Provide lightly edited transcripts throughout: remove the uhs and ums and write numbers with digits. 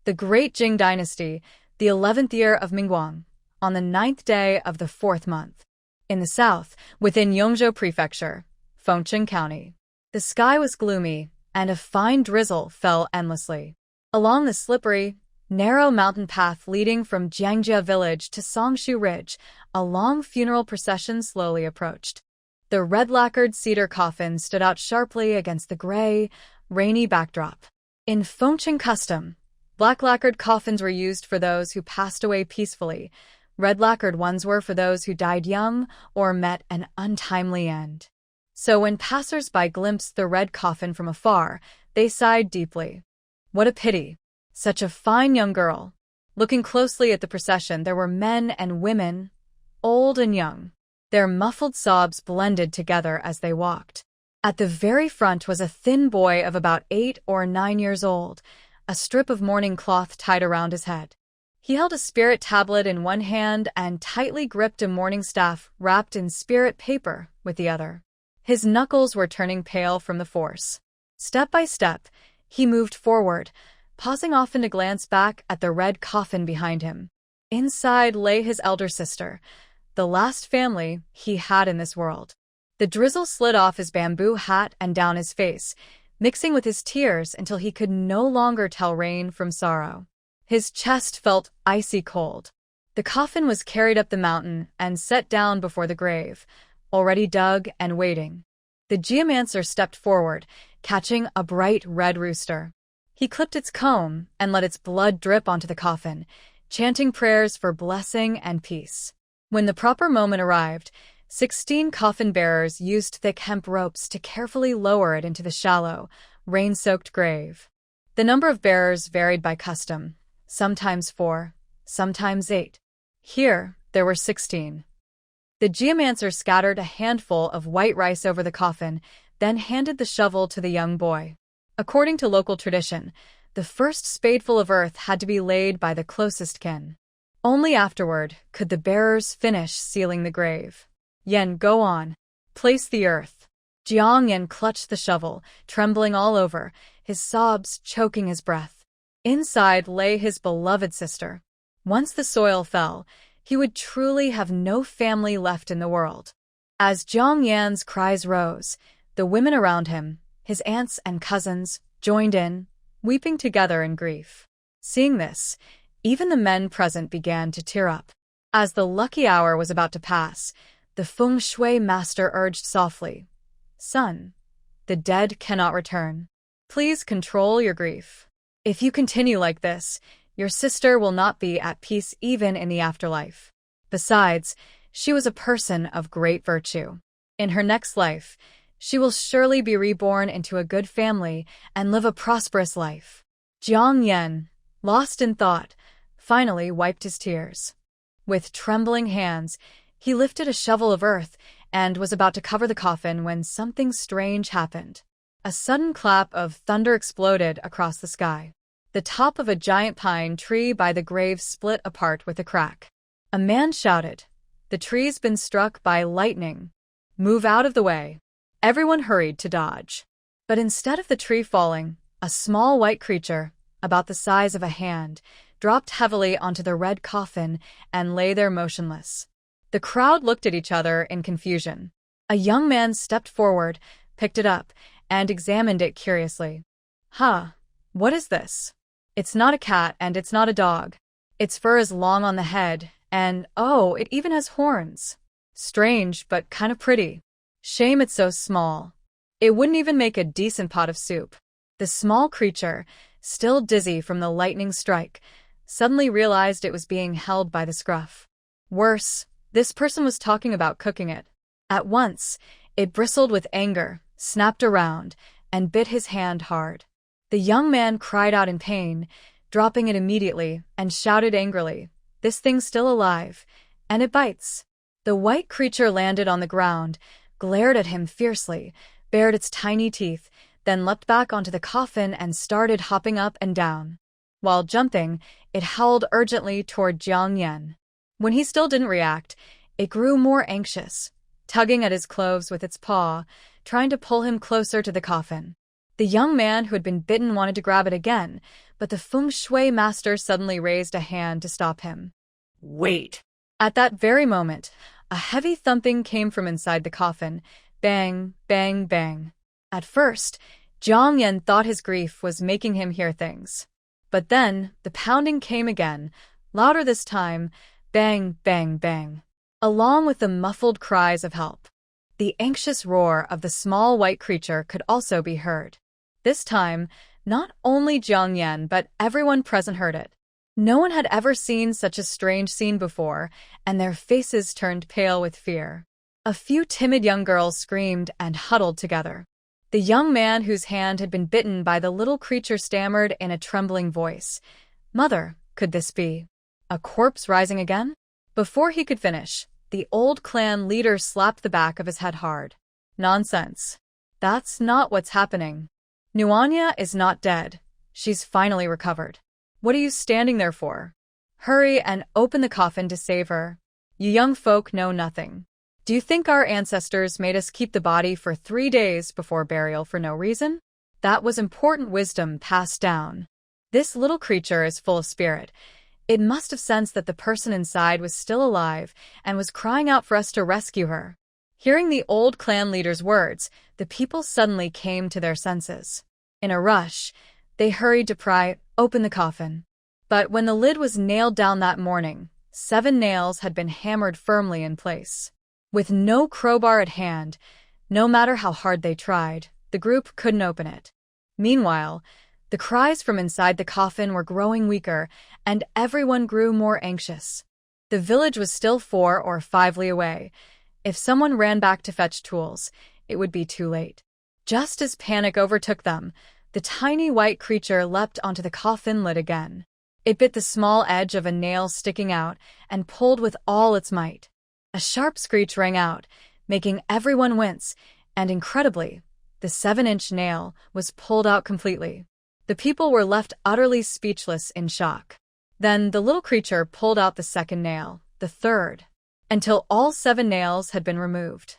The Great Jing Dynasty, the 11th year of Mingguang, on the 9th day of the 4th month. In the south, within Yongzhou Prefecture, Fengcheng County, the sky was gloomy, and a fine drizzle fell endlessly. Along the slippery, narrow mountain path leading from Jiangjia village to Songshu Ridge, a long funeral procession slowly approached. The red-lacquered cedar coffin stood out sharply against the gray, rainy backdrop. In Fengcheng custom, black-lacquered coffins were used for those who passed away peacefully. Red-lacquered ones were for those who died young or met an untimely end. So when passers-by glimpsed the red coffin from afar, they sighed deeply. What a pity! Such a fine young girl. Looking closely at the procession, there were men and women, old and young. Their muffled sobs blended together as they walked. At the very front was a thin boy of about 8 or 9 years old, a strip of mourning cloth tied around his head. He held a spirit tablet in one hand and tightly gripped a mourning staff wrapped in spirit paper with the other. His knuckles were turning pale from the force. Step by step, he moved forward, pausing often to glance back at the red coffin behind him. Inside lay his elder sister, the last family he had in this world. The drizzle slid off his bamboo hat and down his face, mixing with his tears until he could no longer tell rain from sorrow. His chest felt icy cold. The coffin was carried up the mountain and set down before the grave, already dug and waiting. The geomancer stepped forward, catching a bright red rooster. He clipped its comb and let its blood drip onto the coffin, chanting prayers for blessing and peace. When the proper moment arrived, 16 coffin bearers used thick hemp ropes to carefully lower it into the shallow, rain-soaked grave. The number of bearers varied by custom, sometimes 4, sometimes 8. Here, there were 16. The geomancer scattered a handful of white rice over the coffin, then handed the shovel to the young boy. According to local tradition, the first spadeful of earth had to be laid by the closest kin. Only afterward could the bearers finish sealing the grave. Yen, go on. Place the earth. Jiang Yen clutched the shovel, trembling all over, his sobs choking his breath. Inside lay his beloved sister. Once the soil fell, he would truly have no family left in the world. As Jiang Yan's cries rose, the women around him, his aunts and cousins, joined in, weeping together in grief. Seeing this, even the men present began to tear up. As the lucky hour was about to pass, the feng shui master urged softly, "Son, the dead cannot return. Please control your grief. If you continue like this, your sister will not be at peace even in the afterlife. Besides, she was a person of great virtue. In her next life, she will surely be reborn into a good family and live a prosperous life." Jiang Yen, lost in thought, finally wiped his tears. With trembling hands, he lifted a shovel of earth and was about to cover the coffin when something strange happened. A sudden clap of thunder exploded across the sky. The top of a giant pine tree by the grave split apart with a crack. A man shouted, "The tree's been struck by lightning. Move out of the way." Everyone hurried to dodge. But instead of the tree falling, a small white creature, about the size of a hand, dropped heavily onto the red coffin and lay there motionless. The crowd looked at each other in confusion. A young man stepped forward, picked it up, and examined it curiously. "Huh, what is this? It's not a cat and it's not a dog. Its fur is long on the head, and oh, it even has horns. Strange, but kind of pretty. Shame it's so small. It wouldn't even make a decent pot of soup." The small creature, still dizzy from the lightning strike, suddenly realized it was being held by the scruff. Worse, this person was talking about cooking it. At once, it bristled with anger, snapped around, and bit his hand hard. The young man cried out in pain, dropping it immediately, and shouted angrily, "This thing's still alive, and it bites." The white creature landed on the ground, glared at him fiercely, bared its tiny teeth, then leapt back onto the coffin and started hopping up and down. While jumping, it howled urgently toward Jiang Yen. When he still didn't react, it grew more anxious, tugging at his clothes with its paw, trying to pull him closer to the coffin. The young man who had been bitten wanted to grab it again, but the feng shui master suddenly raised a hand to stop him. Wait! At that very moment, a heavy thumping came from inside the coffin. Bang, bang, bang. At first, Jiang Nuan thought his grief was making him hear things. But then, the pounding came again, louder this time. Bang, bang, bang. Along with the muffled cries of help. The anxious roar of the small white creature could also be heard. This time, not only Jiang Nuan but everyone present heard it. No one had ever seen such a strange scene before, and their faces turned pale with fear. A few timid young girls screamed and huddled together. The young man whose hand had been bitten by the little creature stammered in a trembling voice, "Mother, could this be a corpse rising again?" Before he could finish, the old clan leader slapped the back of his head hard. "Nonsense. That's not what's happening. Nuanya is not dead. She's finally recovered. What are you standing there for? Hurry and open the coffin to save her. You young folk know nothing. Do you think our ancestors made us keep the body for 3 days before burial for no reason? That was important wisdom passed down. This little creature is full of spirit. It must have sensed that the person inside was still alive and was crying out for us to rescue her." Hearing the old clan leader's words, the people suddenly came to their senses. In a rush, they hurried to pry open the coffin. But when the lid was nailed down that morning, 7 nails had been hammered firmly in place. With no crowbar at hand, no matter how hard they tried, the group couldn't open it. Meanwhile, the cries from inside the coffin were growing weaker, and everyone grew more anxious. The village was still 4 or 5 li away. If someone ran back to fetch tools, it would be too late. Just as panic overtook them, the tiny white creature leapt onto the coffin lid again. It bit the small edge of a nail sticking out and pulled with all its might. A sharp screech rang out, making everyone wince, and incredibly, the 7-inch nail was pulled out completely. The people were left utterly speechless in shock. Then the little creature pulled out the second nail, the third, until all 7 nails had been removed.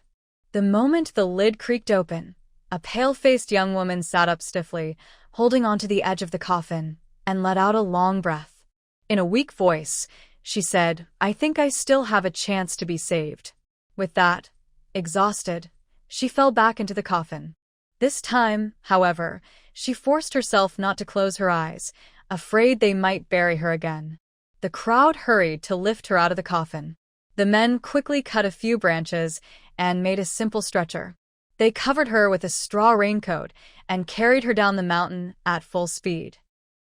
The moment the lid creaked open, a pale-faced young woman sat up stiffly, holding onto the edge of the coffin, and let out a long breath. In a weak voice, she said, "I think I still have a chance to be saved." With that, exhausted, she fell back into the coffin. This time, however, she forced herself not to close her eyes, afraid they might bury her again. The crowd hurried to lift her out of the coffin. The men quickly cut a few branches and made a simple stretcher. They covered her with a straw raincoat and carried her down the mountain at full speed.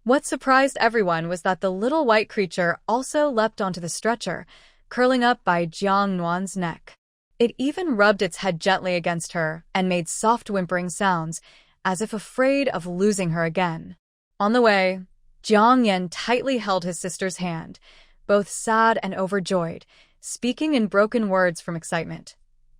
What surprised everyone was that the little white creature also leapt onto the stretcher, curling up by Jiang Nuan's neck. It even rubbed its head gently against her and made soft whimpering sounds, as if afraid of losing her again. On the way, Jiang Nuan tightly held his sister's hand, both sad and overjoyed, speaking in broken words from excitement.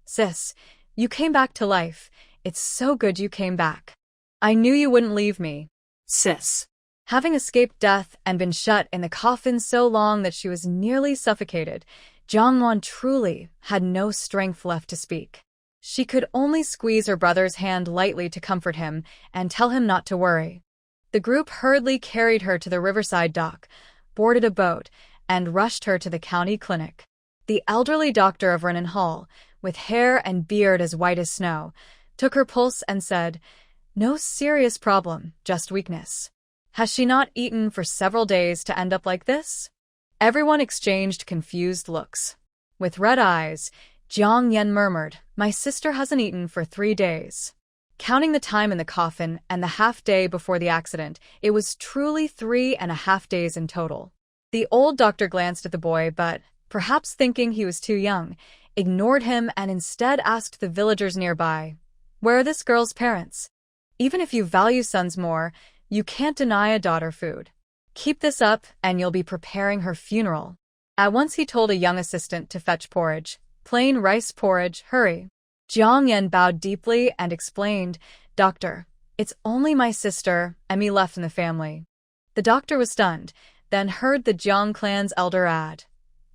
"Sis, you came back to life. It's so good you came back. I knew you wouldn't leave me." Sis. Having escaped death and been shut in the coffin so long that she was nearly suffocated, Jiang Nuan truly had no strength left to speak. She could only squeeze her brother's hand lightly to comfort him and tell him not to worry. The group hurriedly carried her to the riverside dock, boarded a boat, and rushed her to the county clinic. The elderly doctor of Renan Hall, with hair and beard as white as snow, took her pulse and said, "No serious problem, just weakness. Has she not eaten for several days to end up like this?" Everyone exchanged confused looks. With red eyes, Jiang Nuan murmured, "My sister hasn't eaten for 3 days." Counting the time in the coffin and the half-day before the accident, it was truly 3.5 days in total. The old doctor glanced at the boy, but, perhaps thinking he was too young, ignored him and instead asked the villagers nearby, "Where are this girl's parents? Even if you value sons more, you can't deny a daughter food. Keep this up and you'll be preparing her funeral." At once he told a young assistant to fetch porridge. "Plain rice porridge, hurry." Jiang Nuan bowed deeply and explained, "Doctor, it's only my sister and me left in the family." The doctor was stunned, then heard the Jiang clan's elder add,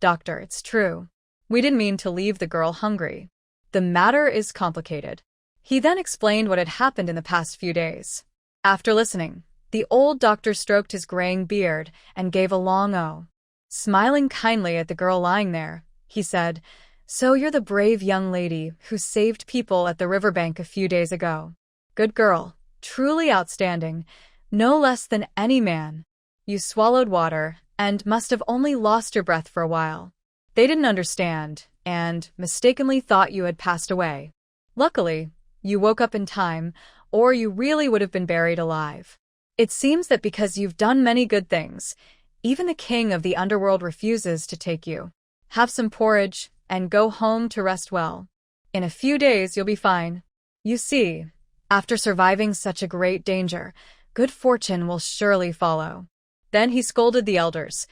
"Doctor, it's true. We didn't mean to leave the girl hungry. The matter is complicated." He then explained what had happened in the past few days. After listening, the old doctor stroked his graying beard and gave a long "oh." Smiling kindly at the girl lying there, he said, "So you're the brave young lady who saved people at the riverbank a few days ago. Good girl, truly outstanding, no less than any man. You swallowed water and must have only lost your breath for a while. They didn't understand and mistakenly thought you had passed away. Luckily, you woke up in time, or you really would have been buried alive. It seems that because you've done many good things, even the king of the underworld refuses to take you. Have some porridge and go home to rest well. In a few days you'll be fine. You see, after surviving such a great danger, good fortune will surely follow." Then he scolded the elders.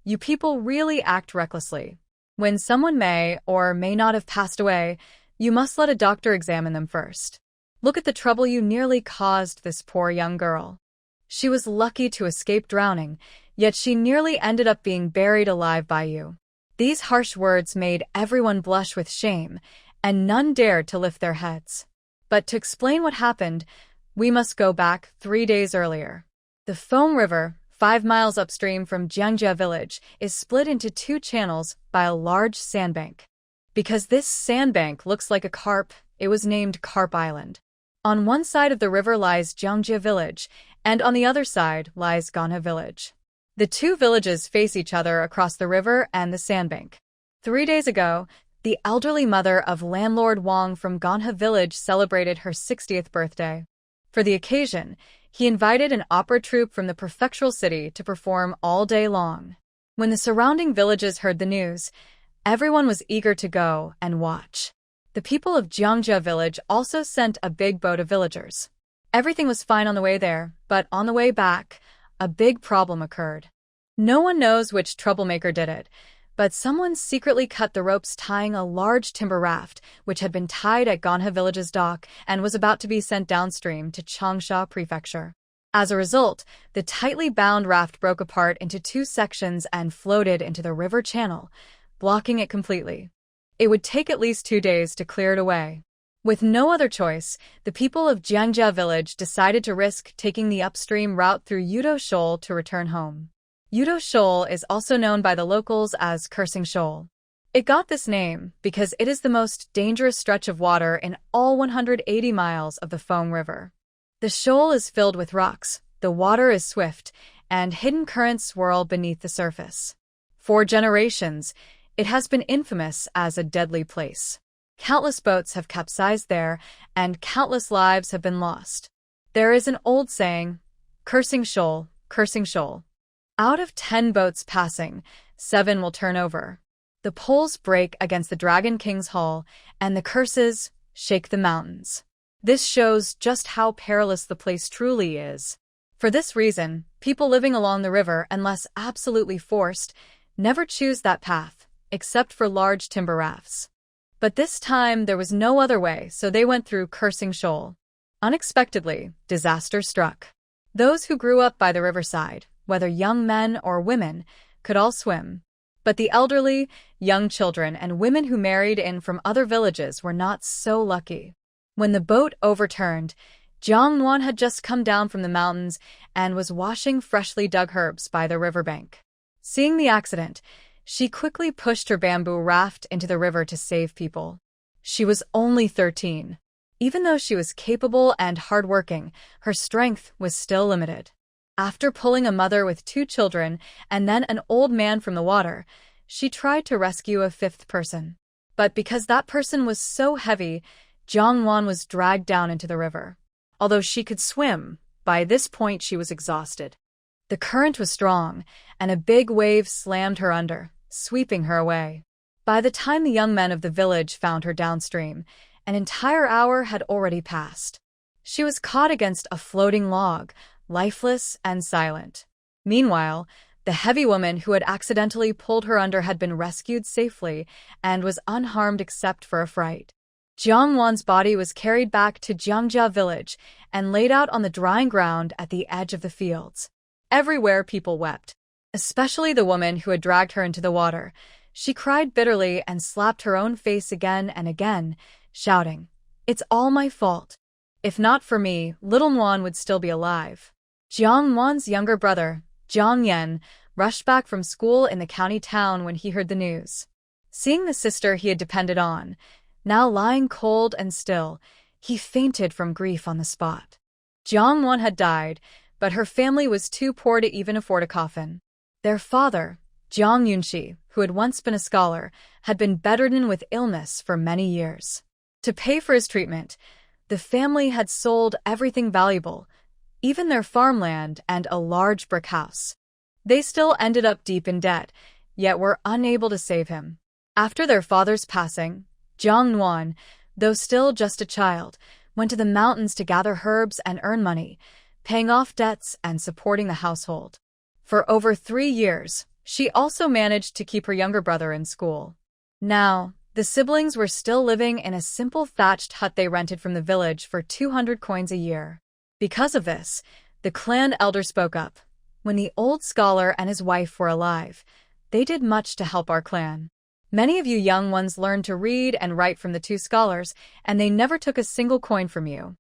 "You people really act recklessly. When someone may or may not have passed away, you must let a doctor examine them first. Look at the trouble you nearly caused this poor young girl. She was lucky to escape drowning, yet she nearly ended up being buried alive by you." These harsh words made everyone blush with shame, and none dared to lift their heads. But to explain what happened, we must go back 3 days earlier. The Foam River, 5 miles upstream from Jiang village, is split into 2 channels by a large sandbank. Because this sandbank looks like a carp, it was named Carp Island. On one side of the river lies Jiang village, and on the other side lies Ganha village. The 2 villages face each other across the river and the sandbank. 3 days ago, the elderly mother of landlord Wang from Ganha village celebrated her 60th birthday. For the occasion, he invited an opera troupe from the prefectural city to perform all day long. When the surrounding villages heard the news, everyone was eager to go and watch. The people of Jiang village also sent a big boat of villagers. Everything was fine on the way there, but on the way back, a big problem occurred. No one knows which troublemaker did it, but someone secretly cut the ropes tying a large timber raft, which had been tied at Ganha village's dock and was about to be sent downstream to Changsha Prefecture. As a result, the tightly bound raft broke apart into 2 sections and floated into the river channel, blocking it completely. It would take at least 2 days to clear it away. With no other choice, the people of Jiang village decided to risk taking the upstream route through Yudo Shoal to return home. Yudo Shoal is also known by the locals as Cursing Shoal. It got this name because it is the most dangerous stretch of water in all 180 miles of the Foam River. The shoal is filled with rocks, the water is swift, and hidden currents swirl beneath the surface. For generations, it has been infamous as a deadly place. Countless boats have capsized there, and countless lives have been lost. There is an old saying, "Cursing Shoal, Cursing Shoal. Out of 10 boats passing, 7 will turn over. The poles break against the Dragon King's hull, and the curses shake the mountains." This shows just how perilous the place truly is. For this reason, people living along the river, unless absolutely forced, never choose that path, except for large timber rafts. But this time there was no other way, so they went through Cursing Shoal. Unexpectedly, disaster struck. Those who grew up by the riverside, whether young men or women, could all swim. But the elderly, young children, and women who married in from other villages were not so lucky. When the boat overturned, Jiang Nuan had just come down from the mountains and was washing freshly dug herbs by the riverbank. Seeing the accident, she quickly pushed her bamboo raft into the river to save people. She was only 13. Even though she was capable and hardworking, her strength was still limited. After pulling a mother with 2 children and then an old man from the water, she tried to rescue a 5th person. But because that person was so heavy, Jiang Nuan was dragged down into the river. Although she could swim, by this point she was exhausted. The current was strong, and a big wave slammed her under, sweeping her away. By the time the young men of the village found her downstream, an entire hour had already passed. She was caught against a floating log, lifeless and silent. Meanwhile, the heavy woman who had accidentally pulled her under had been rescued safely and was unharmed except for a fright. Jiang Nuan's body was carried back to Jiang village and laid out on the drying ground at the edge of the fields. Everywhere people wept, especially the woman who had dragged her into the water. She cried bitterly and slapped her own face again and again, shouting, "It's all my fault. If not for me, little Nuan would still be alive. Jiang Nuan's younger brother, Jiang Nuan, rushed back from school in the county town when he heard the news. Seeing the sister he had depended on, now lying cold and still, he fainted from grief on the spot. Jiang Nuan had died, but her family was too poor to even afford a coffin. Their father, Jiang Yunxi, who had once been a scholar, had been bedridden with illness for many years. To pay for his treatment, the family had sold everything valuable, even their farmland and a large brick house. They still ended up deep in debt, yet were unable to save him. After their father's passing, Jiang Nuan, though still just a child, went to the mountains to gather herbs and earn money, paying off debts and supporting the household. For over 3 years, she also managed to keep her younger brother in school. Now, the siblings were still living in a simple thatched hut they rented from the village for 200 coins a year. Because of this, the clan elder spoke up. When the old scholar and his wife were alive, they did much to help our clan. Many of you young ones learned to read and write from the 2 scholars, and they never took a single coin from you.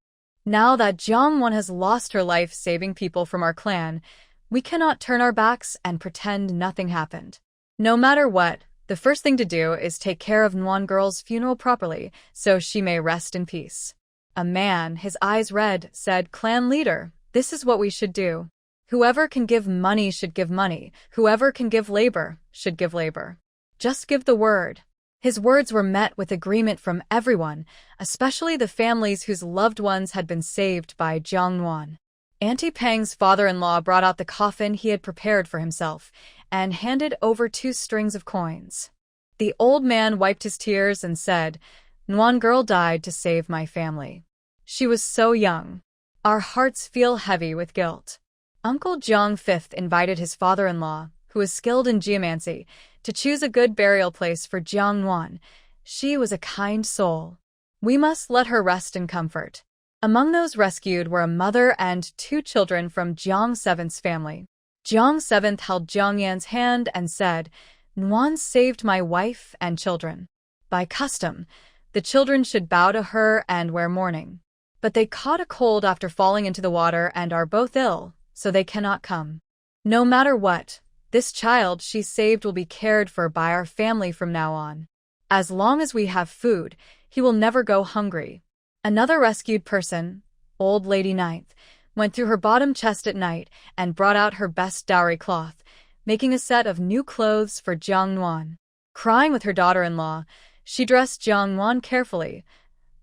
Now that Jiang Nuan has lost her life saving people from our clan, we cannot turn our backs and pretend nothing happened. No matter what, the first thing to do is take care of Nuan girl's funeral properly, so she may rest in peace. A man, his eyes red, said, "Clan leader, this is what we should do. Whoever can give money should give money. Whoever can give labor should give labor. Just give the word." His words were met with agreement from everyone, especially the families whose loved ones had been saved by Jiang Nuan. Auntie Peng's father-in-law brought out the coffin he had prepared for himself and handed over 2 strings of coins. The old man wiped his tears and said, "Nuan girl died to save my family. She was so young. Our hearts feel heavy with guilt." Uncle Jiang V invited his father-in-law, who was skilled in geomancy, to choose a good burial place for Jiang Nuan. She was a kind soul. We must let her rest in comfort. Among those rescued were a mother and 2 children from Jiang VII's family. Jiang VII held Jiang Yan's hand and said, "Nuan saved my wife and children. By custom, the children should bow to her and wear mourning. But they caught a cold after falling into the water and are both ill, so they cannot come. No matter what, this child she saved will be cared for by our family from now on. As long as we have food, he will never go hungry." Another rescued person, Old Lady Ninth, went through her bottom chest at night and brought out her best dowry cloth, making a set of new clothes for Jiang Nuan. Crying with her daughter-in-law, she dressed Jiang Nuan carefully.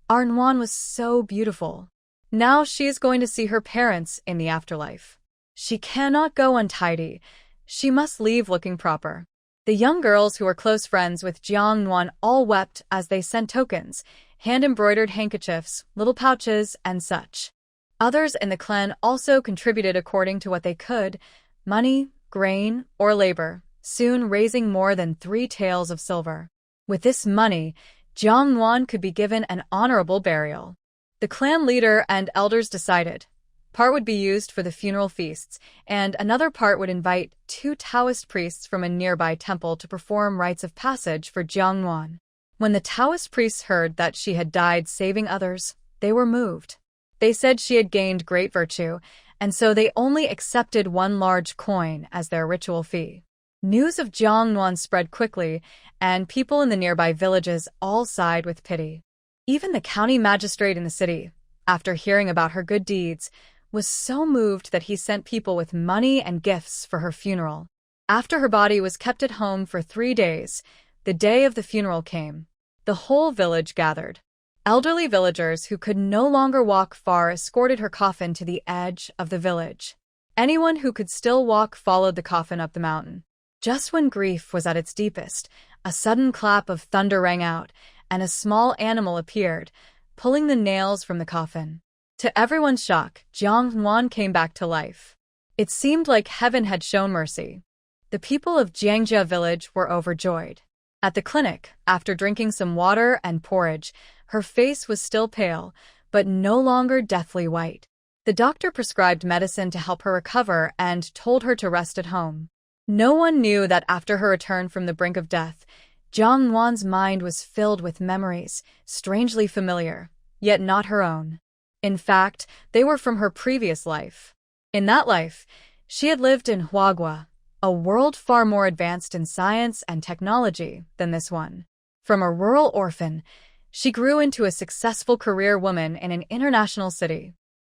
Our Nuan was so beautiful. Now she is going to see her parents in the afterlife. She cannot go untidy. She must leave looking proper. The young girls who were close friends with Jiang Nuan all wept as they sent tokens, hand-embroidered handkerchiefs, little pouches, and such. Others in the clan also contributed according to what they could, money, grain, or labor, soon raising more than 3 taels of silver. With this money, Jiang Nuan could be given an honorable burial. The clan leader and elders decided. Part would be used for the funeral feasts, and another part would invite 2 Taoist priests from a nearby temple to perform rites of passage for Jiang Nuan. When the Taoist priests heard that she had died saving others, they were moved. They said she had gained great virtue, and so they only accepted 1 large coin as their ritual fee. News of Jiang Nuan spread quickly, and people in the nearby villages all sighed with pity. Even the county magistrate in the city, after hearing about her good deeds, was so moved that he sent people with money and gifts for her funeral. After her body was kept at home for 3 days, the day of the funeral came. The whole village gathered. Elderly villagers who could no longer walk far escorted her coffin to the edge of the village. Anyone who could still walk followed the coffin up the mountain. Just when grief was at its deepest, a sudden clap of thunder rang out, and a small animal appeared, pulling the nails from the coffin. To everyone's shock, Jiang Nuan came back to life. It seemed like heaven had shown mercy. The people of Jiangjia village were overjoyed. At the clinic, after drinking some water and porridge, her face was still pale, but no longer deathly white. The doctor prescribed medicine to help her recover and told her to rest at home. No one knew that after her return from the brink of death, Jiang Nuan's mind was filled with memories, strangely familiar, yet not her own. In fact, they were from her previous life. In that life, she had lived in Huagua, a world far more advanced in science and technology than this one. From a rural orphan, she grew into a successful career woman in an international city.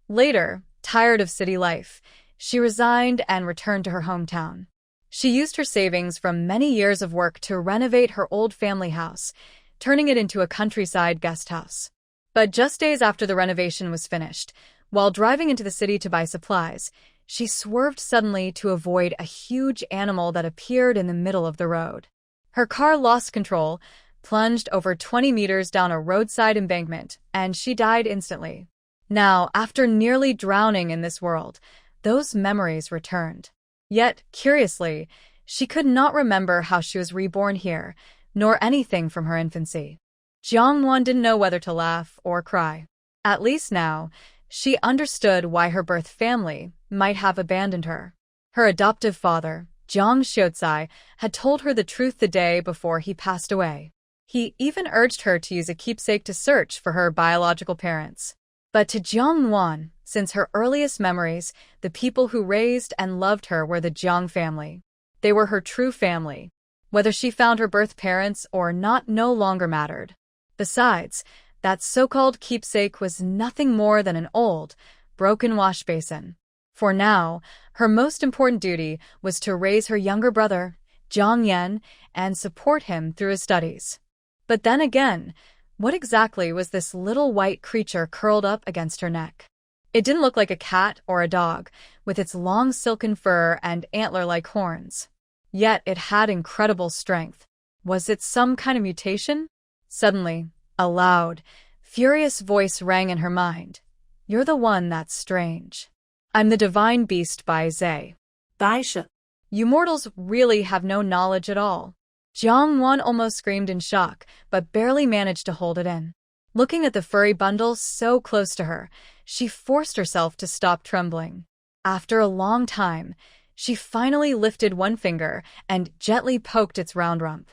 Later, tired of city life, she resigned and returned to her hometown. She used her savings from many years of work to renovate her old family house, turning it into a countryside guest house. But just days after the renovation was finished, while driving into the city to buy supplies, she swerved suddenly to avoid a huge animal that appeared in the middle of the road. Her car lost control, plunged over 20 meters down a roadside embankment, and she died instantly. Now, after nearly drowning in this world, those memories returned. Yet, curiously, she could not remember how she was reborn here, nor anything from her infancy. Jiang Nuan didn't know whether to laugh or cry. At least now, she understood why her birth family might have abandoned her. Her adoptive father, Jiang Xiuzai, had told her the truth the day before he passed away. He even urged her to use a keepsake to search for her biological parents. But to Jiang Nuan, since her earliest memories, the people who raised and loved her were the Jiang family. They were her true family. Whether she found her birth parents or not no longer mattered. Besides, that so-called keepsake was nothing more than an old, broken wash basin. For now, her most important duty was to raise her younger brother, Jiang Yan, and support him through his studies. But then again, what exactly was this little white creature curled up against her neck? It didn't look like a cat or a dog, with its long silken fur and antler-like horns. Yet it had incredible strength. Was it some kind of mutation? Suddenly, a loud, furious voice rang in her mind. "You're the one that's strange. I'm the divine beast by Zhe. Baisha. You mortals really have no knowledge at all." Jiang Nuan almost screamed in shock, but barely managed to hold it in. Looking at the furry bundle so close to her, she forced herself to stop trembling. After a long time, she finally lifted one finger and gently poked its round rump.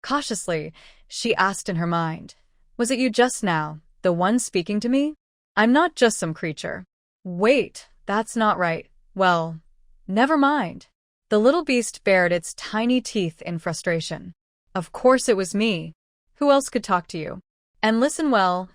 Cautiously, she asked in her mind, "Was it you just now, the one speaking to me? I'm not just some creature." "Wait, that's not right. Well, never mind." The little beast bared its tiny teeth in frustration. "Of course it was me. Who else could talk to you? And listen well,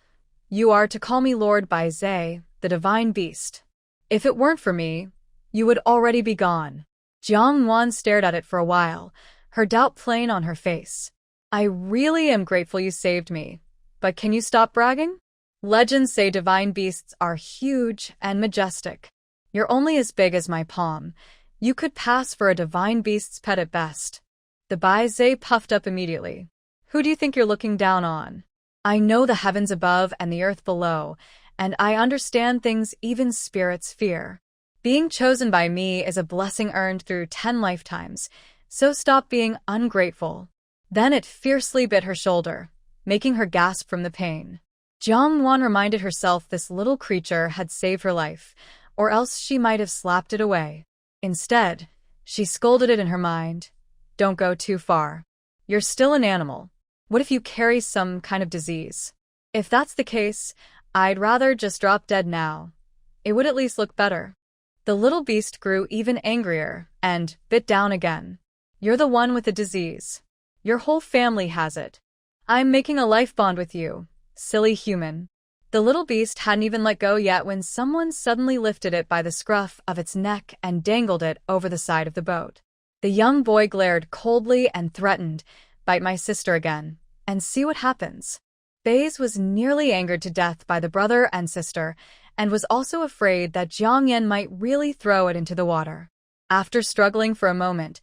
you are to call me Lord by Zhe, the divine beast. If it weren't for me, you would already be gone." Jiang Nuan stared at it for a while, her doubt plain on her face. "I really am grateful you saved me, but can you stop bragging? Legends say divine beasts are huge and majestic. You're only as big as my palm. You could pass for a divine beast's pet at best." The Bai Zhe puffed up immediately. "Who do you think you're looking down on? I know the heavens above and the earth below, and I understand things even spirits fear. Being chosen by me is a blessing earned through 10 lifetimes, so stop being ungrateful." Then it fiercely bit her shoulder, making her gasp from the pain. Jiang Nuan reminded herself this little creature had saved her life, or else she might have slapped it away. Instead, she scolded it in her mind. "Don't go too far. You're still an animal. What if you carry some kind of disease? If that's the case, I'd rather just drop dead now. It would at least look better." The little beast grew even angrier and bit down again. "You're the one with the disease. Your whole family has it. I'm making a life bond with you, silly human." The little beast hadn't even let go yet when someone suddenly lifted it by the scruff of its neck and dangled it over the side of the boat. The young boy glared coldly and threatened, "Bite my sister again, and see what happens." Baze was nearly angered to death by the brother and sister, and was also afraid that Jiang Yan might really throw it into the water. After struggling for a moment,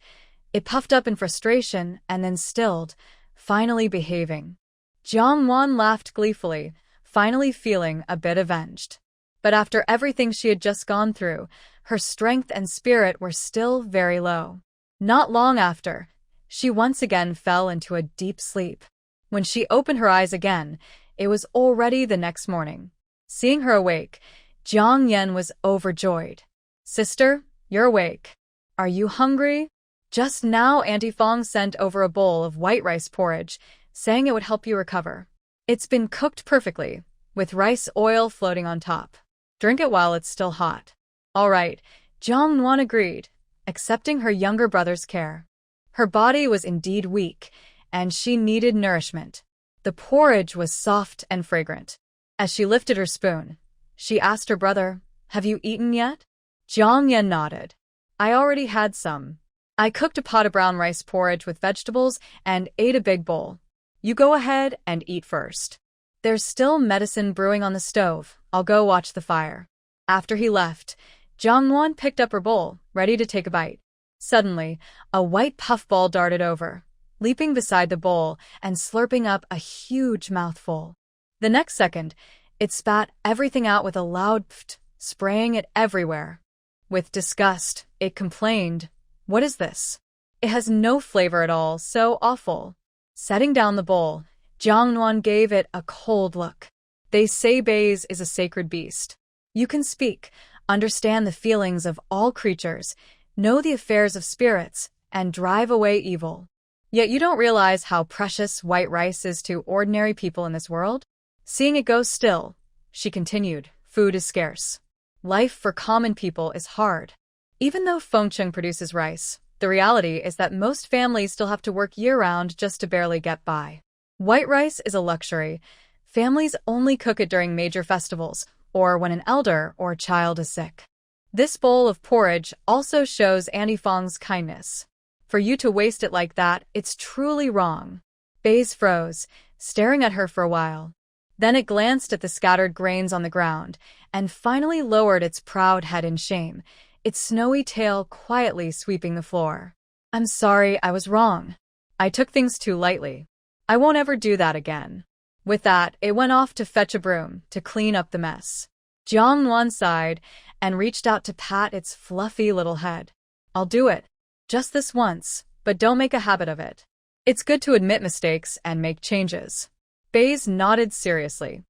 it puffed up in frustration and then stilled, finally behaving. Jiang Nuan laughed gleefully, finally feeling a bit avenged. But after everything she had just gone through, her strength and spirit were still very low. Not long after, she once again fell into a deep sleep. When she opened her eyes again, it was already the next morning. Seeing her awake, Jiang Yan was overjoyed. "Sister, you're awake. Are you hungry?" Just now Auntie Fong sent over a bowl of white rice porridge, saying it would help you recover. It's been cooked perfectly, with rice oil floating on top. Drink it while it's still hot. All right, Jiang Nuan agreed, accepting her younger brother's care. Her body was indeed weak, and she needed nourishment. The porridge was soft and fragrant. As she lifted her spoon, she asked her brother, "Have you eaten yet?" Jiang Yan nodded. "I already had some. I cooked a pot of brown rice porridge with vegetables and ate a big bowl. You go ahead and eat first. There's still medicine brewing on the stove. I'll go watch the fire." After he left, Jiang Nuan picked up her bowl, ready to take a bite. Suddenly, a white puffball darted over, leaping beside the bowl and slurping up a huge mouthful. The next second, it spat everything out with a loud pft, spraying it everywhere. With disgust, it complained, "What is this? It has no flavor at all, so awful." Setting down the bowl, Jiang Nuan gave it a cold look. They say Baze is a sacred beast. You can speak, understand the feelings of all creatures, know the affairs of spirits, and drive away evil. Yet you don't realize how precious white rice is to ordinary people in this world? Seeing it go still, she continued, food is scarce. Life for common people is hard. Even though Fengcheng produces rice, the reality is that most families still have to work year-round just to barely get by. White rice is a luxury. Families only cook it during major festivals, or when an elder or child is sick. This bowl of porridge also shows Auntie Fong's kindness. For you to waste it like that, it's truly wrong. Baze froze, staring at her for a while. Then it glanced at the scattered grains on the ground, and finally lowered its proud head in shame, its snowy tail quietly sweeping the floor. "I'm sorry, I was wrong. I took things too lightly. I won't ever do that again." With that, it went off to fetch a broom to clean up the mess. Jiang Nuan sighed and reached out to pat its fluffy little head. "I'll do it. Just this once, but don't make a habit of it. It's good to admit mistakes and make changes." Baze nodded seriously.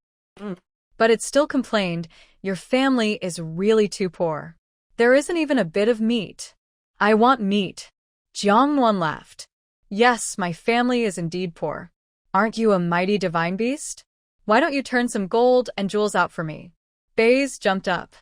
But it still complained, "Your family is really too poor. There isn't even a bit of meat." "I want meat." Jiang Nuan laughed. "Yes, my family is indeed poor. Aren't you a mighty divine beast? Why don't you turn some gold and jewels out for me?" Baze jumped up.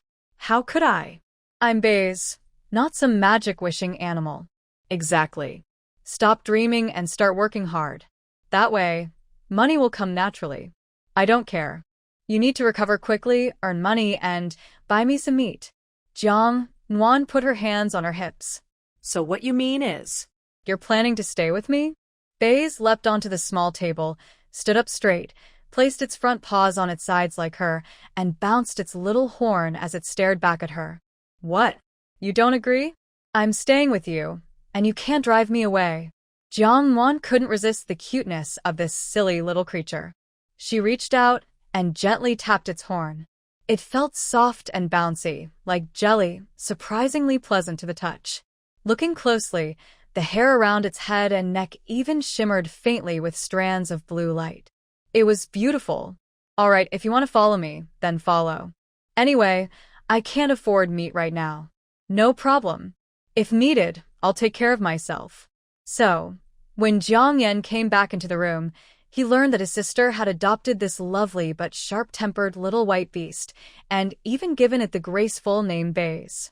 "How could I? I'm Baze, not some magic-wishing animal." "Exactly. Stop dreaming and start working hard. That way, money will come naturally." "I don't care. You need to recover quickly, earn money, and buy me some meat." Jiang Nuan put her hands on her hips. "So what you mean is, "You're planning to stay with me?" Baze leapt onto the small table, stood up straight, placed its front paws on its sides like her, and bounced its little horn as it stared back at her. "What? You don't agree? I'm staying with you, and you can't drive me away." Jiang Nuan couldn't resist the cuteness of this silly little creature. She reached out and gently tapped its horn. It felt soft and bouncy, like jelly, surprisingly pleasant to the touch. Looking closely, the hair around its head and neck even shimmered faintly with strands of blue light. It was beautiful. "All right, if you want to follow me, then follow. Anyway, I can't afford meat right now." "No problem. If needed, I'll take care of myself." So, when Jiang Yan came back into the room, he learned that his sister had adopted this lovely but sharp-tempered little white beast, and even given it the graceful name Baze.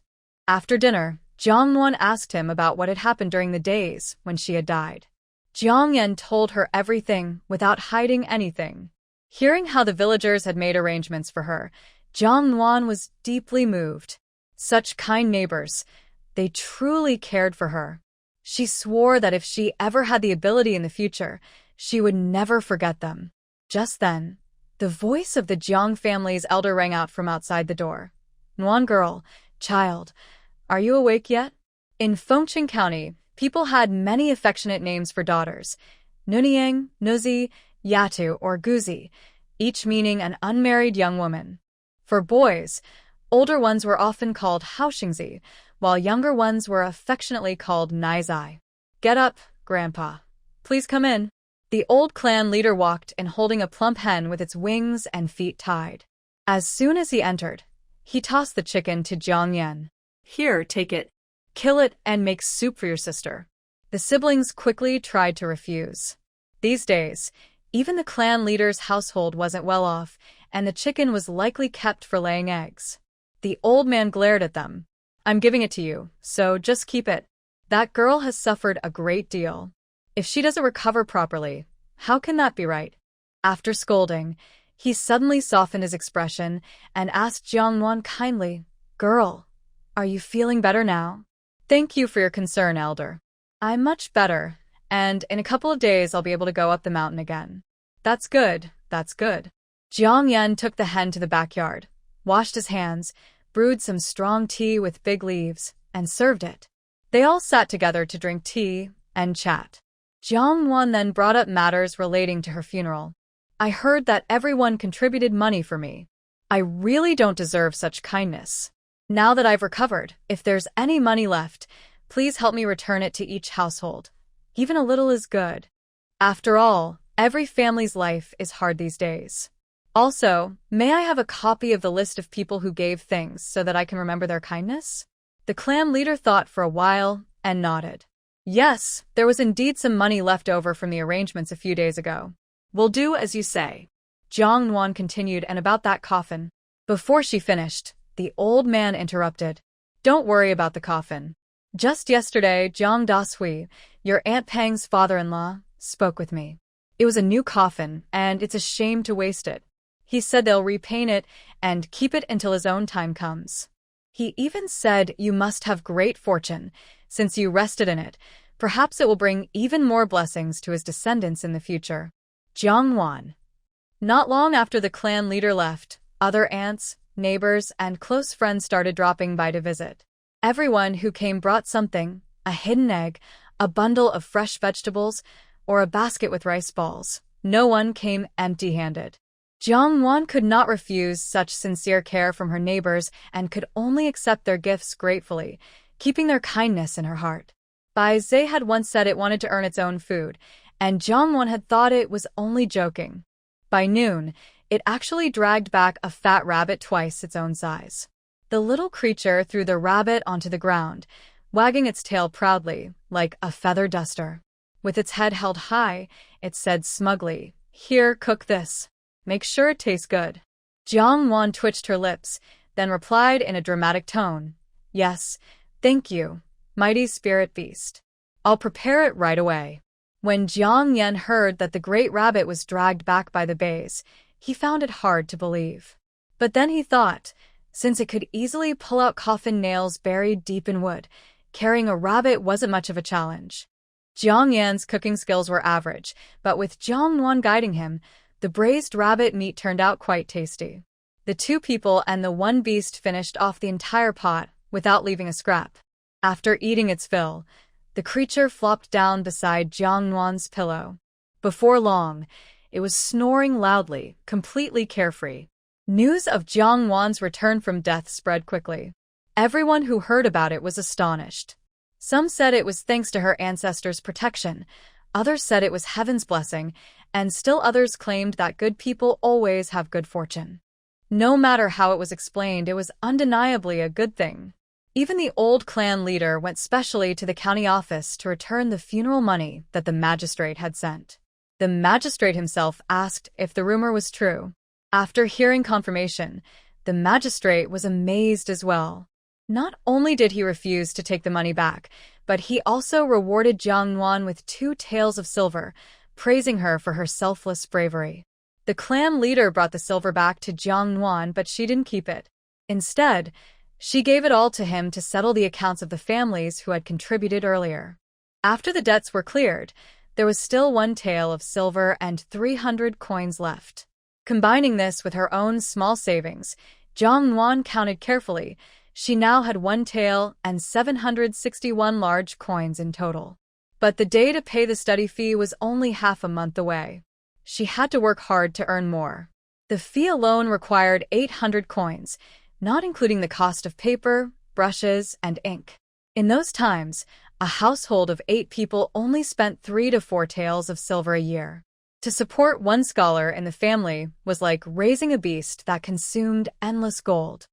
After dinner, Jiang Nuan asked him about what had happened during the days when she had died. Jiang Yan told her everything without hiding anything. Hearing how the villagers had made arrangements for her, Jiang Nuan was deeply moved. Such kind neighbors, they truly cared for her. She swore that if she ever had the ability in the future, she would never forget them. Just then, the voice of the Jiang family's elder rang out from outside the door. "Nuan girl, child, are you awake yet?" In Fengcheng County, people had many affectionate names for daughters: Nuniang, Nuzi, Yatu, or Guzi, each meaning an unmarried young woman. For boys, older ones were often called Haoxingzi, while younger ones were affectionately called Naizai. "Get up, Grandpa. Please come in." The old clan leader walked in holding a plump hen with its wings and feet tied. As soon as he entered, he tossed the chicken to Jiang Yan. "Here, take it. "Kill it and make soup for your sister." The siblings quickly tried to refuse. These days, even the clan leader's household wasn't well off, and the chicken was likely kept for laying eggs. The old man glared at them. I'm giving it to you, so just keep it. That girl has suffered a great deal. If she doesn't recover properly, how can that be right? After scolding, he suddenly softened his expression and asked Jiang Nuan kindly, Girl, are you feeling better now? Thank you for your concern, elder. I'm much better, and in a couple of days I'll be able to go up the mountain again. That's good, that's good. Jiang Yan took the hen to the backyard, washed his hands, brewed some strong tea with big leaves, and served it. They all sat together to drink tea and chat. Jiang Nuan then brought up matters relating to her funeral. I heard that everyone contributed money for me. I really don't deserve such kindness. Now that I've recovered, if there's any money left, please help me return it to each household. Even a little is good. After all, every family's life is hard these days. Also, may I have a copy of the list of people who gave things so that I can remember their kindness? The clan leader thought for a while and nodded. Yes, there was indeed some money left over from the arrangements a few days ago. We'll do as you say. Jiang Nuan continued, and about that coffin. Before she finished, the old man interrupted. Don't worry about the coffin. Just yesterday, Jiang Dashui, your Aunt Peng's father-in-law, spoke with me. It was a new coffin, and it's a shame to waste it. He said they'll repaint it and keep it until his own time comes. He even said you must have great fortune, since you rested in it. Perhaps it will bring even more blessings to his descendants in the future. Jiang Nuan. Not long after the clan leader left, other aunts, neighbors, and close friends started dropping by to visit. Everyone who came brought something, a hidden egg, a bundle of fresh vegetables, or a basket with rice balls. No one came empty-handed. Jiang Nuan could not refuse such sincere care from her neighbors and could only accept their gifts gratefully, keeping their kindness in her heart. Bai Zhe had once said it wanted to earn its own food, and Jiang Nuan had thought it was only joking. By noon, it actually dragged back a fat rabbit twice its own size. The little creature threw the rabbit onto the ground, wagging its tail proudly, like a feather duster. With its head held high, it said smugly, Here, cook this. Make sure it tastes good. Jiang Nuan twitched her lips, then replied in a dramatic tone, Yes, thank you, mighty spirit beast. I'll prepare it right away. When Jiang Yan heard that the great rabbit was dragged back by the bays, he found it hard to believe. But then he thought, since it could easily pull out coffin nails buried deep in wood, carrying a rabbit wasn't much of a challenge. Jiang Yan's cooking skills were average, but with Jiang Nuan guiding him, the braised rabbit meat turned out quite tasty. The two people and the one beast finished off the entire pot without leaving a scrap. After eating its fill, the creature flopped down beside Jiang Nuan's pillow. Before long, it was snoring loudly, completely carefree. News of Jiang Nuan's return from death spread quickly. Everyone who heard about it was astonished. Some said it was thanks to her ancestors' protection, others said it was heaven's blessing, and still others claimed that good people always have good fortune. No matter how it was explained, it was undeniably a good thing. Even the old clan leader went specially to the county office to return the funeral money that the magistrate had sent. The magistrate himself asked if the rumor was true. After hearing confirmation, the magistrate was amazed as well. Not only did he refuse to take the money back, but he also rewarded Jiang Nuan with 2 taels of silver, praising her for her selfless bravery. The clan leader brought the silver back to Jiang Nuan, but she didn't keep it. Instead, she gave it all to him to settle the accounts of the families who had contributed earlier. After the debts were cleared, there was still 1 tael of silver and 300 coins left. Combining this with her own small savings, Jiang Nuan counted carefully. She now had 1 tael and 761 large coins in total. But the day to pay the study fee was only half a month away. She had to work hard to earn more. The fee alone required 800 coins, not including the cost of paper, brushes, and ink. In those times, a household of 8 people only spent 3 to 4 taels of silver a year. To support 1 scholar in the family was like raising a beast that consumed endless gold.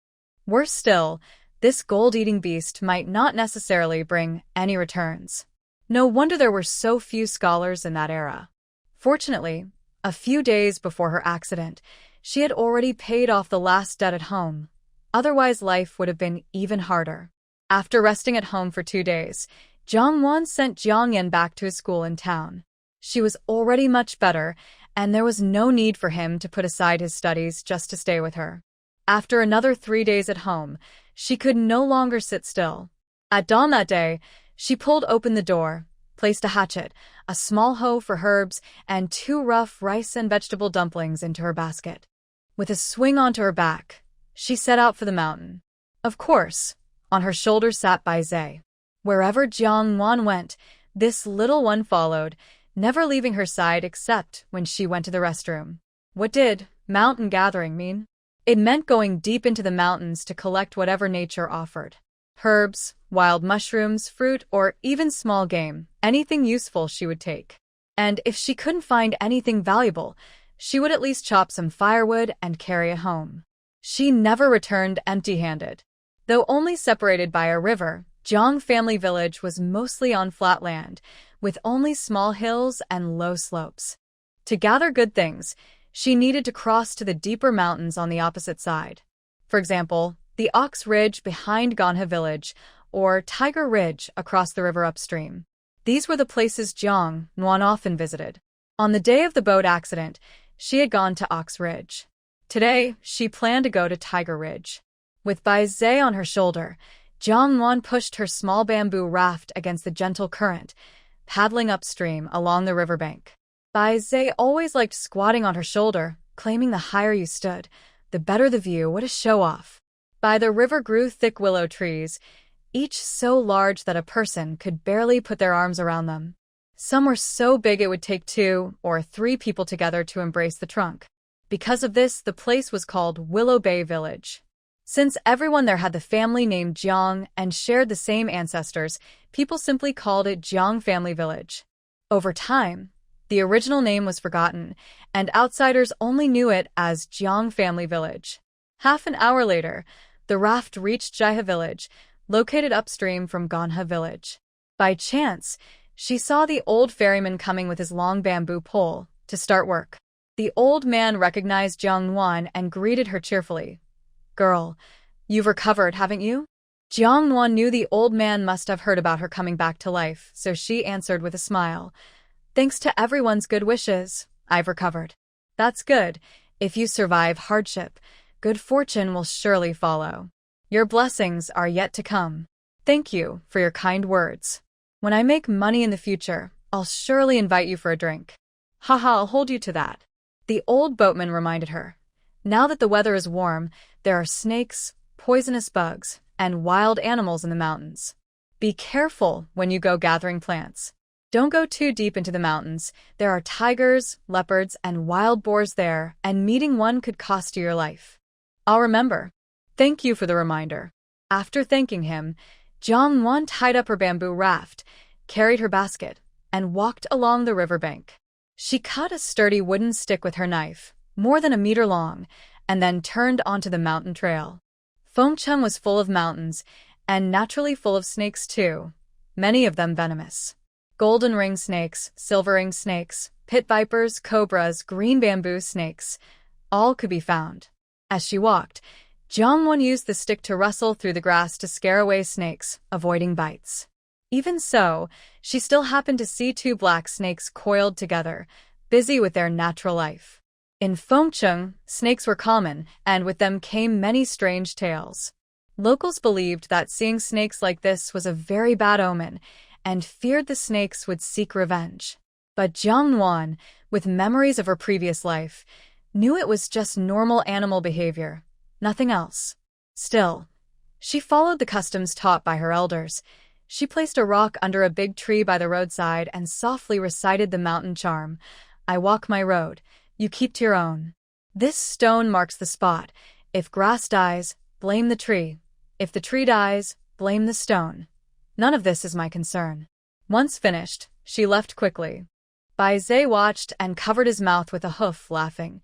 Worse still, this gold-eating beast might not necessarily bring any returns. No wonder there were so few scholars in that era. Fortunately, a few days before her accident, She had already paid off the last debt at home. Otherwise, life would have been even harder. After resting at home for 2 days, Jiang Nuan sent Jiang Yan back to his school in town. She was already much better, and there was no need for him to put aside his studies just to stay with her. After another 3 days at home, she could no longer sit still. At dawn that day, she pulled open the door, placed a hatchet, a small hoe for herbs, and 2 rough rice and vegetable dumplings into her basket. With a swing onto her back, she set out for the mountain. Of course, on her shoulder sat Bai Zhe. Wherever Jiang Nuan went, this little one followed, never leaving her side except when she went to the restroom. What did mountain gathering mean? It meant going deep into the mountains to collect whatever nature offered. Herbs, wild mushrooms, fruit, or even small game, anything useful she would take. And if she couldn't find anything valuable, she would at least chop some firewood and carry it home. She never returned empty-handed. Though only separated by a river, Jiang family village was mostly on flat land, with only small hills and low slopes. To gather good things, she needed to cross to the deeper mountains on the opposite side. For example, the Ox Ridge behind Ganha village, or Tiger Ridge across the river upstream. These were the places Jiang Nuan often visited. On the day of the boat accident, she had gone to Ox Ridge. Today, she planned to go to Tiger Ridge. With Bai Zhe on her shoulder, Jiang Nuan pushed her small bamboo raft against the gentle current, paddling upstream along the riverbank. Bai Zhe always liked squatting on her shoulder, claiming the higher you stood, the better the view. What a show-off. By the river grew thick willow trees, each so large that a person could barely put their arms around them. Some were so big it would take 2 or 3 people together to embrace the trunk. Because of this, the place was called Willow Bay Village. Since everyone there had the family name Jiang and shared the same ancestors, people simply called it Jiang Family Village. Over time, the original name was forgotten, and outsiders only knew it as Jiang Family Village. Half an hour later, the raft reached Jihe Village, located upstream from Ganha Village. By chance, she saw the old ferryman coming with his long bamboo pole to start work. The old man recognized Jiang Nuan and greeted her cheerfully. "Girl, you've recovered, haven't you?" Jiang Nuan knew the old man must have heard about her coming back to life, so she answered with a smile. "Thanks to everyone's good wishes, I've recovered." "That's good. If you survive hardship, good fortune will surely follow. Your blessings are yet to come. Thank you for your kind words. When I make money in the future, I'll surely invite you for a drink." "Haha, I'll hold you to that," the old boatman reminded her. Now that the weather is warm, there are snakes, poisonous bugs, and wild animals in the mountains. Be careful when you go gathering plants. Don't go too deep into the mountains. There are tigers, leopards, and wild boars there, and meeting one could cost you your life. "I'll remember. Thank you for the reminder." After thanking him, Jiang Nuan tied up her bamboo raft, carried her basket, and walked along the riverbank. She cut a sturdy wooden stick with her knife, more than a meter long, and then turned onto the mountain trail. Fengcheng was full of mountains, and naturally full of snakes too, many of them venomous. Golden ring snakes, silver ring snakes, pit vipers, cobras, green bamboo snakes, all could be found. As she walked, Jiang Nuan used the stick to rustle through the grass to scare away snakes, avoiding bites. Even so, she still happened to see 2 black snakes coiled together, busy with their natural life. In Fengcheng, snakes were common, and with them came many strange tales. Locals believed that seeing snakes like this was a very bad omen, and feared the snakes would seek revenge. But Jiang Nuan, with memories of her previous life, knew it was just normal animal behavior, nothing else. Still, she followed the customs taught by her elders. She placed a rock under a big tree by the roadside and softly recited the mountain charm, "I walk my road, you keep to your own." This stone marks the spot. If grass dies, blame the tree. If the tree dies, blame the stone. None of this is my concern. Once finished, she left quickly. Bai Zhe watched and covered his mouth with a hoof, laughing.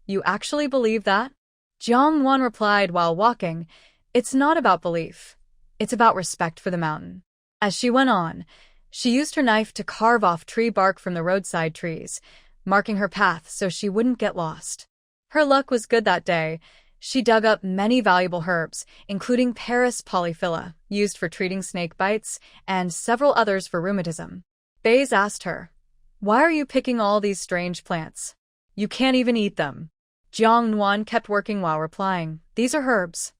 "You actually believe that?" Jiang Nuan replied while walking, "It's not about belief. It's about respect for the mountain." As she went on, she used her knife to carve off tree bark from the roadside trees, marking her path so she wouldn't get lost. Her luck was good that day. She dug up many valuable herbs, including Paris polyphylla, used for treating snake bites, and several others for rheumatism. Baze asked her, "Why are you picking all these strange plants? You can't even eat them." Jiang Nuan kept working while replying, "These are herbs.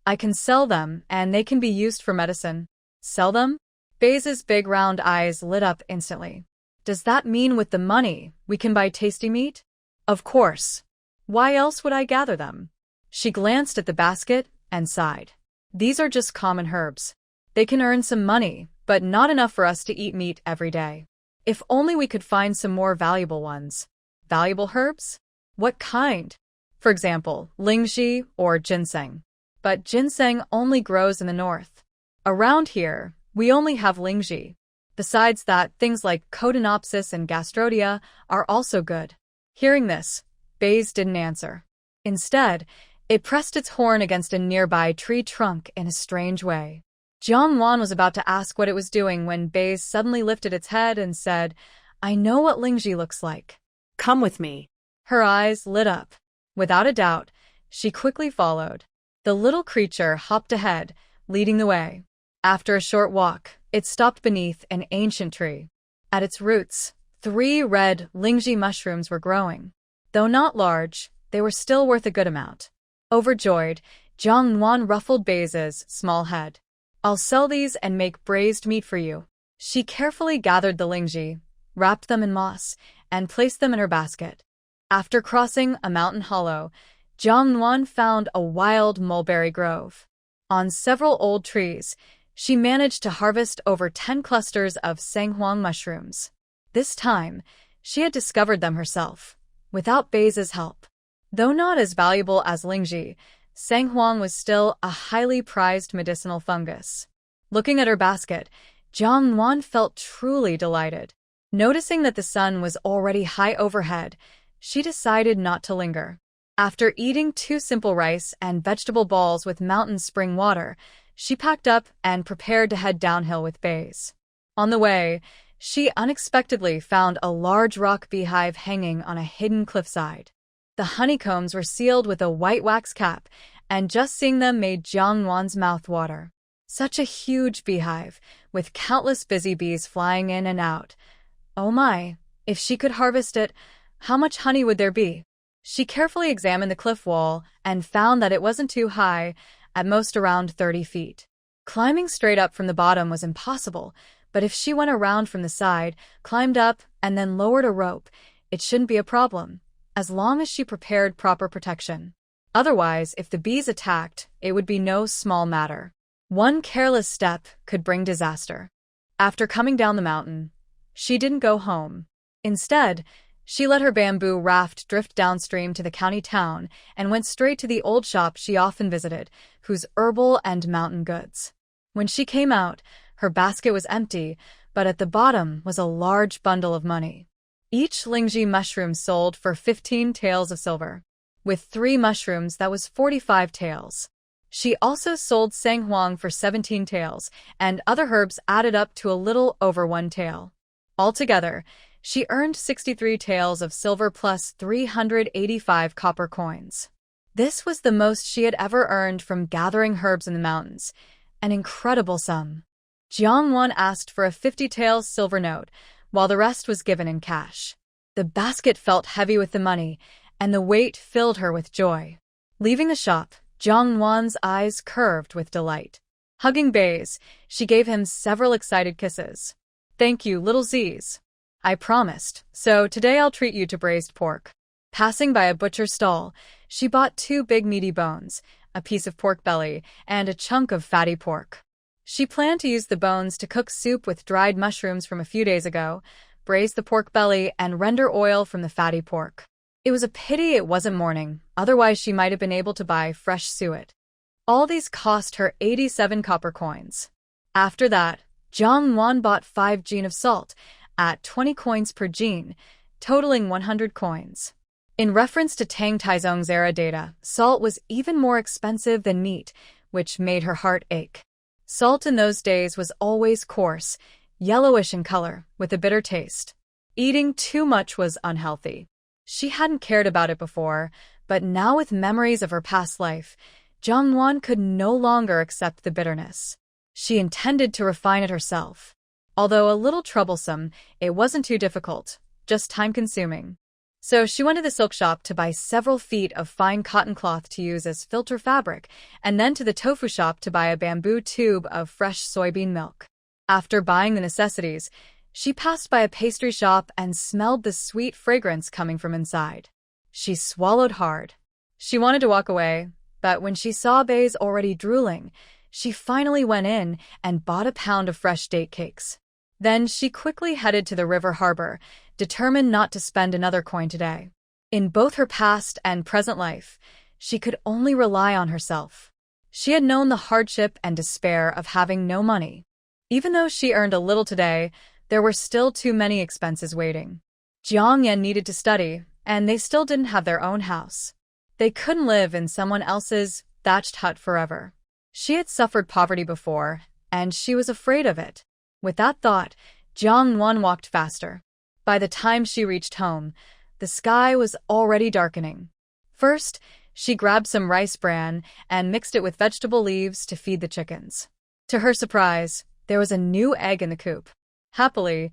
I can sell them, and they can be used for medicine." "Sell them?" Baze's big round eyes lit up instantly. "Does that mean with the money, we can buy tasty meat?" "Of course. Why else would I gather them?" She glanced at the basket and sighed. "These are just common herbs. They can earn some money, but not enough for us to eat meat every day. If only we could find some more valuable ones." "Valuable herbs? What kind?" "For example, lingzhi or ginseng." "But ginseng only grows in the north. Around here, we only have lingzhi. Besides that, things like Cotinopsis and Gastrodia are also good." Hearing this, Baze didn't answer. Instead, it pressed its horn against a nearby tree trunk in a strange way. Jiang Nuan was about to ask what it was doing when Baze suddenly lifted its head and said, "I know what lingzhi looks like. Come with me." Her eyes lit up. Without a doubt, she quickly followed. The little creature hopped ahead, leading the way. After a short walk, it stopped beneath an ancient tree. At its roots, 3 red lingzhi mushrooms were growing. Though not large, they were still worth a good amount. Overjoyed, Jiang Nuan ruffled Baze's small head. "I'll sell these and make braised meat for you." She carefully gathered the lingzhi, wrapped them in moss, and placed them in her basket. After crossing a mountain hollow, Jiang Nuan found a wild mulberry grove. On several old trees, she managed to harvest over 10 clusters of sanghuang mushrooms. This time, she had discovered them herself, without Baze's help. Though not as valuable as lingzhi, sanghuang was still a highly prized medicinal fungus. Looking at her basket, Jiang Nuan felt truly delighted. Noticing that the sun was already high overhead, she decided not to linger. After eating 2 simple rice and vegetable balls with mountain spring water, she packed up and prepared to head downhill with Baze. On the way, she unexpectedly found a large rock beehive hanging on a hidden cliffside. The honeycombs were sealed with a white wax cap, and just seeing them made Jiang Nuan's mouth water. Such a huge beehive, with countless busy bees flying in and out. Oh my, if she could harvest it, how much honey would there be? She carefully examined the cliff wall and found that it wasn't too high, at most around 30 feet. Climbing straight up from the bottom was impossible, but if she went around from the side, climbed up, and then lowered a rope, it shouldn't be a problem, as long as she prepared proper protection. Otherwise, if the bees attacked, it would be no small matter. One careless step could bring disaster. After coming down the mountain, she didn't go home. Instead, she let her bamboo raft drift downstream to the county town and went straight to the old shop she often visited, whose herbal and mountain goods. When she came out, her basket was empty, but at the bottom was a large bundle of money. Each lingzhi mushroom sold for 15 taels of silver. With 3 mushrooms, that was 45 taels. She also sold sanghuang for 17 taels, and other herbs added up to a little over 1 tael. Altogether, she earned 63 taels of silver plus 385 copper coins. This was the most she had ever earned from gathering herbs in the mountains, an incredible sum. Jiang Nuan asked for a 50 taels silver note, while the rest was given in cash. The basket felt heavy with the money, and the weight filled her with joy. Leaving the shop, Jiang Nuan's eyes curved with delight. Hugging Baze, she gave him several excited kisses. "Thank you, little Z's. I promised, so today I'll treat you to braised pork." Passing by a butcher's stall, she bought 2 big meaty bones, a piece of pork belly, and a chunk of fatty pork. She planned to use the bones to cook soup with dried mushrooms from a few days ago, braise the pork belly, and render oil from the fatty pork. It was a pity it wasn't morning, otherwise she might have been able to buy fresh suet. All these cost her 87 copper coins. After that, Jiang Nuan bought 5 jean of salt, at 20 coins per jean, totaling 100 coins. In reference to Tang Taizong's era data, salt was even more expensive than meat, which made her heart ache. Salt in those days was always coarse, yellowish in color, with a bitter taste. Eating too much was unhealthy. She hadn't cared about it before, But now with memories of her past life, Jiang Nuan could no longer accept the bitterness. She intended to refine it herself. Although a little troublesome, it wasn't too difficult, just time-consuming. So she went to the silk shop to buy several feet of fine cotton cloth to use as filter fabric, and then to the tofu shop to buy a bamboo tube of fresh soybean milk. After buying the necessities, she passed by a pastry shop and smelled the sweet fragrance coming from inside. She swallowed hard. She wanted to walk away, but when she saw Bei's already drooling, she finally went in and bought a pound of fresh date cakes. Then she quickly headed to the river harbor, determined not to spend another coin today. In both her past and present life, she could only rely on herself. She had known the hardship and despair of having no money. Even though she earned a little today, there were still too many expenses waiting. Jiang Yan needed to study, and they still didn't have their own house. They couldn't live in someone else's thatched hut forever. She had suffered poverty before, and she was afraid of it. With that thought, Jiang Nuan walked faster. By the time she reached home, the sky was already darkening. First, she grabbed some rice bran and mixed it with vegetable leaves to feed the chickens. To her surprise, there was a new egg in the coop. Happily,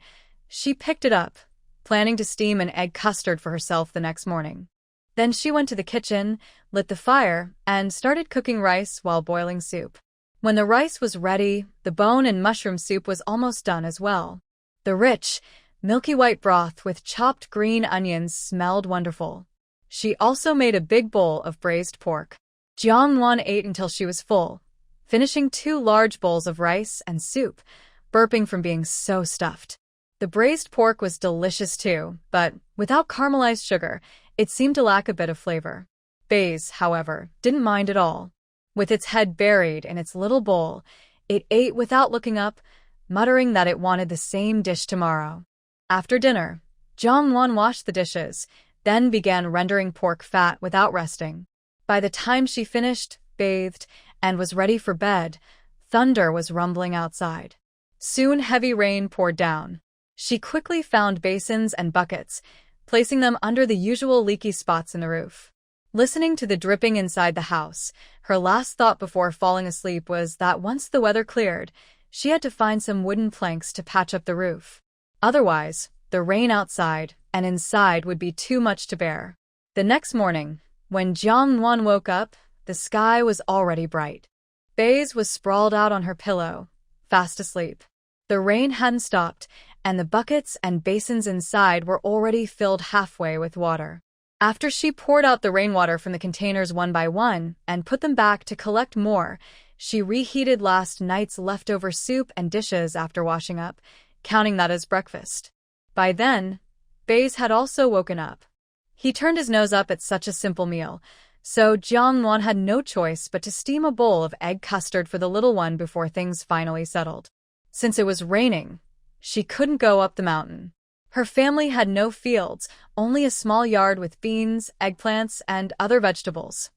she picked it up, planning to steam an egg custard for herself the next morning. Then she went to the kitchen, lit the fire, and started cooking rice while boiling soup. When the rice was ready, the bone and mushroom soup was almost done as well. The rich, milky white broth with chopped green onions smelled wonderful. She also made a big bowl of braised pork. Jiang Nuan ate until she was full, finishing 2 large bowls of rice and soup, burping from being so stuffed. The braised pork was delicious too, but without caramelized sugar, it seemed to lack a bit of flavor. Bei's, however, didn't mind at all. With its head buried in its little bowl, it ate without looking up, muttering that it wanted the same dish tomorrow. After dinner, Jiang Nuan washed the dishes, then began rendering pork fat without resting. By the time she finished, bathed, and was ready for bed, thunder was rumbling outside. Soon heavy rain poured down. She quickly found basins and buckets, placing them under the usual leaky spots in the roof. Listening to the dripping inside the house, her last thought before falling asleep was that once the weather cleared, she had to find some wooden planks to patch up the roof. Otherwise, the rain outside and inside would be too much to bear. The next morning, when Jiang Nuan woke up, the sky was already bright. Bei's was sprawled out on her pillow, fast asleep. The rain hadn't stopped, and the buckets and basins inside were already filled halfway with water. After she poured out the rainwater from the containers one by one and put them back to collect more, she reheated last night's leftover soup and dishes after washing up, counting that as breakfast. By then, Bei's had also woken up. He turned his nose up at such a simple meal, so Jiang Nuan had no choice but to steam a bowl of egg custard for the little one before things finally settled. Since it was raining, she couldn't go up the mountain. Her family had no fields, only a small yard with beans, eggplants, and other vegetables.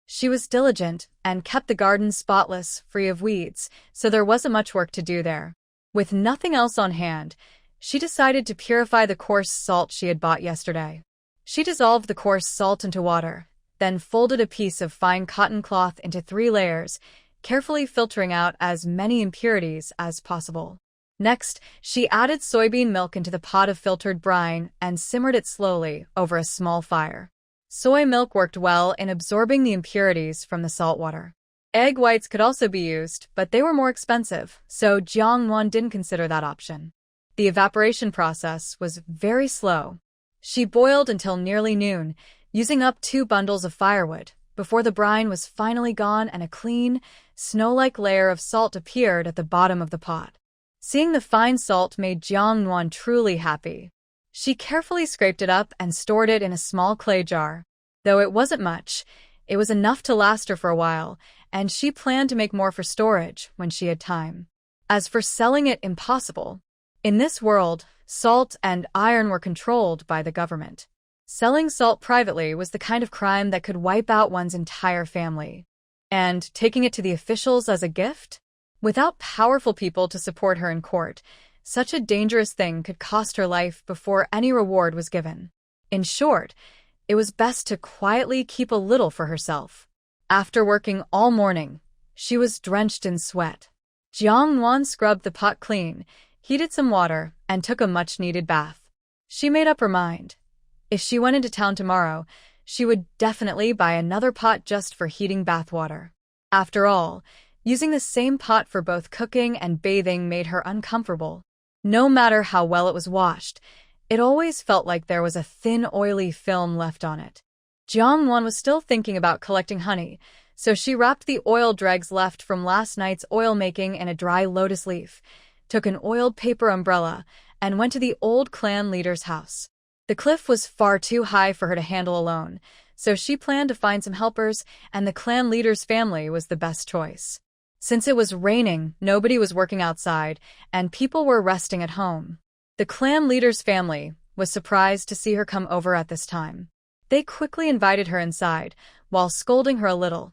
She was diligent and kept the garden spotless, free of weeds, so there wasn't much work to do there. With nothing else on hand, she decided to purify the coarse salt she had bought yesterday. She dissolved the coarse salt into water, then folded a piece of fine cotton cloth into 3 layers, carefully filtering out as many impurities as possible. Next, she added soybean milk into the pot of filtered brine and simmered it slowly over a small fire. Soy milk worked well in absorbing the impurities from the salt water. Egg whites could also be used, but they were more expensive, so Jiang Nuan didn't consider that option. The evaporation process was very slow. She boiled until nearly noon, using up 2 bundles of firewood, before the brine was finally gone and a clean, snow-like layer of salt appeared at the bottom of the pot. Seeing the fine salt made Jiang Nuan truly happy. She carefully scraped it up and stored it in a small clay jar. Though it wasn't much, it was enough to last her for a while, and she planned to make more for storage when she had time. As for selling it, impossible. In this world, salt and iron were controlled by the government. Selling salt privately was the kind of crime that could wipe out one's entire family. And taking it to the officials as a gift? Without powerful people to support her in court, such a dangerous thing could cost her life before any reward was given. In short, It was best to quietly keep a little for herself. After working all morning, she was drenched in sweat. Jiang Nuan scrubbed the pot clean, heated some water, and took a much-needed bath. She made up her mind. If she went into town tomorrow, she would definitely buy another pot just for heating bath water. After all, using the same pot for both cooking and bathing made her uncomfortable. No matter how well it was washed, it always felt like there was a thin, oily film left on it. Jiang Nuan was still thinking about collecting honey, so she wrapped the oil dregs left from last night's oil making in a dry lotus leaf, took an oiled paper umbrella, and went to the old clan leader's house. The cliff was far too high for her to handle alone, so she planned to find some helpers, and the clan leader's family was the best choice. Since it was raining, nobody was working outside, and people were resting at home. The clan leader's family was surprised to see her come over at this time. They quickly invited her inside, while scolding her a little.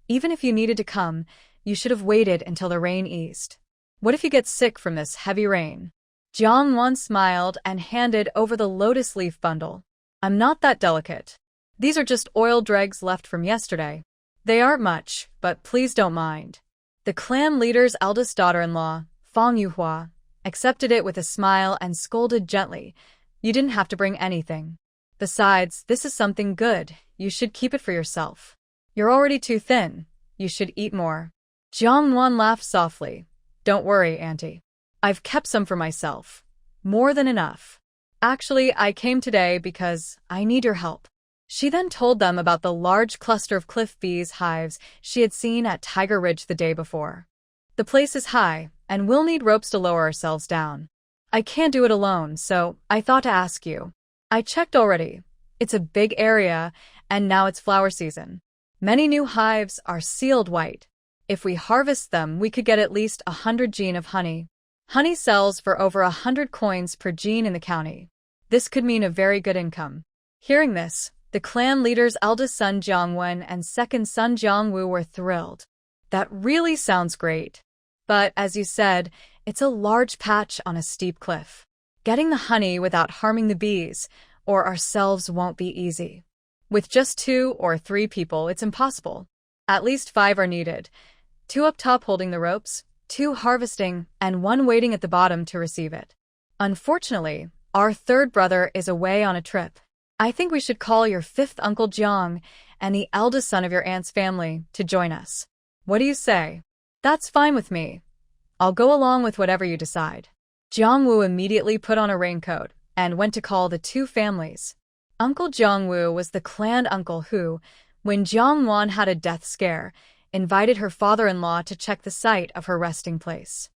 Even if you needed to come, you should have waited until the rain eased. What if you get sick from this heavy rain? Jiang Nuan smiled and handed over the lotus leaf bundle. I'm not that delicate. These are just oil dregs left from yesterday. They aren't much, but please don't mind. The clan leader's eldest daughter-in-law, Fang Yuhua, accepted it with a smile and scolded gently. You didn't have to bring anything. Besides, this is something good. You should keep it for yourself. You're already too thin. You should eat more. Jiang Nuan laughed softly. Don't worry, Auntie. I've kept some for myself. More than enough. Actually, I came today because I need your help. She then told them about the large cluster of cliff bees hives she had seen at Tiger Ridge the day before. The place is high, and we'll need ropes to lower ourselves down. I can't do it alone, so I thought to ask you. I checked already. It's a big area, and now it's flower season. Many new hives are sealed white. If we harvest them, we could get at least 100 jean of honey. Honey sells for over 100 coins per jean in the county. This could mean a very good income. Hearing this, the clan leader's eldest son Jiang Nuan and second son Jiang Wu were thrilled. That really sounds great. But, as you said, it's a large patch on a steep cliff. Getting the honey without harming the bees or ourselves won't be easy. With just 2 or 3 people, it's impossible. At least 5 are needed. 2 up top holding the ropes, 2 harvesting, and 1 waiting at the bottom to receive it. Unfortunately, our third brother is away on a trip. I think we should call your 5th uncle Jiang and the eldest son of your aunt's family to join us. What do you say? That's fine with me. I'll go along with whatever you decide. Jiang Wu immediately put on a raincoat and went to call the 2 families. Uncle Jiang Wu was the clan uncle who, when Jiang Nuan had a death scare, invited her father-in-law to check the site of her resting place.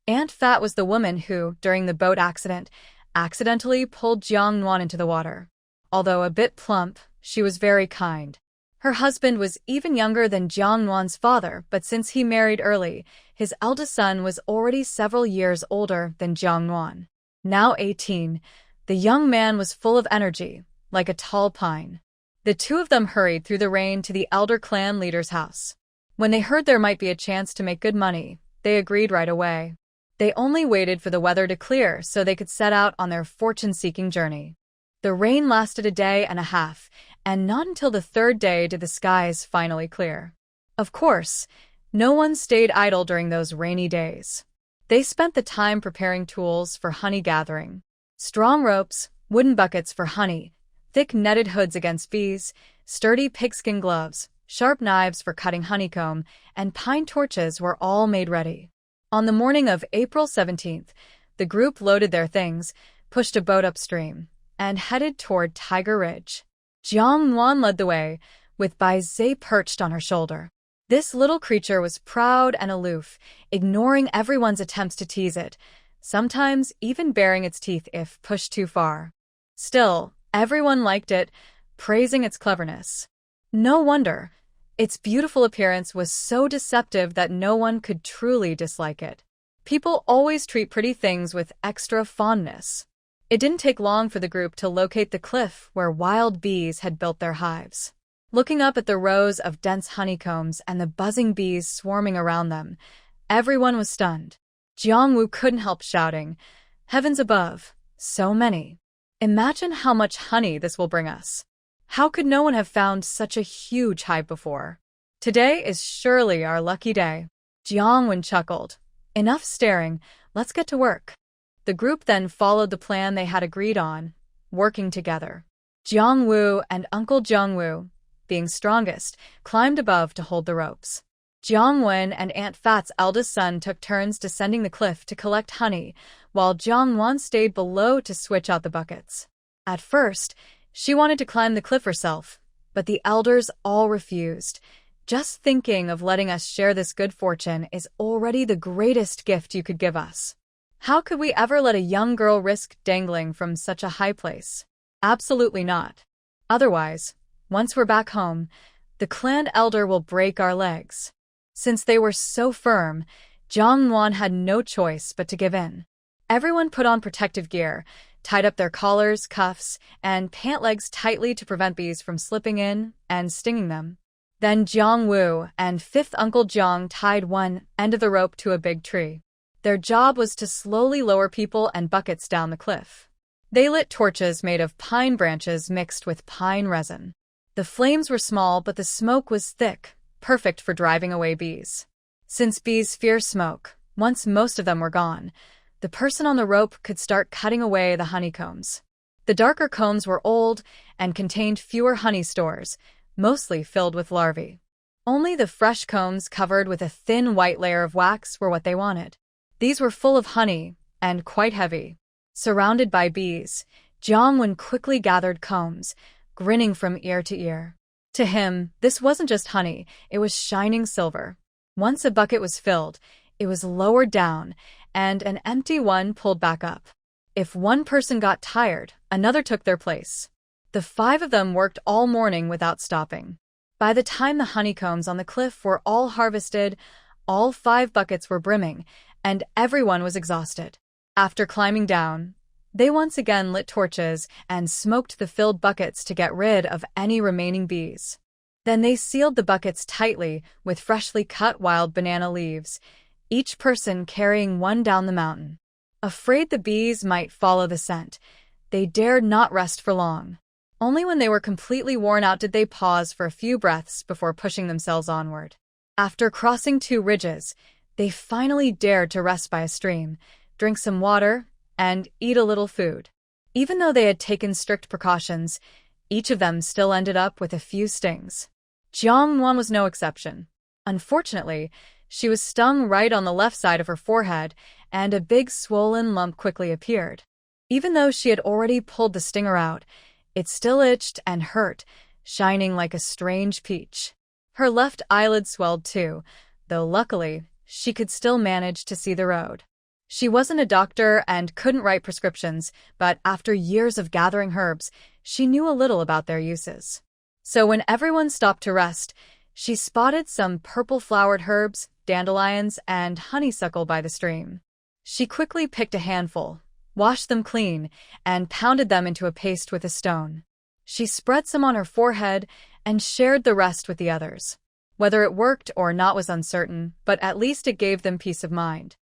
Aunt Fat was the woman who, during the boat accident, accidentally pulled Jiang Nuan into the water. Although a bit plump, she was very kind. Her husband was even younger than Jiang Nuan's father, but since he married early, his eldest son was already several years older than Jiang Nuan. Now 18, the young man was full of energy, like a tall pine. The 2 of them hurried through the rain to the elder clan leader's house. When they heard there might be a chance to make good money, they agreed right away. They only waited for the weather to clear so they could set out on their fortune-seeking journey. The rain lasted a day and a half, and not until the 3rd day did the skies finally clear. Of course, no one stayed idle during those rainy days. They spent the time preparing tools for honey gathering. Strong ropes, wooden buckets for honey, thick netted hoods against bees, sturdy pigskin gloves, sharp knives for cutting honeycomb, and pine torches were all made ready. On the morning of April 17th, the group loaded their things, pushed a boat upstream, and headed toward Tiger Ridge. Jiang Nuan led the way, with Bai Zhe perched on her shoulder. This little creature was proud and aloof, ignoring everyone's attempts to tease it, sometimes even baring its teeth if pushed too far. Still, everyone liked it, praising its cleverness. No wonder. Its beautiful appearance was so deceptive that no one could truly dislike it. People always treat pretty things with extra fondness. It didn't take long for the group to locate the cliff where wild bees had built their hives. Looking up at the rows of dense honeycombs and the buzzing bees swarming around them, everyone was stunned. Jiang Wu couldn't help shouting, "Heavens above, so many! Imagine how much honey this will bring us." How could no one have found such a huge hive before? Today is surely our lucky day. Jiang Nuan chuckled. Enough staring, let's get to work. The group then followed the plan they had agreed on, working together. Jiang Wu and Uncle Jiang Wu, being strongest, climbed above to hold the ropes. Jiang Nuan and Aunt Fat's eldest son took turns descending the cliff to collect honey, while Jiang Nuan stayed below to switch out the buckets. At first, she wanted to climb the cliff herself, but the elders all refused. Just thinking of letting us share this good fortune is already the greatest gift you could give us. How could we ever let a young girl risk dangling from such a high place? Absolutely not. Otherwise, once we're back home, the clan elder will break our legs. Since they were so firm, Jiang Nuan had no choice but to give in. Everyone put on protective gear, tied up their collars, cuffs, and pant legs tightly to prevent bees from slipping in and stinging them. Then Jiang Wu and fifth Uncle Jiang tied one end of the rope to a big tree. Their job was to slowly lower people and buckets down the cliff. They lit torches made of pine branches mixed with pine resin. The flames were small, but the smoke was thick, perfect for driving away bees. Since bees fear smoke, once most of them were gone, the person on the rope could start cutting away the honeycombs. The darker combs were old and contained fewer honey stores, mostly filled with larvae. Only the fresh combs covered with a thin white layer of wax were what they wanted. These were full of honey and quite heavy. Surrounded by bees, Jiang Nuan quickly gathered combs, grinning from ear to ear. To him, this wasn't just honey, it was shining silver. Once a bucket was filled, it was lowered down, and an empty one pulled back up. If one person got tired, another took their place. The 5 of them worked all morning without stopping. By the time the honeycombs on the cliff were all harvested, all 5 buckets were brimming, and everyone was exhausted. After climbing down, they once again lit torches and smoked the filled buckets to get rid of any remaining bees. Then they sealed the buckets tightly with freshly cut wild banana leaves, each person carrying one down the mountain. Afraid the bees might follow the scent, they dared not rest for long. Only when they were completely worn out did they pause for a few breaths before pushing themselves onward. After crossing 2 ridges, they finally dared to rest by a stream, drink some water, and eat a little food. Even though they had taken strict precautions, each of them still ended up with a few stings. Jiang Nuan was no exception. Unfortunately, she was stung right on the left side of her forehead, and a big swollen lump quickly appeared. Even though she had already pulled the stinger out, it still itched and hurt, shining like a strange peach. Her left eyelid swelled too, though luckily, she could still manage to see the road. She wasn't a doctor and couldn't write prescriptions, but after years of gathering herbs, she knew a little about their uses. So when everyone stopped to rest, she spotted some purple-flowered herbs, dandelions, and honeysuckle by the stream. She quickly picked a handful, washed them clean, and pounded them into a paste with a stone. She spread some on her forehead and shared the rest with the others. Whether it worked or not was uncertain, but at least it gave them peace of mind.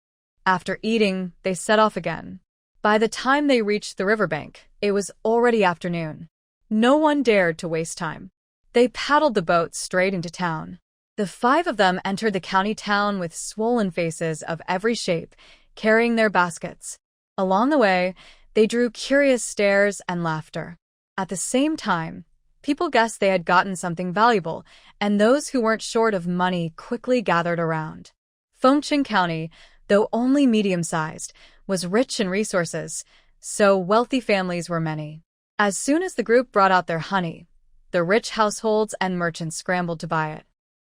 After eating, they set off again. By the time they reached the riverbank, it was already afternoon. No one dared to waste time. They paddled the boat straight into town. The 5 of them entered the county town with swollen faces of every shape, carrying their baskets. Along the way, they drew curious stares and laughter. At the same time, people guessed they had gotten something valuable, and those who weren't short of money quickly gathered around. Fengcheng County, though only medium-sized, was rich in resources, so wealthy families were many. As soon as the group brought out their honey, the rich households and merchants scrambled to buy it.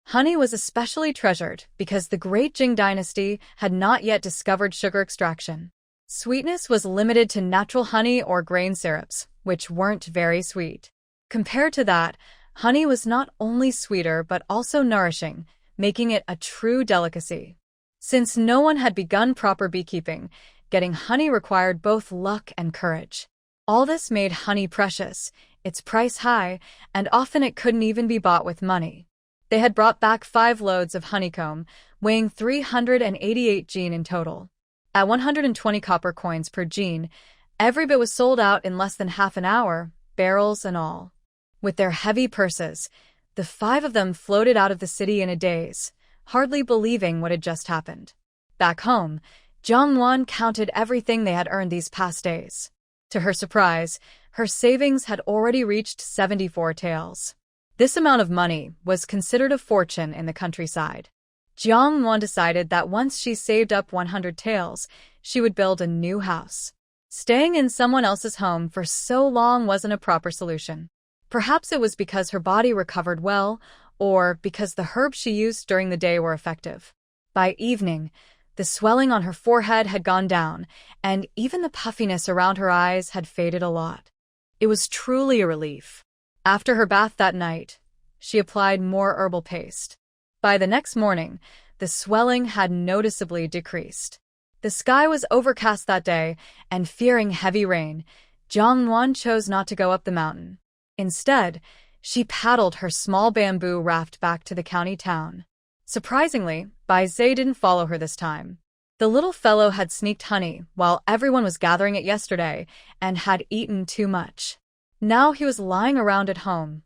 Honey was especially treasured because the great Jing dynasty had not yet discovered sugar extraction. Sweetness was limited to natural honey or grain syrups, which weren't very sweet. Compared to that, honey was not only sweeter but also nourishing, making it a true delicacy. Since no one had begun proper beekeeping, getting honey required both luck and courage. All this made honey precious, its price high, and often it couldn't even be bought with money. They had brought back 5 loads of honeycomb, weighing 388 jin in total. At 120 copper coins per jin, every bit was sold out in less than half an hour, barrels and all. With their heavy purses, the 5 of them floated out of the city in a daze, hardly believing what had just happened. Back home, Jiang Nuan counted everything they had earned these past days. To her surprise, her savings had already reached 74 taels. This amount of money was considered a fortune in the countryside. Jiang Nuan decided that once she saved up 100 taels, she would build a new house. Staying in someone else's home for so long wasn't a proper solution. Perhaps it was because her body recovered well, or because the herbs she used during the day were effective. By evening, the swelling on her forehead had gone down, and even the puffiness around her eyes had faded a lot. It was truly a relief. After her bath that night, she applied more herbal paste. By the next morning, the swelling had noticeably decreased. The sky was overcast that day, and fearing heavy rain, Jiang Nuan chose not to go up the mountain. Instead, she paddled her small bamboo raft back to the county town. Surprisingly, Bai Zhe didn't follow her this time. The little fellow had sneaked honey while everyone was gathering it yesterday and had eaten too much. Now he was lying around at home,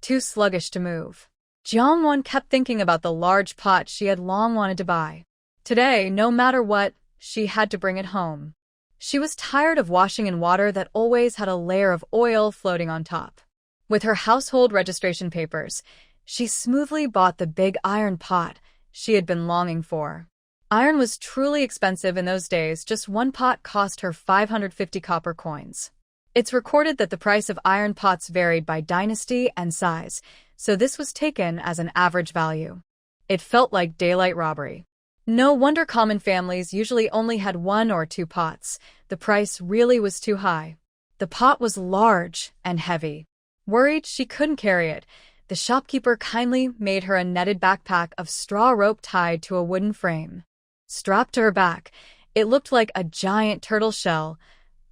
too sluggish to move. Jiang Nuan kept thinking about the large pot she had long wanted to buy. Today, no matter what, she had to bring it home. She was tired of washing in water that always had a layer of oil floating on top. With her household registration papers, she smoothly bought the big iron pot she had been longing for. Iron was truly expensive in those days. Just one pot cost her 550 copper coins. It's recorded that the price of iron pots varied by dynasty and size, so this was taken as an average value. It felt like daylight robbery. No wonder common families usually only had 1 or 2 pots. The price really was too high. The pot was large and heavy. Worried she couldn't carry it, the shopkeeper kindly made her a netted backpack of straw rope tied to a wooden frame. Strapped to her back, it looked like a giant turtle shell,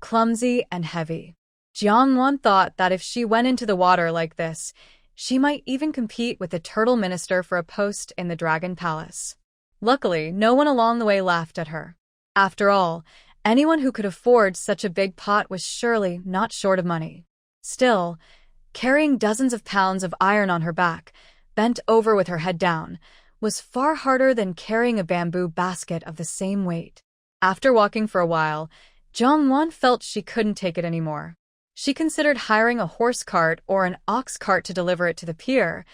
clumsy and heavy. Jiang Nuan thought that if she went into the water like this, she might even compete with the turtle minister for a post in the Dragon Palace. Luckily, no one along the way laughed at her. After all, anyone who could afford such a big pot was surely not short of money. Still, carrying dozens of pounds of iron on her back, bent over with her head down, was far harder than carrying a bamboo basket of the same weight. After walking for a while, Jiang Nuan felt she couldn't take it anymore. She considered hiring a horse cart or an ox cart to deliver it to the pier,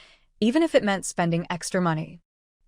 even if it meant spending extra money.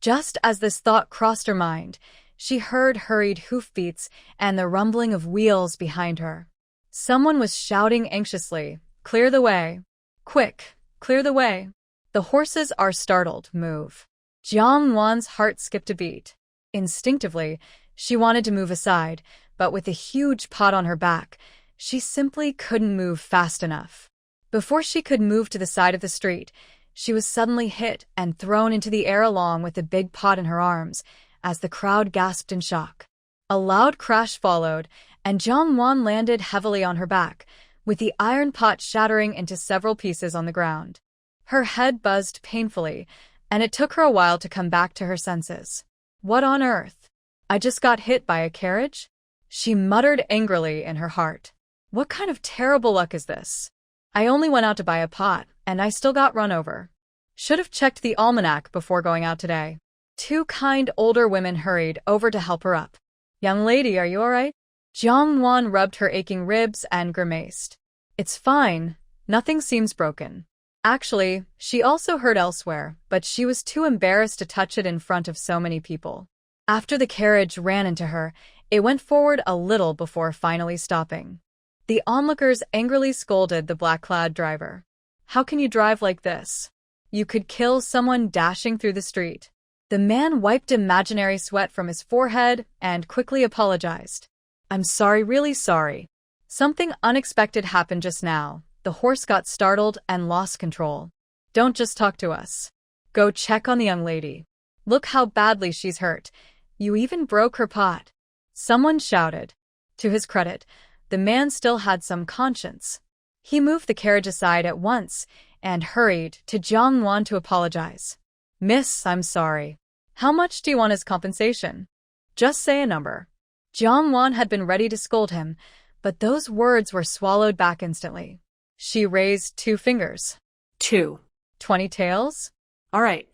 Just as this thought crossed her mind, she heard hurried hoofbeats and the rumbling of wheels behind her. Someone was shouting anxiously, "Clear the way! Quick, clear the way! The horses are startled, move!" Jiang Nuan's heart skipped a beat. Instinctively, she wanted to move aside, but with a huge pot on her back, she simply couldn't move fast enough. Before she could move to the side of the street, she was suddenly hit and thrown into the air along with the big pot in her arms, as the crowd gasped in shock. A loud crash followed, and Jiang Nuan landed heavily on her back, with the iron pot shattering into several pieces on the ground. Her head buzzed painfully, and it took her a while to come back to her senses. What on earth? I just got hit by a carriage? She muttered angrily in her heart. What kind of terrible luck is this? I only went out to buy a pot, and I still got run over. Should have checked the almanac before going out today. 2 kind older women hurried over to help her up. "Young lady, are you all right?" Jiang Nuan rubbed her aching ribs and grimaced. "It's fine. Nothing seems broken." Actually, she also hurt elsewhere, but she was too embarrassed to touch it in front of so many people. After the carriage ran into her, it went forward a little before finally stopping. The onlookers angrily scolded the black-clad driver. "How can you drive like this? You could kill someone dashing through the street." The man wiped imaginary sweat from his forehead and quickly apologized. "I'm sorry, really sorry. Something unexpected happened just now. The horse got startled and lost control. Don't just talk to us. Go check on the young lady. Look how badly she's hurt. You even broke her pot." Someone shouted. To his credit, the man still had some conscience. He moved the carriage aside at once and hurried to Jiang Nuan to apologize. "Miss, I'm sorry. How much do you want as compensation? Just say a number." Jiang Nuan had been ready to scold him, but those words were swallowed back instantly. She raised 2 fingers. 2. 20 taels? All right.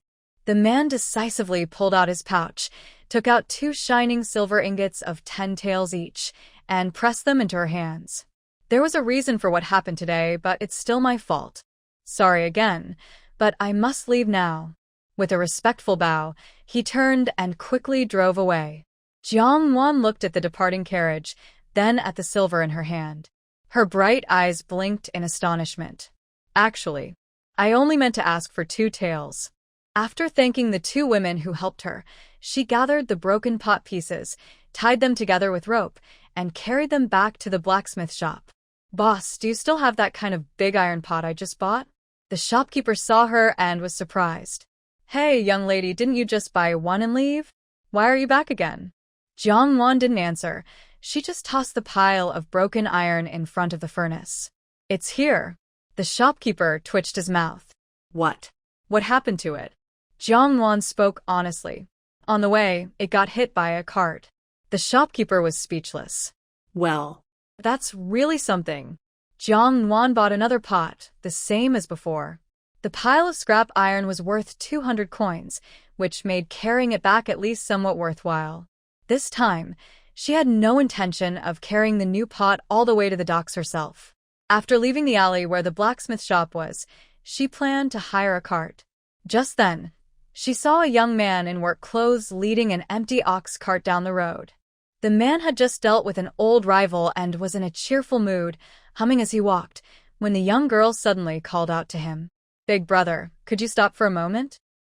The man decisively pulled out his pouch, took out 2 shining silver ingots of 10 taels each, and pressed them into her hands. There was a reason for what happened today, but it's still my fault. Sorry again, but I must leave now. With a respectful bow, he turned and quickly drove away. Jiang Nuan looked at the departing carriage, then at the silver in her hand. Her bright eyes blinked in astonishment. Actually, I only meant to ask for 2 taels. After thanking the 2 women who helped her, she gathered the broken pot pieces, tied them together with rope, and carried them back to the blacksmith shop. Boss, do you still have that kind of big iron pot I just bought? The shopkeeper saw her and was surprised. Hey, young lady, didn't you just buy one and leave? Why are you back again? Jiang Nuan didn't answer. She just tossed the pile of broken iron in front of the furnace. It's here. The shopkeeper twitched his mouth. What? What happened to it? Jiang Nuan spoke honestly. On the way, it got hit by a cart. The shopkeeper was speechless. Well, that's really something. Jiang Nuan bought another pot, the same as before. The pile of scrap iron was worth 200 coins, which made carrying it back at least somewhat worthwhile. This time, she had no intention of carrying the new pot all the way to the docks herself. After leaving the alley where the blacksmith shop was, she planned to hire a cart. Just then, she saw a young man in work clothes leading an empty ox cart down the road. The man had just dealt with an old rival and was in a cheerful mood, humming as he walked, when the young girl suddenly called out to him. Big brother, could you stop for a moment?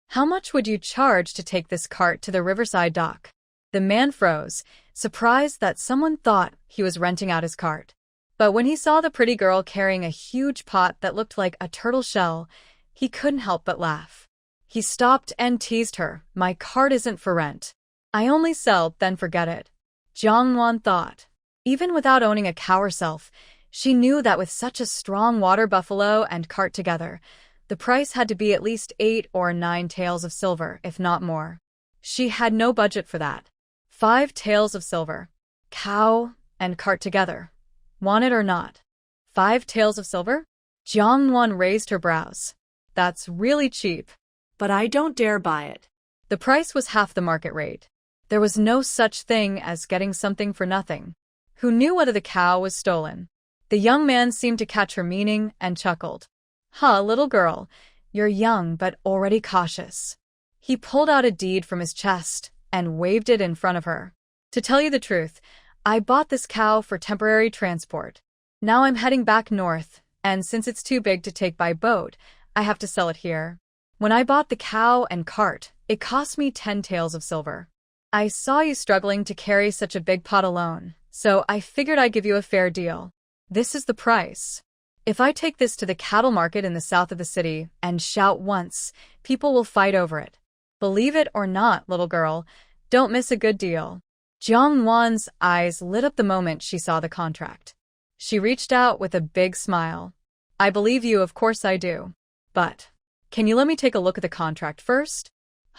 How much would you charge to take this cart to the riverside dock? The man froze, surprised that someone thought he was renting out his cart. But when he saw the pretty girl carrying a huge pot that looked like a turtle shell, he couldn't help but laugh. He stopped and teased her. My cart isn't for rent. I only sell, then forget it. Jiang Nuan thought. Even without owning a cow herself, she knew that with such a strong water buffalo and cart together, the price had to be at least 8 or 9 taels of silver, if not more. She had no budget for that. 5 taels of silver. Cow and cart together. Want it or not? 5 taels of silver? Jiang Nuan raised her brows. That's really cheap. But I don't dare buy it. The price was half the market rate. There was no such thing as getting something for nothing. Who knew whether the cow was stolen? The young man seemed to catch her meaning and chuckled. Little girl, you're young but already cautious. He pulled out a deed from his chest and waved it in front of her. To tell you the truth, I bought this cow for temporary transport. Now I'm heading back north, and since it's too big to take by boat, I have to sell it here. When I bought the cow and cart, it cost me 10 taels of silver. I saw you struggling to carry such a big pot alone, so I figured I'd give you a fair deal. This is the price. If I take this to the cattle market in the south of the city and shout once, people will fight over it. Believe it or not, little girl, don't miss a good deal. Jiang Nuan's eyes lit up the moment she saw the contract. She reached out with a big smile. I believe you, of course I do. But, can you let me take a look at the contract first?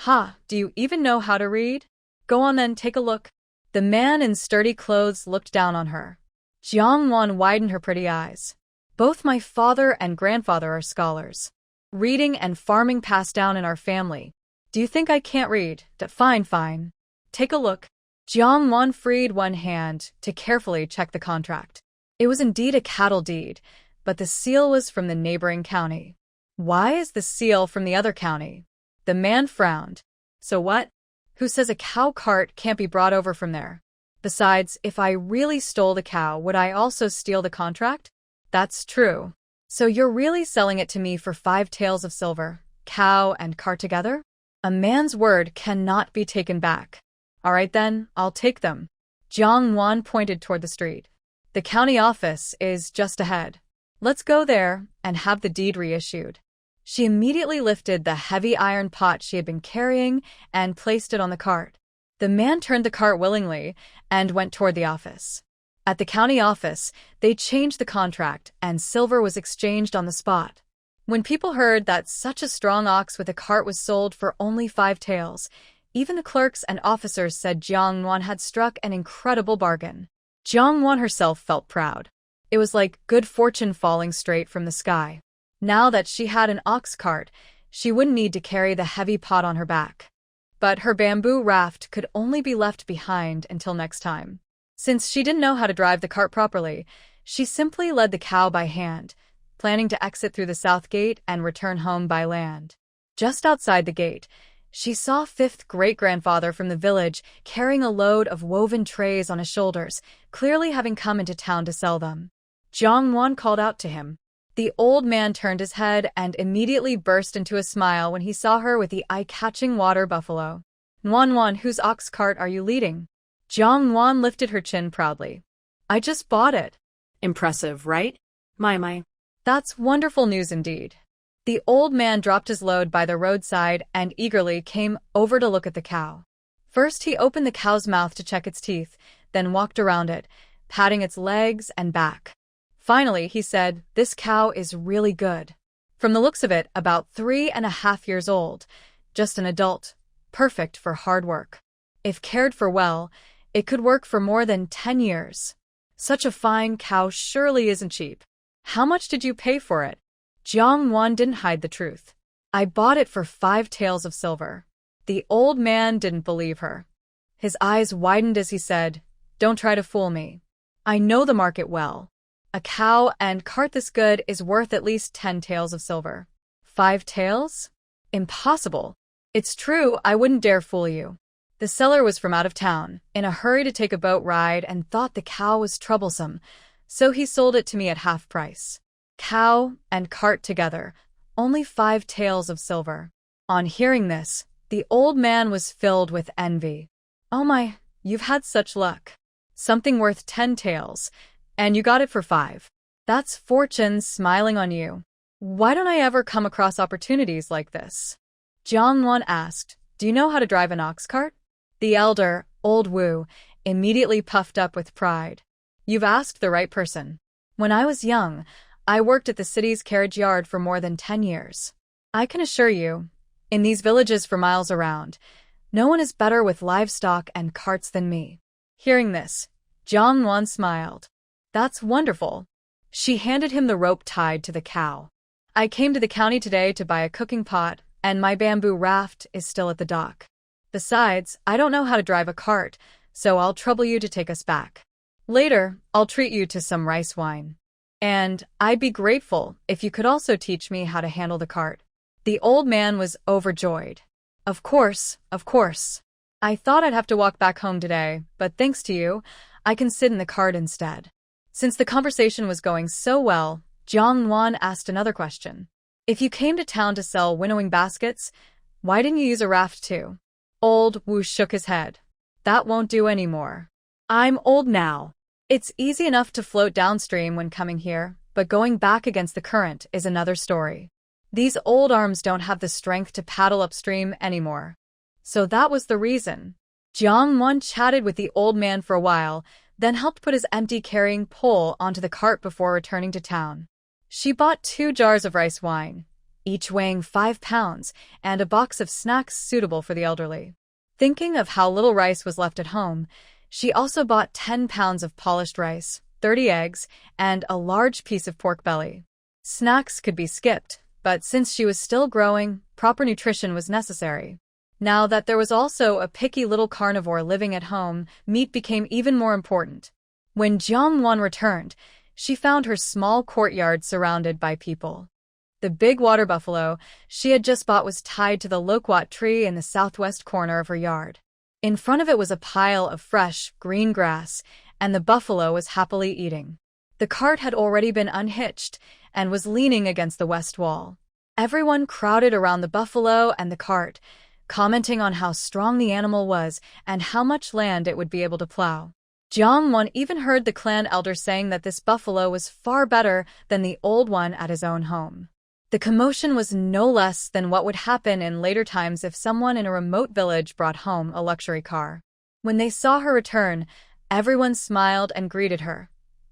Do you even know how to read? Go on then, take a look. The man in sturdy clothes looked down on her. Jiang Nuan widened her pretty eyes. Both my father and grandfather are scholars. Reading and farming passed down in our family. Do you think I can't read? Fine. Take a look. Jiang Nuan freed one hand to carefully check the contract. It was indeed a cattle deed, but the seal was from the neighboring county. Why is the seal from the other county? The man frowned. So what? Who says a cow cart can't be brought over from there? Besides, if I really stole the cow, would I also steal the contract? That's true. So you're really selling it to me for 5 taels of silver, cow and cart together? A man's word cannot be taken back. All right then, I'll take them. Jiang Nuan pointed toward the street. The county office is just ahead. Let's go there and have the deed reissued. She immediately lifted the heavy iron pot she had been carrying and placed it on the cart. The man turned the cart willingly and went toward the office. At the county office, they changed the contract and silver was exchanged on the spot. When people heard that such a strong ox with a cart was sold for only 5 taels, even the clerks and officers said Jiang Nuan had struck an incredible bargain. Jiang Nuan herself felt proud. It was like good fortune falling straight from the sky. Now that she had an ox cart, she wouldn't need to carry the heavy pot on her back. But her bamboo raft could only be left behind until next time. Since she didn't know how to drive the cart properly, she simply led the cow by hand, planning to exit through the south gate and return home by land. Just outside the gate, she saw fifth great-grandfather from the village carrying a load of woven trays on his shoulders, clearly having come into town to sell them. Jiang Nuan called out to him. The old man turned his head and immediately burst into a smile when he saw her with the eye-catching water buffalo. Nuan, whose ox cart are you leading? Jiang Nuan lifted her chin proudly. I just bought it. Impressive, right? My. That's wonderful news indeed. The old man dropped his load by the roadside and eagerly came over to look at the cow. First, he opened the cow's mouth to check its teeth, then walked around it, patting its legs and back. Finally, he said, "This cow is really good. From the looks of it, about 3.5 years old. Just an adult. Perfect for hard work. If cared for well, it could work for more than 10 years. Such a fine cow surely isn't cheap. How much did you pay for it?" Jiang Nuan didn't hide the truth. I bought it for 5 taels of silver. The old man didn't believe her. His eyes widened as he said, "Don't try to fool me. I know the market well. A cow and cart this good is worth at least 10 taels of silver. 5 taels? Impossible. It's true, I wouldn't dare fool you." The seller was from out of town, in a hurry to take a boat ride and thought the cow was troublesome, so he sold it to me at half price. Cow and cart together, only 5 taels of silver. On hearing this, the old man was filled with envy. "Oh my, you've had such luck. Something worth 10 taels, and you got it for 5. That's fortune smiling on you. Why don't I ever come across opportunities like this?" Jiang Nuan asked, "Do you know how to drive an ox cart?" The elder, old Wu, immediately puffed up with pride. "You've asked the right person. When I was young, I worked at the city's carriage yard for more than 10 years. I can assure you, in these villages for miles around, no one is better with livestock and carts than me." Hearing this, Jiang Nuan smiled. "That's wonderful." She handed him the rope tied to the cow. "I came to the county today to buy a cooking pot, and my bamboo raft is still at the dock. Besides, I don't know how to drive a cart, so I'll trouble you to take us back. Later, I'll treat you to some rice wine. And I'd be grateful if you could also teach me how to handle the cart." The old man was overjoyed. Of course. I thought I'd have to walk back home today, but thanks to you, I can sit in the cart instead." Since the conversation was going so well, Jiang Nuan asked another question. "If you came to town to sell winnowing baskets, why didn't you use a raft too?" Old Wu shook his head. "That won't do anymore. I'm old now. It's easy enough to float downstream when coming here, but going back against the current is another story. These old arms don't have the strength to paddle upstream anymore." So that was the reason. Jiang Nuan chatted with the old man for a while, then helped put his empty carrying pole onto the cart before returning to town. She bought 2 jars of rice wine, each weighing 5 pounds, and a box of snacks suitable for the elderly. Thinking of how little rice was left at home, she also bought 10 pounds of polished rice, 30 eggs, and a large piece of pork belly. Snacks could be skipped, but since she was still growing, proper nutrition was necessary. Now that there was also a picky little carnivore living at home, meat became even more important. When Jiang Nuan returned, she found her small courtyard surrounded by people. The big water buffalo she had just bought was tied to the loquat tree in the southwest corner of her yard. In front of it was a pile of fresh, green grass, and the buffalo was happily eating. The cart had already been unhitched and was leaning against the west wall. Everyone crowded around the buffalo and the cart, commenting on how strong the animal was and how much land it would be able to plow. Jiang Nuan even heard the clan elder saying that this buffalo was far better than the old one at his own home. The commotion was no less than what would happen in later times if someone in a remote village brought home a luxury car. When they saw her return, everyone smiled and greeted her.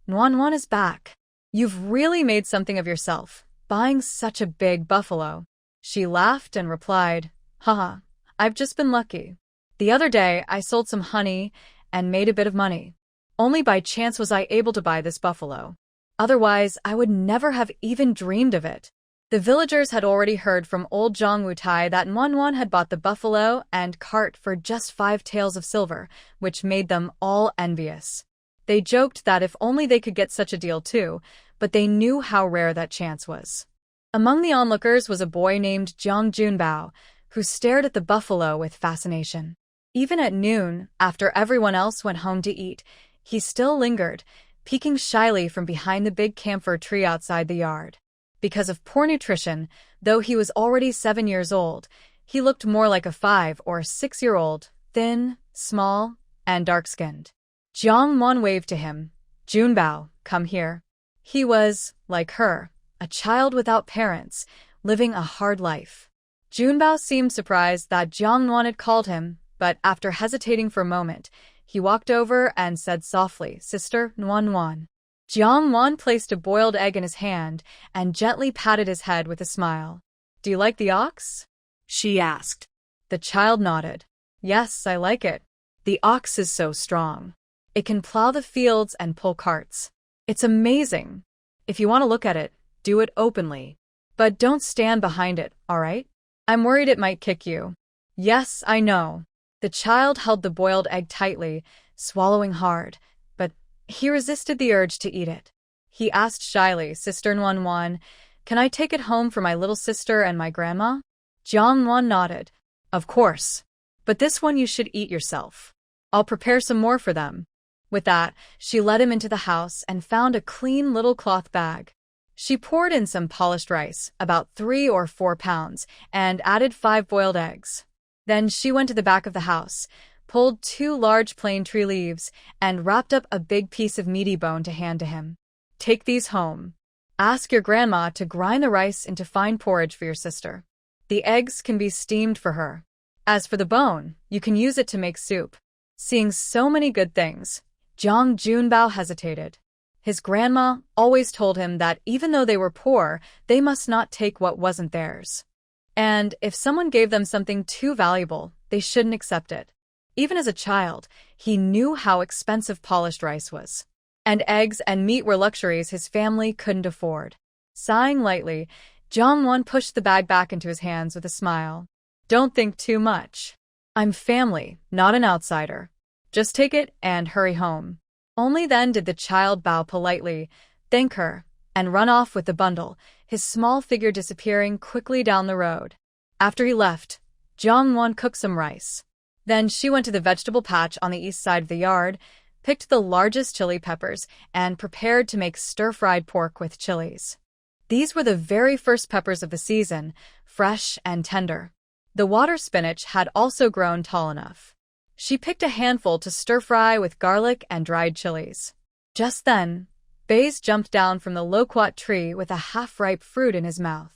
"Nuan is back. You've really made something of yourself, buying such a big buffalo." She laughed and replied, "Haha, I've just been lucky. The other day I sold some honey and made a bit of money. Only by chance was I able to buy this buffalo. Otherwise, I would never have even dreamed of it." The villagers had already heard from old Zhang Wutai that Nuan had bought the buffalo and cart for just 5 taels of silver, which made them all envious. They joked that if only they could get such a deal too, but they knew how rare that chance was. Among the onlookers was a boy named Jiang Junbao, who stared at the buffalo with fascination. Even at noon, after everyone else went home to eat, he still lingered, peeking shyly from behind the big camphor tree outside the yard. Because of poor nutrition, though he was already 7 years old, he looked more like a 5 or 6-year-old, thin, small, and dark-skinned. Jiang Nuan waved to him. Junbao, come here. He was, like her, a child without parents, living a hard life. Junbao seemed surprised that Jiang Nuan had called him, but after hesitating for a moment, he walked over and said softly, Sister Nuan. Jiang Nuan placed a boiled egg in his hand and gently patted his head with a smile. Do you like the ox? She asked. The child nodded. Yes, I like it. The ox is so strong. It can plow the fields and pull carts. It's amazing. If you want to look at it, do it openly. But don't stand behind it, all right? I'm worried it might kick you. Yes, I know. The child held the boiled egg tightly, swallowing hard, but he resisted the urge to eat it. He asked shyly, Sister Nuan, can I take it home for my little sister and my grandma? Jiang Nuan nodded. Of course. But this one you should eat yourself. I'll prepare some more for them. With that, she led him into the house and found a clean little cloth bag. She poured in some polished rice, about 3 or 4 pounds, and added 5 boiled eggs. Then she went to the back of the house, pulled 2 large plane tree leaves, and wrapped up a big piece of meaty bone to hand to him. Take these home. Ask your grandma to grind the rice into fine porridge for your sister. The eggs can be steamed for her. As for the bone, you can use it to make soup. Seeing so many good things, Jiang Junbao hesitated. His grandma always told him that even though they were poor, they must not take what wasn't theirs. And if someone gave them something too valuable, they shouldn't accept it. Even as a child, he knew how expensive polished rice was. And eggs and meat were luxuries his family couldn't afford. Sighing lightly, Jiang Nuan pushed the bag back into his hands with a smile. Don't think too much. I'm family, not an outsider. Just take it and hurry home. Only then did the child bow politely, thank her, and run off with the bundle, his small figure disappearing quickly down the road. After he left, Jiang Nuan cooked some rice. Then she went to the vegetable patch on the east side of the yard, picked the largest chili peppers, and prepared to make stir-fried pork with chilies. These were the very first peppers of the season, fresh and tender. The water spinach had also grown tall enough. She picked a handful to stir-fry with garlic and dried chilies. Just then, Baze jumped down from the loquat tree with a half-ripe fruit in his mouth.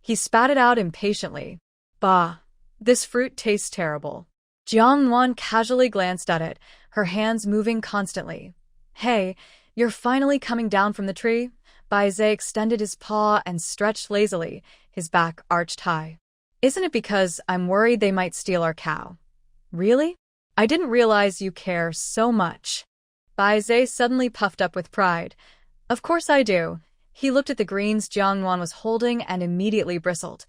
He spat it out impatiently. Bah, this fruit tastes terrible. Jiang Nuan casually glanced at it, her hands moving constantly. Hey, you're finally coming down from the tree? Baze extended his paw and stretched lazily, his back arched high. Isn't it because I'm worried they might steal our cow? Really? I didn't realize you care so much. Baze suddenly puffed up with pride. Of course I do. He looked at the greens Jiang Nuan was holding and immediately bristled.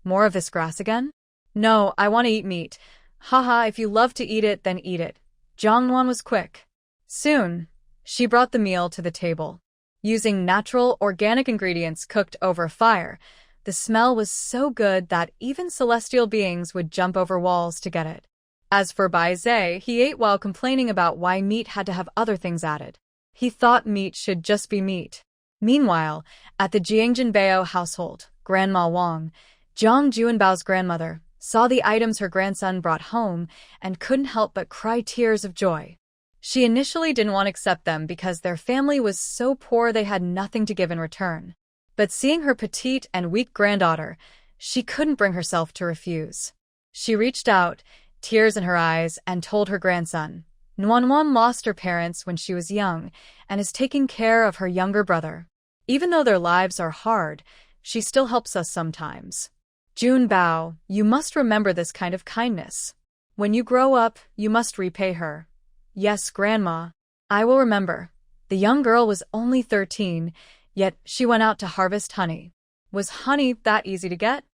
More of this grass again? No, I want to eat meat. Haha, if you love to eat it, then eat it. Jiang Nuan was quick. Soon, she brought the meal to the table. Using natural, organic ingredients cooked over fire, the smell was so good that even celestial beings would jump over walls to get it. As for Baizé, he ate while complaining about why meat had to have other things added. He thought meat should just be meat. Meanwhile, at the Jiangjinbao household, Grandma Wang, Jiang Junbao's grandmother, saw the items her grandson brought home and couldn't help but cry tears of joy. She initially didn't want to accept them because their family was so poor they had nothing to give in return. But seeing her petite and weak granddaughter, she couldn't bring herself to refuse. She reached out, tears in her eyes, and told her grandson, Nuan lost her parents when she was young and is taking care of her younger brother. Even though their lives are hard, she still helps us sometimes. Junbao, you must remember this kind of kindness. When you grow up, you must repay her. Yes, Grandma. I will remember. The young girl was only 13, yet she went out to harvest honey. Was honey that easy to get?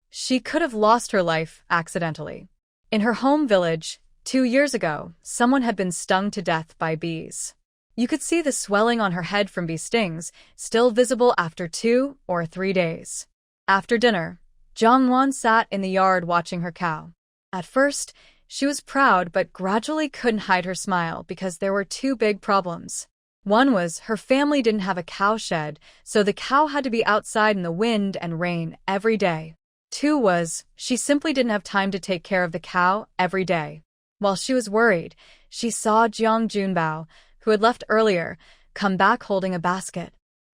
She could have lost her life accidentally. In her home village, 2 years ago, someone had been stung to death by bees. You could see the swelling on her head from bee stings, still visible after 2 or 3 days. After dinner, Jiang Nuan sat in the yard watching her cow. At first, she was proud but gradually couldn't hide her smile because there were 2 big problems. One was her family didn't have a cow shed, so the cow had to be outside in the wind and rain every day. 2 was, she simply didn't have time to take care of the cow every day. While she was worried, she saw Jiang Junbao, who had left earlier, come back holding a basket.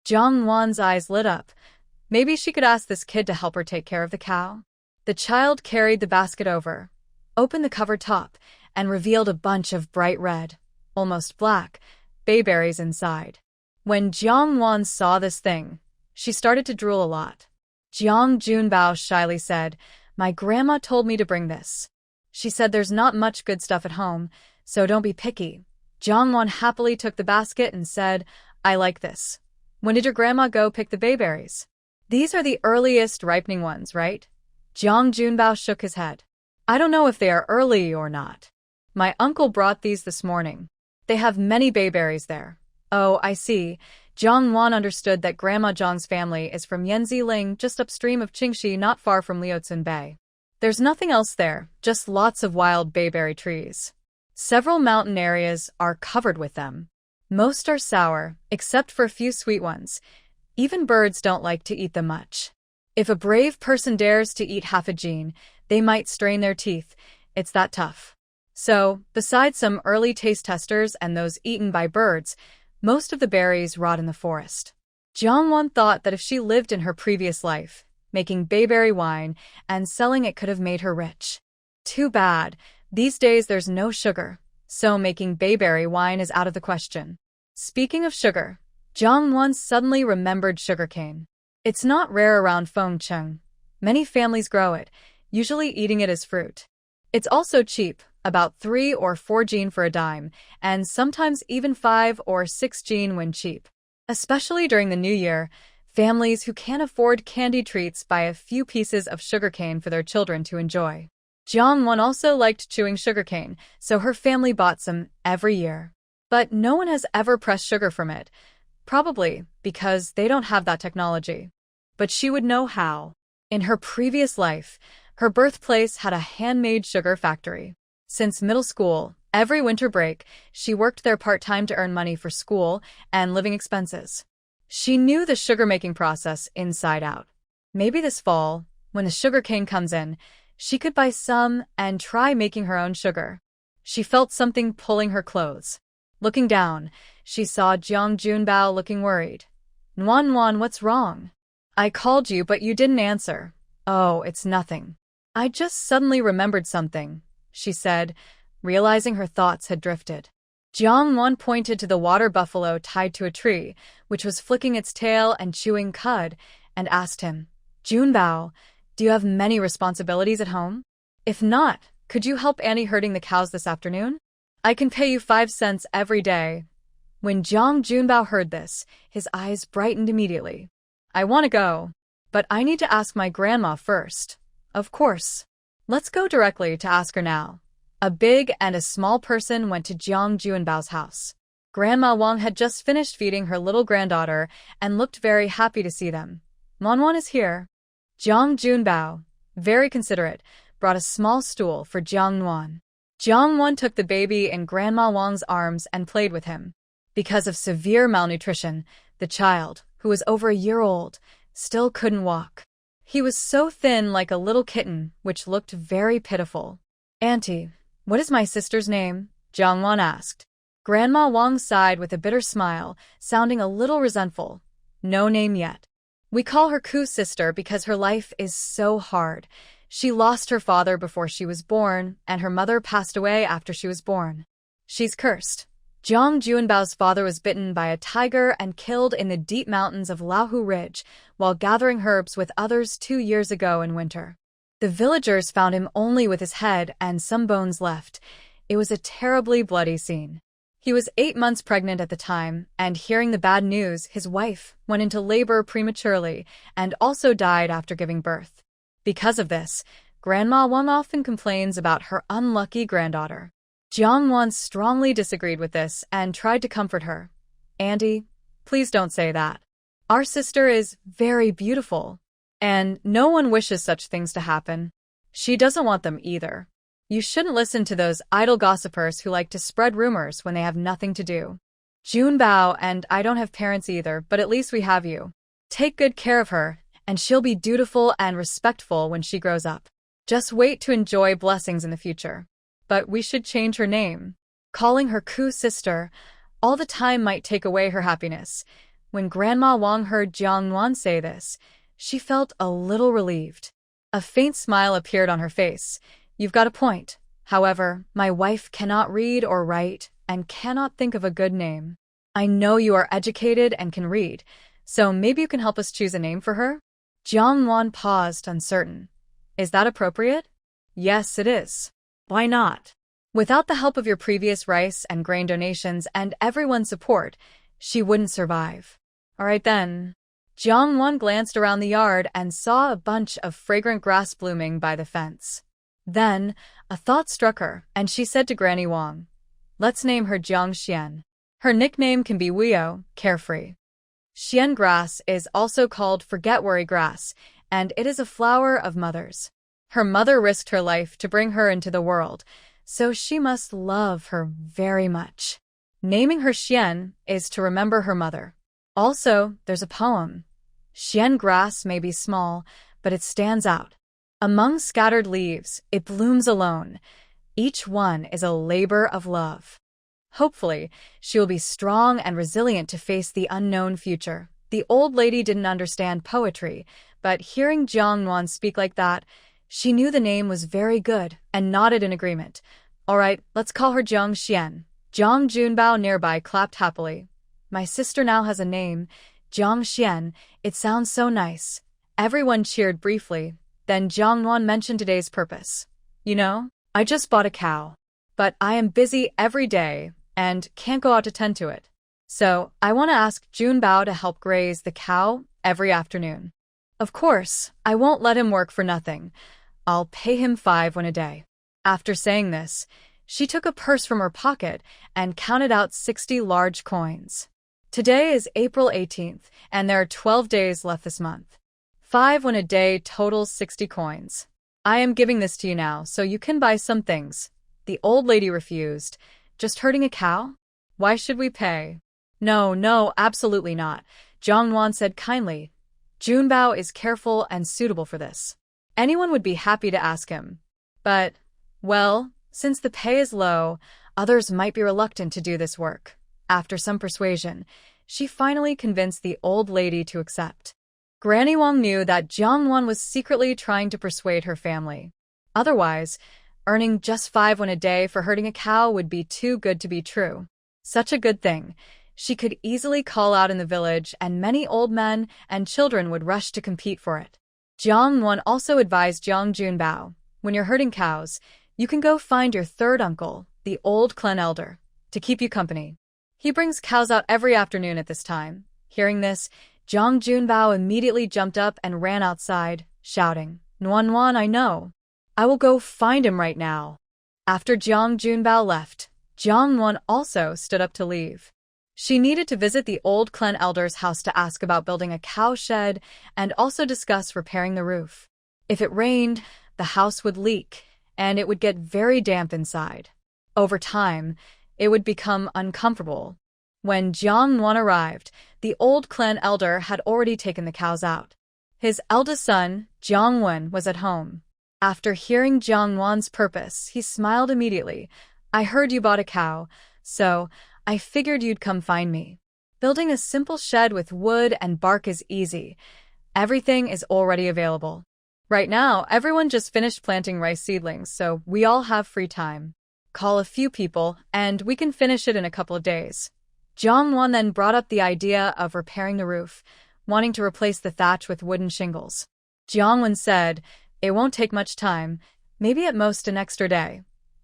Jiang Nuan's eyes lit up. Maybe she could ask this kid to help her take care of the cow. The child carried the basket over, opened the cover top, and revealed a bunch of bright red, almost black, bayberries inside. When Jiang Nuan saw this thing, she started to drool a lot. Jiang Junbao shyly said, "My grandma told me to bring this. She said there's not much good stuff at home, so don't be picky." Jiang Nuan happily took the basket and said, "I like this. When did your grandma go pick the bayberries?" "These are the earliest ripening ones, right?" Jiang Junbao shook his head. "I don't know if they are early or not. My uncle brought these this morning. They have many bayberries there." "Oh, I see." Jiang Nuan understood that Grandma Zhang's family is from Yanziling, just upstream of Qingxi, not far from Liucun Bay. There's nothing else there, just lots of wild bayberry trees. Several mountain areas are covered with them. Most are sour, except for a few sweet ones. Even birds don't like to eat them much. If a brave person dares to eat half a gene, they might strain their teeth. It's that tough. So, besides some early taste testers and those eaten by birds, most of the berries rot in the forest. Jiang Nuan thought that if she lived in her previous life, making bayberry wine and selling it could have made her rich. Too bad. These days there's no sugar, so making bayberry wine is out of the question. Speaking of sugar, Jiang Nuan suddenly remembered sugarcane. It's not rare around Fengcheng. Many families grow it, usually eating it as fruit. It's also cheap, about 3 or 4 jin for a dime, and sometimes even 5 or 6 jin when cheap. Especially during the New Year, families who can't afford candy treats buy a few pieces of sugarcane for their children to enjoy. Jiang Nuan also liked chewing sugarcane, so her family bought some every year. But no one has ever pressed sugar from it, probably because they don't have that technology. But she would know how. In her previous life, her birthplace had a handmade sugar factory. Since middle school, every winter break, she worked there part-time to earn money for school and living expenses. She knew the sugar-making process inside out. Maybe this fall, when the sugarcane comes in, she could buy some and try making her own sugar. She felt something pulling her clothes. Looking down, she saw Jiang Junbao looking worried. "Nuan Nuan, what's wrong? I called you but you didn't answer." "Oh, it's nothing. I just suddenly remembered something," she said, realizing her thoughts had drifted. Jiang Nuan pointed to the water buffalo tied to a tree, which was flicking its tail and chewing cud, and asked him, "Junbao, do you have many responsibilities at home? If not, could you help Annie herding the cows this afternoon? I can pay you 5 cents every day." When Jiang Junbao heard this, his eyes brightened immediately. "I want to go, but I need to ask my grandma first." "Of course. Let's go directly to ask her now." A big and a small person went to Jiang Junbao's house. Grandma Wang had just finished feeding her little granddaughter and looked very happy to see them. "Manwan is here." Jiang Junbao, very considerate, brought a small stool for Jiang Nuan. Jiang Nuan took the baby in Grandma Wang's arms and played with him. Because of severe malnutrition, the child, who was over a year old, still couldn't walk. He was so thin like a little kitten, which looked very pitiful. "Auntie, what is my sister's name?" Jiang Nuan asked. Grandma Wang sighed with a bitter smile, sounding a little resentful. "No name yet. We call her Ku's sister because her life is so hard. She lost her father before she was born, and her mother passed away after she was born. She's cursed." Jiang Junbao's father was bitten by a tiger and killed in the deep mountains of Laohu Ridge while gathering herbs with others 2 years ago in winter. The villagers found him only with his head and some bones left. It was a terribly bloody scene. He was 8 months pregnant at the time, and hearing the bad news, his wife went into labor prematurely and also died after giving birth. Because of this, Grandma Wang often complains about her unlucky granddaughter. Jiang Nuan strongly disagreed with this and tried to comfort her. "Auntie, please don't say that. Our sister is very beautiful, and no one wishes such things to happen. She doesn't want them either. You shouldn't listen to those idle gossipers who like to spread rumors when they have nothing to do. Junbao and I don't have parents either, but at least we have you. Take good care of her, and she'll be dutiful and respectful when she grows up. Just wait to enjoy blessings in the future. But we should change her name. Calling her Ku sister all the time might take away her happiness." When Grandma Wang heard Jiang Nuan say this, she felt a little relieved. A faint smile appeared on her face. "You've got a point. However, my wife cannot read or write and cannot think of a good name. I know you are educated and can read, so maybe you can help us choose a name for her?" Jiang Nuan paused, uncertain. "Is that appropriate?" "Yes, it is. Why not? Without the help of your previous rice and grain donations and everyone's support, she wouldn't survive." "All right then." Jiang Nuan glanced around the yard and saw a bunch of fragrant grass blooming by the fence. Then, a thought struck her, and she said to Granny Wang, "Let's name her Jiang Xian. Her nickname can be Wio, carefree." Xian grass is also called forget-worry grass, and it is a flower of mothers. Her mother risked her life to bring her into the world, so she must love her very much. Naming her Xian is to remember her mother. Also, there's a poem. Xian grass may be small, but it stands out. Among scattered leaves, it blooms alone. Each one is a labor of love. Hopefully, she will be strong and resilient to face the unknown future. The old lady didn't understand poetry, but hearing Jiang Nuan speak like that, she knew the name was very good and nodded in agreement. "All right, let's call her Jiang Xian." Jiang Junbao nearby clapped happily. "My sister now has a name, Jiang Xian. It sounds so nice." Everyone cheered briefly. Then Jiang Nuan mentioned today's purpose. "You know, I just bought a cow, but I am busy every day and can't go out to tend to it. So I want to ask Junbao to help graze the cow every afternoon. Of course, I won't let him work for nothing. I'll pay him 5 won a day." After saying this, she took a purse from her pocket and counted out 60 large coins. Today is April 18th, and there are 12 days left this month. 5 won a day totals 60 coins. "I am giving this to you now, so you can buy some things." The old lady refused. "Just herding a cow? Why should we pay?" No, absolutely not," Jiang Nuan said kindly. "Junbao is careful and suitable for this. Anyone would be happy to ask him. But, well, since the pay is low, others might be reluctant to do this work." After some persuasion, she finally convinced the old lady to accept. Granny Wang knew that Jiang Nuan was secretly trying to persuade her family. Otherwise, earning just 5 won a day for herding a cow would be too good to be true. Such a good thing. She could easily call out in the village, and many old men and children would rush to compete for it. Jiang Nuan also advised Jiang Junbao, "When you're herding cows, you can go find your third uncle, the old clan elder, to keep you company. He brings cows out every afternoon at this time." Hearing this, Jiang Junbao immediately jumped up and ran outside, shouting, Nuan, I know. I will go find him right now." After Jiang Junbao left, Jiang Nuan also stood up to leave. She needed to visit the old clan elder's house to ask about building a cow shed and also discuss repairing the roof. If it rained, the house would leak, and it would get very damp inside. Over time, it would become uncomfortable. When Jiang Nuan arrived, the old clan elder had already taken the cows out. His eldest son, Jiang Nuan, was at home. After hearing Jiang Nuan's purpose, he smiled immediately. "I heard you bought a cow, so I figured you'd come find me. Building a simple shed with wood and bark is easy. Everything is already available. Right now, everyone just finished planting rice seedlings, so we all have free time. Call a few people, and we can finish it in a couple of days." Jiang Nuan then brought up the idea of repairing the roof, wanting to replace the thatch with wooden shingles. Jiang Nuan said, "It won't take much time, maybe at most an extra day."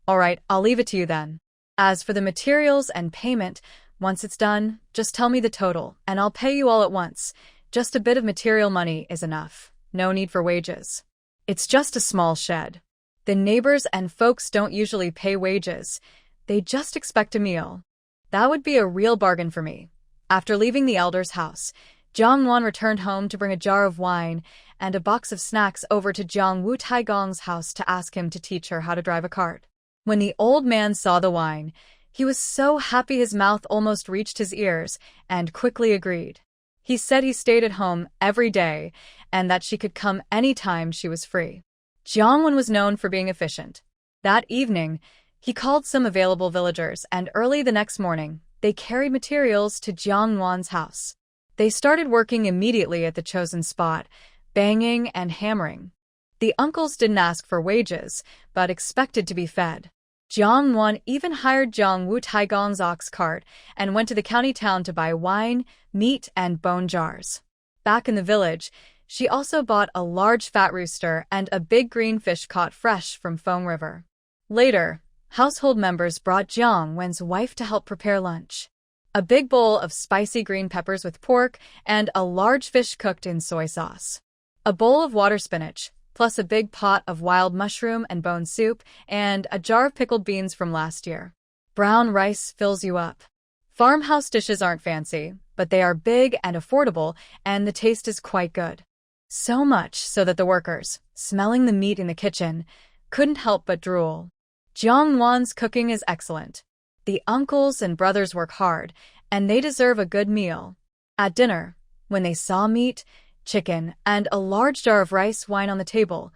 "All right, I'll leave it to you then." As for the materials and payment, once it's done, just tell me the total, and I'll pay you all at once. Just a bit of material money is enough. No need for wages. It's just a small shed. The neighbors and folks don't usually pay wages. They just expect a meal. That would be a real bargain for me. After leaving the elder's house, Jiang Nuan returned home to bring a jar of wine and a box of snacks over to Jiang Wu Taigong's house to ask him to teach her how to drive a cart. When the old man saw the wine, he was so happy his mouth almost reached his ears and quickly agreed. He said he stayed at home every day and that she could come any time she was free. Jiang Nuan was known for being efficient. That evening, he called some available villagers, and early the next morning, they carried materials to Jiang Nuan's house. They started working immediately at the chosen spot, banging and hammering. The uncles didn't ask for wages, but expected to be fed. Jiang Nuan even hired Jiang Wu Taigong's ox cart and went to the county town to buy wine, meat, and bone jars. Back in the village, she also bought a large fat rooster and a big green fish caught fresh from Feng River. Later, household members brought Jiang Wen's wife to help prepare lunch. A big bowl of spicy green peppers with pork and a large fish cooked in soy sauce. A bowl of water spinach, plus a big pot of wild mushroom and bone soup, and a jar of pickled beans from last year. Brown rice fills you up. Farmhouse dishes aren't fancy, but they are big and affordable, and the taste is quite good. So much so that the workers, smelling the meat in the kitchen, couldn't help but drool. Jiang Nuan's cooking is excellent. The uncles and brothers work hard, and they deserve a good meal. At dinner, when they saw meat, chicken, and a large jar of rice wine on the table,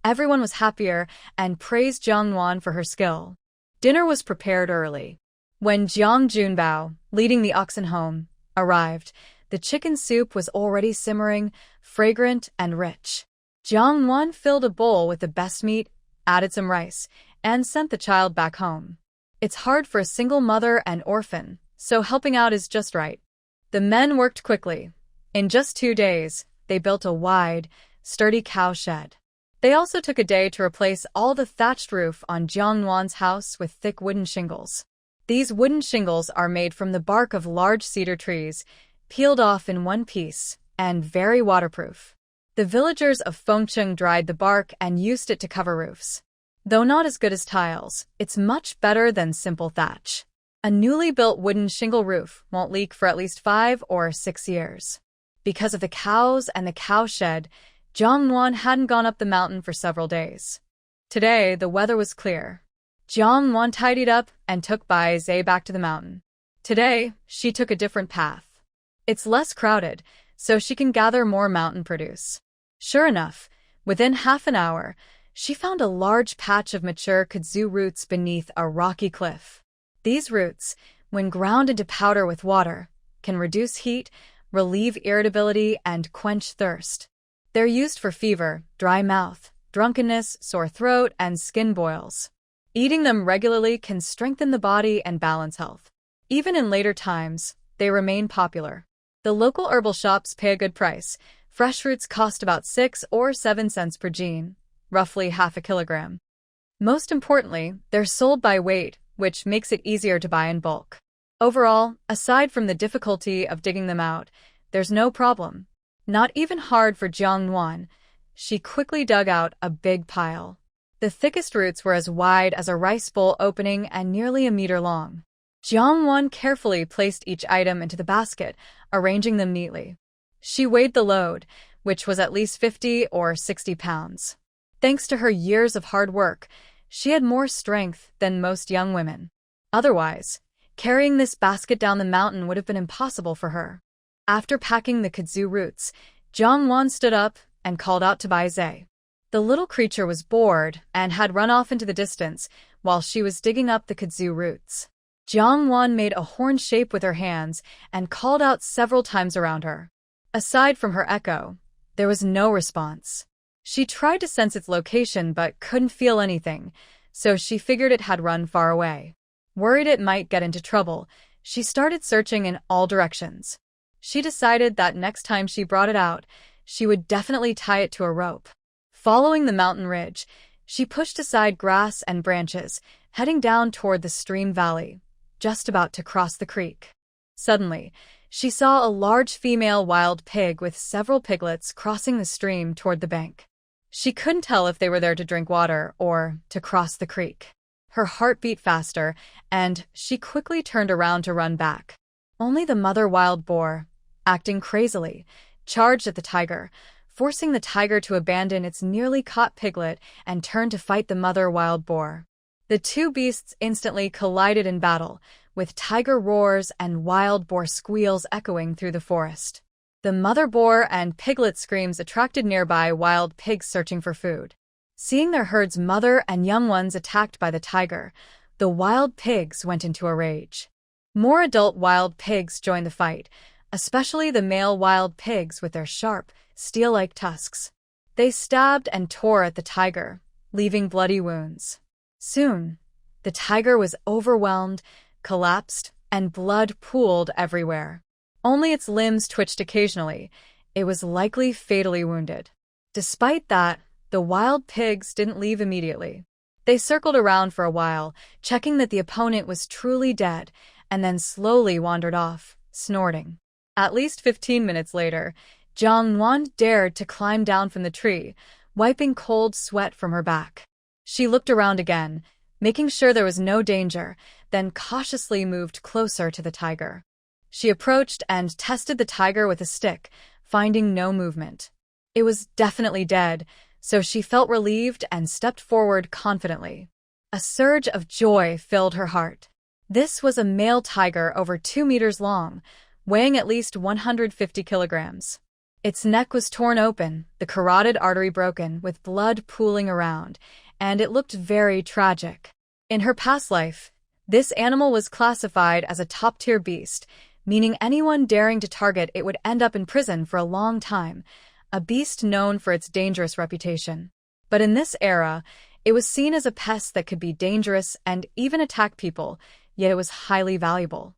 everyone was happier and praised Jiang Nuan for her skill. Dinner was prepared early. When Jiang Junbao, leading the oxen home, arrived, the chicken soup was already simmering, fragrant and rich. Jiang Nuan filled a bowl with the best meat, added some rice, and sent the child back home. It's hard for a single mother and orphan, so helping out is just right. The men worked quickly. In just 2 days, they built a wide, sturdy cow shed. They also took a day to replace all the thatched roof on Jiang Nuan's house with thick wooden shingles. These wooden shingles are made from the bark of large cedar trees, peeled off in one piece, and very waterproof. The villagers of Fengcheng dried the bark and used it to cover roofs. Though not as good as tiles, it's much better than simple thatch. A newly built wooden shingle roof won't leak for at least 5 or 6 years. Because of the cows and the cow shed, Jiang Nuan hadn't gone up the mountain for several days. Today, the weather was clear. Jiang Nuan tidied up and took Bai Zhe back to the mountain. Today, she took a different path. It's less crowded, so she can gather more mountain produce. Sure enough, within half an hour, she found a large patch of mature kudzu roots beneath a rocky cliff. These roots, when ground into powder with water, can reduce heat, relieve irritability, and quench thirst. They're used for fever, dry mouth, drunkenness, sore throat, and skin boils. Eating them regularly can strengthen the body and balance health. Even in later times, they remain popular. The local herbal shops pay a good price. Fresh roots cost about 6 or 7 cents per jean, roughly half a kilogram. Most importantly, they're sold by weight, which makes it easier to buy in bulk. Overall, aside from the difficulty of digging them out, there's no problem. Not even hard for Jiang Nuan. She quickly dug out a big pile. The thickest roots were as wide as a rice bowl opening and nearly a meter long. Jiang Nuan carefully placed each item into the basket, arranging them neatly. She weighed the load, which was at least 50 or 60 pounds. Thanks to her years of hard work, she had more strength than most young women. Otherwise, carrying this basket down the mountain would have been impossible for her. After packing the kudzu roots, Jiang Nuan stood up and called out to Bai Zhe. The little creature was bored and had run off into the distance while she was digging up the kudzu roots. Jiang Nuan made a horn shape with her hands and called out several times around her. Aside from her echo, there was no response. She tried to sense its location but couldn't feel anything, so she figured it had run far away. Worried it might get into trouble, she started searching in all directions. She decided that next time she brought it out, she would definitely tie it to a rope. Following the mountain ridge, She pushed aside grass and branches, heading down toward the stream valley, just about to cross the creek. Suddenly, she saw a large female wild pig with several piglets crossing the stream toward the bank. She couldn't tell if they were there to drink water or to cross the creek. Her heart beat faster, and she quickly turned around to run back. Only the mother wild boar, acting crazily, charged at the tiger, forcing the tiger to abandon its nearly caught piglet and turn to fight the mother wild boar. The two beasts instantly collided in battle, with tiger roars and wild boar squeals echoing through the forest. The mother boar and piglet screams attracted nearby wild pigs searching for food. Seeing their herd's mother and young ones attacked by the tiger, the wild pigs went into a rage. More adult wild pigs joined the fight, especially the male wild pigs with their sharp, steel-like tusks. They stabbed and tore at the tiger, leaving bloody wounds. Soon, the tiger was overwhelmed, collapsed, and blood pooled everywhere. Only its limbs twitched occasionally. It was likely fatally wounded. Despite that, the wild pigs didn't leave immediately. They circled around for a while, checking that the opponent was truly dead, and then slowly wandered off, snorting. At least 15 minutes later, Jiang Nuan dared to climb down from the tree, wiping cold sweat from her back. She looked around again, making sure there was no danger, then cautiously moved closer to the tiger. She approached and tested the tiger with a stick, finding no movement. It was definitely dead, so she felt relieved and stepped forward confidently. A surge of joy filled her heart. This was a male tiger over 2 meters long, weighing at least 150 kilograms. Its neck was torn open, the carotid artery broken, with blood pooling around, and it looked very tragic. In her past life, this animal was classified as a top-tier beast, meaning anyone daring to target it would end up in prison for a long time, a beast known for its dangerous reputation. But in this era, it was seen as a pest that could be dangerous and even attack people, yet it was highly valuable.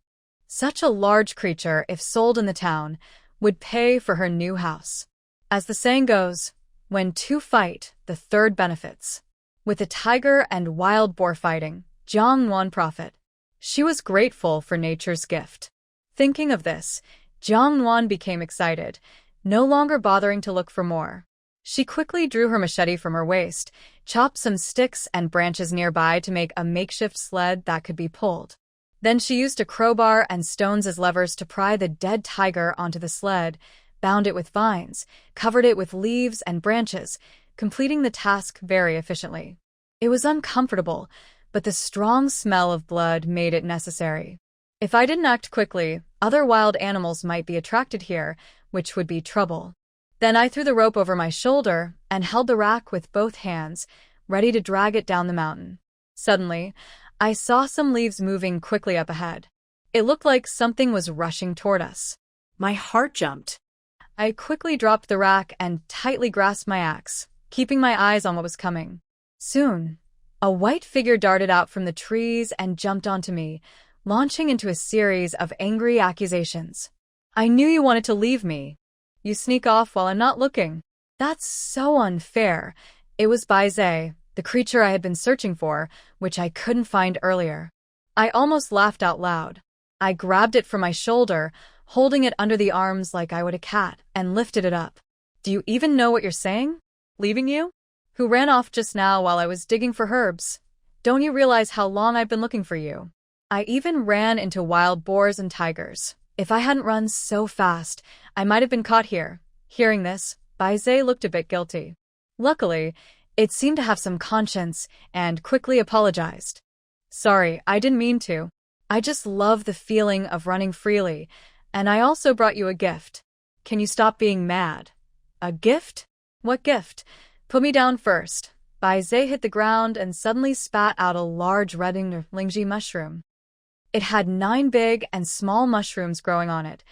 Such a large creature, if sold in the town, would pay for her new house. As the saying goes, when two fight, the third benefits. With the tiger and wild boar fighting, Jiang Nuan profit. She was grateful for nature's gift. Thinking of this, Jiang Nuan became excited, no longer bothering to look for more. She quickly drew her machete from her waist, chopped some sticks and branches nearby to make a makeshift sled that could be pulled. Then she used a crowbar and stones as levers to pry the dead tiger onto the sled, bound it with vines, covered it with leaves and branches, completing the task very efficiently. It was uncomfortable, but the strong smell of blood made it necessary. If I didn't act quickly, other wild animals might be attracted here, which would be trouble. Then I threw the rope over my shoulder and held the rack with both hands, ready to drag it down the mountain. Suddenly, I saw some leaves moving quickly up ahead. It looked like something was rushing toward us. My heart jumped. I quickly dropped the rack and tightly grasped my axe, keeping my eyes on what was coming. Soon, a white figure darted out from the trees and jumped onto me, launching into a series of angry accusations. "I knew you wanted to leave me. You sneak off while I'm not looking. That's so unfair." It was Baizhe, the creature I had been searching for, which I couldn't find earlier. I almost laughed out loud. I grabbed it from my shoulder, holding it under the arms like I would a cat, and lifted it up. "Do you even know what you're saying? Leaving you? Who ran off just now while I was digging for herbs? Don't you realize how long I've been looking for you? I even ran into wild boars and tigers. If I hadn't run so fast, I might have been caught here." Hearing this, Baizhe looked a bit guilty. Luckily, it seemed to have some conscience and quickly apologized. "Sorry, I didn't mean to. I just love the feeling of running freely, and I also brought you a gift. Can you stop being mad?" "A gift? What gift? Put me down first." Baizhe hit the ground and suddenly spat out a large red lingji mushroom. It had 9 big and small mushrooms growing on it,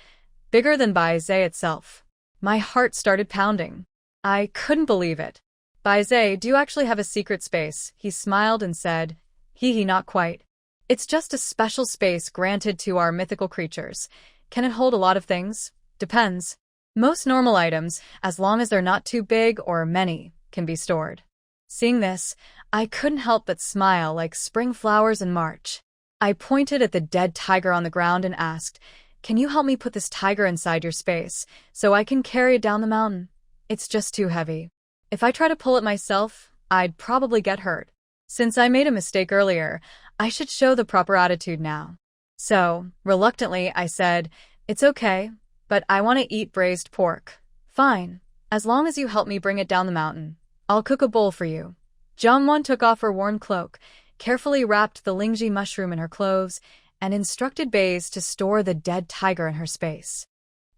bigger than Baizhe itself. My heart started pounding. I couldn't believe it. "Baizhe, do you actually have a secret space?" He smiled and said, "Hee, not quite. It's just a special space granted to our mythical creatures. Can it hold a lot of things? Depends. Most normal items, as long as they're not too big or many, can be stored." Seeing this, I couldn't help but smile like spring flowers in March. I pointed at the dead tiger on the ground and asked, "Can you help me put this tiger inside your space so I can carry it down the mountain? It's just too heavy. If I try to pull it myself, I'd probably get hurt. Since I made a mistake earlier, I should show the proper attitude now." So, reluctantly, I said, "It's okay, but I want to eat braised pork." "Fine. As long as you help me bring it down the mountain, I'll cook a bowl for you." Jiang Nuan took off her worn cloak, carefully wrapped the lingji mushroom in her clothes, and instructed Baze to store the dead tiger in her space.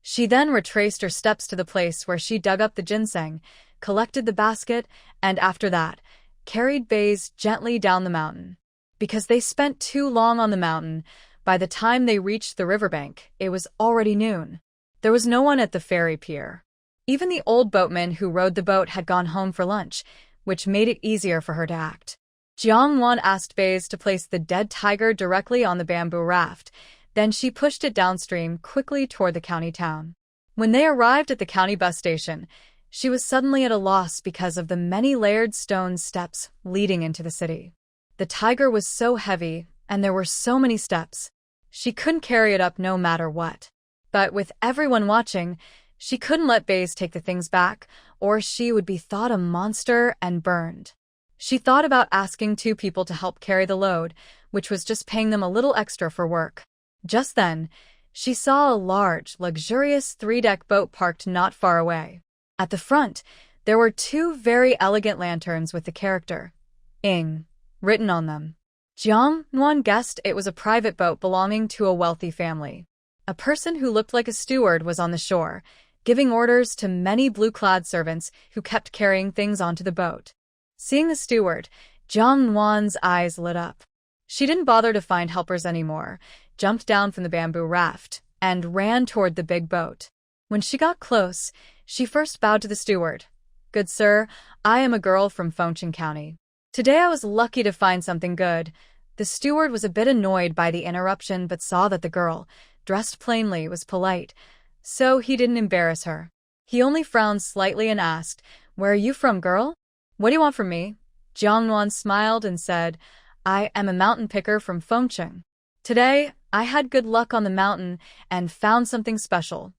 She then retraced her steps to the place where she dug up the ginseng, collected the basket, and after that, carried Baze gently down the mountain. Because they spent too long on the mountain, by the time they reached the riverbank, it was already noon. There was no one at the ferry pier. Even the old boatman who rowed the boat had gone home for lunch, which made it easier for her to act. Jiang Nuan asked Baze to place the dead tiger directly on the bamboo raft, then she pushed it downstream quickly toward the county town. When they arrived at the county bus station, she was suddenly at a loss because of the many layered stone steps leading into the city. The tiger was so heavy, and there were so many steps. She couldn't carry it up no matter what. But with everyone watching, she couldn't let Baze take the things back, or she would be thought a monster and burned. She thought about asking 2 people to help carry the load, which was just paying them a little extra for work. Just then, she saw a large, luxurious 3-deck boat parked not far away. At the front, there were 2 very elegant lanterns with the character "Ing" written on them. Jiang Nuan guessed it was a private boat belonging to a wealthy family. A person who looked like a steward was on the shore, giving orders to many blue-clad servants who kept carrying things onto the boat. Seeing the steward, Jiang Nuan's eyes lit up. She didn't bother to find helpers anymore, jumped down from the bamboo raft, and ran toward the big boat. When she got close, she first bowed to the steward. "Good sir, I am a girl from Fengcheng County. Today I was lucky to find something good." The steward was a bit annoyed by the interruption but saw that the girl, dressed plainly, was polite, so he didn't embarrass her. He only frowned slightly and asked, "Where are you from, girl? What do you want from me?" Jiang Nuan smiled and said, "I am a mountain picker from Fengcheng. Today, I had good luck on the mountain and found something special.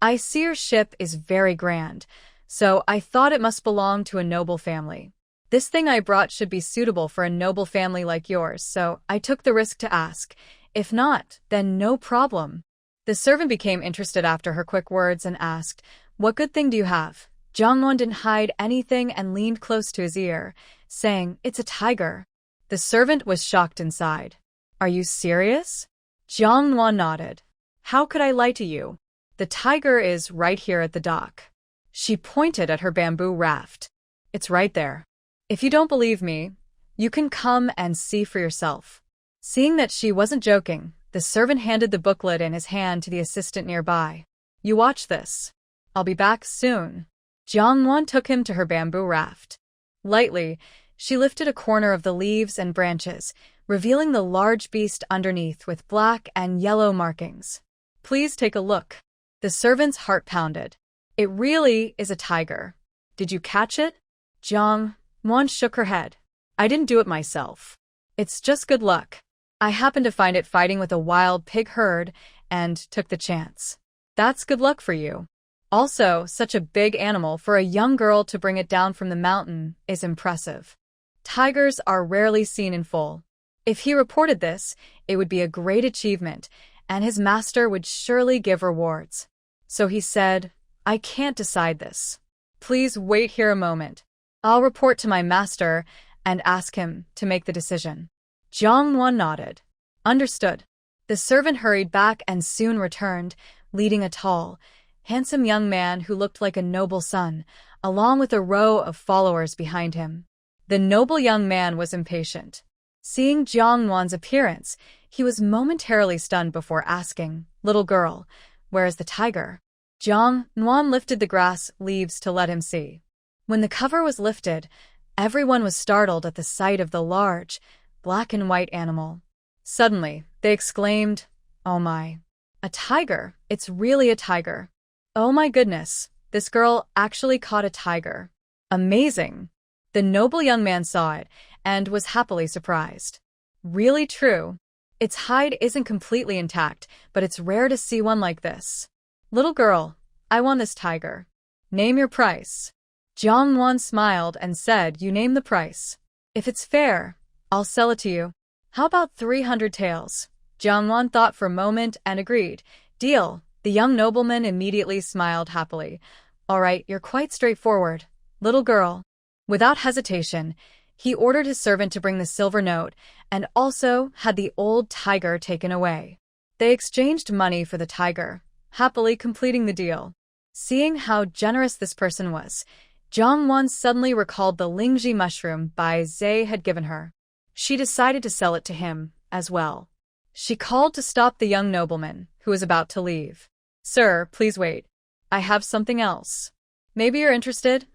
I see your ship is very grand, so I thought it must belong to a noble family. This thing I brought should be suitable for a noble family like yours, so I took the risk to ask. If not, then no problem." The servant became interested after her quick words and asked, "What good thing do you have?" Jiang Nuan didn't hide anything and leaned close to his ear, saying, "It's a tiger." The servant was shocked inside. "Are you serious?" Jiang Nuan nodded. "How could I lie to you? The tiger is right here at the dock." She pointed at her bamboo raft. "It's right there. If you don't believe me, you can come and see for yourself." Seeing that she wasn't joking, the servant handed the booklet in his hand to the assistant nearby. "You watch this. I'll be back soon." Jiang Nuan took him to her bamboo raft. Lightly, she lifted a corner of the leaves and branches, revealing the large beast underneath with black and yellow markings. "Please take a look." The servant's heart pounded. "It really is a tiger. Did you catch it?" Jiang Nuan shook her head. "I didn't do it myself. It's just good luck. I happened to find it fighting with a wild pig herd and took the chance." "That's good luck for you. Also, such a big animal for a young girl to bring it down from the mountain is impressive. Tigers are rarely seen in full. If he reported this, it would be a great achievement, and his master would surely give rewards." So he said, "I can't decide this. Please wait here a moment. I'll report to my master and ask him to make the decision." Jiang Nuan nodded. "Understood." The servant hurried back and soon returned, leading a tall, handsome young man who looked like a noble son, along with a row of followers behind him. The noble young man was impatient. Seeing Jiang Nuan's appearance, he was momentarily stunned before asking, "Little girl, where is the tiger?" Jiang Nuan lifted the grass leaves to let him see. When the cover was lifted, everyone was startled at the sight of the large, black and white animal. Suddenly, they exclaimed, "Oh my! A tiger! It's really a tiger! Oh my goodness, this girl actually caught a tiger. Amazing!" The noble young man saw it and was happily surprised. Really true. Its hide isn't completely intact, but it's rare to see one like this. Little girl, I want this tiger. Name your price. Jiang Nuan smiled and said, you name the price. If it's fair, I'll sell it to you. How about 300 taels? Jiang Nuan thought for a moment and agreed. Deal. The young nobleman immediately smiled happily. All right, you're quite straightforward. Little girl. Without hesitation, he ordered his servant to bring the silver note and also had the old tiger taken away. They exchanged money for the tiger, happily completing the deal. Seeing how generous this person was, Jiang Nuan suddenly recalled the Lingji mushroom Bai Zhe had given her. She decided to sell it to him as well. She called to stop the young nobleman, who was about to leave. Sir, please wait. I have something else. Maybe you're interested?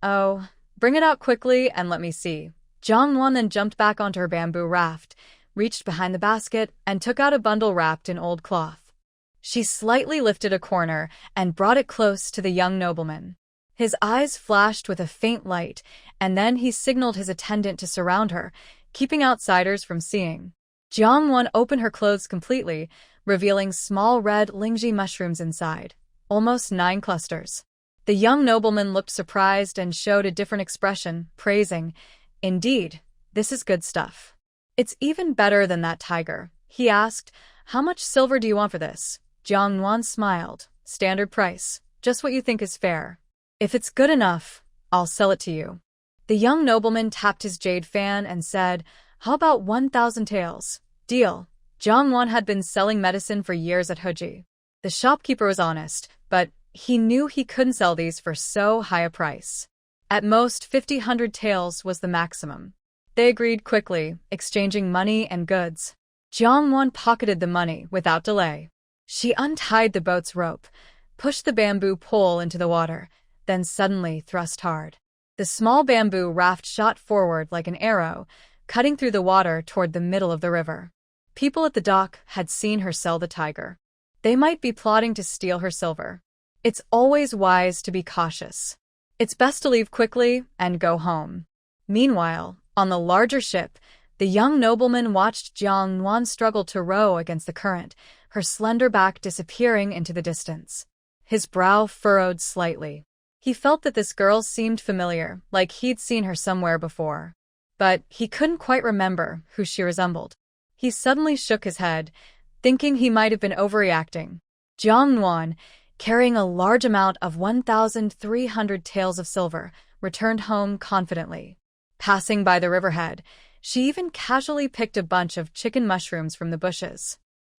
Oh, bring it out quickly and let me see. Jiang Nuan then jumped back onto her bamboo raft, reached behind the basket, and took out a bundle wrapped in old cloth. She slightly lifted a corner and brought it close to the young nobleman. His eyes flashed with a faint light, and then he signaled his attendant to surround her, keeping outsiders from seeing. Jiang Nuan opened her clothes completely, revealing small red Lingji mushrooms inside, almost 9 clusters. The young nobleman looked surprised and showed a different expression, praising, Indeed, this is good stuff. It's even better than that tiger. He asked, How much silver do you want for this? Jiang Nuan smiled. Standard price. Just what you think is fair. If it's good enough, I'll sell it to you. The young nobleman tapped his jade fan and said, How about 1,000 taels? Deal. Jiang Nuan had been selling medicine for years at Heji. The shopkeeper was honest, but he knew he couldn't sell these for so high a price. At most, 500 taels was the maximum. They agreed quickly, exchanging money and goods. Jiang Nuan pocketed the money without delay. She untied the boat's rope, pushed the bamboo pole into the water, then suddenly thrust hard. The small bamboo raft shot forward like an arrow, cutting through the water toward the middle of the river. People at the dock had seen her sell the tiger. They might be plotting to steal her silver. It's always wise to be cautious. It's best to leave quickly and go home. Meanwhile, on the larger ship, the young nobleman watched Jiang Nuan struggle to row against the current, her slender back disappearing into the distance. His brow furrowed slightly. He felt that this girl seemed familiar, like he'd seen her somewhere before. But he couldn't quite remember who she resembled. He suddenly shook his head, thinking he might have been overreacting. Jiang Nuan, carrying a large amount of 1,300 taels of silver, returned home confidently. Passing by the riverhead, she even casually picked a bunch of chicken mushrooms from the bushes.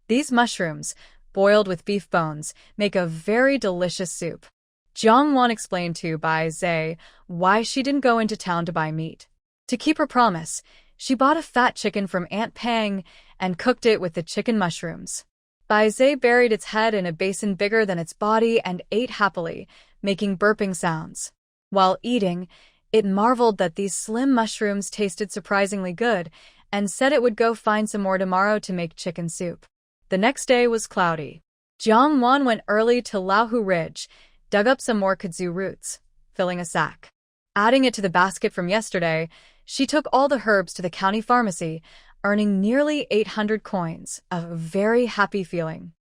These mushrooms, boiled with beef bones, make a very delicious soup. Jiang Nuan explained to Bai Zhe why she didn't go into town to buy meat. To keep her promise, she bought a fat chicken from Aunt Pang and cooked it with the chicken mushrooms. Bai Zhe buried its head in a basin bigger than its body and ate happily, making burping sounds. While eating, it marveled that these slim mushrooms tasted surprisingly good and said it would go find some more tomorrow to make chicken soup. The next day was cloudy. Jiang Nuan went early to Laohu Ridge, dug up some more kudzu roots, filling a sack. Adding it to the basket from yesterday, she took all the herbs to the county pharmacy, earning nearly 800 coins, a very happy feeling.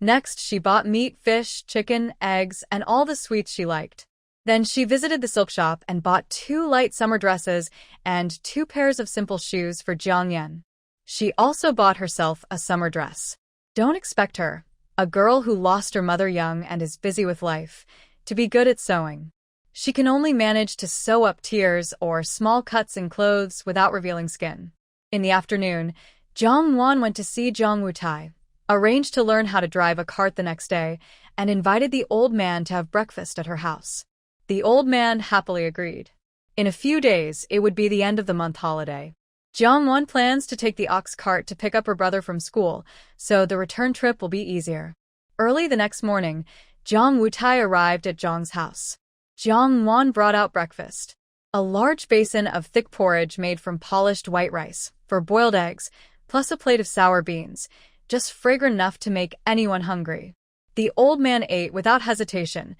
Next, she bought meat, fish, chicken, eggs, and all the sweets she liked. Then she visited the silk shop and bought 2 light summer dresses and 2 pairs of simple shoes for Jiang Yan. She also bought herself a summer dress. Don't expect her, a girl who lost her mother young and is busy with life, to be good at sewing. She can only manage to sew up tears or small cuts in clothes without revealing skin. In the afternoon, Jiang Nuan went to see Zhang Wutai, arranged to learn how to drive a cart the next day, and invited the old man to have breakfast at her house. The old man happily agreed. In a few days, it would be the end of the month holiday. Jiang Nuan plans to take the ox cart to pick up her brother from school, so the return trip will be easier. Early the next morning, Zhang Wutai arrived at Zhang's house. Jiang Nuan brought out breakfast. A large basin of thick porridge made from polished white rice, 4 boiled eggs, plus a plate of sour beans, just fragrant enough to make anyone hungry. The old man ate without hesitation,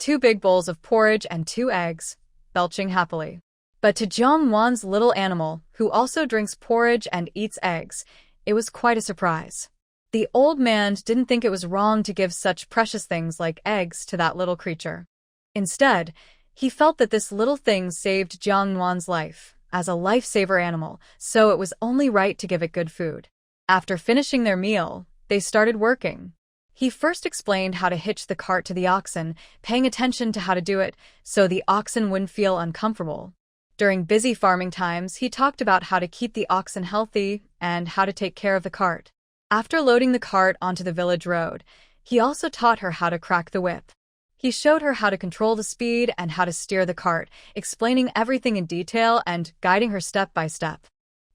2 big bowls of porridge and 2 eggs, belching happily. But to Jiang Nuan's little animal, who also drinks porridge and eats eggs, it was quite a surprise. The old man didn't think it was wrong to give such precious things like eggs to that little creature. Instead, he felt that this little thing saved Jiang Nuan's life as a lifesaver animal, so it was only right to give it good food. After finishing their meal, they started working. He first explained how to hitch the cart to the oxen, paying attention to how to do it so the oxen wouldn't feel uncomfortable. During busy farming times, he talked about how to keep the oxen healthy and how to take care of the cart. After loading the cart onto the village road, he also taught her how to crack the whip. He showed her how to control the speed and how to steer the cart, explaining everything in detail and guiding her step by step.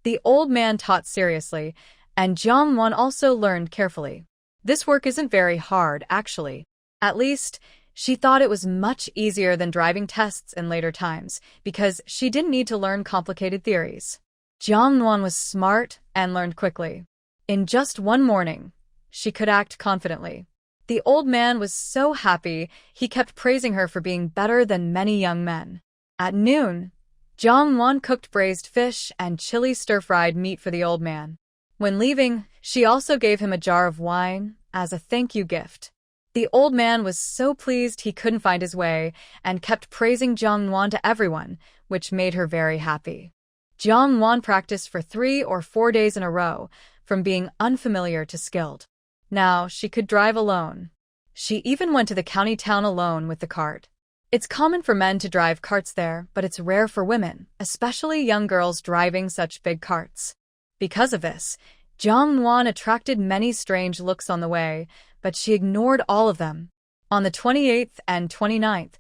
The old man taught seriously, and Jiang Nuan also learned carefully. This work isn't very hard, actually. At least, she thought it was much easier than driving tests in later times, because she didn't need to learn complicated theories. Jiang Nuan was smart and learned quickly. In just one morning, she could act confidently. The old man was so happy, he kept praising her for being better than many young men. At noon, Jiang Nuan cooked braised fish and chili stir-fried meat for the old man. When leaving, she also gave him a jar of wine as a thank-you gift. The old man was so pleased he couldn't find his way and kept praising Jiang Nuan to everyone, which made her very happy. Jiang Nuan practiced for 3 or 4 days in a row, from being unfamiliar to skilled. Now she could drive alone. She even went to the county town alone with the cart. It's common for men to drive carts there, but it's rare for women, especially young girls driving such big carts. Because of this, Jiang Nuan attracted many strange looks on the way, but she ignored all of them. On the 28th and 29th,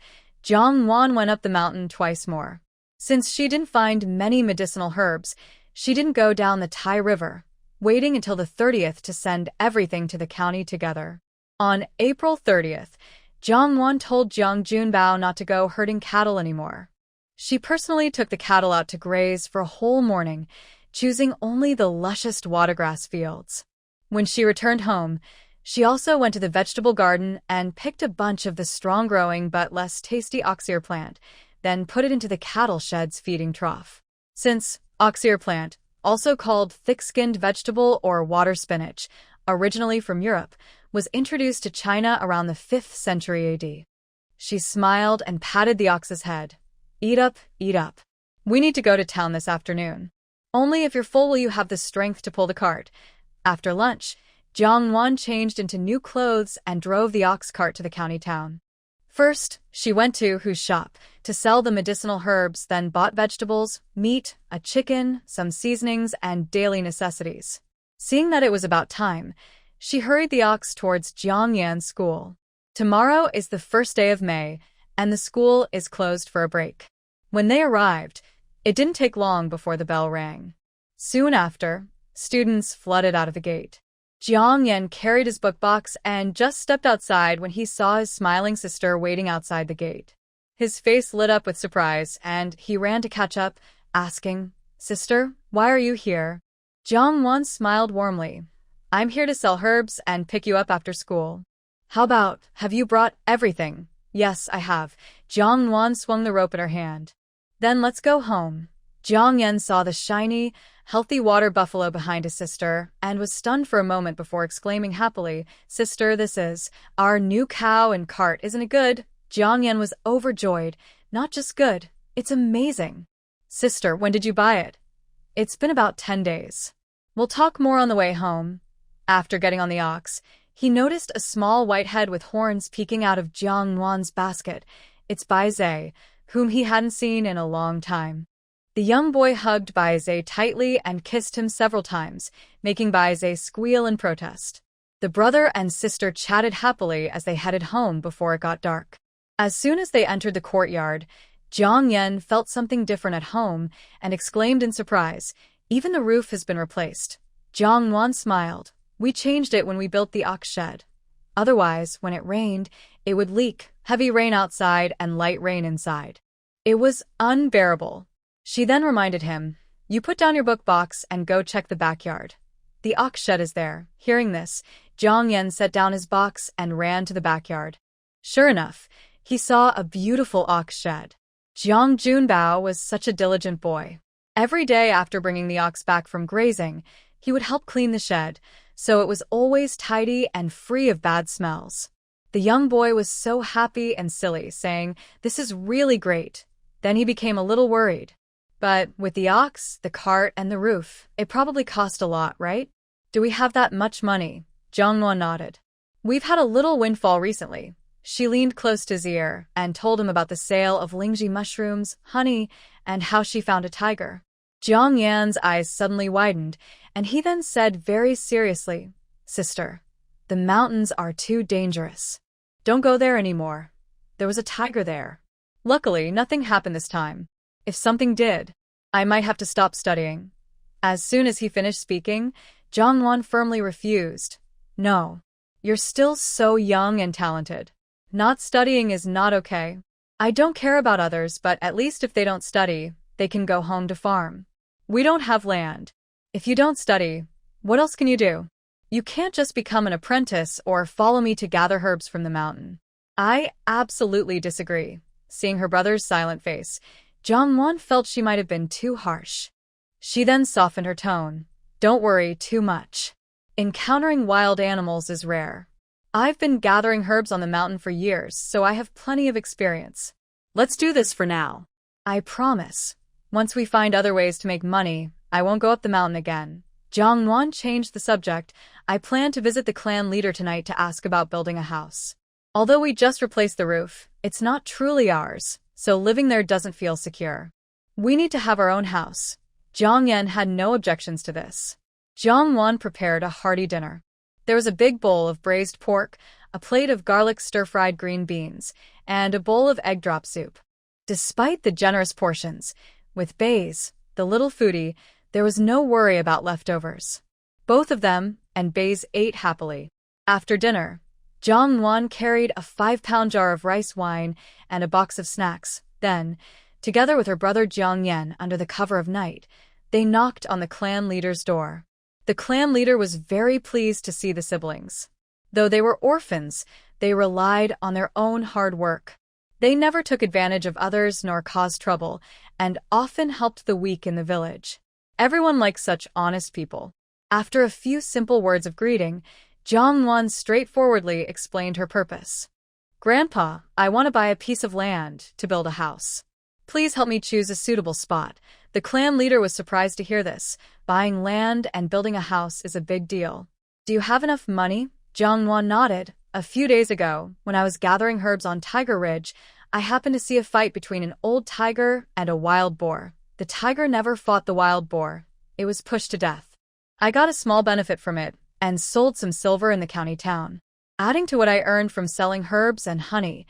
Jiang Nuan went up the mountain twice more. Since she didn't find many medicinal herbs, she didn't go down the Tai River, waiting until the 30th to send everything to the county together. On April 30th, Jiang Nuan told Jiang Junbao not to go herding cattle anymore. She personally took the cattle out to graze for a whole morning, choosing only the lushest watergrass fields. When she returned home, she also went to the vegetable garden and picked a bunch of the strong-growing but less tasty oxear plant, then put it into the cattle shed's feeding trough. Since oxear plant, also called thick-skinned vegetable or water spinach, originally from Europe, was introduced to China around the 5th century AD. She smiled and patted the ox's head. Eat up, eat up. We need to go to town this afternoon. Only if you're full will you have the strength to pull the cart. After lunch, Jiang Nuan changed into new clothes and drove the ox cart to the county town. First, she went to Hu's shop to sell the medicinal herbs, then bought vegetables, meat, a chicken, some seasonings, and daily necessities. Seeing that it was about time, she hurried the ox towards Jiang Yan's school. Tomorrow is the first day of May, and the school is closed for a break. When they arrived, it didn't take long before the bell rang. Soon after, students flooded out of the gate. Jiang Yan carried his book box and just stepped outside when he saw his smiling sister waiting outside the gate. His face lit up with surprise, and he ran to catch up, asking, "Sister, why are you here?" Jiang Nuan smiled warmly. "I'm here to sell herbs and pick you up after school." Have you brought everything?" "Yes, I have." Jiang Nuan swung the rope in her hand. "Then let's go home." Jiang Yan saw the shiny, healthy water buffalo behind his sister and was stunned for a moment before exclaiming happily, "Sister, this is our new cow and cart, isn't it good?" Jiang Yan was overjoyed. "Not just good, it's amazing." "Sister, when did you buy it?" "It's been about 10 days. We'll talk more on the way home." After getting on the ox, he noticed a small white head with horns peeking out of Jiang Nuan's basket. It's Bai Zhe, whom he hadn't seen in a long time. The young boy hugged Bai Zhe tightly and kissed him several times, making Bai Zhe squeal in protest. The brother and sister chatted happily as they headed home before it got dark. As soon as they entered the courtyard, Jiang Yan felt something different at home and exclaimed in surprise, "Even the roof has been replaced." Jiang Nuan smiled. "We changed it when we built the ox shed. Otherwise, when it rained, it would leak, heavy rain outside and light rain inside. It was unbearable." She then reminded him, "You put down your book box and go check the backyard. The ox shed is there." Hearing this, Jiang Yan set down his box and ran to the backyard. Sure enough, he saw a beautiful ox shed. Jiang Junbao was such a diligent boy. Every day after bringing the ox back from grazing, he would help clean the shed, so it was always tidy and free of bad smells. The young boy was so happy and silly, saying, "This is really great." Then he became a little worried. "But with the ox, the cart, and the roof, it probably cost a lot, right? Do we have that much money?" Jiang Nuan nodded. "We've had a little windfall recently." She leaned close to his ear and told him about the sale of Lingji mushrooms, honey, and how she found a tiger. Jiang Yan's eyes suddenly widened, and he then said very seriously, "Sister, the mountains are too dangerous. Don't go there anymore. There was a tiger there." Luckily, nothing happened this time. If something did, I might have to stop studying. As soon as he finished speaking, Jiang Nuan firmly refused. "No, you're still so young and talented. Not studying is not okay. I don't care about others, but at least if they don't study, they can go home to farm. We don't have land. If you don't study, what else can you do? You can't just become an apprentice or follow me to gather herbs from the mountain." "I absolutely disagree." Seeing her brother's silent face, Jiang Nuan felt she might have been too harsh. She then softened her tone. "Don't worry too much. Encountering wild animals is rare. I've been gathering herbs on the mountain for years, so I have plenty of experience. Let's do this for now. I promise. Once we find other ways to make money, I won't go up the mountain again." Jiang Nuan changed the subject. "I plan to visit the clan leader tonight to ask about building a house. Although we just replaced the roof, it's not truly ours, so living there doesn't feel secure. We need to have our own house." Jiang Yan had no objections to this. Jiang Nuan prepared a hearty dinner. There was a big bowl of braised pork, a plate of garlic stir-fried green beans, and a bowl of egg drop soup. Despite the generous portions, with Baze, the little foodie, there was no worry about leftovers. Both of them and Baze ate happily. After dinner, Jiang Nuan carried a 5-pound jar of rice wine and a box of snacks. Then, together with her brother Jiang Yan under the cover of night, they knocked on the clan leader's door. The clan leader was very pleased to see the siblings. Though they were orphans, they relied on their own hard work. They never took advantage of others nor caused trouble, and often helped the weak in the village. Everyone liked such honest people. After a few simple words of greeting, Jiang Nuan straightforwardly explained her purpose. "Grandpa, I want to buy a piece of land to build a house. Please help me choose a suitable spot." The clan leader was surprised to hear this. Buying land and building a house is a big deal. "Do you have enough money?" Jiang Nuan nodded. "A few days ago, when I was gathering herbs on Tiger Ridge, I happened to see a fight between an old tiger and a wild boar. The tiger never fought the wild boar. It was pushed to death. I got a small benefit from it and sold some silver in the county town. Adding to what I earned from selling herbs and honey,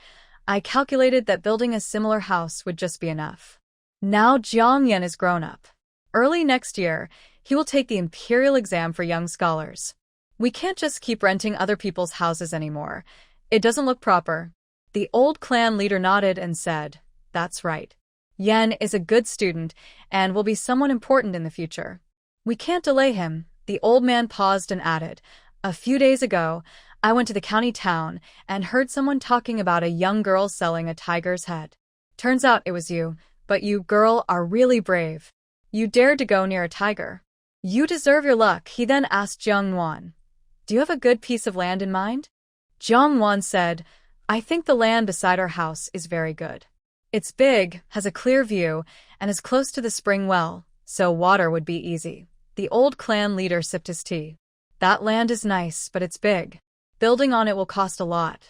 I calculated that building a similar house would just be enough. Now Jiang Yan is grown up. Early next year, he will take the Imperial exam for young scholars. We can't just keep renting other people's houses anymore. It doesn't look proper." The old clan leader nodded and said, "That's right. Yan is a good student and will be someone important in the future. We can't delay him." The old man paused and added, "A few days ago, I went to the county town and heard someone talking about a young girl selling a tiger's head. Turns out it was you, but you, girl, are really brave. You dared to go near a tiger. You deserve your luck." He then asked Jiang Nuan, "Do you have a good piece of land in mind?" Jiang Nuan said, "I think the land beside our house is very good. It's big, has a clear view, and is close to the spring well, so water would be easy." The old clan leader sipped his tea. "That land is nice, but it's big. Building on it will cost a lot."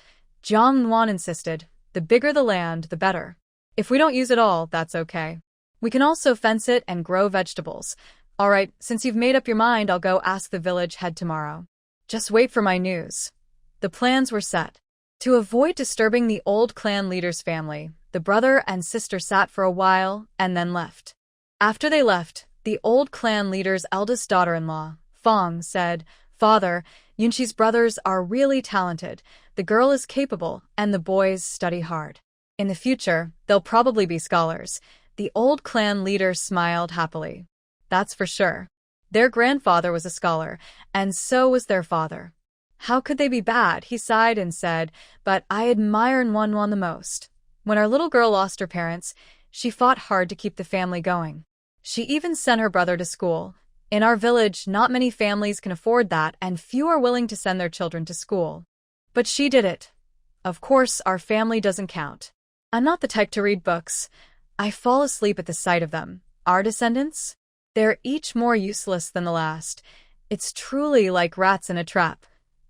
Jiang Nuan insisted, "The bigger the land, the better. If we don't use it all, that's okay. We can also fence it and grow vegetables. All right, since you've made up your mind, I'll go ask the village head tomorrow. Just wait for my news." The plans were set. To avoid disturbing the old clan leader's family, the brother and sister sat for a while and then left. After they left, the old clan leader's eldest daughter-in-law, Fong, said, "Father, Yunqi's brothers are really talented. The girl is capable, and the boys study hard. In the future, they'll probably be scholars." The old clan leader smiled happily. "That's for sure. Their grandfather was a scholar, and so was their father. How could they be bad?" He sighed and said, "But I admire Nuan Nuan the most. When our little girl lost her parents, She fought hard to keep the family going. She even sent her brother to school. In our village, not many families can afford that, and few are willing to send their children to school. But she did it. Of course, our family doesn't count. I'm not the type to read books. I fall asleep at the sight of them. Our descendants? They're each more useless than the last. It's truly like rats in a trap.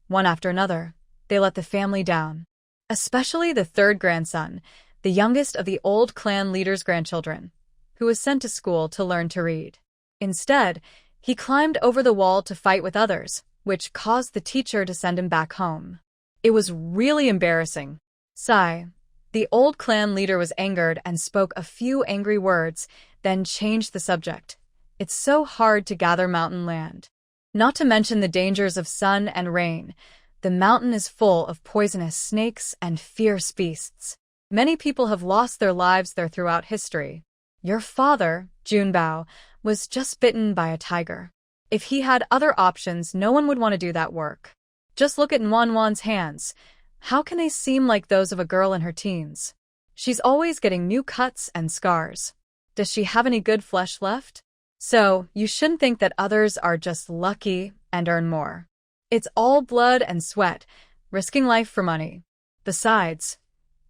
One after another, they let the family down. Especially the third grandson, the youngest of the old clan leader's grandchildren, who was sent to school to learn to read. Instead, he climbed over the wall to fight with others, which caused the teacher to send him back home. It was really embarrassing. Sigh. The old clan leader was angered and spoke a few angry words, then changed the subject. It's so hard to gather mountain land. Not to mention the dangers of sun and rain. The mountain is full of poisonous snakes and fierce beasts. Many people have lost their lives there throughout history. Your father, Junbao, was just bitten by a tiger. If he had other options, no one would want to do that work. Just look at Nuan's hands. How can they seem like those of a girl in her teens? She's always getting new cuts and scars. Does she have any good flesh left? So, you shouldn't think that others are just lucky and earn more. It's all blood and sweat, risking life for money. Besides,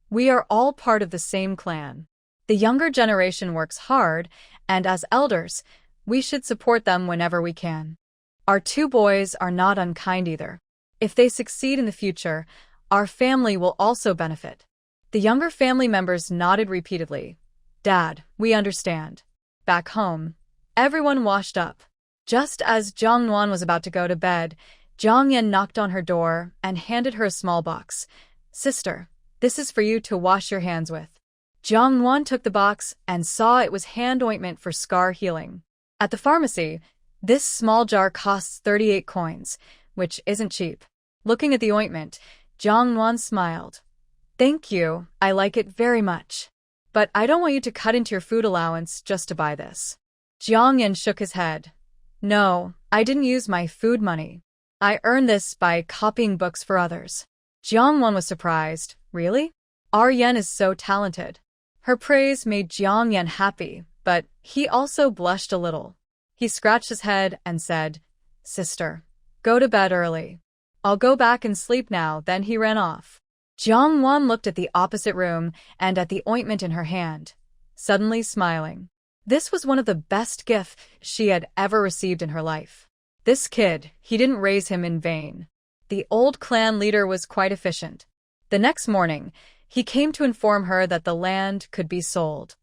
we are all part of the same clan. The younger generation works hard, and as elders, we should support them whenever we can. Our two boys are not unkind either. If they succeed in the future, our family will also benefit. The younger family members nodded repeatedly. Dad, we understand. Back home, everyone washed up. Just as Jiang Nuan was about to go to bed, Jiang Yan knocked on her door and handed her a small box. Sister, this is for you to wash your hands with. Jiang Nuan took the box and saw it was hand ointment for scar healing. At the pharmacy, this small jar costs 38 coins, which isn't cheap. Looking at the ointment, Jiang Nuan smiled. Thank you, I like it very much. But I don't want you to cut into your food allowance just to buy this. Jiang Yan shook his head. No, I didn't use my food money. I earned this by copying books for others. Jiang Nuan was surprised. Really? Our Yan is so talented. Her praise made Jiang Yan happy, but he also blushed a little. He scratched his head and said, Sister, go to bed early. I'll go back and sleep now. Then he ran off. Jiang Nuan looked at the opposite room and at the ointment in her hand, suddenly smiling. This was one of the best gifts she had ever received in her life. This kid, he didn't raise him in vain. The old clan leader was quite efficient. The next morning, he came to inform her that the land could be sold.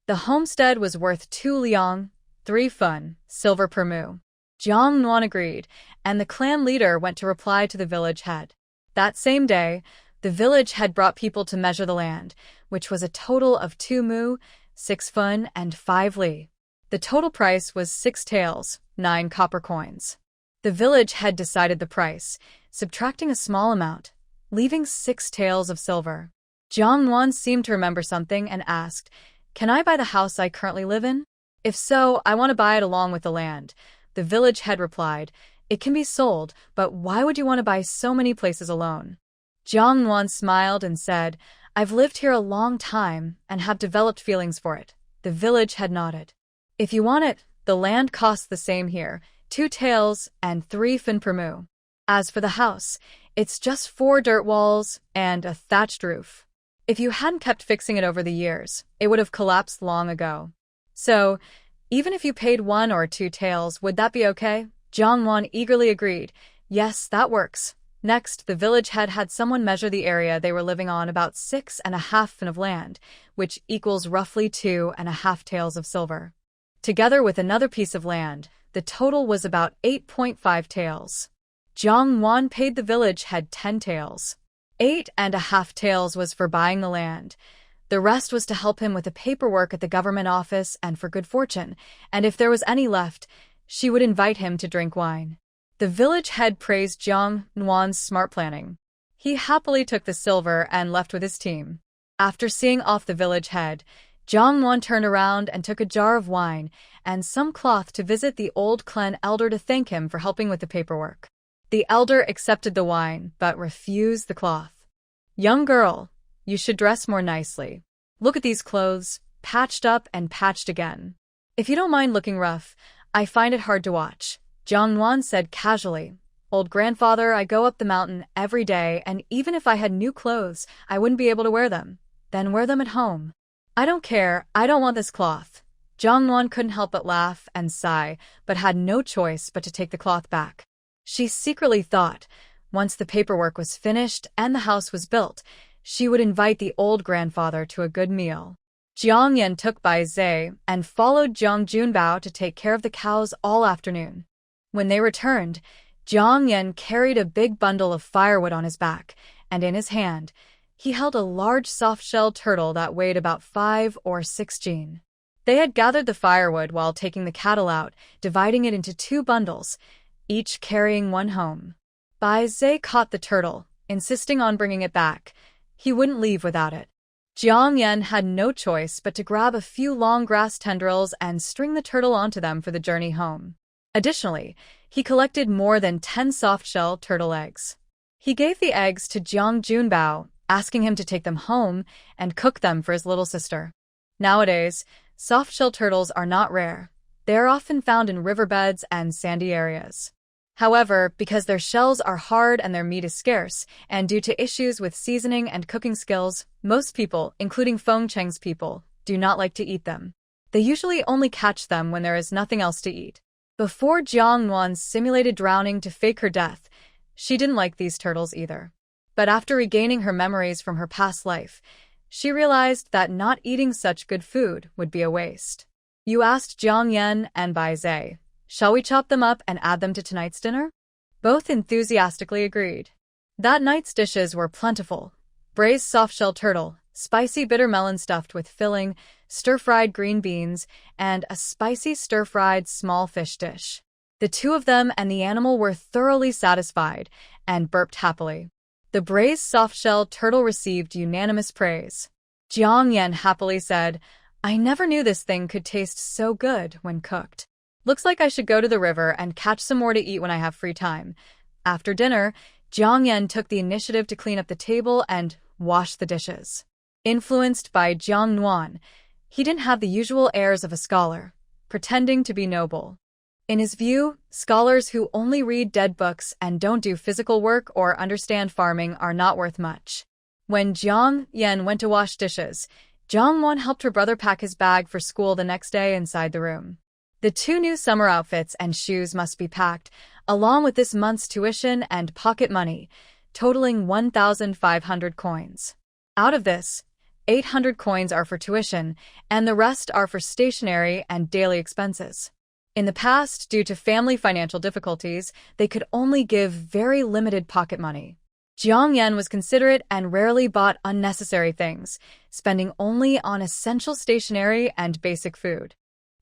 The homestead was worth 2 liang, 3 fun, silver per mu. Jiang Nuan agreed, and the clan leader went to reply to the village head. That same day, the village head brought people to measure the land, which was a total of 2 mu, 6 fun, and 5 li. The total price was 6 taels, 9 copper coins. The village head decided the price, subtracting a small amount, leaving 6 taels of silver. Jiang Nuan seemed to remember something and asked, Can I buy the house I currently live in? If so, I want to buy it along with the land. The village head replied, It can be sold, but why would you want to buy so many places alone? Jiang Nuan smiled and said, I've lived here a long time and have developed feelings for it. The village head nodded. If you want it, the land costs the same here, 2 taels and 3 fin per mu. As for the house, it's just 4 dirt walls and a thatched roof. If you hadn't kept fixing it over the years, it would have collapsed long ago. So, even if you paid 1 or 2 taels, would that be okay? Jiang Nuan eagerly agreed. Yes, that works. Next, the village head had someone measure the area they were living on, about 6.5 fin of land, which equals roughly 2.5 taels of silver. Together with another piece of land, the total was about 8.5 taels. Jiang Nuan paid the village head 10 taels. 8.5 taels was for buying the land. The rest was to help him with the paperwork at the government office and for good fortune, and if there was any left, she would invite him to drink wine. The village head praised Jiang Nuan's smart planning. He happily took the silver and left with his team. After seeing off the village head, Jiang Nuan turned around and took a jar of wine and some cloth to visit the old clan elder to thank him for helping with the paperwork. The elder accepted the wine, but refused the cloth. Young girl, you should dress more nicely. Look at these clothes, patched up and patched again. "If you don't mind looking rough, I find it hard to watch," Jiang Nuan said casually. "Old grandfather, I go up the mountain every day, and even if I had new clothes, I wouldn't be able to wear them. Then wear them at home." "I don't care, I don't want this cloth." Jiang Nuan couldn't help but laugh and sigh, but had no choice but to take the cloth back. She secretly thought, once the paperwork was finished and the house was built, she would invite the old grandfather to a good meal. Jiang Yan took Bai Zhe and followed Jiang Junbao to take care of the cows all afternoon. When they returned, Jiang Yan carried a big bundle of firewood on his back, and in his hand, he held a large soft-shelled turtle that weighed about 5 or 6 jin. They had gathered the firewood while taking the cattle out, dividing it into 2 bundles, each carrying one home. Bai Zhe caught the turtle, insisting on bringing it back. He wouldn't leave without it. Jiang Yan had no choice but to grab a few long grass tendrils and string the turtle onto them for the journey home. Additionally, he collected more than 10 soft-shell turtle eggs. He gave the eggs to Jiang Junbao, asking him to take them home and cook them for his little sister. Nowadays, soft-shell turtles are not rare. They are often found in riverbeds and sandy areas. However, because their shells are hard and their meat is scarce, and due to issues with seasoning and cooking skills, most people, including Feng Cheng's people, do not like to eat them. They usually only catch them when there is nothing else to eat. Before Jiang Nuan simulated drowning to fake her death, she didn't like these turtles either. But after regaining her memories from her past life, she realized that not eating such good food would be a waste. "You asked Jiang Yan and Bai Zhe. Shall we chop them up and add them to tonight's dinner?" Both enthusiastically agreed. That night's dishes were plentiful: braised soft-shell turtle, spicy bitter melon stuffed with filling, stir-fried green beans, and a spicy stir-fried small fish dish. The two of them and the animal were thoroughly satisfied and burped happily. The braised soft-shell turtle received unanimous praise. Jiang Yan happily said, "I never knew this thing could taste so good when cooked. Looks like I should go to the river and catch some more to eat when I have free time." After dinner, Jiang Yan took the initiative to clean up the table and wash the dishes. Influenced by Jiang Nuan, he didn't have the usual airs of a scholar, pretending to be noble. In his view, scholars who only read dead books and don't do physical work or understand farming are not worth much. When Jiang Yan went to wash dishes, Jiang Nuan helped her brother pack his bag for school the next day inside the room. The 2 new summer outfits and shoes must be packed, along with this month's tuition and pocket money, totaling 1,500 coins. Out of this, 800 coins are for tuition, and the rest are for stationery and daily expenses. In the past, due to family financial difficulties, they could only give very limited pocket money. Jiang Yan was considerate and rarely bought unnecessary things, spending only on essential stationery and basic food.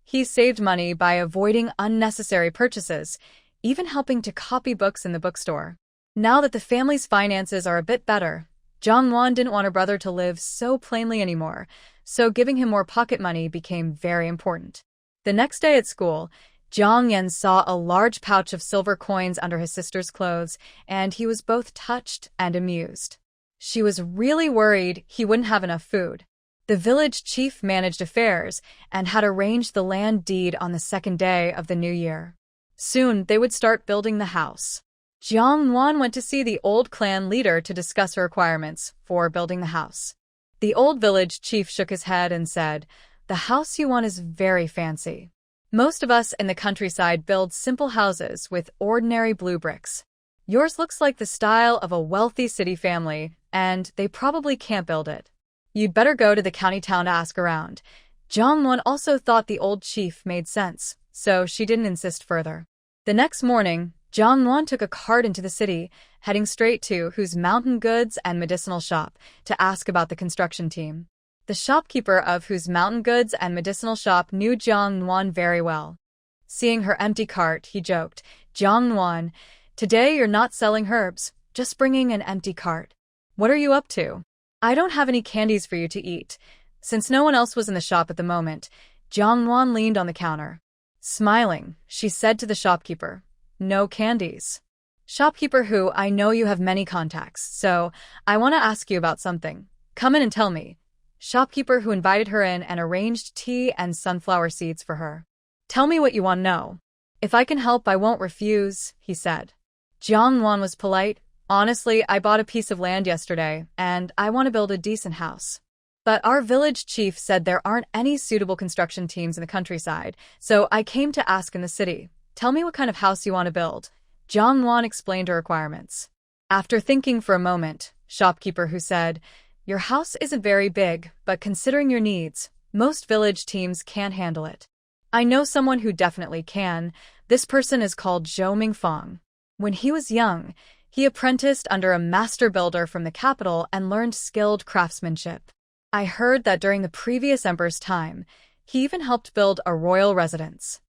He saved money by avoiding unnecessary purchases, even helping to copy books in the bookstore. Now that the family's finances are a bit better, Jiang Nuan didn't want her brother to live so plainly anymore, so giving him more pocket money became very important. The next day at school, Jiang Yan saw a large pouch of silver coins under his sister's clothes, and he was both touched and amused. She was really worried he wouldn't have enough food. The village chief managed affairs and had arranged the land deed on the 2nd day of the new year. Soon they would start building the house. Jiang Nuan went to see the old clan leader to discuss her requirements for building the house. The old village chief shook his head and said, "The house you want is very fancy. Most of us in the countryside build simple houses with ordinary blue bricks. Yours looks like the style of a wealthy city family, and they probably can't build it. You'd better go to the county town to ask around." Jiang Nuan also thought the old chief made sense, so she didn't insist further. The next morning, Jiang Nuan took a cart into the city, heading straight to whose mountain goods and medicinal shop to ask about the construction team. The shopkeeper of whose mountain goods and medicinal shop knew Jiang Nuan very well. Seeing her empty cart, he joked, "Jiang Nuan, today you're not selling herbs, just bringing an empty cart. What are you up to?" "I don't have any candies for you to eat." Since no one else was in the shop at the moment, Jiang Nuan leaned on the counter. Smiling, she said to the shopkeeper, "No candies." "Shopkeeper who, I know you have many contacts, so I want to ask you about something. Come in and tell me." shopkeeper who invited her in and arranged tea and sunflower seeds for her. "Tell me what you want to know. If I can help, I won't refuse," he said. Jiang Nuan was polite. "Honestly, I bought a piece of land yesterday, and I want to build a decent house. But our village chief said there aren't any suitable construction teams in the countryside, so I came to ask in the city. Tell me what kind of house you want to build." Jiang Nuan explained her requirements. After thinking for a moment, shopkeeper who said, "Your house isn't very big, but considering your needs, most village teams can't handle it. I know someone who definitely can. This person is called Zhou Mingfang. When he was young, he apprenticed under a master builder from the capital and learned skilled craftsmanship. I heard that during the previous emperor's time, he even helped build a royal residence.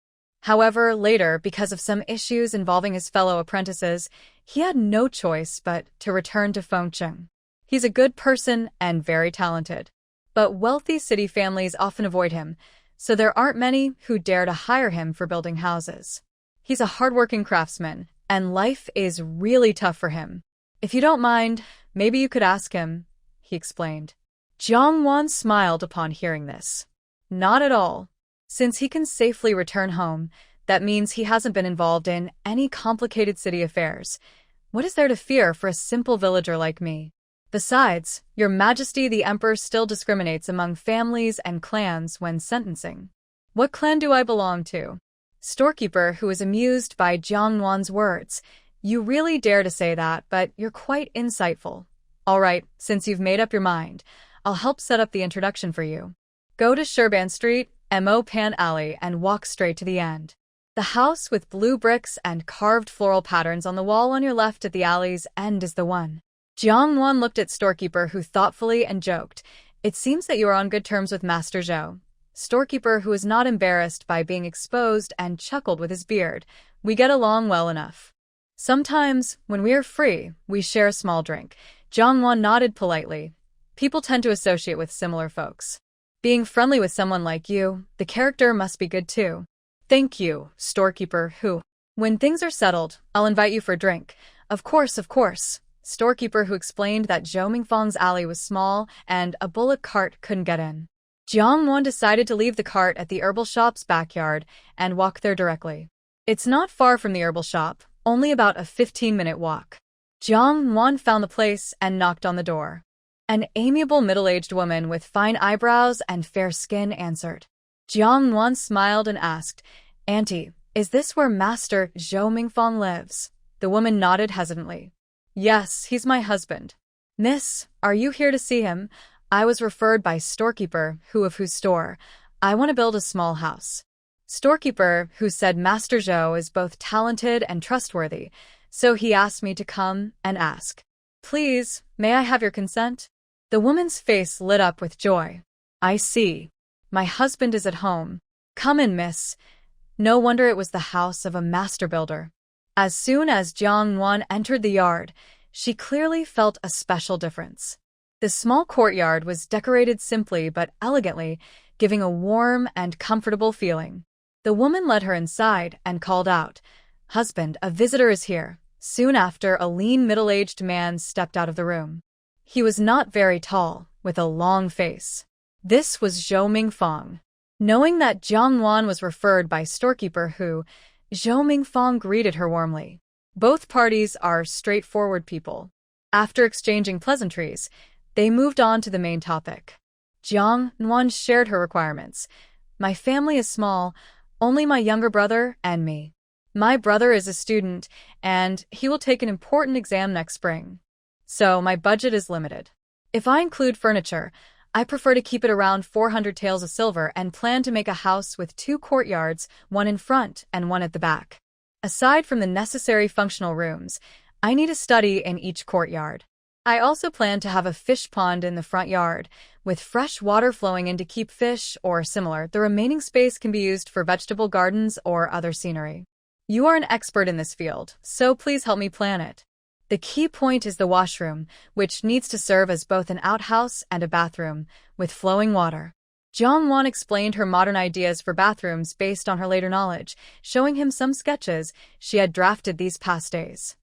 However, later, because of some issues involving his fellow apprentices, he had no choice but to return to Fengcheng. He's a good person and very talented. But wealthy city families often avoid him, so there aren't many who dare to hire him for building houses. He's a hardworking craftsman, and life is really tough for him. If you don't mind, maybe you could ask him," he explained. Jiang Nuan smiled upon hearing this. Not at all. Since he can safely return home, that means he hasn't been involved in any complicated city affairs. What is there to fear for a simple villager like me? Besides, Your Majesty the Emperor still discriminates among families and clans when sentencing. What clan do I belong to? Storekeeper, who was amused by Jiang Nuan's words. You really dare to say that, but you're quite insightful. All right, since you've made up your mind, I'll help set up the introduction for you. Go to Sherban Street, Mo Pan Alley, and walk straight to the end. The house with blue bricks and carved floral patterns on the wall on your left at the alley's end is the one. Jiang Nuan looked at Storekeeper, who thoughtfully and joked, "It seems that you are on good terms with Master Zhou." Storekeeper, who was not embarrassed by being exposed, and chuckled with his beard. "We get along well enough. Sometimes, when we are free, we share a small drink." Jiang Nuan nodded politely. People tend to associate with similar folks. Being friendly with someone like you, the character must be good too. "Thank you, Storekeeper who. When things are settled, I'll invite you for a drink." Of course, of course." Storekeeper who explained that Zhou Mingfang's alley was small and a bullock cart couldn't get in. Jiang Nuan decided to leave the cart at the herbal shop's backyard and walk there directly. It's not far from the herbal shop, only about a 15-minute walk. Jiang Nuan found the place and knocked on the door. An amiable middle-aged woman with fine eyebrows and fair skin answered. Jiang Nuan smiled and asked, "Auntie, is this where Master Zhou Mingfang lives?" The woman nodded hesitantly. "Yes, he's my husband." "Miss, are you here to see him? I was referred by Storekeeper, of whose store. I want to build a small house." Storekeeper, who said Master Zhou is both talented and trustworthy, so he asked me to come and ask. "Please, may I have your consent?" The woman's face lit up with joy. "I see. My husband is at home. Come in, miss." No wonder it was the house of a master builder. As soon as Jiang Nuan entered the yard, she clearly felt a special difference. The small courtyard was decorated simply but elegantly, giving a warm and comfortable feeling. The woman led her inside and called out, "Husband, a visitor is here." Soon after, a lean middle-aged man stepped out of the room. He was not very tall, with a long face. This was Zhou Mingfang. Knowing that Jiang Nuan was referred by Storekeeper who, Zhou Mingfang greeted her warmly. Both parties are straightforward people. After exchanging pleasantries, they moved on to the main topic. Jiang Nuan shared her requirements. "My family is small, only my younger brother and me. My brother is a student, and he will take an important exam next spring. So my budget is limited. If I include furniture, I prefer to keep it around 400 taels of silver and plan to make a house with 2 courtyards, one in front and one at the back. Aside from the necessary functional rooms, I need a study in each courtyard. I also plan to have a fish pond in the front yard, with fresh water flowing in to keep fish or similar. The remaining space can be used for vegetable gardens or other scenery. You are an expert in this field, so please help me plan it. The key point is the washroom, which needs to serve as both an outhouse and a bathroom, with flowing water." Jiang Nuan explained her modern ideas for bathrooms based on her later knowledge, showing him some sketches she had drafted these past days.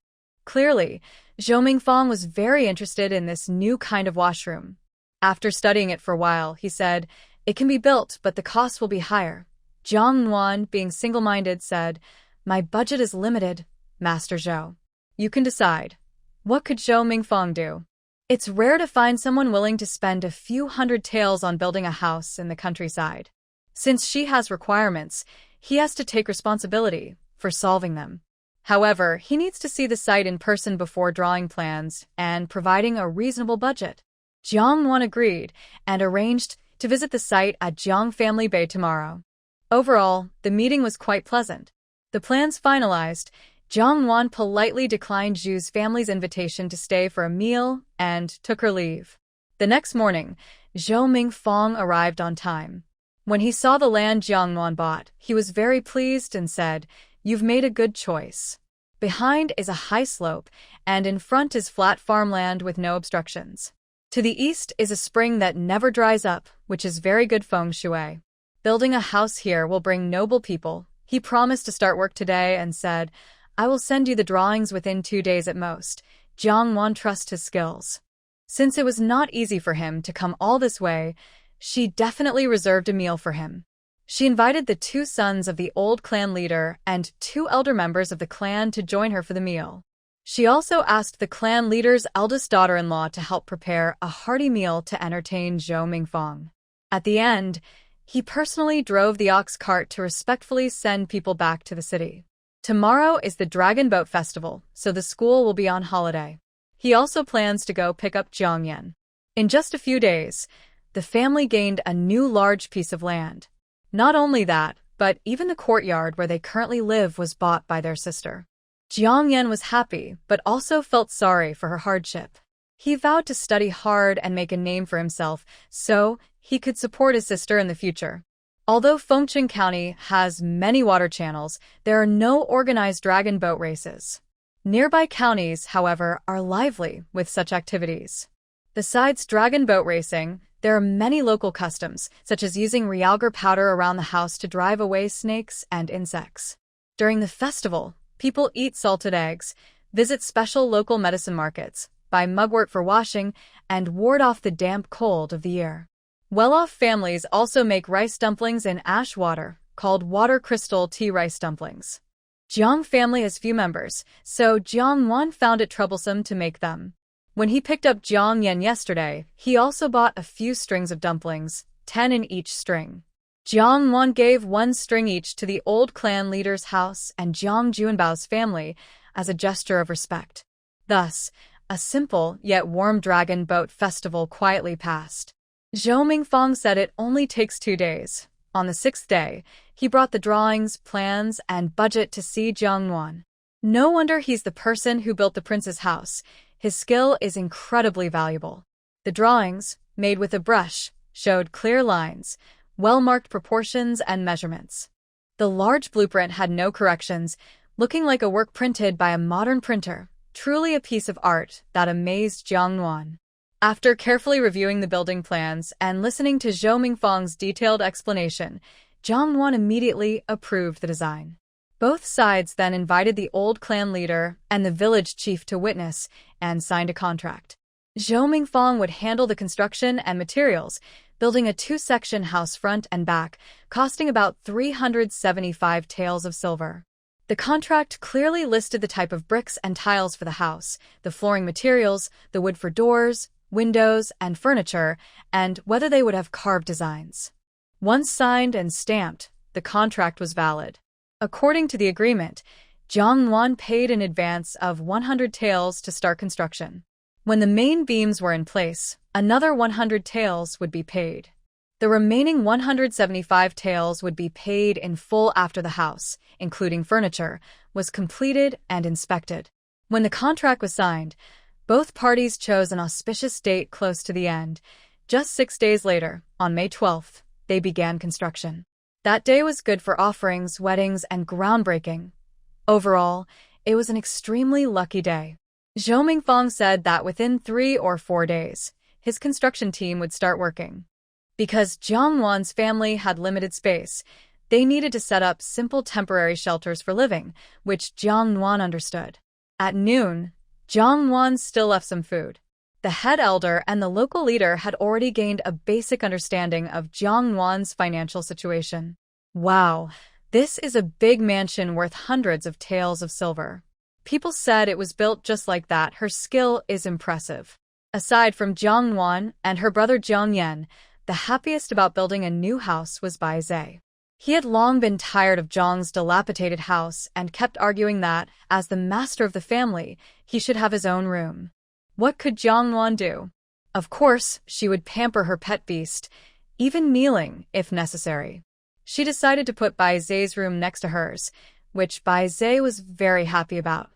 Clearly, Zhou Mingfang was very interested in this new kind of washroom. After studying it for a while, he said, "It can be built, but the cost will be higher." Jiang Nuan, being single-minded, said, "My budget is limited, Master Zhou. You can decide." What could Zhou Mingfang do? It's rare to find someone willing to spend a few hundred taels on building a house in the countryside. Since she has requirements, he has to take responsibility for solving them. However, he needs to see the site in person before drawing plans and providing a reasonable budget. Jiang Nuan agreed and arranged to visit the site at Jiang Family Bay tomorrow. Overall, the meeting was quite pleasant. The plans finalized, Jiang Nuan politely declined Zhu's family's invitation to stay for a meal and took her leave. The next morning, Zhou Mingfang arrived on time. When he saw the land Jiang Nuan bought, he was very pleased and said, "You've made a good choice. Behind is a high slope, and in front is flat farmland with no obstructions. To the east is a spring that never dries up, which is very good feng shui. Building a house here will bring noble people." He promised to start work today and said, "I will send you the drawings within 2 days at most." Jiang Nuan trusts his skills. Since it was not easy for him to come all this way, she definitely reserved a meal for him. She invited the 2 sons of the old clan leader and 2 elder members of the clan to join her for the meal. She also asked the clan leader's eldest daughter-in-law to help prepare a hearty meal to entertain Zhou Mingfang. At the end, he personally drove the ox cart to respectfully send people back to the city. Tomorrow is the Dragon Boat Festival, so the school will be on holiday. He also plans to go pick up Jiang Yan. In just a few days, the family gained a new large piece of land. Not only that, but even the courtyard where they currently live was bought by their sister. Jiang Yan was happy, but also felt sorry for her hardship. He vowed to study hard and make a name for himself, so he could support his sister in the future. Although Fengcheng County has many water channels, there are no organized dragon boat races. Nearby counties, however, are lively with such activities. Besides dragon boat racing, there are many local customs, such as using realgar powder around the house to drive away snakes and insects. During the festival, people eat salted eggs, visit special local medicine markets, buy mugwort for washing, and ward off the damp cold of the year. Well-off families also make rice dumplings in ash water, called water crystal tea rice dumplings. Jiang family has few members, so Jiang Nuan found it troublesome to make them. When he picked up Jiang Yan yesterday, he also bought a few strings of dumplings, 10 in each string. Jiang Nuan gave 1 string each to the old clan leader's house and Jiang Juanbao's family as a gesture of respect. Thus, a simple yet warm dragon boat festival quietly passed. Zhou Mingfang said it only takes 2 days. On the 6th day, he brought the drawings, plans, and budget to see Jiang Nuan. No wonder he's the person who built the prince's house. His skill is incredibly valuable. The drawings, made with a brush, showed clear lines, well-marked proportions and measurements. The large blueprint had no corrections, looking like a work printed by a modern printer, truly a piece of art that amazed Jiang Nuan. After carefully reviewing the building plans and listening to Zhou Mingfang's detailed explanation, Jiang Nuan immediately approved the design. Both sides then invited the old clan leader and the village chief to witness and signed a contract. Zhou Mingfang would handle the construction and materials, building a 2-section house front and back, costing about 375 taels of silver. The contract clearly listed the type of bricks and tiles for the house, the flooring materials, the wood for doors, windows, and furniture, and whether they would have carved designs. Once signed and stamped, the contract was valid. According to the agreement, Jiang Nuan paid in advance of 100 taels to start construction. When the main beams were in place, another 100 taels would be paid. The remaining 175 taels would be paid in full after the house, including furniture, was completed and inspected. When the contract was signed, both parties chose an auspicious date close to the end. Just 6 days later, on May 12th, they began construction. That day was good for offerings, weddings, and groundbreaking. Overall, it was an extremely lucky day. Zhou Mingfang said that within 3 or 4 days, his construction team would start working. Because Jiang Nuan's family had limited space, they needed to set up simple temporary shelters for living, which Jiang Nuan understood. At noon, Jiang Nuan still left some food. The head elder and the local leader had already gained a basic understanding of Jiang Nuan's financial situation. Wow, this is a big mansion worth hundreds of taels of silver. People said it was built just like that. Her skill is impressive. Aside from Jiang Nuan and her brother Jiang Yan, the happiest about building a new house was Bai Zhe. He had long been tired of Jiang's dilapidated house and kept arguing that, as the master of the family, he should have his own room. What could Jiang Nuan do? Of course, she would pamper her pet beast, even kneeling if necessary. She decided to put Bai Zhe's room next to hers, which Bai Zhe was very happy about.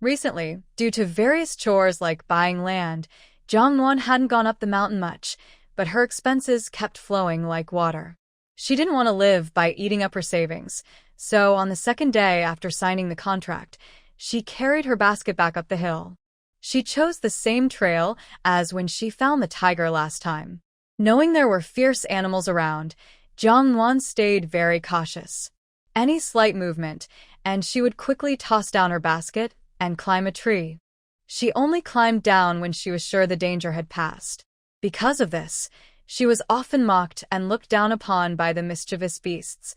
Recently, due to various chores like buying land, Jiang Nuan hadn't gone up the mountain much, but her expenses kept flowing like water. She didn't want to live by eating up her savings, so on the second day after signing the contract, she carried her basket back up the hill. She chose the same trail as when she found the tiger last time. Knowing there were fierce animals around, Jiang Nuan stayed very cautious. Any slight movement, and she would quickly toss down her basket and climb a tree. She only climbed down when she was sure the danger had passed. Because of this, she was often mocked and looked down upon by the mischievous beasts.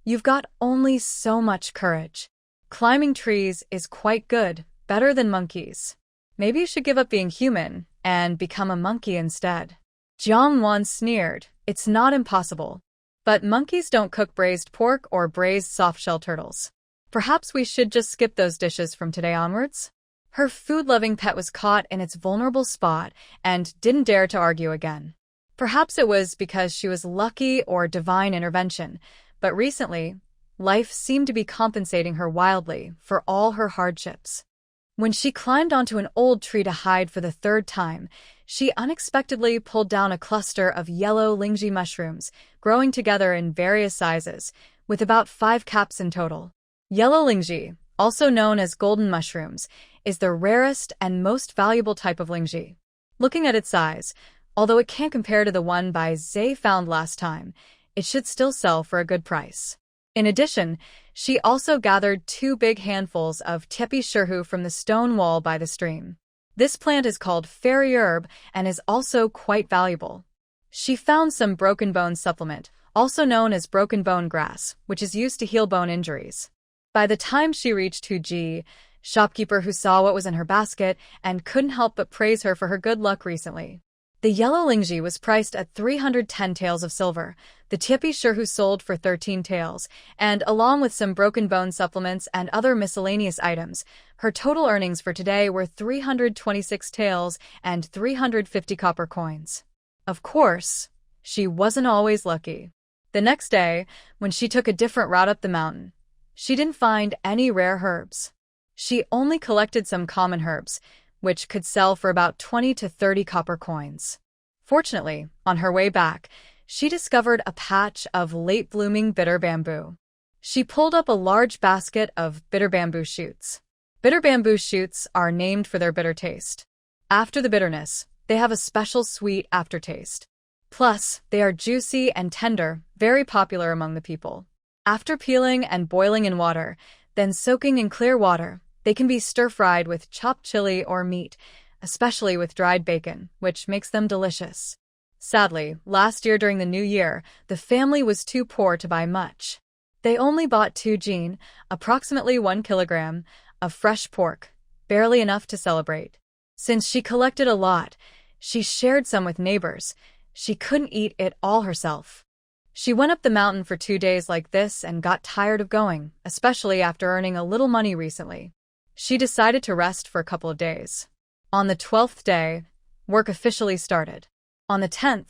You've got only so much courage. Climbing trees is quite good, better than monkeys. Maybe you should give up being human and become a monkey instead. Jiang Nuan sneered. It's not impossible. But monkeys don't cook braised pork or braised soft-shell turtles. Perhaps we should just skip those dishes from today onwards? Her food-loving pet was caught in its vulnerable spot and didn't dare to argue again. Perhaps it was because she was lucky or divine intervention, but recently, life seemed to be compensating her wildly for all her hardships. When she climbed onto an old tree to hide for the third time, she unexpectedly pulled down a cluster of yellow lingji mushrooms, growing together in various sizes, with about 5 caps in total. Yellow lingji, also known as golden mushrooms, is the rarest and most valuable type of lingji. Looking at its size, although it can't compare to the one Bai Zhe found last time, it should still sell for a good price. In addition, she also gathered 2 big handfuls of tepi shirhu from the stone wall by the stream. This plant is called fairy herb and is also quite valuable. She found some broken bone supplement, also known as broken bone grass, which is used to heal bone injuries. By the time she reached Huji, shopkeeper who saw what was in her basket and couldn't help but praise her for her good luck recently. The yellow lingji was priced at 310 taels of silver, the tepi shirhu sold for 13 taels, and along with some broken bone supplements and other miscellaneous items, her total earnings for today were 326 taels and 350 copper coins. Of course, she wasn't always lucky. The next day, when she took a different route up the mountain, she didn't find any rare herbs. She only collected some common herbs, which could sell for about 20 to 30 copper coins. Fortunately, on her way back, she discovered a patch of late-blooming bitter bamboo. She pulled up a large basket of bitter bamboo shoots. Bitter bamboo shoots are named for their bitter taste. After the bitterness, they have a special sweet aftertaste. Plus, they are juicy and tender, very popular among the people. After peeling and boiling in water, then soaking in clear water, they can be stir-fried with chopped chili or meat, especially with dried bacon, which makes them delicious. Sadly, last year during the New Year, the family was too poor to buy much. They only bought 2 jin, approximately 1 kilogram, of fresh pork, barely enough to celebrate. Since she collected a lot, she shared some with neighbors. She couldn't eat it all herself. She went up the mountain for 2 days like this and got tired of going, especially after earning a little money recently. She decided to rest for a couple of days. On the 12th day, work officially started. On the 10th,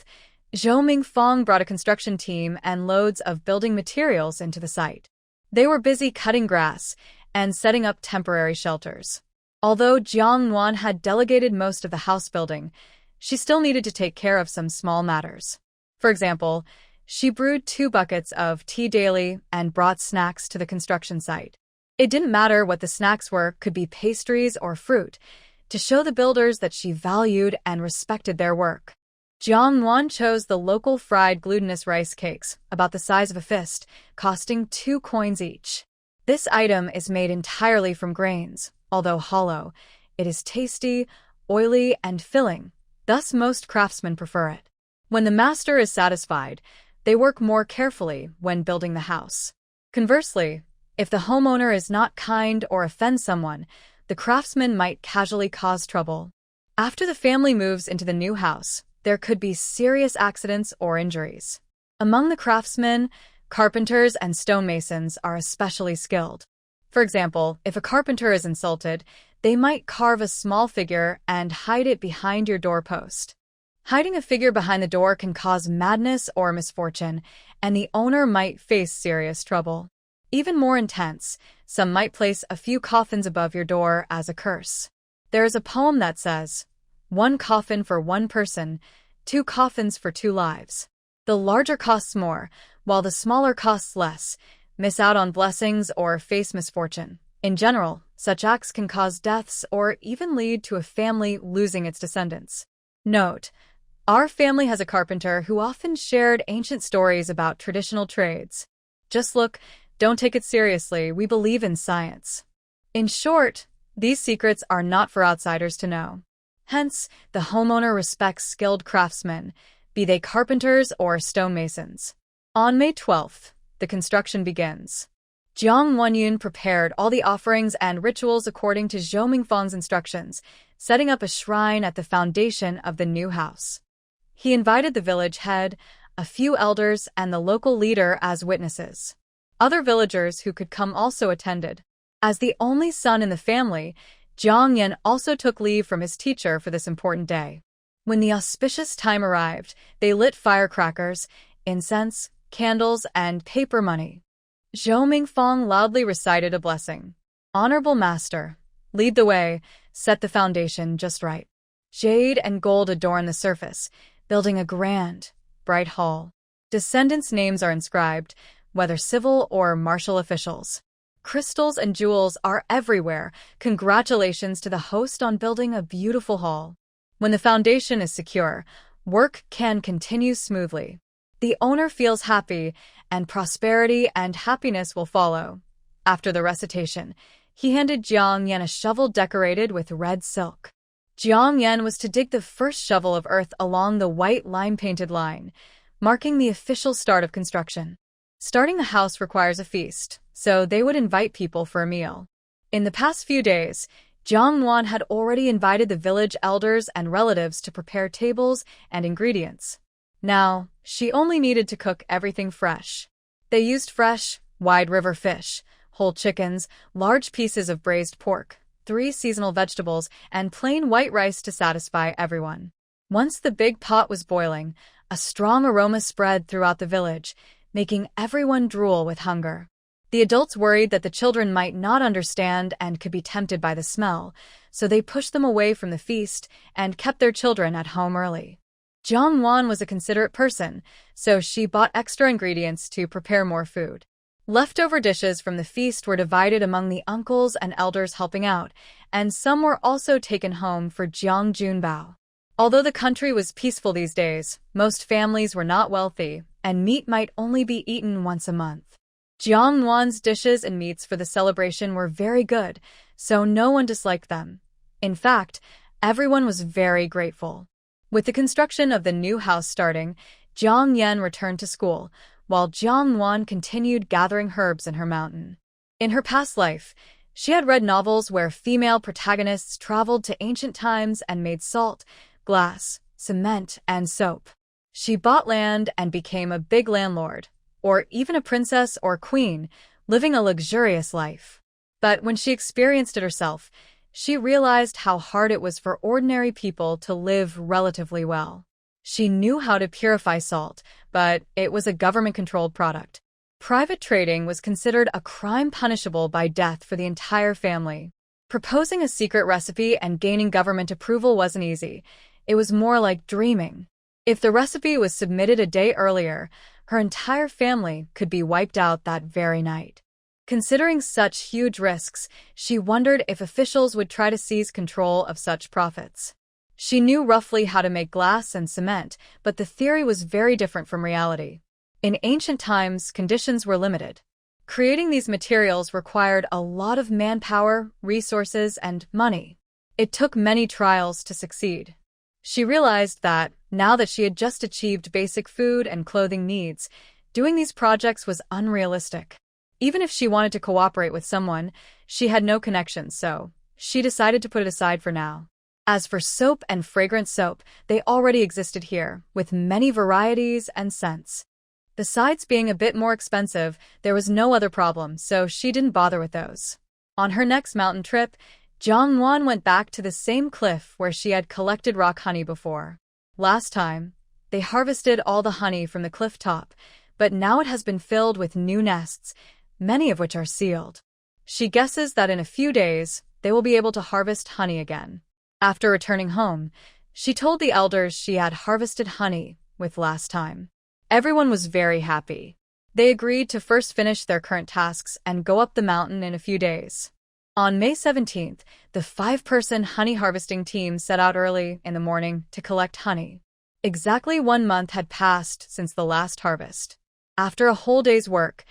Zhou Mingfang brought a construction team and loads of building materials into the site. They were busy cutting grass and setting up temporary shelters. Although Jiang Nuan had delegated most of the house building, she still needed to take care of some small matters. For example, she brewed 2 buckets of tea daily and brought snacks to the construction site. It didn't matter what the snacks were, could be pastries or fruit, to show the builders that she valued and respected their work. Jiang Nuan chose the local fried glutinous rice cakes, about the size of a fist, costing 2 coins each. This item is made entirely from grains. Although hollow, it is tasty, oily and filling, thus most craftsmen prefer it. When the master is satisfied, they work more carefully when building the house. Conversely, if the homeowner is not kind or offends someone, the craftsman might casually cause trouble. After the family moves into the new house, there could be serious accidents or injuries. Among the craftsmen, carpenters and stonemasons are especially skilled. For example, if a carpenter is insulted, they might carve a small figure and hide it behind your doorpost. Hiding a figure behind the door can cause madness or misfortune, and the owner might face serious trouble. Even more intense, some might place a few coffins above your door as a curse. There is a poem that says, "One coffin for one person, 2 coffins for 2 lives." The larger costs more, while the smaller costs less, miss out on blessings or face misfortune. In general, such acts can cause deaths or even lead to a family losing its descendants. Note: our family has a carpenter who often shared ancient stories about traditional trades. Just look, don't take it seriously, we believe in science. In short, these secrets are not for outsiders to know. Hence, the homeowner respects skilled craftsmen, be they carpenters or stonemasons. On May 12th, the construction begins. Jiang Nuan prepared all the offerings and rituals according to Zhou Mingfang's instructions, setting up a shrine at the foundation of the new house. He invited the village head, a few elders, and the local leader as witnesses. Other villagers who could come also attended. As the only son in the family, Jiang Nuan also took leave from his teacher for this important day. When the auspicious time arrived, they lit firecrackers, incense, candles, and paper money. Zhou Mingfang loudly recited a blessing. "Honorable Master, lead the way, set the foundation just right." Jade and gold adorn the surface, building a grand, bright hall. Descendants' names are inscribed, whether civil or martial officials. Crystals and jewels are everywhere. Congratulations to the host on building a beautiful hall. When the foundation is secure, work can continue smoothly. The owner feels happy, and prosperity and happiness will follow. After the recitation, he handed Jiang Nuan a shovel decorated with red silk. Jiang Nuan was to dig the first shovel of earth along the white lime-painted line, marking the official start of construction. Starting the house requires a feast, so they would invite people for a meal. In the past few days, Jiang Nuan had already invited the village elders and relatives to prepare tables and ingredients. Now, she only needed to cook everything fresh. They used fresh, wide river fish, whole chickens, large pieces of braised pork, 3 seasonal vegetables, and plain white rice to satisfy everyone. Once the big pot was boiling, a strong aroma spread throughout the village, making everyone drool with hunger. The adults worried that the children might not understand and could be tempted by the smell, so they pushed them away from the feast and kept their children at home early. Jiang Nuan was a considerate person, so she bought extra ingredients to prepare more food. Leftover dishes from the feast were divided among the uncles and elders helping out, and some were also taken home for Jiang Junbao. Although the country was peaceful these days, most families were not wealthy, and meat might only be eaten once a month. Jiang Nuan's dishes and meats for the celebration were very good, so no one disliked them. In fact, everyone was very grateful. With the construction of the new house starting, Jiang Nuan returned to school, while Jiang Nuan continued gathering herbs in her mountain. In her past life, she had read novels where female protagonists traveled to ancient times and made salt, glass, cement, and soap. She bought land and became a big landlord, or even a princess or queen, living a luxurious life. But when she experienced it herself, she realized how hard it was for ordinary people to live relatively well. She knew how to purify salt, but it was a government-controlled product. Private trading was considered a crime punishable by death for the entire family. Proposing a secret recipe and gaining government approval wasn't easy. It was more like dreaming. If the recipe was submitted a day earlier, her entire family could be wiped out that very night. Considering such huge risks, she wondered if officials would try to seize control of such profits. She knew roughly how to make glass and cement, but the theory was very different from reality. In ancient times, conditions were limited. Creating these materials required a lot of manpower, resources, and money. It took many trials to succeed. She realized that, now that she had just achieved basic food and clothing needs, doing these projects was unrealistic. Even if she wanted to cooperate with someone, she had no connections, so she decided to put it aside for now. As for soap and fragrant soap, they already existed here, with many varieties and scents. Besides being a bit more expensive, there was no other problem, so she didn't bother with those. On her next mountain trip, Jiang Nuan went back to the same cliff where she had collected rock honey before. Last time, they harvested all the honey from the cliff top, but now it has been filled with new nests, many of which are sealed. She guesses that in a few days, they will be able to harvest honey again. After returning home, she told the elders she had harvested honey with last time. Everyone was very happy. They agreed to first finish their current tasks and go up the mountain in a few days. On May 17th, the 5-person honey harvesting team set out early in the morning to collect honey. Exactly 1 month had passed since the last harvest. After a whole day's work,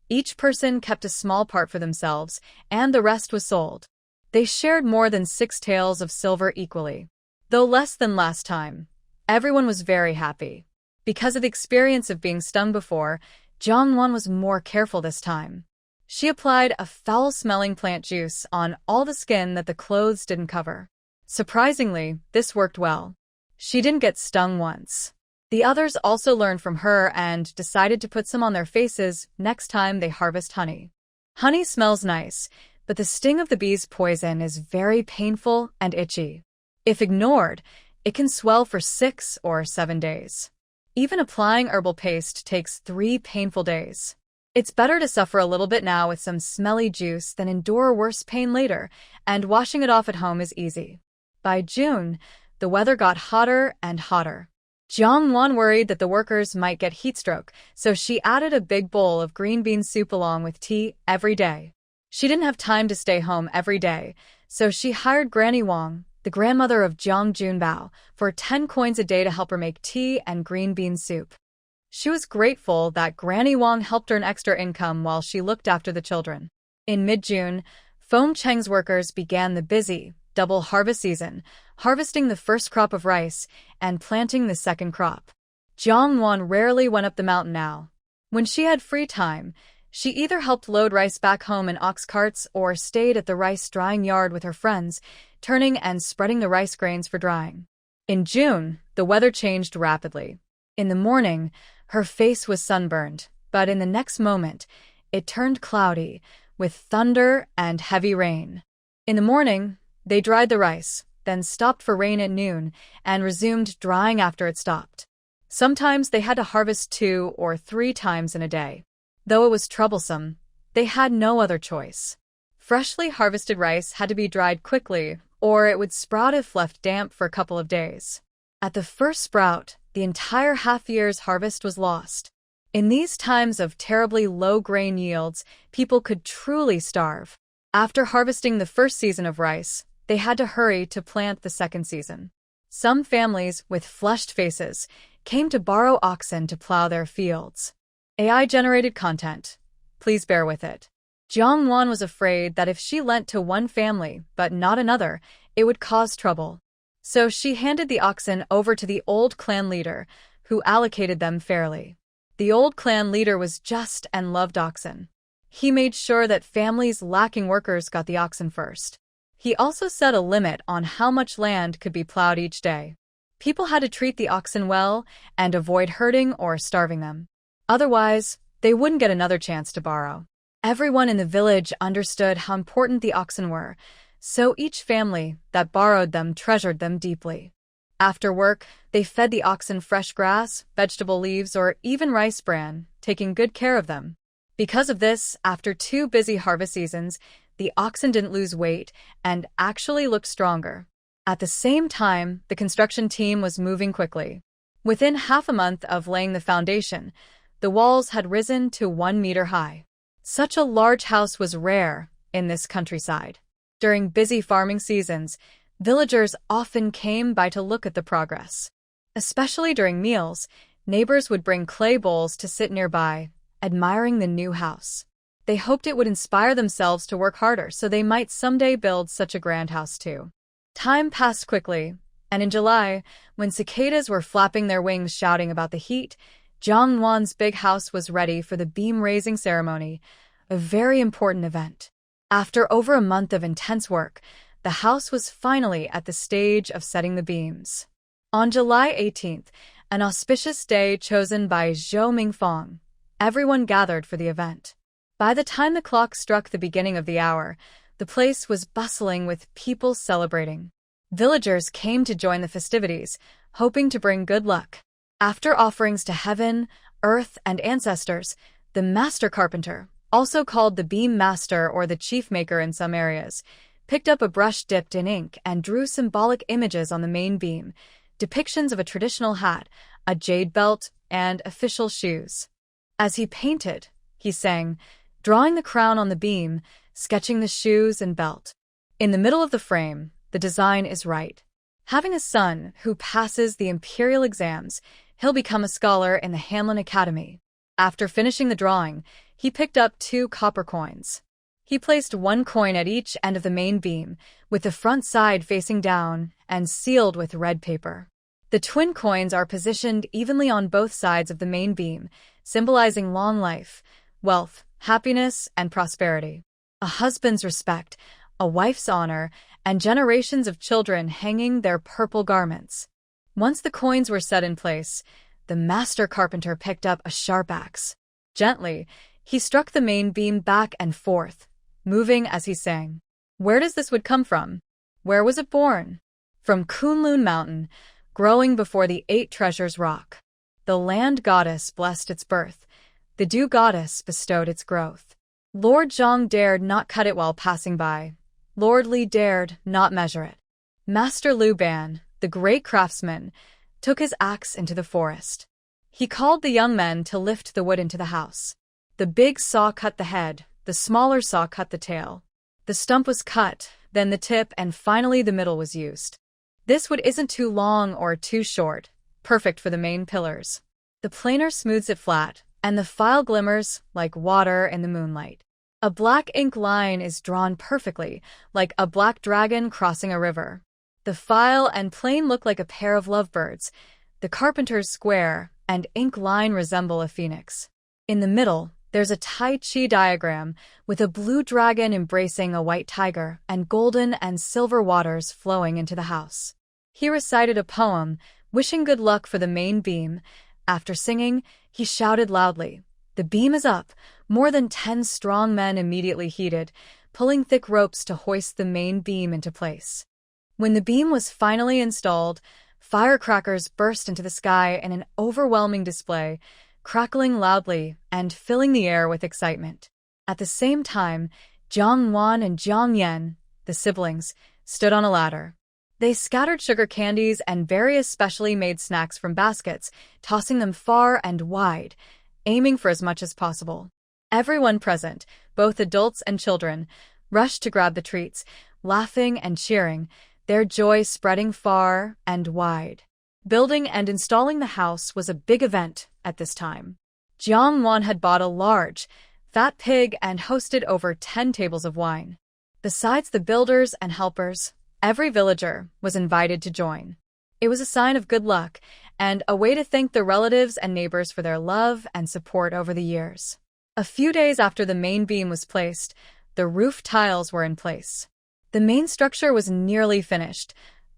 each person kept a small part for themselves, and the rest was sold. They shared more than 6 taels of silver equally. Though less than last time, everyone was very happy. Because of the experience of being stung before, Jiang Nuan was more careful this time. She applied a foul-smelling plant juice on all the skin that the clothes didn't cover. Surprisingly, this worked well. She didn't get stung once. The others also learned from her and decided to put some on their faces next time they harvest honey. Honey smells nice, but the sting of the bee's poison is very painful and itchy. If ignored, it can swell for 6 or 7 days. Even applying herbal paste takes 3 painful days. It's better to suffer a little bit now with some smelly juice than endure worse pain later, and washing it off at home is easy. By June, the weather got hotter and hotter. Jiang Nuan worried that the workers might get heatstroke, so she added a big bowl of green bean soup along with tea every day. She didn't have time to stay home every day, so she hired Granny Wang, the grandmother of Jiang Junbao, for 10 coins a day to help her make tea and green bean soup. She was grateful that Granny Wang helped earn extra income while she looked after the children. In mid-June, Feng Cheng's workers began the busy, double harvest season, harvesting the first crop of rice and planting the second crop. Jiang Nuan rarely went up the mountain now. When she had free time, she either helped load rice back home in ox carts or stayed at the rice drying yard with her friends, turning and spreading the rice grains for drying. In June, the weather changed rapidly. In the morning, her face was sunburned, but in the next moment, it turned cloudy, with thunder and heavy rain. In the morning, they dried the rice, then stopped for rain at noon, and resumed drying after it stopped. Sometimes they had to harvest 2 or 3 times in a day. Though it was troublesome, they had no other choice. Freshly harvested rice had to be dried quickly, or it would sprout if left damp for a couple of days. At the first sprout, the entire half-year's harvest was lost. In these times of terribly low grain yields, people could truly starve. After harvesting the first season of rice, they had to hurry to plant the second season. Some families with flushed faces came to borrow oxen to plow their fields. AI-generated content. Please bear with it. Jiang Nuan was afraid that if she lent to one family but not another, it would cause trouble. So she handed the oxen over to the old clan leader, who allocated them fairly. The old clan leader was just and loved oxen. He made sure that families lacking workers got the oxen first. He also set a limit on how much land could be plowed each day. People had to treat the oxen well and avoid hurting or starving them. Otherwise, they wouldn't get another chance to borrow. Everyone in the village understood how important the oxen were, so each family that borrowed them treasured them deeply. After work, they fed the oxen fresh grass, vegetable leaves, or even rice bran, taking good care of them. Because of this, after 2 busy harvest seasons, the oxen didn't lose weight and actually looked stronger. At the same time, the construction team was moving quickly. Within half a month of laying the foundation, the walls had risen to 1 meter high. Such a large house was rare in this countryside. During busy farming seasons, villagers often came by to look at the progress. Especially during meals, neighbors would bring clay bowls to sit nearby, admiring the new house. They hoped it would inspire themselves to work harder so they might someday build such a grand house too. Time passed quickly, and in July, when cicadas were flapping their wings shouting about the heat, Jiang Nuan's big house was ready for the beam-raising ceremony, a very important event. After over a month of intense work, the house was finally at the stage of setting the beams. On July 18th, an auspicious day chosen by Zhou Mingfang, everyone gathered for the event. By the time the clock struck the beginning of the hour, the place was bustling with people celebrating. Villagers came to join the festivities, hoping to bring good luck. After offerings to heaven, earth, and ancestors, the master carpenter, also called the beam master or the chief maker in some areas, picked up a brush dipped in ink and drew symbolic images on the main beam, depictions of a traditional hat, a jade belt, and official shoes. As he painted, he sang, drawing the crown on the beam, sketching the shoes and belt. In the middle of the frame, the design is right. Having a son who passes the Imperial exams, he'll become a scholar in the Hamlin Academy. After finishing the drawing, he picked up 2 copper coins. He placed 1 coin at each end of the main beam, with the front side facing down and sealed with red paper. The twin coins are positioned evenly on both sides of the main beam, symbolizing long life, wealth, happiness, and prosperity. A husband's respect, a wife's honor, and generations of children hanging their purple garments. Once the coins were set in place, the master carpenter picked up a sharp axe. Gently, he struck the main beam back and forth, moving as he sang. Where does this wood come from? Where was it born? From Kunlun Mountain, growing before the 8 Treasures Rock. The land goddess blessed its birth. The dew goddess bestowed its growth. Lord Zhang dared not cut it while passing by. Lord Li dared not measure it. Master Liu Ban, the great craftsman, took his axe into the forest. He called the young men to lift the wood into the house. The big saw cut the head, the smaller saw cut the tail. The stump was cut, then the tip, and finally the middle was used. This wood isn't too long or too short, perfect for the main pillars. The planer smooths it flat, and the file glimmers like water in the moonlight. A black ink line is drawn perfectly, like a black dragon crossing a river. The file and plane look like a pair of lovebirds. The carpenter's square and ink line resemble a phoenix. In the middle, there's a Tai Chi diagram with a blue dragon embracing a white tiger and golden and silver waters flowing into the house. He recited a poem, wishing good luck for the main beam. After singing, he shouted loudly, "The beam is up!" More than 10 strong men immediately heeded, pulling thick ropes to hoist the main beam into place. When the beam was finally installed, firecrackers burst into the sky in an overwhelming display, crackling loudly and filling the air with excitement. At the same time, Jiang Nuan and Jiang Yan, the siblings, stood on a ladder. They scattered sugar candies and various specially made snacks from baskets, tossing them far and wide, aiming for as much as possible. Everyone present, both adults and children, rushed to grab the treats, laughing and cheering, their joy spreading far and wide. Building and installing the house was a big event at this time. Jiang Nuan had bought a large, fat pig and hosted over 10 tables of wine. Besides the builders and helpers, every villager was invited to join. It was a sign of good luck and a way to thank the relatives and neighbors for their love and support over the years. A few days after the main beam was placed, the roof tiles were in place. The main structure was nearly finished.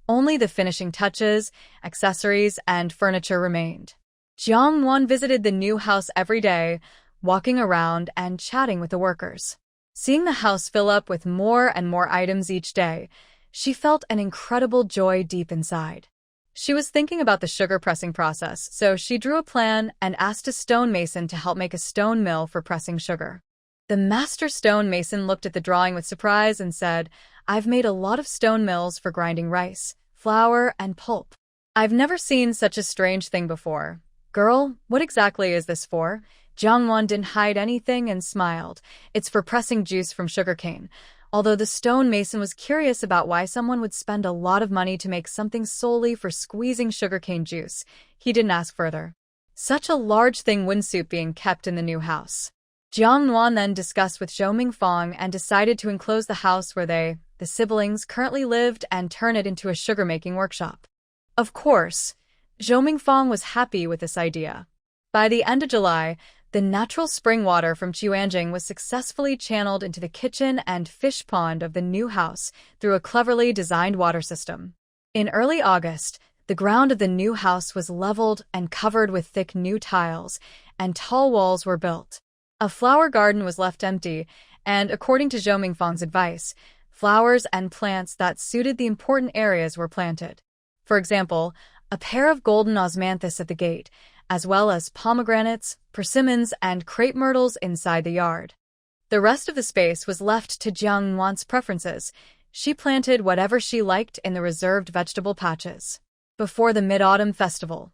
Only the finishing touches, accessories, and furniture remained. Jiang Nuan visited the new house every day, walking around and chatting with the workers. Seeing the house fill up with more and more items each day, she felt an incredible joy deep inside. She was thinking about the sugar pressing process, so she drew a plan and asked a stonemason to help make a stone mill for pressing sugar. The master stonemason looked at the drawing with surprise and said, "I've made a lot of stone mills for grinding rice, flour, and pulp. I've never seen such a strange thing before. Girl, what exactly is this for?" Jiang Nuan didn't hide anything and smiled. "It's for pressing juice from sugarcane." Although the stonemason was curious about why someone would spend a lot of money to make something solely for squeezing sugarcane juice, he didn't ask further. Such a large thing wouldn't suit being kept in the new house. Jiang Nuan then discussed with Zhou Mingfang and decided to enclose the house where they, the siblings, currently lived and turn it into a sugar-making workshop. Of course, Zhou Mingfang was happy with this idea. By the end of July, the natural spring water from Chuanjing was successfully channeled into the kitchen and fish pond of the new house through a cleverly designed water system. In early August, the ground of the new house was leveled and covered with thick new tiles, and tall walls were built. A flower garden was left empty, and according to Zhou Mingfang's advice, flowers and plants that suited the important areas were planted. For example, a pair of golden osmanthus at the gate, as well as pomegranates, persimmons, and crepe myrtles inside the yard. The rest of the space was left to Jiang Nuan's preferences. She planted whatever she liked in the reserved vegetable patches. Before the Mid-Autumn Festival,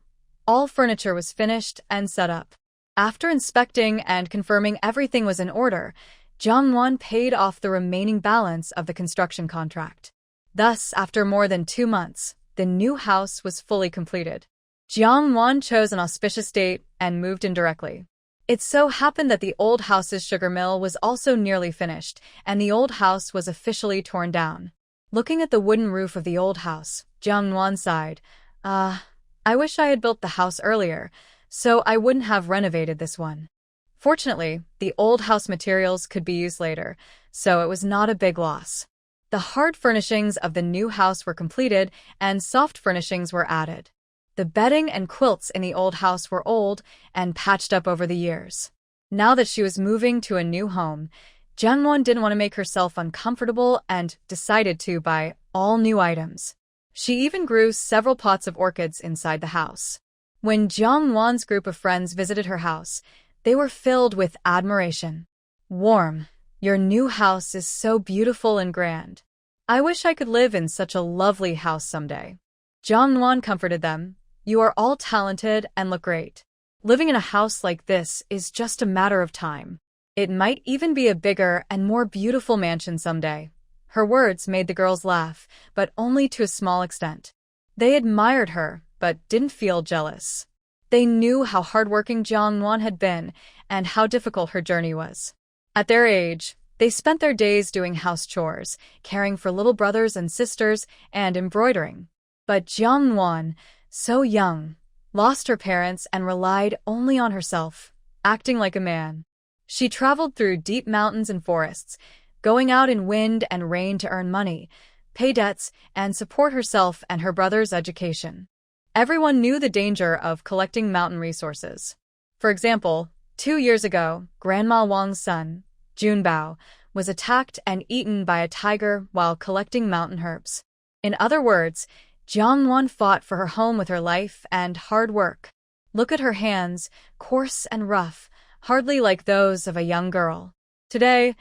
all furniture was finished and set up. After inspecting and confirming everything was in order, Jiang Nuan paid off the remaining balance of the construction contract. Thus, after more than 2 months, the new house was fully completed. Jiang Nuan chose an auspicious date and moved in directly. It so happened that the old house's sugar mill was also nearly finished, and the old house was officially torn down. Looking at the wooden roof of the old house, Jiang Nuan sighed. I wish I had built the house earlier, so I wouldn't have renovated this one. Fortunately, the old house materials could be used later, so it was not a big loss. The hard furnishings of the new house were completed, and soft furnishings were added. The bedding and quilts in the old house were old and patched up over the years. Now that she was moving to a new home, Jiang Nuan didn't want to make herself uncomfortable and decided to buy all new items. She even grew several pots of orchids inside the house. When Jiang Nuan's group of friends visited her house, they were filled with admiration. "Warm, your new house is so beautiful and grand. I wish I could live in such a lovely house someday." Jiang Nuan comforted them. "You are all talented and look great. Living in a house like this is just a matter of time. It might even be a bigger and more beautiful mansion someday." Her words made the girls laugh, but only to a small extent. They admired her, but didn't feel jealous. They knew how hardworking Jiang Nuan had been and how difficult her journey was. At their age, they spent their days doing house chores, caring for little brothers and sisters, and embroidering. But Jiang Nuan, so young, lost her parents and relied only on herself, acting like a man. She traveled through deep mountains and forests, going out in wind and rain to earn money, pay debts, and support herself and her brother's education. Everyone knew the danger of collecting mountain resources. For example, 2 years ago, Grandma Wang's son, Junbao, was attacked and eaten by a tiger while collecting mountain herbs. In other words, Jiang Nuan fought for her home with her life and hard work. Look at her hands, coarse and rough, hardly like those of a young girl. Today,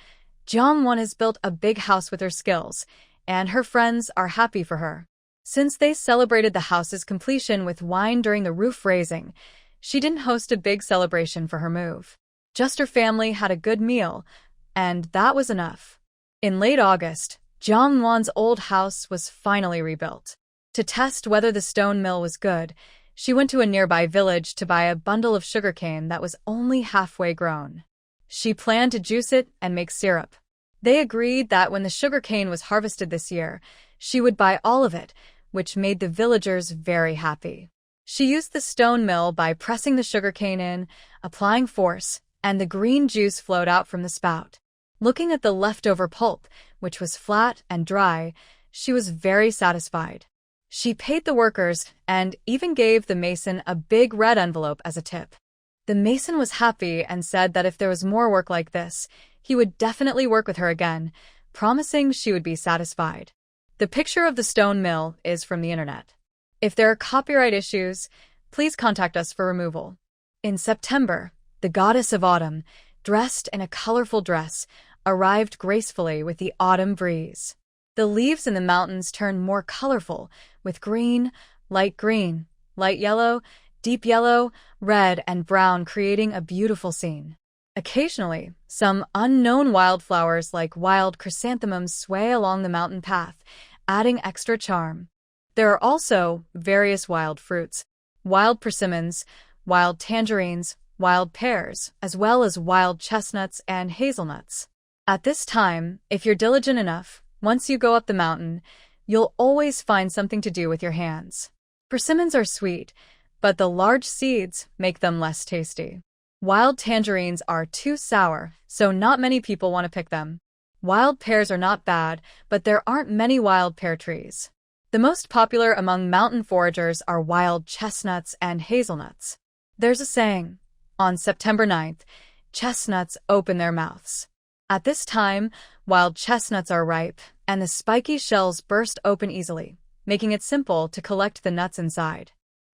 Jiang Nuan has built a big house with her skills, and her friends are happy for her. Since they celebrated the house's completion with wine during the roof raising, she didn't host a big celebration for her move. Just her family had a good meal, and that was enough. In late August, Jiang Nuan's old house was finally rebuilt. To test whether the stone mill was good, she went to a nearby village to buy a bundle of sugarcane that was only halfway grown. She planned to juice it and make syrup. They agreed that when the sugarcane was harvested this year, she would buy all of it, which made the villagers very happy. She used the stone mill by pressing the sugarcane in, applying force, and the green juice flowed out from the spout. Looking at the leftover pulp, which was flat and dry, she was very satisfied. She paid the workers and even gave the mason a big red envelope as a tip. The mason was happy and said that if there was more work like this, he would definitely work with her again, promising she would be satisfied. The picture of the stone mill is from the internet. If there are copyright issues, please contact us for removal. In September, the goddess of autumn, dressed in a colorful dress, arrived gracefully with the autumn breeze. The leaves in the mountains turned more colorful, with green, light yellow, deep yellow, red, and brown creating a beautiful scene. Occasionally, some unknown wildflowers like wild chrysanthemums sway along the mountain path, adding extra charm. There are also various wild fruits, wild persimmons, wild tangerines, wild pears, as well as wild chestnuts and hazelnuts. At this time, if you're diligent enough, once you go up the mountain, you'll always find something to do with your hands. Persimmons are sweet, but the large seeds make them less tasty. Wild tangerines are too sour, so not many people want to pick them. Wild pears are not bad, but there aren't many wild pear trees. The most popular among mountain foragers are wild chestnuts and hazelnuts. There's a saying, on September 9th, chestnuts open their mouths. At this time, wild chestnuts are ripe, and the spiky shells burst open easily, making it simple to collect the nuts inside.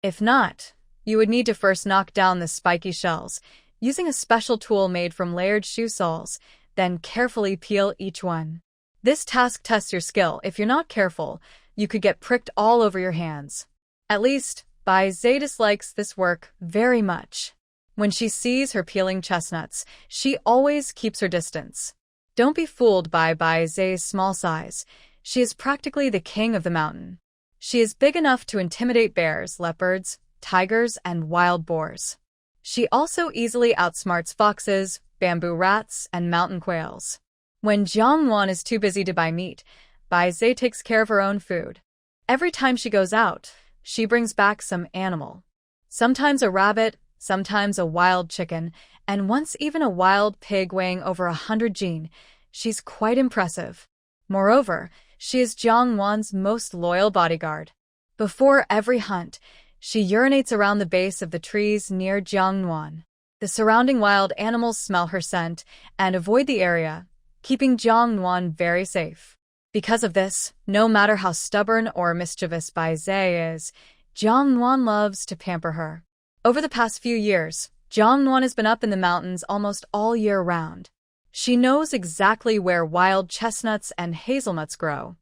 If not, you would need to first knock down the spiky shells, using a special tool made from layered shoe soles, then carefully peel each one. This task tests your skill. If you're not careful, you could get pricked all over your hands. At least, Bai Zhe dislikes this work very much. When she sees her peeling chestnuts, she always keeps her distance. Don't be fooled by Bai Zhe's small size. She is practically the king of the mountain. She is big enough to intimidate bears, leopards, tigers, and wild boars. She also easily outsmarts foxes, bamboo rats, and mountain quails. When Jiang Nuan is too busy to buy meat, Bai Zhe takes care of her own food. Every time she goes out, she brings back some animal. Sometimes a rabbit, sometimes a wild chicken, and once even a wild pig weighing over 100 jin. She's quite impressive. Moreover, she is Jiang Nuan's most loyal bodyguard. Before every hunt, she urinates around the base of the trees near Jiang Nuan. The surrounding wild animals smell her scent and avoid the area, keeping Jiang Nuan very safe. Because of this, no matter how stubborn or mischievous Bai Zhe is, Jiang Nuan loves to pamper her. Over the past few years, Jiang Nuan has been up in the mountains almost all year round. She knows exactly where wild chestnuts and hazelnuts grow.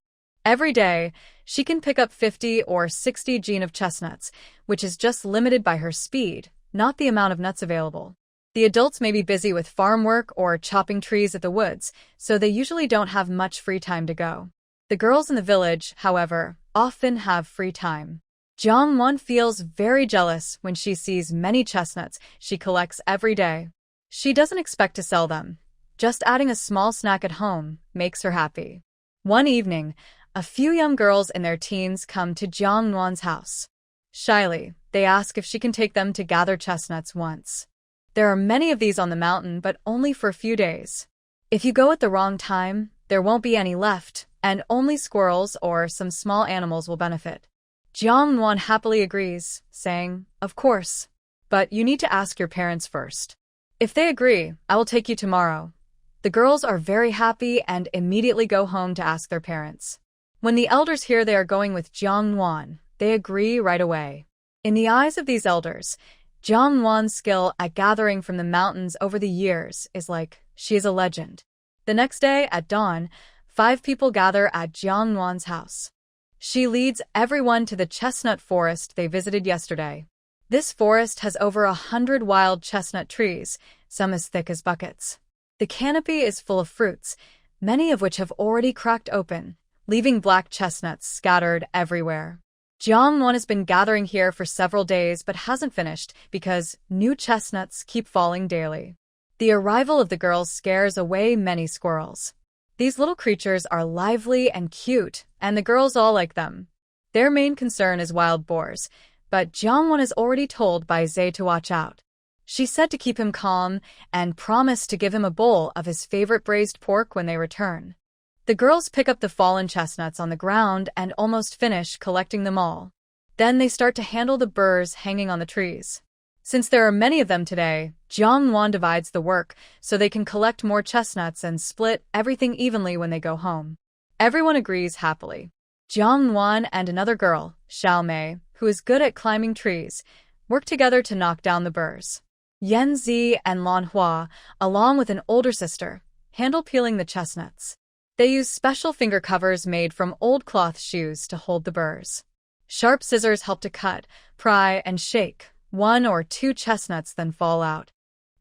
Every day, she can pick up 50 or 60 jin of chestnuts, which is just limited by her speed, not the amount of nuts available. The adults may be busy with farm work or chopping trees at the woods, so they usually don't have much free time to go. The girls in the village, however, often have free time. Jiang Nuan feels very jealous when she sees many chestnuts she collects every day. She doesn't expect to sell them. Just adding a small snack at home makes her happy. One evening, a few young girls in their teens come to Jiang Nuan's house. Shyly, they ask if she can take them to gather chestnuts once. There are many of these on the mountain, but only for a few days. If you go at the wrong time, there won't be any left, and only squirrels or some small animals will benefit. Jiang Nuan happily agrees, saying, "Of course. But you need to ask your parents first. If they agree, I will take you tomorrow." The girls are very happy and immediately go home to ask their parents. When the elders hear they are going with Jiang Nuan, they agree right away. In the eyes of these elders, Jiang Nuan's skill at gathering from the mountains over the years is like she is a legend. The next day, at dawn, 5 people gather at Jiang Nuan's house. She leads everyone to the chestnut forest they visited yesterday. This forest has over 100 wild chestnut trees, some as thick as buckets. The canopy is full of fruits, many of which have already cracked open, leaving black chestnuts scattered everywhere. Jiang Nuan has been gathering here for several days but hasn't finished because new chestnuts keep falling daily. The arrival of the girls scares away many squirrels. These little creatures are lively and cute, and the girls all like them. Their main concern is wild boars, but Jiang Nuan has already told Bai Zhe to watch out. She said to keep him calm and promised to give him a bowl of his favorite braised pork when they return. The girls pick up the fallen chestnuts on the ground and almost finish collecting them all. Then they start to handle the burrs hanging on the trees. Since there are many of them today, Jiang Nuan divides the work so they can collect more chestnuts and split everything evenly when they go home. Everyone agrees happily. Jiang Nuan and another girl, Xiao Mei, who is good at climbing trees, work together to knock down the burrs. Yanzi and Manhwa, along with an older sister, handle peeling the chestnuts. They use special finger covers made from old cloth shoes to hold the burrs. Sharp scissors help to cut, pry, and shake 1 or 2 chestnuts, then fall out.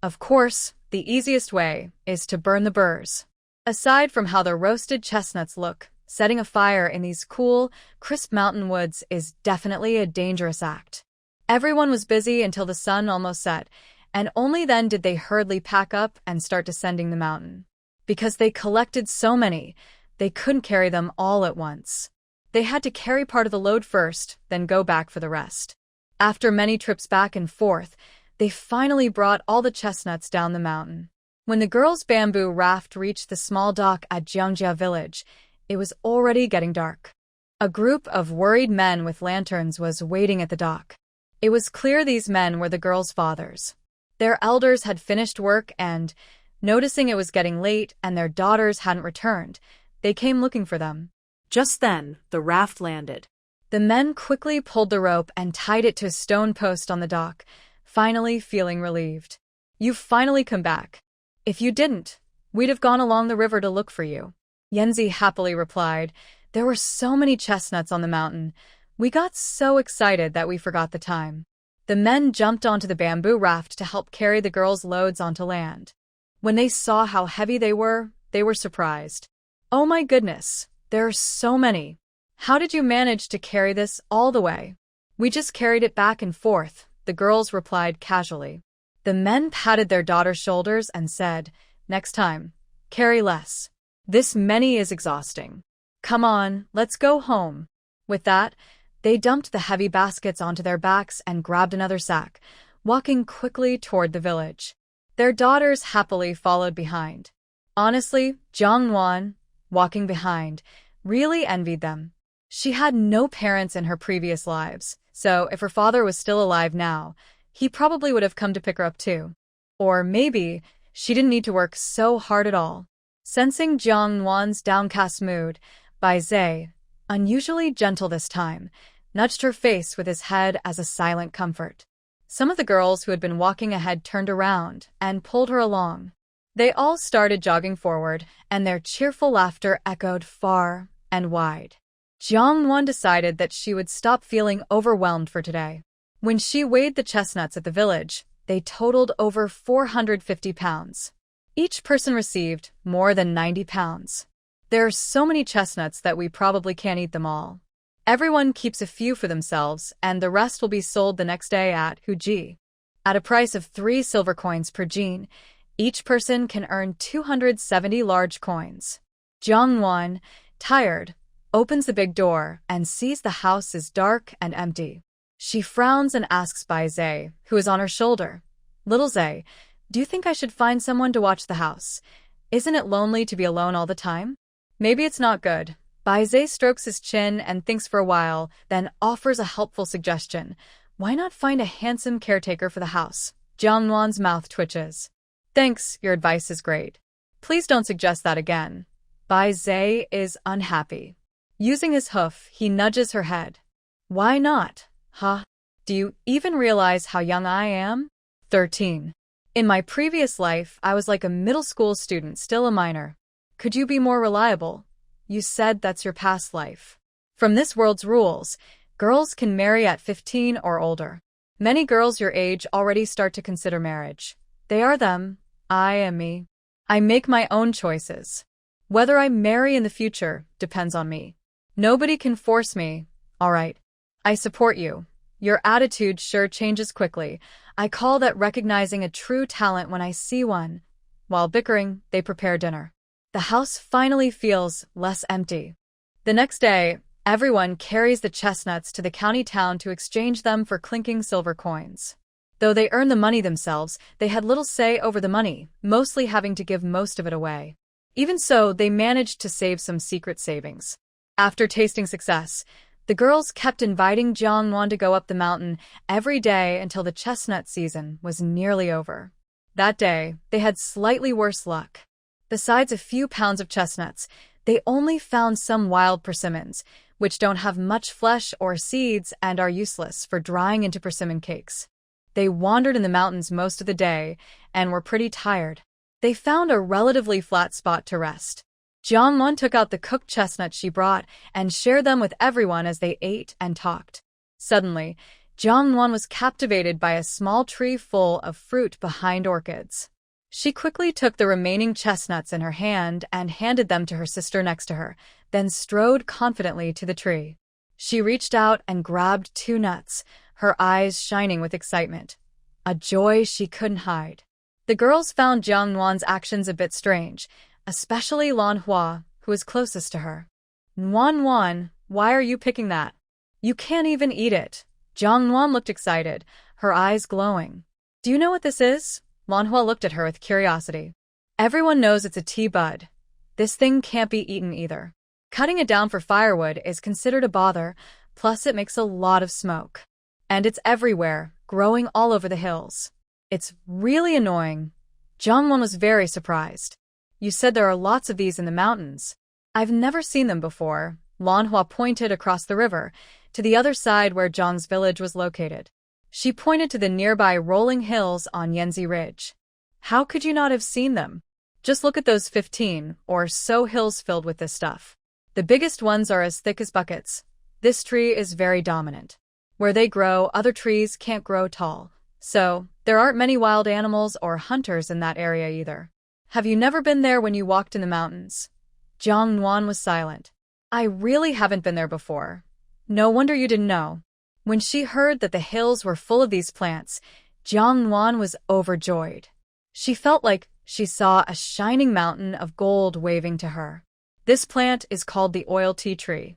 Of course, the easiest way is to burn the burrs. Aside from how the roasted chestnuts look, setting a fire in these cool, crisp mountain woods is definitely a dangerous act. Everyone was busy until the sun almost set, and only then did they hurriedly pack up and start descending the mountain. Because they collected so many, they couldn't carry them all at once. They had to carry part of the load first, then go back for the rest. After many trips back and forth, they finally brought all the chestnuts down the mountain. When the girls' bamboo raft reached the small dock at Jiangjia village, it was already getting dark. A group of worried men with lanterns was waiting at the dock. It was clear these men were the girls' fathers. Their elders had finished work and, noticing it was getting late and their daughters hadn't returned, they came looking for them. Just then, the raft landed. The men quickly pulled the rope and tied it to a stone post on the dock, finally feeling relieved. "You've finally come back. If you didn't, we'd have gone along the river to look for you," Yanzi happily replied. "There were so many chestnuts on the mountain. We got so excited that we forgot the time." The men jumped onto the bamboo raft to help carry the girls' loads onto land. When they saw how heavy they were surprised. "Oh my goodness, there are so many. How did you manage to carry this all the way?" "We just carried it back and forth," the girls replied casually. The men patted their daughters' shoulders and said, "Next time, carry less. This many is exhausting. Come on, let's go home." With that, they dumped the heavy baskets onto their backs and grabbed another sack, walking quickly toward the village. Their daughters happily followed behind. Honestly, Jiang Nuan, walking behind, really envied them. She had no parents in her previous lives, so if her father was still alive now, he probably would have come to pick her up too. Or maybe she didn't need to work so hard at all. Sensing Jiang Nuan's downcast mood, Bai Zhe, unusually gentle this time, nudged her face with his head as a silent comfort. Some of the girls who had been walking ahead turned around and pulled her along. They all started jogging forward, and their cheerful laughter echoed far and wide. Jiang Nuan decided that she would stop feeling overwhelmed for today. When she weighed the chestnuts at the village, they totaled over 450 pounds. Each person received more than 90 pounds. There are so many chestnuts that we probably can't eat them all. Everyone keeps a few for themselves, and the rest will be sold the next day at Huji. At a price of 3 silver coins per jean, each person can earn 270 large coins. Jiang Nuan, tired, opens the big door and sees the house is dark and empty. She frowns and asks Bai Zhe, who is on her shoulder, "Little Zhe, do you think I should find someone to watch the house? Isn't it lonely to be alone all the time?" "Maybe it's not good." Bai Zhe strokes his chin and thinks for a while, then offers a helpful suggestion. "Why not find a handsome caretaker for the house?" Jiang Nuan's mouth twitches. "Thanks, your advice is great. Please don't suggest that again." Bai Zhe is unhappy. Using his hoof, he nudges her head. "Why not? Huh? Do you even realize how young I am? 13. In my previous life, I was like a middle school student, still a minor. Could you be more reliable? You said that's your past life. From this world's rules, girls can marry at 15 or older. Many girls your age already start to consider marriage. They are them, I am me. I make my own choices. Whether I marry in the future depends on me. Nobody can force me. All right. I support you. Your attitude sure changes quickly. I call that recognizing a true talent when I see one." While bickering, they prepare dinner. The house finally feels less empty. The next day, everyone carries the chestnuts to the county town to exchange them for clinking silver coins. Though they earned the money themselves, they had little say over the money, mostly having to give most of it away. Even so, they managed to save some secret savings. After tasting success, the girls kept inviting Jiang Nuan to go up the mountain every day until the chestnut season was nearly over. That day, they had slightly worse luck. Besides a few pounds of chestnuts, they only found some wild persimmons, which don't have much flesh or seeds and are useless for drying into persimmon cakes. They wandered in the mountains most of the day and were pretty tired. They found a relatively flat spot to rest. Jiang Nuan took out the cooked chestnuts she brought and shared them with everyone as they ate and talked. Suddenly, Jiang Nuan was captivated by a small tree full of fruit behind orchids. She quickly took the remaining chestnuts in her hand and handed them to her sister next to her, then strode confidently to the tree. She reached out and grabbed 2 nuts, her eyes shining with excitement. a joy she couldn't hide. The girls found Jiang Nuan's actions a bit strange, especially Manhwa, who was closest to her. Nuan, why are you picking that? You can't even eat it. Jiang Nuan looked excited, her eyes glowing. Do you know what this is? Manhwa looked at her with curiosity. Everyone knows it's a tea bud. This thing can't be eaten either. Cutting it down for firewood is considered a bother, plus it makes a lot of smoke. And it's everywhere, growing all over the hills. It's really annoying. Jiang Nuan was very surprised. You said there are lots of these in the mountains. I've never seen them before. Manhwa pointed across the river, to the other side where Jiang's village was located. She pointed to the nearby rolling hills on Yanzi Ridge. How could you not have seen them? Just look at those 15 or so hills filled with this stuff. The biggest ones are as thick as buckets. This tree is very dominant. Where they grow, other trees can't grow tall. So, there aren't many wild animals or hunters in that area either. Have you never been there when you walked in the mountains? Jiang Nuan was silent. I really haven't been there before. No wonder you didn't know. When she heard that the hills were full of these plants, Jiang Nuan was overjoyed. She felt like she saw a shining mountain of gold waving to her. This plant is called the oil tea tree.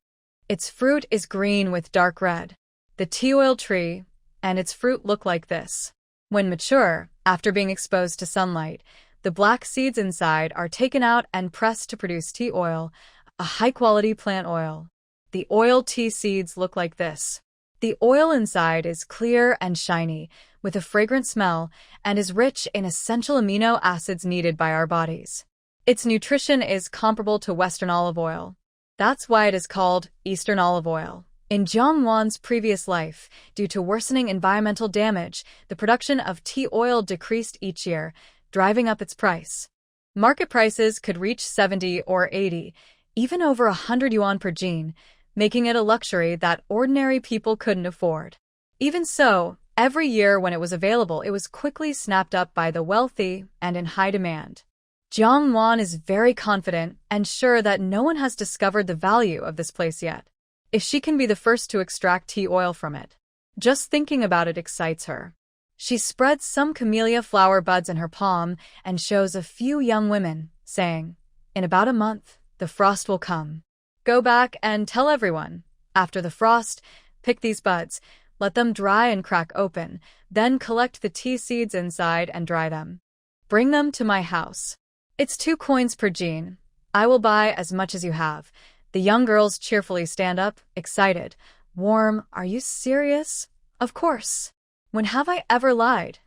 Its fruit is green with dark red. The tea oil tree and its fruit look like this. When mature, after being exposed to sunlight, the black seeds inside are taken out and pressed to produce tea oil, a high-quality plant oil. The oil tea seeds look like this. The oil inside is clear and shiny, with a fragrant smell, and is rich in essential amino acids needed by our bodies. Its nutrition is comparable to Western olive oil. That's why it is called Eastern olive oil. In Jiang Nuan's previous life, due to worsening environmental damage, the production of tea oil decreased each year, driving up its price. Market prices could reach 70 or 80, even over 100 yuan per jean, making it a luxury that ordinary people couldn't afford. Even so, every year when it was available, it was quickly snapped up by the wealthy and in high demand. Jiang Nuan is very confident and sure that no one has discovered the value of this place yet. If she can be the first to extract tea oil from it, just thinking about it excites her. She spreads some camellia flower buds in her palm and shows a few young women, saying, "In about a month, the frost will come. Go back and tell everyone. After the frost, pick these buds, let them dry and crack open, then collect the tea seeds inside and dry them. Bring them to my house. It's 2 coins per jean. I will buy as much as you have." The young girls cheerfully stand up, excited. Warm, are you serious? Of course. When have I ever lied?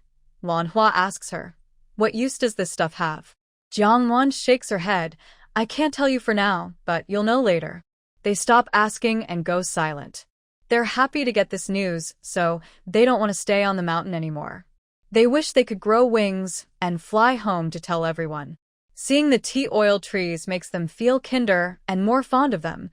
Manhwa asks her. What use does this stuff have? Jiang Nuan shakes her head. I can't tell you for now, but you'll know later. They stop asking and go silent. They're happy to get this news, so they don't want to stay on the mountain anymore. They wish they could grow wings and fly home to tell everyone. Seeing the tea oil trees makes them feel kinder and more fond of them.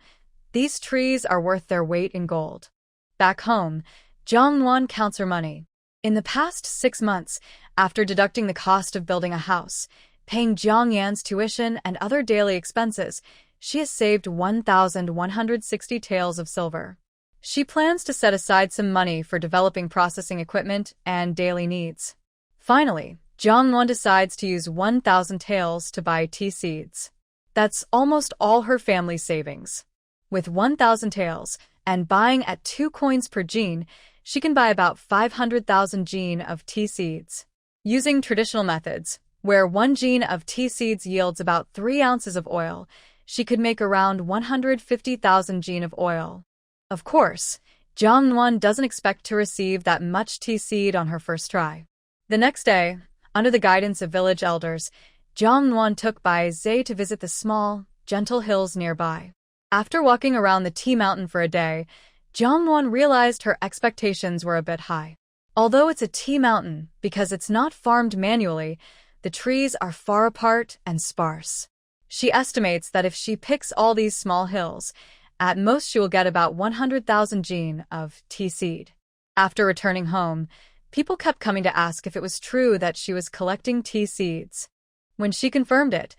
These trees are worth their weight in gold. Back home, Jiang Nuan counts her money. In the past 6 months, after deducting the cost of building a house, paying Jiang Yan's tuition and other daily expenses, she has saved 1,160 taels of silver. She plans to set aside some money for developing processing equipment and daily needs. Finally, Jiang Nuan decides to use 1,000 taels to buy tea seeds. That's almost all her family's savings. With 1,000 taels and buying at 2 coins per jean, she can buy about 500,000 jean of tea seeds. Using traditional methods, where 1 jean of tea seeds yields about 3 ounces of oil, she could make around 150,000 jean of oil. Of course, Jiang Nuan doesn't expect to receive that much tea seed on her first try. The next day, under the guidance of village elders, Jiang Nuan took Bai Zhe to visit the small, gentle hills nearby. After walking around the tea mountain for a day, Jiang Nuan realized her expectations were a bit high. Although it's a tea mountain, because it's not farmed manually, the trees are far apart and sparse. She estimates that if she picks all these small hills, at most she will get about 100,000 jean of tea seed. After returning home, people kept coming to ask if it was true that she was collecting tea seeds. When she confirmed it,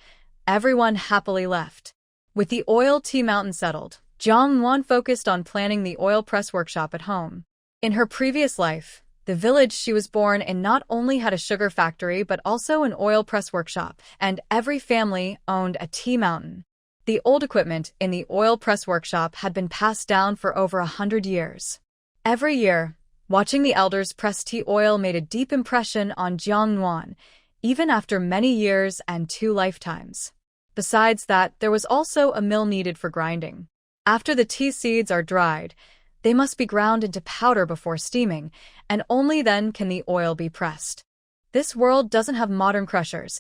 everyone happily left. With the oil tea mountain settled, Jiang Nuan focused on planning the oil press workshop at home. In her previous life, The village she was born in not only had a sugar factory but also an oil press workshop, and every family owned a tea mountain. The old equipment in the oil press workshop had been passed down for over 100 years. Every year, watching the elders press tea oil made a deep impression on Jiang Nuan, even after many years and 2 lifetimes. Besides that, there was also a mill needed for grinding. After the tea seeds are dried, they must be ground into powder before steaming, and only then can the oil be pressed. This world doesn't have modern crushers.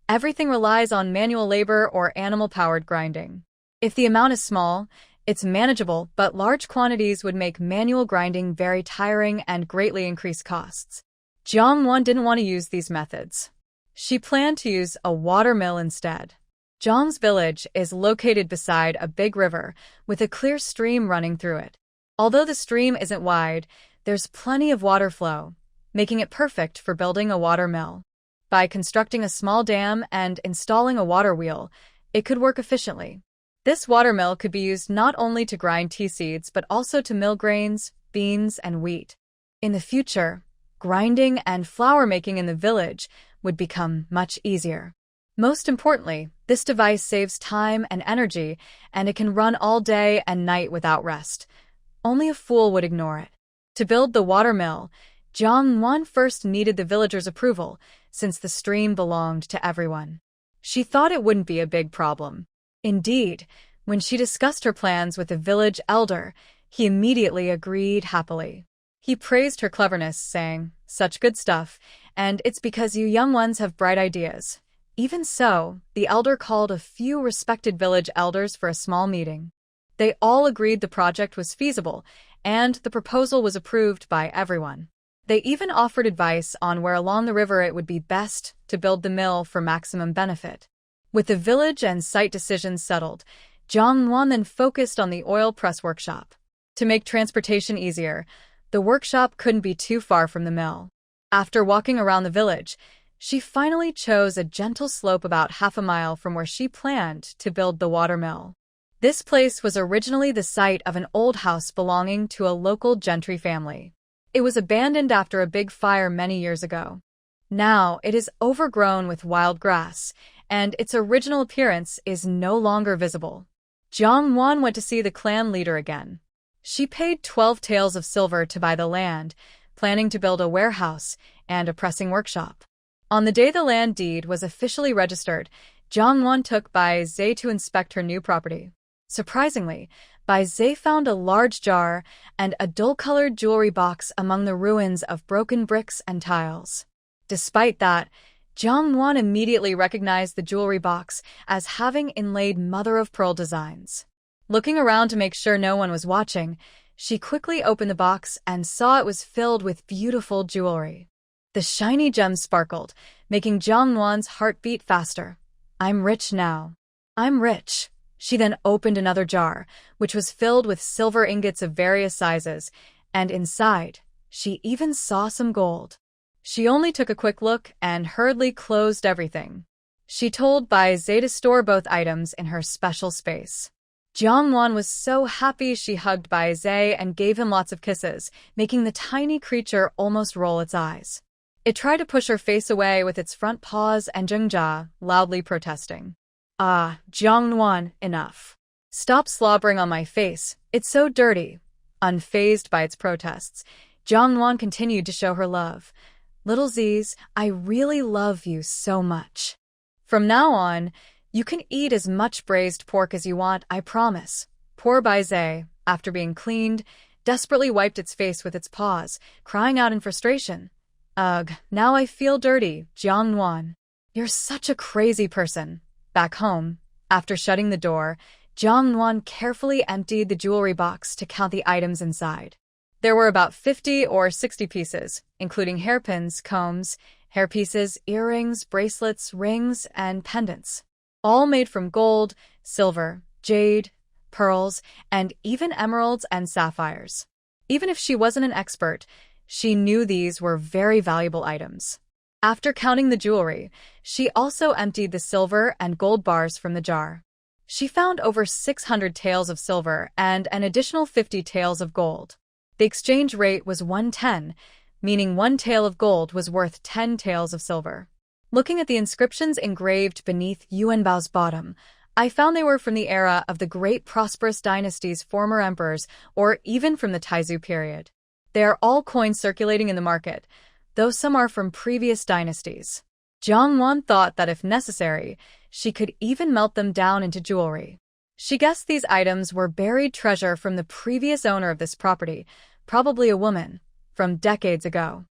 Everything relies on manual labor or animal-powered grinding. If the amount is small, it's manageable, but large quantities would make manual grinding very tiring and greatly increase costs. Jiang Nuan didn't want to use these methods. She planned to use a water mill instead. Jiang's village is located beside a big river with a clear stream running through it. Although the stream isn't wide, there's plenty of water flow, making it perfect for building a water mill. By constructing a small dam and installing a water wheel, it could work efficiently. This water mill could be used not only to grind tea seeds but also to mill grains, beans, and wheat. In the future, grinding and flour making in the village would become much easier. Most importantly, this device saves time and energy, and it can run all day and night without rest. Only a fool would ignore it. To build the water mill, Jiang Nuan first needed the villagers' approval, since the stream belonged to everyone. She thought it wouldn't be a big problem. Indeed, when she discussed her plans with the village elder, he immediately agreed happily. He praised her cleverness, saying, "Such good stuff, and it's because you young ones have bright ideas." Even so, the elder called a few respected village elders for a small meeting. They all agreed the project was feasible, and the proposal was approved by everyone. They even offered advice on where along the river it would be best to build the mill for maximum benefit. With the village and site decisions settled, Jiang Nuan then focused on the oil press workshop. To make transportation easier, the workshop couldn't be too far from the mill. After walking around the village, she finally chose a gentle slope about half a mile from where she planned to build the water mill. This place was originally the site of an old house belonging to a local gentry family. It was abandoned after a big fire many years ago. Now it is overgrown with wild grass, and its original appearance is no longer visible. Jiang Nuan went to see the clan leader again. She paid 12 taels of silver to buy the land, planning to build a warehouse and a pressing workshop. On the day the land deed was officially registered, Jiang Nuan took Bai Zhe to inspect her new property. Surprisingly, Bai Zhe found a large jar and a dull-colored jewelry box among the ruins of broken bricks and tiles. Despite that, Jiang Nuan immediately recognized the jewelry box as having inlaid mother-of-pearl designs. Looking around to make sure no one was watching, she quickly opened the box and saw it was filled with beautiful jewelry. The shiny gems sparkled, making Jiang Nuan's heart beat faster. "I'm rich now. I'm rich." She then opened another jar, which was filled with silver ingots of various sizes, and inside, she even saw some gold. She only took a quick look and hurriedly closed everything. She told Bai Zhe to store both items in her special space. Jiang Nuan was so happy she hugged Bai Zhe and gave him lots of kisses, making the tiny creature almost roll its eyes. It tried to push her face away with its front paws and Zhengjia, loudly protesting. "Ah, Jiang Nuan, enough. Stop slobbering on my face, it's so dirty." Unfazed by its protests, Jiang Nuan continued to show her love. "Little Z's, I really love you so much. From now on, you can eat as much braised pork as you want, I promise." Poor Bai Zhe, after being cleaned, desperately wiped its face with its paws, crying out in frustration. "Ugh, now I feel dirty, Jiang Nuan. You're such a crazy person." Back home, after shutting the door, Jiang Nuan carefully emptied the jewelry box to count the items inside. There were about 50 or 60 pieces, including hairpins, combs, hairpieces, earrings, bracelets, rings, and pendants. All made from gold, silver, jade, pearls, and even emeralds and sapphires. Even if she wasn't an expert, she knew these were very valuable items. After counting the jewelry, she also emptied the silver and gold bars from the jar. She found over 600 taels of silver and an additional 50 taels of gold. The exchange rate was 110, meaning 1 tael of gold was worth 10 taels of silver. Looking at the inscriptions engraved beneath Yuanbao's bottom, I found they were from the era of the great prosperous dynasty's former emperors or even from the Taizu period. They are all coins circulating in the market, though some are from previous dynasties. Jiang Nuan thought that if necessary, she could even melt them down into jewelry. She guessed these items were buried treasure from the previous owner of this property, probably a woman, from decades ago.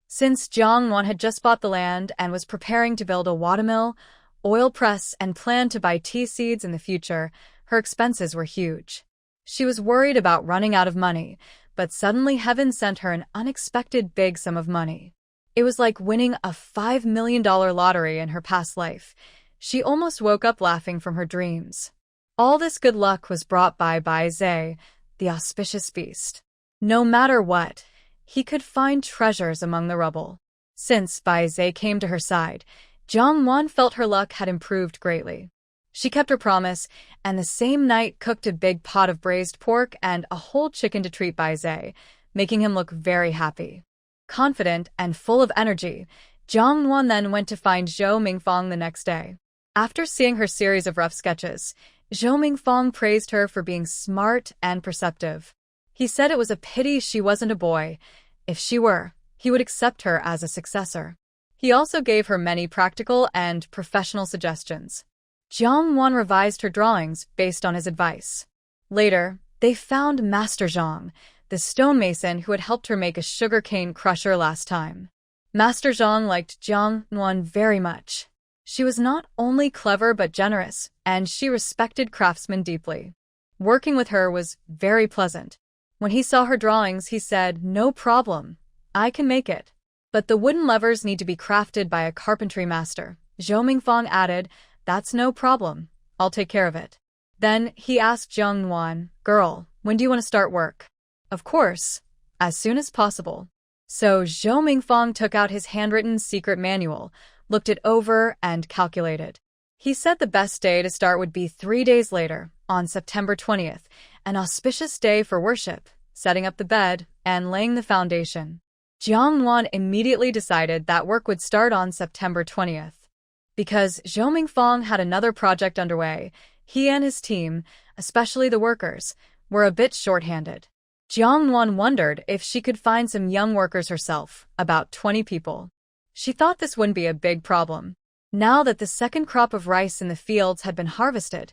Since Jiang Nuan had just bought the land and was preparing to build a watermill, oil press, and planned to buy tea seeds in the future, her expenses were huge. She was worried about running out of money, but suddenly heaven sent her an unexpected big sum of money. It was like winning a $5 million lottery in her past life. She almost woke up laughing from her dreams. All this good luck was brought by Bai Zhe, the auspicious beast. No matter what, he could find treasures among the rubble. Since Bai Zhe came to her side, Jiang Nuan felt her luck had improved greatly. She kept her promise, and the same night cooked a big pot of braised pork and a whole chicken to treat Bai Zhe, making him look very happy. Confident and full of energy, Jiang Nuan then went to find Zhou Mingfang the next day. After seeing her series of rough sketches, Zhou Mingfang praised her for being smart and perceptive. He said it was a pity she wasn't a boy. If she were, he would accept her as a successor. He also gave her many practical and professional suggestions. Jiang Nuan revised her drawings based on his advice. Later, they found Master Zhang, the stonemason who had helped her make a sugarcane crusher last time. Master Zhang liked Jiang Nuan very much. She was not only clever but generous, and she respected craftsmen deeply. Working with her was very pleasant. When he saw her drawings, he said, "No problem, I can make it. But the wooden levers need to be crafted by a carpentry master." Zhou Mingfang added, "That's no problem, I'll take care of it." Then he asked Jiang Nuan, "Girl, when do you want to start work?" "Of course, as soon as possible." So Zhou Mingfang took out his handwritten secret manual, looked it over, and calculated. He said the best day to start would be 3 days later, on September 20th, an auspicious day for worship, setting up the bed, and laying the foundation. Jiang Nuan immediately decided that work would start on September 20th. Because Zhou Mingfang had another project underway, he and his team, especially the workers, were a bit short-handed. Jiang Nuan wondered if she could find some young workers herself, about 20 people. She thought this wouldn't be a big problem. Now that the second crop of rice in the fields had been harvested,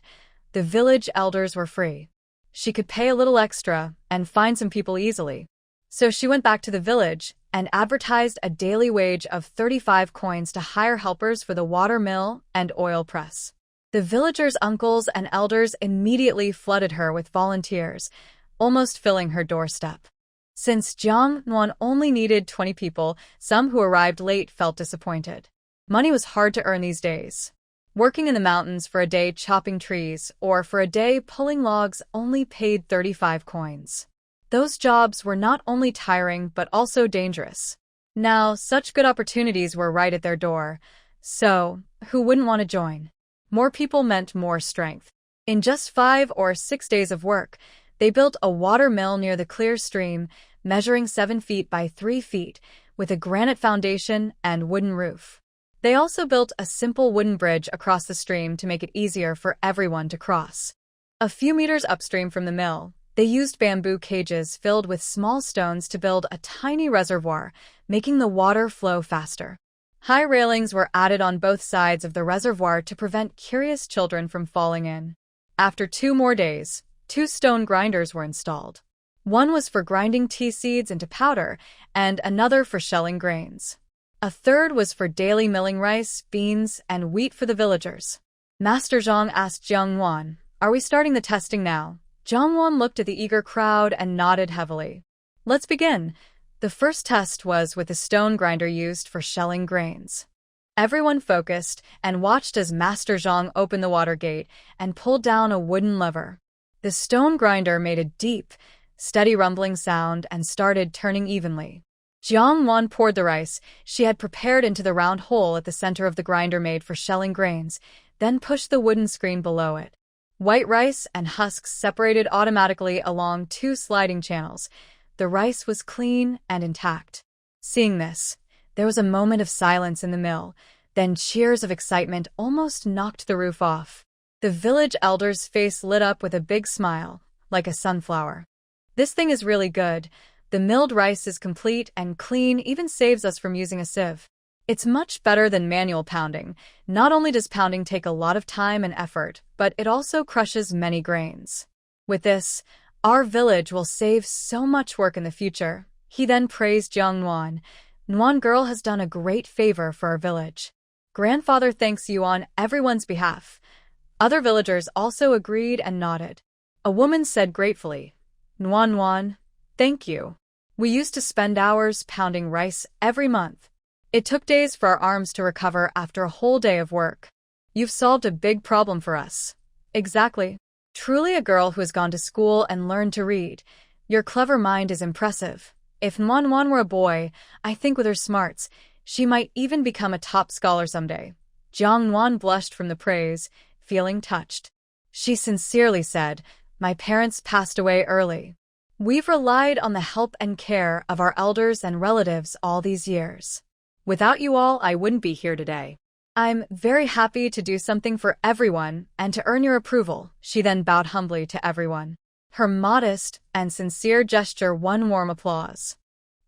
the village elders were free. She could pay a little extra and find some people easily. So she went back to the village and advertised a daily wage of 35 coins to hire helpers for the water mill and oil press. The villagers' uncles and elders immediately flooded her with volunteers, almost filling her doorstep. Since Jiang Nuan only needed 20 people, some who arrived late felt disappointed. Money was hard to earn these days. Working in the mountains for a day chopping trees or for a day pulling logs only paid 35 coins. Those jobs were not only tiring but also dangerous. Now, such good opportunities were right at their door. So, who wouldn't want to join? More people meant more strength. In just 5 or 6 days of work, they built a water mill near the clear stream, measuring 7 feet by 3 feet, with a granite foundation and wooden roof. They also built a simple wooden bridge across the stream to make it easier for everyone to cross. A few meters upstream from the mill, they used bamboo cages filled with small stones to build a tiny reservoir, making the water flow faster. High railings were added on both sides of the reservoir to prevent curious children from falling in. After 2 more days, 2 stone grinders were installed. One was for grinding tea seeds into powder, and another for shelling grains. A third was for daily milling rice, beans, and wheat for the villagers. Master Zhang asked Jiang Nuan, "Are we starting the testing now?" Jiang Nuan looked at the eager crowd and nodded heavily. "Let's begin." The first test was with the stone grinder used for shelling grains. Everyone focused and watched as Master Zhang opened the water gate and pulled down a wooden lever. The stone grinder made a deep, steady rumbling sound and started turning evenly. Jiang Nuan poured the rice she had prepared into the round hole at the center of the grinder made for shelling grains, then pushed the wooden screen below it. White rice and husks separated automatically along 2 sliding channels. The rice was clean and intact. Seeing this, there was a moment of silence in the mill, then cheers of excitement almost knocked the roof off. The village elder's face lit up with a big smile, like a sunflower. "This thing is really good. The milled rice is complete and clean, even saves us from using a sieve. It's much better than manual pounding. Not only does pounding take a lot of time and effort, but it also crushes many grains. With this, our village will save so much work in the future." He then praised Jiang Nuan. "Nuan girl has done a great favor for our village. Grandfather thanks you on everyone's behalf." Other villagers also agreed and nodded. A woman said gratefully, "Nuan Nuan, thank you. We used to spend hours pounding rice every month. It took days for our arms to recover after a whole day of work. You've solved a big problem for us." "Exactly. Truly a girl who has gone to school and learned to read. Your clever mind is impressive. If Nuan Nuan were a boy, I think with her smarts, she might even become a top scholar someday." Jiang Nuan blushed from the praise, feeling touched. She sincerely said, "My parents passed away early. We've relied on the help and care of our elders and relatives all these years. Without you all, I wouldn't be here today. I'm very happy to do something for everyone and to earn your approval." She then bowed humbly to everyone. Her modest and sincere gesture won warm applause.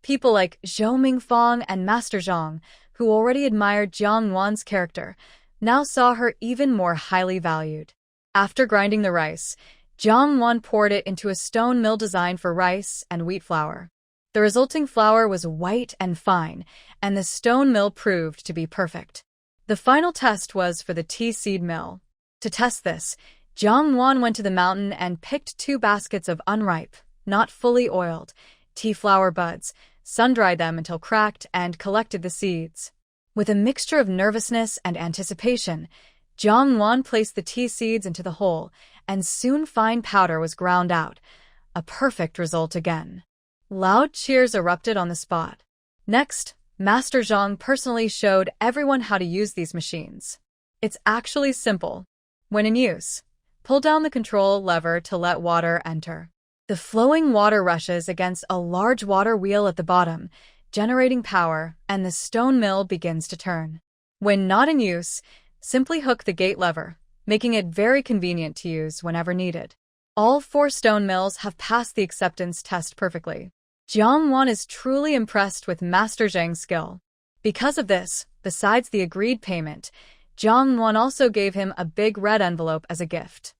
People like Zhou Mingfang and Master Zhang, who already admired Jiang Nuan's character, now saw her even more highly valued. After grinding the rice, Jiang Nuan poured it into a stone mill designed for rice and wheat flour. The resulting flour was white and fine, and the stone mill proved to be perfect. The final test was for the tea seed mill. To test this, Jiang Nuan went to the mountain and picked 2 baskets of unripe, not fully oiled, tea flower buds, sun-dried them until cracked, and collected the seeds. With a mixture of nervousness and anticipation, Jiang Nuan placed the tea seeds into the hole, and soon fine powder was ground out. A perfect result again. Loud cheers erupted on the spot. Next, Master Zhang personally showed everyone how to use these machines. It's actually simple. When in use, pull down the control lever to let water enter. The flowing water rushes against a large water wheel at the bottom, generating power, and the stone mill begins to turn. When not in use, simply hook the gate lever, making it very convenient to use whenever needed. All 4 stone mills have passed the acceptance test perfectly. Jiang Nuan is truly impressed with Master Zhang's skill. Because of this, besides the agreed payment, Jiang Nuan also gave him a big red envelope as a gift.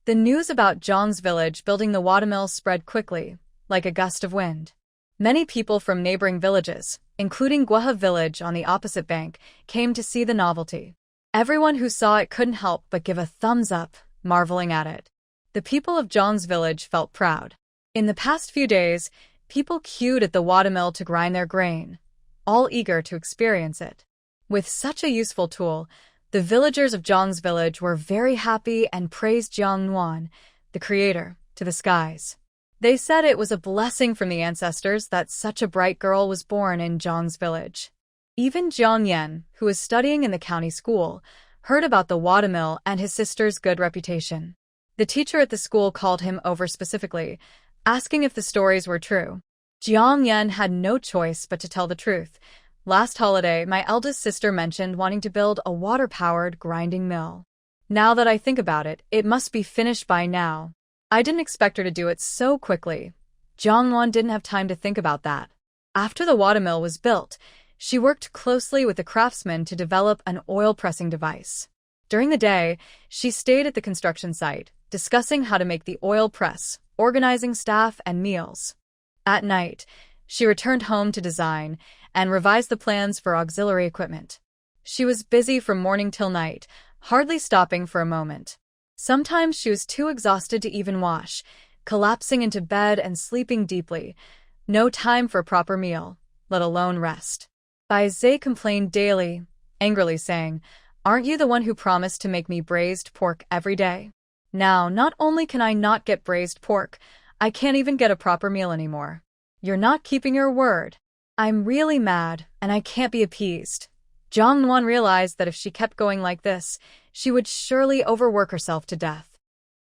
The news about Zhang's village building the watermill spread quickly, like a gust of wind. Many people from neighboring villages, including Guohe village on the opposite bank, came to see the novelty. Everyone who saw it couldn't help but give a thumbs up, marveling at it. The people of Zhang's village felt proud. In the past few days, people queued at the watermill to grind their grain, all eager to experience it. With such a useful tool, the villagers of Zhang's village were very happy and praised Jiang Nuan, the creator, to the skies. They said it was a blessing from the ancestors that such a bright girl was born in Zhang's village. Even Jiang Yan, who was studying in the county school, heard about the watermill and his sister's good reputation. The teacher at the school called him over specifically, asking if the stories were true. Jiang Yan had no choice but to tell the truth. "Last holiday, my eldest sister mentioned wanting to build a water-powered grinding mill. Now that I think about it, it must be finished by now. I didn't expect her to do it so quickly." Jiang Nuan didn't have time to think about that. After the watermill was built, she worked closely with the craftsmen to develop an oil-pressing device. During the day, she stayed at the construction site, discussing how to make the oil press, organizing staff and meals. At night, she returned home to design and revise the plans for auxiliary equipment. She was busy from morning till night, hardly stopping for a moment. Sometimes she was too exhausted to even wash, collapsing into bed and sleeping deeply. No time for a proper meal, let alone rest. Bai Zhe complained daily, angrily saying, "Aren't you the one who promised to make me braised pork every day? Now, not only can I not get braised pork, I can't even get a proper meal anymore. You're not keeping your word. I'm really mad, and I can't be appeased." Jiang Nuan realized that if she kept going like this, she would surely overwork herself to death.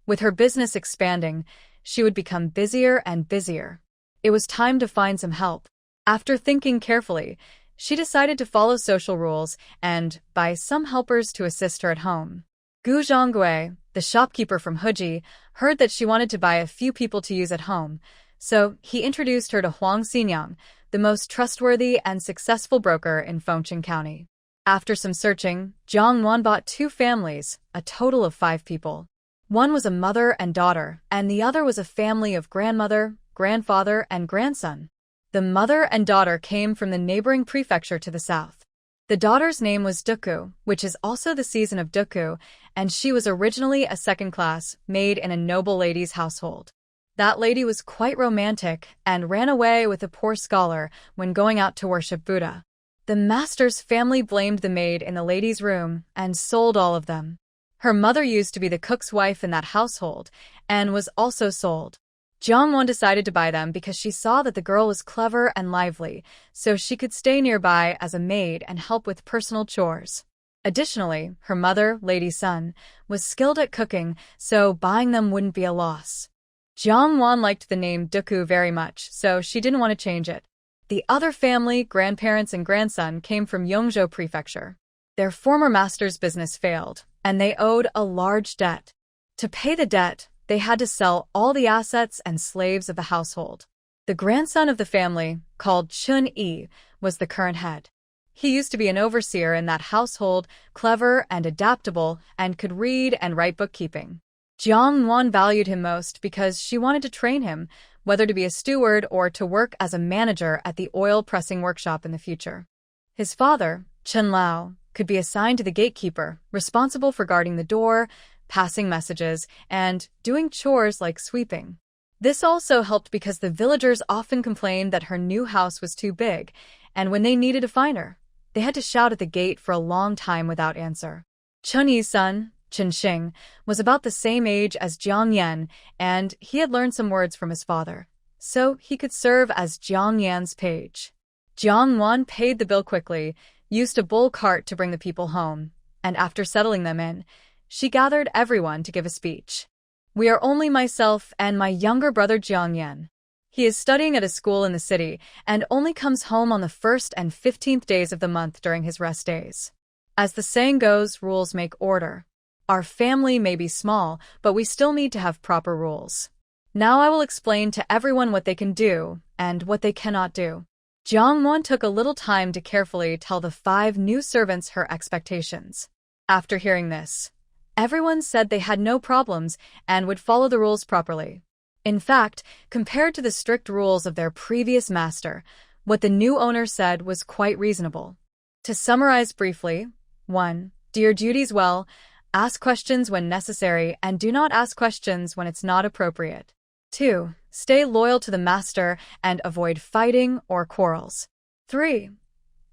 With her business expanding, she would become busier and busier. It was time to find some help. After thinking carefully, she decided to follow social rules and buy some helpers to assist her at home. Gu Zhonggui, the shopkeeper from Huji, heard that she wanted to buy a few people to use at home, so he introduced her to Huang Xinyang, the most trustworthy and successful broker in Fengcheng County. After some searching, Jiang Nuan bought 2 families, a total of 5 people. One was a mother and daughter, and the other was a family of grandmother, grandfather, and grandson. The mother and daughter came from the neighboring prefecture to the south. The daughter's name was Duku, which is also the season of Duku, and she was originally a second-class maid in a noble lady's household. That lady was quite romantic and ran away with a poor scholar when going out to worship Buddha. The master's family blamed the maid in the lady's room and sold all of them. Her mother used to be the cook's wife in that household and was also sold. Jiang Nuan decided to buy them because she saw that the girl was clever and lively, so she could stay nearby as a maid and help with personal chores. Additionally, her mother, Lady Sun, was skilled at cooking, so buying them wouldn't be a loss. Jiang Nuan liked the name Duku very much, so she didn't want to change it. The other family, grandparents and grandson, came from Yongzhou Prefecture. Their former master's business failed, and they owed a large debt. To pay the debt, they had to sell all the assets and slaves of the household. The grandson of the family, called Chun Yi, was the current head. He used to be an overseer in that household, clever and adaptable, and could read and write bookkeeping. Jiang Nuan valued him most because she wanted to train him, whether to be a steward or to work as a manager at the oil-pressing workshop in the future. His father, Chen Lao, could be assigned to the gatekeeper, responsible for guarding the door, passing messages, and doing chores like sweeping. This also helped because the villagers often complained that her new house was too big, and when they needed to find her, they had to shout at the gate for a long time without answer. Chun Yi's son, Chen Xing, was about the same age as Jiang Yan, and he had learned some words from his father, so he could serve as Jiang Yan's page. Jiang Nuan paid the bill quickly, used a bull cart to bring the people home, and after settling them in, she gathered everyone to give a speech. We are only myself and my younger brother Jiang Yan. He is studying at a school in the city and only comes home on the 1st and 15th days of the month during his rest days. As the saying goes, rules make order. Our family may be small, but we still need to have proper rules. Now I will explain to everyone what they can do and what they cannot do. Jiang Nuan took a little time to carefully tell the 5 new servants her expectations. After hearing this, everyone said they had no problems and would follow the rules properly. In fact, compared to the strict rules of their previous master, what the new owner said was quite reasonable. To summarize briefly, 1. Do your duties well, ask questions when necessary, and do not ask questions when it's not appropriate. 2. Stay loyal to the master and avoid fighting or quarrels. 3.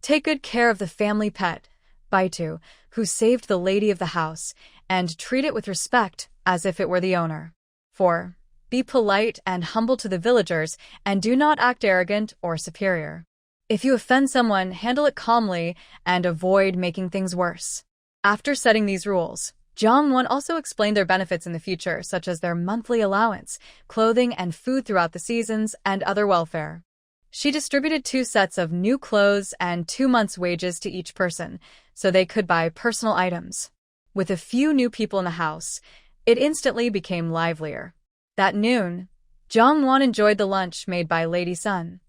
Take good care of the family pet, Baitu, who saved the lady of the house, and treat it with respect as if it were the owner. 4. Be polite and humble to the villagers and do not act arrogant or superior. If you offend someone, handle it calmly and avoid making things worse. After setting these rules, Jiang Nuan also explained their benefits in the future, such as their monthly allowance, clothing and food throughout the seasons, and other welfare. She distributed 2 sets of new clothes and 2 months' wages to each person, so they could buy personal items. With a few new people in the house, it instantly became livelier. That noon, Jiang Nuan enjoyed the lunch made by Lady Sun.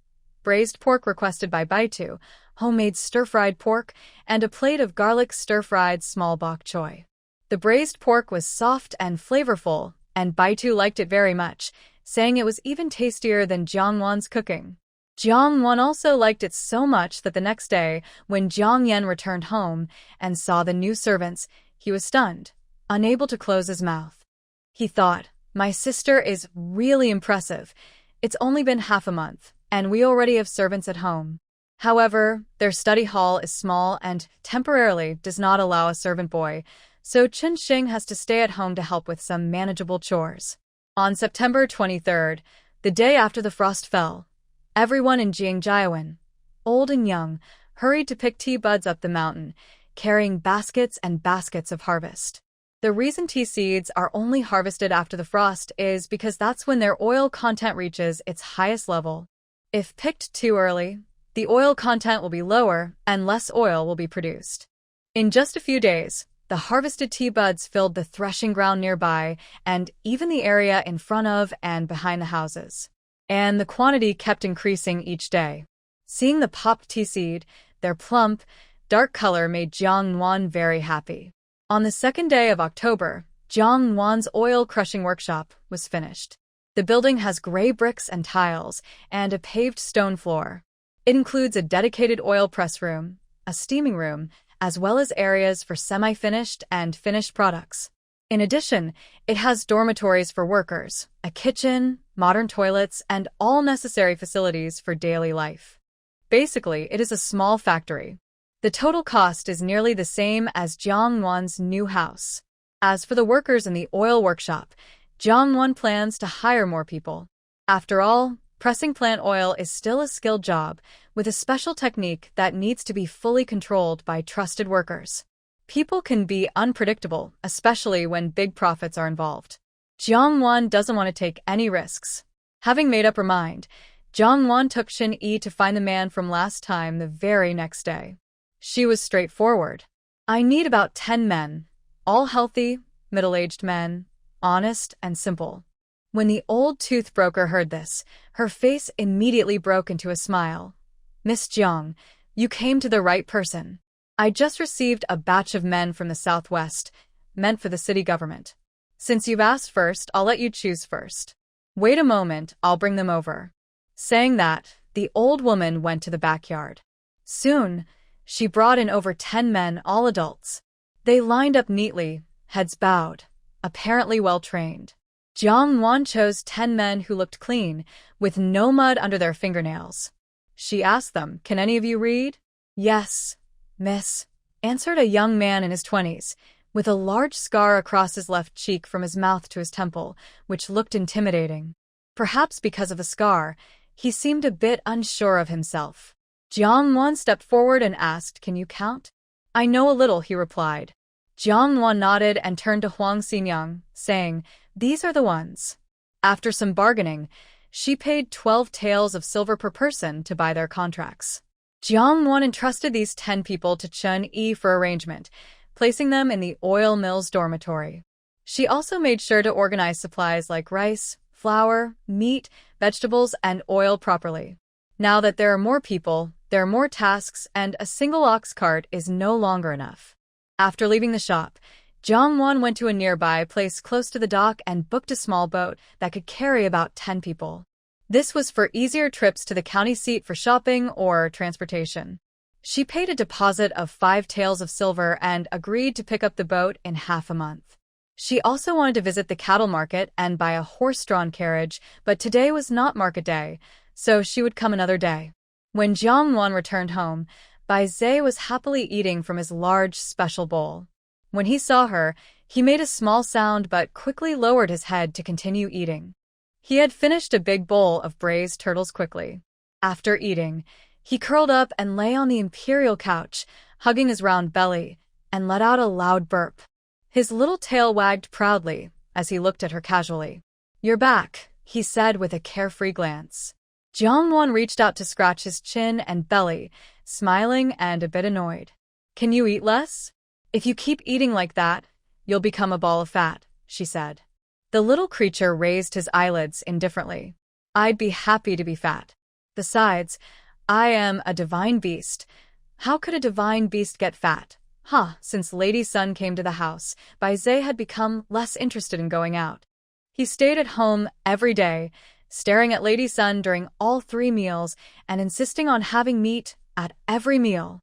Braised pork requested by Baitu, homemade stir-fried pork, and a plate of garlic stir-fried small bok choy. The braised pork was soft and flavorful, and Baitu liked it very much, saying it was even tastier than Jiang Nuan's cooking. Jiang Nuan also liked it so much that the next day, when Jiang Yan returned home and saw the new servants, he was stunned, unable to close his mouth. He thought, "My sister is really impressive. It's only been half a month, and we already have servants at home." However, their study hall is small and temporarily does not allow a servant boy, so Chen Xing has to stay at home to help with some manageable chores. On September 23rd, the day after the frost fell, everyone in Jiangjiawan, old and young, hurried to pick tea buds up the mountain, carrying baskets and baskets of harvest. The reason tea seeds are only harvested after the frost is because that's when their oil content reaches its highest level. If picked too early, The oil content will be lower and less oil will be produced. In just a few days, the harvested tea buds filled the threshing ground nearby and even the area in front of and behind the houses. And the quantity kept increasing each day. Seeing the popped tea seed, their plump, dark color made Jiang Nuan very happy. On the second day of October, Jiang Nuan's oil crushing workshop was finished. The building has gray bricks and tiles and a paved stone floor. It includes a dedicated oil press room, a steaming room, as well as areas for semi-finished and finished products. In addition, it has dormitories for workers, a kitchen, modern toilets, and all necessary facilities for daily life. Basically, it is a small factory. The total cost is nearly the same as Jiang Nuan's new house. As for the workers in the oil workshop, Jiang Nuan plans to hire more people. After all, pressing plant oil is still a skilled job, with a special technique that needs to be fully controlled by trusted workers. People can be unpredictable, especially when big profits are involved. Jiang Nuan doesn't want to take any risks. Having made up her mind, Jiang Nuan took Xin Yi to find the man from last time the very next day. She was straightforward. I need about 10 men, all healthy, middle-aged men, honest and simple. When the old tooth broker heard this, her face immediately broke into a smile. Miss Jiang, you came to the right person. I just received a batch of men from the southwest, meant for the city government. Since you've asked first, I'll let you choose first. Wait a moment, I'll bring them over. Saying that, the old woman went to the backyard. Soon, she brought in over 10 men, all adults. They lined up neatly, heads bowed, apparently well-trained. Jiang Nuan chose 10 men who looked clean, with no mud under their fingernails. She asked them, "Can any of you read?" "Yes, miss," answered a young man in his 20s, with a large scar across his left cheek from his mouth to his temple, which looked intimidating. Perhaps because of the scar, he seemed a bit unsure of himself. Jiang Nuan stepped forward and asked, "Can you count?" "I know a little," he replied. Jiang Nuan nodded and turned to Huang Xinyang, saying, "These are the ones." After some bargaining, she paid 12 taels of silver per person to buy their contracts. Jiang Nuan entrusted these 10 people to Chen Yi for arrangement, placing them in the oil mill's dormitory. She also made sure to organize supplies like rice, flour, meat, vegetables, and oil properly. Now that there are more people, there are more tasks, and a single ox cart is no longer enough. After leaving the shop, Jiang Nuan went to a nearby place close to the dock and booked a small boat that could carry about 10 people. This was for easier trips to the county seat for shopping or transportation. She paid a deposit of 5 taels of silver and agreed to pick up the boat in half a month. She also wanted to visit the cattle market and buy a horse-drawn carriage, but today was not market day, so she would come another day. When Jiang Nuan returned home, Bai Zhe was happily eating from his large special bowl. When he saw her, he made a small sound but quickly lowered his head to continue eating. He had finished a big bowl of braised turtles quickly. After eating, he curled up and lay on the Imperial couch, hugging his round belly, and let out a loud burp. His little tail wagged proudly as he looked at her casually. "You're back," he said with a carefree glance. Jiang Nuan reached out to scratch his chin and belly, smiling and a bit annoyed. "Can you eat less? If you keep eating like that, you'll become a ball of fat," she said. The little creature raised his eyelids indifferently. "I'd be happy to be fat. Besides, I am a divine beast. How could a divine beast get fat?" Since Lady Sun came to the house, Bai Zhe had become less interested in going out. He stayed at home every day, staring at Lady Sun during all 3 meals and insisting on having meat at every meal.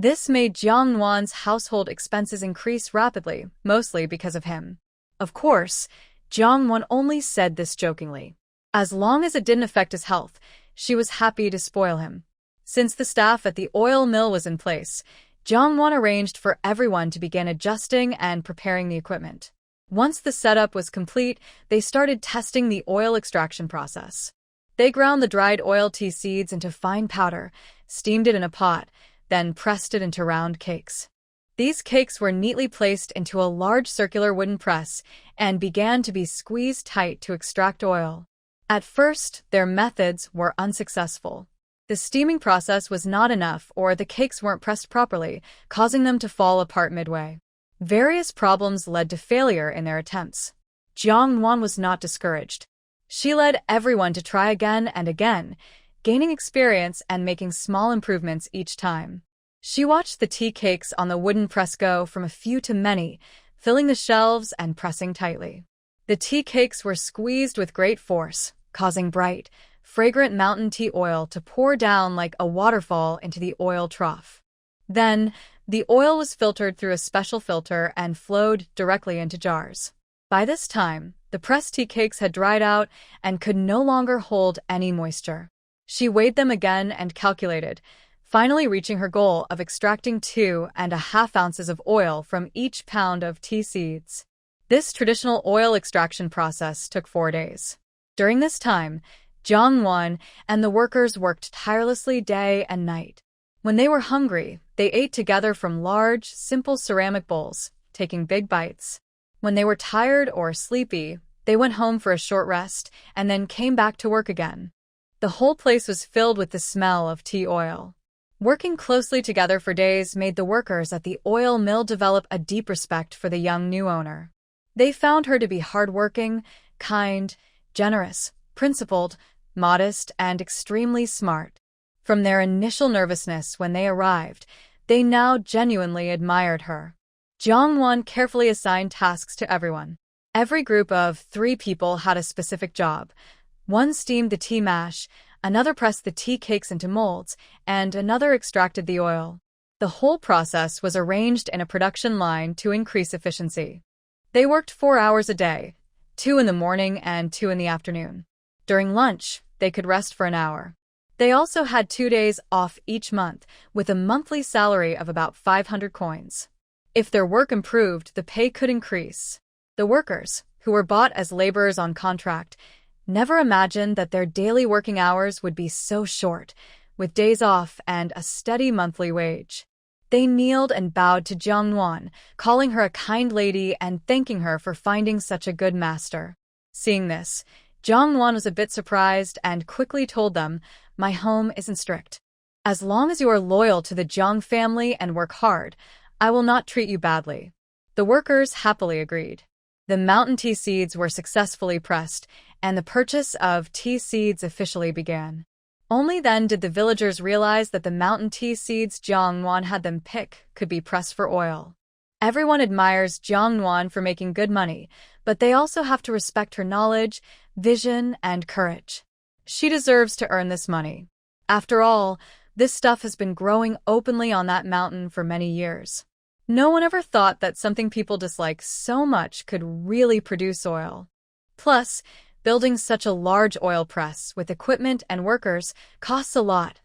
This made Jiang Nuan's household expenses increase rapidly, mostly because of him. Of course, Jiang Nuan only said this jokingly. As long as it didn't affect his health, she was happy to spoil him. Since the staff at the oil mill was in place, Jiang Nuan arranged for everyone to begin adjusting and preparing the equipment. Once the setup was complete, they started testing the oil extraction process. They ground the dried oil tea seeds into fine powder, steamed it in a pot, then pressed it into round cakes. These cakes were neatly placed into a large circular wooden press and began to be squeezed tight to extract oil. At first, their methods were unsuccessful. The steaming process was not enough, or the cakes weren't pressed properly, causing them to fall apart midway. Various problems led to failure in their attempts. Jiang Nuan was not discouraged. She led everyone to try again and again, gaining experience and making small improvements each time. She watched the tea cakes on the wooden press go from a few to many, filling the shelves and pressing tightly. The tea cakes were squeezed with great force, causing bright, fragrant mountain tea oil to pour down like a waterfall into the oil trough. Then, the oil was filtered through a special filter and flowed directly into jars. By this time, the pressed tea cakes had dried out and could no longer hold any moisture. She weighed them again and calculated, finally reaching her goal of extracting 2.5 ounces of oil from each pound of tea seeds. This traditional oil extraction process took 4 days. During this time, Jiang Nuan and the workers worked tirelessly day and night. When they were hungry, they ate together from large, simple ceramic bowls, taking big bites. When they were tired or sleepy, they went home for a short rest and then came back to work again. The whole place was filled with the smell of tea oil. Working closely together for days made the workers at the oil mill develop a deep respect for the young new owner. They found her to be hardworking, kind, generous, principled, modest, and extremely smart. From their initial nervousness when they arrived, they now genuinely admired her. Jiang Nuan carefully assigned tasks to everyone. Every group of 3 people had a specific job. One steamed the tea mash, another pressed the tea cakes into molds, and another extracted the oil. The whole process was arranged in a production line to increase efficiency. They worked 4 hours a day, 2 in the morning and 2 in the afternoon. During lunch, they could rest for an hour. They also had 2 days off each month, with a monthly salary of about 500 coins. If their work improved, the pay could increase. The workers, who were bought as laborers on contract, never imagined that their daily working hours would be so short, with days off and a steady monthly wage. They kneeled and bowed to Jiang Nuan, calling her a kind lady and thanking her for finding such a good master. Seeing this, Jiang Nuan was a bit surprised and quickly told them, "My home isn't strict. As long as you are loyal to the Jiang family and work hard, I will not treat you badly." The workers happily agreed. The mountain tea seeds were successfully pressed, and the purchase of tea seeds officially began. Only then did the villagers realize that the mountain tea seeds Jiang Nuan had them pick could be pressed for oil. Everyone admires Jiang Nuan for making good money, but they also have to respect her knowledge, vision, and courage. She deserves to earn this money. After all, this stuff has been growing openly on that mountain for many years. No one ever thought that something people dislike so much could really produce oil. Plus, building such a large oil press with equipment and workers costs a lot,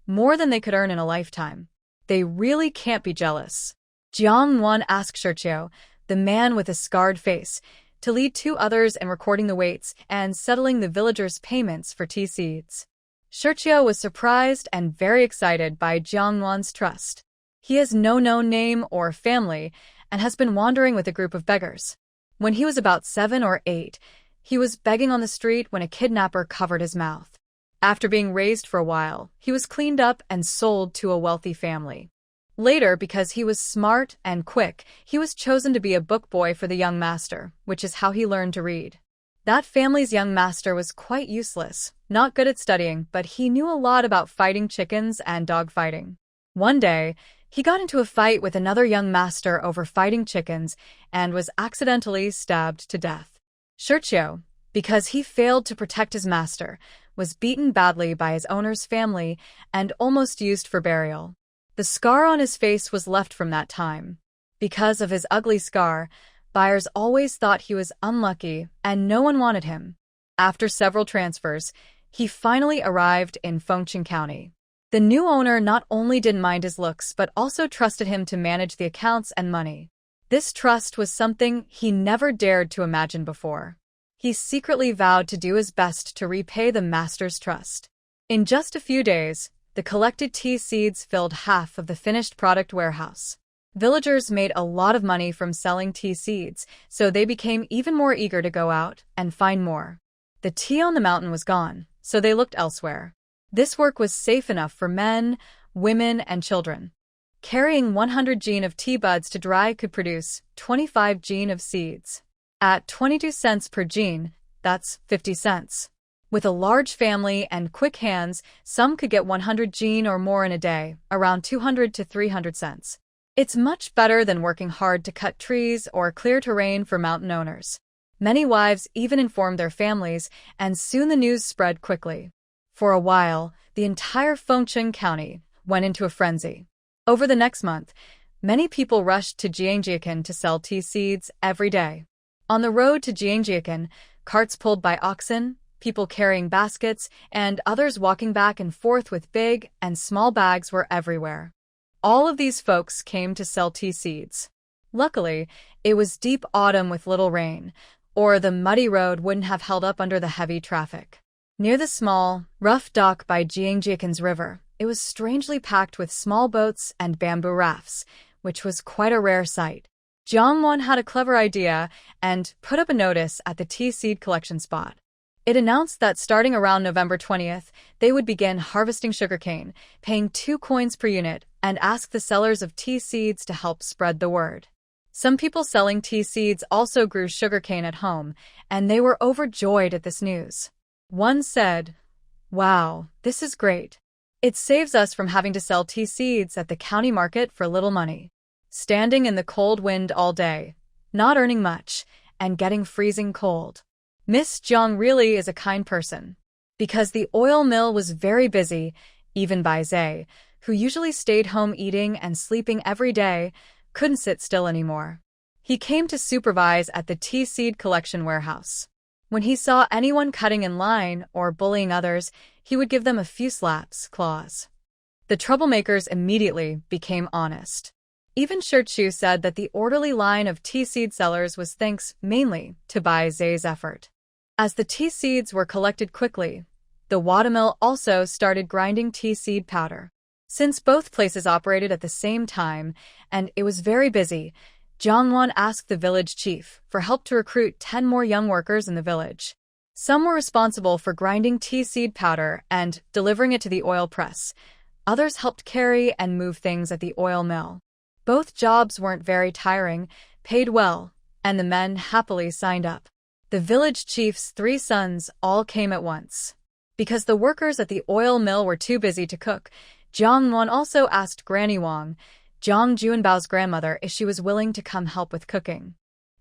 more than they could earn in a lifetime. They really can't be jealous. Jiang Nuan asked Shurqiu, the man with a scarred face, to lead 2 others in recording the weights and settling the villagers' payments for tea seeds. Shurqiu was surprised and very excited by Jiang Nuan's trust. He has no known name or family and has been wandering with a group of beggars. When he was about 7 or 8, he was begging on the street when a kidnapper covered his mouth. After being raised for a while, he was cleaned up and sold to a wealthy family. Later, because he was smart and quick, he was chosen to be a book boy for the young master, which is how he learned to read. That family's young master was quite useless, not good at studying, but he knew a lot about fighting chickens and dogfighting. One day, he got into a fight with another young master over fighting chickens and was accidentally stabbed to death. Shurqiu, because he failed to protect his master, was beaten badly by his owner's family and almost used for burial. The scar on his face was left from that time. Because of his ugly scar, buyers always thought he was unlucky and no one wanted him. After several transfers, he finally arrived in Fengcheng County. The new owner not only didn't mind his looks but also trusted him to manage the accounts and money. This trust was something he never dared to imagine before. He secretly vowed to do his best to repay the master's trust. In just a few days, the collected tea seeds filled half of the finished product warehouse. Villagers made a lot of money from selling tea seeds, so they became even more eager to go out and find more. The tea on the mountain was gone, so they looked elsewhere. This work was safe enough for men, women, and children. Carrying 100 gen of tea buds to dry could produce 25 gen of seeds. At 22 cents per gen, that's 50 cents. With a large family and quick hands, some could get 100 gen or more in a day, around 200 to 300 cents. It's much better than working hard to cut trees or clear terrain for mountain owners. Many wives even informed their families, and soon the news spread quickly. For a while, the entire Fengcheng County went into a frenzy. Over the next month, many people rushed to Jiangjiakan to sell tea seeds every day. On the road to Jiangjiakan, carts pulled by oxen, people carrying baskets, and others walking back and forth with big and small bags were everywhere. All of these folks came to sell tea seeds. Luckily, it was deep autumn with little rain, or the muddy road wouldn't have held up under the heavy traffic. Near the small, rough dock by Jiangjiakan's river, it was strangely packed with small boats and bamboo rafts, which was quite a rare sight. Jiang Nuan had a clever idea and put up a notice at the tea seed collection spot. It announced that starting around November 20th, they would begin harvesting sugarcane, paying 2 coins per unit, and ask the sellers of tea seeds to help spread the word. Some people selling tea seeds also grew sugarcane at home, and they were overjoyed at this news. One said, "Wow, this is great. It saves us from having to sell tea seeds at the county market for little money. Standing in the cold wind all day, not earning much, and getting freezing cold. Miss Jiang really is a kind person." Because the oil mill was very busy, even Bai Zhe, who usually stayed home eating and sleeping every day, couldn't sit still anymore. He came to supervise at the tea seed collection warehouse. When he saw anyone cutting in line or bullying others, he would give them a few slaps, claws. The troublemakers immediately became honest. Even Shichu said that the orderly line of tea seed sellers was thanks mainly to Bai Zhe's effort. As the tea seeds were collected quickly, the watermill also started grinding tea seed powder. Since both places operated at the same time, and it was very busy, Jiang Nuan asked the village chief for help to recruit 10 more young workers in the village. Some were responsible for grinding tea seed powder and delivering it to the oil press. Others helped carry and move things at the oil mill. Both jobs weren't very tiring, paid well, and the men happily signed up. The village chief's 3 sons all came at once. Because the workers at the oil mill were too busy to cook, Jiang Nuan also asked Granny Wang, Jiang Junbao's grandmother, if she was willing to come help with cooking.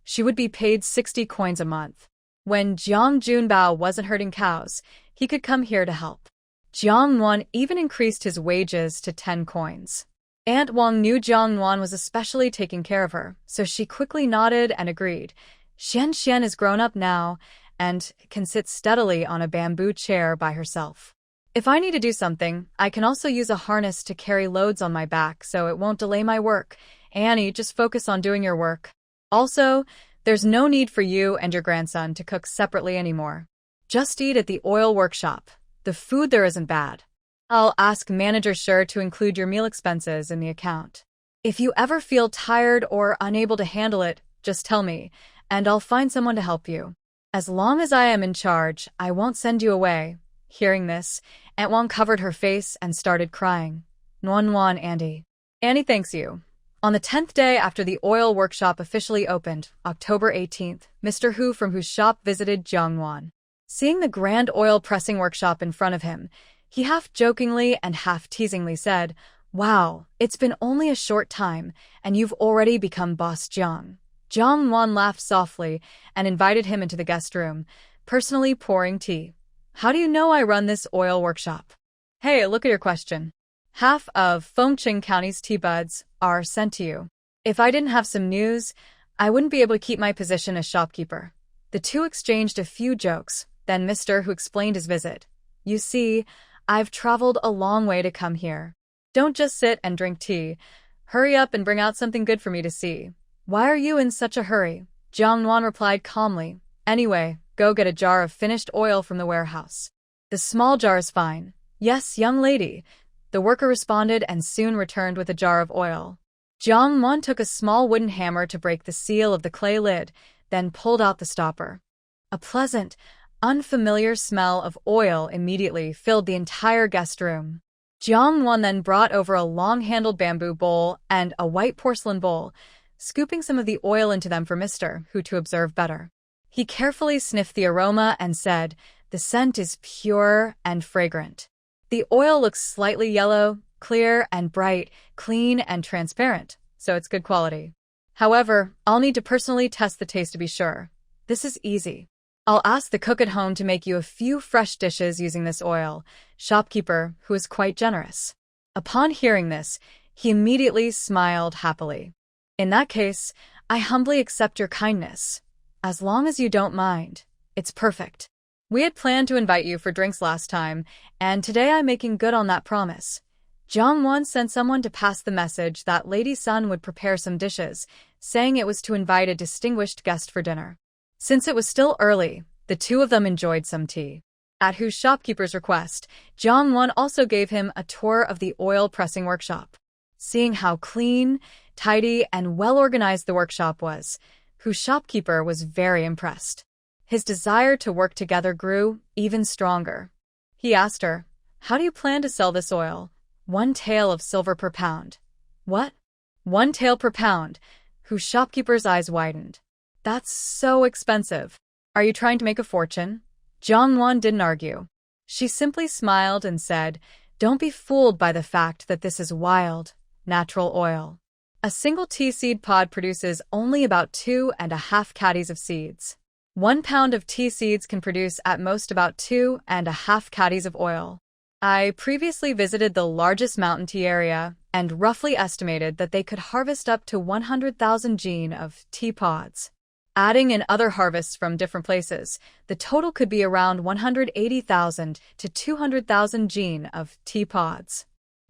She would be paid 60 coins a month. When Jiang Junbao wasn't herding cows, he could come here to help. Jiang Nuan even increased his wages to 10 coins. Aunt Wang knew Jiang Nuan was especially taking care of her, so she quickly nodded and agreed. Xian is grown up now and can sit steadily on a bamboo chair by herself. If I need to do something, I can also use a harness to carry loads on my back so it won't delay my work. Annie, just focus on doing your work. Also, there's no need for you and your grandson to cook separately anymore. Just eat at the oil workshop. The food there isn't bad. I'll ask Manager Shi to include your meal expenses in the account. If you ever feel tired or unable to handle it, just tell me, and I'll find someone to help you. As long as I am in charge, I won't send you away. Hearing this, Aunt Wang covered her face and started crying. Nuan, Andy. Annie thanks you. On the 10th day after the oil workshop officially opened, October 18th, Mr. Hu from whose shop visited Jiang Nuan. Seeing the grand oil pressing workshop in front of him, he half jokingly and half teasingly said, "Wow, it's been only a short time, and you've already become Boss Jiang." Jiang Nuan laughed softly and invited him into the guest room, personally pouring tea. "How do you know I run this oil workshop?" "Hey, look at your question. Half of Fengcheng County's tea buds are sent to you. If I didn't have some news, I wouldn't be able to keep my position as shopkeeper." The two exchanged a few jokes, then Mr. Hu explained his visit. "You see, I've traveled a long way to come here. Don't just sit and drink tea. Hurry up and bring out something good for me to see." "Why are you in such a hurry?" Jiang Nuan replied calmly. "Anyway, go get a jar of finished oil from the warehouse." "The small jar is fine." "Yes, young lady." The worker responded and soon returned with a jar of oil. Jiang Nuan took a small wooden hammer to break the seal of the clay lid, then pulled out the stopper. A pleasant, unfamiliar smell of oil immediately filled the entire guest room. Jiang Nuan then brought over a long-handled bamboo bowl and a white porcelain bowl, scooping some of the oil into them for Mr. Hu to observe better. He carefully sniffed the aroma and said, "The scent is pure and fragrant. The oil looks slightly yellow, clear and bright, clean and transparent, so it's good quality. However, I'll need to personally test the taste to be sure. This is easy. I'll ask the cook at home to make you a few fresh dishes using this oil," shopkeeper, who is quite generous. Upon hearing this, he immediately smiled happily. "In that case, I humbly accept your kindness. As long as you don't mind, it's perfect. We had planned to invite you for drinks last time, and today I'm making good on that promise." Jiang Nuan sent someone to pass the message that Lady Sun would prepare some dishes, saying it was to invite a distinguished guest for dinner. Since it was still early, the two of them enjoyed some tea. At Hu's shopkeeper's request, Jiang Nuan also gave him a tour of the oil pressing workshop. Seeing how clean, tidy, and well-organized the workshop was, Hu's shopkeeper was very impressed. His desire to work together grew even stronger. He asked her, "How do you plan to sell this oil?" "1 tael of silver per pound." "What? 1 tael per pound?" Hu's shopkeeper's eyes widened. "That's so expensive. Are you trying to make a fortune?" Jiang Nuan didn't argue. She simply smiled and said, "Don't be fooled by the fact that this is wild, natural oil. A single tea seed pod produces only about 2.5 caddies of seeds. 1 pound of tea seeds can produce at most about 2.5 caddies of oil. I previously visited the largest mountain tea area and roughly estimated that they could harvest up to 100,000 jin of tea pods. Adding in other harvests from different places, the total could be around 180,000 to 200,000 jin of tea pods.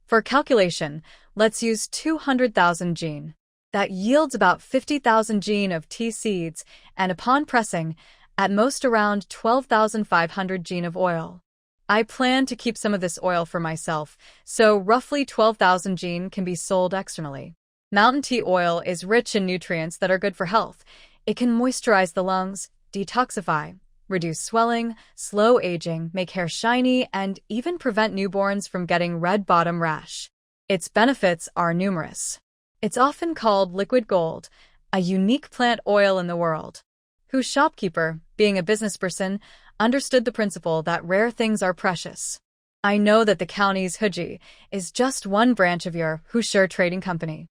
For calculation, let's use 200,000 jin. That yields about 50,000 jin of tea seeds, and upon pressing, at most around 12,500 jin of oil. I plan to keep some of this oil for myself, so roughly 12,000 jin can be sold externally. Mountain tea oil is rich in nutrients that are good for health. It can moisturize the lungs, detoxify, reduce swelling, slow aging, make hair shiny, and even prevent newborns from getting red bottom rash. Its benefits are numerous. It's often called liquid gold, a unique plant oil in the world. Hu's shopkeeper, being a businessperson, understood the principle that rare things are precious. "I know that the county's Huji is just one branch of your Husher Trading Company.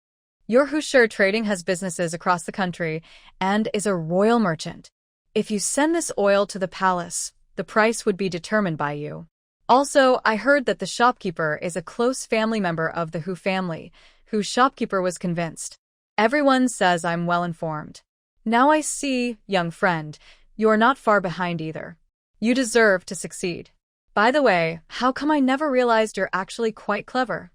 Your Husher Trading has businesses across the country and is a royal merchant. If you send this oil to the palace, the price would be determined by you. Also, I heard that the shopkeeper is a close family member of the Hu family." Hu's shopkeeper was convinced. "Everyone says I'm well informed. Now I see, young friend, you're not far behind either. You deserve to succeed. By the way, how come I never realized you're actually quite clever?"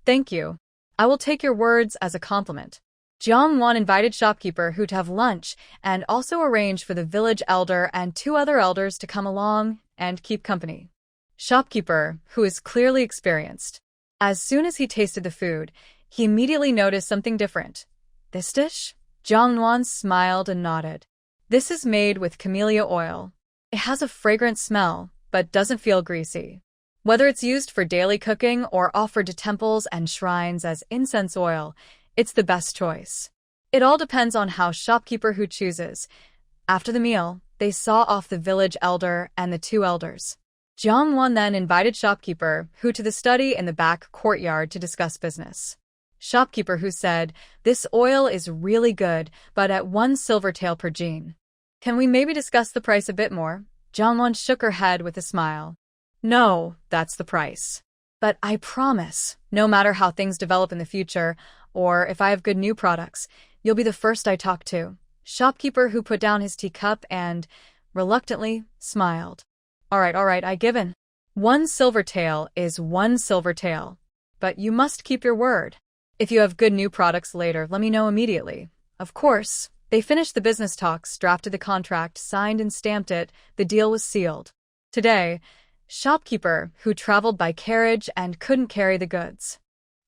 "Thank you. I will take your words as a compliment." Jiang Nuan invited shopkeeper Hu to have lunch and also arranged for the village elder and 2 other elders to come along and keep company. Shopkeeper, who is clearly experienced. As soon as he tasted the food, he immediately noticed something different. "This dish?" Jiang Nuan smiled and nodded. "This is made with camellia oil. It has a fragrant smell, but doesn't feel greasy. Whether it's used for daily cooking or offered to temples and shrines as incense oil, it's the best choice. It all depends on how shopkeeper Hu chooses." After the meal, they saw off the village elder and the 2 elders. Jiang Nuan then invited shopkeeper Hu to the study in the back courtyard to discuss business. Shopkeeper Hu said, "This oil is really good, but at 1 silver tael per jin. Can we maybe discuss the price a bit more?" Jiang Nuan shook her head with a smile. "No, that's the price. But I promise, no matter how things develop in the future, or if I have good new products, you'll be the first I talk to." Shopkeeper Hu put down his teacup and, reluctantly, smiled. All right, I give in. 1 silver tael is 1 silver tael. But you must keep your word. If you have good new products later, let me know immediately." Of course. They finished the business talks, drafted the contract, signed and stamped it. The deal was sealed. Today, shopkeeper Hu traveled by carriage and couldn't carry the goods.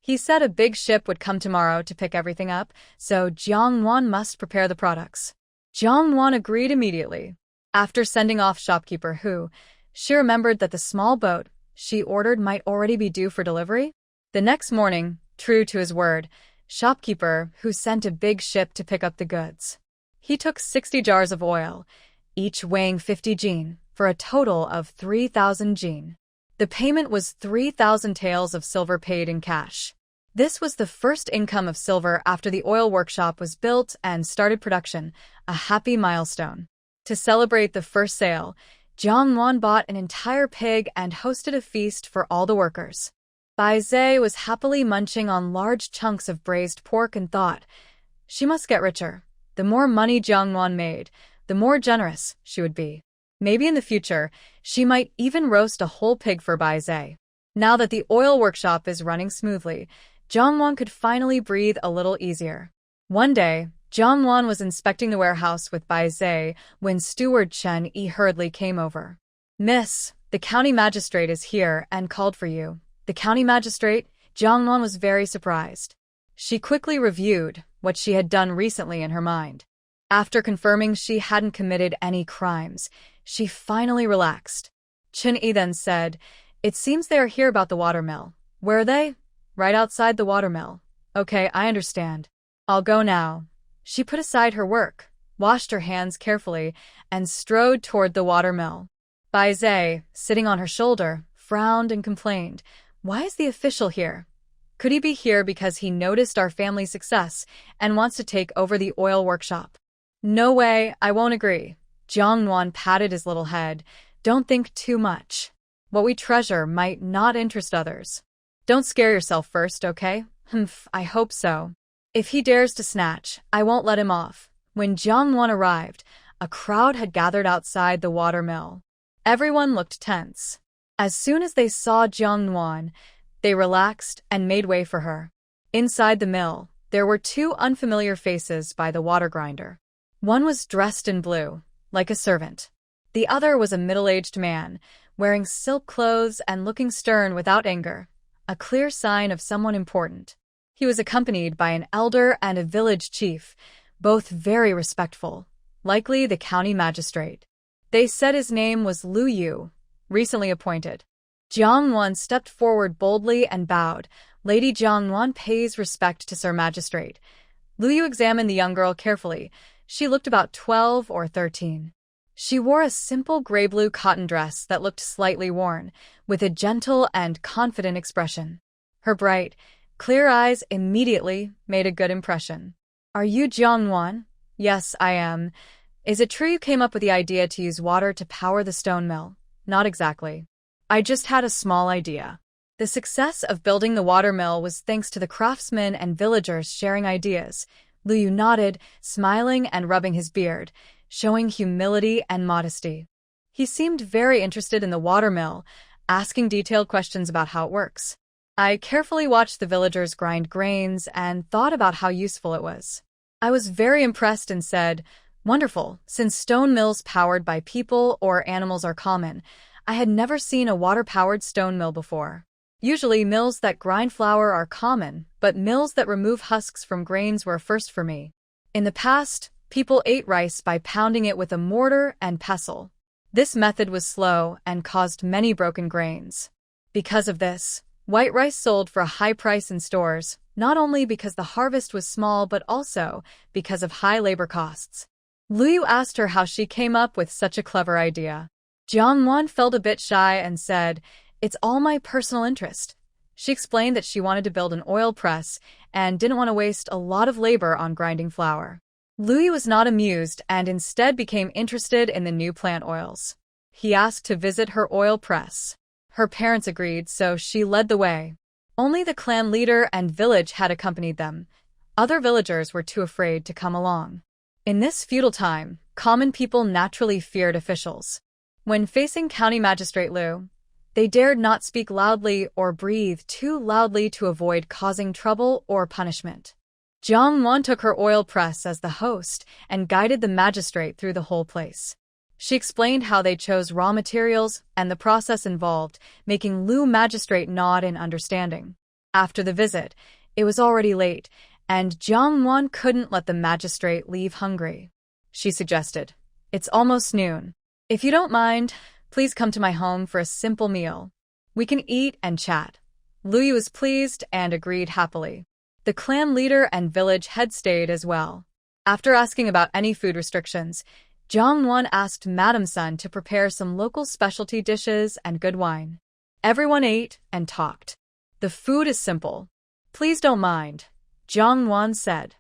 He said a big ship would come tomorrow to pick everything up, so Jiang Nuan must prepare the products. Jiang Nuan agreed immediately. After sending off shopkeeper Hu, she remembered that the small boat she ordered might already be due for delivery. The next morning, true to his word, shopkeeper Hu sent a big ship to pick up the goods. He took 60 jars of oil, each weighing 50 jin, for a total of 3,000 jin. The payment was 3,000 taels of silver paid in cash. This was the first income of silver after the oil workshop was built and started production, a happy milestone. To celebrate the first sale, Jiang Nuan bought an entire pig and hosted a feast for all the workers. Bai Zhe was happily munching on large chunks of braised pork and thought, she must get richer. The more money Jiang Nuan made, the more generous she would be. Maybe in the future, she might even roast a whole pig for Bai Zhe. Now that the oil workshop is running smoothly, Jiang Nuan could finally breathe a little easier. One day, Jiang Nuan was inspecting the warehouse with Bai Zhe when steward Chen Yi hurriedly came over. Miss, the county magistrate is here and called for you. The county magistrate? Jiang Nuan was very surprised. She quickly reviewed what she had done recently in her mind. After confirming she hadn't committed any crimes, she finally relaxed. Chen Yi then said, "It seems they are here about the watermill. Where are they?" "Right outside the watermill." "Okay, I understand. I'll go now." She put aside her work, washed her hands carefully, and strode toward the watermill. Bai Zhe, sitting on her shoulder, frowned and complained, "Why is the official here? Could he be here because he noticed our family's success and wants to take over the oil workshop?" "No way, I won't agree." Jiang Nuan patted his little head. "Don't think too much. What we treasure might not interest others. Don't scare yourself first, okay?" I hope so. If he dares to snatch, I won't let him off." When Jiang Nuan arrived, a crowd had gathered outside the watermill. Everyone looked tense. As soon as they saw Jiang Nuan, they relaxed and made way for her. Inside the mill, there were two unfamiliar faces by the water grinder. One was dressed in blue, like a servant. The other was a middle-aged man, wearing silk clothes and looking stern without anger, a clear sign of someone important. He was accompanied by an elder and a village chief, both very respectful, likely the county magistrate. They said his name was Lu Yu, recently appointed. Jiang Nuan stepped forward boldly and bowed. "Lady Jiang Nuan pays respect to Sir Magistrate." Lu Yu examined the young girl carefully. She looked about 12 or 13. She wore a simple gray-blue cotton dress that looked slightly worn, with a gentle and confident expression. Her bright, clear eyes immediately made a good impression. "Are you Jiang Nuan?" "Yes, I am. Is it true you came up with the idea to use water to power the stone mill?" "Not exactly. I just had a small idea." The success of building the water mill was thanks to the craftsmen and villagers sharing ideas. Lu Yu nodded, smiling and rubbing his beard, showing humility and modesty. He seemed very interested in the water mill, asking detailed questions about how it works. I carefully watched the villagers grind grains and thought about how useful it was. I was very impressed and said, "Wonderful, since stone mills powered by people or animals are common, I had never seen a water-powered stone mill before. Usually mills that grind flour are common, but mills that remove husks from grains were a first for me. In the past, people ate rice by pounding it with a mortar and pestle. This method was slow and caused many broken grains. Because of this, white rice sold for a high price in stores, not only because the harvest was small but also because of high labor costs." Lu Yu asked her how she came up with such a clever idea. Jiang Nuan felt a bit shy and said, "It's all my personal interest." She explained that she wanted to build an oil press and didn't want to waste a lot of labor on grinding flour. Lu Yu was not amused and instead became interested in the new plant oils. He asked to visit her oil press. Her parents agreed, so she led the way. Only the clan leader and village had accompanied them. Other villagers were too afraid to come along. In this feudal time, common people naturally feared officials. When facing County Magistrate Lu, they dared not speak loudly or breathe too loudly to avoid causing trouble or punishment. Jiang Nuan took her oil press as the host and guided the magistrate through the whole place. She explained how they chose raw materials and the process involved, making Lu magistrate nod in understanding. After the visit, it was already late, and Jiang Nuan couldn't let the magistrate leave hungry. She suggested, "It's almost noon. If you don't mind, please come to my home for a simple meal. We can eat and chat. Luyu was pleased and agreed happily. The clan leader and village head stayed as well. After asking about any food restrictions, Jiang Nuan asked Madam Sun to prepare some local specialty dishes and good wine. Everyone ate and talked. The food is simple. Please don't mind, Jiang Nuan said.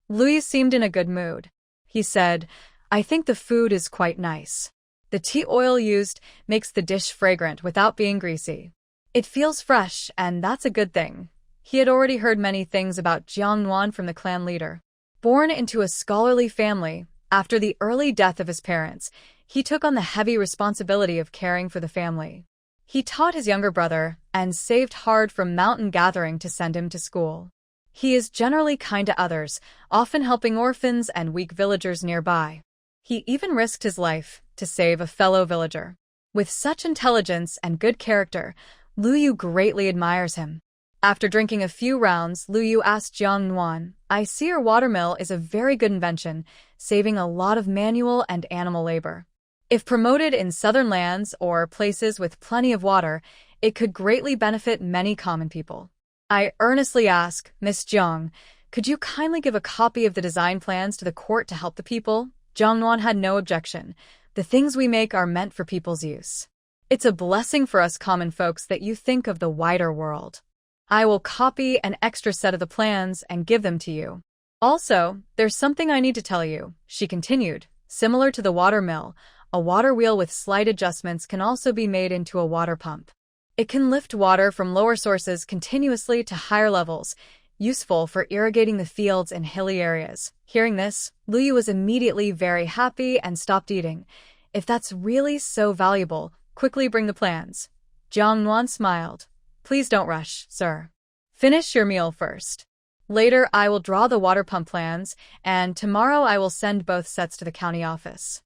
Luyu seemed in a good mood. He said, I think the food is quite nice. The tea oil used makes the dish fragrant without being greasy. It feels fresh, and that's a good thing. He had already heard many things about Jiang Nuan from the clan leader. Born into a scholarly family, after the early death of his parents, he took on the heavy responsibility of caring for the family. He taught his younger brother and saved hard from mountain gathering to send him to school. He is generally kind to others, often helping orphans and weak villagers nearby. He even risked his life to save a fellow villager. With such intelligence and good character, Luyu greatly admires him. After drinking a few rounds, Luyu asked Jiang Nuan, I see your watermill is a very good invention, saving a lot of manual and animal labor. If promoted in southern lands or places with plenty of water, it could greatly benefit many common people. I earnestly ask, Miss Jiang, could you kindly give a copy of the design plans to the court to help the people? Jiang Nuan had no objection. The things we make are meant for people's use. It's a blessing for us common folks that you think of the wider world. I will copy an extra set of the plans and give them to you. Also, there's something I need to tell you, she continued. Similar to the water mill, a water wheel with slight adjustments can also be made into a water pump. It can lift water from lower sources continuously to higher levels, useful for irrigating the fields in hilly areas. Hearing this, Luyu was immediately very happy and stopped eating. If that's really so valuable, quickly bring the plans. Jiang Nuan smiled. Please don't rush, sir. Finish your meal first. Later, I will draw the water pump plans, and tomorrow I will send both sets to the county office.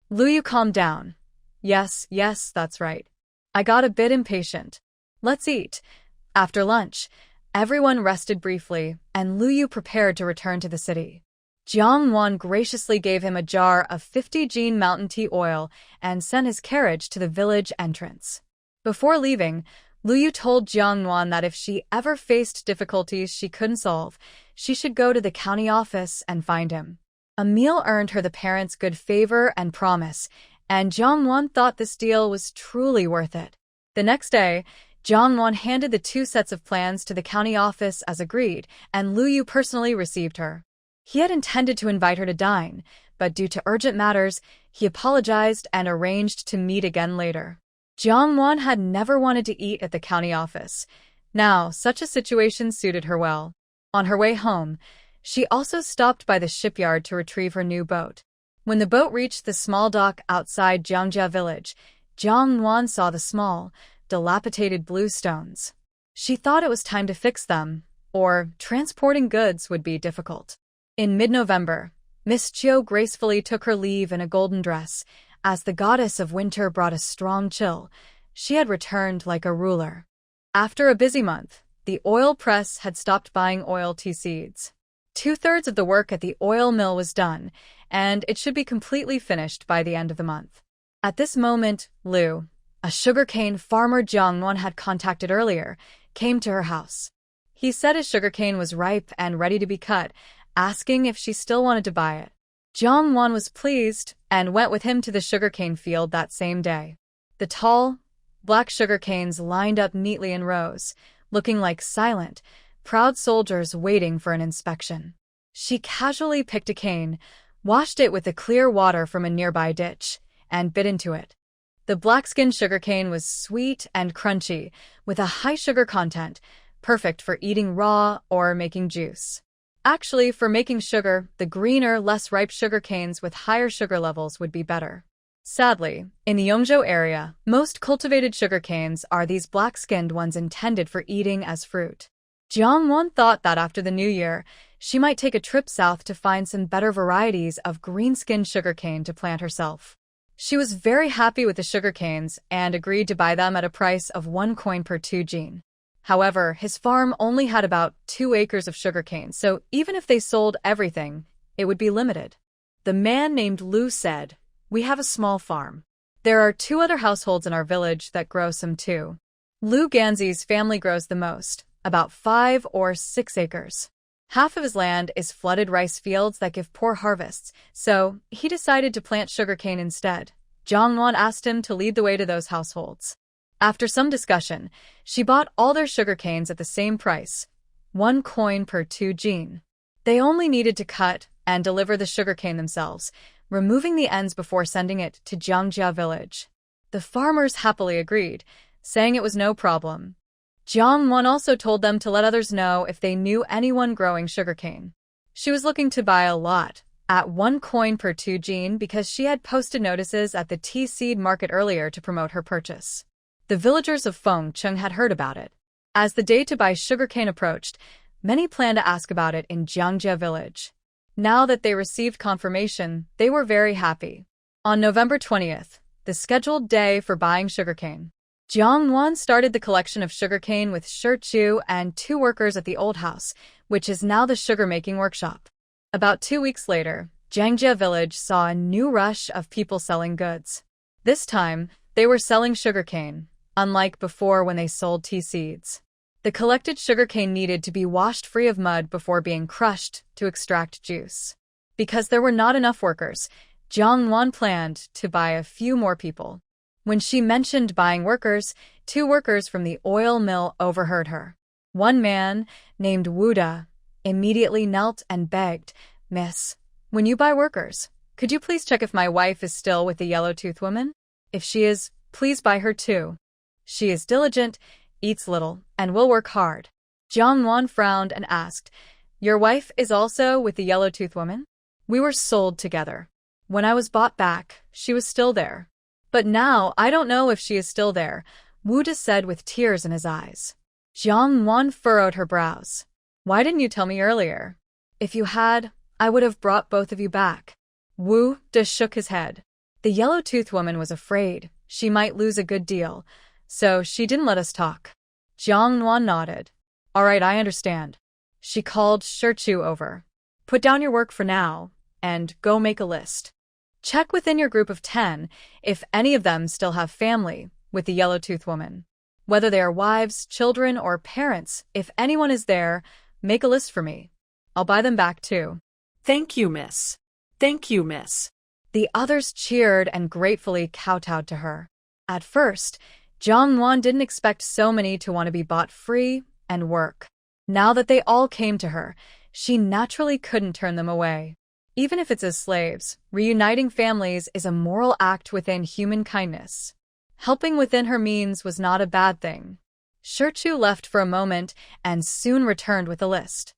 Luyu calmed down. Yes, that's right. I got a bit impatient. Let's eat. After lunch, everyone rested briefly, and Luyu prepared to return to the city. Jiang Nuan graciously gave him a jar of 50 Jin mountain tea oil and sent his carriage to the village entrance. Before leaving, Luyu told Jiang Nuan that if she ever faced difficulties she couldn't solve, she should go to the county office and find him. A meal earned her the parents' good favor and promise, and Jiang Nuan thought this deal was truly worth it. The next day, Jiang Nuan handed the 2 sets of plans to the county office as agreed, and Luyu personally received her. He had intended to invite her to dine, but due to urgent matters, he apologized and arranged to meet again later. Jiang Nuan had never wanted to eat at the county office. Now, such a situation suited her well. On her way home, she also stopped by the shipyard to retrieve her new boat. When the boat reached the small dock outside Jiangjia village, Jiang Nuan saw the small, dilapidated blue stones. She thought it was time to fix them, or transporting goods would be difficult. In mid-November, Miss Chiu gracefully took her leave in a golden dress. As the goddess of winter brought a strong chill, she had returned like a ruler. After a busy month, the oil press had stopped buying oil tea seeds. 2/3 of the work at the oil mill was done, and it should be completely finished by the end of the month. At this moment, Liu, a sugarcane farmer Jiang Nuan had contacted earlier, came to her house. He said his sugarcane was ripe and ready to be cut, asking if she still wanted to buy it. Jiang Nuan was pleased and went with him to the sugarcane field that same day. The tall, black sugarcanes lined up neatly in rows, looking like silent, proud soldiers waiting for an inspection. She casually picked a cane, washed it with the clear water from a nearby ditch, and bit into it. The black-skinned sugarcane was sweet and crunchy, with a high sugar content, perfect for eating raw or making juice. Actually, for making sugar, the greener, less ripe sugarcanes with higher sugar levels would be better. Sadly, in the Yongzhou area, most cultivated sugarcanes are these black-skinned ones intended for eating as fruit. Jiang Nuan thought that after the new year, she might take a trip south to find some better varieties of green-skinned sugarcane to plant herself. She was very happy with the sugarcanes and agreed to buy them at a price of 1 coin per 2 jin. However, his farm only had about 2 acres of sugarcane, so even if they sold everything, it would be limited. The man named Lu said, "We have a small farm. There are 2 other households in our village that grow some too. Lu Ganzi's family grows the most, about 5 or 6 acres. Half of his land is flooded rice fields that give poor harvests, so he decided to plant sugarcane instead. Jiang Nuan asked him to lead the way to those households. After some discussion, she bought all their sugarcanes at the same price, 1 coin per 2 jin. They only needed to cut and deliver the sugarcane themselves, removing the ends before sending it to Jiangjia village. The farmers happily agreed, saying it was no problem. Jiang Nuan also told them to let others know if they knew anyone growing sugarcane. She was looking to buy a lot, at 1 coin per 2 jin, because she had posted notices at the tea seed market earlier to promote her purchase. The villagers of Fengcheng had heard about it. As the day to buy sugarcane approached, many planned to ask about it in Jiangjia village. Now that they received confirmation, they were very happy. On November 20th, the scheduled day for buying sugarcane, Jiang Nuan started the collection of sugarcane with Shi Chu and 2 workers at the old house, which is now the sugar-making workshop. About 2 weeks later, Jiangjia village saw a new rush of people selling goods. This time, they were selling sugarcane, unlike before when they sold tea seeds. The collected sugarcane needed to be washed free of mud before being crushed to extract juice. Because there were not enough workers, Jiang Nuan planned to buy a few more people. When she mentioned buying workers, 2 workers from the oil mill overheard her. One man, named Wu Da, immediately knelt and begged, "Miss, when you buy workers, could you please check if my wife is still with the yellow-toothed woman? If she is, please buy her too. She is diligent, eats little, and will work hard." Jiang Nuan frowned and asked, "Your wife is also with the yellow-toothed woman?" "We were sold together. When I was bought back, she was still there. But now I don't know if she is still there," Wu Da said with tears in his eyes. Jiang Nuan furrowed her brows. "Why didn't you tell me earlier? If you had, I would have brought both of you back." Wu Da shook his head. The yellow-toothed woman was afraid she might lose a good deal, so she didn't let us talk. Jiang Nuan nodded. "All right, I understand." She called Shi Chu over. "Put down your work for now, and go make a list. Check within your group of 10 if any of them still have family with the yellow-toothed woman. Whether they are wives, children, or parents, if anyone is there, make a list for me. I'll buy them back too." "Thank you, miss. Thank you, miss." The others cheered and gratefully kowtowed to her. At first, Jiang Nuan didn't expect so many to want to be bought free and work. Now that they all came to her, she naturally couldn't turn them away. Even if it's as slaves, reuniting families is a moral act within human kindness. Helping within her means was not a bad thing. Shi Chu left for a moment and soon returned with a list.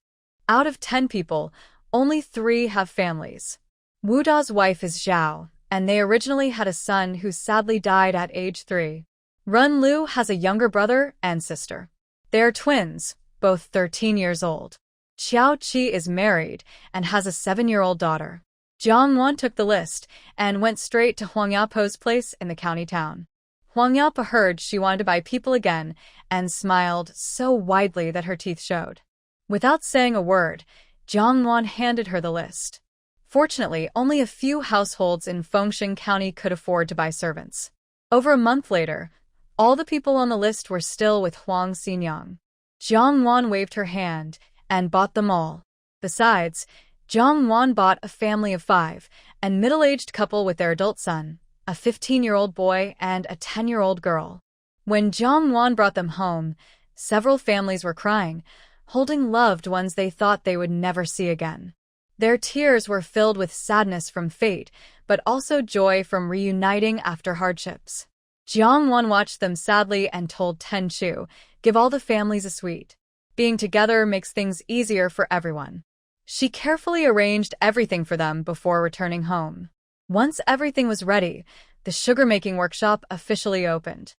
Out of 10 people, only 3 have families. Wu Da's wife is Zhao, and they originally had a son who sadly died at age 3. Run Lu has a younger brother and sister. They are twins, both 13 years old. Xiao Qi is married and has a 7-year-old daughter. Jiang Nuan took the list and went straight to Huang Yapo's place in the county town. Huang Yapo heard she wanted to buy people again and smiled so widely that her teeth showed. Without saying a word, Jiang Nuan handed her the list. Fortunately, only a few households in Fengcheng County could afford to buy servants. Over a month later, all the people on the list were still with Huang Xinyang. Jiang Nuan waved her hand and bought them all. Besides, Jiang Nuan bought a family of 5, a middle-aged couple with their adult son, a 15-year-old boy and a 10-year-old girl. When Jiang Nuan brought them home, several families were crying, holding loved ones they thought they would never see again. Their tears were filled with sadness from fate, but also joy from reuniting after hardships. Jiang Nuan watched them sadly and told Ten Chu, "Give all the families a sweet. Being together makes things easier for everyone." She carefully arranged everything for them before returning home. Once everything was ready, the sugar-making workshop officially opened.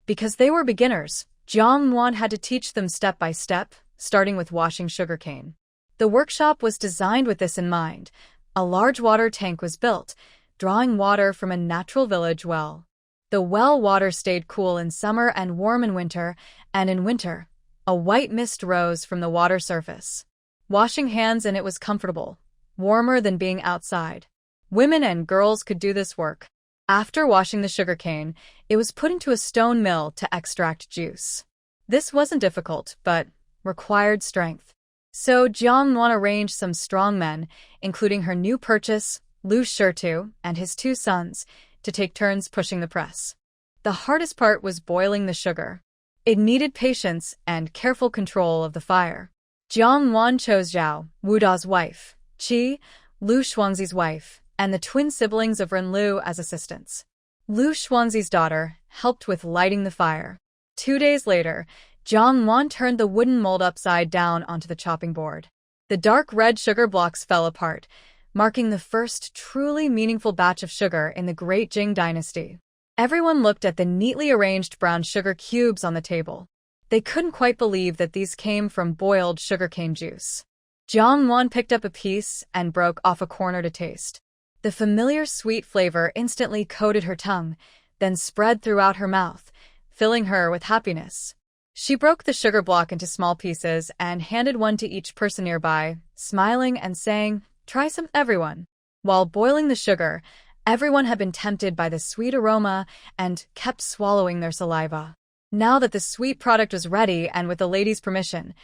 Because they were beginners, Jiang Nuan had to teach them step by step, starting with washing sugarcane. The workshop was designed with this in mind. A large water tank was built, drawing water from a natural village well. The well water stayed cool in summer and warm in winter, and in winter, a white mist rose from the water surface. Washing hands in it was comfortable, warmer than being outside. Women and girls could do this work. After washing the sugarcane, it was put into a stone mill to extract juice. This wasn't difficult, but required strength. So Jiang Nuan arranged some strong men, including her new purchase, Lu Shitu, and his 2 sons, to take turns pushing the press. The hardest part was boiling the sugar. It needed patience and careful control of the fire. Jiang Nuan chose Zhao, Wu Da's wife, Qi, Lu Shuangzi's wife, and the twin siblings of Renlu as assistants. Lu Shuangzi's daughter helped with lighting the fire. 2 days later, Jiang Nuan turned the wooden mold upside down onto the chopping board. The dark red sugar blocks fell apart, marking the first truly meaningful batch of sugar in the Great Jing dynasty. Everyone looked at the neatly arranged brown sugar cubes on the table. They couldn't quite believe that these came from boiled sugarcane juice. Jiang Nuan picked up a piece and broke off a corner to taste. The familiar sweet flavor instantly coated her tongue, then spread throughout her mouth, filling her with happiness. She broke the sugar block into small pieces and handed one to each person nearby, smiling and saying, "Try some, everyone." While boiling the sugar, everyone had been tempted by the sweet aroma and kept swallowing their saliva. Now that the sweet product was ready and with the lady's permission,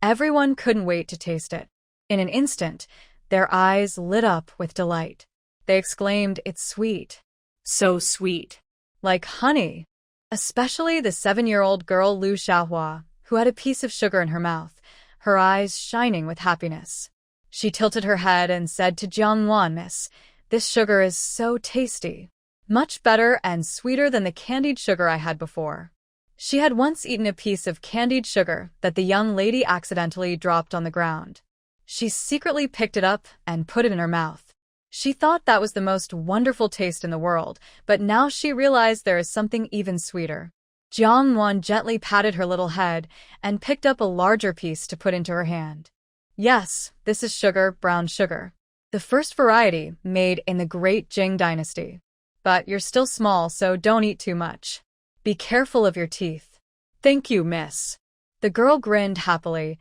everyone couldn't wait to taste it. In an instant, their eyes lit up with delight. They exclaimed, "It's sweet. So sweet. Like honey." Especially the 7-year-old girl Lu Xiaohua, who had a piece of sugar in her mouth, her eyes shining with happiness. She tilted her head and said to Jiang Nuan, "Miss, this sugar is so tasty. Much better and sweeter than the candied sugar I had before." She had once eaten a piece of candied sugar that the young lady accidentally dropped on the ground. She secretly picked it up and put it in her mouth. She thought that was the most wonderful taste in the world, but now she realized there is something even sweeter. Jiang Nuan gently patted her little head and picked up a larger piece to put into her hand. "Yes, this is sugar, brown sugar. The first variety made in the Great Jing dynasty. But you're still small, so don't eat too much. Be careful of your teeth." "Thank you, miss." The girl grinned happily,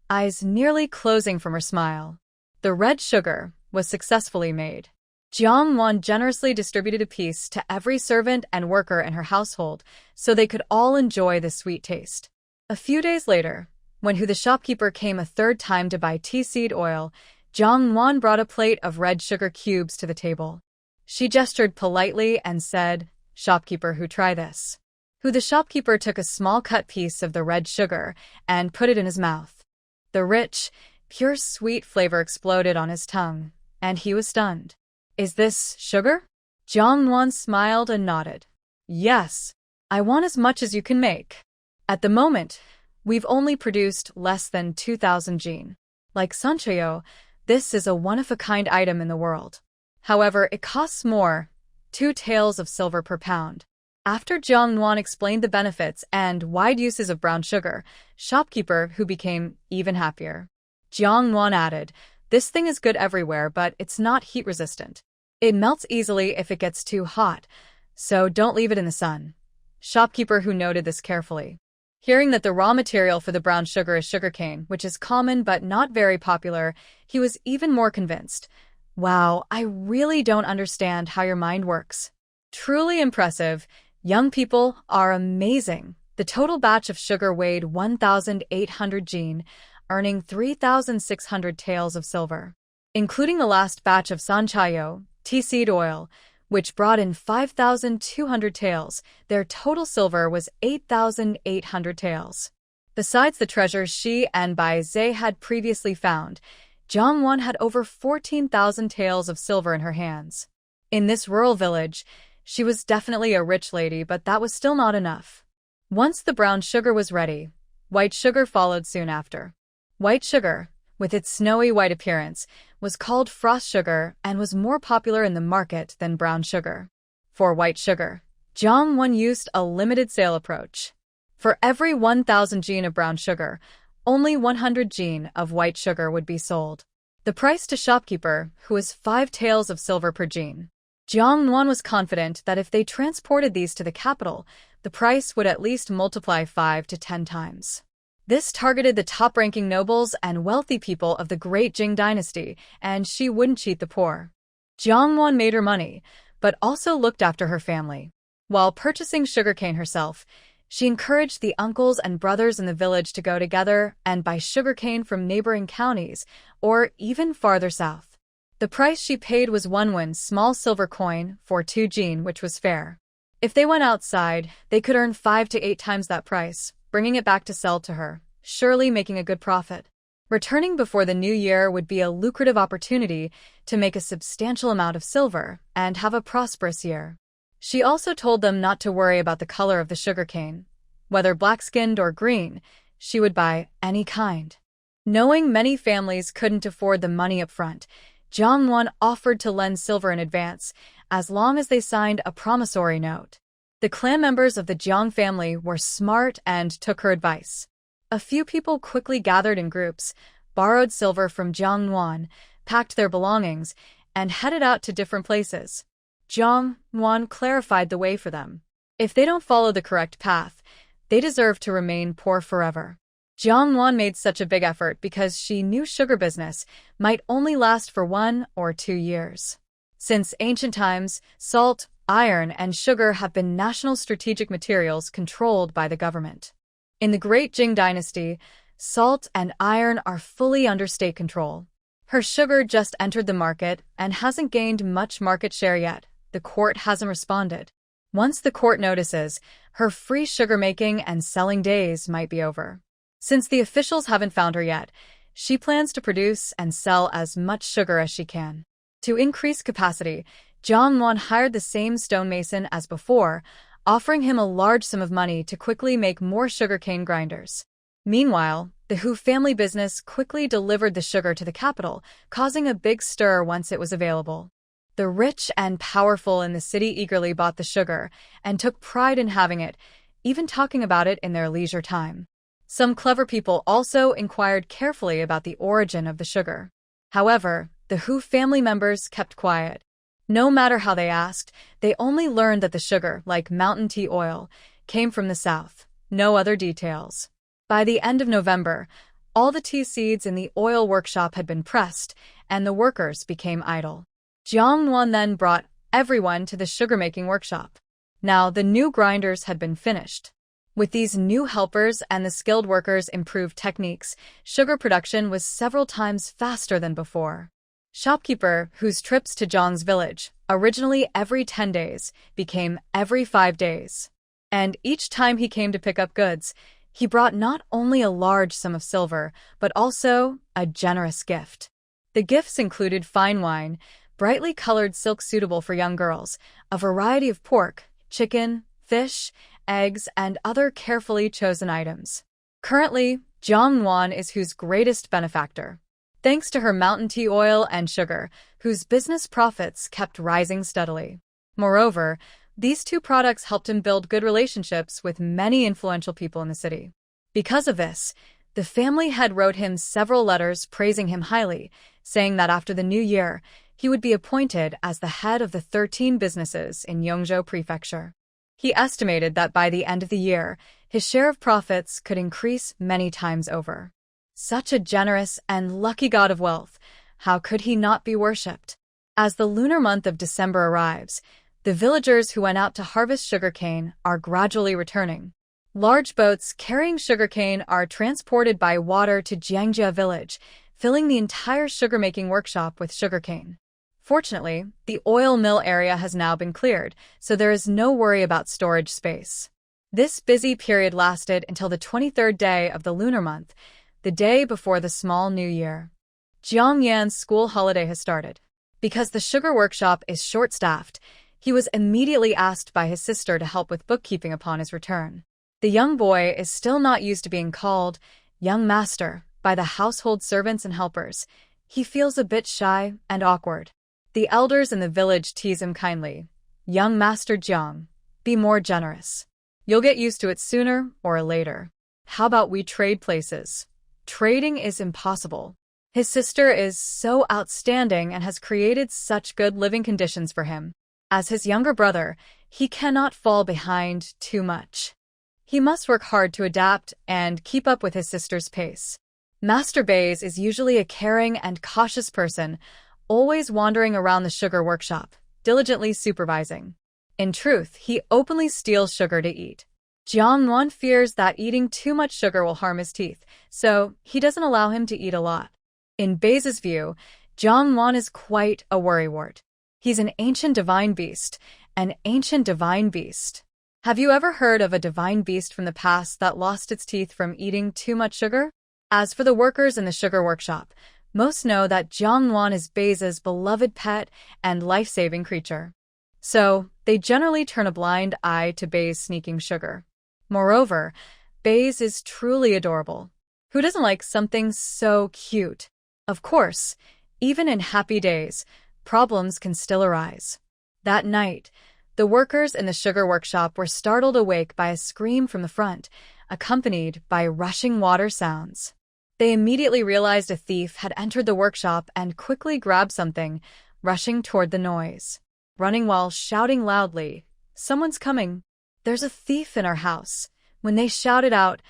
eyes nearly closing from her smile. The red sugar was successfully made. Jiang Nuan generously distributed a piece to every servant and worker in her household so they could all enjoy the sweet taste. A few days later, when the shopkeeper came a 3rd time to buy tea seed oil, Jiang Nuan brought a plate of red sugar cubes to the table. She gestured politely and said, "Shopkeeper, try this." The shopkeeper took a small cut piece of the red sugar and put it in his mouth. The rich, pure sweet flavor exploded on his tongue, and he was stunned. "Is this sugar?" Jiang Nuan smiled and nodded. "Yes, I want as much as you can make. At the moment, we've only produced less than 2,000 jin. Like Sanchayo, this is a one-of-a-kind item in the world. However, it costs more, 2 taels of silver per pound." After Jiang Nuan explained the benefits and wide uses of brown sugar, shopkeeper became even happier. Jiang Nuan added, "This thing is good everywhere, but it's not heat-resistant. It melts easily if it gets too hot, so don't leave it in the sun." Shopkeeper noted this carefully. Hearing that the raw material for the brown sugar is sugarcane, which is common but not very popular, he was even more convinced. "Wow, I really don't understand how your mind works. Truly impressive. Young people are amazing." The total batch of sugar weighed 1,800 jin, earning 3,600 taels of silver. Including the last batch of sanchayo, tea seed oil, which brought in 5,200 taels, their total silver was 8,800 taels. Besides the treasures she and Bai Zhe had previously found, Jiang Nuan had over 14,000 taels of silver in her hands. In this rural village, she was definitely a rich lady, but that was still not enough. Once the brown sugar was ready, white sugar followed soon after. White sugar, with its snowy white appearance, was called frost sugar and was more popular in the market than brown sugar. For white sugar, Jiang Nuan used a limited sale approach. For every 1,000 jin of brown sugar, only 100 jin of white sugar would be sold. The price to shopkeeper, was 5 taels of silver per jin. Jiang Nuan was confident that if they transported these to the capital, the price would at least multiply 5 to 10 times. This targeted the top-ranking nobles and wealthy people of the Great Jing dynasty, and she wouldn't cheat the poor. Jiang Nuan made her money, but also looked after her family. While purchasing sugarcane herself, she encouraged the uncles and brothers in the village to go together and buy sugarcane from neighboring counties or even farther south. The price she paid was 1 small silver coin for 2 jin, which was fair. If they went outside, they could earn 5 to 8 times that price, bringing it back to sell to her, surely making a good profit. Returning before the new year would be a lucrative opportunity to make a substantial amount of silver and have a prosperous year. She also told them not to worry about the color of the sugarcane. Whether black-skinned or green, she would buy any kind. Knowing many families couldn't afford the money up front, Jiang Nuan offered to lend silver in advance, as long as they signed a promissory note. The clan members of the Jiang family were smart and took her advice. A few people quickly gathered in groups, borrowed silver from Jiang Nuan, packed their belongings, and headed out to different places. Jiang Nuan clarified the way for them. If they don't follow the correct path, they deserve to remain poor forever. Jiang Nuan made such a big effort because she knew sugar business might only last for 1 or 2 years. Since ancient times, salt, iron, and sugar have been national strategic materials controlled by the government. In the Great Jing Dynasty, salt and iron are fully under state control. Her sugar just entered the market and hasn't gained much market share yet. The court hasn't responded. Once the court notices, her free sugar making and selling days might be over. Since the officials haven't found her yet, she plans to produce and sell as much sugar as she can. To increase capacity, Jiang Nuan hired the same stonemason as before, offering him a large sum of money to quickly make more sugarcane grinders. Meanwhile, the Hu family business quickly delivered the sugar to the capital, causing a big stir once it was available. The rich and powerful in the city eagerly bought the sugar and took pride in having it, even talking about it in their leisure time. Some clever people also inquired carefully about the origin of the sugar. However, the Hu family members kept quiet. No matter how they asked, they only learned that the sugar, like mountain tea oil, came from the south. No other details. By the end of November, all the tea seeds in the oil workshop had been pressed, and the workers became idle. Jiang Nuan then brought everyone to the sugar-making workshop. Now the new grinders had been finished. With these new helpers and the skilled workers' improved techniques, sugar production was several times faster than before. Shopkeeper, whose trips to Zhang's village, originally every 10 days, became every 5 days. And each time he came to pick up goods, he brought not only a large sum of silver, but also a generous gift. The gifts included fine wine, brightly colored silk suitable for young girls, a variety of pork, chicken, fish, eggs, and other carefully chosen items. Currently, Jiang Nuan is Hu's greatest benefactor. Thanks to her mountain tea oil and sugar, Hu's business profits kept rising steadily. Moreover, these two products helped him build good relationships with many influential people in the city. Because of this, the family head wrote him several letters praising him highly, saying that after the new year, he would be appointed as the head of the 13 businesses in Yongzhou Prefecture. He estimated that by the end of the year, his share of profits could increase many times over. Such a generous and lucky god of wealth, how could he not be worshipped? As the lunar month of December arrives, the villagers who went out to harvest sugarcane are gradually returning. Large boats carrying sugarcane are transported by water to Jiangjia village, filling the entire sugar-making workshop with sugarcane. Fortunately, the oil mill area has now been cleared, so there is no worry about storage space. This busy period lasted until the 23rd day of the lunar month, the day before the small new year. Jiang Yan's school holiday has started. Because the sugar workshop is short-staffed, he was immediately asked by his sister to help with bookkeeping upon his return. The young boy is still not used to being called young master by the household servants and helpers. He feels a bit shy and awkward. The elders in the village tease him kindly. Young Master Jiang, be more generous. You'll get used to it sooner or later. How about we trade places? Trading is impossible. His sister is so outstanding and has created such good living conditions for him. As his younger brother, he cannot fall behind too much. He must work hard to adapt and keep up with his sister's pace. Master Bays is usually a caring and cautious person, always wandering around the sugar workshop, diligently supervising. In truth, he openly steals sugar to eat. Jiang Nuan fears that eating too much sugar will harm his teeth, so he doesn't allow him to eat a lot. In Bei's view, Jiang Nuan is quite a worrywart. He's an ancient divine beast. An ancient divine beast. Have you ever heard of a divine beast from the past that lost its teeth from eating too much sugar? As for the workers in the sugar workshop, most know that Jiang Nuan is Bei's beloved pet and life-saving creature. So, they generally turn a blind eye to Bei's sneaking sugar. Moreover, Bei's is truly adorable. Who doesn't like something so cute? Of course, even in happy days, problems can still arise. That night, the workers in the sugar workshop were startled awake by a scream from the front, accompanied by rushing water sounds. They immediately realized a thief had entered the workshop and quickly grabbed something, rushing toward the noise. Running while shouting loudly, "Someone's coming! There's a thief in our house!" When they shouted out,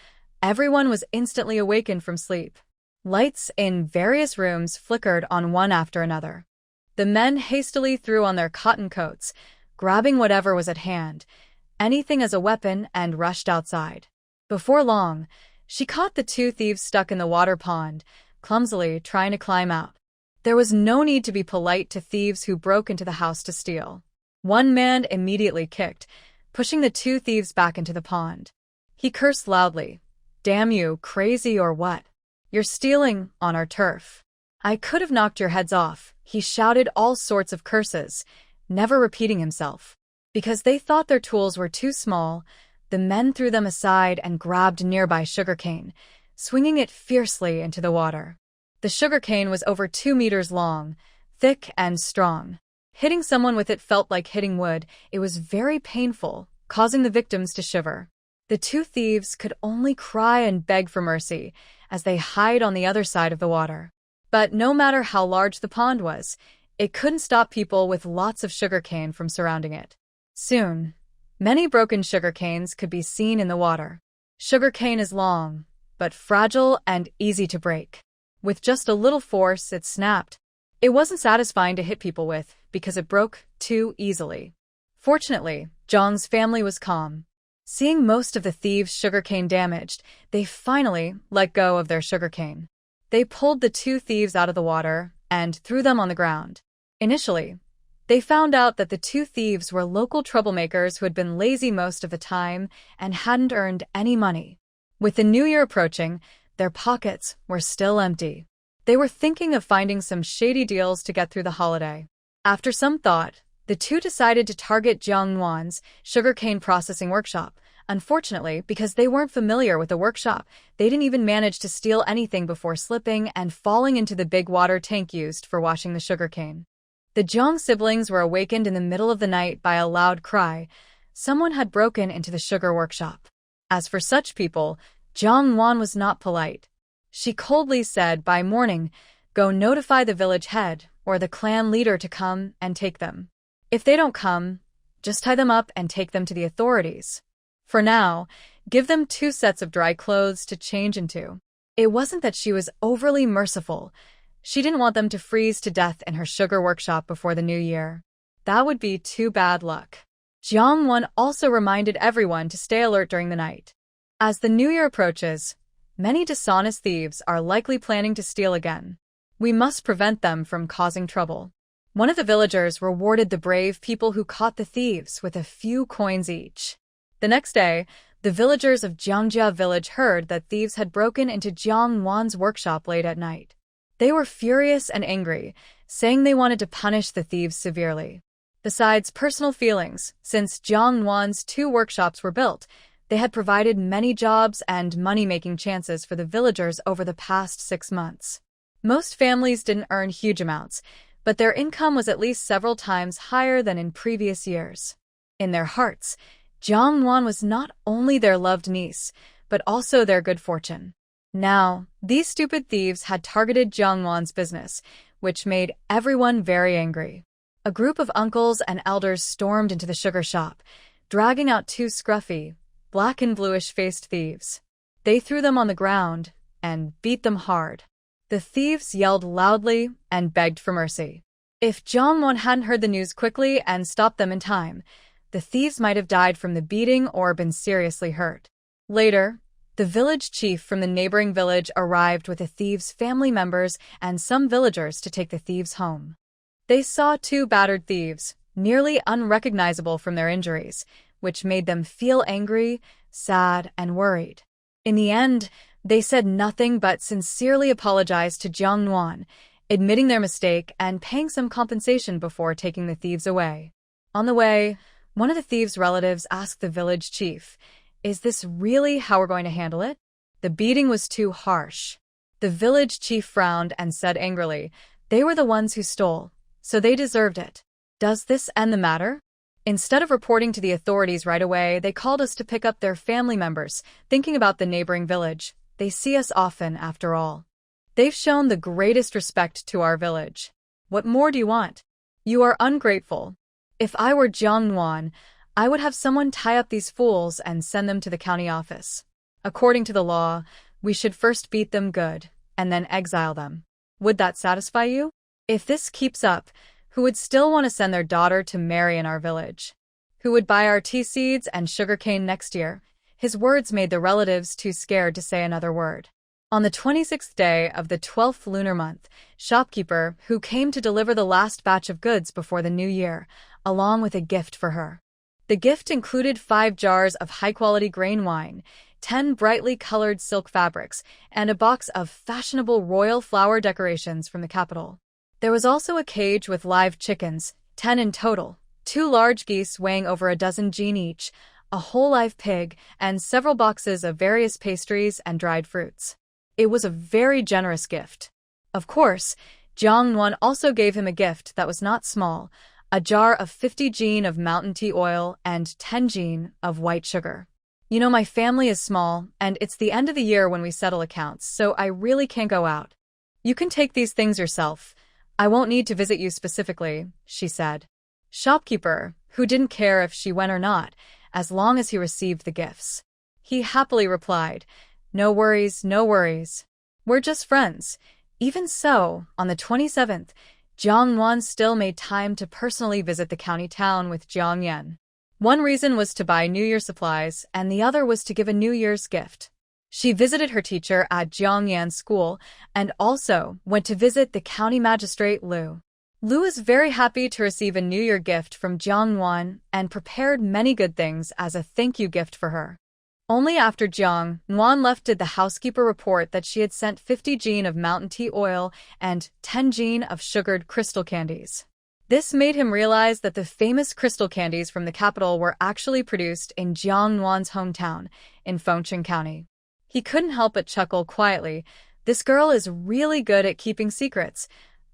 everyone was instantly awakened from sleep. Lights in various rooms flickered on one after another. The men hastily threw on their cotton coats, grabbing whatever was at hand, anything as a weapon, and rushed outside. Before long, she caught the two thieves stuck in the water pond, clumsily trying to climb out. There was no need to be polite to thieves who broke into the house to steal. One man immediately kicked, pushing the two thieves back into the pond. He cursed loudly. "Damn you, crazy or what? You're stealing on our turf. I could have knocked your heads off." He shouted all sorts of curses, never repeating himself. Because they thought their tools were too small, the men threw them aside and grabbed nearby sugarcane, swinging it fiercely into the water. The sugarcane was over 2 meters long, thick and strong. Hitting someone with it felt like hitting wood. It was very painful, causing the victims to shiver. The two thieves could only cry and beg for mercy as they hid on the other side of the water. But no matter how large the pond was, it couldn't stop people with lots of sugarcane from surrounding it. Soon, many broken sugarcanes could be seen in the water. Sugarcane is long, but fragile and easy to break. With just a little force, it snapped. It wasn't satisfying to hit people with, because it broke too easily. Fortunately, Zhang's family was calm. Seeing most of the thieves' sugarcane damaged, they finally let go of their sugarcane. They pulled the two thieves out of the water and threw them on the ground. Initially, they found out that the two thieves were local troublemakers who had been lazy most of the time and hadn't earned any money. With the new year approaching, their pockets were still empty. They were thinking of finding some shady deals to get through the holiday. After some thought, the two decided to target Jiang Nuan's sugarcane processing workshop. Unfortunately, because they weren't familiar with the workshop, they didn't even manage to steal anything before slipping and falling into the big water tank used for washing the sugarcane. The Jiang siblings were awakened in the middle of the night by a loud cry. Someone had broken into the sugar workshop. As for such people, Jiang Nuan was not polite. She coldly said, "By morning, go notify the village head or the clan leader to come and take them. If they don't come, just tie them up and take them to the authorities. For now, give them 2 sets of dry clothes to change into." It wasn't that she was overly merciful. She didn't want them to freeze to death in her sugar workshop before the new year. That would be too bad luck. Jiang Nuan also reminded everyone to stay alert during the night. As the new year approaches, many dishonest thieves are likely planning to steal again. We must prevent them from causing trouble. One of the villagers rewarded the brave people who caught the thieves with a few coins each. The next day, the villagers of Jiangjia village heard that thieves had broken into Jiang Nuan's workshop late at night. They were furious and angry, saying they wanted to punish the thieves severely. Besides personal feelings, since Jiang Nuan's 2 workshops were built, they had provided many jobs and money-making chances for the villagers over the past 6 months. Most families didn't earn huge amounts, but their income was at least several times higher than in previous years. In their hearts, Jiang Nuan was not only their loved niece, but also their good fortune. Now, these stupid thieves had targeted Jiang Nuan's business, which made everyone very angry. A group of uncles and elders stormed into the sugar shop, dragging out 2 scruffy, black and bluish-faced thieves. They threw them on the ground and beat them hard. The thieves yelled loudly and begged for mercy. If Jiang Nuan hadn't heard the news quickly and stopped them in time, the thieves might have died from the beating or been seriously hurt. Later, the village chief from the neighboring village arrived with the thieves' family members and some villagers to take the thieves home. They saw two battered thieves, nearly unrecognizable from their injuries, which made them feel angry, sad, and worried. In the end, they said nothing but sincerely apologized to Jiang Nuan, admitting their mistake and paying some compensation before taking the thieves away. On the way, one of the thieves' relatives asked the village chief, "Is this really how we're going to handle it?" The beating was too harsh. The village chief frowned and said angrily, "They were the ones who stole, so they deserved it. Does this end the matter?" Instead of reporting to the authorities right away, they called us to pick up their family members, thinking about the neighboring village. They see us often, after all. They've shown the greatest respect to our village. What more do you want? You are ungrateful. If I were Jiang Nuan, I would have someone tie up these fools and send them to the county office. According to the law, we should first beat them good, and then exile them. Would that satisfy you? If this keeps up, who would still want to send their daughter to marry in our village? Who would buy our tea seeds and sugarcane next year? His words made the relatives too scared to say another word. On the 26th day of the 12th lunar month, shopkeeper, who came to deliver the last batch of goods before the new year, along with a gift for her. The gift included 5 jars of high-quality grain wine, 10 brightly colored silk fabrics, and a box of fashionable royal flower decorations from the capital. There was also a cage with live chickens, 10 in total, 2 large geese weighing over a dozen jin each, a whole live pig, and several boxes of various pastries and dried fruits. It was a very generous gift. Of course, Jiang Nuan also gave him a gift that was not small, a jar of 50 jin of mountain tea oil and 10 jin of white sugar. "You know, my family is small, and it's the end of the year when we settle accounts, so I really can't go out. You can take these things yourself. I won't need to visit you specifically," she said. Shopkeeper, who didn't care if she went or not, as long as he received the gifts. He happily replied, "No worries, no worries. We're just friends." Even so, on the 27th, Jiang Nuan still made time to personally visit the county town with Jiang Yan. One reason was to buy New Year supplies, and the other was to give a New Year's gift. She visited her teacher at Jiang Yan's school and also went to visit the county magistrate Lu. Lu was very happy to receive a New Year gift from Jiang Nuan and prepared many good things as a thank you gift for her. Only after Jiang Nuan left did the housekeeper report that she had sent 50 jin of mountain tea oil and 10 jin of sugared crystal candies. This made him realize that the famous crystal candies from the capital were actually produced in Jiang Nuan's hometown, in Fengcheng County. He couldn't help but chuckle quietly. This girl is really good at keeping secrets.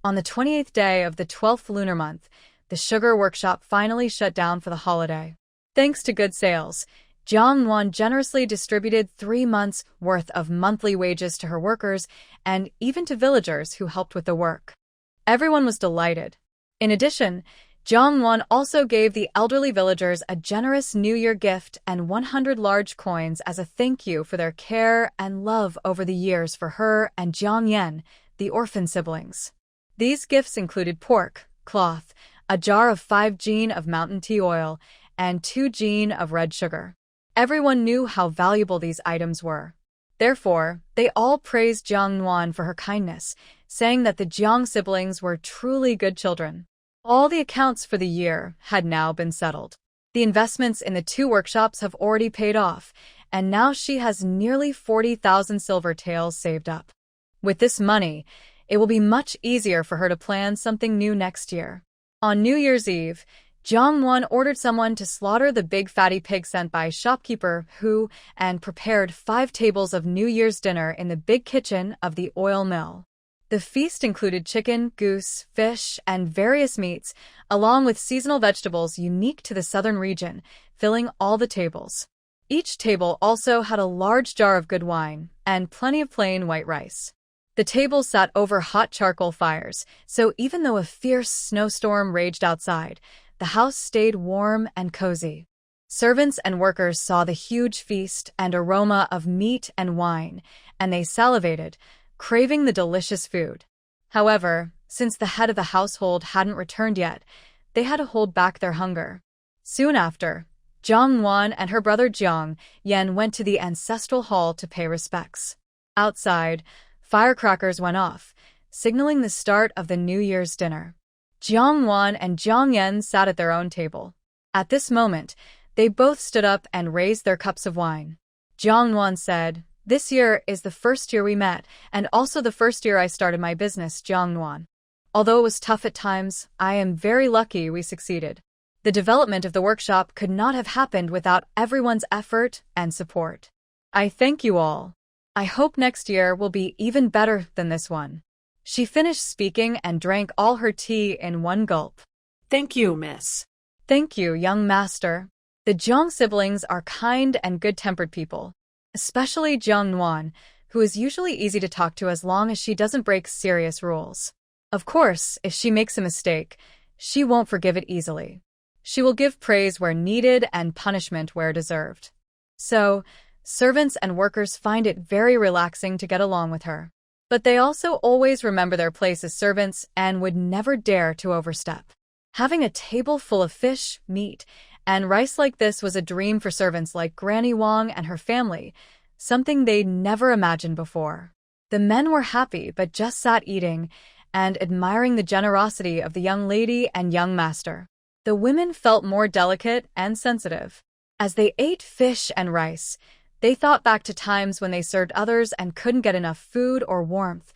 On the 28th day of the 12th lunar month, the sugar workshop finally shut down for the holiday. Thanks to good sales, Jiang Nuan generously distributed 3 months' worth of monthly wages to her workers and even to villagers who helped with the work. Everyone was delighted. In addition, Jiang Nuan also gave the elderly villagers a generous New Year gift and 100 large coins as a thank you for their care and love over the years for her and Jiang Yan, the orphan siblings. These gifts included pork, cloth, a jar of 5 jin of mountain tea oil, and 2 jin of red sugar. Everyone knew how valuable these items were. Therefore, they all praised Jiang Nuan for her kindness, saying that the Jiang siblings were truly good children. All the accounts for the year had now been settled. The investments in the 2 workshops have already paid off, and now she has nearly 40,000 silver taels saved up. With this money, it will be much easier for her to plan something new next year. On New Year's Eve, Jiang Nuan ordered someone to slaughter the big fatty pig sent by shopkeeper and prepared 5 tables of New Year's dinner in the big kitchen of the oil mill. The feast included chicken, goose, fish, and various meats, along with seasonal vegetables unique to the southern region, filling all the tables. Each table also had a large jar of good wine and plenty of plain white rice. The tables sat over hot charcoal fires, so even though a fierce snowstorm raged outside, the house stayed warm and cozy. Servants and workers saw the huge feast and aroma of meat and wine, and they salivated, craving the delicious food. However, Since the head of the household hadn't returned yet, they had to hold back their hunger. Soon after, Jiang Nuan and her brother Jiang Yan went to the ancestral hall to pay respects. Outside, firecrackers went off, signaling the start of the New Year's dinner. Jiang Nuan and Jiang Yan sat at their own table. At this moment, they both stood up and raised their cups of wine. Jiang Nuan said, "This year is the first year we met, and also the first year I started my business, Jiang Nuan. Although it was tough at times, I am very lucky we succeeded. The development of the workshop could not have happened without everyone's effort and support. I thank you all. I hope next year will be even better than this one." She finished speaking and drank all her tea in one gulp. Thank you, miss. Thank you, young master. The Jiang siblings are kind and good-tempered people, especially Jiang Nuan, who is usually easy to talk to as long as she doesn't break serious rules. Of course, if she makes a mistake, she won't forgive it easily. She will give praise where needed and punishment where deserved. So, servants and workers find it very relaxing to get along with her. But they also always remember their place as servants and would never dare to overstep. Having a table full of fish, meat, and rice like this was a dream for servants like Granny Wang and her family, something they'd never imagined before. The men were happy but just sat eating and admiring the generosity of the young lady and young master. The women felt more delicate and sensitive. As they ate fish and rice, they thought back to times when they served others and couldn't get enough food or warmth,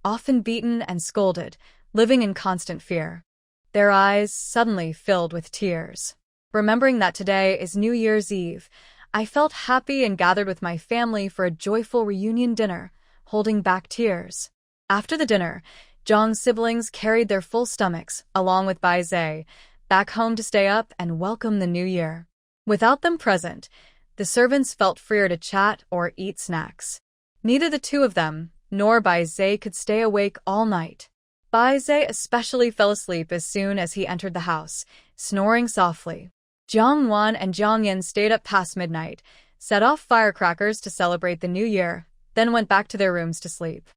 often beaten and scolded, living in constant fear. Their eyes suddenly filled with tears. Remembering that today is New Year's Eve, I felt happy and gathered with my family for a joyful reunion dinner, holding back tears. After the dinner, Zhang's siblings carried their full stomachs, along with Bai Zhe, back home to stay up and welcome the new year. Without them present, the servants felt freer to chat or eat snacks. Neither the two of them, nor Bai Zhe, could stay awake all night. Bai Zhe especially fell asleep as soon as he entered the house, snoring softly. Jiang Nuan and Jiang Yan stayed up past midnight, set off firecrackers to celebrate the new year, then went back to their rooms to sleep.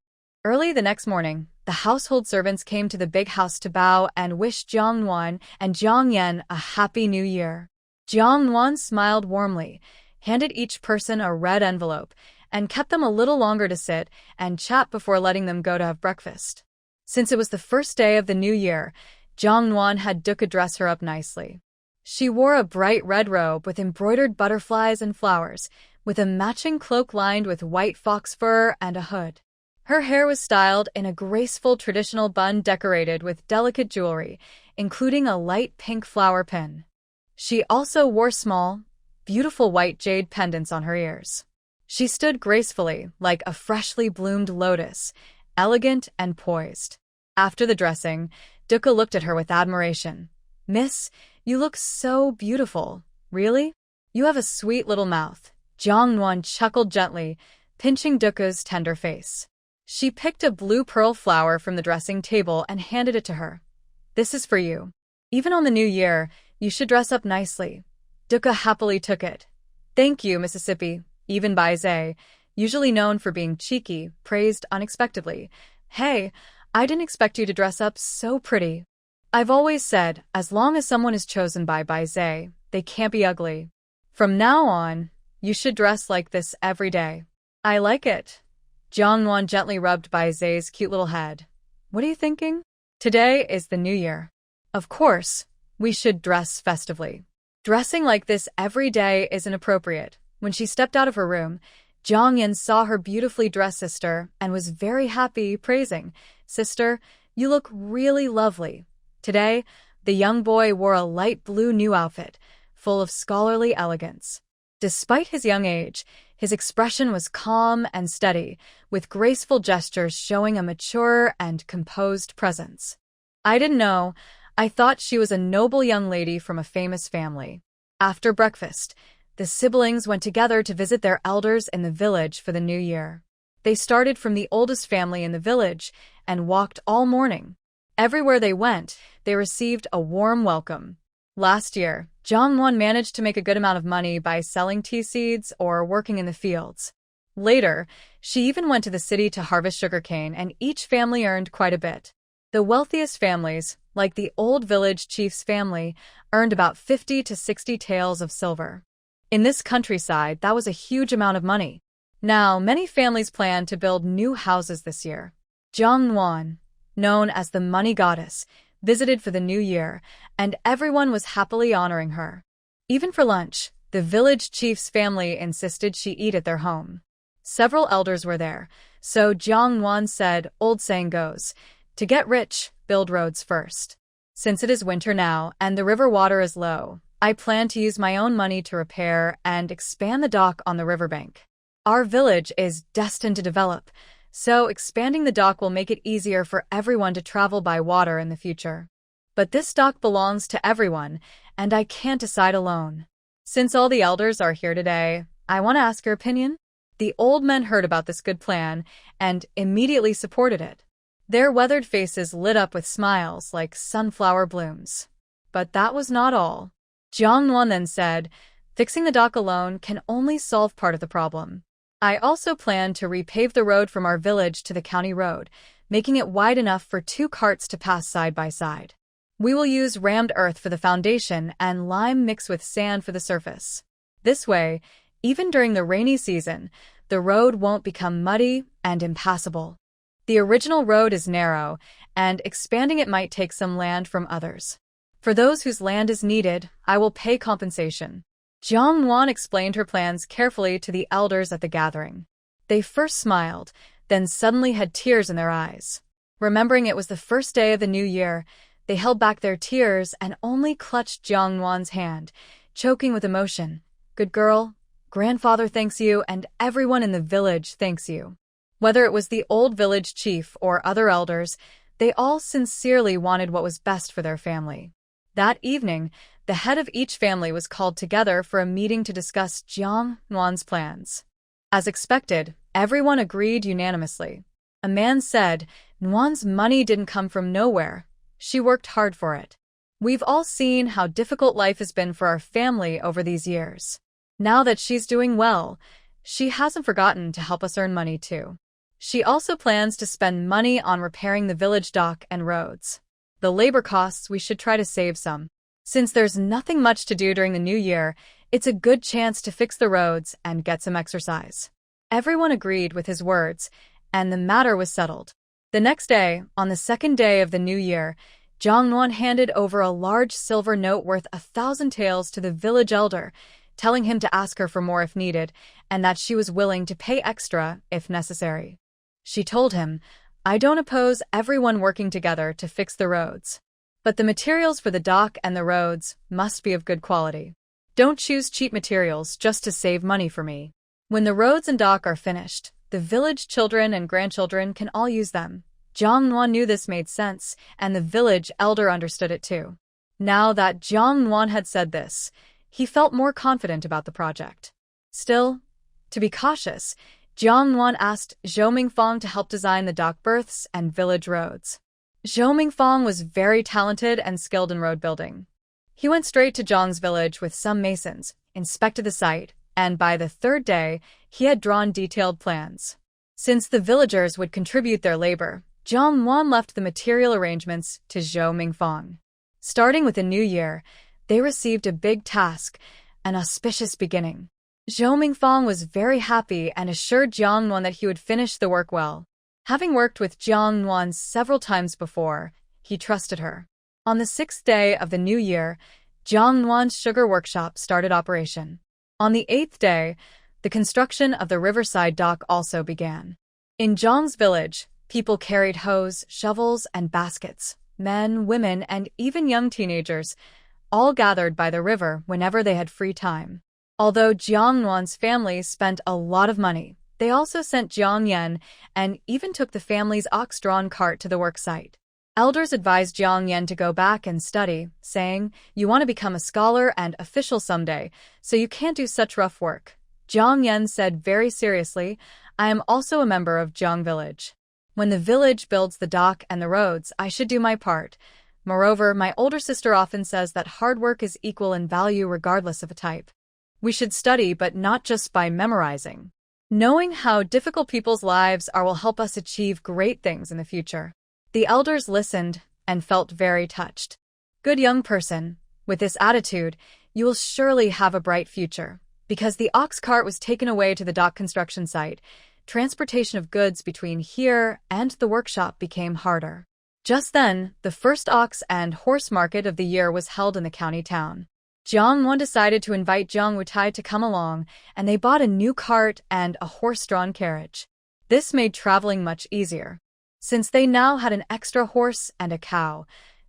Early the next morning, the household servants came to the big house to bow and wish Jiang Nuan and Jiang Yan a happy new year. Jiang Nuan smiled warmly, handed each person a red envelope, and kept them a little longer to sit and chat before letting them go to have breakfast. Since it was the first day of the new year, Jiang Nuan had Duca dress her up nicely. She wore a bright red robe with embroidered butterflies and flowers, with a matching cloak lined with white fox fur and a hood. Her hair was styled in a graceful traditional bun decorated with delicate jewelry, including a light pink flower pin. She also wore small, beautiful white jade pendants on her ears. She stood gracefully, like a freshly bloomed lotus, elegant and poised. After the dressing, Duca looked at her with admiration. "Miss, you look so beautiful. Really? You have a sweet little mouth." Jiang Nuan chuckled gently, pinching Duca's tender face. She picked a blue pearl flower from the dressing table and handed it to her. "This is for you. Even on the new year, you should dress up nicely." Duca happily took it. "Thank you, Mississippi." Even Bai Zhe, usually known for being cheeky, praised unexpectedly. "Hey, I didn't expect you to dress up so pretty." I've always said, as long as someone is chosen by Bai Zhe, they can't be ugly. From now on, you should dress like this every day. I like it. Jiang Nuan gently rubbed Bai Zhe's cute little head. "What are you thinking? Today is the new year. Of course, we should dress festively. Dressing like this every day is inappropriate." When she stepped out of her room, Jiang Yan saw her beautifully dressed sister and was very happy, praising, "Sister, you look really lovely." Today, the young boy wore a light blue new outfit, full of scholarly elegance. Despite his young age, his expression was calm and steady, with graceful gestures showing a mature and composed presence. "I didn't know. I thought she was a noble young lady from a famous family." After breakfast, the siblings went together to visit their elders in the village for the new year. They started from the oldest family in the village and walked all morning. Everywhere they went, they received a warm welcome. Last year, Jiang Nuan managed to make a good amount of money by selling tea seeds or working in the fields. Later, she even went to the city to harvest sugarcane, and each family earned quite a bit. The wealthiest families, like the old village chief's family, earned about 50 to 60 taels of silver. In this countryside, that was a huge amount of money. Now, many families plan to build new houses this year. Jiang Nuan, known as the money goddess, visited for the new year, and everyone was happily honoring her. Even for lunch, the village chief's family insisted she eat at their home. Several elders were there, so Jiang Nuan said, old saying goes, to get rich, build roads first. Since it is winter now and the river water is low, I plan to use my own money to repair and expand the dock on the riverbank. Our village is destined to develop, so expanding the dock will make it easier for everyone to travel by water in the future. But this dock belongs to everyone, and I can't decide alone. Since all the elders are here today, I want to ask your opinion. The old men heard about this good plan and immediately supported it. Their weathered faces lit up with smiles like sunflower blooms. But that was not all. Jiang Nuan then said, fixing the dock alone can only solve part of the problem. I also plan to repave the road from our village to the county road, making it wide enough for 2 carts to pass side by side. We will use rammed earth for the foundation and lime mixed with sand for the surface. This way, even during the rainy season, the road won't become muddy and impassable. The original road is narrow, and expanding it might take some land from others. For those whose land is needed, I will pay compensation. Jiang Nuan explained her plans carefully to the elders at the gathering. They first smiled, then suddenly had tears in their eyes. Remembering it was the first day of the new year, they held back their tears and only clutched Jiang Nuan's hand, choking with emotion. Good girl, grandfather thanks you and everyone in the village thanks you. Whether it was the old village chief or other elders, they all sincerely wanted what was best for their family. That evening, the head of each family was called together for a meeting to discuss Jiang Nuan's plans. As expected, everyone agreed unanimously. A man said, Nuan's money didn't come from nowhere. She worked hard for it. We've all seen how difficult life has been for our family over these years. Now that she's doing well, she hasn't forgotten to help us earn money too. She also plans to spend money on repairing the village dock and roads. The labor costs, we should try to save some. Since there's nothing much to do during the new year, it's a good chance to fix the roads and get some exercise. Everyone agreed with his words, and the matter was settled. The next day, on the second day of the new year, Jiang Nuan handed over a large silver note worth 1,000 taels to the village elder, telling him to ask her for more if needed, and that she was willing to pay extra if necessary. She told him, I don't oppose everyone working together to fix the roads. But the materials for the dock and the roads must be of good quality. Don't choose cheap materials just to save money for me. When the roads and dock are finished, the village children and grandchildren can all use them. Jiang Nuan knew this made sense, and the village elder understood it too. Now that Jiang Nuan had said this, he felt more confident about the project. Still, to be cautious, Jiang Nuan asked Zhou Mingfang to help design the dock berths and village roads. Zhou Mingfang was very talented and skilled in road building. He went straight to Zhang's village with some masons, inspected the site, and by the 3rd day, he had drawn detailed plans. Since the villagers would contribute their labor, Jiang Nuan left the material arrangements to Zhou Mingfang. Starting with the new year, they received a big task, an auspicious beginning. Zhou Mingfang was very happy and assured Jiang Nuan that he would finish the work well. Having worked with Jiang Nuan several times before, he trusted her. On the 6th day of the new year, Jiang Nuan's sugar workshop started operation. On the 8th day, the construction of the riverside dock also began. In Zhang's village, people carried hoes, shovels, and baskets. Men, women, and even young teenagers, all gathered by the river whenever they had free time. Although Jiang Nuan's family spent a lot of money, they also sent Jiang Yan and even took the family's ox-drawn cart to the work site. Elders advised Jiang Yan to go back and study, saying, you want to become a scholar and official someday, so you can't do such rough work. Jiang Yan said very seriously, I am also a member of Jiang village. When the village builds the dock and the roads, I should do my part. Moreover, my older sister often says that hard work is equal in value regardless of a type. We should study, but not just by memorizing. Knowing how difficult people's lives are will help us achieve great things in the future. The elders listened and felt very touched. Good young person, with this attitude, you will surely have a bright future. Because the ox cart was taken away to the dock construction site, transportation of goods between here and the workshop became harder. Just then, the first ox and horse market of the year was held in the county town. Jiang Nuan decided to invite Jiang Wutai to come along, and they bought a new cart and a horse-drawn carriage. This made traveling much easier. Since they now had an extra horse and a cow,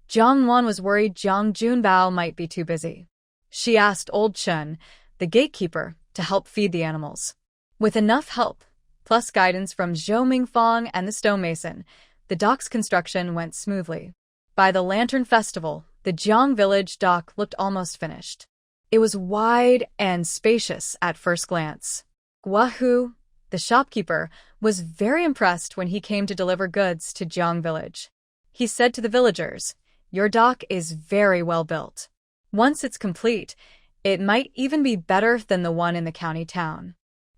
Jiang Nuan was worried Jiang Junbao might be too busy. She asked Old Chen, the gatekeeper, to help feed the animals. With enough help, plus guidance from Zhou Mingfang and the stonemason, the dock's construction went smoothly. By the Lantern Festival, the Jiang village dock looked almost finished. It was wide and spacious at first glance. Guahu, the shopkeeper, was very impressed when he came to deliver goods to Jiang village. He said to the villagers, "Your dock is very well built. Once it's complete, it might even be better than the one in the county town."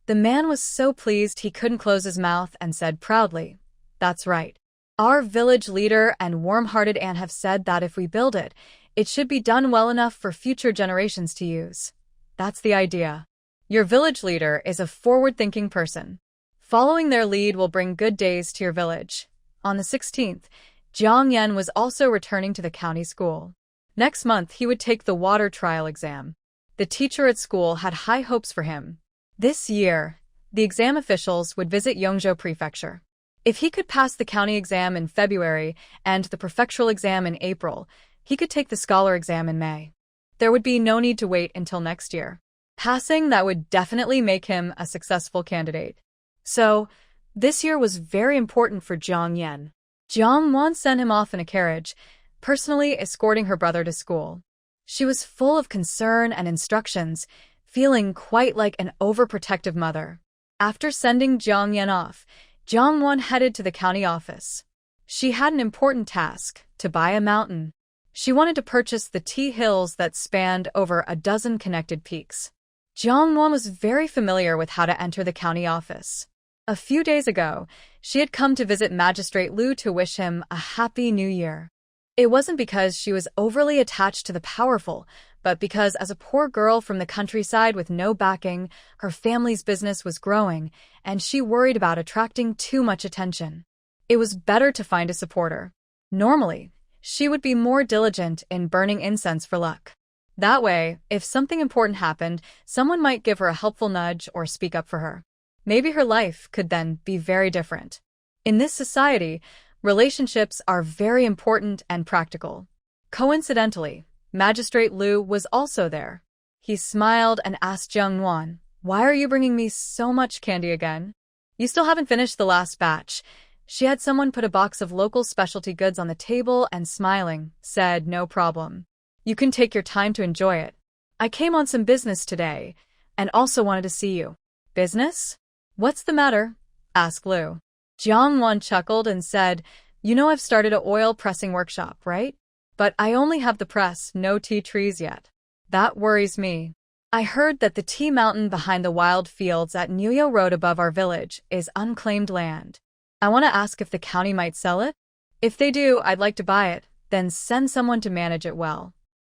The man was so pleased he couldn't close his mouth and said proudly, "That's right. Our village leader and warm-hearted aunt have said that if we build it, it should be done well enough for future generations to use. That's the idea. Your village leader is a forward-thinking person. Following their lead will bring good days to your village." On the 16th, Jiang Yan was also returning to the county school. Next month, he would take the water trial exam. The teacher at school had high hopes for him. This year, the exam officials would visit Yongzhou Prefecture. If he could pass the county exam in February and the prefectural exam in April, he could take the scholar exam in May. There would be no need to wait until next year. Passing that would definitely make him a successful candidate. So, this year was very important for Jiang Yan. Jiang Nuan sent him off in a carriage, personally escorting her brother to school. She was full of concern and instructions, feeling quite like an overprotective mother. After sending Jiang Yan off, Jiang Nuan headed to the county office. She had an important task, to buy a mountain. She wanted to purchase the tea hills that spanned over a dozen connected peaks. Jiang Nuan was very familiar with how to enter the county office. A few days ago, she had come to visit Magistrate Liu to wish him a happy new year. It wasn't because she was overly attached to the powerful, but because as a poor girl from the countryside with no backing, her family's business was growing, and she worried about attracting too much attention. It was better to find a supporter. Normally, she would be more diligent in burning incense for luck. That way, if something important happened, someone might give her a helpful nudge or speak up for her. Maybe her life could then be very different. In this society, relationships are very important and practical. Coincidentally, Magistrate Liu was also there. He smiled and asked Jiang Nuan, "Why are you bringing me so much candy again? You still haven't finished the last batch." She had someone put a box of local specialty goods on the table and, smiling, said, "No problem. You can take your time to enjoy it. I came on some business today, and also wanted to see you." "Business? What's the matter?" asked Liu. Jiang Nuan chuckled and said, "You know I've started a oil pressing workshop, right? But I only have the press, no tea trees yet. That worries me. I heard that the tea mountain behind the wild fields at Nuyo Road above our village is unclaimed land. I want to ask if the county might sell it. If they do, I'd like to buy it, then send someone to manage it well.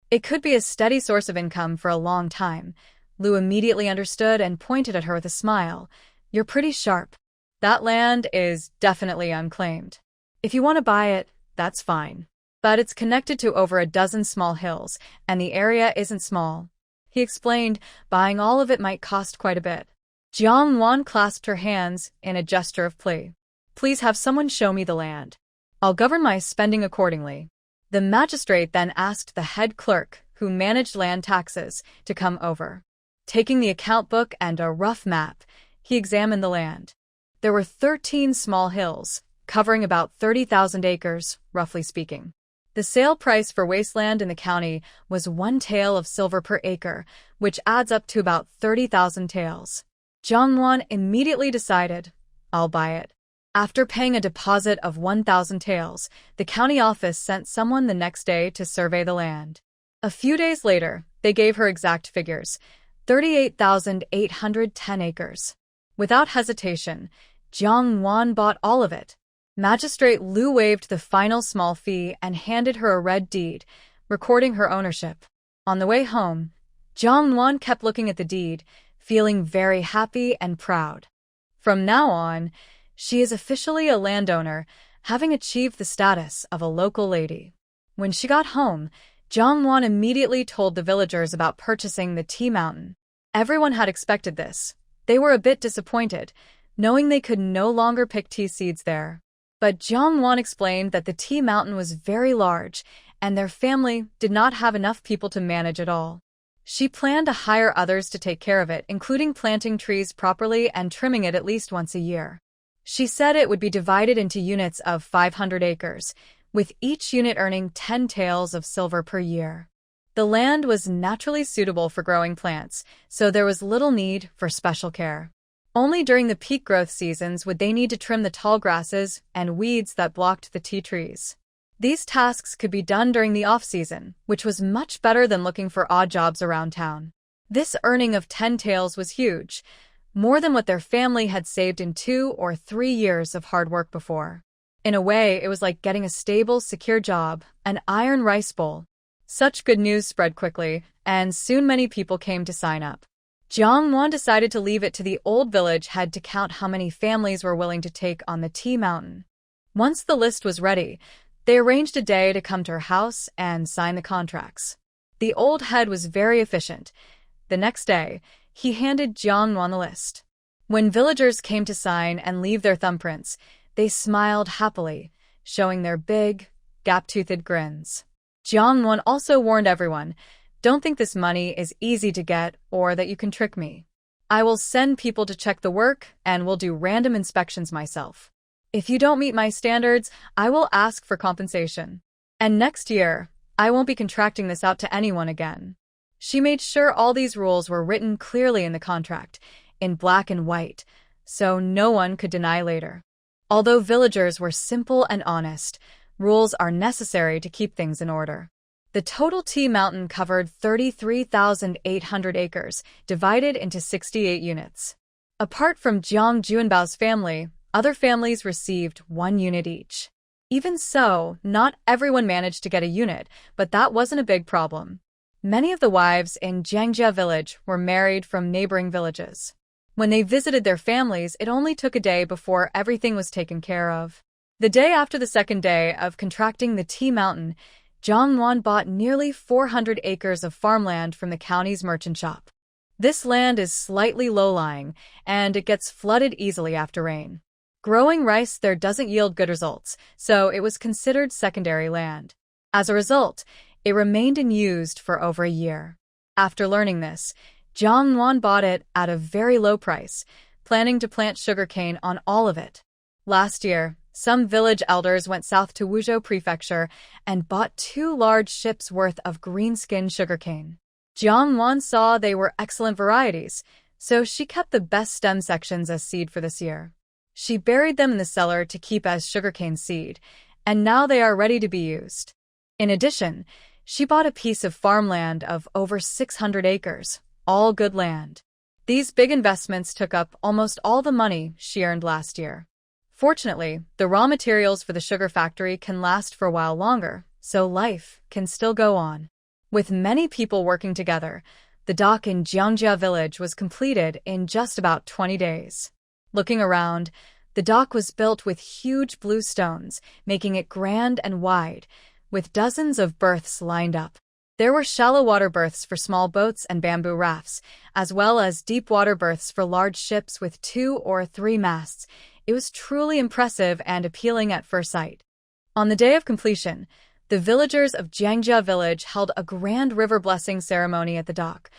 It could be a steady source of income for a long time." Liu immediately understood and pointed at her with a smile. "You're pretty sharp. That land is definitely unclaimed. If you want to buy it, that's fine. But it's connected to over a dozen small hills, and the area isn't small." He explained, "Buying all of it might cost quite a bit." Jiang Nuan clasped her hands in a gesture of plea. "Please have someone show me the land. I'll govern my spending accordingly." The magistrate then asked the head clerk, who managed land taxes, to come over. Taking the account book and a rough map, he examined the land. There were 13 small hills, covering about 30,000 acres, roughly speaking. The sale price for wasteland in the county was 1 tael of silver per acre, which adds up to about 30,000 taels. Jiang Nuan immediately decided, "I'll buy it." After paying a deposit of 1,000 taels, the county office sent someone the next day to survey the land. A few days later, they gave her exact figures, 38,810 acres. Without hesitation, Jiang Nuan bought all of it. Magistrate Liu waived the final small fee and handed her a red deed, recording her ownership. On the way home, Jiang Nuan kept looking at the deed, feeling very happy and proud. From now on, she is officially a landowner, having achieved the status of a local lady. When she got home, Jiang Nuan immediately told the villagers about purchasing the tea mountain. Everyone had expected this. They were a bit disappointed, knowing they could no longer pick tea seeds there. But Jiang Nuan explained that the tea mountain was very large, and their family did not have enough people to manage it all. She planned to hire others to take care of it, including planting trees properly and trimming it at least once a year. She said it would be divided into units of 500 acres, with each unit earning 10 taels of silver per year. The land was naturally suitable for growing plants, so there was little need for special care. Only during the peak growth seasons would they need to trim the tall grasses and weeds that blocked the tea trees. These tasks could be done during the off-season, which was much better than looking for odd jobs around town. This earning of 10 taels was huge, more than what their family had saved in 2 or 3 years of hard work before. In a way, it was like getting a stable, secure job, an iron rice bowl. Such good news spread quickly, and soon many people came to sign up. Jiang Nuan decided to leave it to the old village head to count how many families were willing to take on the tea mountain. Once the list was ready, they arranged a day to come to her house and sign the contracts. The old head was very efficient. The next day, he handed Jiang Nuan the list. When villagers came to sign and leave their thumbprints, they smiled happily, showing their big, gap-toothed grins. Jiang Nuan also warned everyone, "Don't think this money is easy to get or that you can trick me. I will send people to check the work and will do random inspections myself. If you don't meet my standards, I will ask for compensation. And next year, I won't be contracting this out to anyone again." She made sure all these rules were written clearly in the contract, in black and white, so no one could deny later. Although villagers were simple and honest, rules are necessary to keep things in order. The total tea mountain covered 33,800 acres, divided into 68 units. Apart from Jiang Juanbao's family, other families received 1 unit each. Even so, not everyone managed to get a unit, but that wasn't a big problem. Many of the wives in Jiangjia village were married from neighboring villages. When they visited their families, it only took a day before everything was taken care of. The day after the second day of contracting the tea mountain, Jiang Nuan bought nearly 400 acres of farmland from the county's merchant shop. This land is slightly low-lying, and it gets flooded easily after rain. Growing rice there doesn't yield good results, so it was considered secondary land. As a result, it remained unused for over a year. After learning this, Jiang Nuan bought it at a very low price, planning to plant sugarcane on all of it. Last year, some village elders went south to Wuzhou Prefecture and bought 2 large ships worth of green-skin sugarcane. Jiang Nuan saw they were excellent varieties, so she kept the best stem sections as seed for this year. She buried them in the cellar to keep as sugarcane seed, and now they are ready to be used. In addition, she bought a piece of farmland of over 600 acres, all good land. These big investments took up almost all the money she earned last year. Fortunately, the raw materials for the sugar factory can last for a while longer, so life can still go on. With many people working together, the dock in Jiangjia village was completed in just about 20 days. Looking around, the dock was built with huge blue stones, making it grand and wide, with dozens of berths lined up. There were shallow water berths for small boats and bamboo rafts, as well as deep water berths for large ships with 2 or 3 masts. It was truly impressive and appealing at first sight. On the day of completion, the villagers of Jiangjia village held a grand river blessing ceremony at the dock,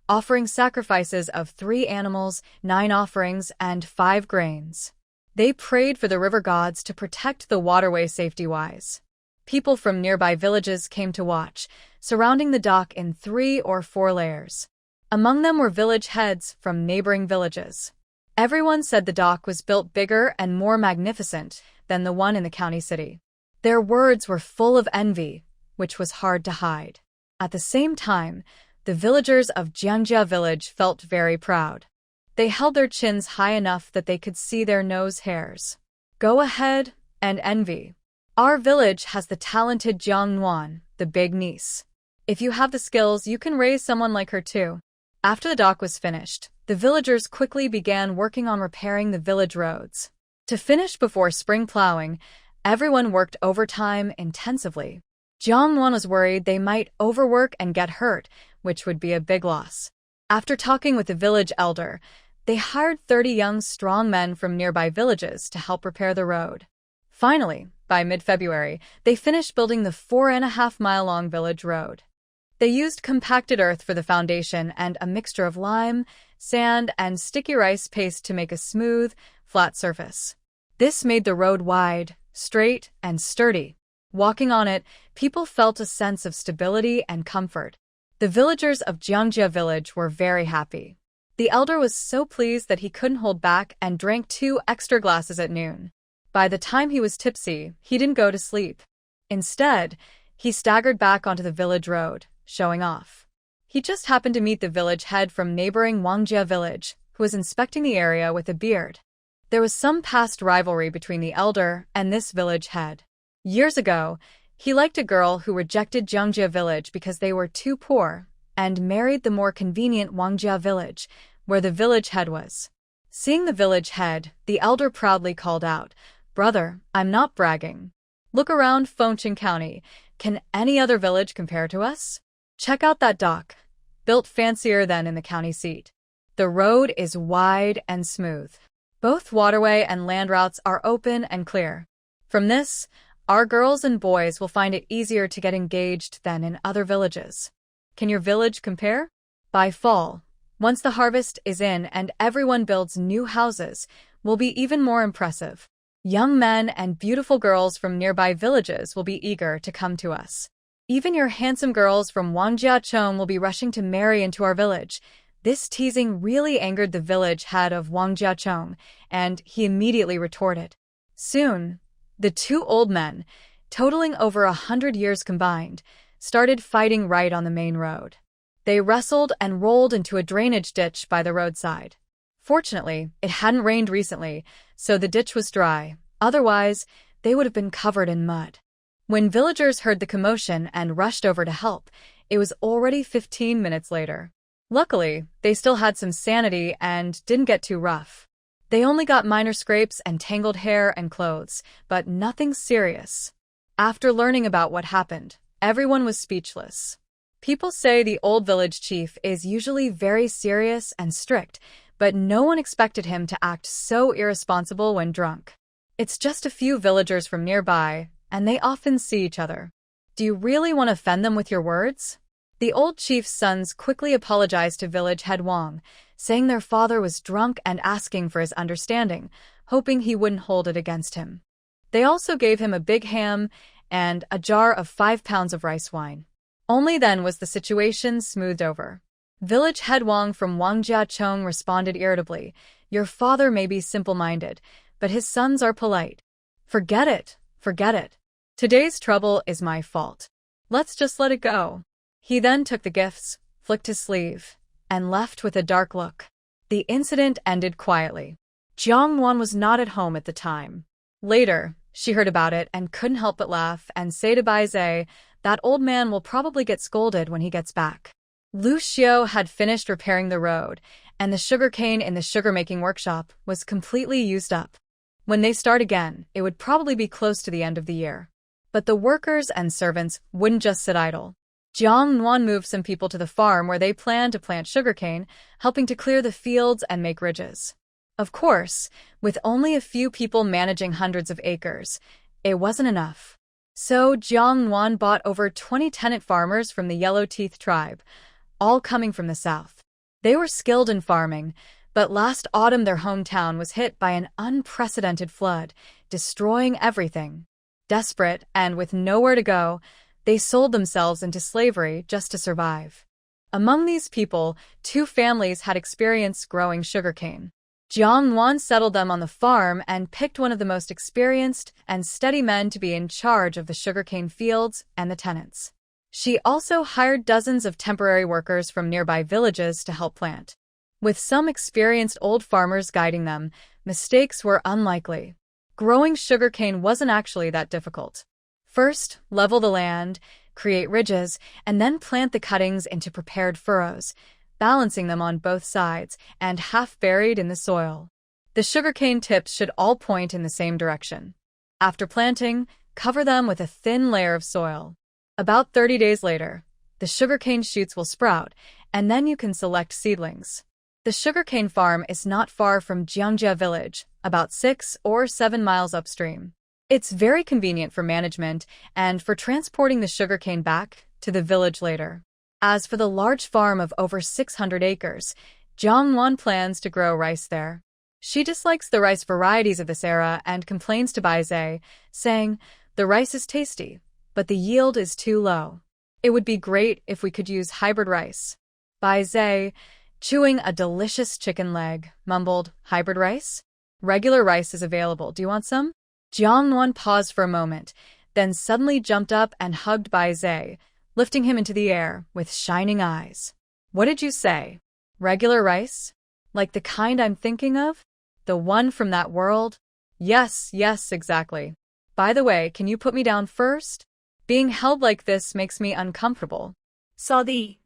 offering sacrifices of 3 animals, 9 offerings, and 5 grains. They prayed for the river gods to protect the waterway safety-wise. People from nearby villages came to watch, surrounding the dock in 3 or 4 layers. Among them were village heads from neighboring villages. Everyone said the dock was built bigger and more magnificent than the one in the county city. Their words were full of envy, which was hard to hide. At the same time, the villagers of Jiangjia village felt very proud. They held their chins high enough that they could see their nose hairs. "Go ahead, and envy. Our village has the talented Jiang Nuan, the big niece. If you have the skills, you can raise someone like her too. After the dock was finished, the villagers quickly began working on repairing the village roads. To finish before spring plowing, everyone worked overtime intensively. Jiang Nuan was worried they might overwork and get hurt, which would be a big loss. After talking with the village elder, they hired 30 young, strong men from nearby villages to help repair the road. Finally, by mid-February, they finished building the 4.5-mile-long village road. They used compacted earth for the foundation and a mixture of lime, sand, and sticky rice paste to make a smooth, flat surface. This made the road wide, straight, and sturdy. Walking on it, people felt a sense of stability and comfort. The villagers of Jiangjia village were very happy. The elder was so pleased that he couldn't hold back and drank 2 extra glasses at noon. By the time he was tipsy, he didn't go to sleep. Instead, he staggered back onto the village road, showing off. He just happened to meet the village head from neighboring Wangjia village, who was inspecting the area with a beard. There was some past rivalry between the elder and this village head. Years ago, he liked a girl who rejected Jiangjia village because they were too poor and married the more convenient Wangjia village, where the village head was. Seeing the village head, the elder proudly called out, "Brother, I'm not bragging. Look around Fengcheng County. Can any other village compare to us? Check out that dock, built fancier than in the county seat. The road is wide and smooth. Both waterway and land routes are open and clear. From this, our girls and boys will find it easier to get engaged than in other villages. Can your village compare? By fall, once the harvest is in and everyone builds new houses, will be even more impressive. Young men and beautiful girls from nearby villages will be eager to come to us. Even your handsome girls from Wangjiacheng will be rushing to marry into our village." This teasing really angered the village head of Wangjiacheng, and he immediately retorted. Soon, the 2 old men, totaling over 100 years combined, started fighting right on the main road. They wrestled and rolled into a drainage ditch by the roadside. Fortunately, it hadn't rained recently, so the ditch was dry. Otherwise, they would have been covered in mud. When villagers heard the commotion and rushed over to help, it was already 15 minutes later. Luckily, they still had some sanity and didn't get too rough. They only got minor scrapes and tangled hair and clothes, but nothing serious. After learning about what happened, everyone was speechless. People say the old village chief is usually very serious and strict, but no one expected him to act so irresponsible when drunk. It's just a few villagers from nearby, and they often see each other. Do you really want to offend them with your words? The old chief's sons quickly apologized to village head Wang, saying their father was drunk and asking for his understanding, hoping he wouldn't hold it against him. They also gave him a big ham and a jar of 5 pounds of rice wine. Only then was the situation smoothed over. Village head Wang from Wangjiacheng responded irritably, "Your father may be simple-minded, but his sons are polite. Forget it, forget it. Today's trouble is my fault. Let's just let it go." He then took the gifts, flicked his sleeve, and left with a dark look. The incident ended quietly. Jiang Nuan was not at home at the time. Later, she heard about it and couldn't help but laugh and say to Bai Zhe, "That old man will probably get scolded when he gets back." Lu Xiao had finished repairing the road, and the sugarcane in the sugar-making workshop was completely used up. When they start again, it would probably be close to the end of the year. But the workers and servants wouldn't just sit idle. Jiang Nuan moved some people to the farm where they planned to plant sugarcane, helping to clear the fields and make ridges. Of course, with only a few people managing hundreds of acres, it wasn't enough. So Jiang Nuan bought over 20 tenant farmers from the Yellow Teeth tribe, all coming from the south. They were skilled in farming, but last autumn their hometown was hit by an unprecedented flood, destroying everything. Desperate and with nowhere to go, they sold themselves into slavery just to survive. Among these people, 2 families had experience growing sugarcane. Jiang Nuan settled them on the farm and picked one of the most experienced and steady men to be in charge of the sugarcane fields and the tenants. She also hired dozens of temporary workers from nearby villages to help plant. With some experienced old farmers guiding them, mistakes were unlikely. Growing sugarcane wasn't actually that difficult. First, level the land, create ridges, and then plant the cuttings into prepared furrows, balancing them on both sides and half buried in the soil. The sugarcane tips should all point in the same direction. After planting, cover them with a thin layer of soil. About 30 days later, the sugarcane shoots will sprout, and then you can select seedlings. The sugarcane farm is not far from Jiang village, about 6 or 7 miles upstream. It's very convenient for management and for transporting the sugarcane back to the village later. As for the large farm of over 600 acres, Jiang Nuan plans to grow rice there. She dislikes the rice varieties of this era and complains to Bai Zhe, saying, "The rice is tasty, but the yield is too low. It would be great if we could use hybrid rice." Bai Zhe, chewing a delicious chicken leg, mumbled, "Hybrid rice? Regular rice is available. Do you want some?" Jiang Nuan paused for a moment, then suddenly jumped up and hugged Bai Zhe, lifting him into the air with shining eyes. "What did you say? Regular rice? Like the kind I'm thinking of? The one from that world?" Yes, exactly. By the way, can you put me down first? Being held like this makes me uncomfortable." Sorry.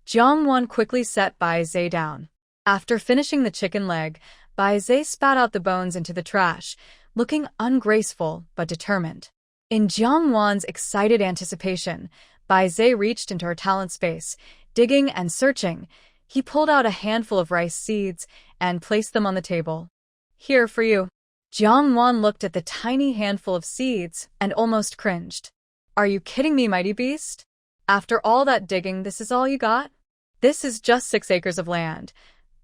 Jiang Nuan quickly set Bai Zhe down. After finishing the chicken leg, Bai Zhe spat out the bones into the trash, looking ungraceful but determined. In Jiang Nuan's excited anticipation, Bai Zhe reached into her talent space, digging and searching. He pulled out a handful of rice seeds and placed them on the table. "Here for you." Jiang Nuan looked at the tiny handful of seeds and almost cringed. "Are you kidding me, mighty beast? After all that digging, this is all you got? This is just 6 acres of land.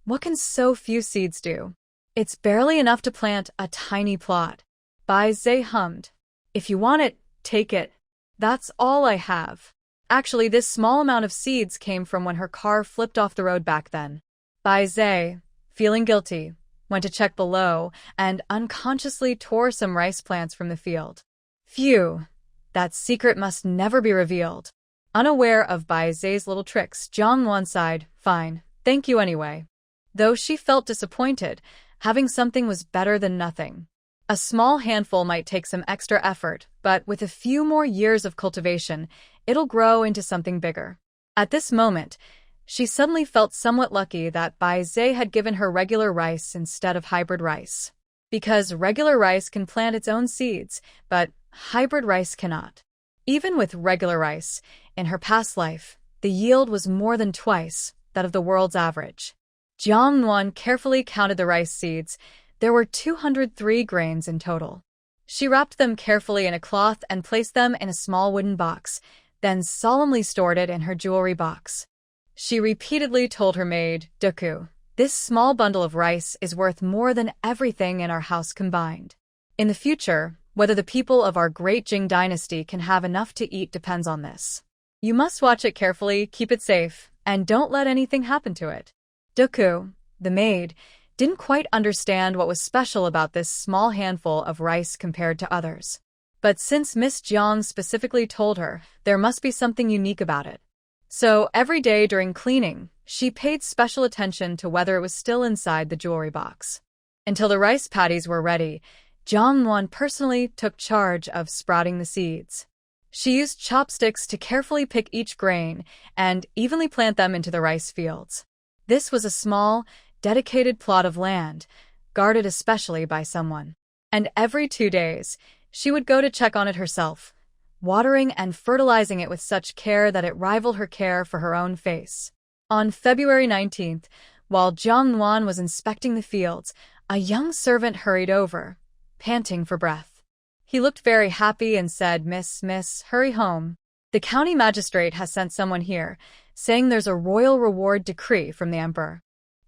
What can so few seeds do? It's barely enough to plant a tiny plot." Bai Zhe hummed. "If you want it, take it. That's all I have." Actually, this small amount of seeds came from when her car flipped off the road back then. Bai Zhe, feeling guilty, went to check below and unconsciously tore some rice plants from the field. Phew, that secret must never be revealed. Unaware of Bai Zhe's little tricks, Jiang Nuan sighed, "Fine, thank you anyway." Though she felt disappointed, having something was better than nothing. A small handful might take some extra effort, but with a few more years of cultivation, it'll grow into something bigger. At this moment, she suddenly felt somewhat lucky that Bai Zhe had given her regular rice instead of hybrid rice. Because regular rice can plant its own seeds, but hybrid rice cannot. Even with regular rice, in her past life, the yield was more than twice that of the world's average. Jiang Nuan carefully counted the rice seeds. There were 203 grains in total. She wrapped them carefully in a cloth and placed them in a small wooden box, then solemnly stored it in her jewelry box. She repeatedly told her maid, "Duku, this small bundle of rice is worth more than everything in our house combined. In the future, whether the people of our great Jing dynasty can have enough to eat depends on this. You must watch it carefully, keep it safe, and don't let anything happen to it." Duku, the maid, didn't quite understand what was special about this small handful of rice compared to others. But since Miss Jiang specifically told her, there must be something unique about it. So every day during cleaning, she paid special attention to whether it was still inside the jewelry box. Until the rice patties were ready, Jiang Nuan personally took charge of sprouting the seeds. She used chopsticks to carefully pick each grain and evenly plant them into the rice fields. This was a small, dedicated plot of land, guarded especially by someone. And every 2 days, she would go to check on it herself, watering and fertilizing it with such care that it rivaled her care for her own face. On February 19th, while Jiang Nuan was inspecting the fields, a young servant hurried over, panting for breath. He looked very happy and said, Miss, hurry home. The county magistrate has sent someone here, saying there's a royal reward decree from the emperor.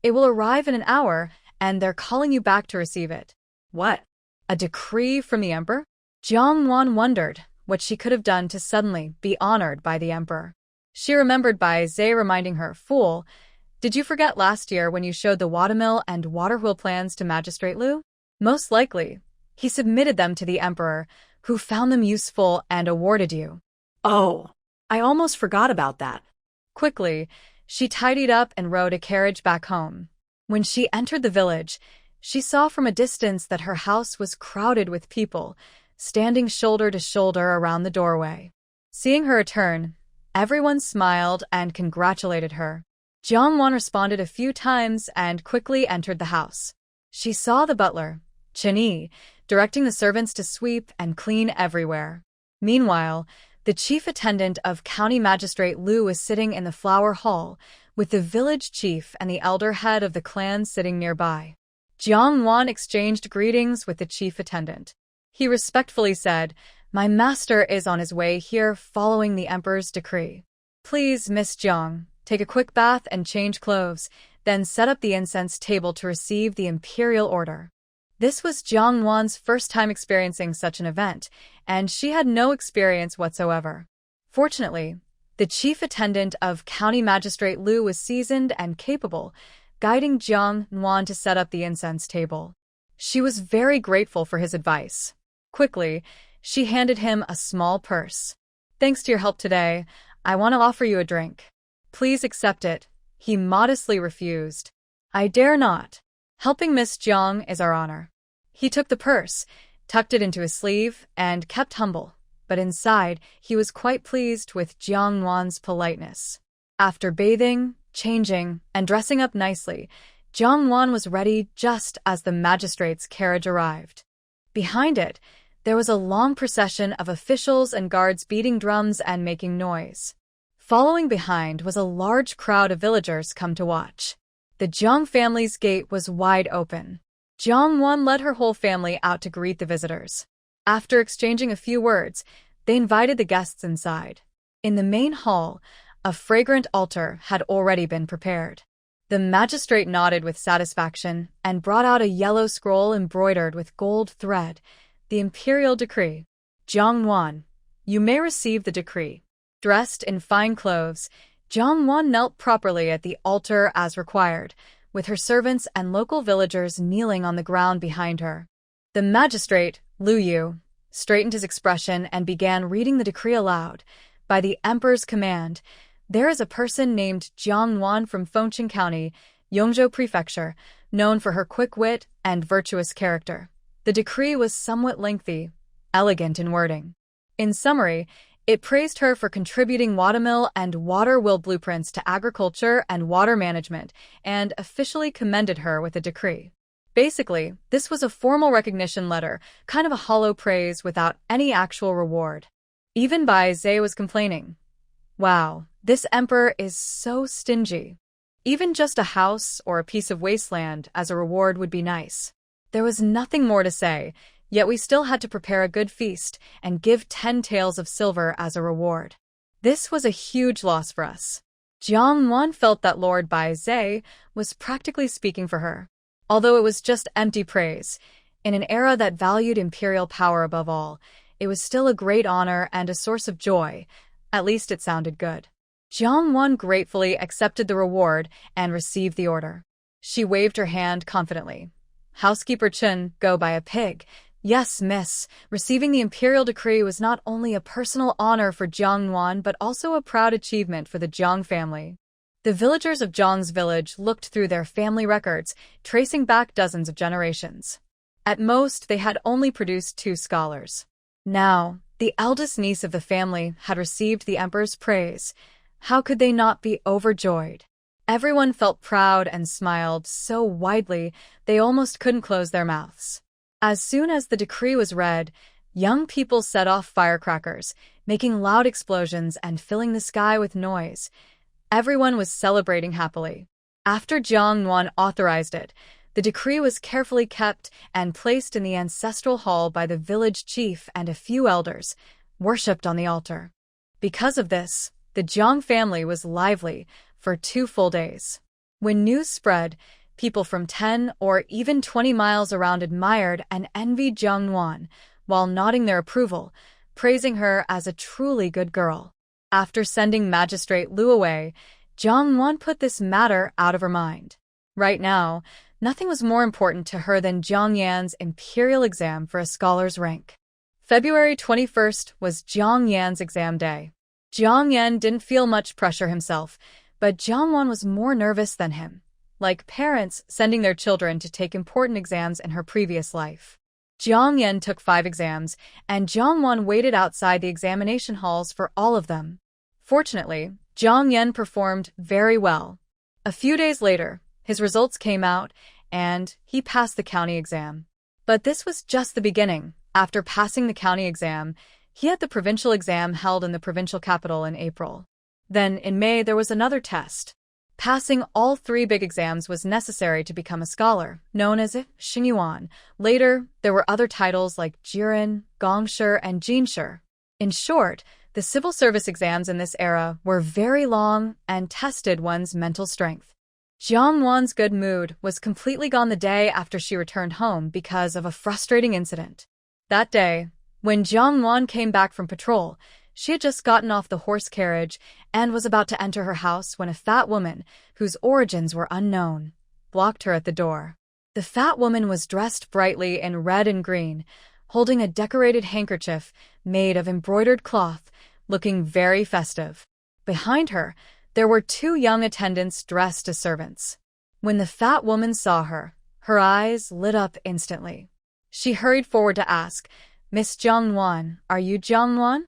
It will arrive in an hour, and they're calling you back to receive it." "What? A decree from the emperor?" Jiang Nuan wondered what she could have done to suddenly be honored by the emperor. She remembered Bai Zhe reminding her, "Fool, did you forget last year when you showed the watermill and waterwheel plans to Magistrate Liu? Most likely, he submitted them to the emperor, who found them useful and awarded you." Oh, I almost forgot about that. Quickly, she tidied up and rode a carriage back home. When she entered the village, She saw from a distance that her house was crowded with people, standing shoulder to shoulder around the doorway. Seeing her return, everyone smiled and congratulated her. Jiang Nuan responded a few times and quickly entered the house. She saw the butler, Chen Yi, directing the servants to sweep and clean everywhere. Meanwhile, the chief attendant of County Magistrate Lu was sitting in the flower hall, with the village chief and the elder head of the clan sitting nearby. Jiang Nuan exchanged greetings with the chief attendant. He respectfully said, "My master is on his way here following the emperor's decree. Please, Miss Jiang, take a quick bath and change clothes, then set up the incense table to receive the imperial order." This was Jiang Nuan's first time experiencing such an event, and she had no experience whatsoever. Fortunately, the chief attendant of County Magistrate Lu was seasoned and capable, guiding Jiang Nuan to set up the incense table. She was very grateful for his advice. Quickly, she handed him a small purse. "Thanks to your help today, I want to offer you a drink. Please accept it." He modestly refused. "I dare not. Helping Miss Jiang is our honor." He took the purse, tucked it into his sleeve, and kept humble, but inside he was quite pleased with Jiang Nuan's politeness. After bathing, changing, and dressing up nicely, Jiang Nuan was ready just as the magistrate's carriage arrived. Behind it, there was a long procession of officials and guards beating drums and making noise. Following behind was a large crowd of villagers come to watch. The Jiang family's gate was wide open. Jiang Nuan led her whole family out to greet the visitors. After exchanging a few words, they invited the guests inside. In the main hall, a fragrant altar had already been prepared. The magistrate nodded with satisfaction and brought out a yellow scroll embroidered with gold thread, the Imperial decree. "Jiang Nuan, you may receive the decree." Dressed in fine clothes, Jiang Nuan knelt properly at the altar as required, with her servants and local villagers kneeling on the ground behind her. The magistrate, Lu Yu, straightened his expression and began reading the decree aloud. "By the emperor's command, there is a person named Jiang Nuan from Fengcheng County, Yongzhou Prefecture, known for her quick wit and virtuous character." The decree was somewhat lengthy, elegant in wording. In summary, it praised her for contributing watermill and water wheel blueprints to agriculture and water management, and officially commended her with a decree. Basically, this was a formal recognition letter, kind of a hollow praise without any actual reward. Even Bai Zhe was complaining. "Wow, this emperor is so stingy. Even just a house or a piece of wasteland as a reward would be nice." There was nothing more to say, yet we still had to prepare a good feast and give 10 taels of silver as a reward. This was a huge loss for us. Jiang Nuan felt that Lord Bai Zhe was practically speaking for her. Although it was just empty praise, in an era that valued imperial power above all, it was still a great honor and a source of joy. At least it sounded good. Jiang Nuan gratefully accepted the reward and received the order. She waved her hand confidently. "Housekeeper Chen, go buy a pig." "Yes, miss." Receiving the imperial decree was not only a personal honor for Jiang Nuan but also a proud achievement for the Jiang family. The villagers of Jiang's village looked through their family records, tracing back dozens of generations. At most, they had only produced 2 scholars. Now, the eldest niece of the family had received the emperor's praise. How could they not be overjoyed? Everyone felt proud and smiled so widely they almost couldn't close their mouths. As soon as the decree was read, young people set off firecrackers, making loud explosions and filling the sky with noise. Everyone was celebrating happily. After Jiang Nuan authorized it, the decree was carefully kept and placed in the ancestral hall by the village chief and a few elders, worshipped on the altar. Because of this, the Jiang family was lively for 2 full days. When news spread, people from 10 or even 20 miles around admired and envied Jiang Nuan, while nodding their approval, praising her as a truly good girl. After sending Magistrate Lu away, Jiang Nuan put this matter out of her mind. Right now, nothing was more important to her than Jiang Yan's imperial exam for a scholar's rank. February 21st was Jiang Yan's exam day. Jiang Yan didn't feel much pressure himself, but Jiang Nuan was more nervous than him. like parents sending their children to take important exams in her previous life. Jiang Yen took 5 exams, and Jiang Nuan waited outside the examination halls for all of them. Fortunately, Jiang Yen performed very well. A few days later, his results came out, and he passed the county exam. But this was just the beginning. After passing the county exam, he had the provincial exam held in the provincial capital in April. Then, in May, there was another test. Passing all 3 big exams was necessary to become a scholar, known as Xingyuan. Later, there were other titles like Jiren, Gongshi, and Jinshi. In short, the civil service exams in this era were very long and tested one's mental strength. Jiang Nuan's good mood was completely gone the day after she returned home because of a frustrating incident. That day, when Jiang Nuan came back from patrol, she had just gotten off the horse carriage and was about to enter her house when a fat woman, whose origins were unknown, blocked her at the door. The fat woman was dressed brightly in red and green, holding a decorated handkerchief made of embroidered cloth, looking very festive. Behind her, there were 2 young attendants dressed as servants. When the fat woman saw her, her eyes lit up instantly. She hurried forward to ask, "Miss Jiang Nuan, are you Jiang Nuan?"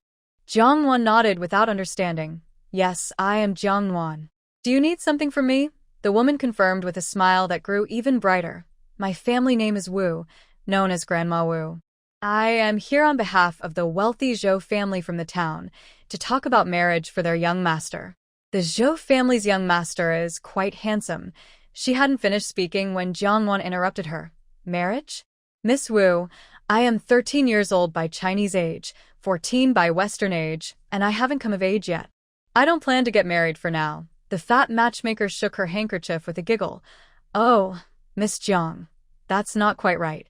Jiang Nuan nodded without understanding. "Yes, I am Jiang Nuan. Do you need something from me?" The woman confirmed with a smile that grew even brighter. "My family name is Wu, known as Grandma Wu. I am here on behalf of the wealthy Zhou family from the town to talk about marriage for their young master." The Zhou family's young master is quite handsome. She hadn't finished speaking when Jiang Nuan interrupted her. "Marriage? Miss Wu, I am 13 years old by Chinese age, 14 by Western age, and I haven't come of age yet. I don't plan to get married for now." The fat matchmaker shook her handkerchief with a giggle. "Oh, Miss Jiang, that's not quite right.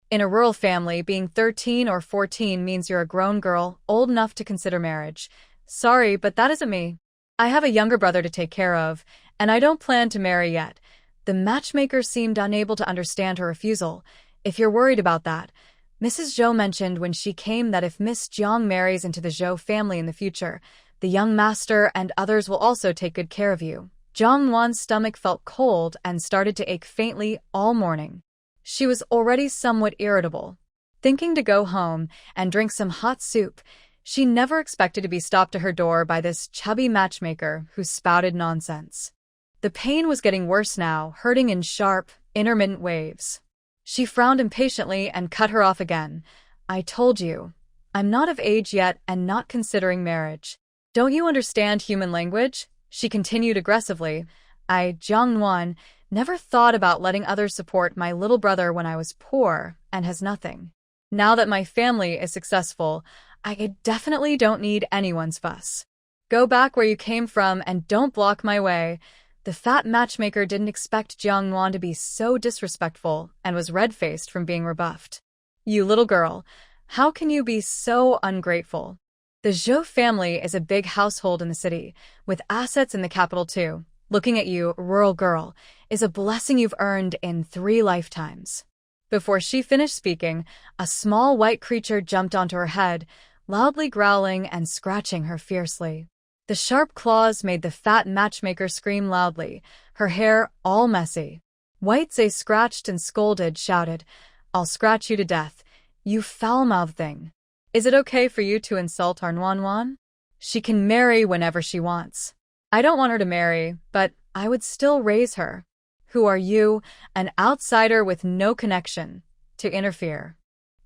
In a rural family, being 13 or 14 means you're a grown girl, old enough to consider marriage. Sorry, but that isn't me. I have a younger brother to take care of, and I don't plan to marry yet." The matchmaker seemed unable to understand her refusal. "If you're worried about that, Mrs. Zhou mentioned when she came that if Miss Jiang marries into the Zhou family in the future, the young master and others will also take good care of you." Jiang Nuan's stomach felt cold and started to ache faintly all morning. She was already somewhat irritable. Thinking to go home and drink some hot soup, she never expected to be stopped at her door by this chubby matchmaker who spouted nonsense. The pain was getting worse now, hurting in sharp, intermittent waves. She frowned impatiently and cut her off again. "I told you, I'm not of age yet and not considering marriage. Don't you understand human language?" She continued aggressively. "I, Jiang Nuan, never thought about letting others support my little brother when I was poor and has nothing. Now that my family is successful, I definitely don't need anyone's fuss. Go back where you came from and don't block my way." The fat matchmaker didn't expect Jiang Nuan to be so disrespectful and was red-faced from being rebuffed. "You little girl, how can you be so ungrateful? The Zhou family is a big household in the city, with assets in the capital too. Looking at you, rural girl, is a blessing you've earned in 3 lifetimes." Before she finished speaking, a small white creature jumped onto her head, loudly growling and scratching her fiercely. The sharp claws made the fat matchmaker scream loudly, her hair all messy. White Zay scratched and scolded, shouted, "I'll scratch you to death, you foul-mouthed thing. Is it okay for you to insult our Nuan Nuan? She can marry whenever she wants. I don't want her to marry, but I would still raise her. Who are you, an outsider with no connection, to interfere?"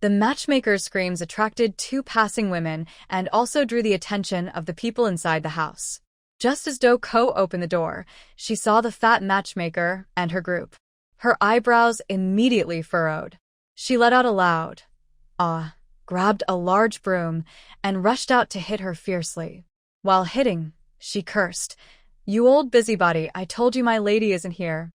The matchmaker's screams attracted 2 passing women and also drew the attention of the people inside the house. Just as Do Ko opened the door, she saw the fat matchmaker and her group. Her eyebrows immediately furrowed. She let out a loud "ah," grabbed a large broom, and rushed out to hit her fiercely. While hitting, she cursed, "You old busybody, I told you my lady isn't here.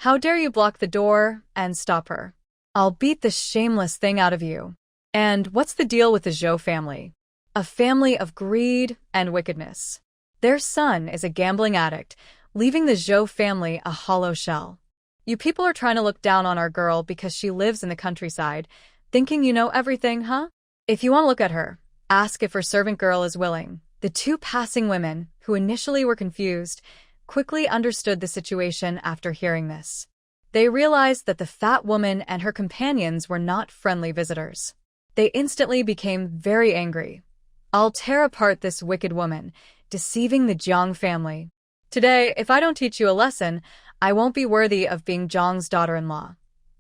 How dare you block the door and stop her? I'll beat the shameless thing out of you." And what's the deal with the Zhou family? A family of greed and wickedness. Their son is a gambling addict, leaving the Zhou family a hollow shell. You people are trying to look down on our girl because she lives in the countryside, thinking you know everything, huh? If you want to look at her, ask if her servant girl is willing. The 2 passing women, who initially were confused, quickly understood the situation after hearing this. They realized that the fat woman and her companions were not friendly visitors. They instantly became very angry. "I'll tear apart this wicked woman, deceiving the Jiang family. Today, if I don't teach you a lesson, I won't be worthy of being Jiang's daughter-in-law."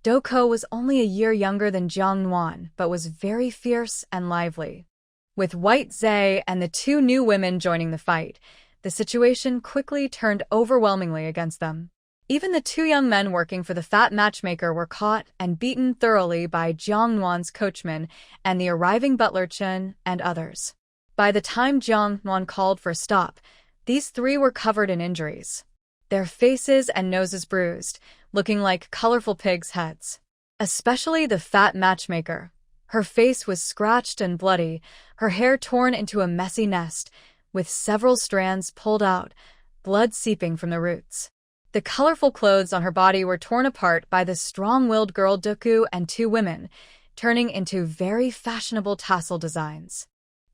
Doko was only a year younger than Jiang Nuan, but was very fierce and lively. With White Zhe and the two new women joining the fight, the situation quickly turned overwhelmingly against them. Even the two young men working for the fat matchmaker were caught and beaten thoroughly by Jiang Nuan's coachman and the arriving butler Chen and others. By the time Jiang Nuan called for a stop, these three were covered in injuries, their faces and noses bruised, looking like colorful pigs' heads. Especially the fat matchmaker. Her face was scratched and bloody, her hair torn into a messy nest, with several strands pulled out, blood seeping from the roots. The colorful clothes on her body were torn apart by the strong-willed girl Duku and two women, turning into very fashionable tassel designs.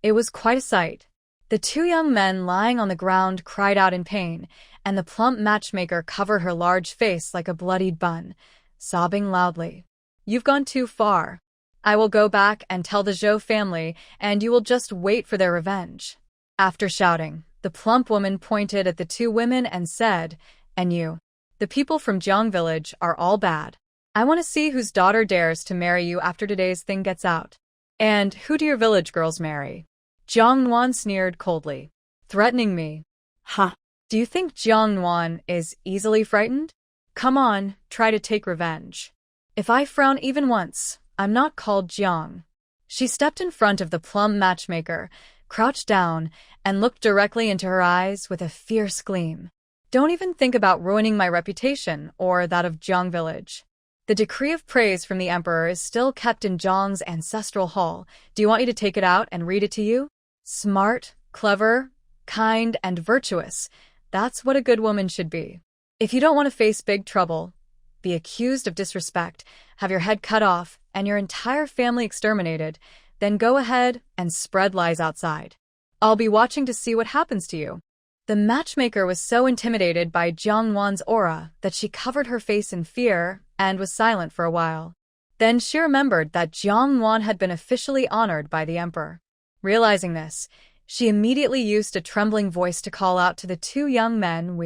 It was quite a sight. The two young men lying on the ground cried out in pain, and the plump matchmaker covered her large face like a bloodied bun, sobbing loudly. "You've gone too far. I will go back and tell the Zhou family, and you will just wait for their revenge." After shouting, the plump woman pointed at the two women and said, "And you, the people from Jiang village, are all bad. I want to see whose daughter dares to marry you after today's thing gets out. And who do your village girls marry?" Jiang Nuan sneered coldly. "Threatening me? Huh. Do you think Jiang Nuan is easily frightened? Come on, try to take revenge. If I frown even once, I'm not called Jiang." She stepped in front of the plum matchmaker, crouched down, and looked directly into her eyes with a fierce gleam. "Don't even think about ruining my reputation or that of Jiang village. The decree of praise from the emperor is still kept in Jiang's ancestral hall. Do you want me to take it out and read it to you? Smart, clever, kind, and virtuous. That's what a good woman should be. If you don't want to face big trouble, be accused of disrespect, have your head cut off, and your entire family exterminated, then go ahead and spread lies outside. I'll be watching to see what happens to you." The matchmaker was so intimidated by Jiang Nuan's aura that she covered her face in fear and was silent for a while. Then she remembered that Jiang Nuan had been officially honored by the emperor. Realizing this, she immediately used a trembling voice to call out to the two young men,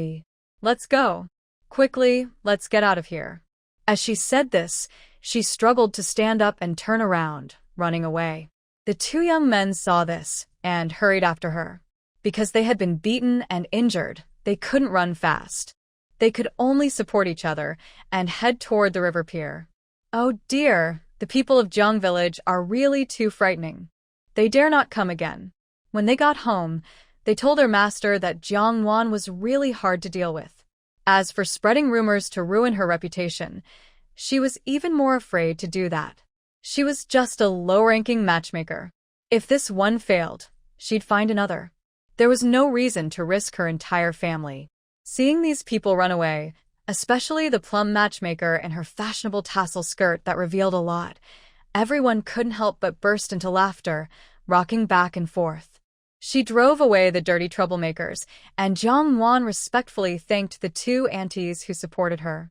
"Let's go. Quickly, let's get out of here." As she said this, she struggled to stand up and turn around, running away. The two young men saw this and hurried after her. Because they had been beaten and injured, they couldn't run fast. They could only support each other and head toward the river pier. Oh dear, the people of Jiang village are really too frightening. They dare not come again. When they got home, they told their master that Jiang Nuan was really hard to deal with. As for spreading rumors to ruin her reputation, she was even more afraid to do that. She was just a low-ranking matchmaker. If this one failed, she'd find another. There was no reason to risk her entire family. Seeing these people run away, especially the plum matchmaker in her fashionable tassel skirt that revealed a lot, everyone couldn't help but burst into laughter, rocking back and forth. She drove away the dirty troublemakers, and Jiang Nuan respectfully thanked the two aunties who supported her.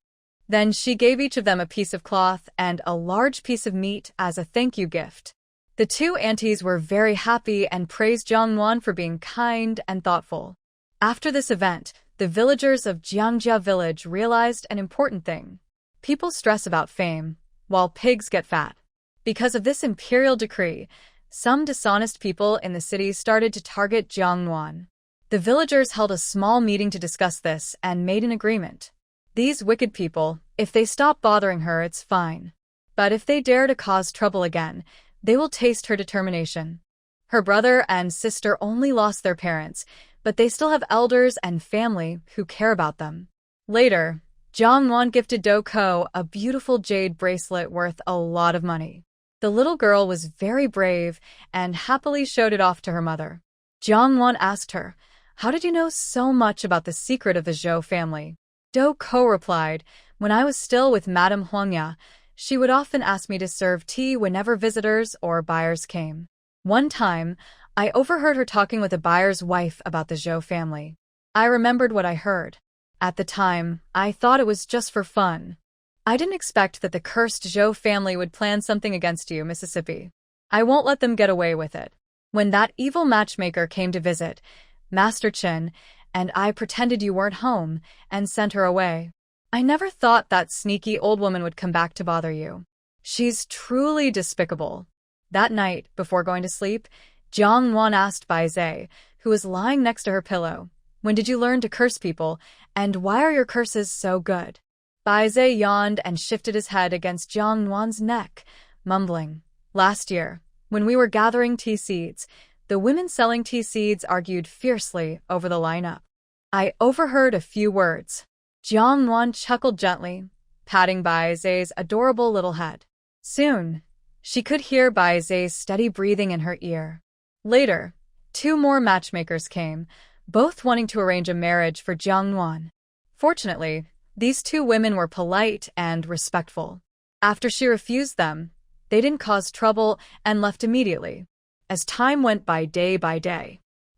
Then she gave each of them a piece of cloth and a large piece of meat as a thank you gift. The two aunties were very happy and praised Jiang Nuan for being kind and thoughtful. After this event, the villagers of Jiangjia village realized an important thing. People stress about fame, while pigs get fat. Because of this imperial decree, some dishonest people in the city started to target Jiang Nuan. The villagers held a small meeting to discuss this and made an agreement. These wicked people, if they stop bothering her, it's fine. But if they dare to cause trouble again, they will taste her determination. Her brother and sister only lost their parents, but they still have elders and family who care about them. Later, Jiang Nuan gifted Do Ko a beautiful jade bracelet worth a lot of money. The little girl was very brave and happily showed it off to her mother. Jiang Nuan asked her, "How did you know so much about the secret of the Zhou family?" Do Ko replied, "When I was still with Madame Huangya, she would often ask me to serve tea whenever visitors or buyers came. One time, I overheard her talking with a buyer's wife about the Zhou family. I remembered what I heard. At the time, I thought it was just for fun. I didn't expect that the cursed Zhou family would plan something against you, Mississippi. I won't let them get away with it. When that evil matchmaker came to visit, Master Qin, and I pretended you weren't home and sent her away. I never thought that sneaky old woman would come back to bother you. She's truly despicable. That night, before going to sleep, Jiang Nuan asked Bai Zhe, who was lying next to her pillow, "When did you learn to curse people, and why are your curses so good?" Bai Zhe yawned and shifted his head against Jiang Nuan's neck, mumbling, "Last year, when we were gathering tea seeds, the women selling tea seeds argued fiercely over the lineup. I overheard a few words." Jiang Nuan chuckled gently, patting Bai Zhe's adorable little head. Soon, she could hear Bai Zhe's steady breathing in her ear. Later, 2 more matchmakers came, both wanting to arrange a marriage for Jiang Nuan. Fortunately, these 2 women were polite and respectful. After she refused them, they didn't cause trouble and left immediately. As time went by day,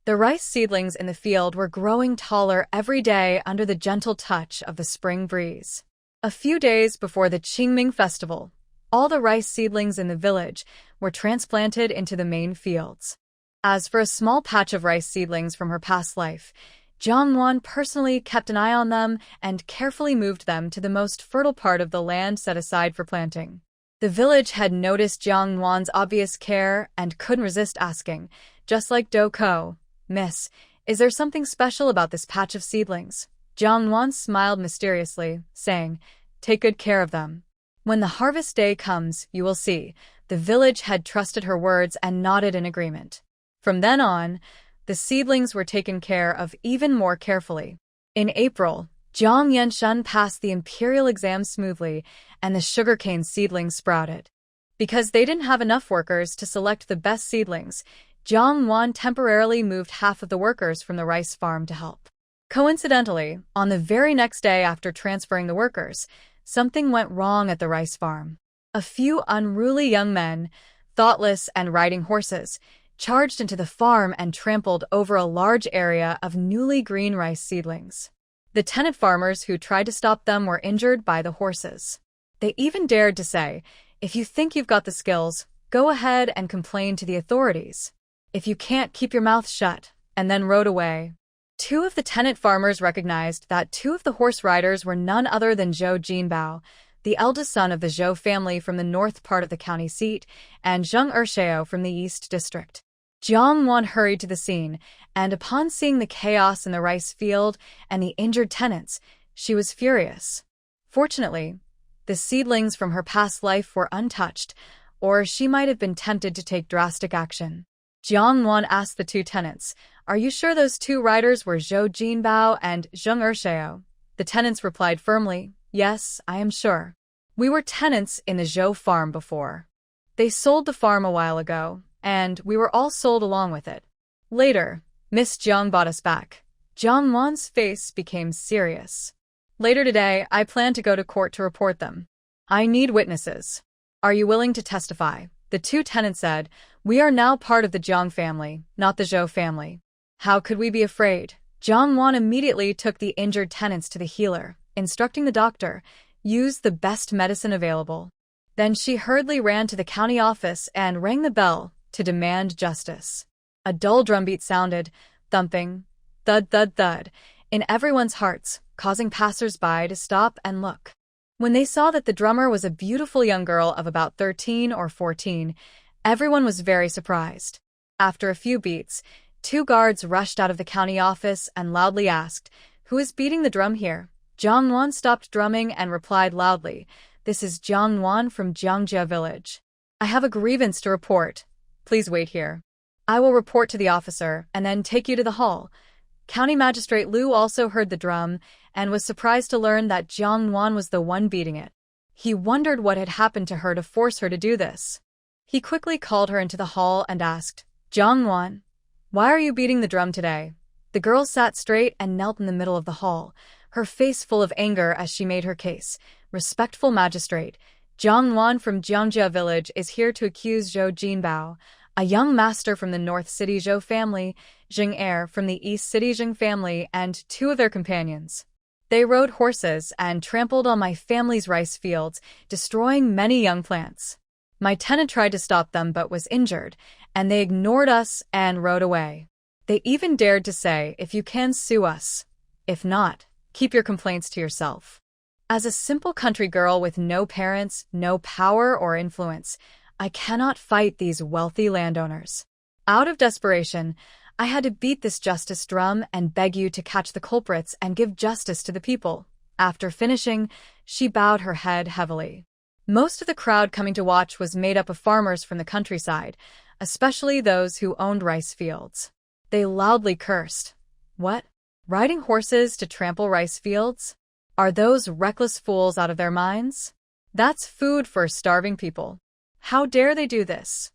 the rice seedlings in the field were growing taller every day under the gentle touch of the spring breeze. A few days before the Qingming festival, all the rice seedlings in the village were transplanted into the main fields. As for a small patch of rice seedlings from her past life, Jiang Nuan personally kept an eye on them and carefully moved them to the most fertile part of the land set aside for planting. The village had noticed Jiang Nuan's obvious care and couldn't resist asking, just like Do Ko, "Miss, is there something special about this patch of seedlings?" Jiang Nuan smiled mysteriously, saying, "Take good care of them. When the harvest day comes, you will see." The village had trusted her words and nodded in agreement. From then on, the seedlings were taken care of even more carefully. In April, Zhang Yanshun passed the Imperial exam smoothly, and the sugarcane seedlings sprouted. Because they didn't have enough workers to select the best seedlings, Jiang Nuan temporarily moved half of the workers from the rice farm to help. Coincidentally, on the very next day after transferring the workers, something went wrong at the rice farm. A few unruly young men, thoughtless and riding horses, charged into the farm and trampled over a large area of newly green rice seedlings. The tenant farmers who tried to stop them were injured by the horses. They even dared to say, "If you think you've got the skills, go ahead and complain to the authorities. If you can't, keep your mouth shut," and then rode away. 2 of the tenant farmers recognized that 2 of the horse riders were none other than Zhou Jinbao, the eldest son of the Zhou family from the north part of the county seat, and Zheng Ershao from the east district. Jiang Nuan hurried to the scene, and upon seeing the chaos in the rice field and the injured tenants, she was furious. Fortunately, the seedlings from her past life were untouched, or she might have been tempted to take drastic action. Jiang Nuan asked the 2 tenants, "Are you sure those 2 riders were Zhou Jinbao and Zheng Ershao?" The tenants replied firmly, "Yes, I am sure. We were tenants in the Zhou farm before. They sold the farm a while ago, and we were all sold along with it. Later, Miss Jiang bought us back." Jiang Nuan's face became serious. "Later today, I plan to go to court to report them. I need witnesses. Are you willing to testify?" The 2 tenants said, "We are now part of the Jiang family, not the Zhou family. How could we be afraid?" Jiang Nuan immediately took the injured tenants to the healer, instructing the doctor, "Use the best medicine available." Then she hurriedly ran to the county office and rang the bell to demand justice. A dull drumbeat sounded, thumping, thud thud thud, in everyone's hearts, causing passers-by to stop and look. When they saw that the drummer was a beautiful young girl of about 13 or 14, everyone was very surprised. After a few beats, 2 guards rushed out of the county office and loudly asked, "Who is beating the drum here?" Jiang Nuan stopped drumming and replied loudly, "This is Jiang Nuan from Jiangjia village. I have a grievance to report. Please wait here. I will report to the officer and then take you to the hall." County Magistrate Liu also heard the drum and was surprised to learn that Jiang Nuan was the one beating it. He wondered what had happened to her to force her to do this. He quickly called her into the hall and asked, "Jiang Nuan, why are you beating the drum today?" The girl sat straight and knelt in the middle of the hall, her face full of anger as she made her case. "Respectful magistrate, Jiang Nuan from Jiangjia village is here to accuse Zhou Jinbao, a young master from the North City Zhou family, Jing Heir from the East City Jing family, and 2 of their companions. They rode horses and trampled on my family's rice fields, destroying many young plants. My tenant tried to stop them but was injured, and they ignored us and rode away. They even dared to say, if you can, sue us. If not, keep your complaints to yourself. As a simple country girl with no parents, no power or influence, I cannot fight these wealthy landowners. Out of desperation, I had to beat this justice drum and beg you to catch the culprits and give justice to the people. After finishing, she bowed her head heavily. Most of the crowd coming to watch was made up of farmers from the countryside, especially those who owned rice fields. They loudly cursed. What? Riding horses to trample rice fields? Are those reckless fools out of their minds? That's food for starving people. How dare they do this?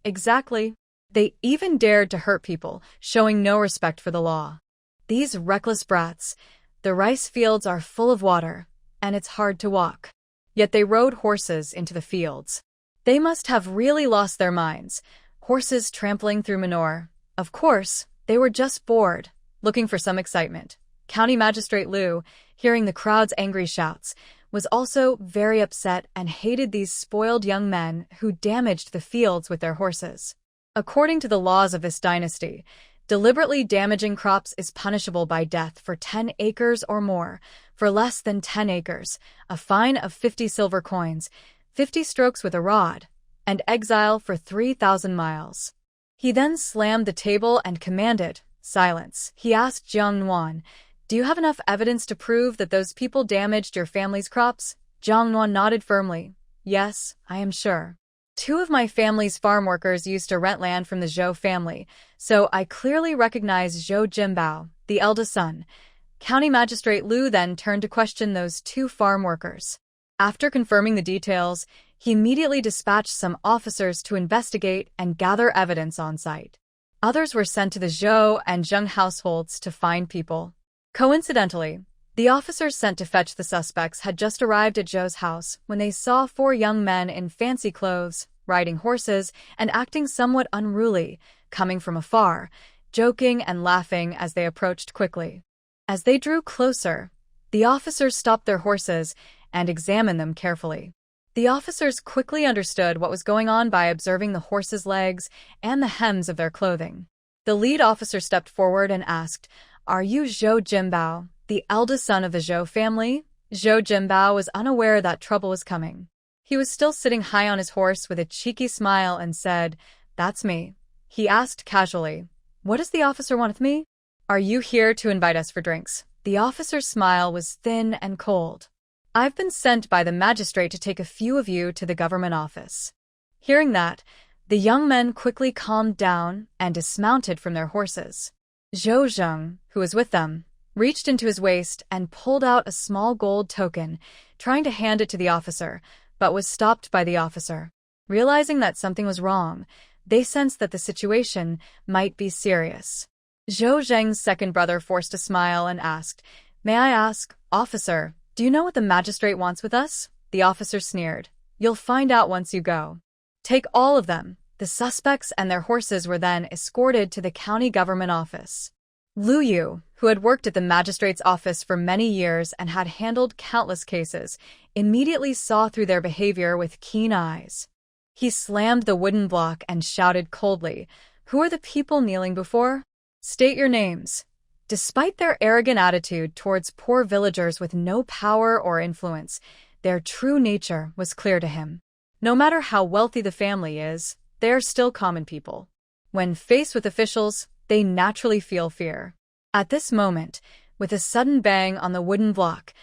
Exactly. They even dared to hurt people, showing no respect for the law. These reckless brats. The rice fields are full of water, and it's hard to walk. Yet they rode horses into the fields. They must have really lost their minds. Horses trampling through manure. Of course, they were just bored, looking for some excitement. County Magistrate Liu, hearing the crowd's angry shouts, was also very upset and hated these spoiled young men who damaged the fields with their horses. According to the laws of this dynasty, deliberately damaging crops is punishable by death for 10 acres or more. For less than 10 acres, a fine of 50 silver coins, 50 strokes with a rod, and exile for 3,000 miles. He then slammed the table and commanded, silence. He asked Jiang Nuan, do you have enough evidence to prove that those people damaged your family's crops? Jiang Nuan nodded firmly. Yes, I am sure. 2 of my family's farm workers used to rent land from the Zhou family, so I clearly recognize Zhou Jinbao, the eldest son. County Magistrate Liu then turned to question those 2 farm workers. After confirming the details, he immediately dispatched some officers to investigate and gather evidence on site. Others were sent to the Zhou and Zheng households to find people. Coincidentally, the officers sent to fetch the suspects had just arrived at Zhou's house when they saw 4 young men in fancy clothes, riding horses, and acting somewhat unruly, coming from afar, joking and laughing as they approached quickly. As they drew closer, the officers stopped their horses and examined them carefully. The officers quickly understood what was going on by observing the horses' legs and the hems of their clothing. The lead officer stepped forward and asked, "Are you Zhou Jinbao, the eldest son of the Zhou family?" Zhou Jinbao was unaware that trouble was coming. He was still sitting high on his horse with a cheeky smile and said, "That's me." He asked casually, "What does the officer want with me?" "Are you here to invite us for drinks?" The officer's smile was thin and cold. "I've been sent by the magistrate to take a few of you to the government office." Hearing that, the young men quickly calmed down and dismounted from their horses. Zhou Zheng, who was with them, reached into his waist and pulled out a small gold token, trying to hand it to the officer, but was stopped by the officer. Realizing that something was wrong, they sensed that the situation might be serious. Zhou Zheng's second brother forced a smile and asked, "May I ask, officer, do you know what the magistrate wants with us?" The officer sneered, "You'll find out once you go." "Take all of them." The suspects and their horses were then escorted to the county government office. Liu Yu, who had worked at the magistrate's office for many years and had handled countless cases, immediately saw through their behavior with keen eyes. He slammed the wooden block and shouted coldly, "Who are the people kneeling before? State your names." Despite their arrogant attitude towards poor villagers with no power or influence, their true nature was clear to him. No matter how wealthy the family is, they are still common people. When faced with officials, they naturally feel fear. At this moment, with a sudden bang on the wooden block,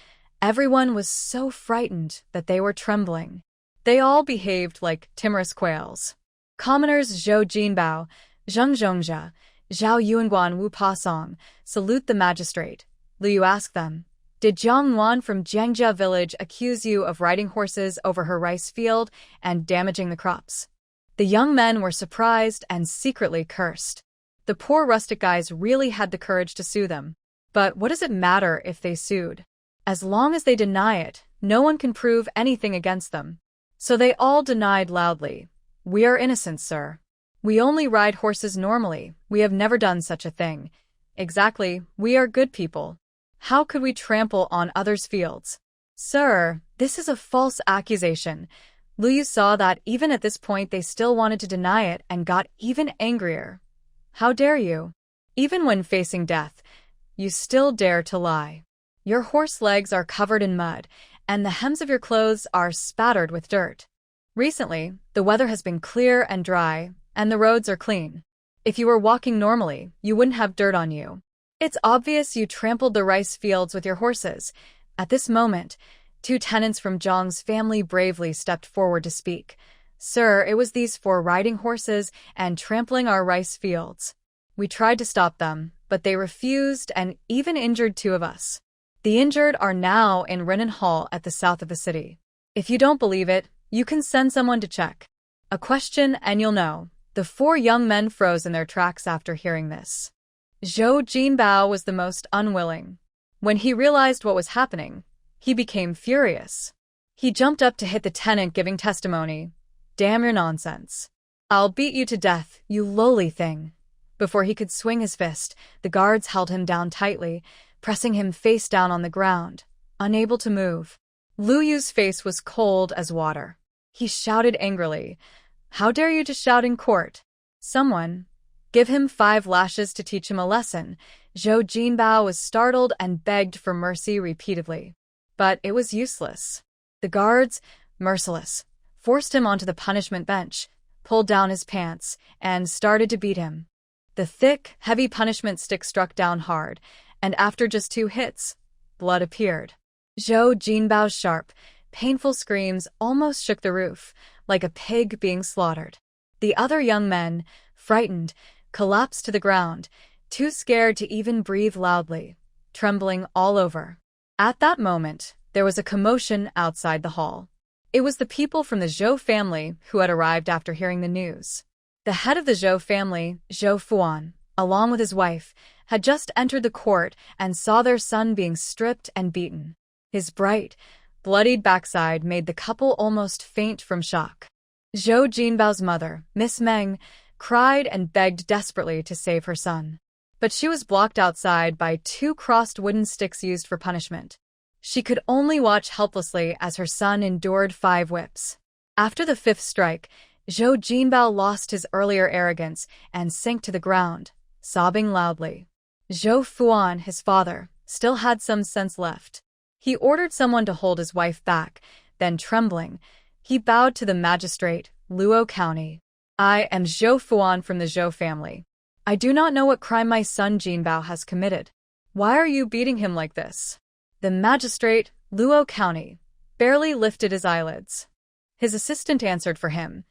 everyone was so frightened that they were trembling. They all behaved like timorous quails. Commoners Zhou Jinbao, Zheng Zhongzhe, Zhao Yuanguan Wu Pasong salute the magistrate. Liu asked them, "Did Jiang Nuan from Jiangjia village accuse you of riding horses over her rice field and damaging the crops?" The young men were surprised and secretly cursed. The poor rustic guys really had the courage to sue them. But what does it matter if they sued? As long as they deny it, no one can prove anything against them. So they all denied loudly, "We are innocent, sir. We only ride horses normally. We have never done such a thing. Exactly, we are good people." How could we trample on others' fields? Sir, this is a false accusation. Lu Yu saw that even at this point they still wanted to deny it and got even angrier. How dare you? Even when facing death, you still dare to lie. Your horse legs are covered in mud, and the hems of your clothes are spattered with dirt. Recently, the weather has been clear and dry, and the roads are clean. If you were walking normally, you wouldn't have dirt on you. It's obvious you trampled the rice fields with your horses. At this moment, 2 tenants from Zhang's family bravely stepped forward to speak. Sir, it was these 4 riding horses and trampling our rice fields. We tried to stop them, but they refused and even injured 2 of us. The injured are now in Renan Hall at the south of the city. If you don't believe it, you can send someone to check. A question and you'll know. The 4 young men froze in their tracks after hearing this. Zhou Jinbao was the most unwilling. When he realized what was happening, he became furious. He jumped up to hit the tenant giving testimony. Damn your nonsense. I'll beat you to death, you lowly thing. Before he could swing his fist, the guards held him down tightly, pressing him face down on the ground, unable to move. Lu Yu's face was cold as water. He shouted angrily, "How dare you to shout in court? Someone, give him 5 lashes to teach him a lesson." Zhou Jinbao was startled and begged for mercy repeatedly. But it was useless. The guards, merciless, forced him onto the punishment bench, pulled down his pants, and started to beat him. The thick, heavy punishment stick struck down hard, and after just 2 hits, blood appeared. Zhou Jinbao's sharp, painful screams almost shook the roof, like a pig being slaughtered. The other young men, frightened, collapsed to the ground, too scared to even breathe loudly, trembling all over. At that moment, there was a commotion outside the hall. It was the people from the Zhou family who had arrived after hearing the news. The head of the Zhou family, Zhou Fuan, along with his wife, had just entered the court and saw their son being stripped and beaten. His bright, bloodied backside made the couple almost faint from shock. Zhou Jinbao's mother, Miss Meng, cried and begged desperately to save her son. But she was blocked outside by 2 crossed wooden sticks used for punishment. She could only watch helplessly as her son endured 5 whips. After the 5th strike, Zhou Jinbao lost his earlier arrogance and sank to the ground, sobbing loudly. Zhou Fuan, his father, still had some sense left. He ordered someone to hold his wife back, then trembling, he bowed to the magistrate, Luo County. "I am Zhou Fuan from the Zhou family. I do not know what crime my son Jinbao has committed. Why are you beating him like this?" The magistrate, Luo County, barely lifted his eyelids. His assistant answered for him.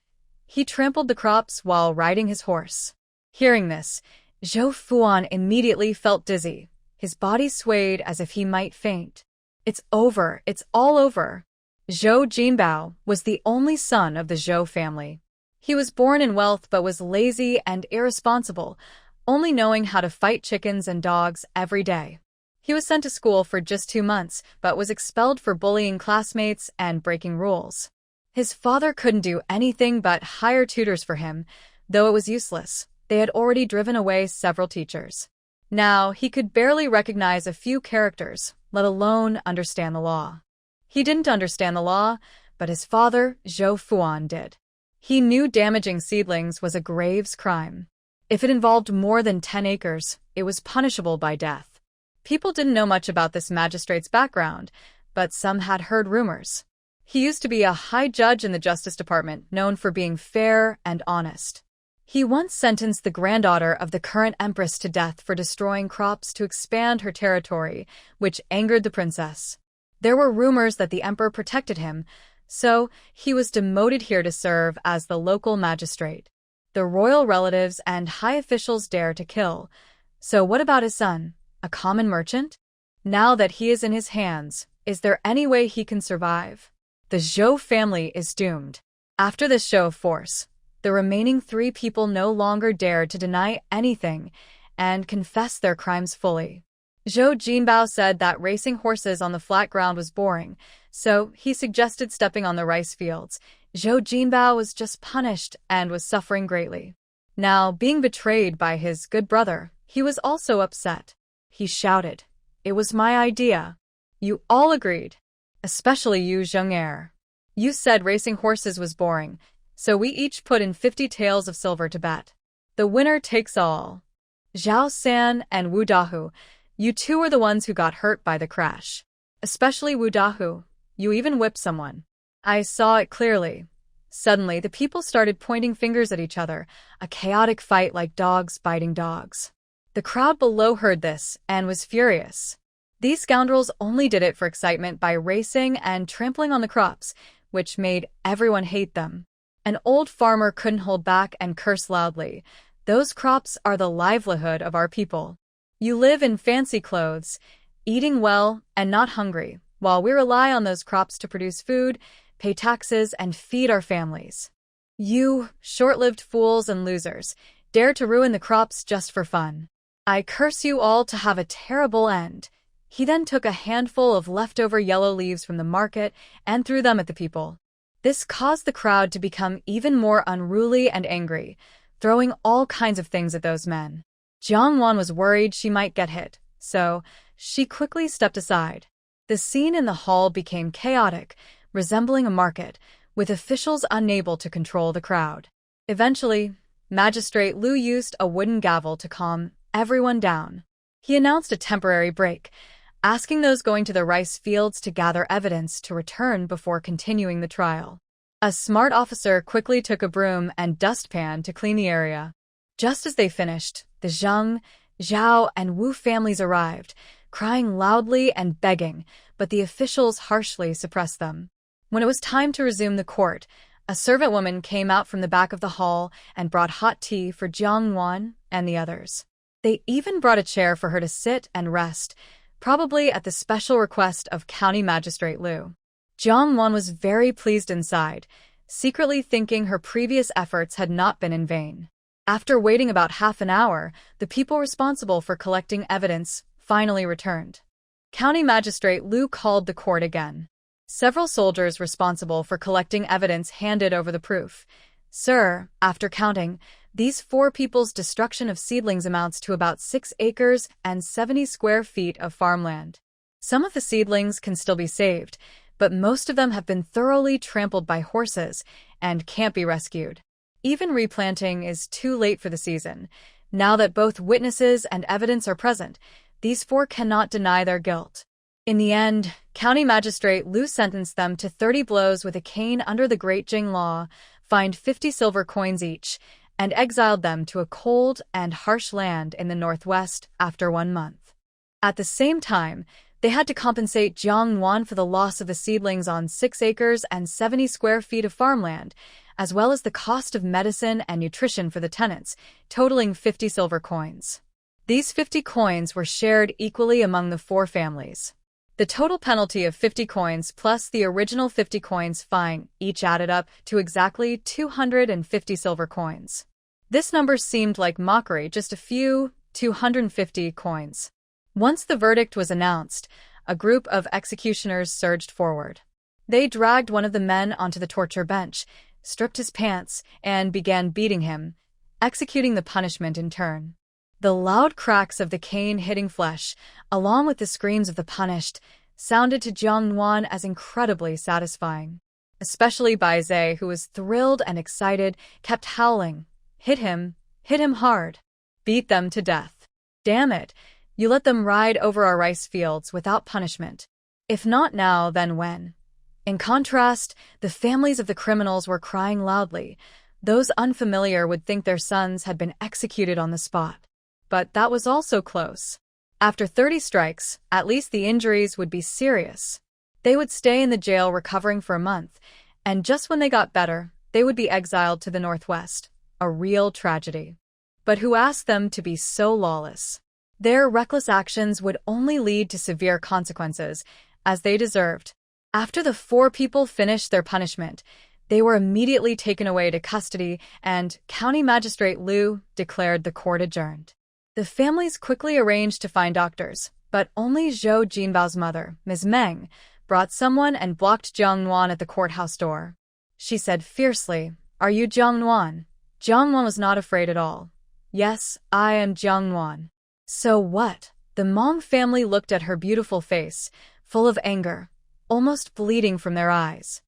He trampled the crops while riding his horse. Hearing this, Zhou Fuan immediately felt dizzy. His body swayed as if he might faint. "It's over, it's all over." Zhou Jinbao was the only son of the Zhou family. He was born in wealth but was lazy and irresponsible, only knowing how to fight chickens and dogs every day. He was sent to school for just 2 months, but was expelled for bullying classmates and breaking rules. His father couldn't do anything but hire tutors for him, though it was useless. They had already driven away several teachers. Now, he could barely recognize a few characters, let alone understand the law. He didn't understand the law, but his father, Zhou Fuan, did. He knew damaging seedlings was a graves crime. If it involved more than 10 acres, it was punishable by death. People didn't know much about this magistrate's background, but some had heard rumors. He used to be a high judge in the Justice Department, known for being fair and honest. He once sentenced the granddaughter of the current empress to death for destroying crops to expand her territory, which angered the princess. There were rumors that the emperor protected him, so he was demoted here to serve as the local magistrate. The royal relatives and high officials dare to kill. So what about his son, a common merchant? Now that he is in his hands, is there any way he can survive? The Zhou family is doomed. After this show of force, the remaining 3 people no longer dared to deny anything and confess their crimes fully. Zhou Jinbao said that racing horses on the flat ground was boring, so he suggested stepping on the rice fields. Zhou Jinbao was just punished and was suffering greatly. Now, being betrayed by his good brother, he was also upset. He shouted, It was my idea. You all agreed. Especially you, Zheng. You said racing horses was boring, so we each put in 50 taels of silver to bet. The winner takes all. Zhao San and Wu Dahu, you two were the ones who got hurt by the crash. Especially Wu Dahu, you even whipped someone. I saw it clearly. Suddenly, the people started pointing fingers at each other, a chaotic fight like dogs biting dogs. The crowd below heard this and was furious. These scoundrels only did it for excitement by racing and trampling on the crops, which made everyone hate them. An old farmer couldn't hold back and cursed loudly. Those crops are the livelihood of our people. You live in fancy clothes, eating well and not hungry, while we rely on those crops to produce food, pay taxes, and feed our families. You, short-lived fools and losers, dare to ruin the crops just for fun. I curse you all to have a terrible end. He then took a handful of leftover yellow leaves from the market and threw them at the people. This caused the crowd to become even more unruly and angry, throwing all kinds of things at those men. Jiang Nuan was worried she might get hit, so she quickly stepped aside. The scene in the hall became chaotic, resembling a market, with officials unable to control the crowd. Eventually, Magistrate Lu used a wooden gavel to calm everyone down. He announced a temporary break, asking those going to the rice fields to gather evidence to return before continuing the trial. A smart officer quickly took a broom and dustpan to clean the area. Just as they finished, the Zheng, Zhao, and Wu families arrived, crying loudly and begging, but the officials harshly suppressed them. When it was time to resume the court, a servant woman came out from the back of the hall and brought hot tea for Jiang Nuan and the others. They even brought a chair for her to sit and rest, probably at the special request of County Magistrate Lu. Jiang Nuan was very pleased inside, secretly thinking her previous efforts had not been in vain. After waiting about half an hour, the people responsible for collecting evidence finally returned. County Magistrate Lu called the court again. Several soldiers responsible for collecting evidence handed over the proof. Sir, after counting, these 4 people's destruction of seedlings amounts to about 6 acres and 70 square feet of farmland. Some of the seedlings can still be saved, but most of them have been thoroughly trampled by horses and can't be rescued. Even replanting is too late for the season. Now that both witnesses and evidence are present, these 4 cannot deny their guilt. In the end, County Magistrate Lu sentenced them to 30 blows with a cane under the Great Jing Law, fined 50 silver coins each, and exiled them to a cold and harsh land in the northwest after 1 month. At the same time, they had to compensate Jiang Nuan for the loss of the seedlings on 6 acres and 70 square feet of farmland, as well as the cost of medicine and nutrition for the tenants, totaling 50 silver coins. These 50 coins were shared equally among the 4 families. The total penalty of 50 coins plus the original 50 coins fine each added up to exactly 250 silver coins. This number seemed like mockery, just a few 250 coins. Once the verdict was announced, a group of executioners surged forward. They dragged one of the men onto the torture bench, stripped his pants, and began beating him, executing the punishment in turn. The loud cracks of the cane hitting flesh, along with the screams of the punished, sounded to Jiang Nuan as incredibly satisfying. Especially Bai Zhe, who was thrilled and excited, kept howling, hit him hard, beat them to death. Damn it, you let them ride over our rice fields without punishment. If not now, then when? In contrast, the families of the criminals were crying loudly. Those unfamiliar would think their sons had been executed on the spot. But that was also close. After 30 strikes, at least the injuries would be serious. They would stay in the jail recovering for a month, and just when they got better, they would be exiled to the northwest. A real tragedy. But who asked them to be so lawless? Their reckless actions would only lead to severe consequences, as they deserved. After the 4 people finished their punishment, they were immediately taken away to custody, and County Magistrate Lu declared the court adjourned. The families quickly arranged to find doctors, but only Zhou Jinbao's mother, Ms. Meng, brought someone and blocked Jiang Nuan at the courthouse door. She said fiercely, "Are you Jiang Nuan?" Jiang Nuan was not afraid at all. "Yes, I am Jiang Nuan." "So what? The Mong family looked at her beautiful face, full of anger, almost bleeding from their eyes.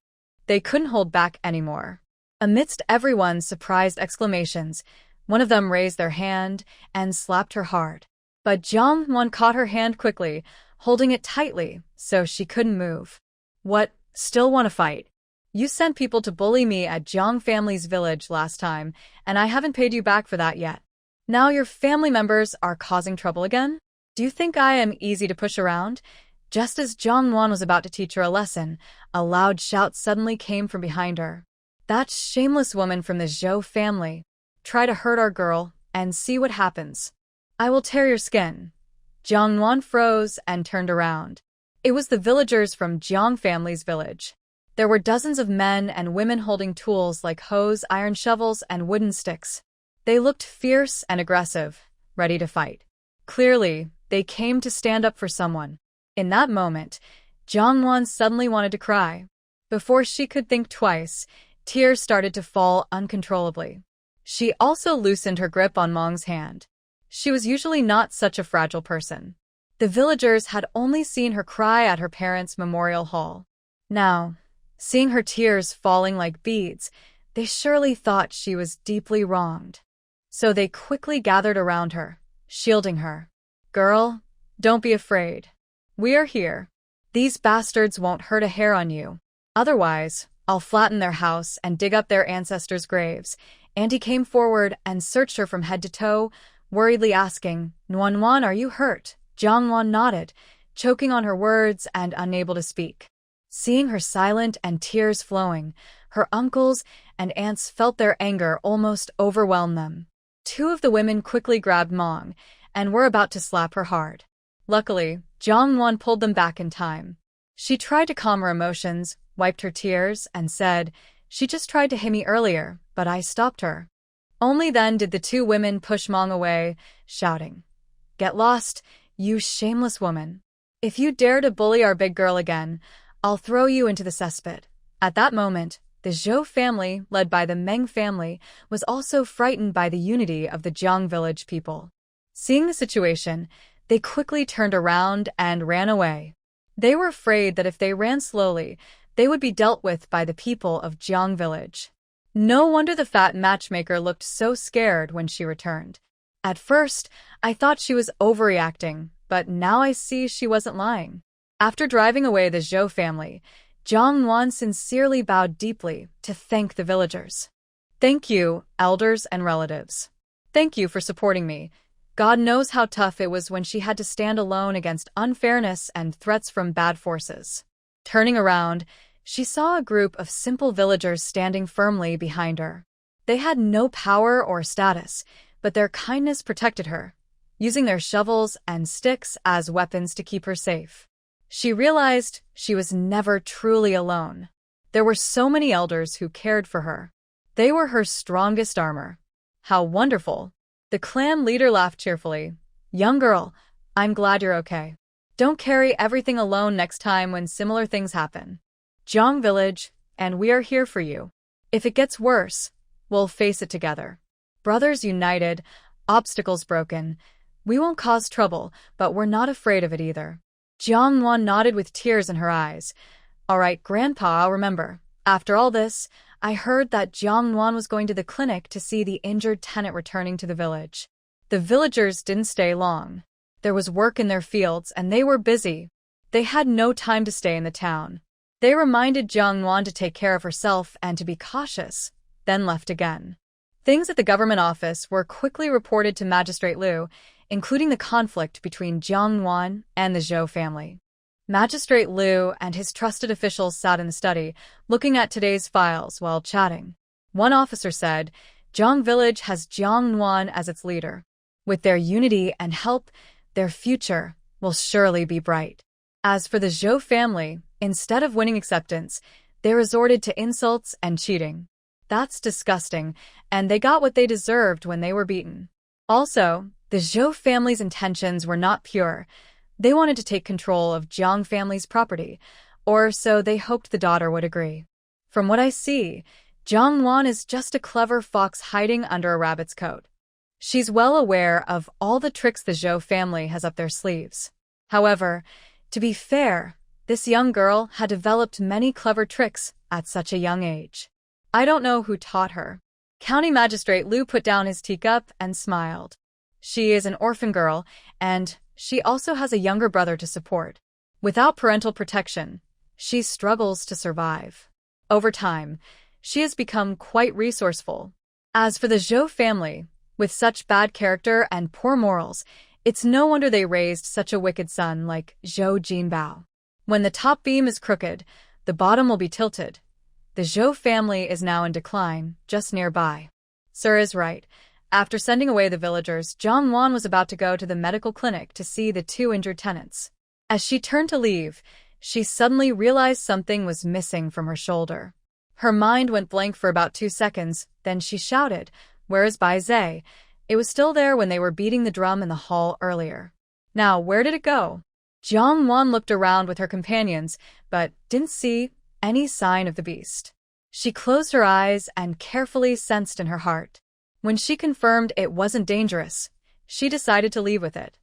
They couldn't hold back anymore. Amidst everyone's surprised exclamations, one of them raised their hand and slapped her hard. But Jiang Nuan caught her hand quickly, holding it tightly so she couldn't move. What, still want to fight? You sent people to bully me at Jiang family's village last time, and I haven't paid you back for that yet. Now your family members are causing trouble again? Do you think I am easy to push around? Just as Jiang Nuan was about to teach her a lesson, a loud shout suddenly came from behind her. That shameless woman from the Zhou family. Try to hurt our girl, and see what happens. I will tear your skin. Jiang Nuan froze and turned around. It was the villagers from Jiang family's village. There were dozens of men and women holding tools like hoes, iron shovels, and wooden sticks. They looked fierce and aggressive, ready to fight. Clearly, they came to stand up for someone. In that moment, Jiang Nuan suddenly wanted to cry. Before she could think twice, tears started to fall uncontrollably. She also loosened her grip on Mong's hand. She was usually not such a fragile person. The villagers had only seen her cry at her parents' memorial hall. Now, seeing her tears falling like beads, they surely thought she was deeply wronged. So they quickly gathered around her, shielding her. Girl, don't be afraid. We are here. These bastards won't hurt a hair on you. Otherwise, I'll flatten their house and dig up their ancestors' graves. Auntie came forward and searched her from head to toe, worriedly asking, Nuan Nuan, are you hurt? Jiang Nuan nodded, choking on her words and unable to speak. Seeing her silent and tears flowing, her uncles and aunts felt their anger almost overwhelm them. Two of the women quickly grabbed Mong and were about to slap her hard. Luckily, Jiang Nuan pulled them back in time. She tried to calm her emotions, wiped her tears, and said, she just tried to hit me earlier, but I stopped her. Only then did the two women push Mong away, shouting, Get lost, you shameless woman. If you dare to bully our big girl again, I'll throw you into the cesspit. At that moment, the Zhou family, led by the Meng family, was also frightened by the unity of the Jiang village people. Seeing the situation, they quickly turned around and ran away. They were afraid that if they ran slowly, they would be dealt with by the people of Jiang village. No wonder the fat matchmaker looked so scared when she returned. At first, I thought she was overreacting, but now I see she wasn't lying. After driving away the Zhou family, Jiang Nuan sincerely bowed deeply to thank the villagers. Thank you, elders and relatives. Thank you for supporting me. God knows how tough it was when she had to stand alone against unfairness and threats from bad forces. Turning around, she saw a group of simple villagers standing firmly behind her. They had no power or status, but their kindness protected her, using their shovels and sticks as weapons to keep her safe. She realized she was never truly alone. There were so many elders who cared for her. They were her strongest armor. How wonderful! The clan leader laughed cheerfully. Young girl, I'm glad you're okay. Don't carry everything alone next time when similar things happen. Jiang village, and we are here for you. If it gets worse, we'll face it together. Brothers united, obstacles broken. We won't cause trouble, but we're not afraid of it either. Jiang Nuan nodded with tears in her eyes. All right, Grandpa, I'll remember. After all this, I heard that Jiang Nuan was going to the clinic to see the injured tenant returning to the village. The villagers didn't stay long. There was work in their fields, and they were busy. They had no time to stay in the town. They reminded Jiang Nuan to take care of herself and to be cautious, then left again. Things at the government office were quickly reported to Magistrate Liu, including the conflict between Jiang Nuan and the Zhou family. Magistrate Liu and his trusted officials sat in the study, looking at today's files while chatting. One officer said, Jiang village has Jiang Nuan as its leader. With their unity and help, their future will surely be bright. As for the Zhou family, instead of winning acceptance, they resorted to insults and cheating. That's disgusting, and they got what they deserved when they were beaten. Also, the Zhou family's intentions were not pure. They wanted to take control of Jiang family's property, or so they hoped the daughter would agree. From what I see, Jiang Nuan is just a clever fox hiding under a rabbit's coat. She's well aware of all the tricks the Zhou family has up their sleeves. However, to be fair, this young girl had developed many clever tricks at such a young age. I don't know who taught her. County Magistrate Liu put down his teacup and smiled. She is an orphan girl, and she also has a younger brother to support. Without parental protection, she struggles to survive. Over time, she has become quite resourceful. As for the Zhou family, with such bad character and poor morals, it's no wonder they raised such a wicked son like Zhou Jinbao. When the top beam is crooked, the bottom will be tilted. The Zhou family is now in decline, just nearby. Sir is right. After sending away the villagers, Jiang Nuan was about to go to the medical clinic to see the 2 injured tenants. As she turned to leave, she suddenly realized something was missing from her shoulder. Her mind went blank for about 2 seconds, then she shouted, "Where is Bai Zhe?" It was still there when they were beating the drum in the hall earlier. Now, where did it go? Jiang Nuan looked around with her companions, but didn't see any sign of the beast. She closed her eyes and carefully sensed in her heart. When she confirmed it wasn't dangerous, she decided to leave with it.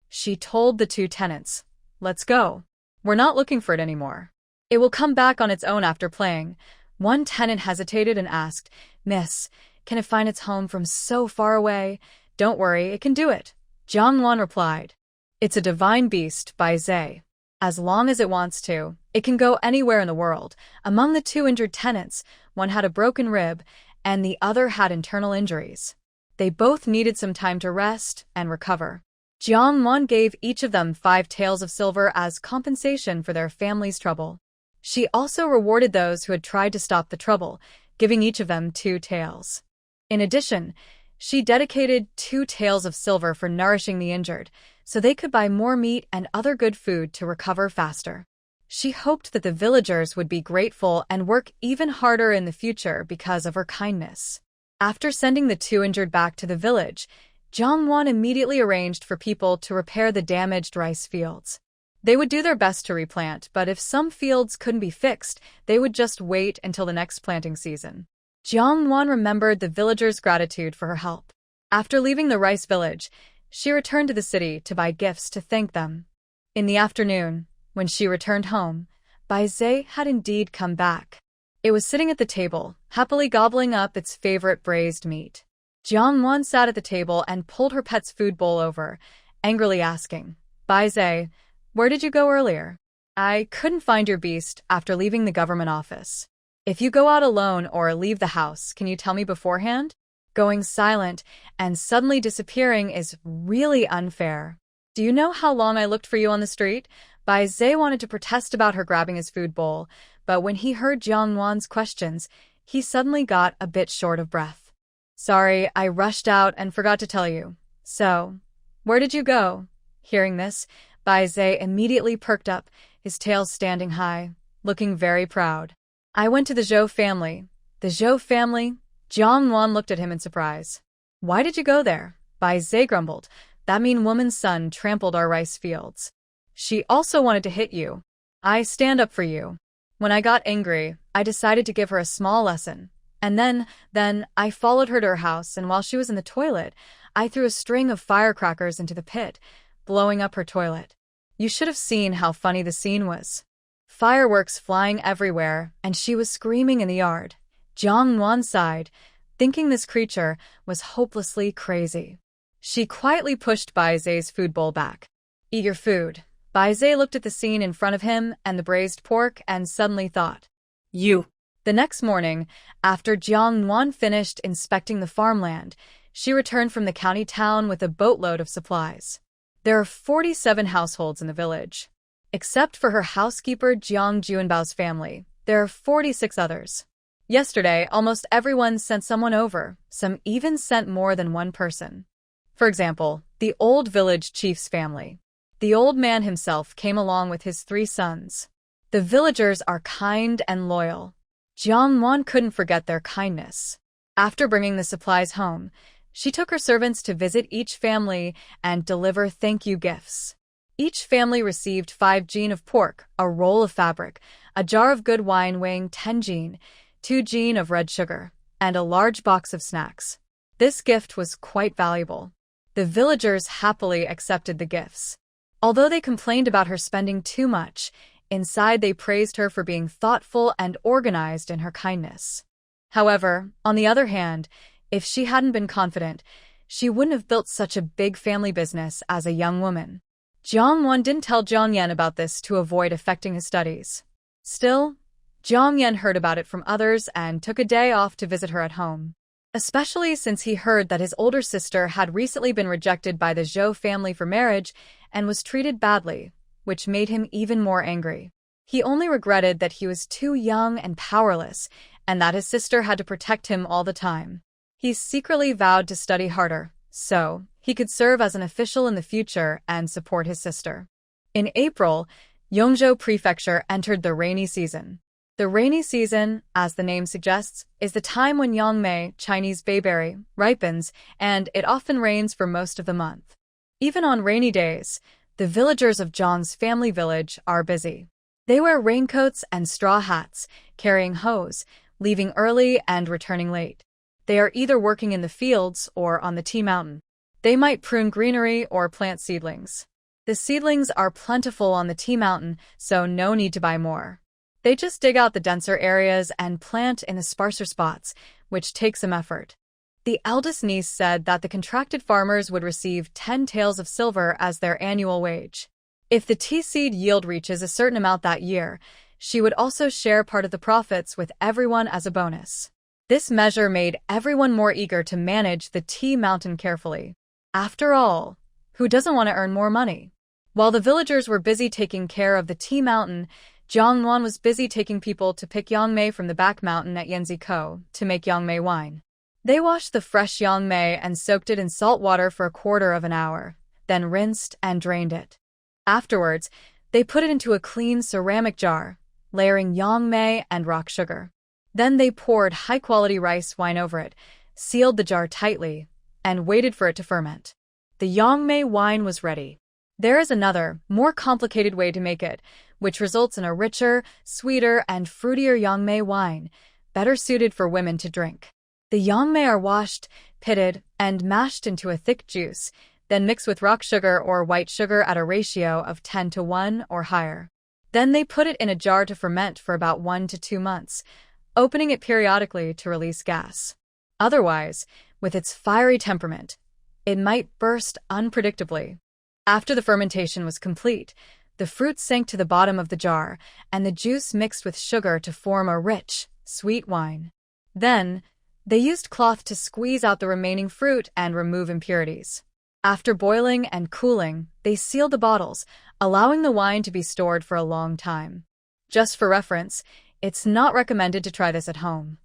She told the 2 tenants, "Let's go. We're not looking for it anymore. It will come back on its own after playing." One tenant hesitated and asked, "Miss, can it find its home from so far away?" "Don't worry, it can do it," Jiang Nuan replied. "It's a divine beast, Bai Zhe. As long as it wants to, it can go anywhere in the world." Among the 2 injured tenants, one had a broken rib, and the other had internal injuries. They both needed some time to rest and recover. Jiang Nuan gave each of them 5 taels of silver as compensation for their family's trouble. She also rewarded those who had tried to stop the trouble, giving each of them 2 taels. In addition, she dedicated 2 taels of silver for nourishing the injured, so they could buy more meat and other good food to recover faster. She hoped that the villagers would be grateful and work even harder in the future because of her kindness. After sending the 2 injured back to the village, Jiang Nuan immediately arranged for people to repair the damaged rice fields. They would do their best to replant, but if some fields couldn't be fixed, they would just wait until the next planting season. Jiang Nuan remembered the villagers' gratitude for her help. After leaving the rice village, she returned to the city to buy gifts to thank them. In the afternoon, when she returned home, Bai Zhe had indeed come back. It was sitting at the table, happily gobbling up its favorite braised meat. Jiang Nuan sat at the table and pulled her pet's food bowl over, angrily asking, "Bai Zhe, where did you go earlier? I couldn't find your beast after leaving the government office. If you go out alone or leave the house, can you tell me beforehand? Going silent and suddenly disappearing is really unfair. Do you know how long I looked for you on the street?" Bai Zhe wanted to protest about her grabbing his food bowl, but when he heard Jiang Nuan's questions, he suddenly got a bit short of breath. "Sorry, I rushed out and forgot to tell you. So, where did you go?" Hearing this, Bai Zhe immediately perked up, his tail standing high, looking very proud. "I went to the Zhou family." "The Zhou family?" Jiang Nuan looked at him in surprise. "Why did you go there?" Bai Zhe grumbled. "That mean woman's son trampled our rice fields. She also wanted to hit you. I stand up for you. When I got angry, I decided to give her a small lesson. And then I followed her to her house, and while she was in the toilet, I threw a string of firecrackers into the pit, blowing up her toilet. You should have seen how funny the scene was. Fireworks flying everywhere, and she was screaming in the yard." Jiang Nuan sighed, thinking this creature was hopelessly crazy. She quietly pushed Bai Zhe's food bowl back. "Eat your food." Bai Zhe looked at the scene in front of him and the braised pork and suddenly thought, "You." The next morning, after Jiang Nuan finished inspecting the farmland, she returned from the county town with a boatload of supplies. There are 47 households in the village. Except for her housekeeper Jiang Juanbao's family, there are 46 others. Yesterday, almost everyone sent someone over, some even sent more than one person. For example, the old village chief's family. The old man himself came along with his 3 sons. The villagers are kind and loyal. Jiang Nuan couldn't forget their kindness. After bringing the supplies home, she took her servants to visit each family and deliver thank-you gifts. Each family received 5 jin of pork, a roll of fabric, a jar of good wine weighing 10 jin, 2 jin of red sugar, and a large box of snacks. This gift was quite valuable. The villagers happily accepted the gifts. Although they complained about her spending too much, inside they praised her for being thoughtful and organized in her kindness. However, on the other hand, if she hadn't been confident, she wouldn't have built such a big family business as a young woman. Jiang Nuan didn't tell Jiang Yan about this to avoid affecting his studies. Still, Jiang Yan heard about it from others and took a day off to visit her at home. Especially since he heard that his older sister had recently been rejected by the Zhou family for marriage and was treated badly, which made him even more angry. He only regretted that he was too young and powerless, and that his sister had to protect him all the time. He secretly vowed to study harder, so he could serve as an official in the future and support his sister. In April, Yongzhou Prefecture entered the rainy season. The rainy season, as the name suggests, is the time when yangmei, Chinese bayberry, ripens, and it often rains for most of the month. Even on rainy days, the villagers of Zhang's family village are busy. They wear raincoats and straw hats, carrying hoes, leaving early and returning late. They are either working in the fields or on the tea mountain. They might prune greenery or plant seedlings. The seedlings are plentiful on the tea mountain, so no need to buy more. They just dig out the denser areas and plant in the sparser spots, which takes some effort. The eldest niece said that the contracted farmers would receive 10 taels of silver as their annual wage. If the tea seed yield reaches a certain amount that year, she would also share part of the profits with everyone as a bonus. This measure made everyone more eager to manage the tea mountain carefully. After all, who doesn't want to earn more money? While the villagers were busy taking care of the tea mountain, Jiang Nuan was busy taking people to pick yangmei from the back mountain at Yanzikou to make yangmei wine. They washed the fresh yangmei and soaked it in salt water for a quarter of an hour, then rinsed and drained it. Afterwards, they put it into a clean ceramic jar, layering yangmei and rock sugar. Then they poured high-quality rice wine over it, sealed the jar tightly, and waited for it to ferment. The yangmei wine was ready. There is another, more complicated way to make it, which results in a richer, sweeter, and fruitier yangmei wine, better suited for women to drink. The yangmei are washed, pitted, and mashed into a thick juice, then mixed with rock sugar or white sugar at a ratio of 10:1 or higher. Then they put it in a jar to ferment for about 1 to 2 months, opening it periodically to release gas. Otherwise, with its fiery temperament, it might burst unpredictably. After the fermentation was complete, the fruit sank to the bottom of the jar, and the juice mixed with sugar to form a rich, sweet wine. Then, they used cloth to squeeze out the remaining fruit and remove impurities. After boiling and cooling, they sealed the bottles, allowing the wine to be stored for a long time. Just for reference, it's not recommended to try this at home.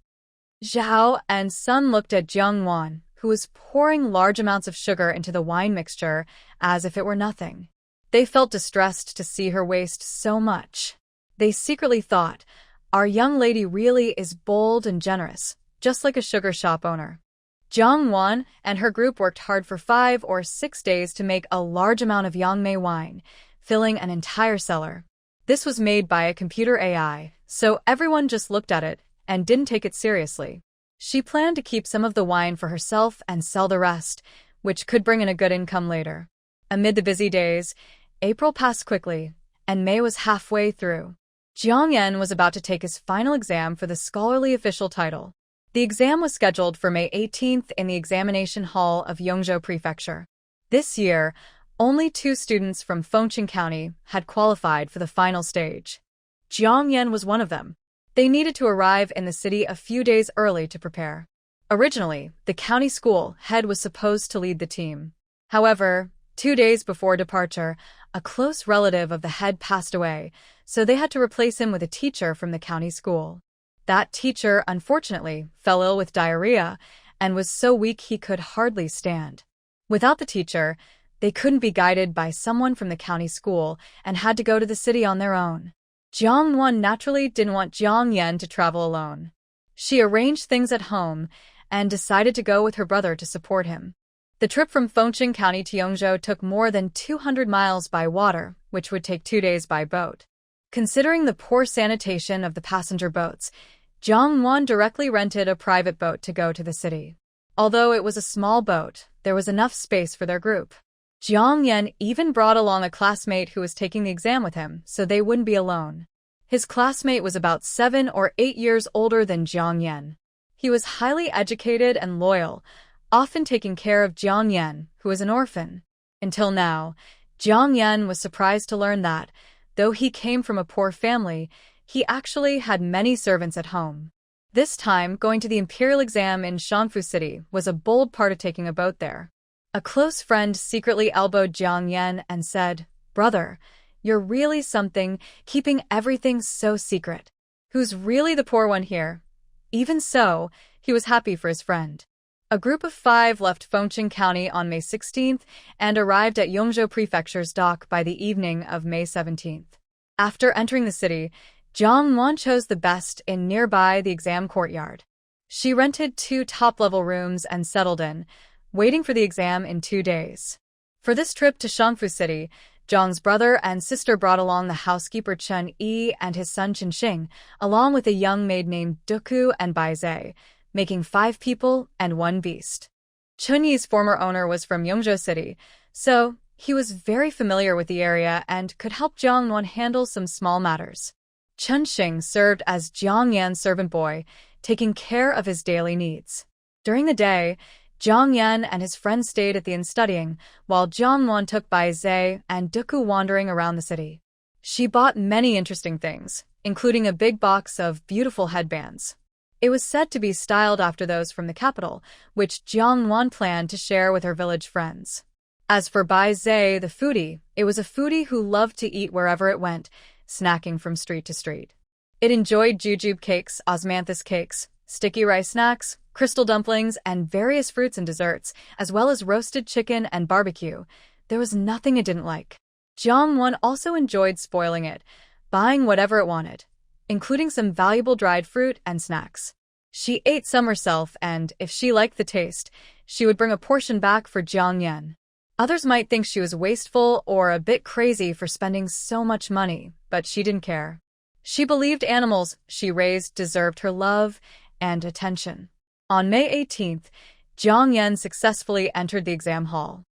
Zhao and Sun looked at Jiang Nuan, who was pouring large amounts of sugar into the wine mixture as if it were nothing. They felt distressed to see her waste so much. They secretly thought, our young lady really is bold and generous, just like a sugar shop owner. Jiang Nuan and her group worked hard for 5 or 6 days to make a large amount of yangmei wine, filling an entire cellar. This was made by a computer AI, so everyone just looked at it and didn't take it seriously. She planned to keep some of the wine for herself and sell the rest, which could bring in a good income later. Amid the busy days, April passed quickly, and May was halfway through. Jiang Yan was about to take his final exam for the scholarly official title. The exam was scheduled for May 18th in the examination hall of Yongzhou Prefecture. This year, only 2 students from Fengcheng County had qualified for the final stage. Jiang Yan was one of them. They needed to arrive in the city a few days early to prepare. Originally, the county school head was supposed to lead the team. However, 2 days before departure, a close relative of the head passed away, so they had to replace him with a teacher from the county school. That teacher, unfortunately, fell ill with diarrhea and was so weak he could hardly stand. Without the teacher, they couldn't be guided by someone from the county school and had to go to the city on their own. Jiang Nuan naturally didn't want Jiang Yan to travel alone. She arranged things at home and decided to go with her brother to support him. The trip from Fengcheng County to Yongzhou took more than 200 miles by water, which would take 2 days by boat. Considering the poor sanitation of the passenger boats, Jiang Nuan directly rented a private boat to go to the city. Although it was a small boat, there was enough space for their group. Jiang Nuan even brought along a classmate who was taking the exam with him, so they wouldn't be alone. His classmate was about 7 or 8 years older than Jiang Nuan. He was highly educated and loyal, often taking care of Jiang Nuan, who was an orphan. Until now, Jiang Nuan was surprised to learn that, though he came from a poor family, he actually had many servants at home. This time, going to the Imperial exam in Shangfu City was a bold part of taking a boat there. A close friend secretly elbowed Jiang Nuan and said, "Brother, you're really something, keeping everything so secret. Who's really the poor one here?" Even so, he was happy for his friend. A group of 5 left Fengcheng County on May 16th and arrived at Yongzhou Prefecture's dock by the evening of May 17th. After entering the city, Jiang Nuan chose the best inn nearby the exam courtyard. She rented 2 top-level rooms and settled in, waiting for the exam in 2 days. For this trip to Shangfu City, Zhang's brother and sister brought along the housekeeper Chen Yi and his son Chen Xing, along with a young maid named Duku and Bai Zhe, making 5 people and 1 beast. Chen Yi's former owner was from Yongzhou City, so he was very familiar with the area and could help Jiang Nuan handle some small matters. Chen Xing served as Jiang Nuan's servant boy, taking care of his daily needs. During the day, Jiang Nuan and his friends stayed at the inn studying, while Jiang Nuan took Bai Zhe and Duku wandering around the city. She bought many interesting things, including a big box of beautiful headbands. It was said to be styled after those from the capital, which Jiang Nuan planned to share with her village friends. As for Bai Zhe, the foodie, it was a foodie who loved to eat wherever it went, snacking from street to street. It enjoyed jujube cakes, osmanthus cakes, sticky rice snacks, crystal dumplings, and various fruits and desserts, as well as roasted chicken and barbecue. There was nothing it didn't like. Jiang Nuan also enjoyed spoiling it, buying whatever it wanted, including some valuable dried fruit and snacks. She ate some herself, and if she liked the taste, she would bring a portion back for Jiang Nuan. Others might think she was wasteful or a bit crazy for spending so much money, but she didn't care. She believed animals she raised deserved her love and attention. On May 18th, Jiang Nuan successfully entered the exam hall.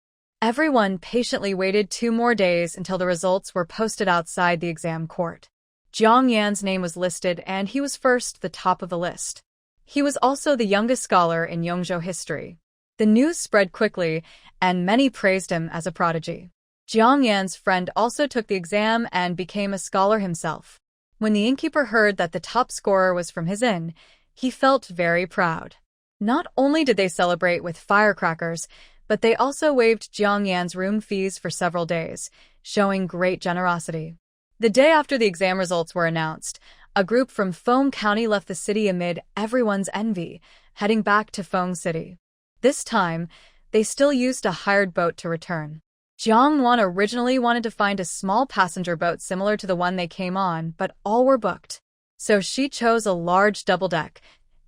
Everyone patiently waited 2 more days until the results were posted outside the exam court. Jiang Nuan's name was listed, and he was first, the top of the list. He was also the youngest scholar in Yongzhou history. The news spread quickly, and many praised him as a prodigy. Jiang Nuan's friend also took the exam and became a scholar himself. When the innkeeper heard that the top scorer was from his inn, he felt very proud. Not only did they celebrate with firecrackers, but they also waived Jiang Nuan's room fees for several days, showing great generosity. The day after the exam results were announced, a group from Feng County left the city amid everyone's envy, heading back to Feng City. This time, they still used a hired boat to return. Jiang Nuan originally wanted to find a small passenger boat similar to the one they came on, but all were booked. So she chose a large double-deck,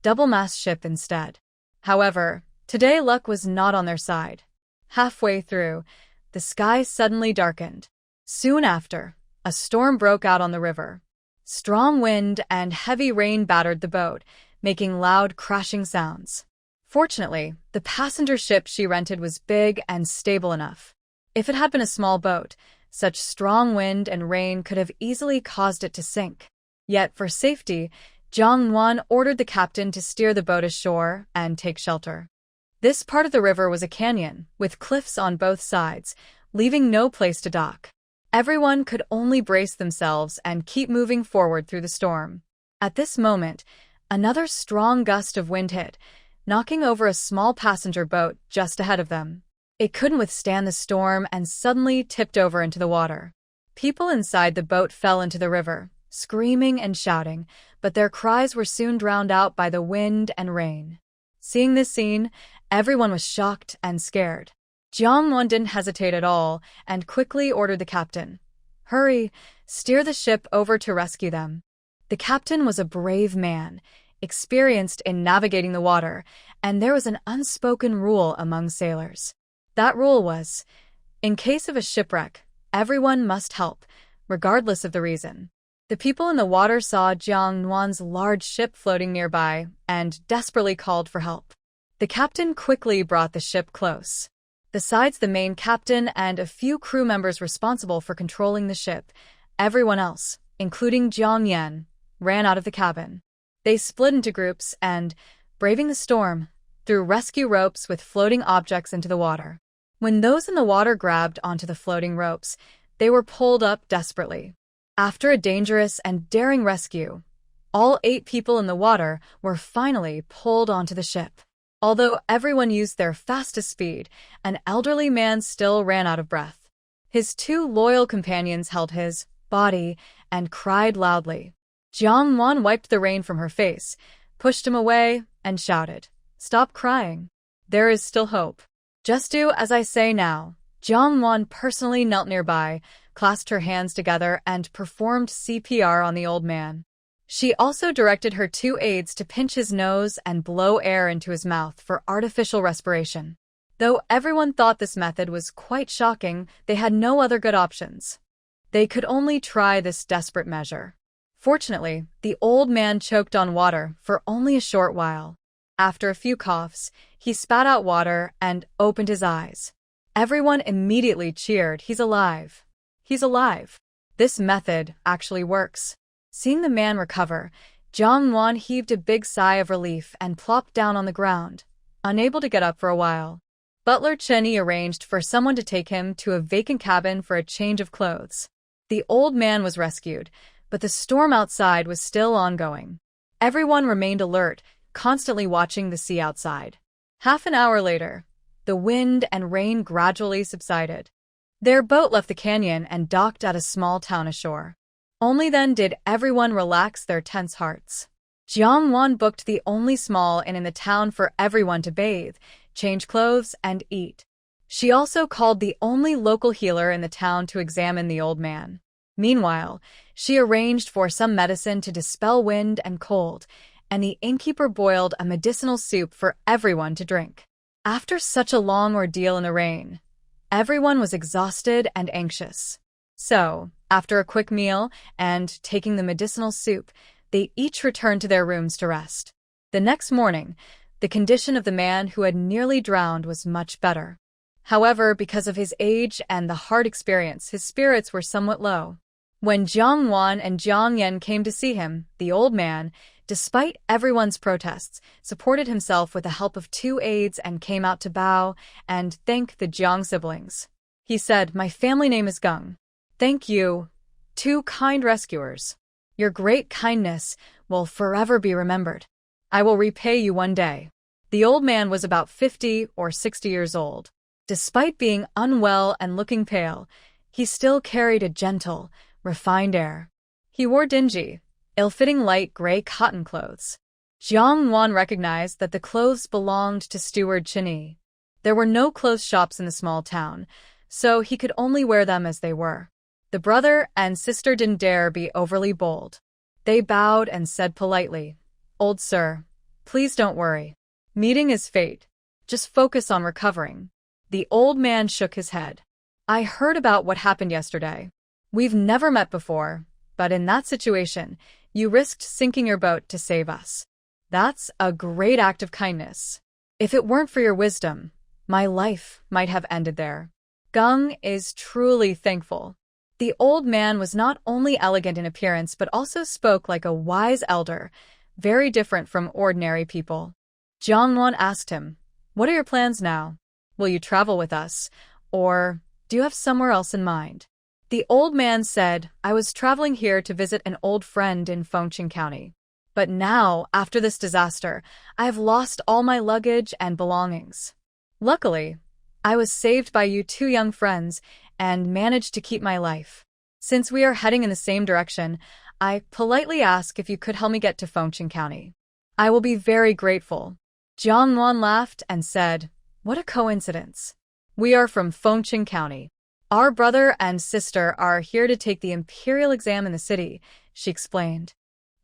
double-mast ship instead. However, today luck was not on their side. Halfway through, the sky suddenly darkened. Soon after, a storm broke out on the river. Strong wind and heavy rain battered the boat, making loud crashing sounds. Fortunately, the passenger ship she rented was big and stable enough. If it had been a small boat, such strong wind and rain could have easily caused it to sink. Yet, for safety, Jiang Nuan ordered the captain to steer the boat ashore and take shelter. This part of the river was a canyon, with cliffs on both sides, leaving no place to dock. Everyone could only brace themselves and keep moving forward through the storm. At this moment, another strong gust of wind hit, knocking over a small passenger boat just ahead of them. It couldn't withstand the storm and suddenly tipped over into the water. People inside the boat fell into the river, screaming and shouting, but their cries were soon drowned out by the wind and rain. Seeing this scene, everyone was shocked and scared. Jiang Nuan didn't hesitate at all and quickly ordered the captain, "Hurry, steer the ship over to rescue them." The captain was a brave man, experienced in navigating the water, and there was an unspoken rule among sailors. That rule was, in case of a shipwreck, everyone must help, regardless of the reason. The people in the water saw Jiang Nuan's large ship floating nearby and desperately called for help. The captain quickly brought the ship close. Besides the main captain and a few crew members responsible for controlling the ship, everyone else, including Jiang Nuan, ran out of the cabin. They split into groups and, braving the storm, threw rescue ropes with floating objects into the water. When those in the water grabbed onto the floating ropes, they were pulled up desperately. After a dangerous and daring rescue, all 8 people in the water were finally pulled onto the ship. Although everyone used their fastest speed, an elderly man still ran out of breath. His 2 loyal companions held his body and cried loudly. Jiang Nuan wiped the rain from her face, pushed him away, and shouted, "Stop crying. There is still hope. Just do as I say now." Jiang Nuan personally knelt nearby, clasped her hands together, and performed CPR on the old man. She also directed her 2 aides to pinch his nose and blow air into his mouth for artificial respiration. Though everyone thought this method was quite shocking, they had no other good options. They could only try this desperate measure. Fortunately, the old man choked on water for only a short while. After a few coughs, he spat out water and opened his eyes. Everyone immediately cheered, "He's alive! He's alive!" This method actually works. Seeing the man recover, Jiang Nuan heaved a big sigh of relief and plopped down on the ground, unable to get up for a while. Butler Chenny arranged for someone to take him to a vacant cabin for a change of clothes. The old man was rescued, but the storm outside was still ongoing. Everyone remained alert, constantly watching the sea outside. Half an hour later, the wind and rain gradually subsided. Their boat left the canyon and docked at a small town ashore. Only then did everyone relax their tense hearts. Jiang Nuan booked the only small inn in the town for everyone to bathe, change clothes, and eat. She also called the only local healer in the town to examine the old man. Meanwhile, she arranged for some medicine to dispel wind and cold, and the innkeeper boiled a medicinal soup for everyone to drink. After such a long ordeal in the rain, everyone was exhausted and anxious. So, after a quick meal and taking the medicinal soup, they each returned to their rooms to rest. The next morning, the condition of the man who had nearly drowned was much better. However, because of his age and the hard experience, his spirits were somewhat low. When Jiang Nuan and Jiang Yan came to see him, the old man, despite everyone's protests, supported himself with the help of 2 aides and came out to bow and thank the Jiang siblings. He said, "My family name is Gung. Thank you, 2 kind rescuers. Your great kindness will forever be remembered. I will repay you one day." The old man was about 50 or 60 years old. Despite being unwell and looking pale, he still carried a gentle, refined air. He wore dingy, ill-fitting light gray cotton clothes. Jiang Nuan recognized that the clothes belonged to steward Chenny. There were no clothes shops in the small town, so he could only wear them as they were. The brother and sister didn't dare be overly bold. They bowed and said politely, "Old sir, please don't worry. Meeting is fate. Just focus on recovering." The old man shook his head. "I heard about what happened yesterday. We've never met before, but in that situation, you risked sinking your boat to save us. That's a great act of kindness. If it weren't for your wisdom, my life might have ended there." Gung is truly thankful. The old man was not only elegant in appearance but also spoke like a wise elder, very different from ordinary people. Jiang Nuan asked him, "What are your plans now? Will you travel with us, or do you have somewhere else in mind?" The old man said, "I was traveling here to visit an old friend in Fengqing County. But now, after this disaster, I have lost all my luggage and belongings. Luckily, I was saved by you 2 young friends and managed to keep my life. Since we are heading in the same direction, I politely ask if you could help me get to Fengqing County. I will be very grateful." Jiang Nuan laughed and said, "What a coincidence. We are from Fengqing County. Our brother and sister are here to take the Imperial exam in the city," she explained.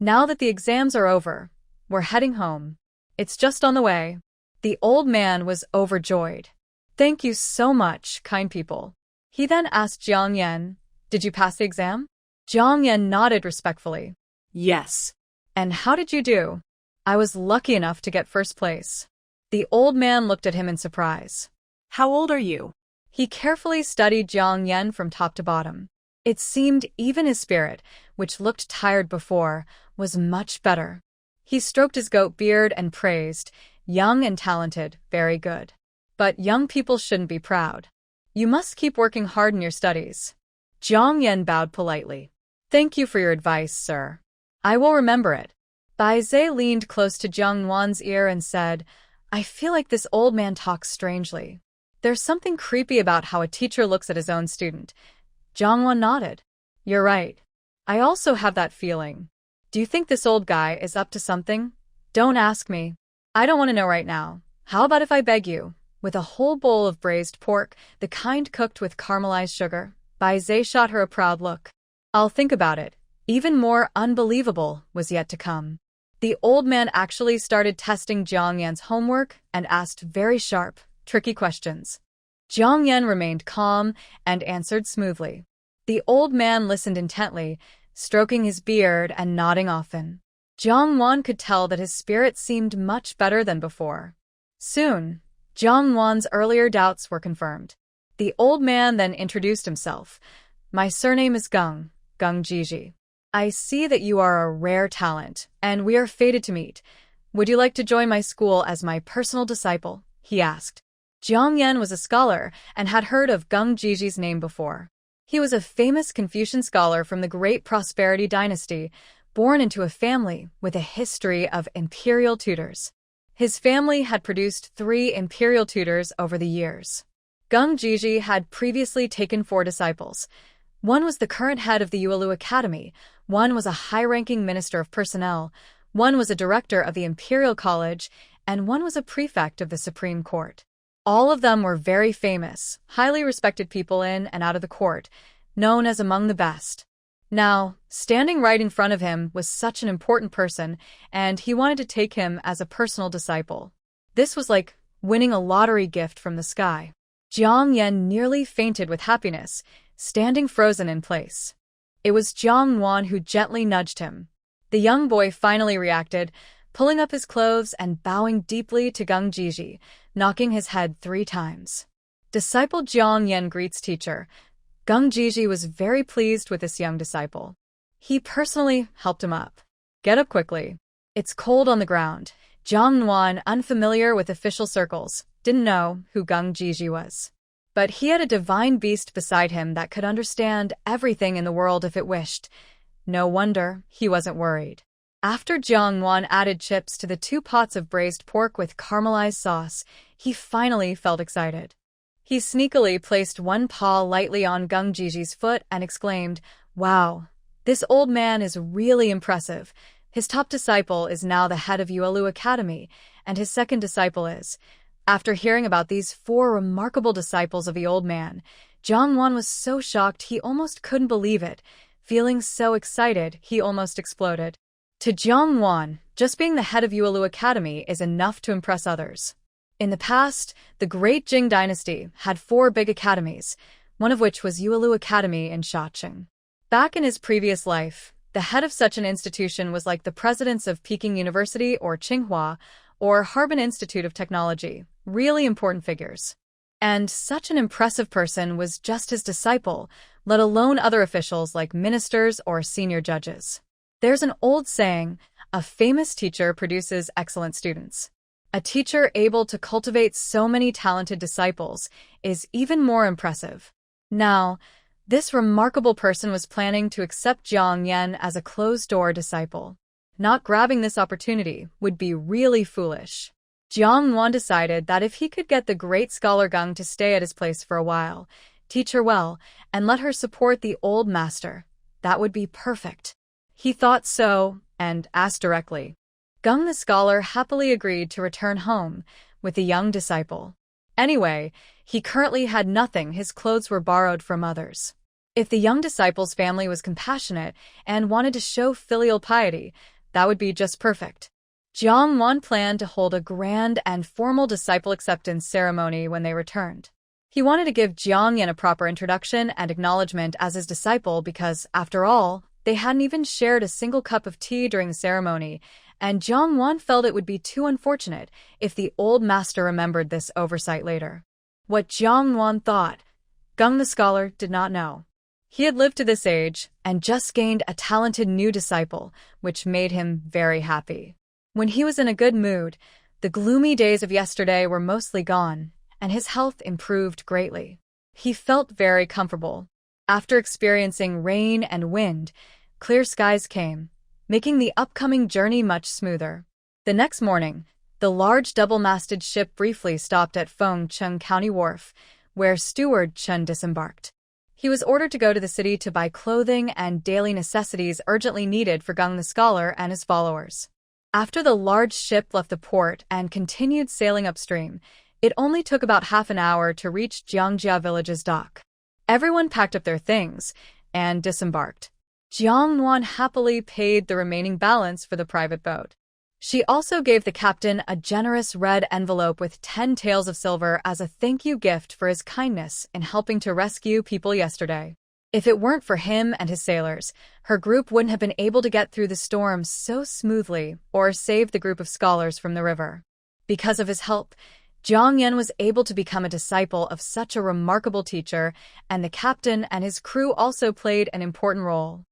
"Now that the exams are over, we're heading home. It's just on the way." The old man was overjoyed. "Thank you so much, kind people." He then asked Jiang Yan, "Did you pass the exam?" Jiang Yan nodded respectfully. "Yes." "And how did you do?" "I was lucky enough to get first place." The old man looked at him in surprise. How old are you? He carefully studied Jiang Nuan from top to bottom. It seemed even his spirit, which looked tired before, was much better. He stroked his goat beard and praised, young and talented, very good. But young people shouldn't be proud. You must keep working hard in your studies. Jiang Nuan bowed politely. Thank you for your advice, sir. I will remember it. Bai Zhe leaned close to Jiang Nuan's ear and said, I feel like this old man talks strangely. There's something creepy about how a teacher looks at his own student. Jiang Nuan nodded. You're right. I also have that feeling. Do you think this old guy is up to something? Don't ask me. I don't want to know right now. How about if I beg you? With a whole bowl of braised pork, the kind cooked with caramelized sugar, Bai Zhe shot her a proud look. I'll think about it. Even more unbelievable was yet to come. The old man actually started testing Jiang Nuan's homework and asked very sharp, tricky questions. Jiang Nuan remained calm and answered smoothly. The old man listened intently, stroking his beard and nodding often. Jiang Nuan could tell that his spirit seemed much better than before. Soon, Jiang Nuan's earlier doubts were confirmed. The old man then introduced himself. My surname is Geng Jiji. I see that you are a rare talent, and we are fated to meet. Would you like to join my school as my personal disciple? He asked. Jiang Nuan was a scholar and had heard of Geng Jiji's name before. He was a famous Confucian scholar from the Great Prosperity Dynasty, born into a family with a history of imperial tutors. His family had produced 3 imperial tutors over the years. Geng Jiji had previously taken 4 disciples. One was the current head of the Yuelu Academy, one was a high-ranking minister of personnel, one was a director of the Imperial College, and one was a prefect of the Supreme Court. All of them were very famous, highly respected people in and out of the court, known as among the best. Now, standing right in front of him was such an important person, and he wanted to take him as a personal disciple. This was like winning a lottery gift from the sky. Jiang Nuan nearly fainted with happiness, standing frozen in place. It was Jiang Nuan who gently nudged him. The young boy finally reacted, pulling up his clothes and bowing deeply to Geng Jiji, knocking his head 3 times. Disciple Jiang Nuan greets teacher. Geng Jiji was very pleased with this young disciple. He personally helped him up. Get up quickly. It's cold on the ground. Jiang Nuan, unfamiliar with official circles, didn't know who Geng Jiji was. But he had a divine beast beside him that could understand everything in the world if it wished. No wonder he wasn't worried. After Jiang Nuan added chips to the 2 pots of braised pork with caramelized sauce, he finally felt excited. He sneakily placed one paw lightly on Geng Jiji's foot and exclaimed, Wow, this old man is really impressive. His top disciple is now the head of Yuelu Academy, and his second disciple is. After hearing about these 4 remarkable disciples of the old man, Jiang Nuan was so shocked he almost couldn't believe it. Feeling so excited, he almost exploded. To Jiang Nuan, just being the head of Yuelu Academy is enough to impress others. In the past, the Great Jing Dynasty had 4 big academies, one of which was Yuelu Academy in Shaoqing. Back in his previous life, the head of such an institution was like the presidents of Peking University or Tsinghua or Harbin Institute of Technology, really important figures. And such an impressive person was just his disciple, let alone other officials like ministers or senior judges. There's an old saying, a famous teacher produces excellent students. A teacher able to cultivate so many talented disciples is even more impressive. Now, this remarkable person was planning to accept Jiang Nuan as a closed-door disciple. Not grabbing this opportunity would be really foolish. Jiang Nuan decided that if he could get the great scholar Geng to stay at his place for a while, teach her well, and let her support the old master, that would be perfect. He thought so, and asked directly. Geng the scholar happily agreed to return home with the young disciple. Anyway, he currently had nothing, his clothes were borrowed from others. If the young disciple's family was compassionate and wanted to show filial piety, that would be just perfect. Jiang Nuan planned to hold a grand and formal disciple acceptance ceremony when they returned. He wanted to give Jiang Nuan a proper introduction and acknowledgement as his disciple because, after all, they hadn't even shared a single cup of tea during the ceremony, and Jiang Nuan felt it would be too unfortunate if the old master remembered this oversight later. What Jiang Nuan thought, Gung the scholar did not know. He had lived to this age and just gained a talented new disciple, which made him very happy. When he was in a good mood, the gloomy days of yesterday were mostly gone, and his health improved greatly. He felt very comfortable. After experiencing rain and wind, clear skies came, making the upcoming journey much smoother. The next morning, the large double-masted ship briefly stopped at Fengcheng County Wharf, where Steward Chen disembarked. He was ordered to go to the city to buy clothing and daily necessities urgently needed for Gung the scholar and his followers. After the large ship left the port and continued sailing upstream, it only took about half an hour to reach Jiangjia village's dock. Everyone packed up their things and disembarked. Jiang Nuan happily paid the remaining balance for the private boat. She also gave the captain a generous red envelope with 10 taels of silver as a thank you gift for his kindness in helping to rescue people yesterday. If it weren't for him and his sailors, her group wouldn't have been able to get through the storm so smoothly or save the group of scholars from the river. Because of his help, Jiang Yan was able to become a disciple of such a remarkable teacher, and the captain and his crew also played an important role.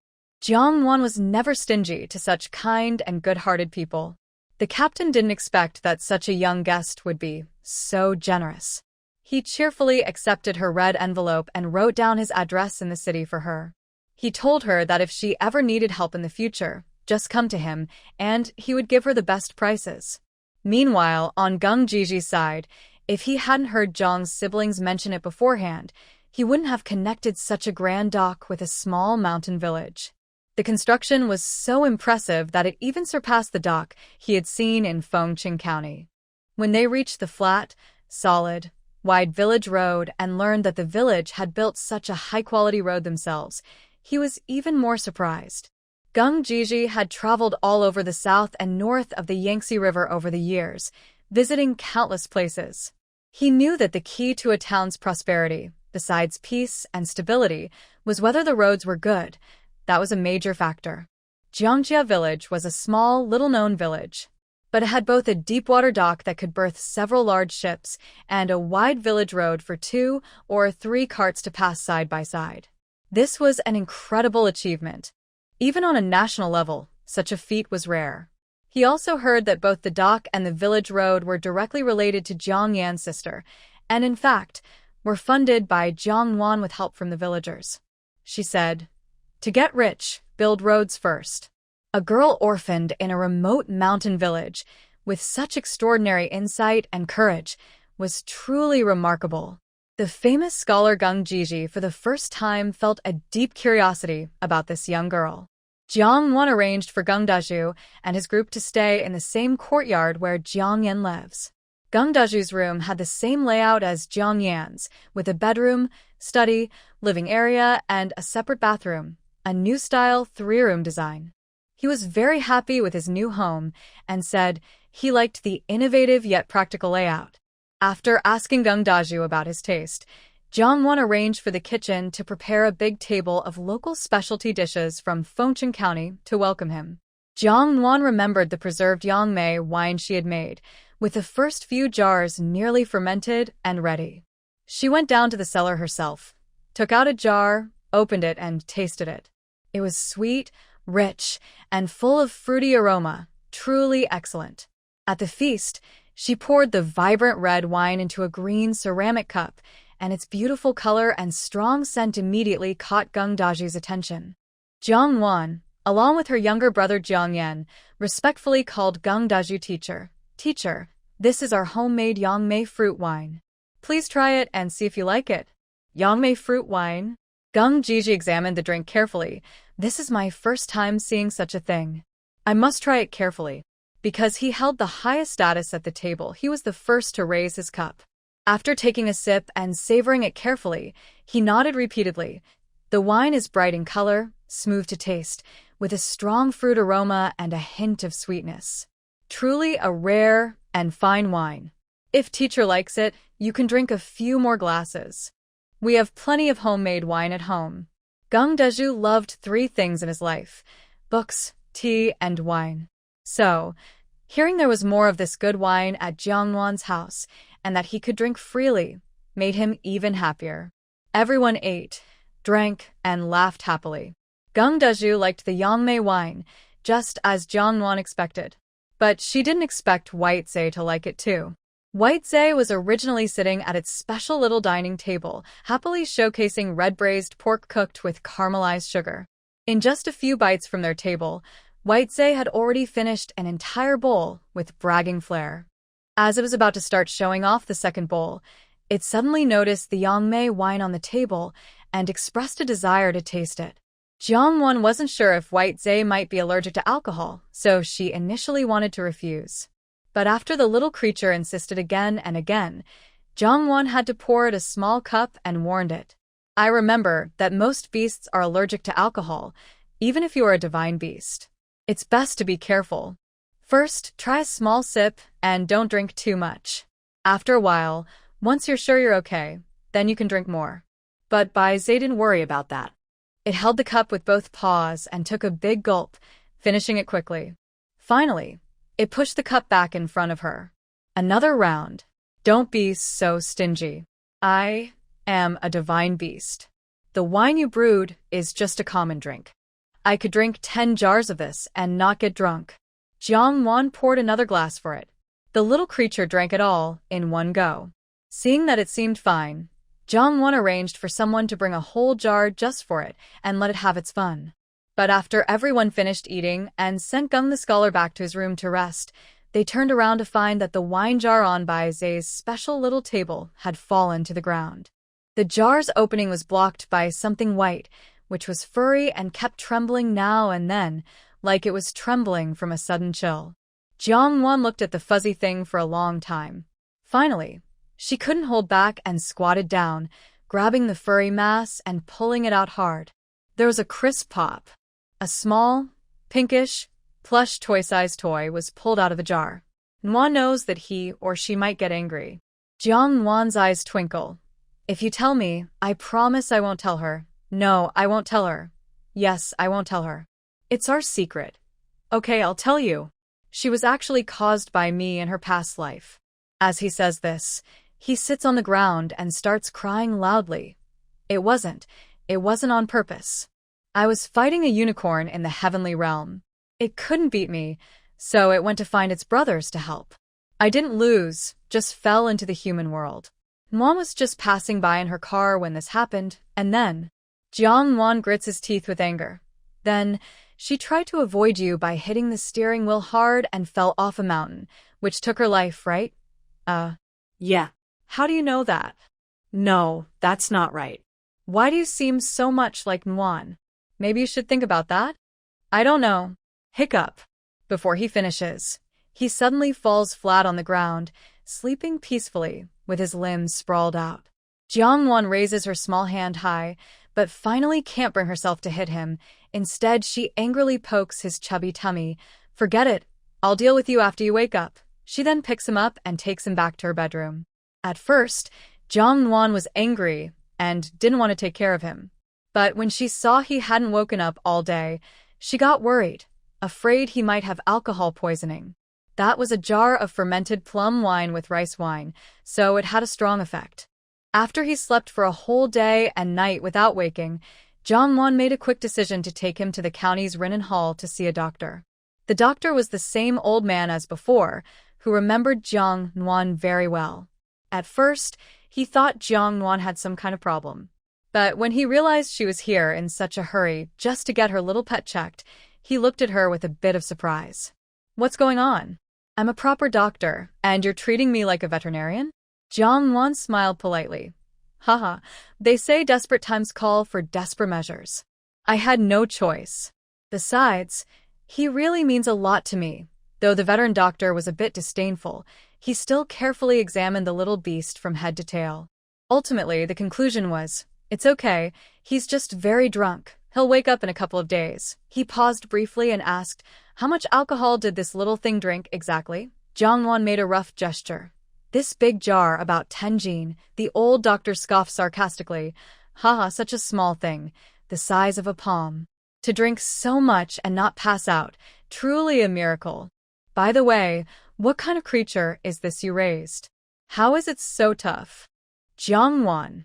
Jiang Nuan was never stingy to such kind and good-hearted people. The captain didn't expect that such a young guest would be so generous. He cheerfully accepted her red envelope and wrote down his address in the city for her. He told her that if she ever needed help in the future, just come to him, and he would give her the best prices. Meanwhile, on Gung Jiji's side, if he hadn't heard Zhang's siblings mention it beforehand, he wouldn't have connected such a grand dock with a small mountain village. The construction was so impressive that it even surpassed the dock he had seen in Fengcheng County. When they reached the flat, solid, wide village road and learned that the village had built such a high-quality road themselves, he was even more surprised. Gung Jiji had traveled all over the south and north of the Yangtze River over the years, visiting countless places. He knew that the key to a town's prosperity, besides peace and stability, was whether the roads were good. That was a major factor. Jiangjia village was a small, little-known village, but it had both a deep-water dock that could berth several large ships and a wide village road for 2 or 3 carts to pass side by side. This was an incredible achievement. Even on a national level, such a feat was rare. He also heard that both the dock and the village road were directly related to Jiang Yan's sister, and in fact, were funded by Jiang Nuan with help from the villagers. She said, "To get rich, build roads first." A girl orphaned in a remote mountain village, with such extraordinary insight and courage, was truly remarkable. The famous scholar Gung Jiji for the first time felt a deep curiosity about this young girl. Jiang Nuan arranged for Gung Dazhu and his group to stay in the same courtyard where Jiang Yan lives. Gung Dazhu's room had the same layout as Jiang Yan's, with a bedroom, study, living area, and a separate bathroom, a new-style 3-room design. He was very happy with his new home and said he liked the innovative yet practical layout. After asking Gung Dazhu about his taste, Jiang Nuan arranged for the kitchen to prepare a big table of local specialty dishes from Fengcheng County to welcome him. Jiang Nuan remembered the preserved Yangmei wine she had made, with the first few jars nearly fermented and ready. She went down to the cellar herself, took out a jar, opened it, and tasted it. It was sweet, rich, and full of fruity aroma, truly excellent. At the feast, she poured the vibrant red wine into a green ceramic cup, and its beautiful color and strong scent immediately caught Gung Dazhu's attention. Jiang Nuan, along with her younger brother Jiang Yan, respectfully called Gung Dazhu teacher. "Teacher, this is our homemade Yangmei fruit wine. Please try it and see if you like it." Yangmei fruit wine? Gung Jiji examined the drink carefully. "This is my first time seeing such a thing. I must try it carefully." Because he held the highest status at the table, he was the first to raise his cup. After taking a sip and savoring it carefully, he nodded repeatedly. The wine is bright in color, smooth to taste, with a strong fruit aroma and a hint of sweetness. Truly a rare and fine wine. If teacher likes it, you can drink a few more glasses. We have plenty of homemade wine at home. Gung Dazhu loved 3 things in his life: books, tea, and wine. So, hearing there was more of this good wine at Jiang Nuan's house and that he could drink freely made him even happier. Everyone ate, drank, and laughed happily. Geng Dezhu liked the Yangmei wine, just as Jiang Nuan expected. But she didn't expect White Zhe to like it too. White Zhe was originally sitting at its special little dining table, happily showcasing red braised pork cooked with caramelized sugar. In just a few bites from their table, White Zhe had already finished an entire bowl with bragging flair. As it was about to start showing off the second bowl, it suddenly noticed the Yangmei wine on the table and expressed a desire to taste it. Jiang Nuan wasn't sure if White Zhe might be allergic to alcohol, so she initially wanted to refuse. But after the little creature insisted again and again, Jiang Nuan had to pour it a small cup and warned it. I remember that most beasts are allergic to alcohol, even if you are a divine beast. It's best to be careful. First, try a small sip and don't drink too much. After a while, once you're sure you're okay, then you can drink more. But Bai Zhe didn't worry about that. It held the cup with both paws and took a big gulp, finishing it quickly. Finally, it pushed the cup back in front of her. Another round. Don't be so stingy. I am a divine beast. The wine you brewed is just a common drink. I could drink 10 jars of this and not get drunk. Jiang Nuan poured another glass for it. The little creature drank it all in one go. Seeing that it seemed fine, Jiang Nuan arranged for someone to bring a whole jar just for it and let it have its fun. But after everyone finished eating and sent Geng the scholar back to his room to rest, they turned around to find that the wine jar on Bai Zhe's special little table had fallen to the ground. The jar's opening was blocked by something white, which was furry and kept trembling now and then, like it was trembling from a sudden chill. Jiang Nuan looked at the fuzzy thing for a long time. Finally, she couldn't hold back and squatted down, grabbing the furry mass and pulling it out hard. There was a crisp pop. A small, pinkish, plush toy-sized toy was pulled out of the jar. Nuan knows that he or she might get angry. Jiang Nuan's eyes twinkle. If you tell me, I promise I won't tell her. No, I won't tell her. Yes, I won't tell her. It's our secret. Okay, I'll tell you. She was actually caused by me in her past life. As he says this, he sits on the ground and starts crying loudly. It wasn't on purpose. I was fighting a unicorn in the heavenly realm. It couldn't beat me, so it went to find its brothers to help. I didn't lose, just fell into the human world. Nuan was just passing by in her car when this happened, and then Jiang Nuan grits his teeth with anger. Then, she tried to avoid you by hitting the steering wheel hard and fell off a mountain, which took her life, right? Yeah. How do you know that? No, that's not right. Why do you seem so much like Nuan? Maybe you should think about that? I don't know. Hiccup. Before he finishes, he suddenly falls flat on the ground, sleeping peacefully, with his limbs sprawled out. Jiang Nuan raises her small hand high, but finally can't bring herself to hit him. Instead, she angrily pokes his chubby tummy. Forget it. I'll deal with you after you wake up. She then picks him up and takes him back to her bedroom. At first, Jiang Nuan was angry and didn't want to take care of him. But when she saw he hadn't woken up all day, she got worried, afraid he might have alcohol poisoning. That was a jar of fermented plum wine with rice wine, so it had a strong effect. After he slept for a whole day and night without waking, Jiang Nuan made a quick decision to take him to the county's Renan Hall to see a doctor. The doctor was the same old man as before, who remembered Jiang Nuan very well. At first, he thought Jiang Nuan had some kind of problem. But when he realized she was here in such a hurry just to get her little pet checked, he looked at her with a bit of surprise. What's going on? I'm a proper doctor, and you're treating me like a veterinarian? Jiang Nuan smiled politely. Haha, they say desperate times call for desperate measures. I had no choice. Besides, he really means a lot to me. Though the veteran doctor was a bit disdainful, he still carefully examined the little beast from head to tail. Ultimately, the conclusion was, it's okay, he's just very drunk. He'll wake up in a couple of days. He paused briefly and asked, how much alcohol did this little thing drink exactly? Jiang Nuan made a rough gesture. This big jar, about 10 jin, the old doctor scoffed sarcastically. Haha, such a small thing, the size of a palm. To drink so much and not pass out, truly a miracle. By the way, what kind of creature is this you raised? How is it so tough? Jiang Nuan.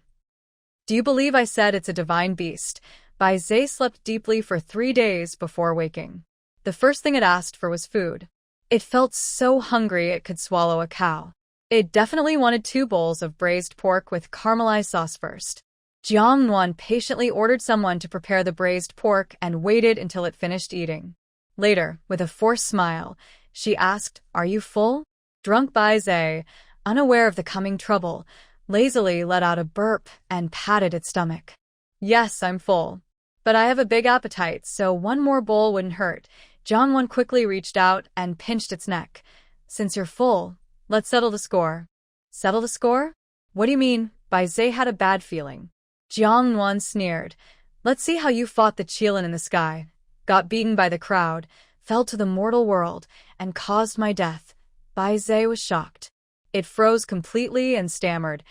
Do you believe I said it's a divine beast? Bai Zhe slept deeply for 3 days before waking. The first thing it asked for was food. It felt so hungry it could swallow a cow. It definitely wanted 2 bowls of braised pork with caramelized sauce first. Jiang Nuan patiently ordered someone to prepare the braised pork and waited until it finished eating. Later, with a forced smile, she asked, "Are you full?" Drunk Bai Zhe, unaware of the coming trouble, lazily let out a burp and patted its stomach. "Yes, I'm full. But I have a big appetite, so 1 more bowl wouldn't hurt." Jiang Nuan quickly reached out and pinched its neck. "Since you're full, let's settle the score." "Settle the score? What do you mean?" Bai Zhe had a bad feeling. Jiang Nuan sneered. "Let's see how you fought the Qilin in the sky, got beaten by the crowd, fell to the mortal world, and caused my death." Bai Zhe was shocked. It froze completely and stammered,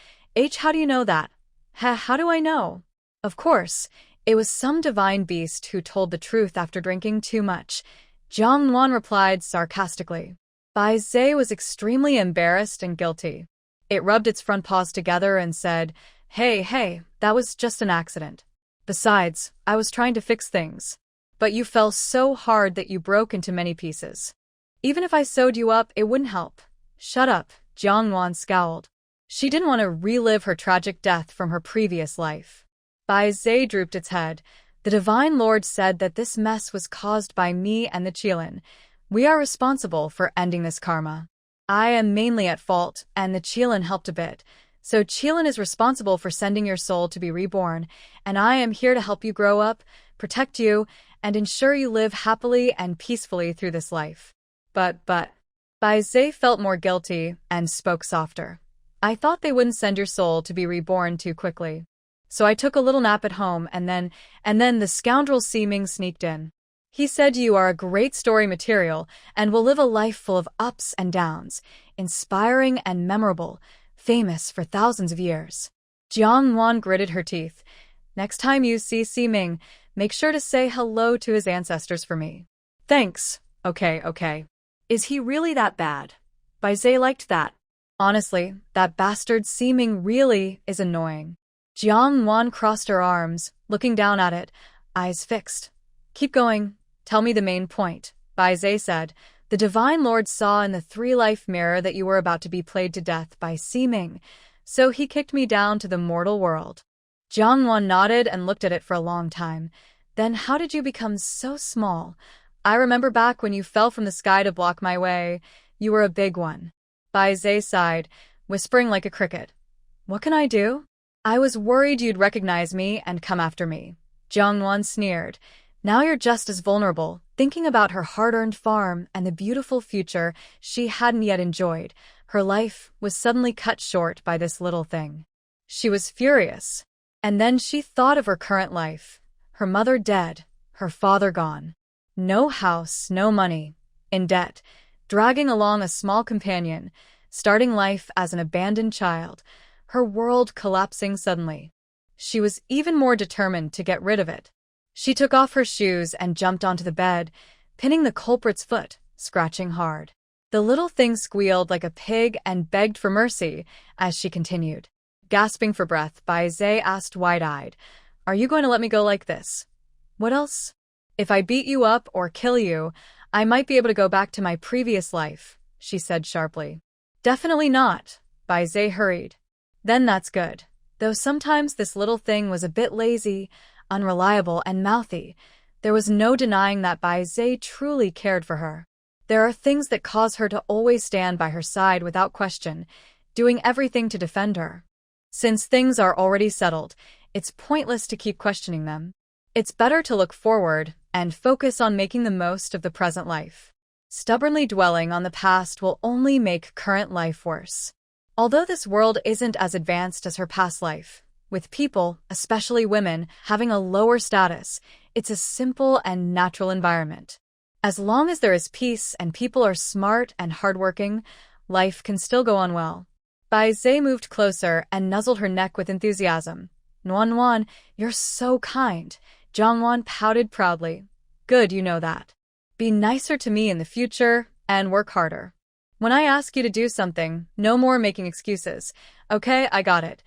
"How do you know that?" How do I know?" Of course, it was some divine beast who told the truth after drinking too much. Jiang Nuan replied sarcastically. Bai Zhe was extremely embarrassed and guilty. It rubbed its front paws together and said, Hey, that was just an accident. Besides, I was trying to fix things. But you fell so hard that you broke into many pieces. Even if I sewed you up, it wouldn't help." "Shut up," Jiang Nuan scowled. She didn't want to relive her tragic death from her previous life. Bai Zhe drooped its head. "The Divine Lord said that this mess was caused by me and the Qilin. We are responsible for ending this karma. I am mainly at fault, and the Qilin helped a bit. So Qilin is responsible for sending your soul to be reborn, and I am here to help you grow up, protect you, and ensure you live happily and peacefully through this life." But, Bai Zhe felt more guilty and spoke softer. "I thought they wouldn't send your soul to be reborn too quickly. So I took a little nap at home, and then the scoundrel Siming sneaked in. He said you are a great story material and will live a life full of ups and downs, inspiring and memorable, famous for thousands of years." Jiang Nuan gritted her teeth. "Next time you see Siming, make sure to say hello to his ancestors for me." "Thanks. Okay. Is he really that bad?" Bai Zhe liked that. "Honestly, that bastard Siming really is annoying." Jiang Nuan crossed her arms, looking down at it, eyes fixed. "Keep going. Tell me the main point," Bai Zhe said. "The Divine Lord saw in the 3-life mirror that you were about to be played to death by Siming, so he kicked me down to the mortal world." Jiang Nuan nodded and looked at it for a long time. "Then how did you become so small? I remember back when you fell from the sky to block my way. You were a big one." Bai Zhe sighed, whispering like a cricket. "What can I do?" "I was worried you'd recognize me and come after me." Jiang Nuan sneered. "Now you're just as vulnerable, thinking about her hard-earned farm and the beautiful future she hadn't yet enjoyed. Her life was suddenly cut short by this little thing." She was furious. And then she thought of her current life. Her mother dead, her father gone. No house, no money, in debt, dragging along a small companion, starting life as an abandoned child, her world collapsing suddenly. She was even more determined to get rid of it. She took off her shoes and jumped onto the bed, pinning the culprit's foot, scratching hard. The little thing squealed like a pig and begged for mercy as she continued. Gasping for breath, Bai Zhe asked wide-eyed, "Are you going to let me go like this?" "What else?" "If I beat you up or kill you, I might be able to go back to my previous life," she said sharply. "Definitely not," Bai Zhe hurried. "Then that's good. Though sometimes this little thing was a bit lazy, unreliable, and mouthy, there was no denying that Bai Zhe truly cared for her. There are things that cause her to always stand by her side without question, doing everything to defend her. Since things are already settled, it's pointless to keep questioning them. It's better to look forward and focus on making the most of the present life. Stubbornly dwelling on the past will only make current life worse. Although this world isn't as advanced as her past life, with people, especially women, having a lower status, it's a simple and natural environment. As long as there is peace and people are smart and hardworking, life can still go on well." Bai Zhe moved closer and nuzzled her neck with enthusiasm. "Nuan, you're so kind." Jiang Nuan pouted proudly. "Good, you know that. Be nicer to me in the future, and work harder. When I ask you to do something, no more making excuses. Okay, I got it.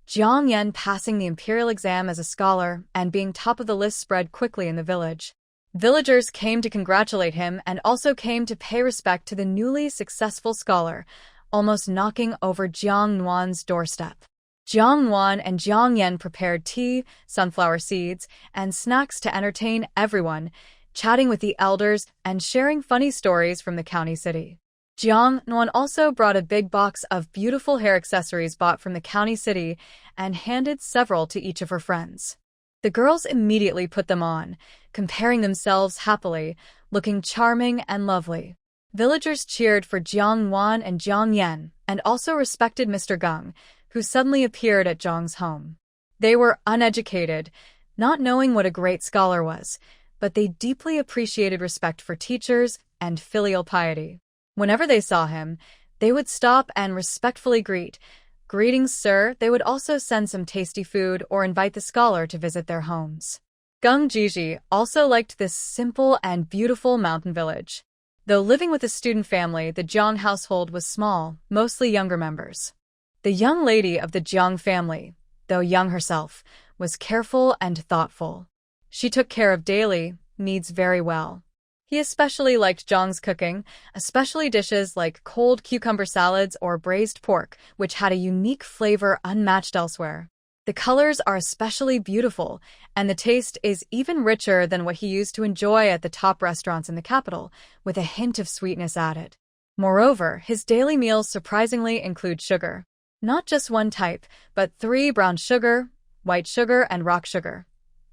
Jiang Nuan passing the Imperial exam as a scholar and being top of the list spread quickly in the village. Villagers came to congratulate him and also came to pay respect to the newly successful scholar, almost knocking over Jiang Nuan's doorstep. Jiang Nuan and Jiang Nuan prepared tea, sunflower seeds, and snacks to entertain everyone, chatting with the elders and sharing funny stories from the county city. Jiang Nuan also brought a big box of beautiful hair accessories bought from the county city and handed several to each of her friends. The girls immediately put them on, comparing themselves happily, looking charming and lovely. Villagers cheered for Jiang Nuan and Jiang Nuan, and also respected Mr. Geng, who suddenly appeared at Jiang's home. They were uneducated, not knowing what a great scholar was, but they deeply appreciated respect for teachers and filial piety. Whenever they saw him, they would stop and respectfully greet. Greetings, sir. They would also send some tasty food or invite the scholar to visit their homes. Geng Jiji also liked this simple and beautiful mountain village. Though living with a student family, the Jiang household was small, mostly younger members. The young lady of the Jiang family, though young herself, was careful and thoughtful. She took care of daily needs very well. He especially liked Jiang's cooking, especially dishes like cold cucumber salads or braised pork, which had a unique flavor unmatched elsewhere. The colors are especially beautiful, and the taste is even richer than what he used to enjoy at the top restaurants in the capital, with a hint of sweetness added. Moreover, his daily meals surprisingly include sugar. Not just one type, but 3: brown sugar, white sugar, and rock sugar,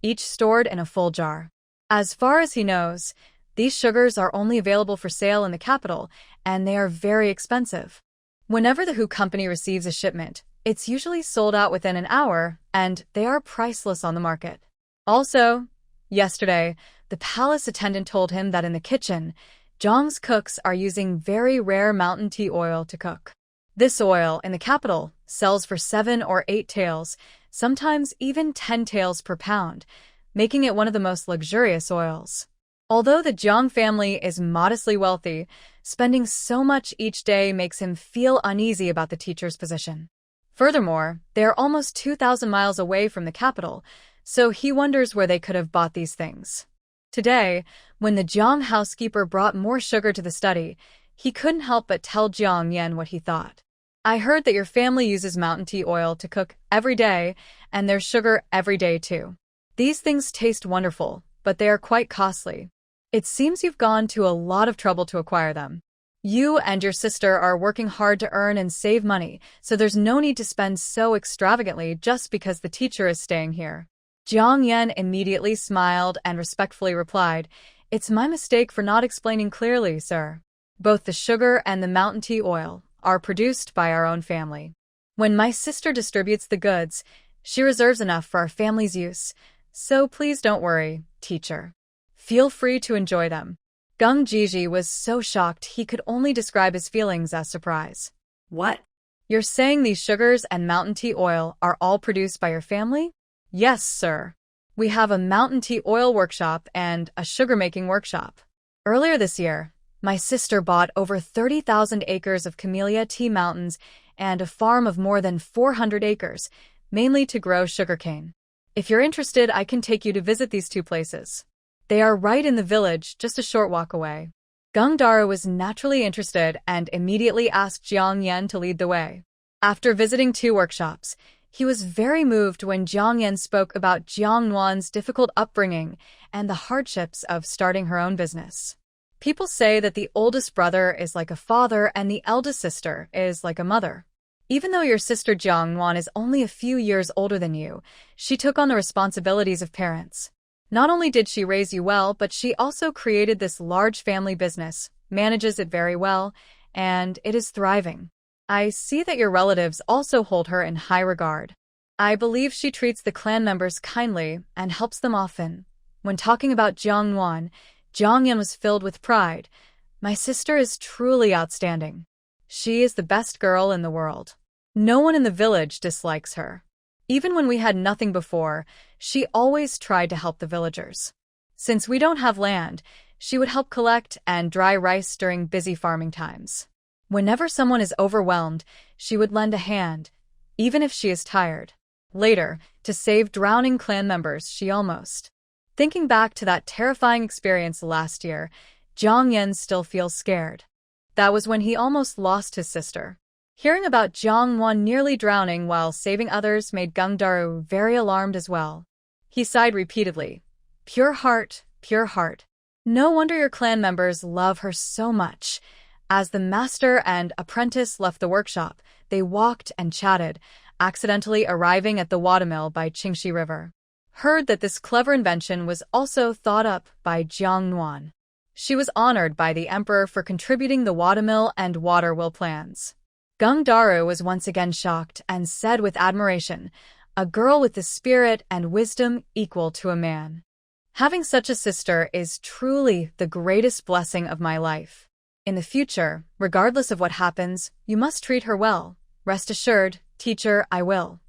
each stored in a full jar. As far as he knows, these sugars are only available for sale in the capital, and they are very expensive. Whenever the Hu company receives a shipment, it's usually sold out within an hour, and they are priceless on the market. Also, yesterday, the palace attendant told him that in the kitchen, Jiang's cooks are using very rare mountain tea oil to cook. This oil, in the capital, sells for 7 or 8 taels, sometimes even 10 taels per pound, making it one of the most luxurious oils. Although the Jiang family is modestly wealthy, spending so much each day makes him feel uneasy about the teacher's position. Furthermore, they are almost 2,000 miles away from the capital, so he wonders where they could have bought these things. Today, when the Jiang housekeeper brought more sugar to the study, he couldn't help but tell Jiang Nuan what he thought. I heard that your family uses mountain tea oil to cook every day, and there's sugar every day too. These things taste wonderful, but they are quite costly. It seems you've gone to a lot of trouble to acquire them. You and your sister are working hard to earn and save money, so there's no need to spend so extravagantly just because the teacher is staying here. Jiang Nuan immediately smiled and respectfully replied, "It's my mistake for not explaining clearly, sir. Both the sugar and the mountain tea oil are produced by our own family. When my sister distributes the goods, she reserves enough for our family's use, so please don't worry, teacher. Feel free to enjoy them." Geng Jiji was so shocked he could only describe his feelings as surprise. What? You're saying these sugars and mountain tea oil are all produced by your family? Yes, sir. We have a mountain tea oil workshop and a sugar-making workshop. Earlier this year, my sister bought over 30,000 acres of camellia tea mountains and a farm of more than 400 acres, mainly to grow sugarcane. If you're interested, I can take you to visit these 2 places. They are right in the village, just a short walk away. Geng Dara was naturally interested and immediately asked Jiang Nuan to lead the way. After visiting 2 workshops, he was very moved when Jiang Nuan spoke about Jiang Nuan's difficult upbringing and the hardships of starting her own business. People say that the oldest brother is like a father and the eldest sister is like a mother. Even though your sister Jiang Nuan is only a few years older than you, she took on the responsibilities of parents. Not only did she raise you well, but she also created this large family business, manages it very well, and it is thriving. I see that your relatives also hold her in high regard. I believe she treats the clan members kindly and helps them often. When talking about Jiang Nuan, Jiang Nuan was filled with pride. My sister is truly outstanding. She is the best girl in the world. No one in the village dislikes her. Even when we had nothing before, she always tried to help the villagers. Since we don't have land, She would help collect and dry rice during busy farming times. Whenever someone is overwhelmed, she would lend a hand, even if she is tired. Later, to save drowning clan members, she almost. Thinking back to that terrifying experience last year, Jiang Nuan still feels scared. That was when he almost lost his sister. Hearing about Jiang Nuan nearly drowning while saving others made Gung Daru very alarmed as well. He sighed repeatedly. Pure heart, pure heart. No wonder your clan members love her so much. As the master and apprentice left the workshop, they walked and chatted, accidentally arriving at the watermill by Qingxi River. Heard that this clever invention was also thought up by Jiang Nuan. She was honored by the emperor for contributing the watermill and waterwheel plans. Gung Daru was once again shocked and said with admiration, a girl with the spirit and wisdom equal to a man. Having such a sister is truly the greatest blessing of my life. In the future, regardless of what happens, you must treat her well. Rest assured, teacher, I will.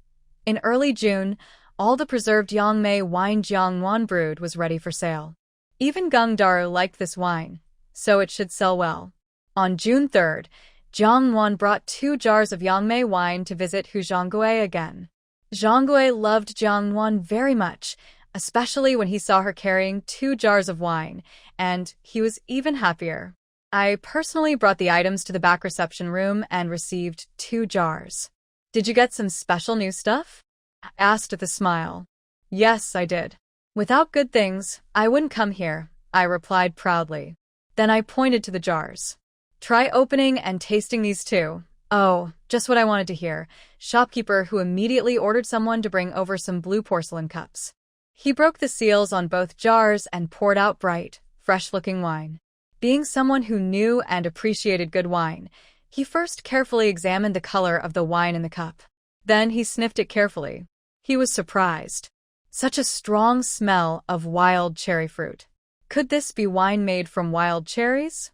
In early June, all the preserved Yangmei wine Jiang Nuan brewed was ready for sale. Even Gung Daru liked this wine, so it should sell well. On June 3rd, Jiang Nuan brought 2 jars of Yangmei wine to visit Hu Zhonggui again. Zhonggui loved Jiang Nuan very much, especially when he saw her carrying 2 jars of wine, and he was even happier. I personally brought the items to the back reception room and received 2 jars. Did you get some special new stuff? I asked with a smile. Yes, I did. Without good things, I wouldn't come here, I replied proudly. Then I pointed to the jars. Try opening and tasting these too. Oh, just what I wanted to hear. Shopkeeper who immediately ordered someone to bring over some blue porcelain cups. He broke the seals on both jars and poured out bright, fresh-looking wine. Being someone who knew and appreciated good wine, he first carefully examined the color of the wine in the cup. Then he sniffed it carefully. He was surprised. Such a strong smell of wild cherry fruit. Could this be wine made from wild cherries?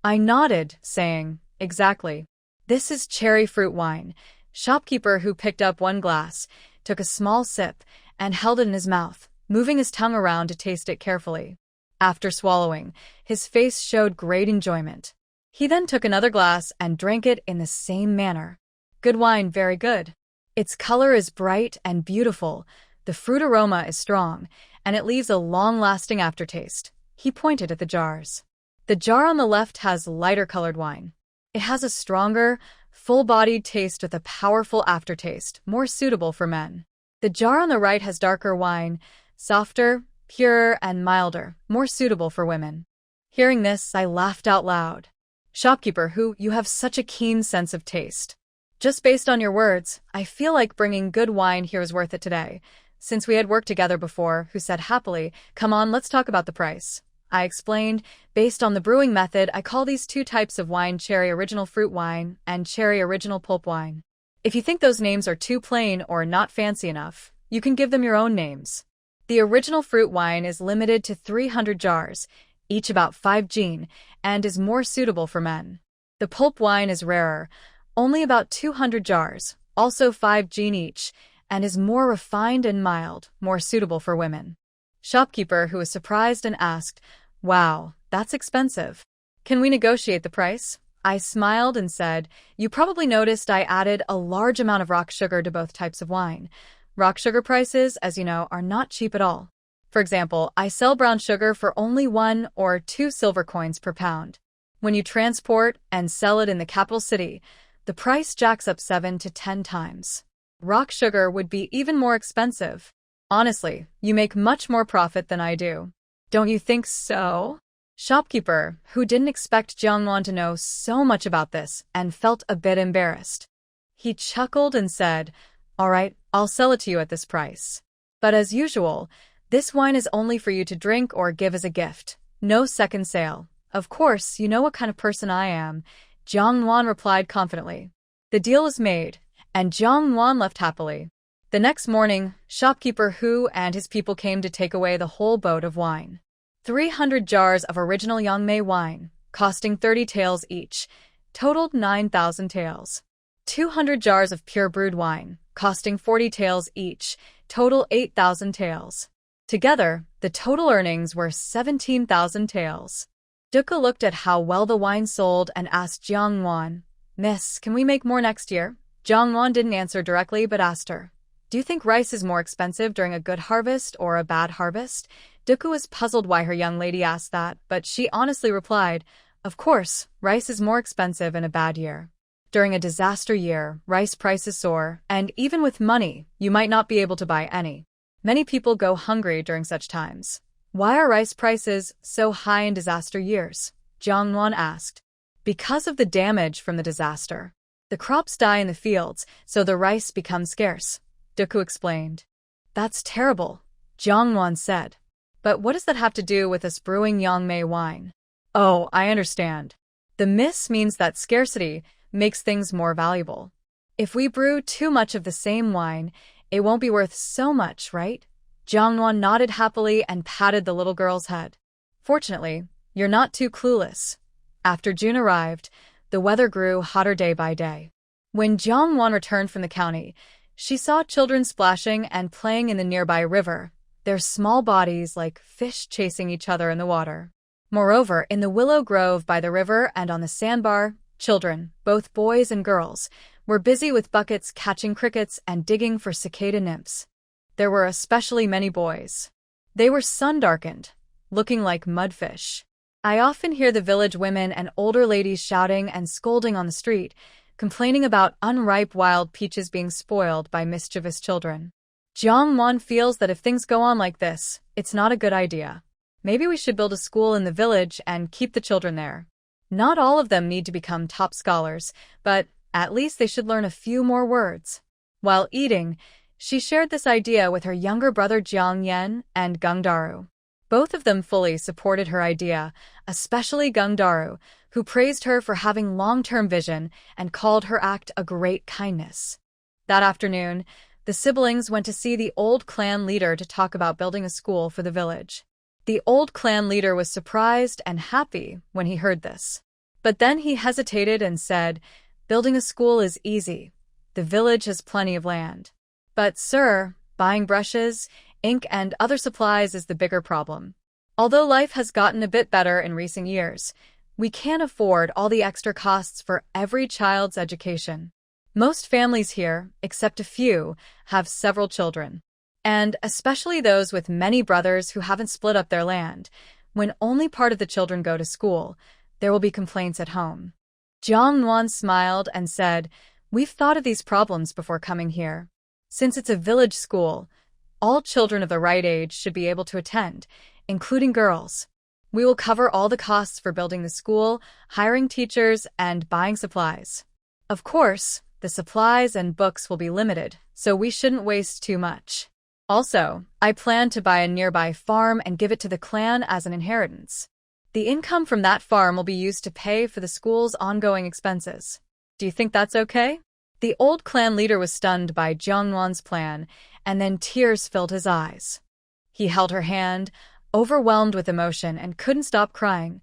I nodded, saying, exactly. This is cherry fruit wine. Shopkeeper who picked up 1 glass, took a small sip, and held it in his mouth, moving his tongue around to taste it carefully. After swallowing, his face showed great enjoyment. He then took another glass and drank it in the same manner. Good wine, very good. Its color is bright and beautiful, the fruit aroma is strong, and it leaves a long-lasting aftertaste. He pointed at the jars. The jar on the left has lighter-colored wine. It has a stronger, full-bodied taste with a powerful aftertaste, more suitable for men. The jar on the right has darker wine, softer, purer, and milder, more suitable for women. Hearing this, I laughed out loud. Shopkeeper who, you have such a keen sense of taste. Just based on your words, I feel like bringing good wine here is worth it today. Since we had worked together before, who said happily, come on, let's talk about the price. I explained, based on the brewing method, I call these 2 types of wine cherry original fruit wine and cherry original pulp wine. If you think those names are too plain or not fancy enough, you can give them your own names. The original fruit wine is limited to 300 jars, each about 5 jin, and is more suitable for men. The pulp wine is rarer, only about 200 jars, also 5 jin each, and is more refined and mild, more suitable for women. Shopkeeper who was surprised and asked, wow, that's expensive. Can we negotiate the price? I smiled and said, you probably noticed I added a large amount of rock sugar to both types of wine. Rock sugar prices, as you know, are not cheap at all. For example, I sell brown sugar for only 1 or 2 silver coins per pound. When you transport and sell it in the capital city, the price jacks up 7 to 10 times. Rock sugar would be even more expensive. Honestly, you make much more profit than I do. Don't you think so? Shopkeeper, who didn't expect Jiang Nuan to know so much about this and felt a bit embarrassed. He chuckled and said, all right, I'll sell it to you at this price. But as usual, this wine is only for you to drink or give as a gift. No second sale. Of course, you know what kind of person I am, Jiang Nuan replied confidently. The deal was made, and Jiang Nuan left happily. The next morning, shopkeeper Hu and his people came to take away the whole boat of wine. 300 jars of original Yangmei wine, costing 30 taels each, totaled 9,000 taels. 200 jars of pure brewed wine, costing 40 taels each, total 8,000 taels. Together, the total earnings were 17,000 taels. Duca looked at how well the wine sold and asked Jiang Nuan, "Miss, can we make more next year?" Jiang Nuan didn't answer directly but asked her, "Do you think rice is more expensive during a good harvest or a bad harvest?" Duca was puzzled why her young lady asked that, but she honestly replied, "Of course, rice is more expensive in a bad year. During a disaster year, rice prices soar, and even with money, you might not be able to buy any. Many people go hungry during such times." "Why are rice prices so high in disaster years?" Jiang Nuan asked. "Because of the damage from the disaster. The crops die in the fields, so the rice becomes scarce," Duca explained. "That's terrible," Jiang Nuan said. "But what does that have to do with us brewing Yangmei wine?" "Oh, I understand. The miss means that scarcity makes things more valuable. If we brew too much of the same wine, it won't be worth so much, right?" Jiang Nuan nodded happily and patted the little girl's head. "Fortunately, you're not too clueless." After June arrived, the weather grew hotter day by day. When Jiang Nuan returned from the county, she saw children splashing and playing in the nearby river, their small bodies like fish chasing each other in the water. Moreover, in the willow grove by the river and on the sandbar, children, both boys and girls, were busy with buckets catching crickets and digging for cicada nymphs. There were especially many boys. They were sun-darkened, looking like mudfish. I often hear the village women and older ladies shouting and scolding on the street, complaining about unripe wild peaches being spoiled by mischievous children. Jiang Nuan feels that if things go on like this, it's not a good idea. Maybe we should build a school in the village and keep the children there. Not all of them need to become top scholars, but at least they should learn a few more words. While eating, she shared this idea with her younger brother Jiang Yan and Gengdaru. Both of them fully supported her idea, especially Gengdaru, who praised her for having long-term vision and called her act a great kindness. That afternoon, the siblings went to see the old clan leader to talk about building a school for the village. The old clan leader was surprised and happy when he heard this. But then he hesitated and said, "Building a school is easy. The village has plenty of land. But, sir, buying brushes, ink, and other supplies is the bigger problem. Although life has gotten a bit better in recent years, we can't afford all the extra costs for every child's education. Most families here, except a few, have several children. And especially those with many brothers who haven't split up their land, when only part of the children go to school, there will be complaints at home." Jiang Nuan smiled and said, "We've thought of these problems before coming here. Since it's a village school, all children of the right age should be able to attend, including girls. We will cover all the costs for building the school, hiring teachers, and buying supplies. Of course, the supplies and books will be limited, so we shouldn't waste too much. Also, I plan to buy a nearby farm and give it to the clan as an inheritance. The income from that farm will be used to pay for the school's ongoing expenses. Do you think that's okay?" The old clan leader was stunned by Jiang Nuan's plan, and then tears filled his eyes. He held her hand, overwhelmed with emotion, and couldn't stop crying.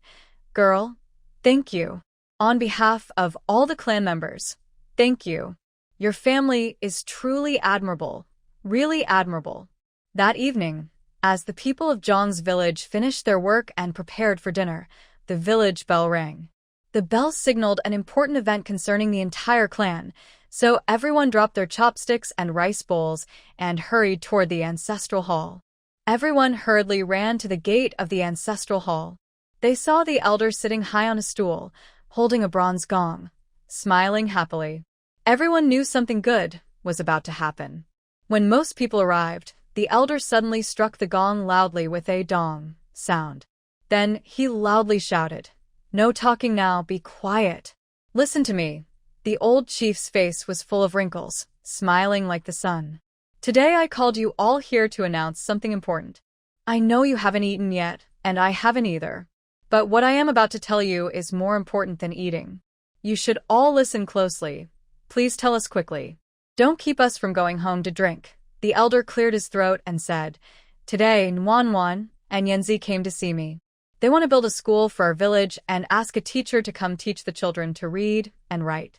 "Girl, thank you. On behalf of all the clan members, thank you. Your family is truly admirable, really admirable." That evening, as the people of Zhang's village finished their work and prepared for dinner, the village bell rang. The bell signaled an important event concerning the entire clan, so everyone dropped their chopsticks and rice bowls and hurried toward the ancestral hall. Everyone hurriedly ran to the gate of the ancestral hall. They saw the elder sitting high on a stool, holding a bronze gong, smiling happily. Everyone knew something good was about to happen. When most people arrived, the elder suddenly struck the gong loudly with a dong sound. Then he loudly shouted, "No talking now, be quiet. Listen to me." The old chief's face was full of wrinkles, smiling like the sun. "Today I called you all here to announce something important. I know you haven't eaten yet, and I haven't either. But what I am about to tell you is more important than eating. You should all listen closely. Please tell us quickly. Don't keep us from going home to drink." The elder cleared his throat and said, "Today Nuan and Yanzi came to see me. They want to build a school for our village and ask a teacher to come teach the children to read and write.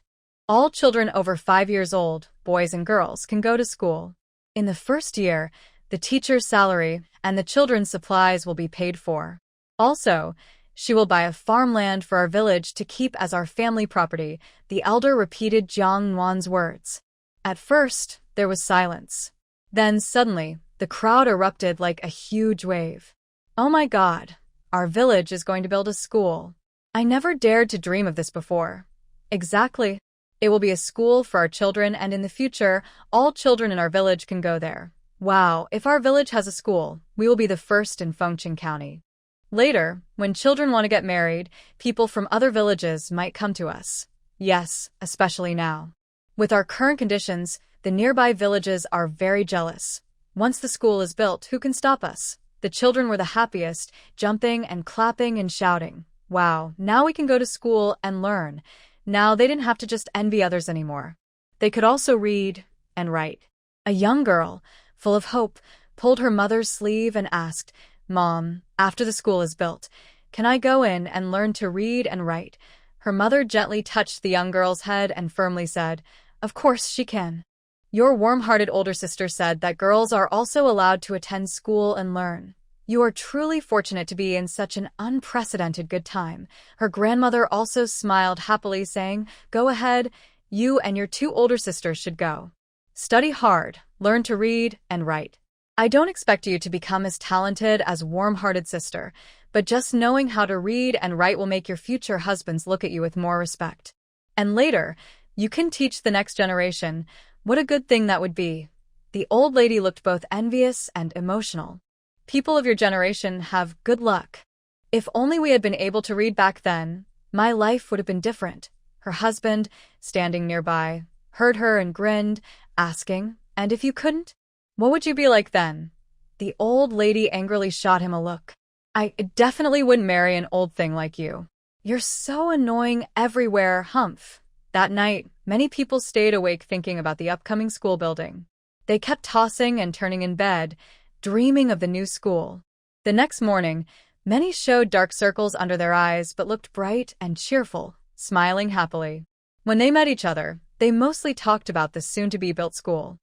All children over 5 years old, boys and girls, can go to school. In the first year, The teacher's salary and the children's supplies will be paid for. Also, she will buy a farmland for our village to keep as our family property, the elder repeated Jiang Nuan's words. At first, there was silence. Then suddenly, the crowd erupted like a huge wave. Oh my God, our village is going to build a school. I never dared to dream of this before. Exactly. It will be a school for our children, and in the future, all children in our village can go there. Wow, if our village has a school, we will be the first in Fengcheng County. Later, when children want to get married, people from other villages might come to us. Yes, especially now. With our current conditions, the nearby villages are very jealous. Once the school is built, who can stop us? The children were the happiest, jumping and clapping and shouting. Wow, now we can go to school and learn. Now they didn't have to just envy others anymore. They could also read and write. A young girl, full of hope, pulled her mother's sleeve and asked, "Mom, after the school is built, can I go in and learn to read and write?" Her mother gently touched the young girl's head and firmly said, "Of course she can." Your warm-hearted older sister said that girls are also allowed to attend school and learn. You are truly fortunate to be in such an unprecedented good time. Her grandmother also smiled happily, saying, "Go ahead, you and your two older sisters should go. Study hard, learn to read and write. I don't expect you to become as talented as warm-hearted sister, but just knowing how to read and write will make your future husbands look at you with more respect. And later, you can teach the next generation. What a good thing that would be." The old lady looked both envious and emotional. People of your generation have good luck. If only we had been able to read back then, my life would have been different. Her husband, standing nearby, heard her and grinned, asking, "And if you couldn't? What would you be like then?" The old lady angrily shot him a look. "I definitely wouldn't marry an old thing like you. You're so annoying everywhere, humph." That night, many people stayed awake thinking about the upcoming school building. They kept tossing and turning in bed, dreaming of the new school. The next morning, many showed dark circles under their eyes but looked bright and cheerful, smiling happily. When they met each other, they mostly talked about the soon-to-be-built school.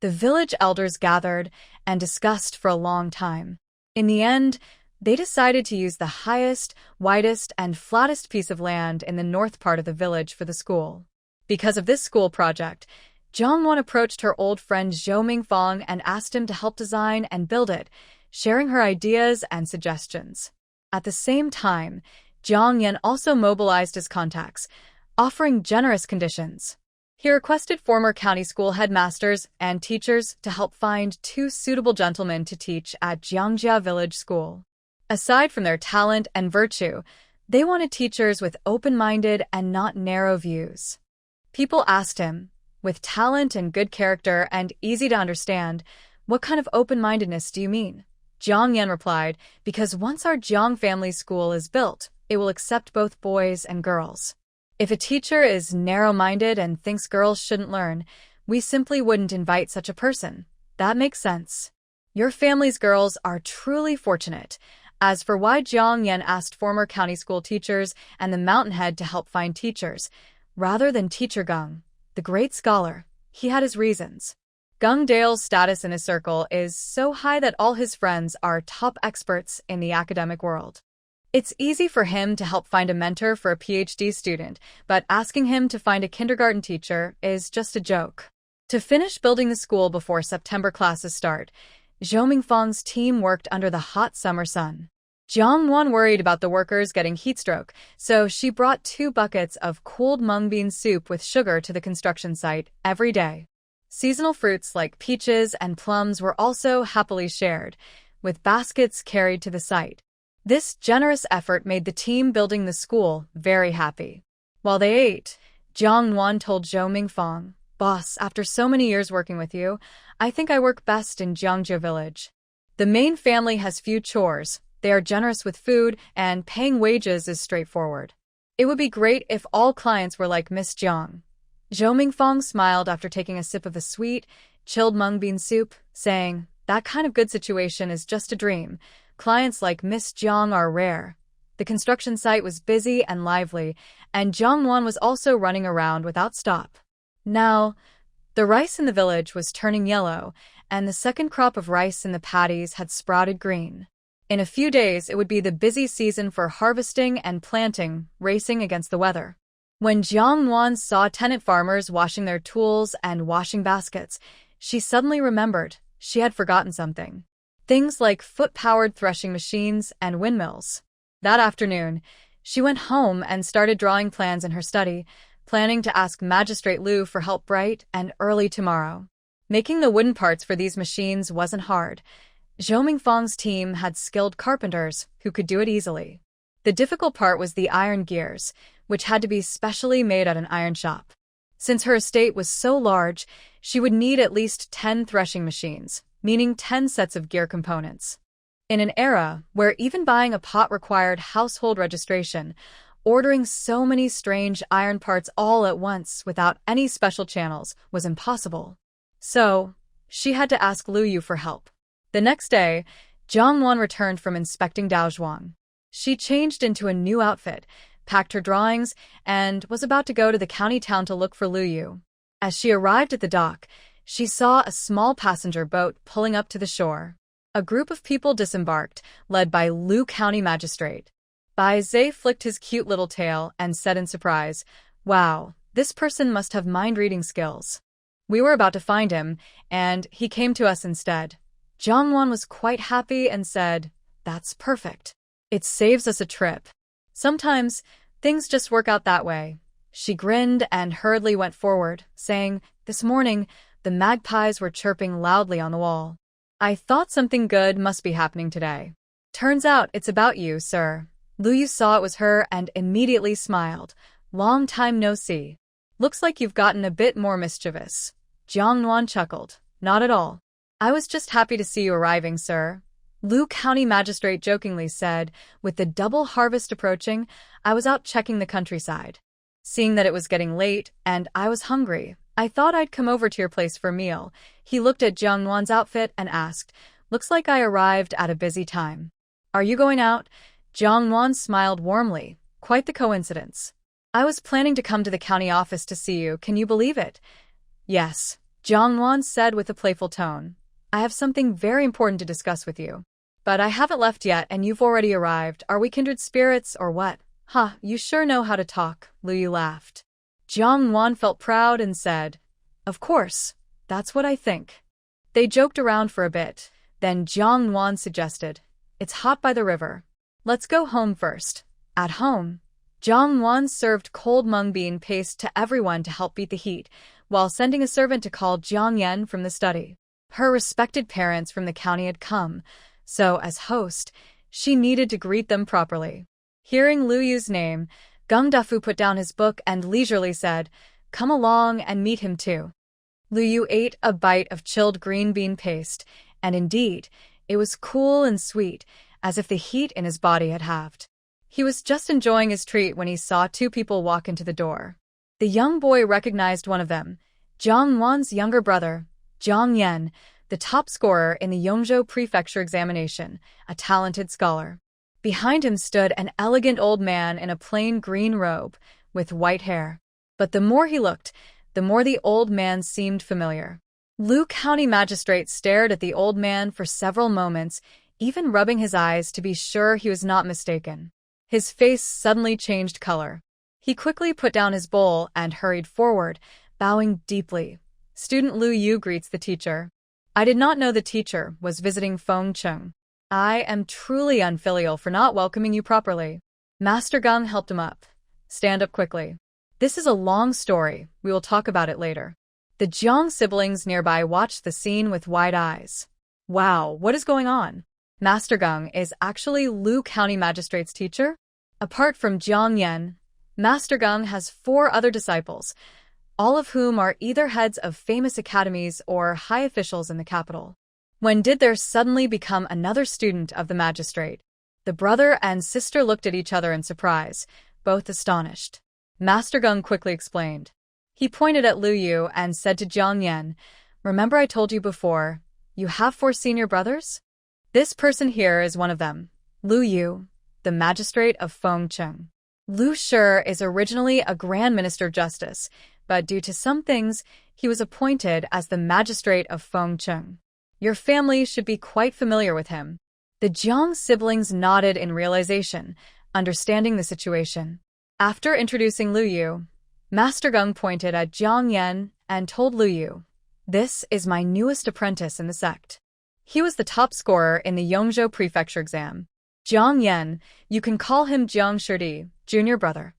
The village elders gathered and discussed for a long time. In the end, they decided to use the highest, widest, and flattest piece of land in the north part of the village for the school. Because of this school project, Jiang Nuan approached her old friend Zhou Mingfang and asked him to help design and build it, sharing her ideas and suggestions. At the same time, Jiang Yan also mobilized his contacts, offering generous conditions. He requested former county school headmasters and teachers to help find 2 suitable gentlemen to teach at Jiangjia Village School. Aside from their talent and virtue, they wanted teachers with open-minded and not narrow views. People asked him, "With talent and good character and easy to understand, what kind of open-mindedness do you mean?" Jiang Yan replied, "Because once our Jiang family school is built, it will accept both boys and girls. If a teacher is narrow-minded and thinks girls shouldn't learn, we simply wouldn't invite such a person. That makes sense. Your family's girls are truly fortunate." As for why Jiang Yan asked former county school teachers and the mountainhead to help find teachers, rather than teacher Geng, the great scholar, he had his reasons. Geng Dale's status in his circle is so high that all his friends are top experts in the academic world. It's easy for him to help find a mentor for a PhD student, but asking him to find a kindergarten teacher is just a joke. To finish building the school before September classes start, Zhou Mingfang's team worked under the hot summer sun. Jiang Nuan worried about the workers getting heatstroke, so she brought 2 buckets of cooled mung bean soup with sugar to the construction site every day. Seasonal fruits like peaches and plums were also happily shared, with baskets carried to the site. This generous effort made the team building the school very happy. While they ate, Jiang Nuan told Zhou Mingfang, "Boss, after so many years working with you, I think I work best in Jiangjia Village. The main family has few chores. They are generous with food, and paying wages is straightforward. It would be great if all clients were like Miss Jiang." Zhou Mingfang smiled after taking a sip of the sweet, chilled mung bean soup, saying, "That kind of good situation is just a dream. Clients like Miss Jiang are rare." The construction site was busy and lively, and Jiang Nuan was also running around without stop. Now, The rice in the village was turning yellow, and the second crop of rice in the paddies had sprouted green. In a few days, it would be the busy season for harvesting and planting, racing against the weather. When Jiang Nuan saw tenant farmers washing their tools and washing baskets, she suddenly remembered she had forgotten something. Things like foot-powered threshing machines and windmills. That afternoon, she went home and started drawing plans in her study, planning to ask Magistrate Liu for help bright and early tomorrow. Making the wooden parts for these machines wasn't hard. Zhou Mingfang's team had skilled carpenters who could do it easily. The difficult part was the iron gears, which had to be specially made at an iron shop. Since her estate was so large, she would need at least 10 threshing machines, meaning 10 sets of gear components. In an era where even buying a pot required household registration, ordering so many strange iron parts all at once without any special channels was impossible. So, she had to ask Liu Yu for help. The next day, Jiang Nuan returned from inspecting Daozhuang. She changed into a new outfit, packed her drawings, and was about to go to the county town to look for Liu Yu. As she arrived at the dock, she saw a small passenger boat pulling up to the shore. A group of people disembarked, led by Liu County Magistrate. Bai Zhe flicked his cute little tail and said in surprise, "Wow, this person must have mind-reading skills. We were about to find him, and he came to us instead." Jiang Nuan was quite happy and said, "That's perfect. It saves us a trip. Sometimes, things just work out that way." She grinned and hurriedly went forward, saying, "This morning, the magpies were chirping loudly on the wall. I thought something good must be happening today. Turns out it's about you, sir." Liu Yu saw it was her and immediately smiled. "Long time no see. Looks like you've gotten a bit more mischievous." Jiang Nuan chuckled. "Not at all. I was just happy to see you arriving, sir." Liu County Magistrate jokingly said, "With the double harvest approaching, I was out checking the countryside. Seeing that it was getting late and I was hungry, I thought I'd come over to your place for a meal." He looked at Jiang Nuan's outfit and asked, "Looks like I arrived at a busy time. Are you going out?" Jiang Nuan smiled warmly. "Quite the coincidence. I was planning to come to the county office to see you. Can you believe it?" "Yes," Jiang Nuan said with a playful tone. "I have something very important to discuss with you. But I haven't left yet and you've already arrived. Are we kindred spirits or what?" "Huh, you sure know how to talk," Liu Yu laughed. Jiang Nuan felt proud and said, "Of course, that's what I think." They joked around for a bit. Then Jiang Nuan suggested, "It's hot by the river. Let's go home first." At home, Jiang Nuan served cold mung bean paste to everyone to help beat the heat, while sending a servant to call Jiang Yan from the study. Her respected parents from the county had come, so as host, she needed to greet them properly. Hearing Liu Yu's name, Gung Dafu put down his book and leisurely said, "Come along and meet him too." Liu Yu ate a bite of chilled green bean paste, and indeed, it was cool and sweet, as if the heat in his body had halved. He was just enjoying his treat when he saw two people walk into the door. The young boy recognized one of them, Jiang Nuan's younger brother, Jiang Yan, the top scorer in the Yongzhou prefecture examination, a talented scholar. Behind him stood an elegant old man in a plain green robe, with white hair. But the more he looked, the more the old man seemed familiar. Liu County Magistrate stared at the old man for several moments, even rubbing his eyes to be sure he was not mistaken. His face suddenly changed color. He quickly put down his bowl and hurried forward, bowing deeply. "Student Liu Yu greets the teacher." I did not know the teacher was visiting Feng Cheng. "I am truly unfilial for not welcoming you properly." Master Gung helped him up. "Stand up quickly. This is a long story, we will talk about it later." The Jiang siblings nearby watched the scene with wide eyes. "Wow, what is going on?" Master Gung is actually Liu County Magistrate's teacher? Apart from Jiang Yan, Master Gung has 4 other disciples, all of whom are either heads of famous academies or high officials in the capital. When did there suddenly become another student of the magistrate? The brother and sister looked at each other in surprise, both astonished. Master Gung quickly explained. He pointed at Liu Yu and said to Jiang Yan, "Remember I told you before, you have 4 senior brothers? This person here is one of them, Liu Yu, the magistrate of Feng Cheng." Lu Shi is originally a Grand Minister Justice, but due to some things, he was appointed as the magistrate of Fengcheng. Your family should be quite familiar with him. The Jiang siblings nodded in realization, understanding the situation. After introducing Lu Yu, Master Geng pointed at Jiang Yan and told Lu Yu, "This is my newest apprentice in the sect." He was the top scorer in the Yongzhou prefecture exam. Jiang Yan, you can call him Jiang Shidi, junior brother.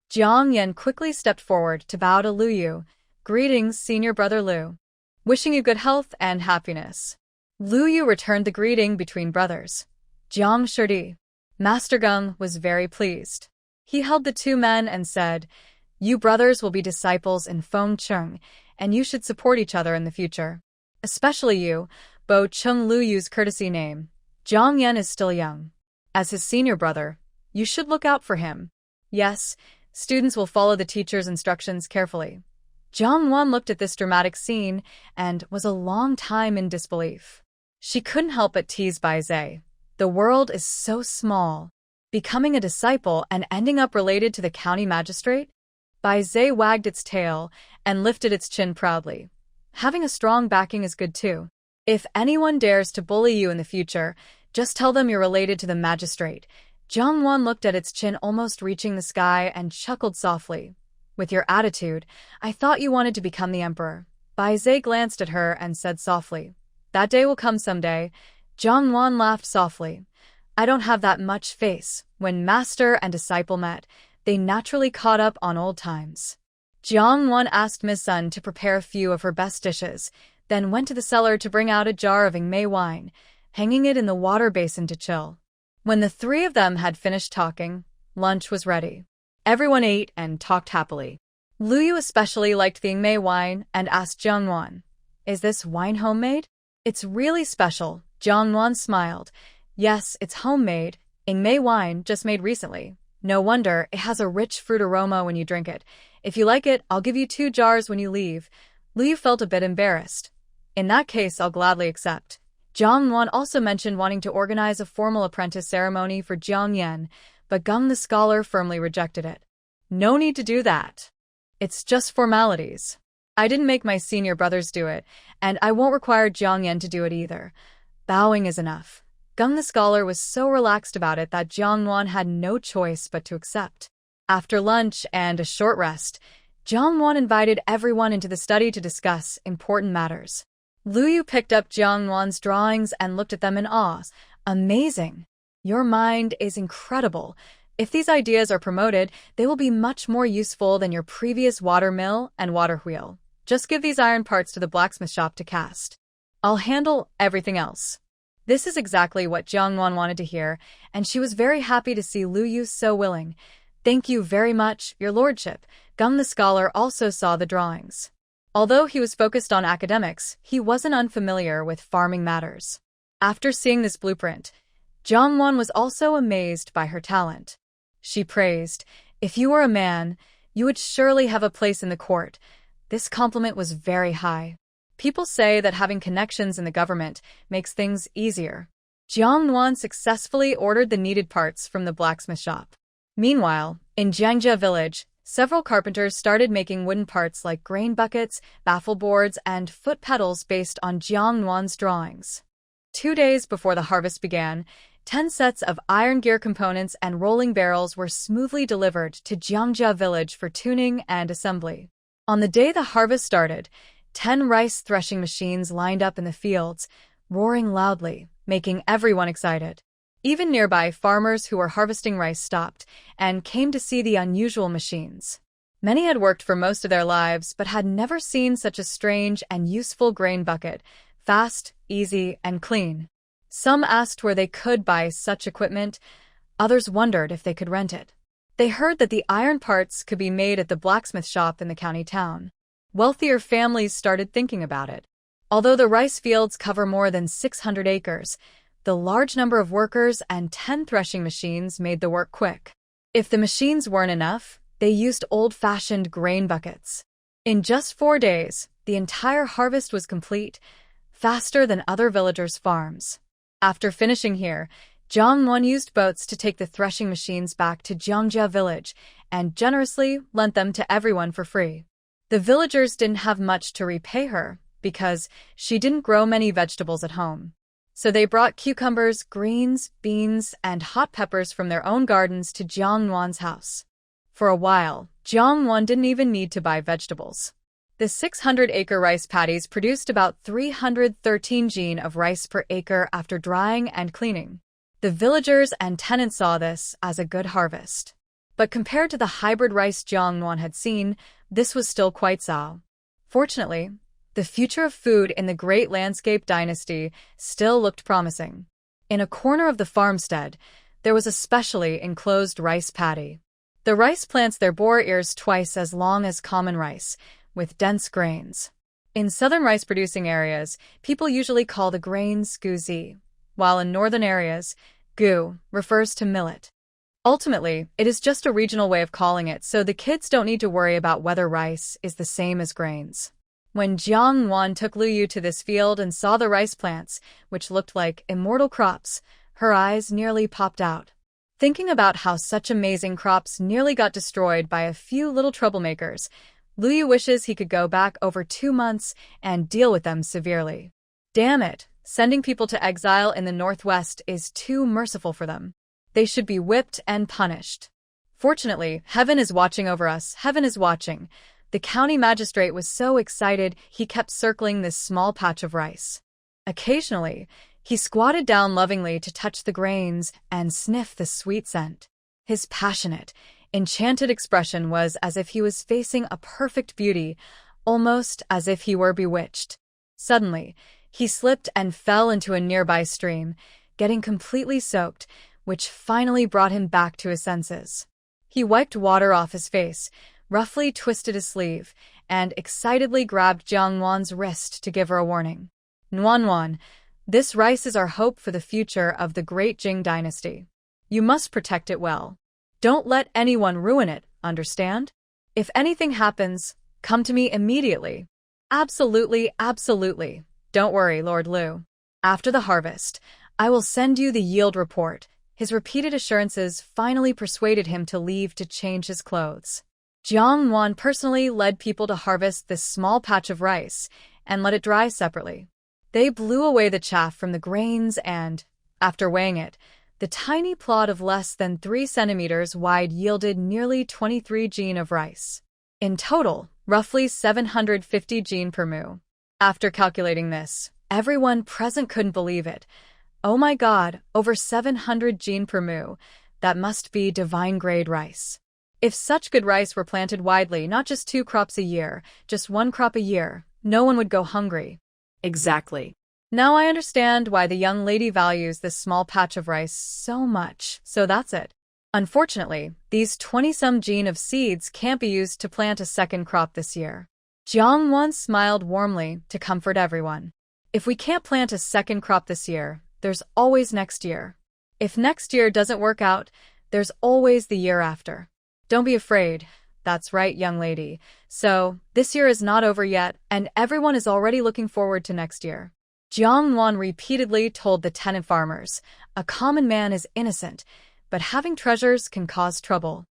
Jiang Yan quickly stepped forward to bow to Lu Yu. Greetings, senior brother Lu. Wishing you good health and happiness. Lu Yu returned the greeting between brothers. Jiang Shidi. Master Geng was very pleased. He held the two men and said, "You brothers will be disciples in Fengcheng, and you should support each other in the future. Especially you, Bo Chung Lu Yu's courtesy name. Jiang Yan is still young. As his senior brother, you should look out for him. Yes, students will follow the teacher's instructions carefully." Jiang Nuan looked at this dramatic scene and was a long time in disbelief. She couldn't help but tease Bai Zhe. The world is so small. Becoming a disciple and ending up related to the county magistrate? Bai Zhe wagged its tail and lifted its chin proudly. Having a strong backing is good too. If anyone dares to bully you in the future, just tell them you're related to the magistrate. Jiang Nuan looked at its chin almost reaching the sky and chuckled softly. With your attitude, I thought you wanted to become the emperor. Bai Zhe glanced at her and said softly, "That day will come someday." Jiang Nuan laughed softly. "I don't have that much face." When master and disciple met, they naturally caught up on old times. Jiang Nuan asked Miss Sun to prepare a few of her best dishes, then went to the cellar to bring out a jar of Yingmei wine, hanging it in the water basin to chill. When the three of them had finished talking, lunch was ready. Everyone ate and talked happily. Lu Yu especially liked the Yingmei wine and asked Jiang Nuan, "Is this wine homemade?" "It's really special," Jiang Nuan smiled. "Yes, it's homemade. Yingmei wine just made recently. No wonder it has a rich fruit aroma when you drink it. If you like it, I'll give you 2 jars when you leave." Lu Yu felt a bit embarrassed. "In that case, I'll gladly accept." Jiang Nuan also mentioned wanting to organize a formal apprentice ceremony for Jiang Yan, but Geng the scholar firmly rejected it. "No need to do that. It's just formalities. I didn't make my senior brothers do it, and I won't require Jiang Yan to do it either. Bowing is enough." Geng the scholar was so relaxed about it that Jiang Nuan had no choice but to accept. After lunch and a short rest, Jiang Nuan invited everyone into the study to discuss important matters. Lu Yu picked up Jiang Nuan's drawings and looked at them in awe. "Amazing. Your mind is incredible. If these ideas are promoted, they will be much more useful than your previous water mill and water wheel. Just give these iron parts to the blacksmith shop to cast. I'll handle everything else." This is exactly what Jiang Nuan wanted to hear, and she was very happy to see Lu Yu so willing. "Thank you very much, your lordship." Geng the scholar also saw the drawings. Although he was focused on academics, he wasn't unfamiliar with farming matters. After seeing this blueprint, Jiang Nuan was also amazed by her talent. She praised, "If you were a man, you would surely have a place in the court." This compliment was very high. People say that having connections in the government makes things easier. Jiang Nuan successfully ordered the needed parts from the blacksmith shop. Meanwhile, in Jiangja village, several carpenters started making wooden parts like grain buckets, baffle boards, and foot pedals based on Jiang Nuan's drawings. 2 days before the harvest began, 10 sets of iron gear components and rolling barrels were smoothly delivered to Jiangja village for tuning and assembly. On the day the harvest started, 10 rice threshing machines lined up in the fields, roaring loudly, making everyone excited. Even nearby farmers who were harvesting rice stopped and came to see the unusual machines. Many had worked for most of their lives but had never seen such a strange and useful grain bucket, fast, easy, and clean. Some asked where they could buy such equipment, others wondered if they could rent it. They heard that the iron parts could be made at the blacksmith shop in the county town. Wealthier families started thinking about it. Although the rice fields cover more than 600 acres, the large number of workers and 10 threshing machines made the work quick. If the machines weren't enough, they used old-fashioned grain buckets. In just 4 days, the entire harvest was complete, faster than other villagers' farms. After finishing here, Jiang Nuan used boats to take the threshing machines back to Jiangjia village and generously lent them to everyone for free. The villagers didn't have much to repay her because she didn't grow many vegetables at home. So they brought cucumbers, greens, beans, and hot peppers from their own gardens to Jiang Nuan's house. For a while, Jiang Nuan didn't even need to buy vegetables. The 600-acre rice paddies produced about 313 jin of rice per acre after drying and cleaning. The villagers and tenants saw this as a good harvest. But compared to the hybrid rice Jiang Nuan had seen, this was still quite so. Fortunately, the future of food in the Great Landscape Dynasty still looked promising. In a corner of the farmstead, there was a specially enclosed rice paddy. The rice plants there bore ears twice as long as common rice, with dense grains. In southern rice-producing areas, people usually call the grains guzi, while in northern areas, gu refers to millet. Ultimately, it is just a regional way of calling it, so the kids don't need to worry about whether rice is the same as grains. When Jiang Nuan took Lu Yu to this field and saw the rice plants, which looked like immortal crops, her eyes nearly popped out. Thinking about how such amazing crops nearly got destroyed by a few little troublemakers, Lu Yu wishes he could go back over 2 months and deal with them severely. Damn it, sending people to exile in the Northwest is too merciful for them. They should be whipped and punished. Fortunately, heaven is watching over us. Heaven is watching. The county magistrate was so excited he kept circling this small patch of rice. Occasionally, he squatted down lovingly to touch the grains and sniff the sweet scent. His passionate, enchanted expression was as if he was facing a perfect beauty, almost as if he were bewitched. Suddenly, he slipped and fell into a nearby stream, getting completely soaked, which finally brought him back to his senses. He wiped water off his face, roughly twisted his sleeve, and excitedly grabbed Jiang Nuan's wrist to give her a warning. Nuan, this rice is our hope for the future of the Great Jing Dynasty. You must protect it well. Don't let anyone ruin it, understand? If anything happens, come to me immediately. Absolutely, absolutely. Don't worry, Lord Lu. After the harvest, I will send you the yield report. His repeated assurances finally persuaded him to leave to change his clothes. Jiang Nuan personally led people to harvest this small patch of rice and let it dry separately. They blew away the chaff from the grains and, after weighing it, the tiny plot of less than 3 centimeters wide yielded nearly 23 jin of rice. In total, roughly 750 jin per mu. After calculating this, everyone present couldn't believe it. Oh my God, over 700 jin per mu. That must be divine-grade rice. If such good rice were planted widely, not just 2 crops a year, just 1 crop a year, no one would go hungry. Exactly. Now I understand why the young lady values this small patch of rice so much, so that's it. Unfortunately, these 20-some jin of seeds can't be used to plant a second crop this year. Jiang Nuan smiled warmly to comfort everyone. If we can't plant a second crop this year, there's always next year. If next year doesn't work out, there's always the year after. Don't be afraid. That's right, young lady. So, this year is not over yet, and everyone is already looking forward to next year. Jiang Nuan repeatedly told the tenant farmers, a common man is innocent, but having treasures can cause trouble.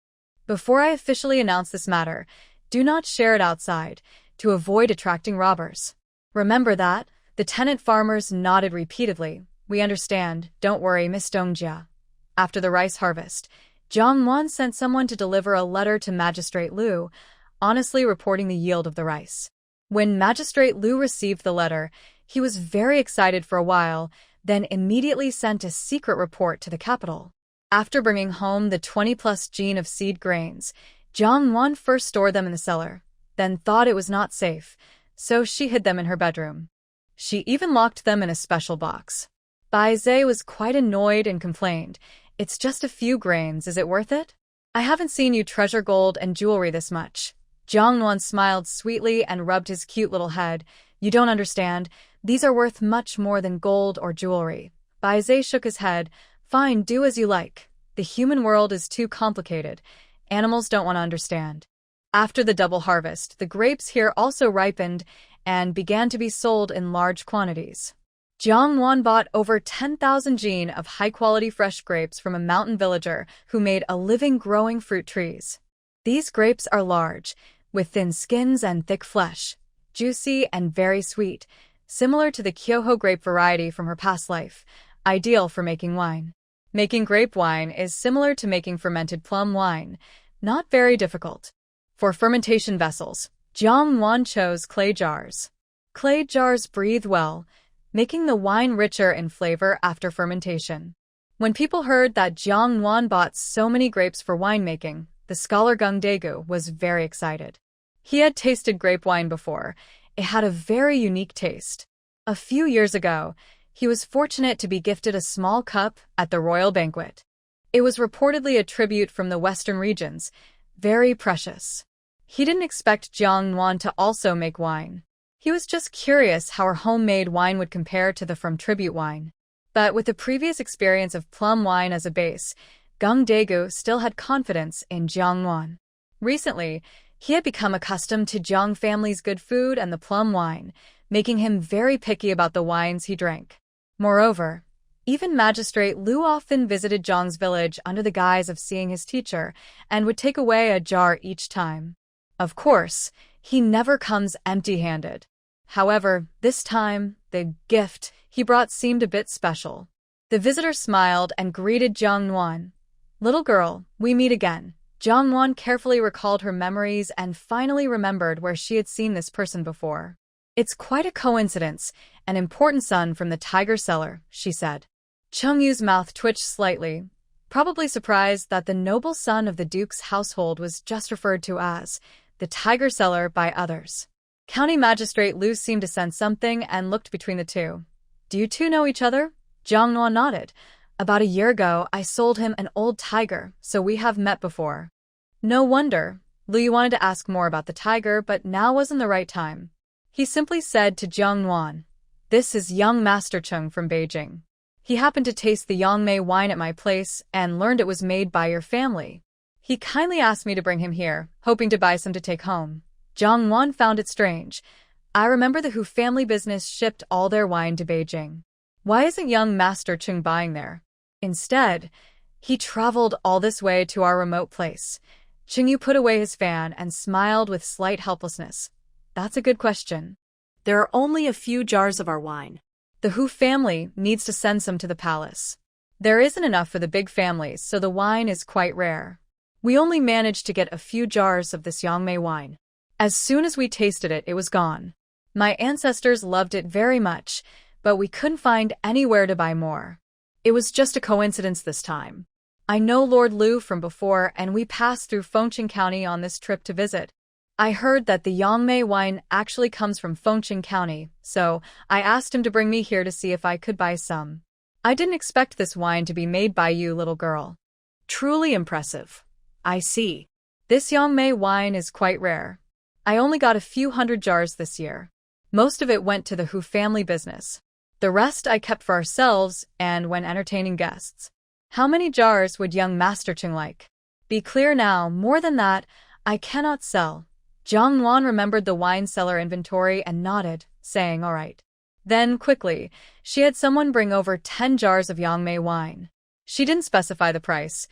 Before I officially announce this matter, do not share it outside, to avoid attracting robbers. Remember that? The tenant farmers nodded repeatedly. We understand, don't worry, Miss Dongjia. After the rice harvest, Jiang Nuan sent someone to deliver a letter to Magistrate Lu, honestly reporting the yield of the rice. When Magistrate Lu received the letter, he was very excited for a while, then immediately sent a secret report to the capital. After bringing home the 20-plus jin of seed grains, Jiang Nuan first stored them in the cellar, then thought it was not safe, so she hid them in her bedroom. She even locked them in a special box. Bai Zhe was quite annoyed and complained, "It's just a few grains, is it worth it? I haven't seen you treasure gold and jewelry this much." Jiang Nuan smiled sweetly and rubbed his cute little head. "You don't understand. These are worth much more than gold or jewelry." Bai Zhe shook his head. "Fine, do as you like. The human world is too complicated. Animals don't want to understand." After the double harvest, the grapes here also ripened and began to be sold in large quantities. Jiang Nuan bought over 10,000 jin of high-quality fresh grapes from a mountain villager who made a living growing fruit trees. These grapes are large, with thin skins and thick flesh, juicy and very sweet, similar to the Kyoho grape variety from her past life, ideal for making wine. Making grape wine is similar to making fermented plum wine, not very difficult. For fermentation vessels, Jiang Nuan chose clay jars. Clay jars breathe well, making the wine richer in flavor after fermentation. When people heard that Jiang Nuan bought so many grapes for winemaking, the scholar Gung Daegu was very excited. He had tasted grape wine before. It had a very unique taste. A few years ago, he was fortunate to be gifted a small cup at the royal banquet. It was reportedly a tribute from the western regions, very precious. He didn't expect Jiang Nuan to also make wine. He was just curious how her homemade wine would compare to the from tribute wine. But with the previous experience of plum wine as a base, Gung Daegu still had confidence in Jiang Nuan. Recently, he had become accustomed to Jiang family's good food and the plum wine, making him very picky about the wines he drank. Moreover, even Magistrate Lu often visited Jiang's village under the guise of seeing his teacher and would take away a jar each time. Of course, he never comes empty-handed. However, this time, the gift he brought seemed a bit special. The visitor smiled and greeted Jiang Nuan. "Little girl, we meet again." Jiang Nuan carefully recalled her memories and finally remembered where she had seen this person before. "It's quite a coincidence, an important son from the tiger cellar," she said. Cheng Yu's mouth twitched slightly, probably surprised that the noble son of the duke's household was just referred to as the tiger cellar by others. County Magistrate Lu seemed to sense something and looked between the two. "Do you two know each other?" Jiang Nuan nodded. "About a year ago, I sold him an old tiger, so we have met before." No wonder. Lu wanted to ask more about the tiger, but now wasn't the right time. He simply said to Jiang Nuan, "This is young Master Cheng from Beijing. He happened to taste the Yangmei wine at my place and learned it was made by your family. He kindly asked me to bring him here, hoping to buy some to take home." Jiang Nuan found it strange. "I remember the Hu family business shipped all their wine to Beijing. Why isn't young Master Cheng buying there? Instead, he traveled all this way to our remote place." Cheng Yu put away his fan and smiled with slight helplessness. "That's a good question. There are only a few jars of our wine. The Hu family needs to send some to the palace. There isn't enough for the big families, so the wine is quite rare. We only managed to get a few jars of this Yangmei wine. As soon as we tasted it, it was gone. My ancestors loved it very much, but we couldn't find anywhere to buy more. It was just a coincidence this time. I know Lord Lu from before, and we passed through Fengcheng County on this trip to visit. I heard that the Yangmei wine actually comes from Fengcheng County, so I asked him to bring me here to see if I could buy some. I didn't expect this wine to be made by you, little girl." Truly impressive. I see. "This Yangmei wine is quite rare. I only got a few hundred jars this year. Most of it went to the Hu family business. The rest I kept for ourselves and when entertaining guests. How many jars would young Master Cheng like? Be clear now, more than that, I cannot sell." Jiang Nuan remembered the wine cellar inventory and nodded, saying all right. Then, quickly, she had someone bring over 10 jars of Yangmei wine. She didn't specify the price,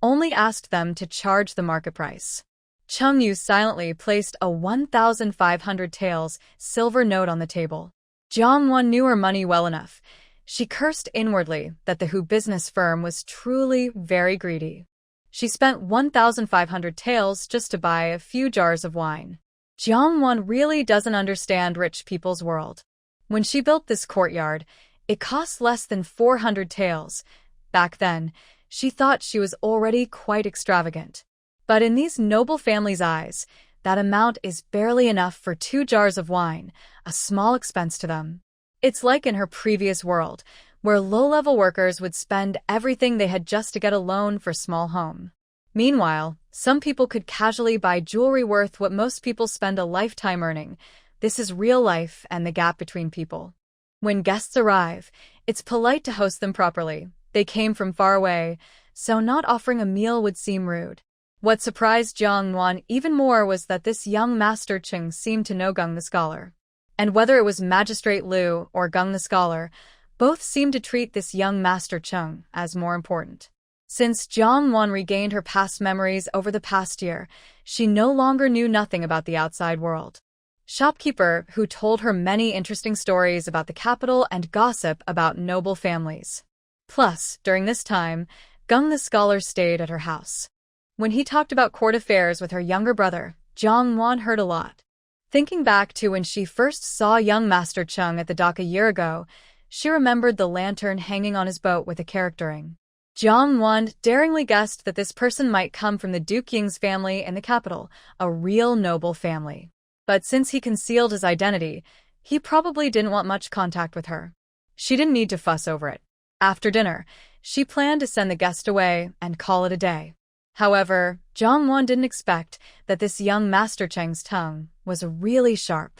only asked them to charge the market price. Cheng Yu silently placed a 1,500 taels silver note on the table. Jiang Nuan knew her money well enough. She cursed inwardly that the Hu business firm was truly very greedy. She spent 1,500 taels just to buy a few jars of wine. Jiang Nuan really doesn't understand rich people's world. When she built this courtyard, it cost less than 400 taels. Back then, she thought she was already quite extravagant. But in these noble families' eyes, that amount is barely enough for 2 jars of wine, a small expense to them. It's like in her previous world, where low-level workers would spend everything they had just to get a loan for small home. Meanwhile, some people could casually buy jewelry worth what most people spend a lifetime earning. This is real life and the gap between people. When guests arrive, it's polite to host them properly. They came from far away, so not offering a meal would seem rude. What surprised Jiang Nuan even more was that this young Master Cheng seemed to know Gung the Scholar. And whether it was Magistrate Lu or Gung the Scholar, Both seemed to treat this young Master Chung as more important. Since Jiang Nuan regained her past memories over the past year, she no longer knew nothing about the outside world. Shopkeeper, who told her many interesting stories about the capital and gossip about noble families. Plus, during this time, Gung the scholar stayed at her house. When he talked about court affairs with her younger brother, Jiang Nuan heard a lot. Thinking back to when she first saw young Master Chung at the dock a year ago, she remembered the lantern hanging on his boat with a character ring. Jiang Nuan daringly guessed that this person might come from the Duke Ying's family in the capital, a real noble family. But since he concealed his identity, he probably didn't want much contact with her. She didn't need to fuss over it. After dinner, she planned to send the guest away and call it a day. However, Jiang Nuan didn't expect that this young Master Cheng's tongue was really sharp.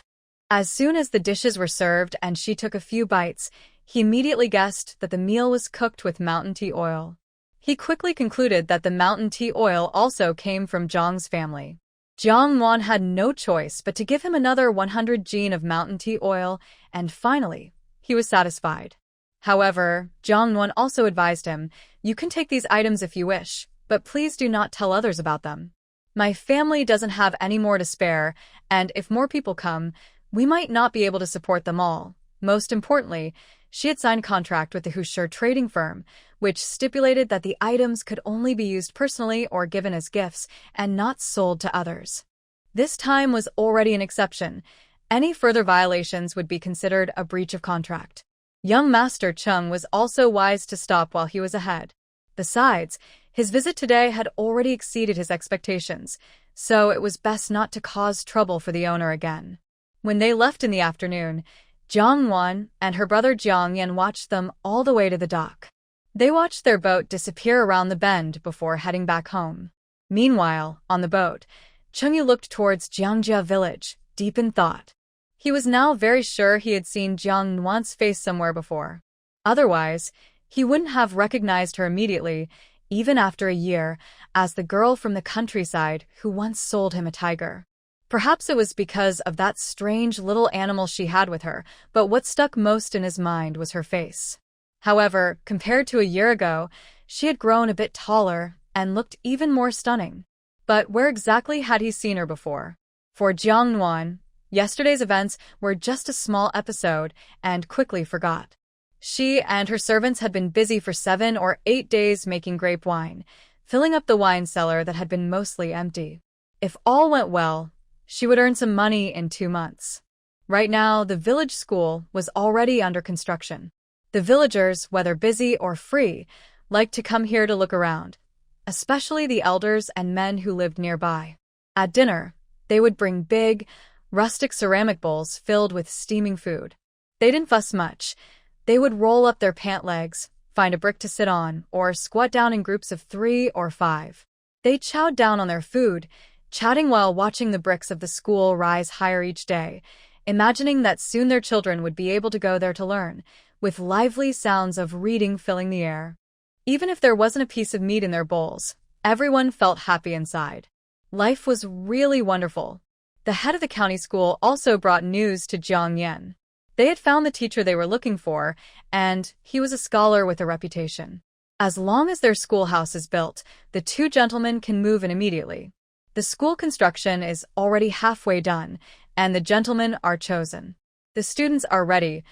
As soon as the dishes were served and she took a few bites, he immediately guessed that the meal was cooked with mountain tea oil. He quickly concluded that the mountain tea oil also came from Zhang's family. Jiang Nuan had no choice but to give him another 100 jin of mountain tea oil, and finally, he was satisfied. However, Jiang Nuan also advised him, "You can take these items if you wish, but please do not tell others about them. My family doesn't have any more to spare, and if more people come, we might not be able to support them all." Most importantly, she had signed a contract with the Hushi trading firm, which stipulated that the items could only be used personally or given as gifts and not sold to others. This time was already an exception. Any further violations would be considered a breach of contract. Young Master Chung was also wise to stop while he was ahead. Besides, his visit today had already exceeded his expectations, so it was best not to cause trouble for the owner again. When they left in the afternoon, Jiang Nuan and her brother Jiang Yan watched them all the way to the dock. They watched their boat disappear around the bend before heading back home. Meanwhile, on the boat, Chengyu looked towards Jiangjia village, deep in thought. He was now very sure he had seen Jiang Nuan's face somewhere before. Otherwise, he wouldn't have recognized her immediately, even after a year, as the girl from the countryside who once sold him a tiger. Perhaps it was because of that strange little animal she had with her, but what stuck most in his mind was her face. However, compared to a year ago, she had grown a bit taller and looked even more stunning. But where exactly had he seen her before? For Jiang Nuan, yesterday's events were just a small episode and quickly forgot. She and her servants had been busy for 7 or 8 days making grape wine, filling up the wine cellar that had been mostly empty. If all went well, she would earn some money in 2 months. Right now, the village school was already under construction. The villagers, whether busy or free, liked to come here to look around, especially the elders and men who lived nearby. At dinner, they would bring big, rustic ceramic bowls filled with steaming food. They didn't fuss much. They would roll up their pant legs, find a brick to sit on, or squat down in groups of 3 or 5. They chowed down on their food, chatting while watching the bricks of the school rise higher each day, imagining that soon their children would be able to go there to learn, with lively sounds of reading filling the air. Even if there wasn't a piece of meat in their bowls, everyone felt happy inside. Life was really wonderful. The head of the county school also brought news to Jiang Yan. They had found the teacher they were looking for, and he was a scholar with a reputation. As long as their schoolhouse is built, the 2 gentlemen can move in immediately. The school construction is already halfway done, and the gentlemen are chosen. The students are ready.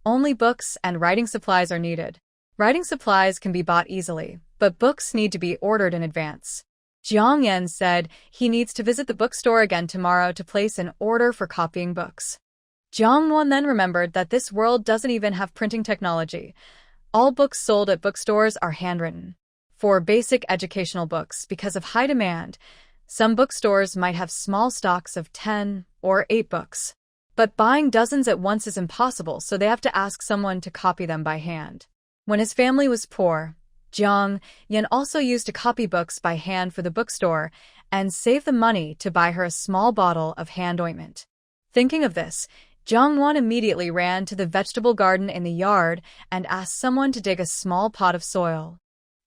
Only books and writing supplies are needed. Writing supplies can be bought easily, but books need to be ordered in advance. Jiang Yan said he needs to visit the bookstore again tomorrow to place an order for copying books. Jiang Nuan then remembered that this world doesn't even have printing technology. All books sold at bookstores are handwritten. For basic educational books, because of high demand, some bookstores might have small stocks of 10 or 8 books. But buying dozens at once is impossible, so they have to ask someone to copy them by hand. When his family was poor, Jiang Yan also used to copy books by hand for the bookstore and save the money to buy her a small bottle of hand ointment. Thinking of this, Jiang Nuan immediately ran to the vegetable garden in the yard and asked someone to dig a small pot of soil.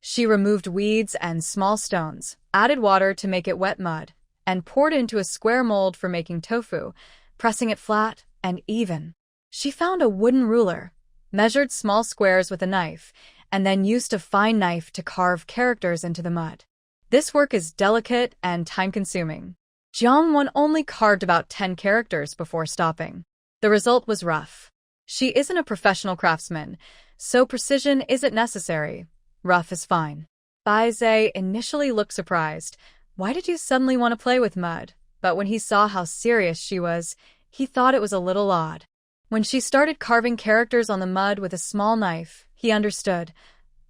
She removed weeds and small stones, added water to make it wet mud, and poured it into a square mold for making tofu, pressing it flat and even. She found a wooden ruler, measured small squares with a knife, and then used a fine knife to carve characters into the mud. This work is delicate and time-consuming. Jiang Nuan only carved about 10 characters before stopping. The result was rough. She isn't a professional craftsman, so precision isn't necessary. Rough is fine. Bai Zhe initially looked surprised. Why did you suddenly want to play with mud? But when he saw how serious she was, he thought it was a little odd. When she started carving characters on the mud with a small knife, he understood.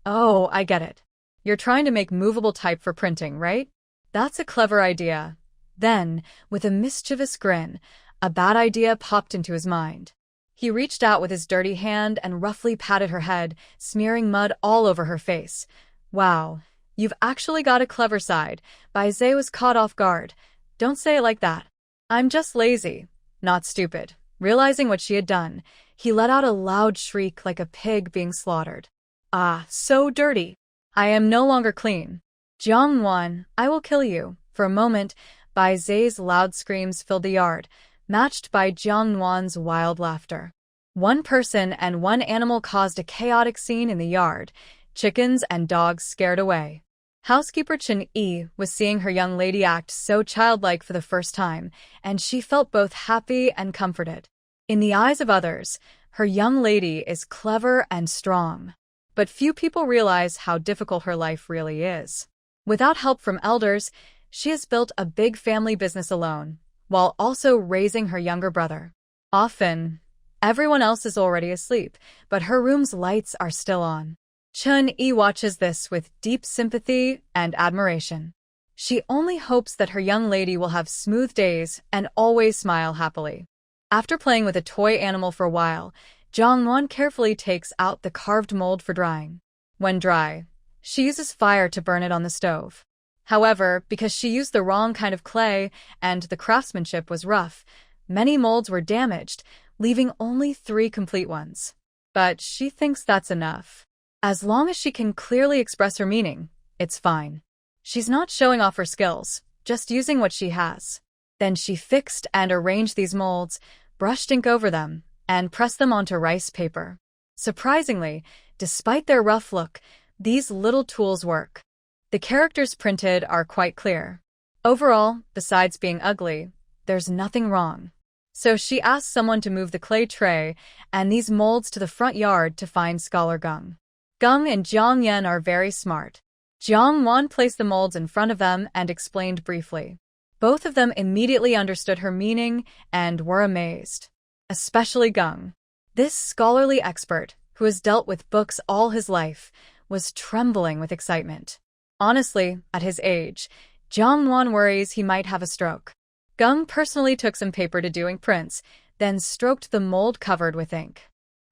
Oh, I get it. You're trying to make movable type for printing, right? That's a clever idea. Then, with a mischievous grin, a bad idea popped into his mind. He reached out with his dirty hand and roughly patted her head, smearing mud all over her face. Wow, you've actually got a clever side. Bai Zhe was caught off guard. Don't say it like that. I'm just lazy, not stupid. Realizing what she had done, he let out a loud shriek like a pig being slaughtered. Ah, so dirty. I am no longer clean. Jiang Nuan, I will kill you. For a moment, Bai Zhe's loud screams filled the yard, matched by Jiang Nuan's wild laughter. One person and one animal caused a chaotic scene in the yard, chickens and dogs scared away. Housekeeper Chen Yi was seeing her young lady act so childlike for the first time, and she felt both happy and comforted. In the eyes of others, her young lady is clever and strong. But few people realize how difficult her life really is. Without help from elders, she has built a big family business alone, while also raising her younger brother. Often, everyone else is already asleep, but her room's lights are still on. Chen Yi watches this with deep sympathy and admiration. She only hopes that her young lady will have smooth days and always smile happily. After playing with a toy animal for a while, Jiang Nuan carefully takes out the carved mold for drying. When dry, she uses fire to burn it on the stove. However, because she used the wrong kind of clay and the craftsmanship was rough, many molds were damaged, leaving only 3 complete ones. But she thinks that's enough. As long as she can clearly express her meaning, it's fine. She's not showing off her skills, just using what she has. Then she fixed and arranged these molds, brushed ink over them, and pressed them onto rice paper. Surprisingly, despite their rough look, these little tools work. The characters printed are quite clear. Overall, besides being ugly, there's nothing wrong. So she asked someone to move the clay tray and these molds to the front yard to find Scholar Geng. Geng and Jiang Yan are very smart. Jiang Nuan placed the molds in front of them and explained briefly. Both of them immediately understood her meaning and were amazed. Especially Geng. This scholarly expert, who has dealt with books all his life, was trembling with excitement. Honestly, at his age, Jiang Nuan worries he might have a stroke. Geng personally took some paper to doing prints, then stroked the mold covered with ink.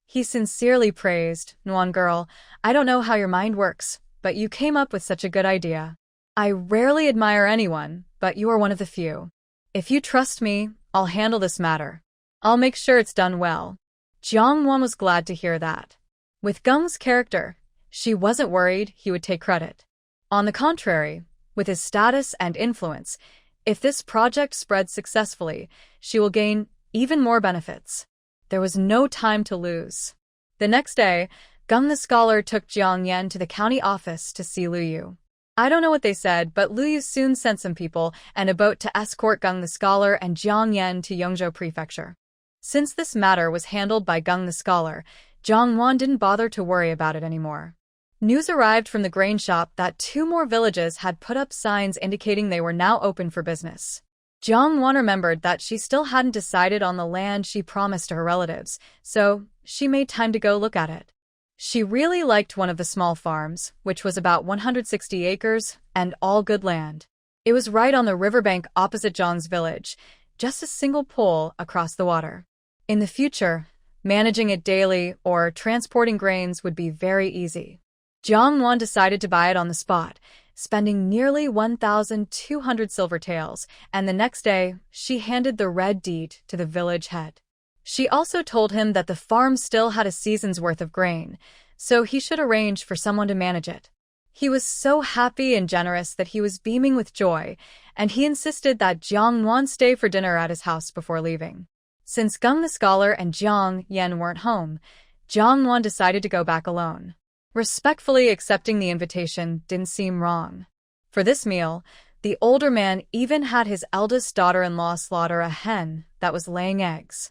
He sincerely praised, Nuan girl, I don't know how your mind works, but you came up with such a good idea. I rarely admire anyone, but you are one of the few. If you trust me, I'll handle this matter. I'll make sure it's done well. Jiang Nuan was glad to hear that. With Geng's character, she wasn't worried he would take credit. On the contrary, with his status and influence, if this project spreads successfully, she will gain even more benefits. There was no time to lose. The next day, Geng the scholar took Jiang Yan to the county office to see Lu Yu. I don't know what they said, but Lu Yu soon sent some people and a boat to escort Geng the scholar and Jiang Yan to Yongzhou Prefecture. Since this matter was handled by Geng the scholar, Jiang Nuan didn't bother to worry about it anymore. News arrived from the grain shop that 2 more villages had put up signs indicating they were now open for business. Jiang Nuan remembered that she still hadn't decided on the land she promised to her relatives, so she made time to go look at it. She really liked one of the small farms, which was about 160 acres and all good land. It was right on the riverbank opposite Zhang's village, just a single pole across the water. In the future, managing it daily or transporting grains would be very easy. Jiang Nuan decided to buy it on the spot, spending nearly 1,200 silver taels, and the next day, she handed the red deed to the village head. She also told him that the farm still had a season's worth of grain, so he should arrange for someone to manage it. He was so happy and generous that he was beaming with joy, and he insisted that Jiang Nuan stay for dinner at his house before leaving. Since Geng the scholar and Jiang Yan weren't home, Jiang Nuan decided to go back alone. Respectfully accepting the invitation didn't seem wrong. For this meal, the older man even had his eldest daughter-in-law slaughter a hen that was laying eggs.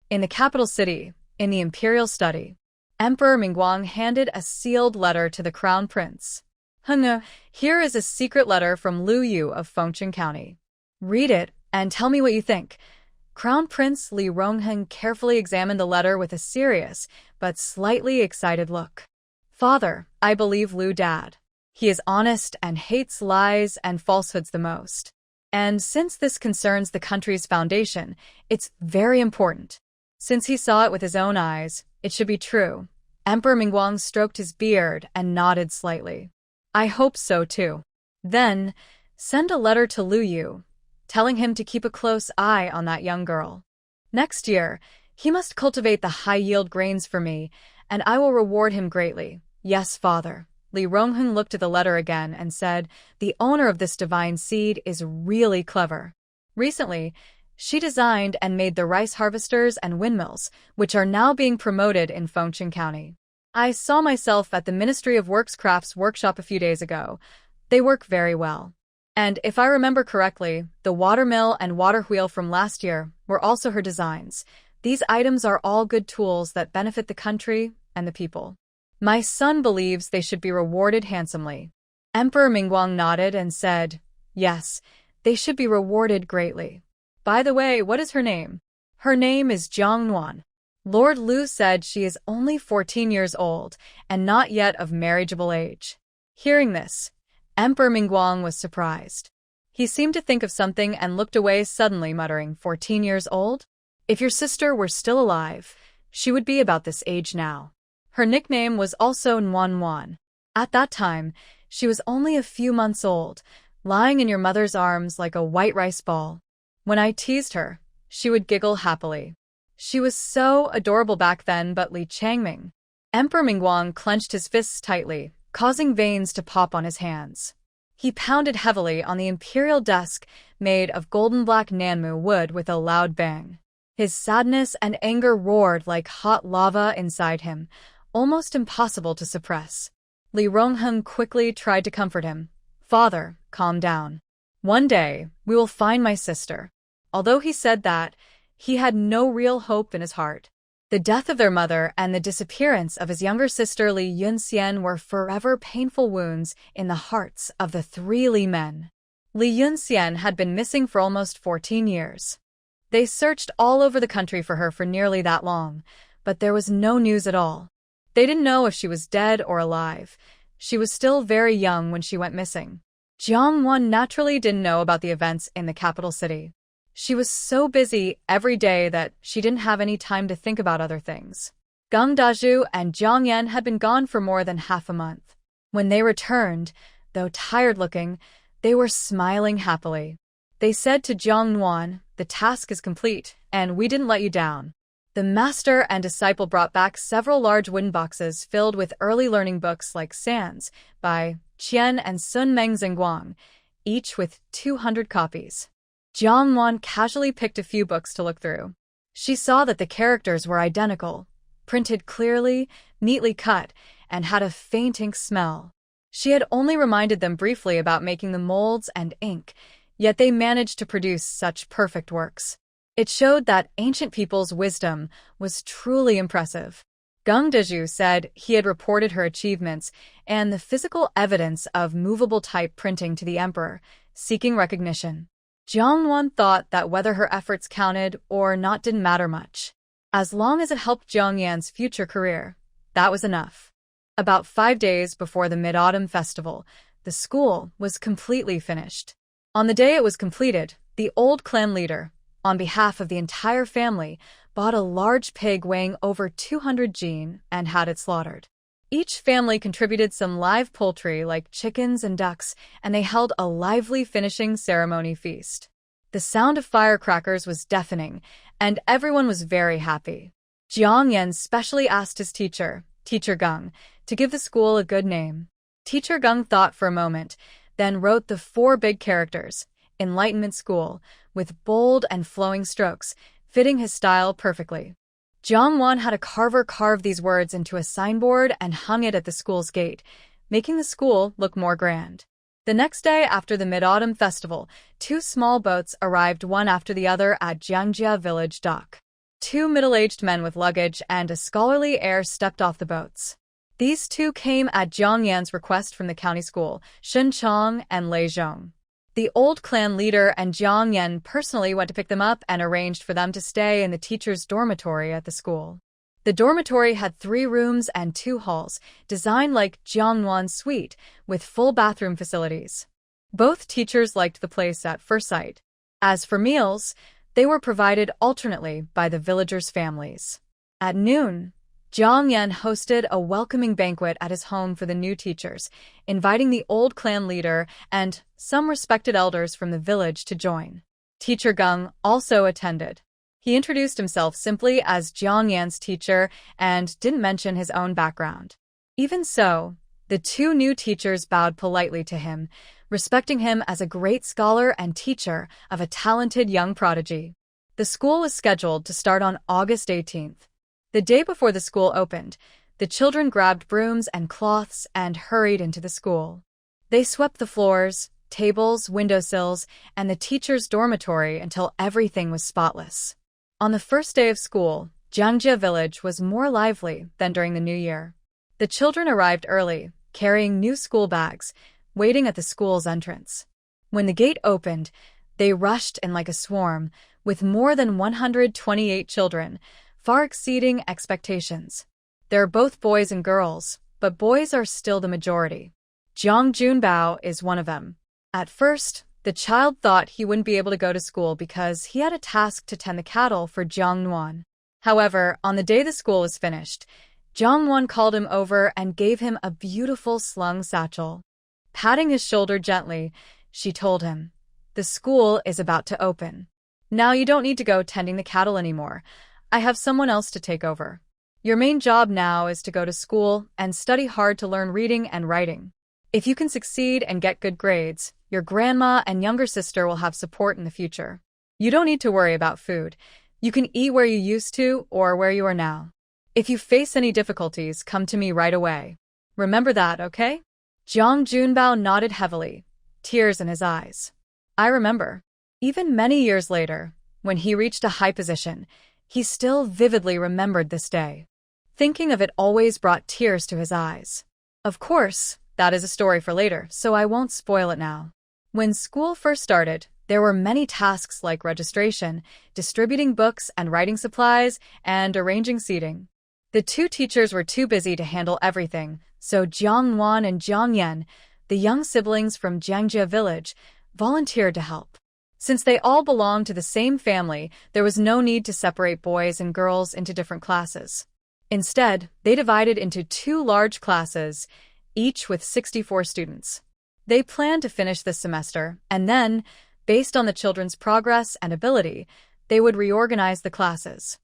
In the capital city, in the Imperial study, Emperor Mingguang handed a sealed letter to the crown prince. Here is a secret letter from Liu Yu of Fengchun County. Read it and tell me what you think. Crown Prince Li Rongheng carefully examined the letter with a serious but slightly excited look. Father, I believe Liu Dad. He is honest and hates lies and falsehoods the most. And since this concerns the country's foundation, it's very important. Since he saw it with his own eyes, it should be true. Emperor Mingguang stroked his beard and nodded slightly. I hope so too. Then, send a letter to Liu Yu, telling him to keep a close eye on that young girl. Next year, he must cultivate the high-yield grains for me, and I will reward him greatly. Yes, father. Li Rongheng looked at the letter again and said, the owner of this divine seed is really clever. Recently, she designed and made the rice harvesters and windmills, which are now being promoted in Fengchun County. I saw myself at the Ministry of Works Crafts workshop a few days ago. They work very well. And if I remember correctly, the watermill and water wheel from last year were also her designs. These items are all good tools that benefit the country and the people. My son believes they should be rewarded handsomely. Emperor Mingguang nodded and said, yes, they should be rewarded greatly. By the way, what is her name? Her name is Jiang Nuan. Lord Liu said she is only 14 years old and not yet of marriageable age. Hearing this, Emperor Mingguang was surprised. He seemed to think of something and looked away suddenly, muttering, 14 years old? If your sister were still alive, she would be about this age now. Her nickname was also Nuan. At that time, she was only a few months old, lying in your mother's arms like a white rice ball. When I teased her, she would giggle happily. She was so adorable back then, but Li Changming. Emperor Mingguang clenched his fists tightly, causing veins to pop on his hands. He pounded heavily on the imperial desk made of golden black Nanmu wood with a loud bang. His sadness and anger roared like hot lava inside him, almost impossible to suppress. Li Rongheng quickly tried to comfort him. Father, calm down. One day, we will find my sister. Although he said that, he had no real hope in his heart. The death of their mother and the disappearance of his younger sister Li Yunxian were forever painful wounds in the hearts of the three Li men. Li Yunxian had been missing for almost 14 years. They searched all over the country for her for nearly that long, but there was no news at all. They didn't know if she was dead or alive. She was still very young when she went missing. Jiang Nuan naturally didn't know about the events in the capital city. She was so busy every day that she didn't have any time to think about other things. Geng Dazhu and Jiang Yan had been gone for more than half a month. When they returned, though tired-looking, they were smiling happily. They said to Jiang Nuan, the task is complete, and we didn't let you down. The master and disciple brought back several large wooden boxes filled with early learning books like Sands by Qian and Sun Meng Zhenguang, each with 200 copies. Jiang Nuan casually picked a few books to look through. She saw that the characters were identical, printed clearly, neatly cut, and had a faint ink smell. She had only reminded them briefly about making the molds and ink, yet they managed to produce such perfect works. It showed that ancient people's wisdom was truly impressive. Geng Dazhu said he had reported her achievements and the physical evidence of movable type printing to the emperor, seeking recognition. Jiang Nuan thought that whether her efforts counted or not didn't matter much. As long as it helped Jiang Yan's future career, that was enough. About 5 days before the Mid-Autumn Festival, the school was completely finished. On the day it was completed, the old clan leader, on behalf of the entire family, bought a large pig weighing over 200 jin and had it slaughtered. Each family contributed some live poultry like chickens and ducks, and they held a lively finishing ceremony feast. The sound of firecrackers was deafening, and everyone was very happy. Jiang Yan specially asked his teacher, Teacher Geng, to give the school a good name. Teacher Geng thought for a moment, then wrote the 4 big characters, Enlightenment School, with bold and flowing strokes, fitting his style perfectly. Jiang Nuan had a carver carve these words into a signboard and hung it at the school's gate, making the school look more grand. The next day after the Mid-Autumn Festival, 2 small boats arrived one after the other at Jiangjia village dock. 2 middle-aged men with luggage and a scholarly air stepped off the boats. These 2 came at Jiang Yan's request from the county school, Shen Chong and Lei Zhong. The old clan leader and Jiang Yan personally went to pick them up and arranged for them to stay in the teacher's dormitory at the school. The dormitory had 3 rooms and 2 halls, designed like Jiang Nuan's suite, with full bathroom facilities. Both teachers liked the place at first sight. As for meals, they were provided alternately by the villagers' families. At noon, Jiang Yan hosted a welcoming banquet at his home for the new teachers, inviting the old clan leader and some respected elders from the village to join. Teacher Geng also attended. He introduced himself simply as Jiang Yan's teacher and didn't mention his own background. Even so, the 2 new teachers bowed politely to him, respecting him as a great scholar and teacher of a talented young prodigy. The school was scheduled to start on August 18th. The day before the school opened, the children grabbed brooms and cloths and hurried into the school. They swept the floors, tables, windowsills, and the teacher's dormitory until everything was spotless. On the first day of school, Jiangjia village was more lively than during the New Year. The children arrived early, carrying new school bags, waiting at the school's entrance. When the gate opened, they rushed in like a swarm, with more than 128 children, far exceeding expectations. There are both boys and girls, but boys are still the majority. Zhang Junbao is one of them. At first, the child thought he wouldn't be able to go to school because he had a task to tend the cattle for Jiang Nuan. However, on the day the school was finished, Jiang Nuan called him over and gave him a beautiful slung satchel. Patting his shoulder gently, she told him, "The school is about to open. Now you don't need to go tending the cattle anymore. I have someone else to take over. Your main job now is to go to school and study hard to learn reading and writing. If you can succeed and get good grades, your grandma and younger sister will have support in the future. You don't need to worry about food. You can eat where you used to or where you are now. If you face any difficulties, come to me right away. Remember that, okay?" Jiang Junbao nodded heavily, tears in his eyes. I remember. Even many years later, when he reached a high position, he still vividly remembered this day. Thinking of it always brought tears to his eyes. Of course, that is a story for later, so I won't spoil it now. When school first started, there were many tasks like registration, distributing books and writing supplies, and arranging seating. The 2 teachers were too busy to handle everything, so Jiang Nuan and Jiang Yan, the young siblings from Jiangjia village, volunteered to help. Since they all belonged to the same family, there was no need to separate boys and girls into different classes. Instead, they divided into 2 large classes, each with 64 students. They planned to finish this semester, and then, based on the children's progress and ability, they would reorganize the classes.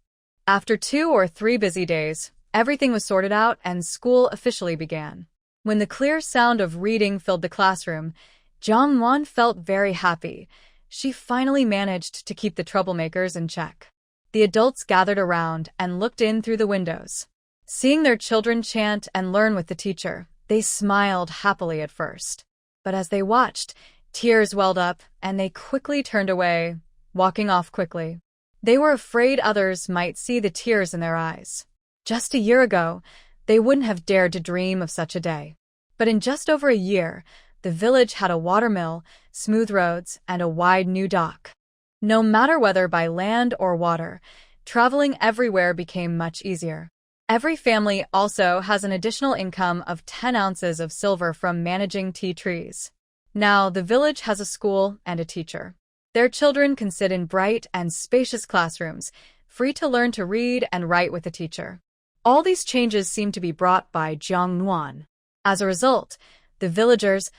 After 2 or 3 busy days, everything was sorted out and school officially began. When the clear sound of reading filled the classroom, Jiang Nuan felt very happy. She finally managed to keep the troublemakers in check. The adults gathered around and looked in through the windows. Seeing their children chant and learn with the teacher, they smiled happily at first. But as they watched, tears welled up and they quickly turned away, walking off quickly. They were afraid others might see the tears in their eyes. Just a year ago, they wouldn't have dared to dream of such a day. But in just over a year, the village had a watermill, smooth roads, and a wide new dock. No matter whether by land or water, traveling everywhere became much easier. Every family also has an additional income of 10 ounces of silver from managing tea trees. Now, the village has a school and a teacher. Their children can sit in bright and spacious classrooms, free to learn to read and write with the teacher. All these changes seem to be brought by Jiang Nuan. As a result, the villagers,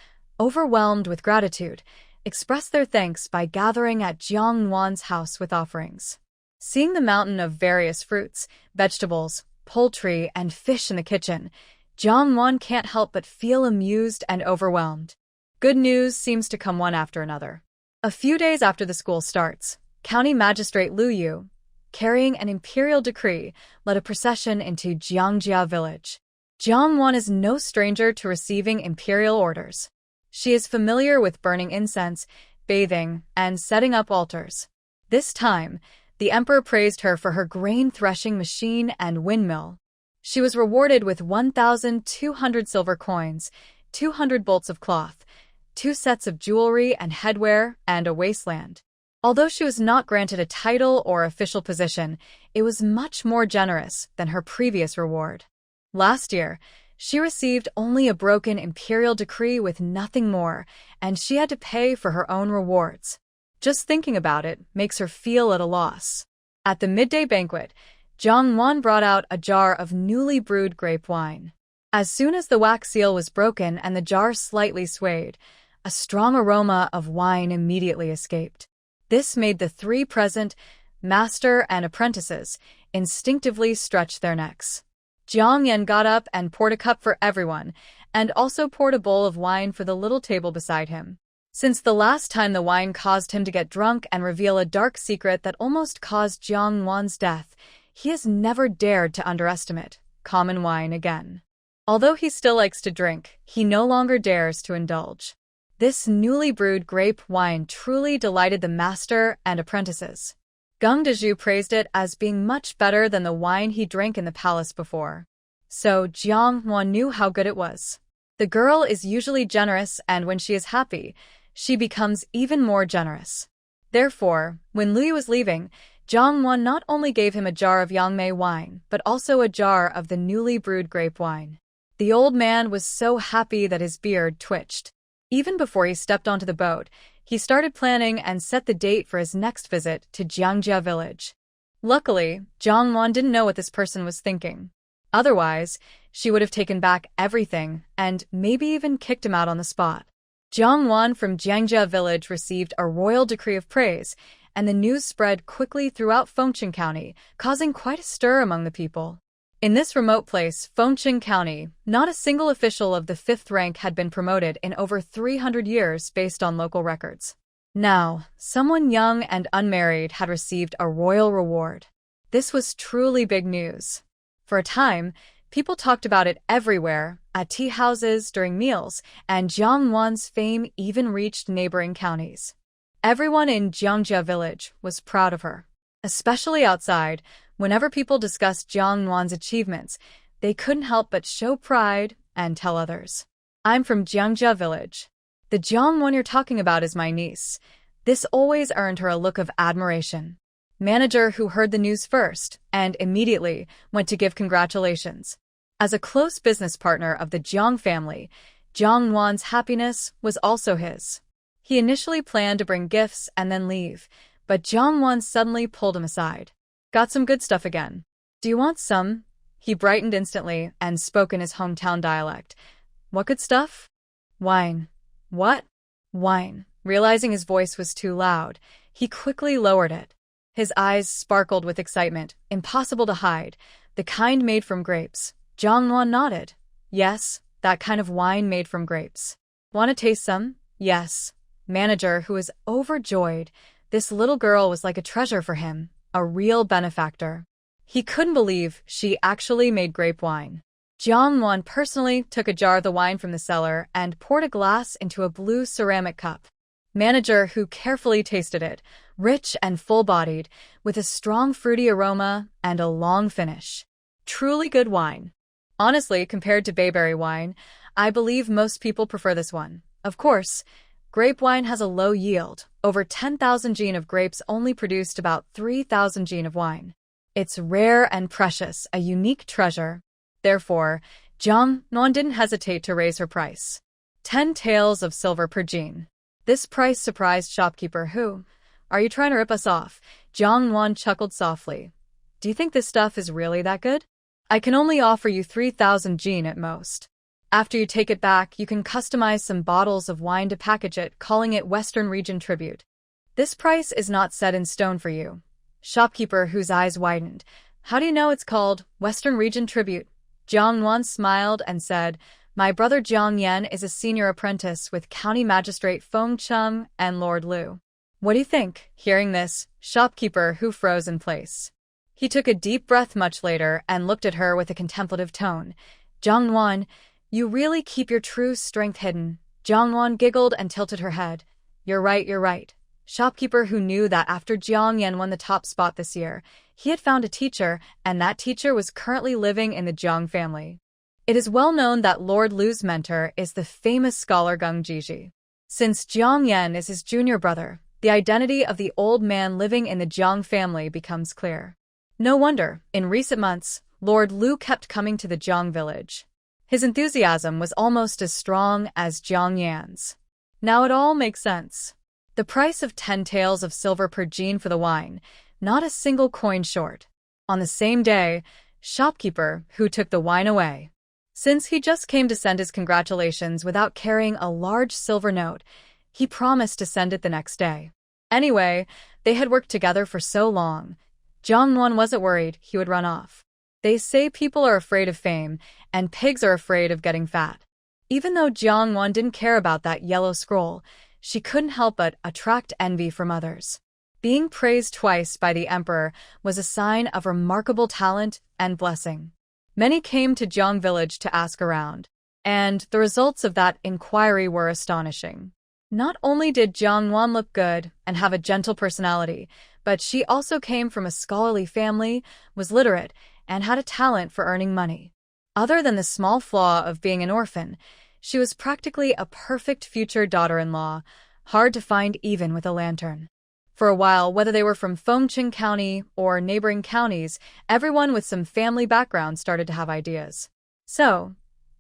overwhelmed with gratitude, expressed their thanks by gathering at Jiang Nuan's house with offerings. Seeing the mountain of various fruits, vegetables, poultry, and fish in the kitchen, Jiang Nuan can't help but feel amused and overwhelmed. Good news seems to come one after another. A few days after the school starts, County Magistrate Lu Yu, carrying an imperial decree, led a procession into Jiang village. Jiang Nuan is no stranger to receiving imperial orders. She is familiar with burning incense, bathing, and setting up altars. This time, the emperor praised her for her grain threshing machine and windmill. She was rewarded with 1,200 silver coins, 200 bolts of cloth, 2 sets of jewelry and headwear, and a wasteland. Although she was not granted a title or official position, it was much more generous than her previous reward. Last year, she received only a broken imperial decree with nothing more, and she had to pay for her own rewards. Just thinking about it makes her feel at a loss. At the midday banquet, Jiang Nuan brought out a jar of newly brewed grape wine. As soon as the wax seal was broken and the jar slightly swayed, a strong aroma of wine immediately escaped. This made the 3 present, master and apprentices, instinctively stretch their necks. Jiang Yan got up and poured a cup for everyone, and also poured a bowl of wine for the little table beside him. Since the last time the wine caused him to get drunk and reveal a dark secret that almost caused Jiang Nuan's death, he has never dared to underestimate common wine again. Although he still likes to drink, he no longer dares to indulge. This newly brewed grape wine truly delighted the master and apprentices. Geng Dezhu praised it as being much better than the wine he drank in the palace before. So Jiang Nuan knew how good it was. The girl is usually generous, and when she is happy, she becomes even more generous. Therefore, when Lui was leaving, Jiang Nuan not only gave him a jar of Yangmei wine, but also a jar of the newly brewed grape wine. The old man was so happy that his beard twitched. Even before he stepped onto the boat, he started planning and set the date for his next visit to Jiang village. Luckily, Jiang Nuan didn't know what this person was thinking. Otherwise, she would have taken back everything and maybe even kicked him out on the spot. Jiang Nuan from Jiang village received a royal decree of praise, and the news spread quickly throughout Fengcheng County, causing quite a stir among the people. In this remote place, Fengcheng County, not a single official of the 5th rank had been promoted in over 300 years based on local records. Now, someone young and unmarried had received a royal reward. This was truly big news. For a time, people talked about it everywhere, at tea houses, during meals, and Jiang Nuan's fame even reached neighboring counties. Everyone in Jiang village was proud of her. Especially outside, whenever people discussed Jiang Nuan's achievements, they couldn't help but show pride and tell others. I'm from Jiang village. The Jiang Nuan you're talking about is my niece. This always earned her a look of admiration. Manager who heard the news first and immediately went to give congratulations. As a close business partner of the Jiang family, Jiang Nuan's happiness was also his. He initially planned to bring gifts and then leave, but Jiang Nuan suddenly pulled him aside. Got some good stuff again. Do you want some? He brightened instantly and spoke in his hometown dialect. What good stuff? Wine. What? Wine. Realizing his voice was too loud, he quickly lowered it. His eyes sparkled with excitement, impossible to hide, the kind made from grapes. Jiang Nuan nodded. Yes, that kind of wine made from grapes. Want to taste some? Yes. Manager, who was overjoyed. This little girl was like a treasure for him, a real benefactor. He couldn't believe she actually made grape wine. Jiang Nuan personally took a jar of the wine from the cellar and poured a glass into a blue ceramic cup. Manager, who carefully tasted it, rich and full-bodied, with a strong fruity aroma and a long finish. Truly good wine. Honestly, compared to bayberry wine, I believe most people prefer this one. Of course, grape wine has a low yield. Over 10,000 jin of grapes only produced about 3,000 jin of wine. It's rare and precious, a unique treasure. Therefore, Jiang Nuan didn't hesitate to raise her price. 10 taels of silver per jin. This price surprised shopkeeper who, "Are you trying to rip us off?" Jiang Nuan chuckled softly. "Do you think this stuff is really that good? I can only offer you 3,000 jin at most. After you take it back, you can customize some bottles of wine to package it, calling it Western Region Tribute. This price is not set in stone for you." Shopkeeper, whose eyes widened. "How do you know it's called Western Region Tribute?" Jiang Nuan smiled and said, "My brother Jiang Yan is a senior apprentice with County Magistrate Feng Cheng and Lord Lu." What do you think? Hearing this, shopkeeper who froze in place. He took a deep breath much later and looked at her with a contemplative tone. Jiang Nuan, you really keep your true strength hidden. Jiang Nuan giggled and tilted her head. You're right, you're right. Shopkeeper who knew that after Jiang Yan won the top spot this year, he had found a teacher, and that teacher was currently living in the Jiang family. It is well known that Lord Lu's mentor is the famous scholar Geng Jiji. Since Jiang Yan is his junior brother, the identity of the old man living in the Jiang family becomes clear. No wonder, in recent months, Lord Lu kept coming to the Jiang village. His enthusiasm was almost as strong as Jiang Yan's. Now it all makes sense. The price of 10 taels of silver per jean for the wine, not a single coin short. On the same day, shopkeeper who took the wine away. Since he just came to send his congratulations without carrying a large silver note, he promised to send it the next day. Anyway, they had worked together for so long. Jiang Nuan wasn't worried he would run off. They say people are afraid of fame, and pigs are afraid of getting fat. Even though Jiang Nuan didn't care about that yellow scroll, she couldn't help but attract envy from others. Being praised twice by the emperor was a sign of remarkable talent and blessing. Many came to Jiang village to ask around, and the results of that inquiry were astonishing. Not only did Jiang Nuan look good and have a gentle personality, but she also came from a scholarly family, was literate, and had a talent for earning money. Other than the small flaw of being an orphan, she was practically a perfect future daughter-in-law, hard to find even with a lantern. For a while, whether they were from Fengcheng County or neighboring counties, everyone with some family background started to have ideas. So,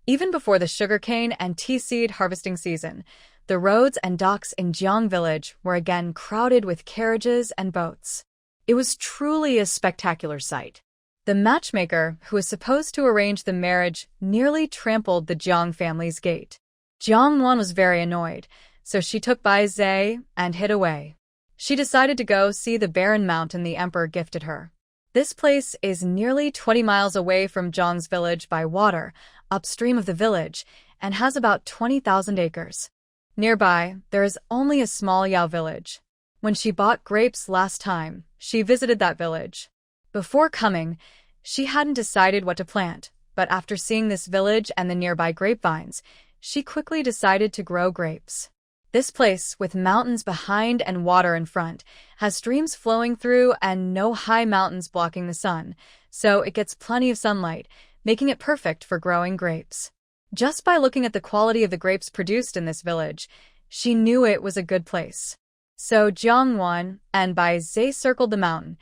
even before the sugarcane and tea seed harvesting season, the roads and docks in Jiang village were again crowded with carriages and boats. It was truly a spectacular sight. The matchmaker, who was supposed to arrange the marriage, nearly trampled the Jiang family's gate. Jiang Nuan was very annoyed, so she took Bai Zhe and hid away. She decided to go see the barren mountain the emperor gifted her. This place is nearly 20 miles away from Jiang's village by water, upstream of the village, and has about 20,000 acres. Nearby, there is only a small Yao village. When she bought grapes last time, she visited that village. Before coming, she hadn't decided what to plant, but after seeing this village and the nearby grapevines, she quickly decided to grow grapes. This place, with mountains behind and water in front, has streams flowing through and no high mountains blocking the sun, so it gets plenty of sunlight, making it perfect for growing grapes. Just by looking at the quality of the grapes produced in this village, she knew it was a good place. So Jiang Nuan and Bai Zhe circled the mountain,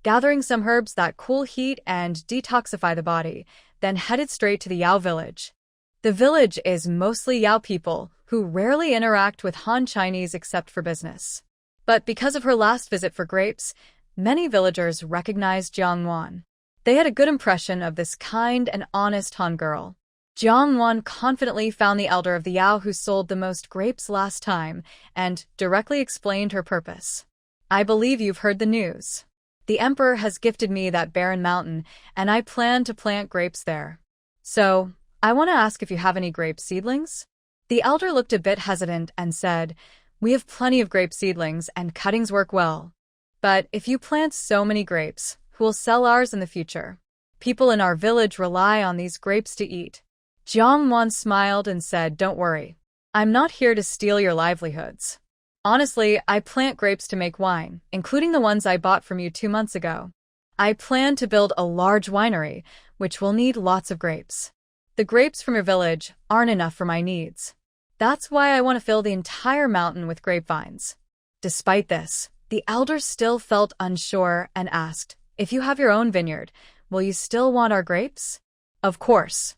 gathering some herbs that cool heat and detoxify the body, then headed straight to the Yao village. The village is mostly Yao people, who rarely interact with Han Chinese except for business. But because of her last visit for grapes, many villagers recognized Jiang Nuan. They had a good impression of this kind and honest Han girl. Jiang Nuan confidently found the elder of the Yao who sold the most grapes last time and directly explained her purpose. I believe you've heard the news. The emperor has gifted me that barren mountain, and I plan to plant grapes there. So, I want to ask if you have any grape seedlings? The elder looked a bit hesitant and said, We have plenty of grape seedlings and cuttings work well. But if you plant so many grapes, who will sell ours in the future? People in our village rely on these grapes to eat. Jiang Nuan smiled and said, Don't worry. I'm not here to steal your livelihoods. Honestly, I plant grapes to make wine, including the ones I bought from you 2 months ago. I plan to build a large winery, which will need lots of grapes. The grapes from your village aren't enough for my needs. That's why I want to fill the entire mountain with grapevines. Despite this, the elder still felt unsure and asked, If you have your own vineyard, will you still want our grapes? Of course.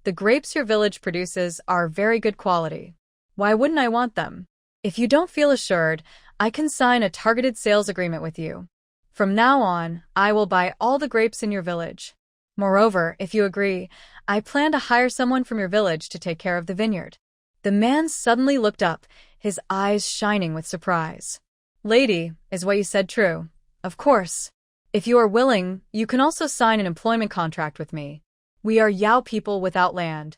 The grapes your village produces are very good quality. Why wouldn't I want them? If you don't feel assured, I can sign a targeted sales agreement with you. From now on, I will buy all the grapes in your village. Moreover, if you agree, I plan to hire someone from your village to take care of the vineyard. The man suddenly looked up, his eyes shining with surprise. Lady, is what you said true? Of course. If you are willing, you can also sign an employment contract with me. We are Yao people without land,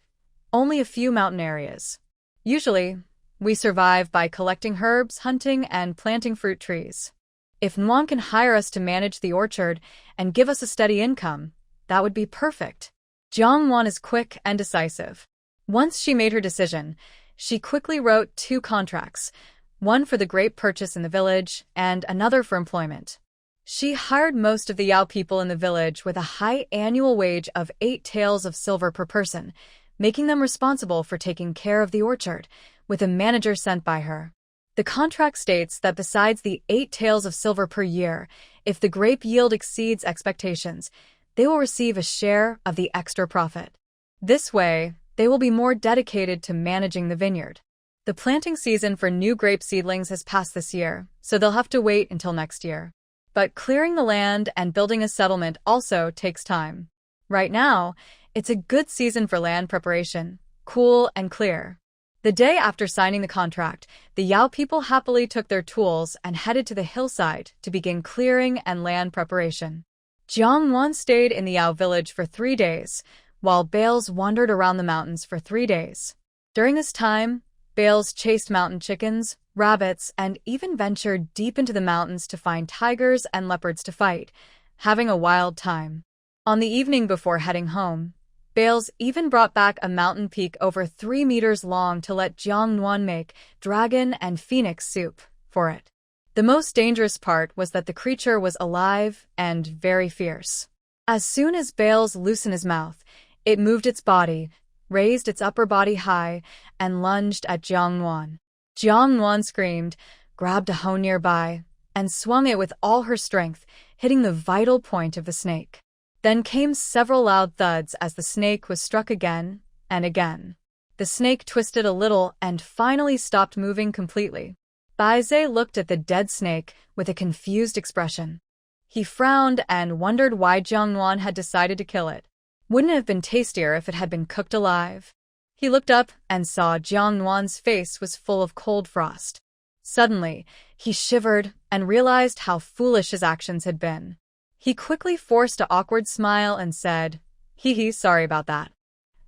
only a few mountain areas. Usually, we survive by collecting herbs, hunting, and planting fruit trees. If Nuan can hire us to manage the orchard and give us a steady income, that would be perfect. Jiang Nuan is quick and decisive. Once she made her decision, she quickly wrote 2 contracts, one for the grape purchase in the village and another for employment. She hired most of the Yao people in the village with a high annual wage of 8 taels of silver per person, making them responsible for taking care of the orchard, with a manager sent by her. The contract states that besides the 8 taels of silver per year, if the grape yield exceeds expectations, they will receive a share of the extra profit. This way, they will be more dedicated to managing the vineyard. The planting season for new grape seedlings has passed this year, so they'll have to wait until next year. But clearing the land and building a settlement also takes time. Right now, it's a good season for land preparation, cool and clear. The day after signing the contract, the Yao people happily took their tools and headed to the hillside to begin clearing and land preparation. Jiang Nuan stayed in the Yao village for 3 days, while Bales wandered around the mountains for 3 days. During this time, Bales chased mountain chickens, rabbits, and even ventured deep into the mountains to find tigers and leopards to fight, having a wild time. On the evening before heading home, Bales even brought back a mountain peak over 3 meters long to let Jiang Nuan make dragon and phoenix soup for it. The most dangerous part was that the creature was alive and very fierce. As soon as Bales loosened his mouth, it moved its body, raised its upper body high, and lunged at Jiang Nuan. Jiang Nuan screamed, grabbed a hoe nearby, and swung it with all her strength, hitting the vital point of the snake. Then came several loud thuds as the snake was struck again and again. The snake twisted a little and finally stopped moving completely. Baizhe looked at the dead snake with a confused expression. He frowned and wondered why Jiang Nuan had decided to kill it. Wouldn't it have been tastier if it had been cooked alive? He looked up and saw Jiang Nuan's face was full of cold frost. Suddenly, he shivered and realized how foolish his actions had been. He quickly forced an awkward smile and said, "Hee, sorry about that.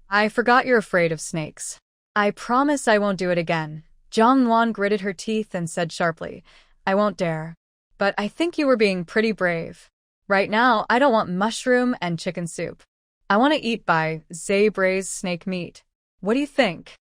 I forgot you're afraid of snakes. I promise I won't do it again." Jiang Nuan gritted her teeth and said sharply, "I won't dare. But I think you were being pretty brave. Right now, I don't want mushroom and chicken soup. I want to eat Baizhe braised snake meat. What do you think?"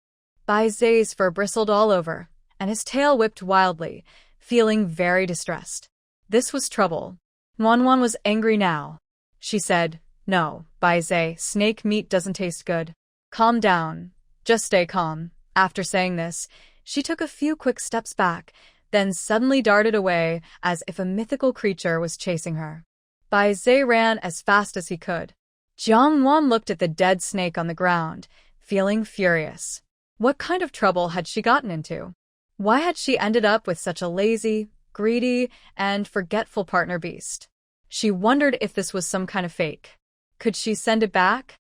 Baizhe's fur bristled all over, and his tail whipped wildly, feeling very distressed. This was trouble. Nuan was angry now. She said, "No, Baizhe, snake meat doesn't taste good. Calm down. Just stay calm." After saying this, she took a few quick steps back, then suddenly darted away as if a mythical creature was chasing her. Baizhe ran as fast as he could. Jiang Nuan looked at the dead snake on the ground, feeling furious. What kind of trouble had she gotten into? Why had she ended up with such a lazy, greedy, and forgetful partner beast? She wondered if this was some kind of fake. Could she send it back?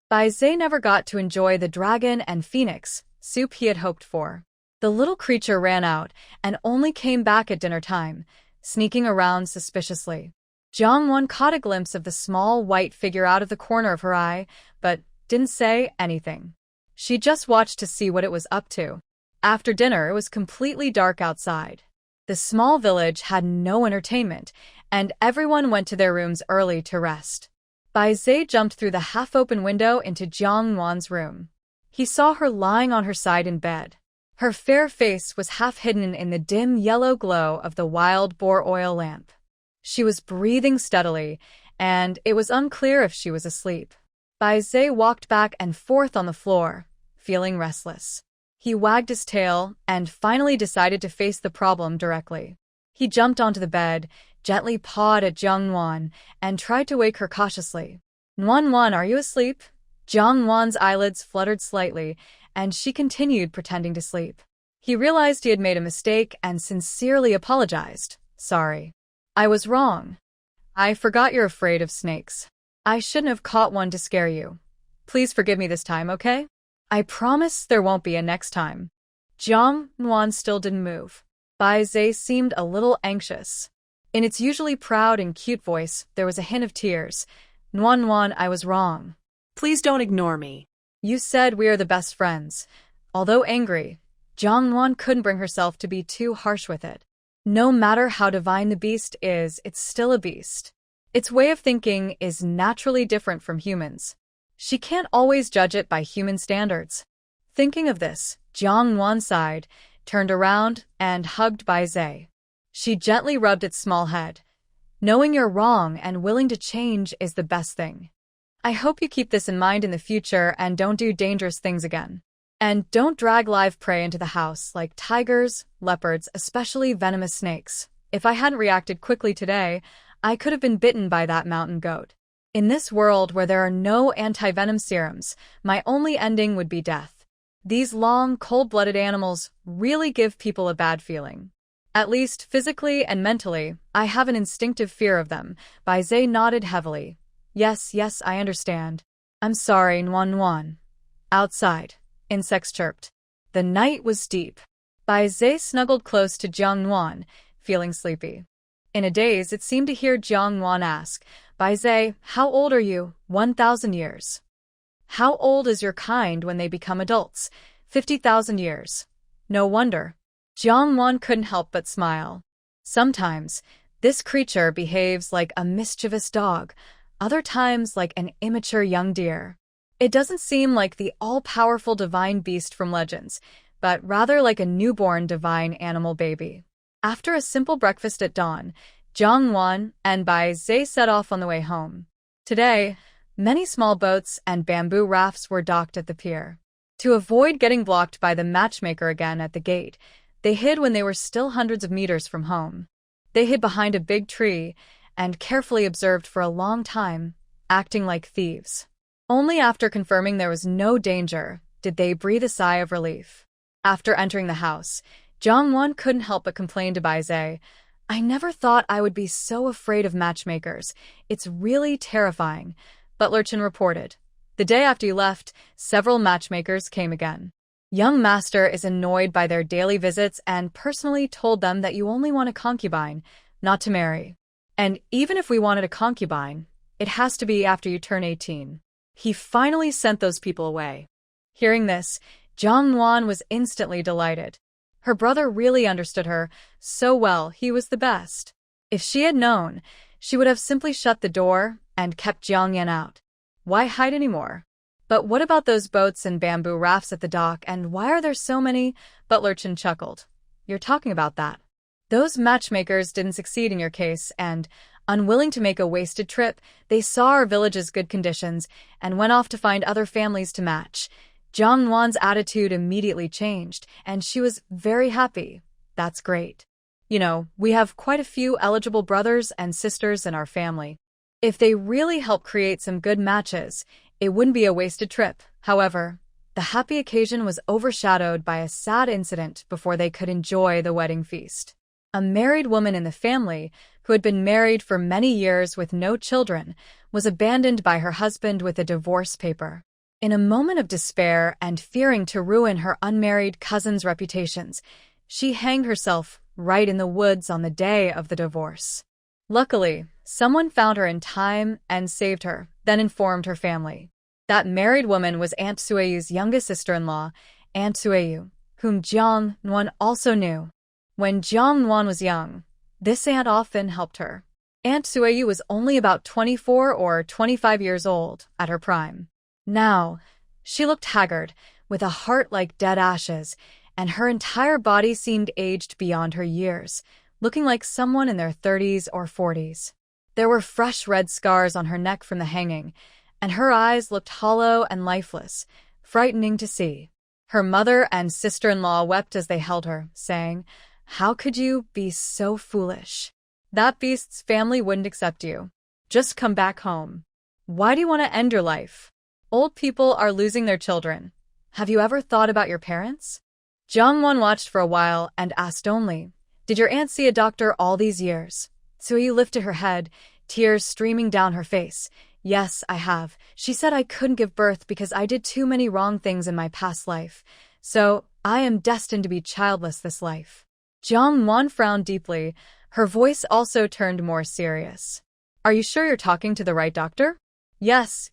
Baizhe never got to enjoy the dragon and phoenix soup he had hoped for. The little creature ran out and only came back at dinner time, sneaking around suspiciously. Jiang Nuan caught a glimpse of the small white figure out of the corner of her eye, but didn't say anything. She just watched to see what it was up to. After dinner, it was completely dark outside. The small village had no entertainment, and everyone went to their rooms early to rest. Baizhe jumped through the half-open window into Jiang Nuan's room. He saw her lying on her side in bed. Her fair face was half hidden in the dim yellow glow of the wild boar oil lamp. She was breathing steadily, and it was unclear if she was asleep. Baizhe walked back and forth on the floor, feeling restless. He wagged his tail and finally decided to face the problem directly. He jumped onto the bed, gently pawed at Jiang Nuan, and tried to wake her cautiously. "Nuan, are you asleep?" Jiang Nuan's eyelids fluttered slightly, and she continued pretending to sleep. He realized he had made a mistake and sincerely apologized. "Sorry. I was wrong. I forgot you're afraid of snakes. I shouldn't have caught one to scare you. Please forgive me this time, okay? I promise there won't be a next time." Jiang Nuan still didn't move. Baizhe seemed a little anxious. In its usually proud and cute voice, there was a hint of tears. "Nuan, I was wrong. Please don't ignore me." You said we are the best friends." Although angry, Jiang Nuan couldn't bring herself to be too harsh with it. No matter how divine the beast is, it's still a beast. Its way of thinking is naturally different from humans. She can't always judge it by human standards. Thinking of this, Jiang Nuan sighed, turned around, and hugged Bai Zhe. She gently rubbed its small head. Knowing you're wrong and willing to change is the best thing. I hope you keep this in mind in the future and don't do dangerous things again. And don't drag live prey into the house like tigers, leopards, especially venomous snakes. If I hadn't reacted quickly today, I could have been bitten by that mountain goat. In this world where there are no anti-venom serums, my only ending would be death. These long, cold-blooded animals really give people a bad feeling. At least physically and mentally, I have an instinctive fear of them. Bai Zhe nodded heavily. Yes, I understand. I'm sorry, Nuan Nuan. Outside, insects chirped. The night was deep. Bai Zhe snuggled close to Jiang Nuan, feeling sleepy. In a daze, it seemed to hear Jiang Nuan ask, Bai Zhe, how old are you? 1,000 years. How old is your kind when they become adults? 50,000 years. No wonder. Jiang Nuan couldn't help but smile. Sometimes, this creature behaves like a mischievous dog, other times like an immature young deer. It doesn't seem like the all-powerful divine beast from legends, but rather like a newborn divine animal baby. After a simple breakfast at dawn, Jiang Nuan and Bai Zhe set off on the way home. Today, many small boats and bamboo rafts were docked at the pier. To avoid getting blocked by the matchmaker again at the gate, they hid when they were still hundreds of meters from home. They hid behind a big tree and carefully observed for a long time, acting like thieves. Only after confirming there was no danger did they breathe a sigh of relief. After entering the house, Jiang Nuan couldn't help but complain to Bai Zhe, I never thought I would be so afraid of matchmakers. It's really terrifying, Butler Chen reported. The day after you left, several matchmakers came again. Young master is annoyed by their daily visits and personally told them that you only want a concubine, not to marry. And even if we wanted a concubine, it has to be after you turn 18. He finally sent those people away. Hearing this, Jiang Nuan was instantly delighted. Her brother really understood her so well. He was the best. If she had known, she would have simply shut the door and kept Jiang Yan out. Why hide anymore? But what about those boats and bamboo rafts at the dock, and why are there so many? Butler Chen chuckled. You're talking about that. Those matchmakers didn't succeed in your case, and, unwilling to make a wasted trip, they saw our village's good conditions and went off to find other families to match. Jiang Nuan's attitude immediately changed, and she was very happy. That's great. You know, we have quite a few eligible brothers and sisters in our family. If they really help create some good matches, it wouldn't be a wasted trip. However, the happy occasion was overshadowed by a sad incident before they could enjoy the wedding feast. A married woman in the family, who had been married for many years with no children, was abandoned by her husband with a divorce paper. In a moment of despair and fearing to ruin her unmarried cousin's reputations, she hanged herself right in the woods on the day of the divorce. Luckily, someone found her in time and saved her, then informed her family. That married woman was Aunt Sueyu's youngest sister-in-law, Aunt Sueyu, whom Jiang Nuan also knew. When Jiang Nuan was young, this aunt often helped her. Aunt Sueyu was only about 24 or 25 years old at her prime. Now, she looked haggard, with a heart like dead ashes, and her entire body seemed aged beyond her years, looking like someone in their 30s or 40s. There were fresh red scars on her neck from the hanging, and her eyes looked hollow and lifeless, frightening to see. Her mother and sister-in-law wept as they held her, saying, How could you be so foolish? That beast's family wouldn't accept you. Just come back home. Why do you want to end your life? Old people are losing their children. Have you ever thought about your parents? Jiang Nuan watched for a while and asked only, Did your aunt see a doctor all these years? Sueyu lifted her head, tears streaming down her face. Yes, I have. She said I couldn't give birth because I did too many wrong things in my past life. So, I am destined to be childless this life. Jiang Nuan frowned deeply. Her voice also turned more serious. Are you sure you're talking to the right doctor? Yes,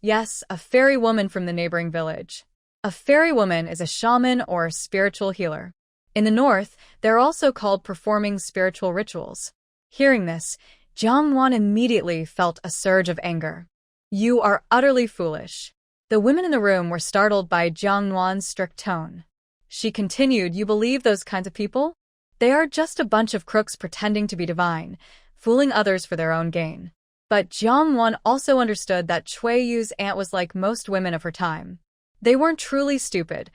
a fairy woman from the neighboring village. A fairy woman is a shaman or spiritual healer. In the north, they're also called performing spiritual rituals. Hearing this, Jiang Nuan immediately felt a surge of anger. You are utterly foolish. The women in the room were startled by Jiang Nuan's strict tone. She continued, you believe those kinds of people? They are just a bunch of crooks pretending to be divine, fooling others for their own gain. But Jiang Nuan also understood that Cui Yu's aunt was like most women of her time. They weren't truly stupid,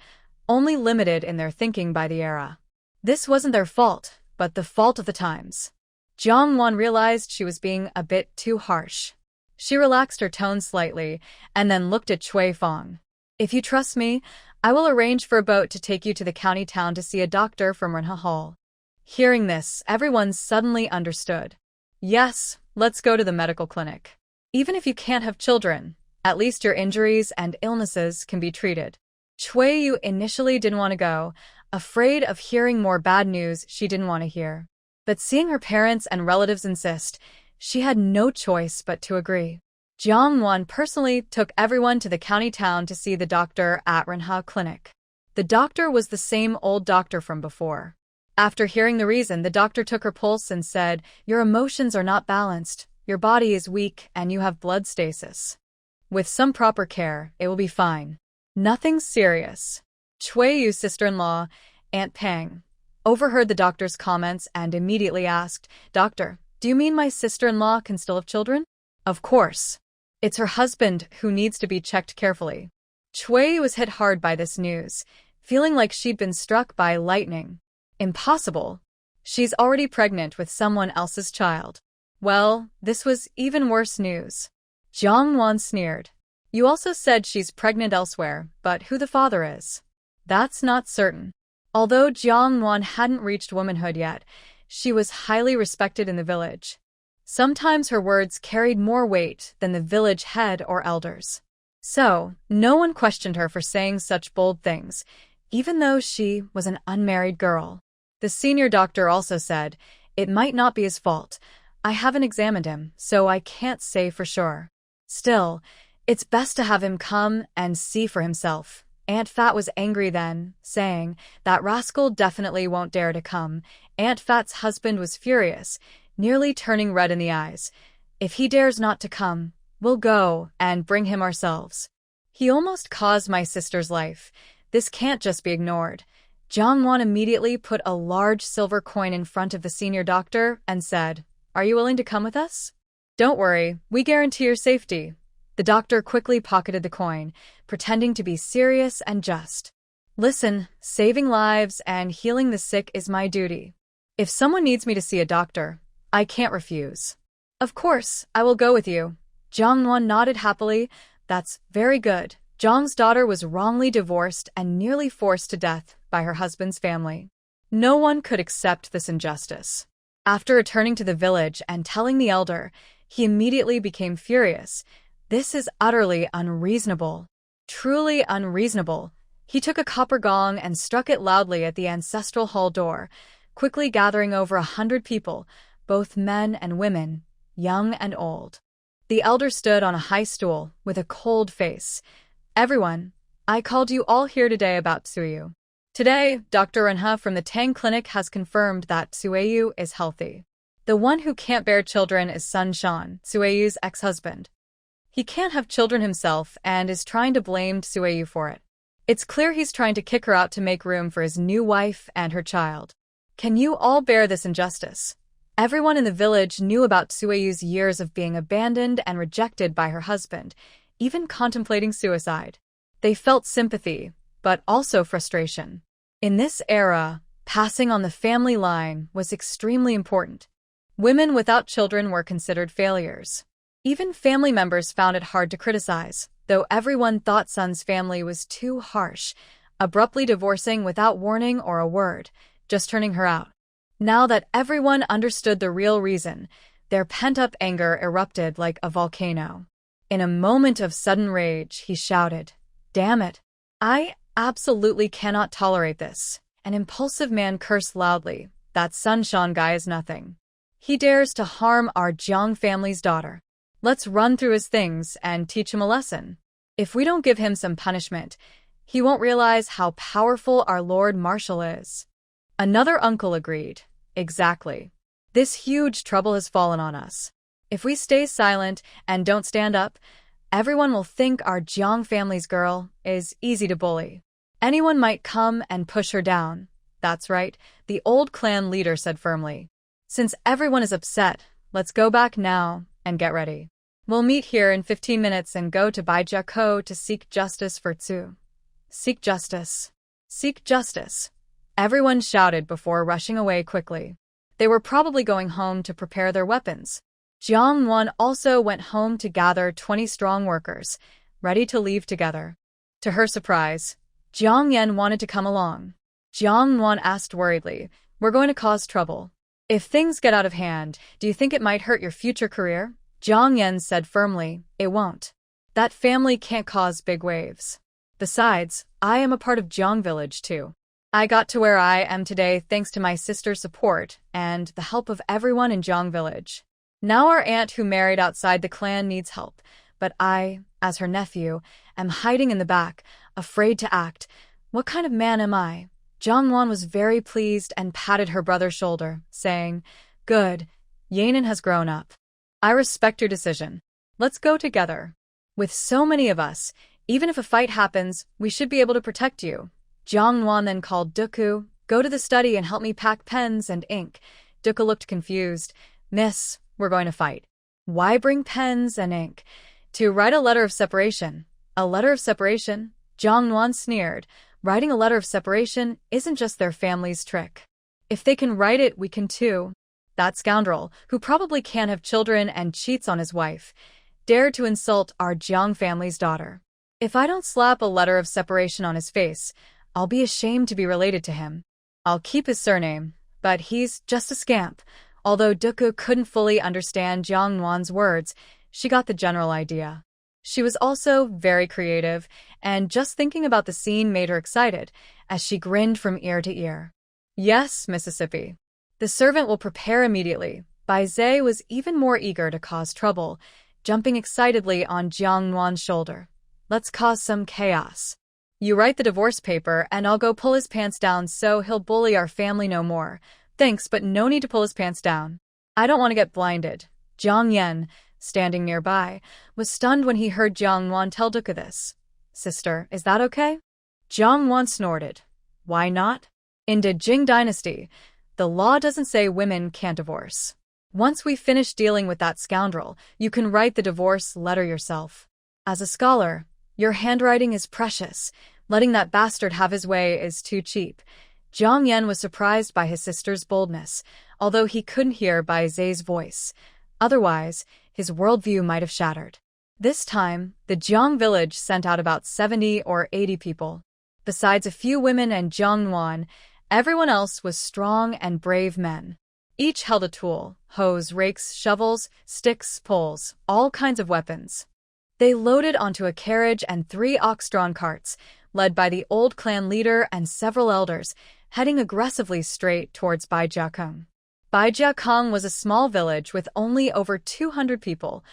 only limited in their thinking by the era. This wasn't their fault, but the fault of the times. Jiang Nuan realized she was being a bit too harsh. She relaxed her tone slightly and then looked at Cui Fong. If you trust me, I will arrange for a boat to take you to the county town to see a doctor from Manhwa Hall. Hearing this, everyone suddenly understood. Yes, let's go to the medical clinic. Even if you can't have children, at least your injuries and illnesses can be treated. Cui Yu initially didn't want to go, afraid of hearing more bad news she didn't want to hear. But seeing her parents and relatives insist, she had no choice but to agree. Jiang Nuan personally took everyone to the county town to see the doctor at Manhwa Clinic. The doctor was the same old doctor from before. After hearing the reason, the doctor took her pulse and said, your emotions are not balanced, your body is weak, and you have blood stasis. With some proper care, it will be fine. Nothing serious. Cui Yu's sister-in-law, Aunt Pang, overheard the doctor's comments and immediately asked, Doctor, do you mean my sister-in-law can still have children? Of course. It's her husband who needs to be checked carefully. Cui Yu was hit hard by this news, feeling like she'd been struck by lightning. Impossible. She's already pregnant with someone else's child. Well, this was even worse news. Jiang Nuan sneered. You also said she's pregnant elsewhere, but who the father is? That's not certain. Although Jiang Nuan hadn't reached womanhood yet, she was highly respected in the village. Sometimes her words carried more weight than the village head or elders. So, no one questioned her for saying such bold things, even though she was an unmarried girl. The senior doctor also said, it might not be his fault. I haven't examined him, so I can't say for sure. Still, it's best to have him come and see for himself. Aunt Fat was angry then, saying, that rascal definitely won't dare to come. Aunt Fat's husband was furious, nearly turning red in the eyes. If he dares not to come, we'll go and bring him ourselves. He almost caused my sister's life. This can't just be ignored. Jiang Nuan immediately put a large silver coin in front of the senior doctor and said, are you willing to come with us? Don't worry, we guarantee your safety. The doctor quickly pocketed the coin, pretending to be serious and just. Listen, saving lives and healing the sick is my duty. If someone needs me to see a doctor, I can't refuse. Of course, I will go with you. Jiang Nuan nodded happily. That's very good. Jiang's daughter was wrongly divorced and nearly forced to death by her husband's family. No one could accept this injustice. After returning to the village and telling the elder, he immediately became furious. This is utterly unreasonable. Truly unreasonable. He took a copper gong and struck it loudly at the ancestral hall door, quickly gathering over 100 people, both men and women, young and old. The elder stood on a high stool with a cold face. Everyone, I called you all here today about Tsuyu. Today, Dr. Renha from the Tang Clinic has confirmed that Tsuyu is healthy. The one who can't bear children is Sun Shan, Tsuyu's ex-husband. He can't have children himself and is trying to blame Tsuyu for it. It's clear he's trying to kick her out to make room for his new wife and her child. Can you all bear this injustice? Everyone in the village knew about Tsuyu's years of being abandoned and rejected by her husband, even contemplating suicide. They felt sympathy, but also frustration. In this era, passing on the family line was extremely important. Women without children were considered failures. Even family members found it hard to criticize, though everyone thought Sun's family was too harsh, abruptly divorcing without warning or a word, just turning her out. Now that everyone understood the real reason, their pent-up anger erupted like a volcano. In a moment of sudden rage, he shouted, "Damn it! I absolutely cannot tolerate this." An impulsive man cursed loudly. That Sun Shan guy is nothing. He dares to harm our Jiang family's daughter. Let's run through his things and teach him a lesson. If we don't give him some punishment, he won't realize how powerful our Lord Marshal is. Another uncle agreed. Exactly. This huge trouble has fallen on us. If we stay silent and don't stand up, everyone will think our Jiang family's girl is easy to bully. Anyone might come and push her down. That's right, the old clan leader said firmly. Since everyone is upset, let's go back now and get ready. We'll meet here in 15 minutes and go to Baijiako to seek justice for Tzu. Seek justice. Seek justice. Everyone shouted before rushing away quickly. They were probably going home to prepare their weapons. Jiang Nuan also went home to gather 20 strong workers, ready to leave together. To her surprise, Jiang Yan wanted to come along. Jiang Nuan asked worriedly, "We're going to cause trouble. If things get out of hand, do you think it might hurt your future career?" Jiang Yan said firmly, "It won't. That family can't cause big waves. Besides, I am a part of Jiang village too. I got to where I am today thanks to my sister's support and the help of everyone in Jiang village. Now our aunt who married outside the clan needs help, but I, as her nephew, am hiding in the back, afraid to act. What kind of man am I?" Jiang Nuan was very pleased and patted her brother's shoulder, saying, "Good, Yanin has grown up. I respect your decision. Let's go together. With so many of us, even if a fight happens, we should be able to protect you." Jiang Nuan then called Duku, "Go to the study and help me pack pens and ink." Duku looked confused. "Miss, we're going to fight. Why bring pens and ink? To write a letter of separation." "A letter of separation?" Jiang Nuan sneered. "Writing a letter of separation isn't just their family's trick. If they can write it, we can too." That scoundrel, who probably can't have children and cheats on his wife, dared to insult our Jiang family's daughter. If I don't slap a letter of separation on his face, I'll be ashamed to be related to him. I'll keep his surname, but he's just a scamp. Although Duku couldn't fully understand Jiang Nuan's words, she got the general idea. She was also very creative, and just thinking about the scene made her excited, as she grinned from ear to ear. "Yes, Mississippi. The servant will prepare immediately." Bai Zhe was even more eager to cause trouble, jumping excitedly on Jiang Nuan's shoulder. "Let's cause some chaos. You write the divorce paper and I'll go pull his pants down so he'll bully our family no more." "Thanks, but no need to pull his pants down. I don't want to get blinded." Jiang Yan, standing nearby, was stunned when he heard Jiang Nuan tell Duku this. "Sister, is that okay?" Jiang Nuan snorted. "Why not? In the Jing dynasty, the law doesn't say women can't divorce. Once we finish dealing with that scoundrel, you can write the divorce letter yourself. As a scholar, your handwriting is precious. Letting that bastard have his way is too cheap." Jiang Yan was surprised by his sister's boldness, although he couldn't hear Bai Zhe's voice. Otherwise, his worldview might have shattered. This time, the Jiang village sent out about 70 or 80 people. Besides a few women and Jiang Nuan, everyone else was strong and brave men. Each held a tool: hoes, rakes, shovels, sticks, poles, all kinds of weapons. They loaded onto a carriage and 3 ox-drawn carts, led by the old clan leader and several elders, heading aggressively straight towards Baijiakeng. Baijiakeng was a small village with only over 200 people,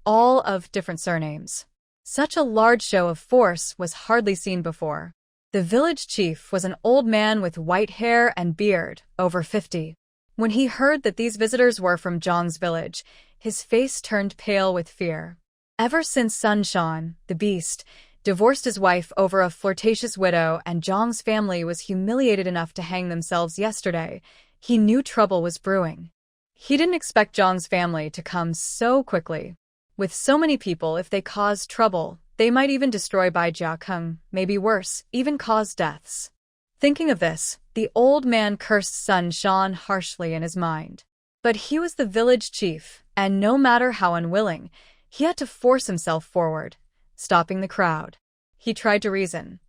all of different surnames. Such a large show of force was hardly seen before. The village chief was an old man with white hair and beard, over 50. When he heard that these visitors were from Zhang's village, his face turned pale with fear. Ever since Sun Shan, the beast, divorced his wife over a flirtatious widow and Zhang's family was humiliated enough to hang themselves yesterday, he knew trouble was brewing. He didn't expect Zhang's family to come so quickly. With so many people, if they caused trouble, they might even destroy Baijiakeng, maybe worse, even cause deaths. Thinking of this, the old man cursed Sun Shan harshly in his mind. But he was the village chief, and no matter how unwilling, he had to force himself forward, stopping the crowd. He tried to reason.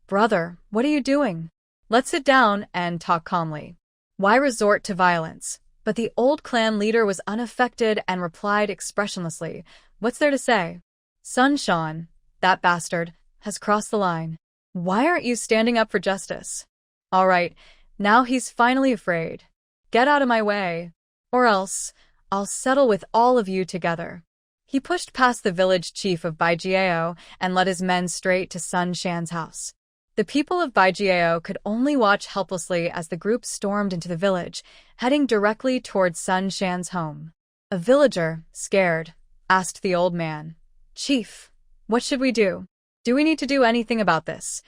"Brother, what are you doing? Let's sit down and talk calmly. Why resort to violence?" But the old clan leader was unaffected and replied expressionlessly, "What's there to say? Sun Shan, that bastard, has crossed the line. Why aren't you standing up for justice? All right, now he's finally afraid. Get out of my way, or else I'll settle with all of you together." He pushed past the village chief of Baijiao and led his men straight to Sun Shan's house. The people of Baijiao could only watch helplessly as the group stormed into the village, heading directly towards Sun Shan's home. A villager, scared, asked the old man, "Chief, what should we do? Do we need to do anything about this?"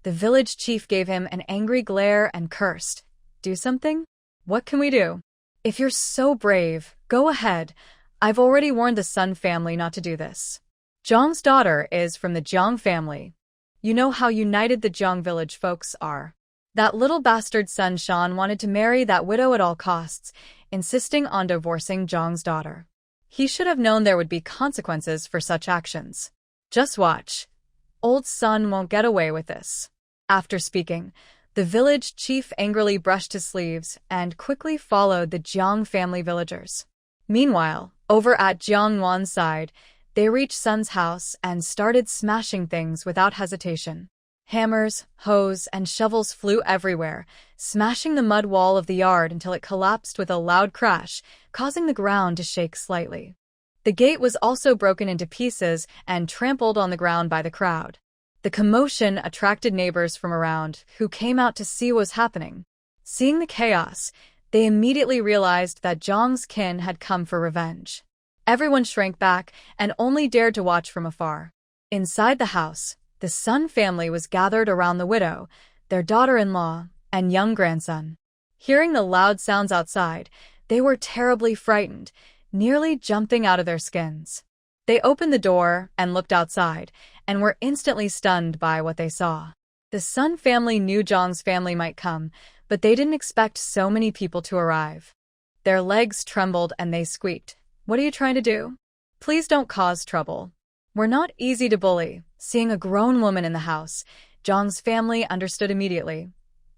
The village chief gave him an angry glare and cursed. "Do something? What can we do? If you're so brave, go ahead. I've already warned the Sun family not to do this. Jiang's daughter is from the Jiang family. You know how united the Jiang village folks are. That little bastard Sun Shan wanted to marry that widow at all costs, insisting on divorcing Jiang's daughter. He should have known there would be consequences for such actions. Just watch. Old Sun won't get away with this." After speaking, the village chief angrily brushed his sleeves and quickly followed the Jiang family villagers. Meanwhile, over at Jiang Nuan's side, they reached Sun's house and started smashing things without hesitation. Hammers, hoes, and shovels flew everywhere, smashing the mud wall of the yard until it collapsed with a loud crash, causing the ground to shake slightly. The gate was also broken into pieces and trampled on the ground by the crowd. The commotion attracted neighbors from around, who came out to see what was happening. Seeing the chaos, they immediately realized that Jiang's kin had come for revenge. Everyone shrank back and only dared to watch from afar. Inside the house, the Sun family was gathered around the widow, their daughter-in-law, and young grandson. Hearing the loud sounds outside, they were terribly frightened, nearly jumping out of their skins. They opened the door and looked outside, and were instantly stunned by what they saw. The Sun family knew Jiang's family might come, but they didn't expect so many people to arrive. Their legs trembled and they squeaked, "What are you trying to do? Please don't cause trouble. We're not easy to bully." Seeing a grown woman in the house, Jiang's family understood immediately.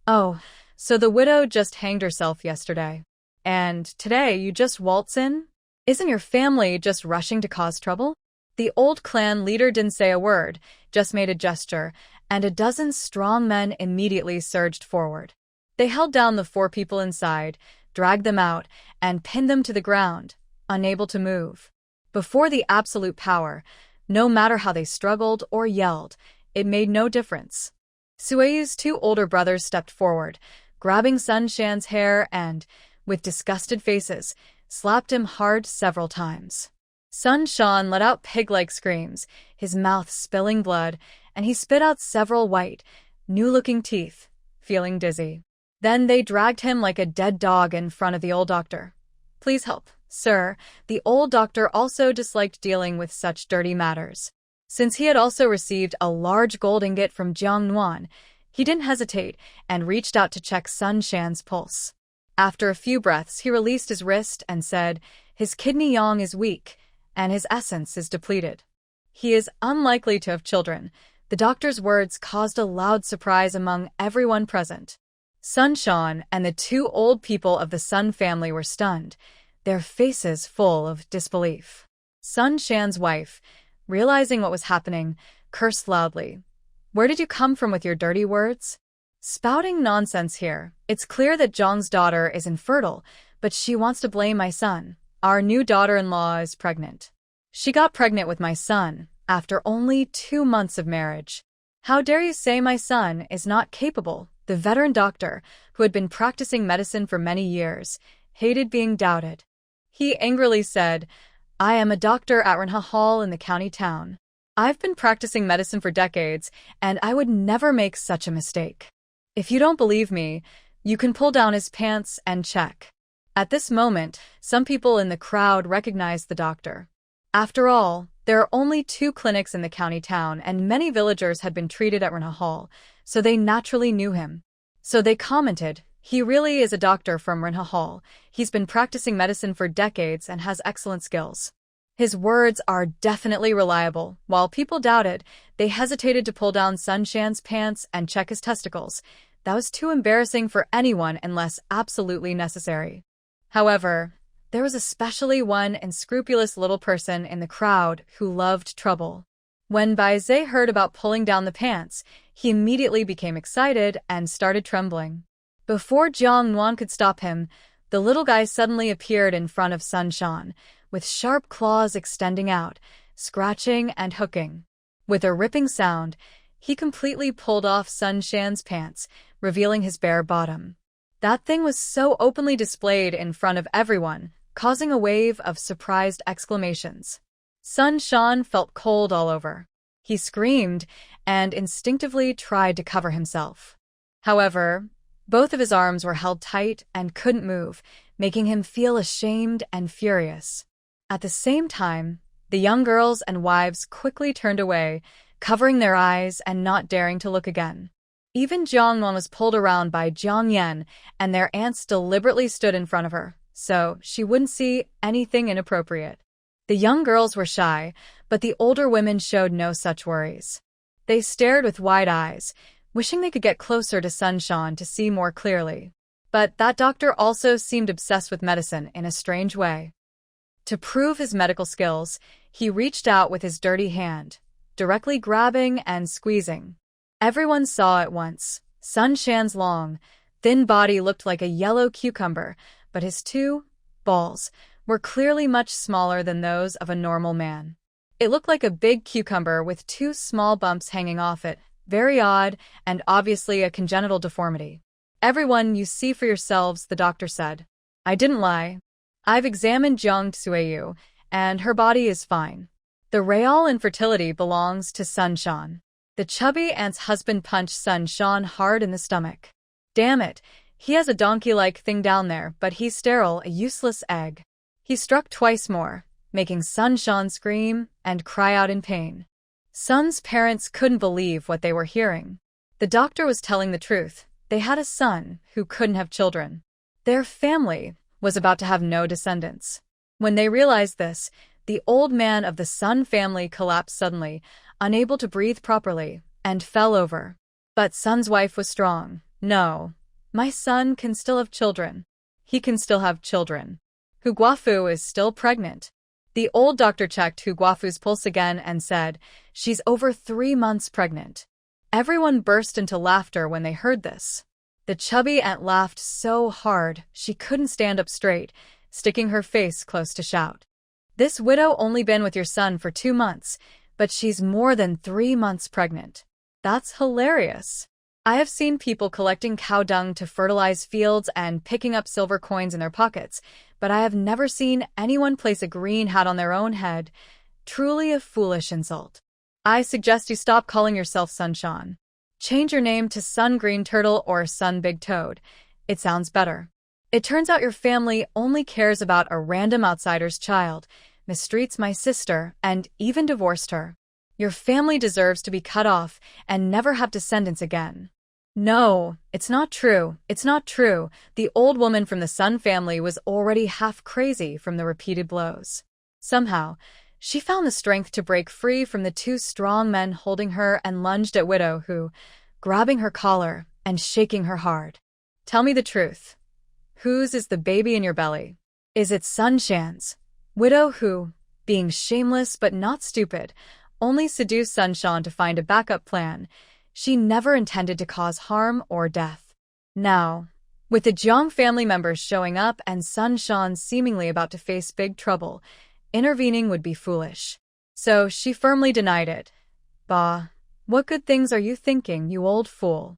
"Oh, so the widow just hanged herself yesterday. And today you just waltz in? Isn't your family just rushing to cause trouble?" The old clan leader didn't say a word, just made a gesture, and a dozen strong men immediately surged forward. They held down the 4 people inside, dragged them out, and pinned them to the ground, unable to move. Before the absolute power, no matter how they struggled or yelled, it made no difference. Sueyu's 2 older brothers stepped forward, grabbing Sun Shan's hair and, with disgusted faces, slapped him hard several times. Sun Shan let out pig-like screams, his mouth spilling blood, and he spit out several white, new-looking teeth, feeling dizzy. Then they dragged him like a dead dog in front of the old doctor. "Please help, sir." The old doctor also disliked dealing with such dirty matters. Since he had also received a large gold ingot from Jiang Nuan, he didn't hesitate and reached out to check Sun Shan's pulse. After a few breaths, he released his wrist and said, "His kidney yang is weak, and his essence is depleted. He is unlikely to have children." The doctor's words caused a loud surprise among everyone present. Sun Shan and the 2 old people of the Sun family were stunned, their faces full of disbelief. Sun Shan's wife, realizing what was happening, cursed loudly. "Where did you come from with your dirty words? Spouting nonsense here. It's clear that Jiang's daughter is infertile, but she wants to blame my son. Our new daughter-in-law is pregnant. She got pregnant with my son after only 2 months of marriage. How dare you say my son is not capable?" The veteran doctor, who had been practicing medicine for many years, hated being doubted. He angrily said, "I am a doctor at Renha Hall in the county town. I've been practicing medicine for decades, and I would never make such a mistake. If you don't believe me, you can pull down his pants and check." At this moment, some people in the crowd recognized the doctor. After all, there are only 2 clinics in the county town, and many villagers had been treated at Renha Hall, so they naturally knew him. So they commented, "He really is a doctor from Renha Hall. He's been practicing medicine for decades and has excellent skills. His words are definitely reliable." While people doubted, they hesitated to pull down Sun Shan's pants and check his testicles. That was too embarrassing for anyone unless absolutely necessary. However, there was especially one unscrupulous little person in the crowd who loved trouble. When Bai Zhe heard about pulling down the pants, he immediately became excited and started trembling. Before Jiang Nuan could stop him, the little guy suddenly appeared in front of Sun Shan, with sharp claws extending out, scratching and hooking. With a ripping sound, He completely pulled off Sun Shan's pants, revealing his bare bottom. That thing was so openly displayed in front of everyone, causing a wave of surprised exclamations. Sun Shan felt cold all over. He screamed and instinctively tried to cover himself. However, both of his arms were held tight and couldn't move, making him feel ashamed and furious. At the same time, the young girls and wives quickly turned away, covering their eyes and not daring to look again. Even Jiang Nuan was pulled around by Jiang Yan, and their aunts deliberately stood in front of her, so she wouldn't see anything inappropriate. The young girls were shy, but the older women showed no such worries. They stared with wide eyes, wishing they could get closer to Sun Shan to see more clearly. But that doctor also seemed obsessed with medicine in a strange way. To prove his medical skills, he reached out with his dirty hand, directly grabbing and squeezing. Everyone saw at once. Sun Shan's long, thin body looked like a yellow cucumber, but his two balls were clearly much smaller than those of a normal man. It looked like a big cucumber with two small bumps hanging off it, very odd and obviously a congenital deformity. "Everyone, you see for yourselves," the doctor said. "I didn't lie. I've examined Jiang Tsueyu, and her body is fine. The real infertility belongs to Sun Shan." The chubby aunt's husband punched Sun Shan hard in the stomach. "Damn it, he has a donkey-like thing down there, but he's sterile, a useless egg." He struck twice more, making Sun Shan scream and cry out in pain. Sun's parents couldn't believe what they were hearing. The doctor was telling the truth. They had a son who couldn't have children. Their family was about to have no descendants. When they realized this, the old man of the Sun family collapsed suddenly, unable to breathe properly, and fell over. But Sun's wife was strong. "No, my son can still have children. He can still have children. Hu Guafu is still pregnant." The old doctor checked Hu Guafu's pulse again and said, "She's over 3 months pregnant." Everyone burst into laughter when they heard this. The chubby aunt laughed so hard she couldn't stand up straight, sticking her face close to shout. "This widow only been with your son for 2 months, but she's more than 3 months pregnant. That's hilarious. I have seen people collecting cow dung to fertilize fields and picking up silver coins in their pockets, but I have never seen anyone place a green hat on their own head. Truly a foolish insult. I suggest you stop calling yourself Sun Shan. Change your name to Sun Green Turtle or Sun Big Toad. It sounds better. It turns out your family only cares about a random outsider's child, mistreats my sister, and even divorced her. Your family deserves to be cut off and never have descendants again." "No, it's not true. It's not true." The old woman from the Sun family was already half crazy from the repeated blows. Somehow, she found the strength to break free from the 2 strong men holding her and lunged at Widow Hu, grabbing her collar and shaking her hard. "Tell me the truth. Whose is the baby in your belly? Is it Sun Shan's?" Widow Hu, being shameless but not stupid, only seduced Sun Shan to find a backup plan. She never intended to cause harm or death. Now, with the Jiang family members showing up and Sun Shan seemingly about to face big trouble, intervening would be foolish. So she firmly denied it. "Bah, what good things are you thinking, you old fool?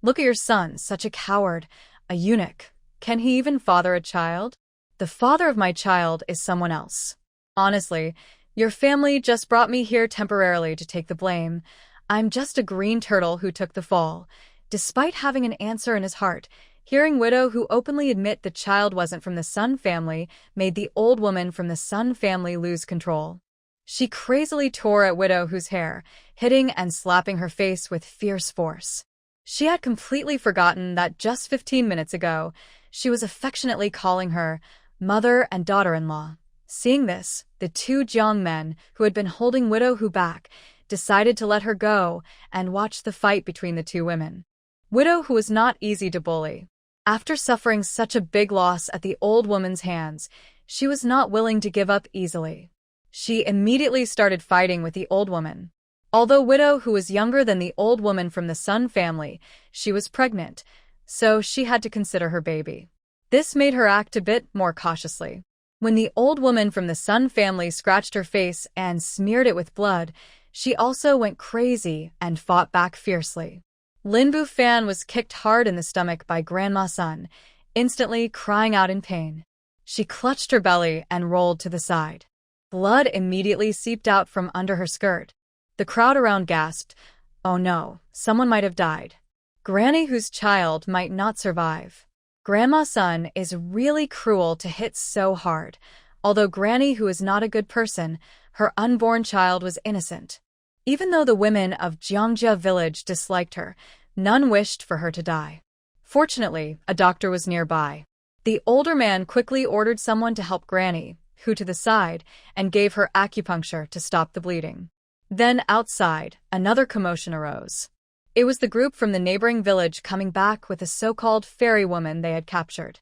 Look at your son, such a coward, a eunuch. Can he even father a child? The father of my child is someone else. Honestly, your family just brought me here temporarily to take the blame. I'm just a green turtle who took the fall." Despite having an answer in his heart, hearing Widow Hu openly admit the child wasn't from the Sun family made the old woman from the Sun family lose control. She crazily tore at Widow Hu's hair, hitting and slapping her face with fierce force. She had completely forgotten that just 15 minutes ago, she was affectionately calling her mother and daughter-in-law. Seeing this, the 2 Jiang men who had been holding Widow Hu back decided to let her go and watch the fight between the 2 women. Widow Hu was not easy to bully. After suffering such a big loss at the old woman's hands, she was not willing to give up easily. She immediately started fighting with the old woman. Although Widow Hu was younger than the old woman from the Sun family, she was pregnant, so she had to consider her baby. This made her act a bit more cautiously. When the old woman from the Sun family scratched her face and smeared it with blood, she also went crazy and fought back fiercely. Lin Bufan was kicked hard in the stomach by Grandma Sun, instantly crying out in pain. She clutched her belly and rolled to the side. Blood immediately seeped out from under her skirt. The crowd around gasped, "Oh no, someone might have died. Granny whose child might not survive." Grandma Sun is really cruel to hit so hard. Although Granny, who is not a good person, her unborn child was innocent. Even though the women of Jiangjia village disliked her, none wished for her to die. Fortunately, a doctor was nearby. The older man quickly ordered someone to help Granny, who to the side, and gave her acupuncture to stop the bleeding. Then outside, another commotion arose. It was the group from the neighboring village coming back with a so-called fairy woman they had captured.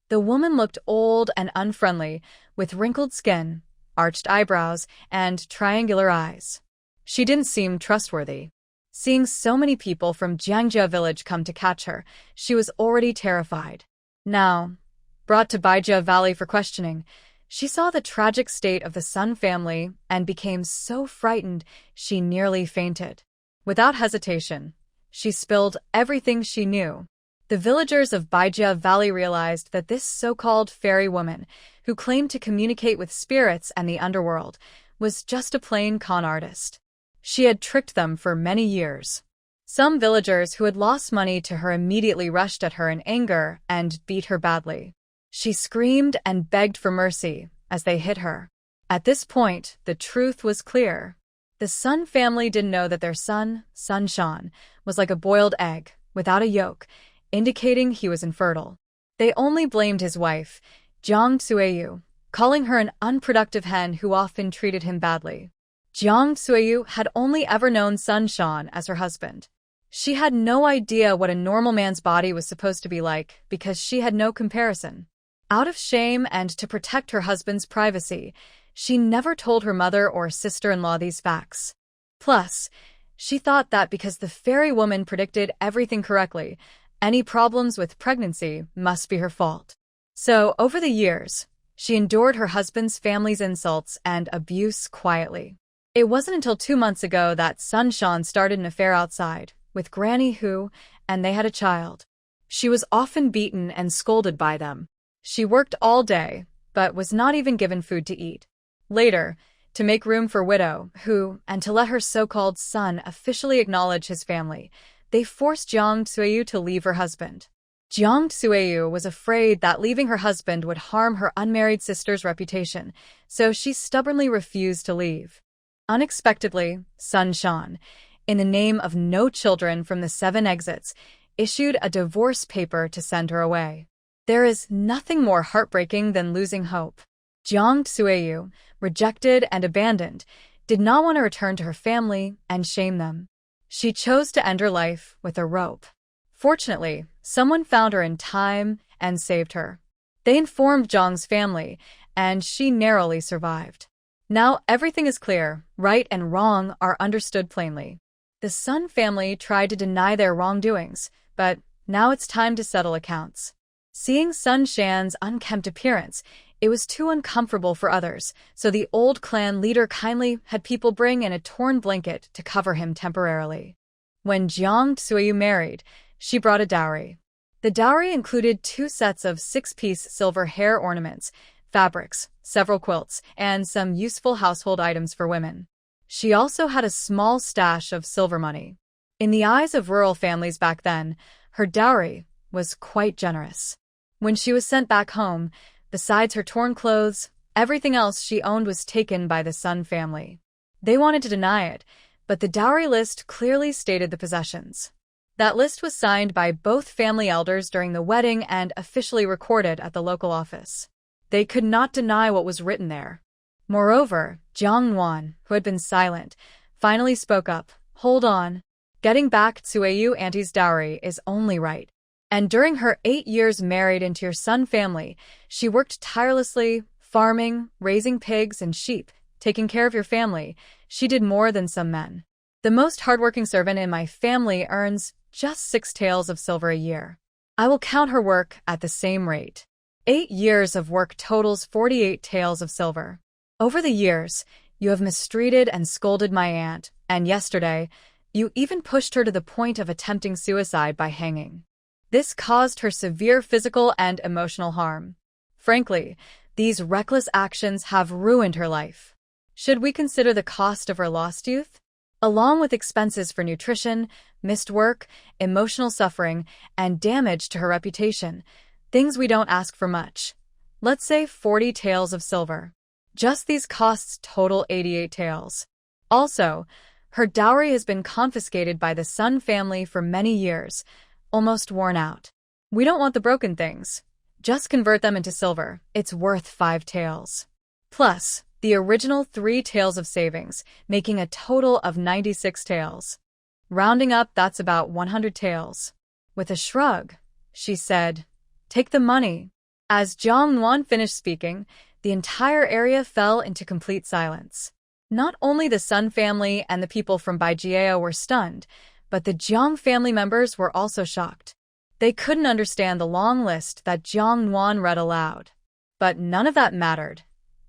The woman looked old and unfriendly, with wrinkled skin, arched eyebrows, and triangular eyes. She didn't seem trustworthy. Seeing so many people from Jiangjia village come to catch her, she was already terrified. Now, brought to Baijia Valley for questioning, she saw the tragic state of the Sun family and became so frightened she nearly fainted. Without hesitation, she spilled everything she knew. The villagers of Baijia Valley realized that this so-called fairy woman, who claimed to communicate with spirits and the underworld, was just a plain con artist. She had tricked them for many years. Some villagers who had lost money to her immediately rushed at her in anger and beat her badly. She screamed and begged for mercy as they hit her. At this point, the truth was clear. The Sun family didn't know that their son, Sun Shan, was like a boiled egg, without a yolk, indicating he was infertile. They only blamed his wife, Jiang Suiyu, calling her an unproductive hen who often treated him badly. Jiang Suiyu had only ever known Sun Shan as her husband. She had no idea what a normal man's body was supposed to be like because she had no comparison. Out of shame and to protect her husband's privacy, she never told her mother or sister-in-law these facts. Plus, she thought that because the fairy woman predicted everything correctly, any problems with pregnancy must be her fault. So, over the years, she endured her husband's family's insults and abuse quietly. It wasn't until 2 months ago that Sun Shan started an affair outside with Granny and they had a child. She was often beaten and scolded by them. She worked all day, but was not even given food to eat. Later, to make room for Widow, and to let her so-called son officially acknowledge his family, they forced Jiang Suiyu to leave her husband. Jiang Suiyu was afraid that leaving her husband would harm her unmarried sister's reputation, so she stubbornly refused to leave. Unexpectedly, Sun Shan, in the name of no children from the 7 exits, issued a divorce paper to send her away. There is nothing more heartbreaking than losing hope. Jiang Suiyu, rejected and abandoned, did not want to return to her family and shame them. She chose to end her life with a rope. Fortunately, someone found her in time and saved her. They informed Jiang's family, and she narrowly survived. Now everything is clear, right and wrong are understood plainly. The Sun family tried to deny their wrongdoings, but now it's time to settle accounts. Seeing Sun Shan's unkempt appearance, it was too uncomfortable for others, so the old clan leader kindly had people bring in a torn blanket to cover him temporarily. When Jiang Suiyu married, she brought a dowry. The dowry included 2 sets of 6-piece silver hair ornaments, fabrics, several quilts, and some useful household items for women. She also had a small stash of silver money. In the eyes of rural families back then, her dowry was quite generous. When she was sent back home, besides her torn clothes, everything else she owned was taken by the Sun family. They wanted to deny it, but the dowry list clearly stated the possessions. That list was signed by both family elders during the wedding and officially recorded at the local office. They could not deny what was written there. Moreover, Jiang Nuan, who had been silent, finally spoke up. "Hold on. Getting back Suiyu Auntie's dowry is only right. And during her 8 years married into your Sun family, she worked tirelessly, farming, raising pigs and sheep, taking care of your family. She did more than some men. The most hardworking servant in my family earns just 6 taels of silver a year. I will count her work at the same rate. 8 years of work totals 48 taels of silver." Over the years, You have mistreated and scolded my aunt, and yesterday, you even pushed her to the point of attempting suicide by hanging. This caused her severe physical and emotional harm. Frankly, these reckless actions have ruined her life. Should we consider the cost of her lost youth? Along with expenses for nutrition, missed work, emotional suffering, and damage to her reputation, things we don't ask for much. Let's say 40 taels of silver. Just these costs total 88 taels. Also, her dowry has been confiscated by the Sun family for many years, almost worn out. We don't want the broken things. Just convert them into silver. It's worth 5 taels. Plus, the original 3 taels of savings, making a total of 96 taels. Rounding up, that's about 100 taels. With a shrug, she said, "Take the money." As Jiang Nuan finished speaking, the entire area fell into complete silence. Not only the Sun family and the people from Baijiao were stunned, but the Jiang family members were also shocked. They couldn't understand the long list that Jiang Nuan read aloud. But none of that mattered.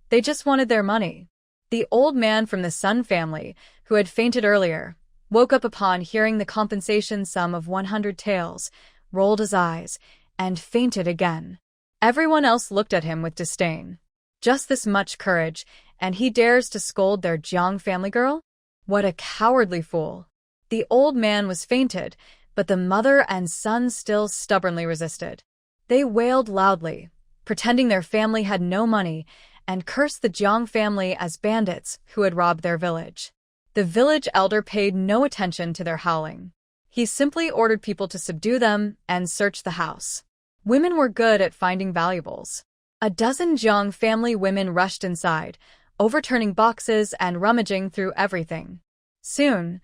They just wanted their money. The old man from the Sun family, who had fainted earlier, woke up upon hearing the compensation sum of 100 taels, rolled his eyes, and fainted again. Everyone else looked at him with disdain. Just this much courage, and he dares to scold their Jiang family girl? What a cowardly fool. The old man was fainted, but the mother and son still stubbornly resisted. They wailed loudly, pretending their family had no money, and cursed the Jiang family as bandits who had robbed their village. The village elder paid no attention to their howling. He simply ordered people to subdue them and search the house. Women were good at finding valuables. A dozen Jiang family women rushed inside, overturning boxes and rummaging through everything. Soon,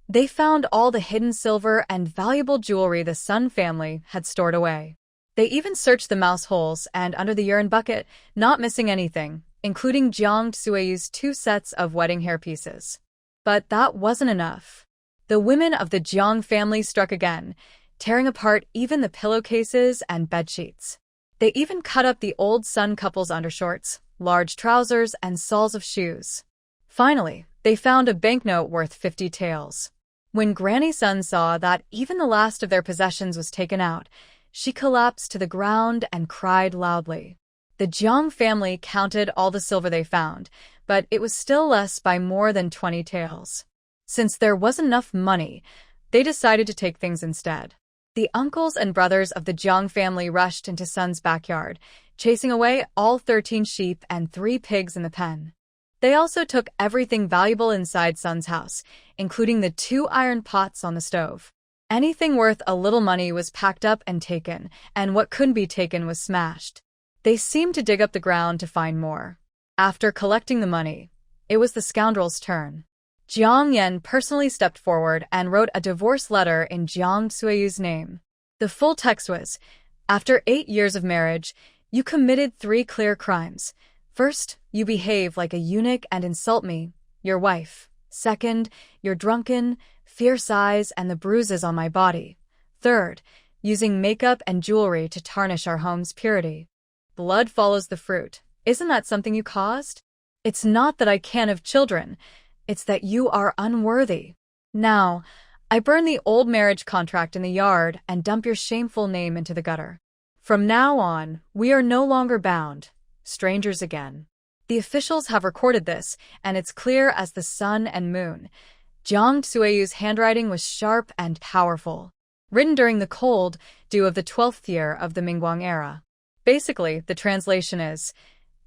they found all the hidden silver and valuable jewelry the Sun family had stored away. They even searched the mouse holes and under the urine bucket, not missing anything, including Jiang Sueyu's 2 sets of wedding hairpieces. But that wasn't enough. The women of the Jiang family struck again, tearing apart even the pillowcases and bedsheets. They even cut up the old Sun couple's undershorts, large trousers, and soles of shoes. Finally, they found a banknote worth 50 taels. When Granny Sun saw that even the last of their possessions was taken out, she collapsed to the ground and cried loudly. The Jiang family counted all the silver they found, but it was still less by more than 20 taels. Since there wasn't enough money, they decided to take things instead. The uncles and brothers of the Jiang family rushed into Sun's backyard, chasing away all 13 sheep and 3 pigs in the pen. They also took everything valuable inside Sun's house, including the 2 iron pots on the stove. Anything worth a little money was packed up and taken, and what couldn't be taken was smashed. They seemed to dig up the ground to find more. After collecting the money, it was the scoundrel's turn. Jiang Yan personally stepped forward and wrote a divorce letter in Jiang Sueyu's name. The full text was, "After 8 years of marriage, you committed 3 clear crimes. First, you behave like a eunuch and insult me, your wife. Second, your drunken, fierce eyes and the bruises on my body. Third, using makeup and jewelry to tarnish our home's purity. Blood follows the fruit. Isn't that something you caused? It's not that I can't have children. It's that you are unworthy. Now, I burn the old marriage contract in the yard and dump your shameful name into the gutter. From now on, we are no longer bound, strangers again." The officials have recorded this, and it's clear as the sun and moon. Jiang Sueyu's handwriting was sharp and powerful, written during the cold dew of the 12th year of the Mingguang era. Basically, the translation is,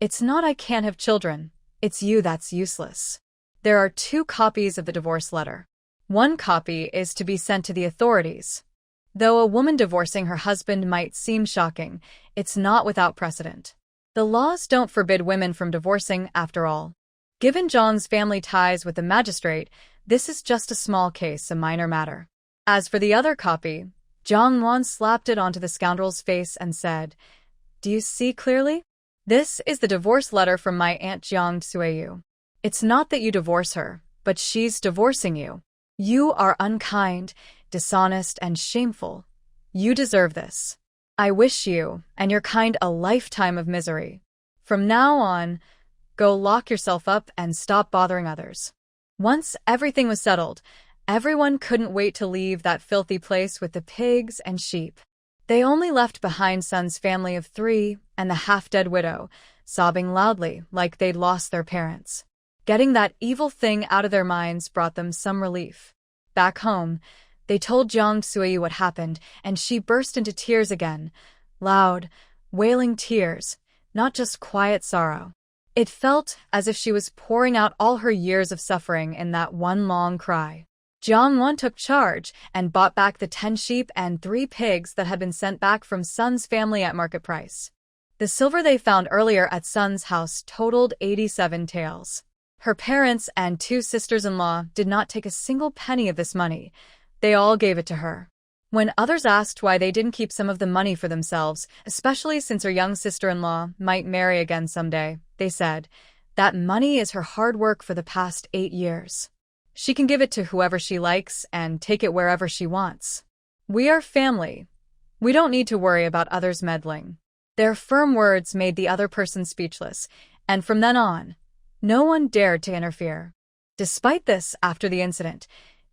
"It's not I can't have children, it's you that's useless." There are 2 copies of the divorce letter. One copy is to be sent to the authorities. Though a woman divorcing her husband might seem shocking, it's not without precedent. The laws don't forbid women from divorcing, after all. Given Jiang's family ties with the magistrate, this is just a small case, a minor matter. As for the other copy, Jiang Nuan slapped it onto the scoundrel's face and said, "Do you see clearly? This is the divorce letter from my Aunt Jiang Sueyu. It's not that you divorce her, but she's divorcing you. You are unkind, dishonest, and shameful. You deserve this. I wish you and your kind a lifetime of misery. From now on, Go lock yourself up and stop bothering others." Once everything was settled, everyone couldn't wait to leave that filthy place with the pigs and sheep. They only left behind Sun's family of 3 and the half-dead widow, sobbing loudly like they'd lost their parents. Getting that evil thing out of their minds brought them some relief. Back home, they told Jiang Nuan what happened, and she burst into tears again. Loud, wailing tears, not just quiet sorrow. It felt as if she was pouring out all her years of suffering in that one long cry. Jiang Nuan took charge and bought back the 10 sheep and 3 pigs that had been sent back from Sun's family at market price. The silver they found earlier at Sun's house totaled 87 taels. Her parents and 2 sisters-in-law did not take a single penny of this money. They all gave it to her. When others asked why they didn't keep some of the money for themselves, especially since her young sister-in-law might marry again someday, they said, "That money is her hard work for the past 8 years. She can give it to whoever she likes and take it wherever she wants. We are family. We don't need to worry about others meddling." Their firm words made the other person speechless, and from then on, no one dared to interfere. Despite this, after the incident,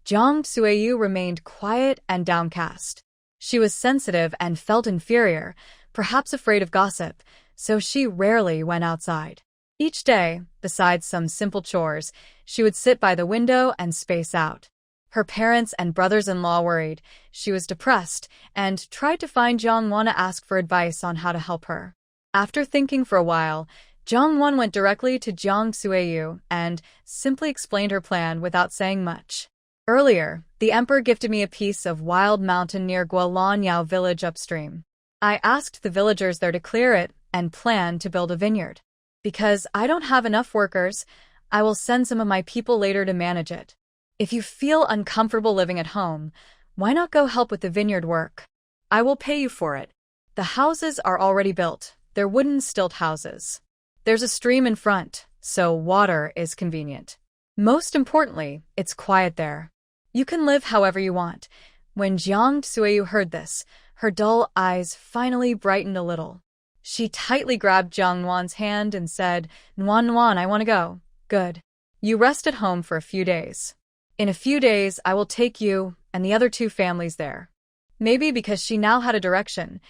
Jiang Nuan remained quiet and downcast. She was sensitive and felt inferior, perhaps afraid of gossip, so she rarely went outside. Each day, besides some simple chores, she would sit by the window and space out. Her parents and brothers-in-law worried. She was depressed and tried to find Jiang Nuan to ask for advice on how to help her. After thinking for a while, Jiang Nuan went directly to Jiang Nuan and simply explained her plan without saying much. "Earlier, the emperor gifted me a piece of wild mountain near Guolan village upstream. I asked the villagers there to clear it and plan to build a vineyard. Because I don't have enough workers, I will send some of my people later to manage it. If you feel uncomfortable living at home, why not go help with the vineyard work? I will pay you for it. The houses are already built. They're wooden stilt houses. There's a stream in front, so water is convenient. Most importantly, it's quiet there. You can live however you want." When Jiang Nuan heard this, her dull eyes finally brightened a little. She tightly grabbed Jiang Nuan's hand and said, "Nuan, I want to go." "Good. You rest at home for a few days. In a few days, I will take you and the other 2 families there." Maybe because she now had a direction,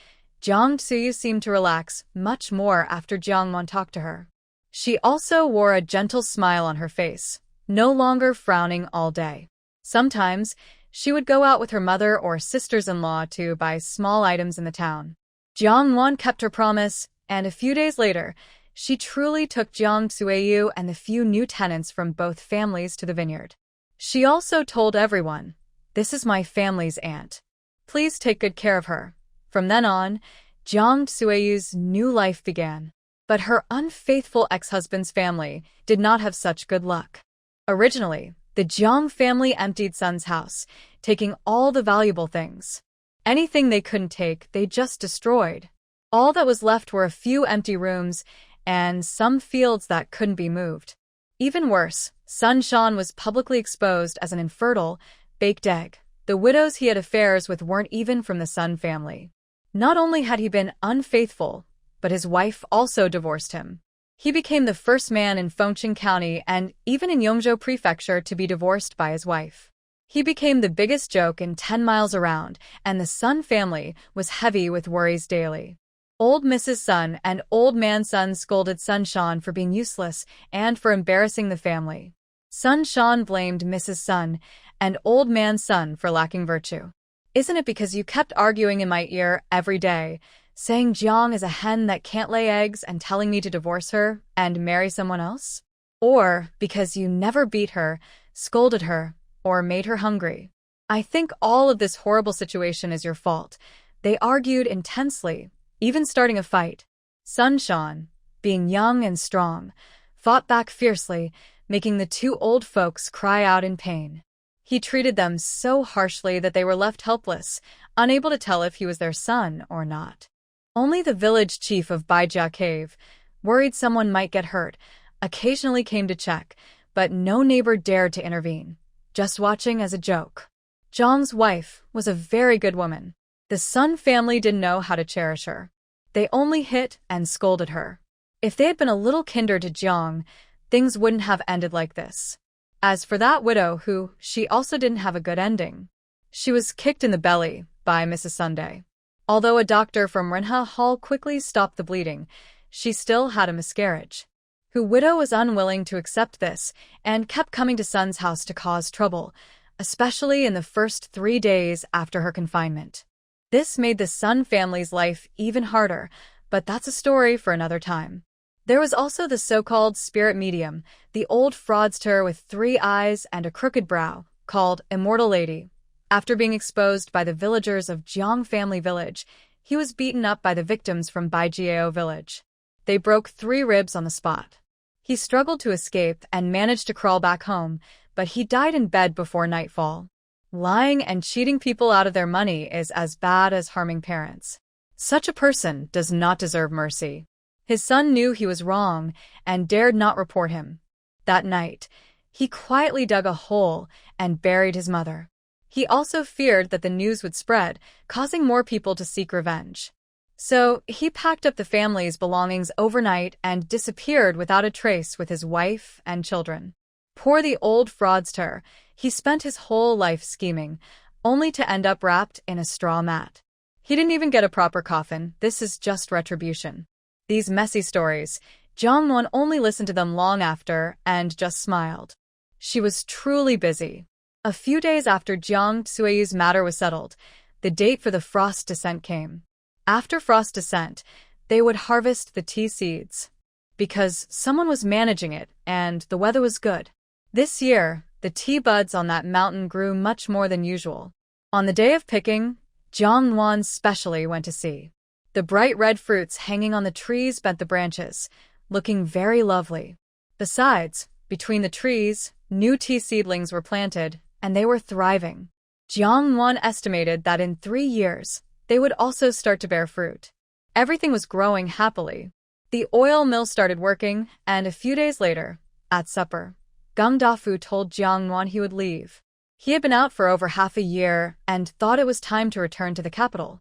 Jiang Nuan seemed to relax much more after Jiang Nuan talked to her. She also wore a gentle smile on her face, no longer frowning all day. Sometimes, she would go out with her mother or sisters-in-law to buy small items in the town. Jiang Nuan kept her promise, and a few days later, she truly took Jiang Nuan and the few new tenants from both families to the vineyard. She also told everyone, "This is my family's aunt. Please take good care of her." From then on, Jiang Nuan's new life began. But her unfaithful ex-husband's family did not have such good luck. Originally, the Jiang family emptied Sun's house, taking all the valuable things. Anything they couldn't take, they just destroyed. All that was left were a few empty rooms and some fields that couldn't be moved. Even worse, Sun Shan was publicly exposed as an infertile, baked egg. The widows he had affairs with weren't even from the Sun family. Not only had he been unfaithful, but his wife also divorced him. He became the first man in Fengcheng County and even in Yongzhou Prefecture to be divorced by his wife. He became the biggest joke in 10 miles around, and the Sun family was heavy with worries daily. Old Mrs. Sun and Old Man Sun scolded Sun Shan for being useless and for embarrassing the family. Sun Shan blamed Mrs. Sun and Old Man Sun for lacking virtue. "Isn't it because you kept arguing in my ear every day, saying Jiang is a hen that can't lay eggs and telling me to divorce her and marry someone else? Or because you never beat her, scolded her, or made her hungry? I think all of this horrible situation is your fault." They argued intensely, even starting a fight. Sun Shan, being young and strong, fought back fiercely, making the 2 old folks cry out in pain. He treated them so harshly that they were left helpless, unable to tell if he was their son or not. Only the village chief of Baijia Cave, worried someone might get hurt, occasionally came to check, but no neighbor dared to intervene, just watching as a joke. Jiang's wife was a very good woman. The Sun family didn't know how to cherish her. They only hit and scolded her. If they had been a little kinder to Jiang, things wouldn't have ended like this. As for that widow she also didn't have a good ending. She was kicked in the belly by Mrs. Sunday. Although a doctor from Manhwa Hall quickly stopped the bleeding, she still had a miscarriage. Widow was unwilling to accept this and kept coming to Sun's house to cause trouble, especially in the first 3 days after her confinement. This made the Sun family's life even harder, but that's a story for another time. There was also the so-called spirit medium, the old fraudster with 3 eyes and a crooked brow, called Immortal Lady. After being exposed by the villagers of Jiang family village, he was beaten up by the victims from Baijiao village. They broke 3 ribs on the spot. He struggled to escape and managed to crawl back home, but he died in bed before nightfall. Lying and cheating people out of their money is as bad as harming parents. Such a person does not deserve mercy. His son knew he was wrong and dared not report him. That night, he quietly dug a hole and buried his mother. He also feared that the news would spread, causing more people to seek revenge. So, he packed up the family's belongings overnight and disappeared without a trace with his wife and children. Poor the old fraudster, he spent his whole life scheming, only to end up wrapped in a straw mat. He didn't even get a proper coffin. This is just retribution. These messy stories, Jiang Nuan only listened to them long after and just smiled. She was truly busy. A few days after Jiang Tsui's matter was settled, the date for the frost descent came. After frost descent, they would harvest the tea seeds. Because someone was managing it and the weather was good. This year, the tea buds on that mountain grew much more than usual. On the day of picking, Jiang Nuan specially went to see. The bright red fruits hanging on the trees bent the branches, looking very lovely. Besides, between the trees, new tea seedlings were planted, and they were thriving. Jiang Nuan estimated that in 3 years, they would also start to bear fruit. Everything was growing happily. The oil mill started working, and a few days later, at supper, Geng Dafu told Jiang Nuan he would leave. He had been out for over half a year and thought it was time to return to the capital.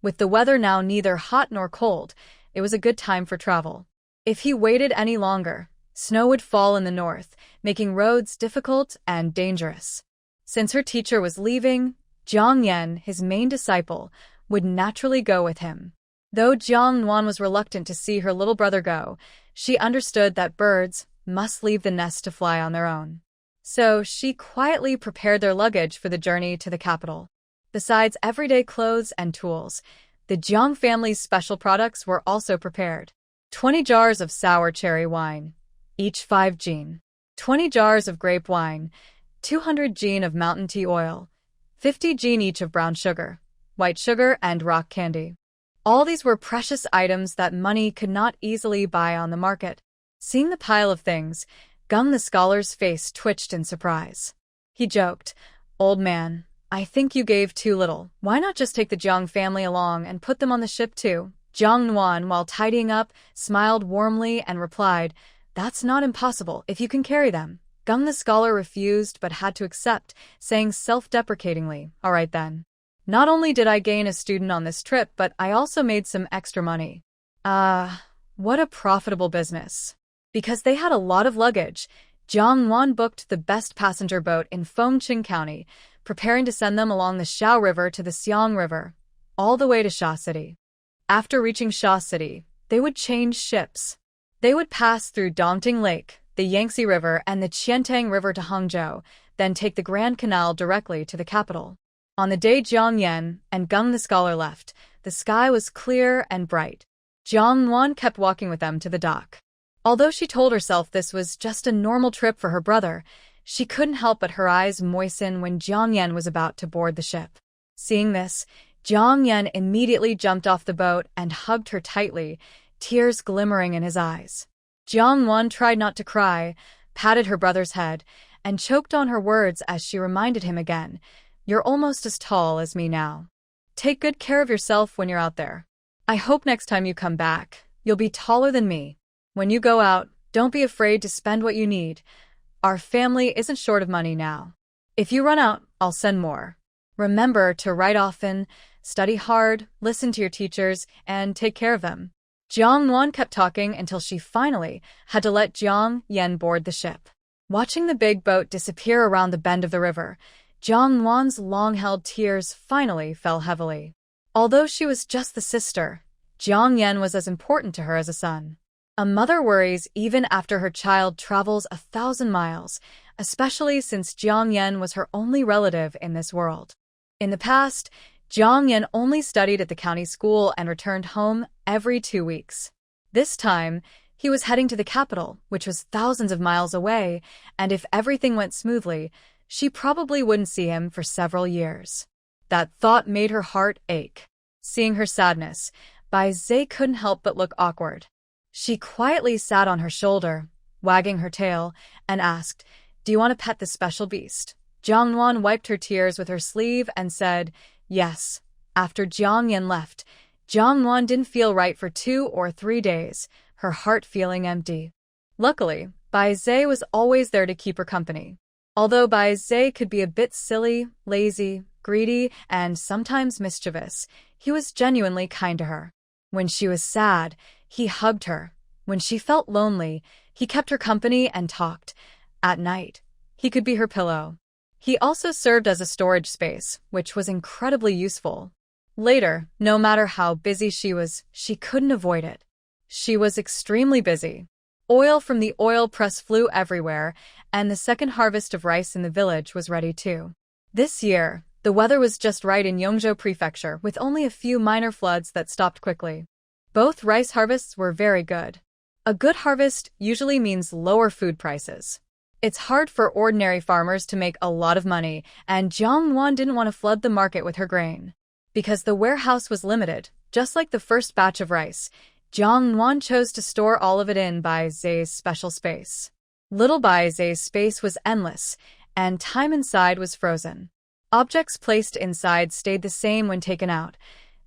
With the weather now neither hot nor cold, it was a good time for travel. If he waited any longer, snow would fall in the north, making roads difficult and dangerous. Since her teacher was leaving, Jiang Yan, his main disciple, would naturally go with him. Though Jiang Nuan was reluctant to see her little brother go, she understood that birds must leave the nest to fly on their own. So she quietly prepared their luggage for the journey to the capital. Besides everyday clothes and tools, the Jiang family's special products were also prepared. 20 jars of sour cherry wine, each 5 jin. 20 jars of grape wine, 200 jin of mountain tea oil, 50 jin each of brown sugar, white sugar, and rock candy. All these were precious items that money could not easily buy on the market. Seeing the pile of things, Geng the scholar's face twitched in surprise. He joked, "Old man, I think you gave too little. Why not just take the Jiang family along and put them on the ship too?" Jiang Nuan, while tidying up, smiled warmly and replied, "That's not impossible if you can carry them." Geng the scholar refused but had to accept, saying self-deprecatingly, "All right then. Not only did I gain a student on this trip, but I also made some extra money." What a profitable business. Because they had a lot of luggage, Jiang Nuan booked the best passenger boat in Fengqing County, preparing to send them along the Xiao River to the Xiang River, all the way to Sha City. After reaching Sha City, they would change ships. They would pass through Dongting Lake, the Yangtze River, and the Qiantang River to Hangzhou, then take the Grand Canal directly to the capital. On the day Jiang Yan and Geng the scholar left, the sky was clear and bright. Jiang Nuan kept walking with them to the dock. Although she told herself this was just a normal trip for her brother, she couldn't help but her eyes moisten when Jiang Yan was about to board the ship. Seeing this, Jiang Yan immediately jumped off the boat and hugged her tightly, tears glimmering in his eyes. Jiang Nuan tried not to cry, patted her brother's head, and choked on her words as she reminded him again, "You're almost as tall as me now. Take good care of yourself when you're out there. I hope next time you come back, you'll be taller than me. When you go out, don't be afraid to spend what you need. Our family isn't short of money now. If you run out, I'll send more. Remember to write often, study hard, listen to your teachers, and take care of them." Jiang Nuan kept talking until she finally had to let Jiang Yan board the ship. Watching the big boat disappear around the bend of the river, Jiang Nuan's long-held tears finally fell heavily. Although she was just the sister, Jiang Yan was as important to her as a son. A mother worries even after her child travels 1,000 miles, especially since Jiang Yan was her only relative in this world. In the past, Jiang Yan only studied at the county school and returned home every 2 weeks. This time, he was heading to the capital, which was thousands of miles away, and if everything went smoothly, she probably wouldn't see him for several years. That thought made her heart ache. Seeing her sadness, Bai Zhe couldn't help but look awkward. She quietly sat on her shoulder, wagging her tail, and asked, "Do you want to pet this special beast?" Jiang Nuan wiped her tears with her sleeve and said, "Yes." After Jiang Yan left, Jiang Nuan didn't feel right for 2 or 3 days, her heart feeling empty. Luckily, Bai Zhe was always there to keep her company. Although Bai Zhe could be a bit silly, lazy, greedy, and sometimes mischievous, he was genuinely kind to her. When she was sad, he hugged her. When she felt lonely, he kept her company and talked. At night, he could be her pillow. He also served as a storage space, which was incredibly useful. Later, no matter how busy she was, she couldn't avoid it. She was extremely busy. Oil from the oil press flew everywhere, and the second harvest of rice in the village was ready too. This year, the weather was just right in Yongzhou Prefecture, with only a few minor floods that stopped quickly. Both rice harvests were very good. A good harvest usually means lower food prices. It's hard for ordinary farmers to make a lot of money, and Jiang Nuan didn't want to flood the market with her grain. Because the warehouse was limited, just like the first batch of rice, Jiang Nuan chose to store all of it in Bai Zhe's special space. Little Bai Zhe's space was endless, and time inside was frozen. Objects placed inside stayed the same when taken out.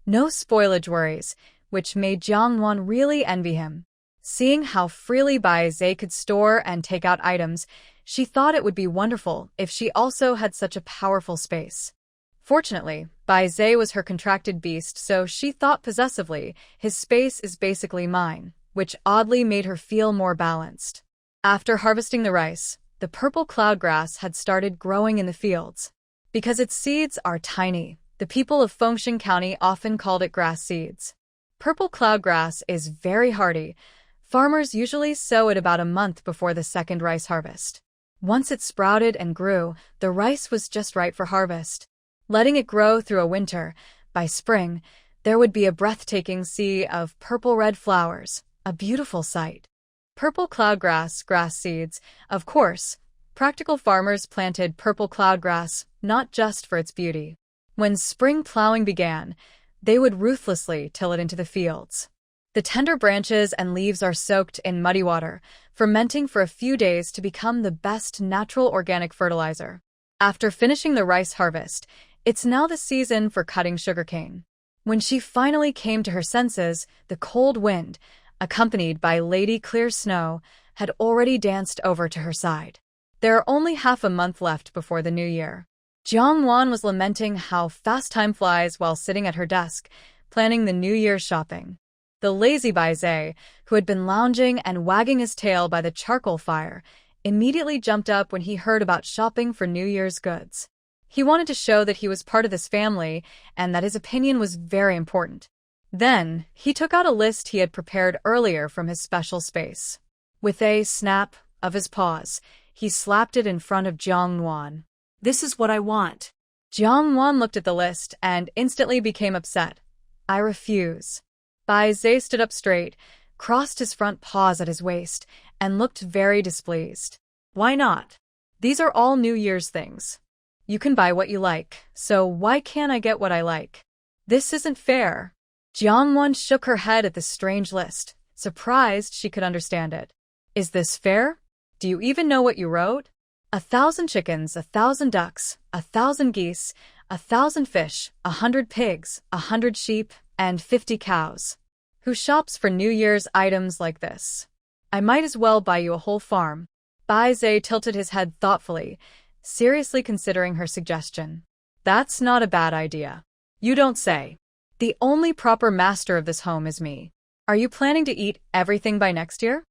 No spoilage worries, which made Jiang Nuan really envy him. Seeing how freely Bai Zhe could store and take out items, she thought it would be wonderful if she also had such a powerful space. Fortunately, Bai Zhe was her contracted beast, so she thought possessively, "His space is basically mine," which oddly made her feel more balanced. After harvesting the rice, the purple cloudgrass had started growing in the fields. Because its seeds are tiny, the people of Fengshan County often called it grass seeds. Purple cloudgrass is very hardy. Farmers usually sow it about a month before the second rice harvest. Once it sprouted and grew, the rice was just right for harvest. Letting it grow through a winter, by spring, there would be a breathtaking sea of purple-red flowers, a beautiful sight. Purple cloudgrass grass seeds, of course. Practical farmers planted purple cloudgrass not just for its beauty. When spring plowing began, they would ruthlessly till it into the fields. The tender branches and leaves are soaked in muddy water, fermenting for a few days to become the best natural organic fertilizer. After finishing the rice harvest, it's now the season for cutting sugarcane. When she finally came to her senses, the cold wind, accompanied by Lady Clear Snow, had already danced over to her side. There are only half a month left before the new year. Jiang Nuan was lamenting how fast time flies while sitting at her desk, planning the New Year's shopping. The lazy Bai Zhe, who had been lounging and wagging his tail by the charcoal fire, immediately jumped up when he heard about shopping for New Year's goods. He wanted to show that he was part of this family and that his opinion was very important. Then, he took out a list he had prepared earlier from his special space. With a snap of his paws, he slapped it in front of Jiang Nuan. This is what I want. Jiang Nuan looked at the list and instantly became upset. "I refuse." Bai Zhe stood up straight, crossed his front paws at his waist, and looked very displeased. "Why not? These are all New Year's things. You can buy what you like, so why can't I get what I like? This isn't fair." Jiang Nuan shook her head at the strange list, surprised she could understand it. "Is this fair? Do you even know what you wrote? 1,000 chickens, 1,000 ducks, 1,000 geese, 1,000 fish, 100 pigs, 100 sheep, and 50 cows. Who shops for New Year's items like this? I might as well buy you a whole farm." Bai Zhe tilted his head thoughtfully, seriously considering her suggestion. "That's not a bad idea." "You don't say. The only proper master of this home is me. Are you planning to eat everything by next year?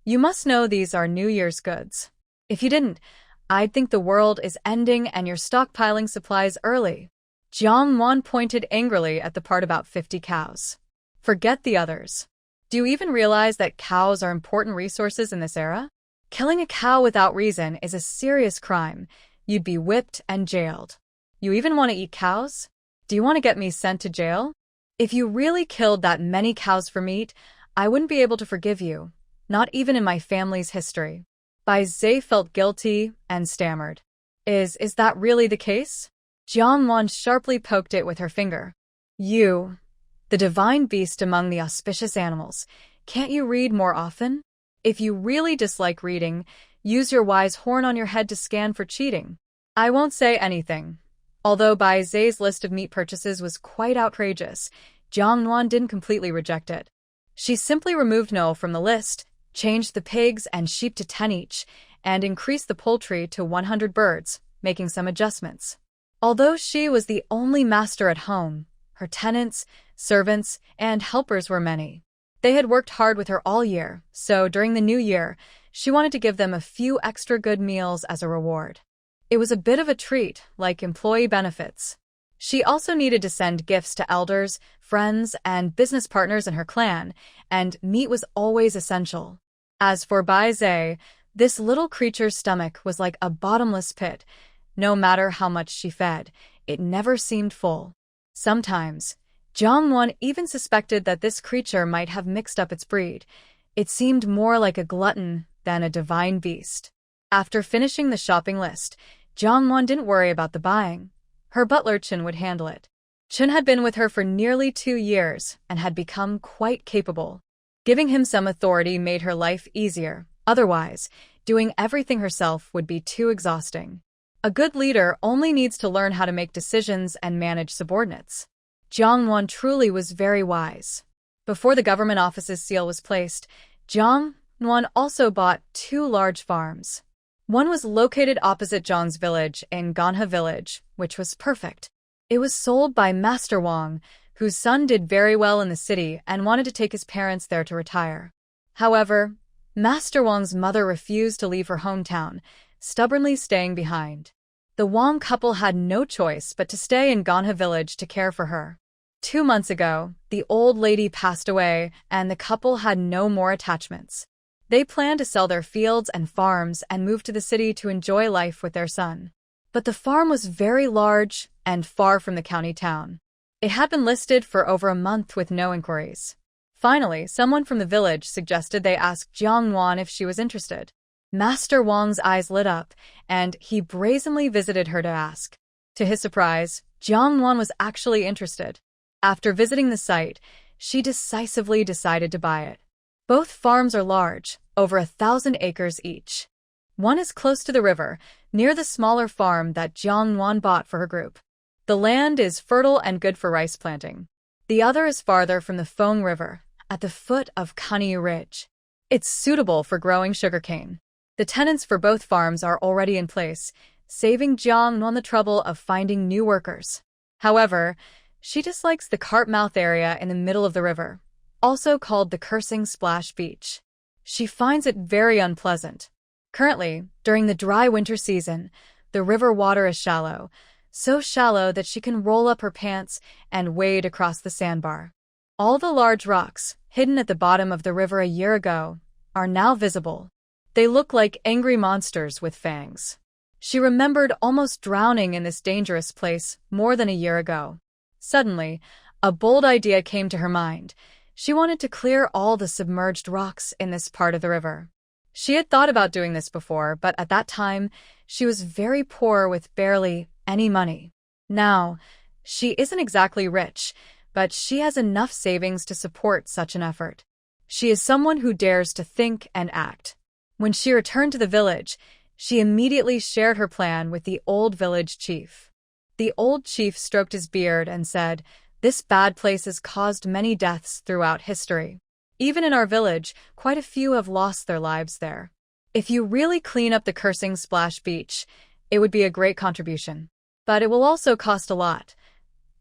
You must know these are New Year's goods. If you didn't, I'd think the world is ending and you're stockpiling supplies early. Jiang Nuan pointed angrily at the part about 50 cows. Forget the others. Do you even realize that cows are important resources in this era? Killing a cow without reason is a serious crime. You'd be whipped and jailed. You even want to eat cows? Do you want to get me sent to jail? If you really killed that many cows for meat, I wouldn't be able to forgive you, not even in my family's history. Bai Zhe felt guilty and stammered. Is that really the case? Jiang Nuan sharply poked it with her finger. You, the divine beast among the auspicious animals, can't you read more often? If you really dislike reading, use your wise horn on your head to scan for cheating. I won't say anything. Although Bai Zhe's list of meat purchases was quite outrageous, Jiang Nuan didn't completely reject it. She simply removed no from the list, changed the pigs and sheep to 10 each, and increased the poultry to 100 birds, making some adjustments. Although she was the only master at home, her tenants, servants, and helpers were many. They had worked hard with her all year, so during the new year, she wanted to give them a few extra good meals as a reward. It was a bit of a treat, like employee benefits. She also needed to send gifts to elders, friends, and business partners in her clan, and meat was always essential. As for Bai Zhe, this little creature's stomach was like a bottomless pit. No matter how much she fed, it never seemed full. Sometimes, Jiang Nuan even suspected that this creature might have mixed up its breed. It seemed more like a glutton than a divine beast. After finishing the shopping list, Jiang Nuan didn't worry about the buying. Her butler Chen would handle it. Chen had been with her for nearly 2 years and had become quite capable. Giving him some authority made her life easier. Otherwise, doing everything herself would be too exhausting. A good leader only needs to learn how to make decisions and manage subordinates. Jiang Nuan truly was very wise. Before the government office's seal was placed, Jiang Nuan also bought 2 large farms. One was located opposite Zhang's village in Ganhe village, which was perfect. It was sold by Master Wang, whose son did very well in the city and wanted to take his parents there to retire. However, Master Wang's mother refused to leave her hometown, stubbornly staying behind. The Wang couple had no choice but to stay in Ganhe village to care for her. 2 months ago, the old lady passed away and the couple had no more attachments. They planned to sell their fields and farms and move to the city to enjoy life with their son. But the farm was very large and far from the county town. It had been listed for over a month with no inquiries. Finally, someone from the village suggested they ask Jiang Nuan if she was interested. Master Wang's eyes lit up, and he brazenly visited her to ask. To his surprise, Jiang Nuan was actually interested. After visiting the site, she decisively decided to buy it. Both farms are large, over 1,000 acres each. One is close to the river, near the smaller farm that Jiang Nuan bought for her group. The land is fertile and good for rice planting. The other is farther from the Feng River, at the foot of Kanyu Ridge. It's suitable for growing sugarcane. The tenants for both farms are already in place, saving Jiang Nuan the trouble of finding new workers. However, she dislikes the cart mouth area in the middle of the river, also called the Cursing Splash Beach. She finds it very unpleasant. Currently, during the dry winter season, the river water is shallow, so shallow that she can roll up her pants and wade across the sandbar. All the large rocks, hidden at the bottom of the river a year ago, are now visible. They look like angry monsters with fangs. She remembered almost drowning in this dangerous place more than a year ago. Suddenly, a bold idea came to her mind. She wanted to clear all the submerged rocks in this part of the river. She had thought about doing this before, but at that time, she was very poor with barely any money. Now, she isn't exactly rich, but she has enough savings to support such an effort. She is someone who dares to think and act. When she returned to the village, she immediately shared her plan with the old village chief. The old chief stroked his beard and said, "This bad place has caused many deaths throughout history. Even in our village, quite a few have lost their lives there. If you really clean up the Cursing Splash Beach, it would be a great contribution. But it will also cost a lot."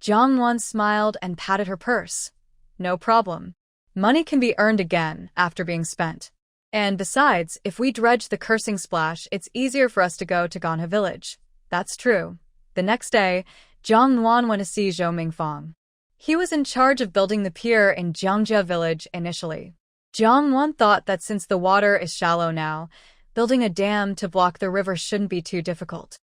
Jiang Nuan smiled and patted her purse. "No problem. Money can be earned again after being spent. And besides, if we dredge the cursing splash, it's easier for us to go to Ganhe village. That's true. The next day, Jiang Nuan went to see Zhou Mingfang. He was in charge of building the pier in Jiangjia village initially. Jiang Nuan thought that since the water is shallow now, building a dam to block the river shouldn't be too difficult.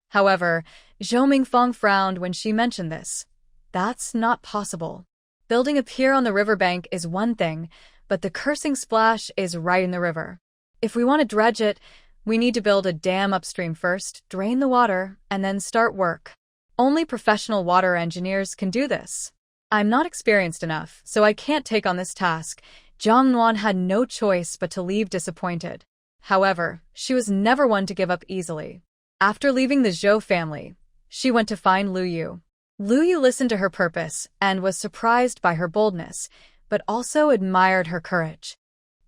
However, Zhou Mingfang frowned when she mentioned this. That's not possible. Building a pier on the riverbank is one thing, but the cursing splash is right in the river. If we want to dredge it, we need to build a dam upstream first, drain the water, and then start work. Only professional water engineers can do this. I'm not experienced enough, so I can't take on this task. Jiang Nuan had no choice but to leave disappointed. However, she was never one to give up easily. After leaving the Zhou family, she went to find Lu Yu. Lu Yu listened to her purpose and was surprised by her boldness, but also admired her courage.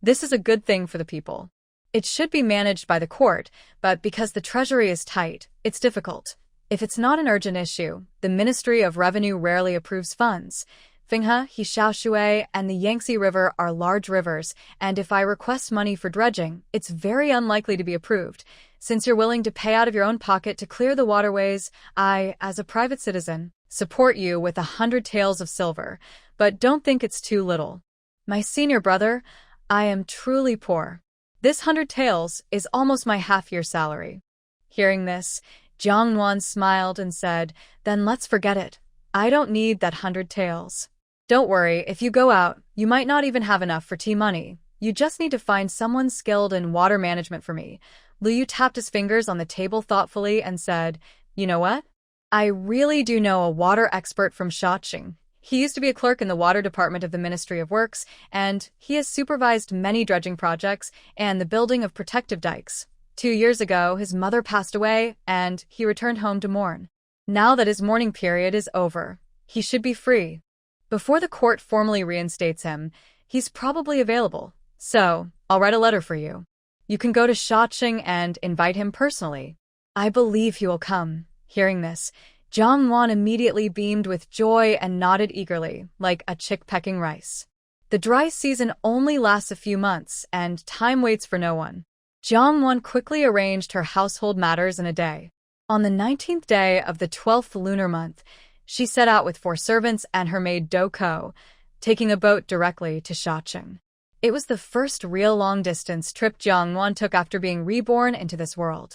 This is a good thing for the people. It should be managed by the court, but because the treasury is tight, it's difficult. If it's not an urgent issue, the Ministry of Revenue rarely approves funds. Finghe, Xiaoshui, and the Yangtze River are large rivers, and if I request money for dredging, it's very unlikely to be approved. Since you're willing to pay out of your own pocket to clear the waterways, I, as a private citizen, support you with 100 taels of silver, but don't think it's too little. My senior brother, I am truly poor. This 100 taels is almost my half-year salary. Hearing this, Jiang Nuan smiled and said, then let's forget it. I don't need that 100 taels. Don't worry, if you go out, you might not even have enough for tea money. You just need to find someone skilled in water management for me. Lu Yu tapped his fingers on the table thoughtfully and said, you know what? I really do know a water expert from Shaoqing. He used to be a clerk in the water department of the Ministry of Works, and he has supervised many dredging projects and the building of protective dikes. 2 years ago, his mother passed away, and he returned home to mourn. Now that his mourning period is over, he should be free. Before the court formally reinstates him, he's probably available. So, I'll write a letter for you. You can go to Shaoqing and invite him personally. I believe he will come. Hearing this, Jiang Nuan immediately beamed with joy and nodded eagerly, like a chick pecking rice. The dry season only lasts a few months, and time waits for no one. Jiang Nuan quickly arranged her household matters in a day. On the 19th day of the 12th lunar month, she set out with 4 servants and her maid Do Ko, taking a boat directly to Shaoqing. It was the first real long-distance trip Jiang Nuan took after being reborn into this world.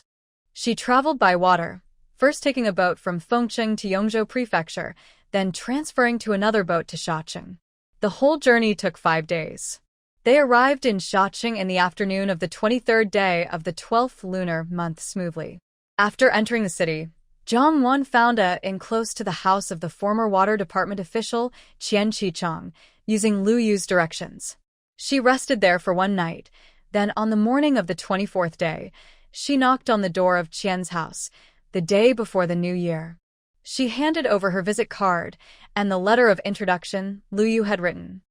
She traveled by water, first taking a boat from Fengcheng to Yongzhou Prefecture, then transferring to another boat to Shaoqing. The whole journey took 5 days. They arrived in Shaoqing in the afternoon of the 23rd day of the 12th lunar month smoothly. After entering the city, Jiang Nuan found a inn close to the house of the former water department official Qian Qichang, using Lu Yu's directions. She rested there for one night, then on the morning of the 24th day, she knocked on the door of Qian's house, the day before the new year. She handed over her visit card and the letter of introduction Lu Yu had written.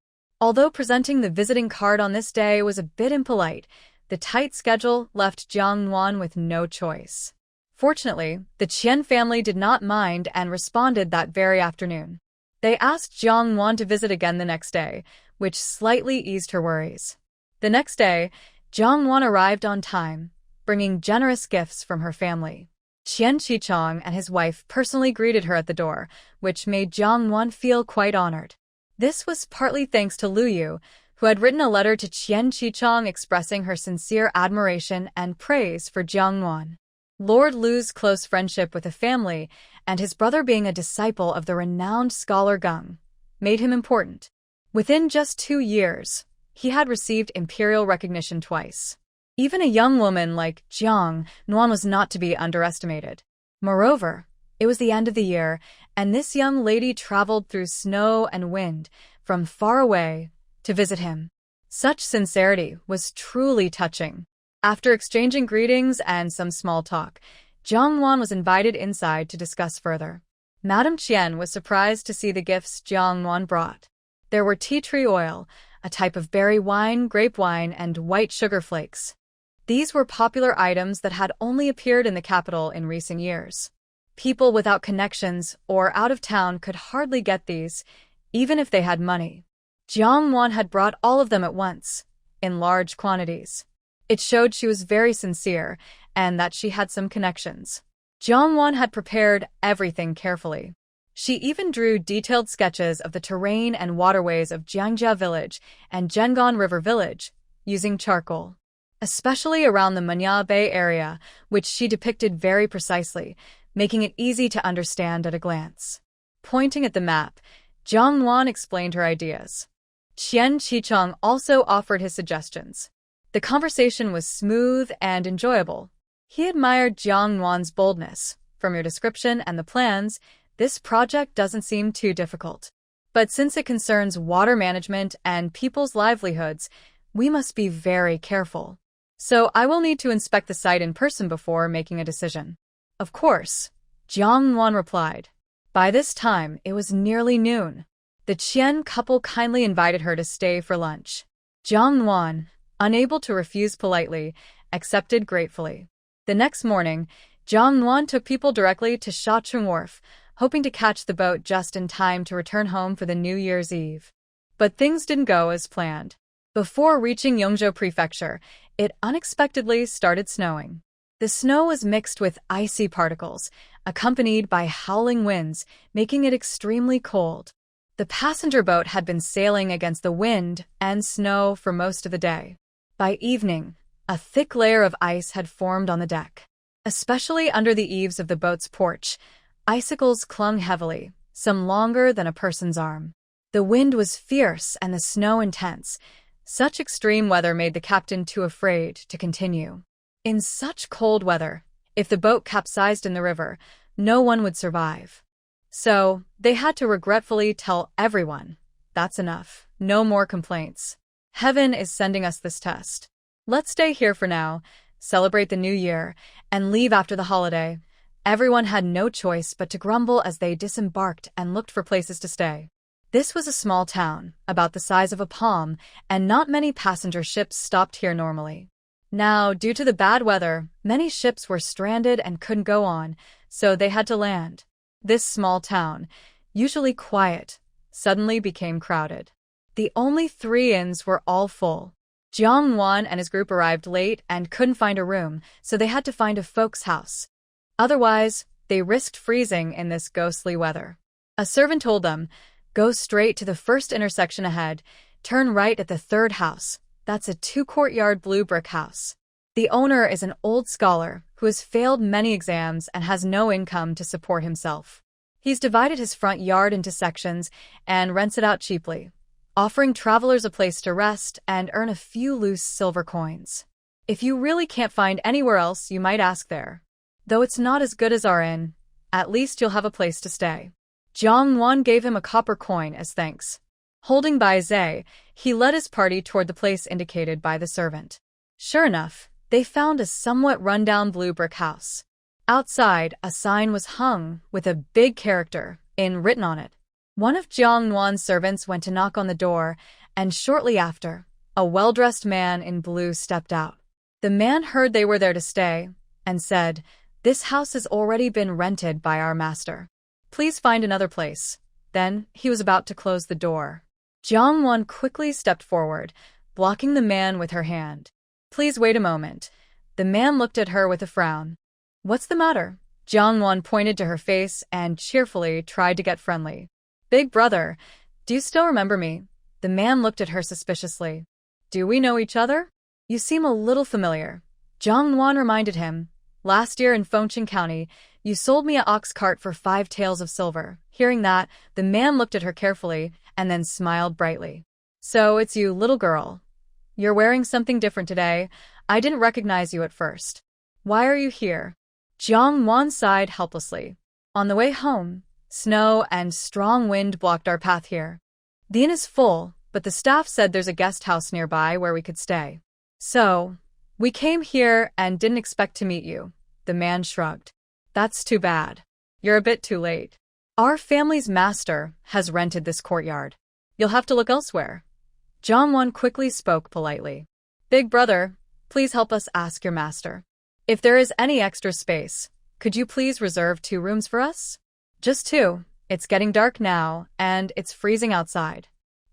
Although presenting the visiting card on this day was a bit impolite, the tight schedule left Jiang Nuan with no choice. Fortunately, the Qian family did not mind and responded that very afternoon. They asked Jiang Nuan to visit again the next day, which slightly eased her worries. The next day, Jiang Nuan arrived on time, bringing generous gifts from her family. Qian Qichang and his wife personally greeted her at the door, which made Jiang Nuan feel quite honored. This was partly thanks to Lu Yu, who had written a letter to Qian Qichang expressing her sincere admiration and praise for Jiang Nuan. Lord Lu's close friendship with the family and his brother being a disciple of the renowned scholar Geng made him important. Within just 2 years, he had received imperial recognition twice. Even a young woman like Jiang Nuan was not to be underestimated. Moreover, it was the end of the year, and this young lady traveled through snow and wind from far away to visit him. Such sincerity was truly touching. After exchanging greetings and some small talk, Jiang Nuan was invited inside to discuss further. Madame Qian was surprised to see the gifts Jiang Nuan brought. There were tea tree oil, a type of berry wine, grape wine, and white sugar flakes. These were popular items that had only appeared in the capital in recent years. People without connections or out of town could hardly get these, even if they had money. Jiang Nuan had brought all of them at once, in large quantities. It showed she was very sincere and that she had some connections. Jiang Nuan had prepared everything carefully. She even drew detailed sketches of the terrain and waterways of Jiangjia Village and Zhengan River Village, using charcoal. Especially around the Manhwa Bay area, which she depicted very precisely, making it easy to understand at a glance. Pointing at the map, Jiang Nuan explained her ideas. Qian Qicheng also offered his suggestions. The conversation was smooth and enjoyable. He admired Jiang Nuan's boldness. From your description and the plans, this project doesn't seem too difficult. But since it concerns water management and people's livelihoods, we must be very careful. So I will need to inspect the site in person before making a decision. Of course, Jiang Nuan replied. By this time, it was nearly noon. The Qian couple kindly invited her to stay for lunch. Jiang Nuan, unable to refuse politely, accepted gratefully. The next morning, Jiang Nuan took people directly to Shacheng Wharf, hoping to catch the boat just in time to return home for the New Year's Eve. But things didn't go as planned. Before reaching Yongzhou Prefecture, it unexpectedly started snowing. The snow was mixed with icy particles, accompanied by howling winds, making it extremely cold. The passenger boat had been sailing against the wind and snow for most of the day. By evening, a thick layer of ice had formed on the deck. Especially under the eaves of the boat's porch, icicles clung heavily, some longer than a person's arm. The wind was fierce and the snow intense. Such extreme weather made the captain too afraid to continue. In such cold weather, if the boat capsized in the river, no one would survive. So, they had to regretfully tell everyone, that's enough, no more complaints. Heaven is sending us this test. Let's stay here for now, celebrate the new year, and leave after the holiday. Everyone had no choice but to grumble as they disembarked and looked for places to stay. This was a small town, about the size of a palm, and not many passenger ships stopped here normally. Now, due to the bad weather, many ships were stranded and couldn't go on, so they had to land. This small town, usually quiet, suddenly became crowded. The only 3 inns were all full. Jiang Nuan and his group arrived late and couldn't find a room, so they had to find a folks' house. Otherwise, they risked freezing in this ghostly weather. A servant told them, go straight to the first intersection ahead, turn right at the 3rd house. That's a 2-courtyard blue brick house. The owner is an old scholar who has failed many exams and has no income to support himself. He's divided his front yard into sections and rents it out cheaply, offering travelers a place to rest and earn a few loose silver coins. If you really can't find anywhere else, you might ask there. Though it's not as good as our inn, at least you'll have a place to stay. Jiang Nuan gave him a copper coin as thanks. Holding by Zhe, he led his party toward the place indicated by the servant. Sure enough, they found a somewhat run-down blue brick house. Outside, a sign was hung with a big character written on it. One of Jiang Nuan's servants went to knock on the door, and shortly after, a well-dressed man in blue stepped out. The man heard they were there to stay and said, "This house has already been rented by our master. Please find another place." Then he was about to close the door. Jiang Nuan quickly stepped forward, blocking the man with her hand. "Please wait a moment." The man looked at her with a frown. "What's the matter?" Jiang Nuan pointed to her face and cheerfully tried to get friendly. "Big brother, do you still remember me?" The man looked at her suspiciously. "Do we know each other? You seem a little familiar." Jiang Nuan reminded him. "Last year in Fengcheng County, you sold me an ox cart for 5 taels of silver." Hearing that, the man looked at her carefully and then smiled brightly. "So it's you, little girl. You're wearing something different today. I didn't recognize you at first. Why are you here?" Jiang Nuan sighed helplessly. "On the way home, snow and strong wind blocked our path here. The inn is full, but the staff said there's a guest house nearby where we could stay. So, we came here and didn't expect to meet you." The man shrugged. "That's too bad. You're a bit too late. Our family's master has rented this courtyard. You'll have to look elsewhere." Jiang Nuan quickly spoke politely. "Big brother, please help us ask your master. If there is any extra space, could you please reserve 2 rooms for us? Just 2. It's getting dark now, and it's freezing outside.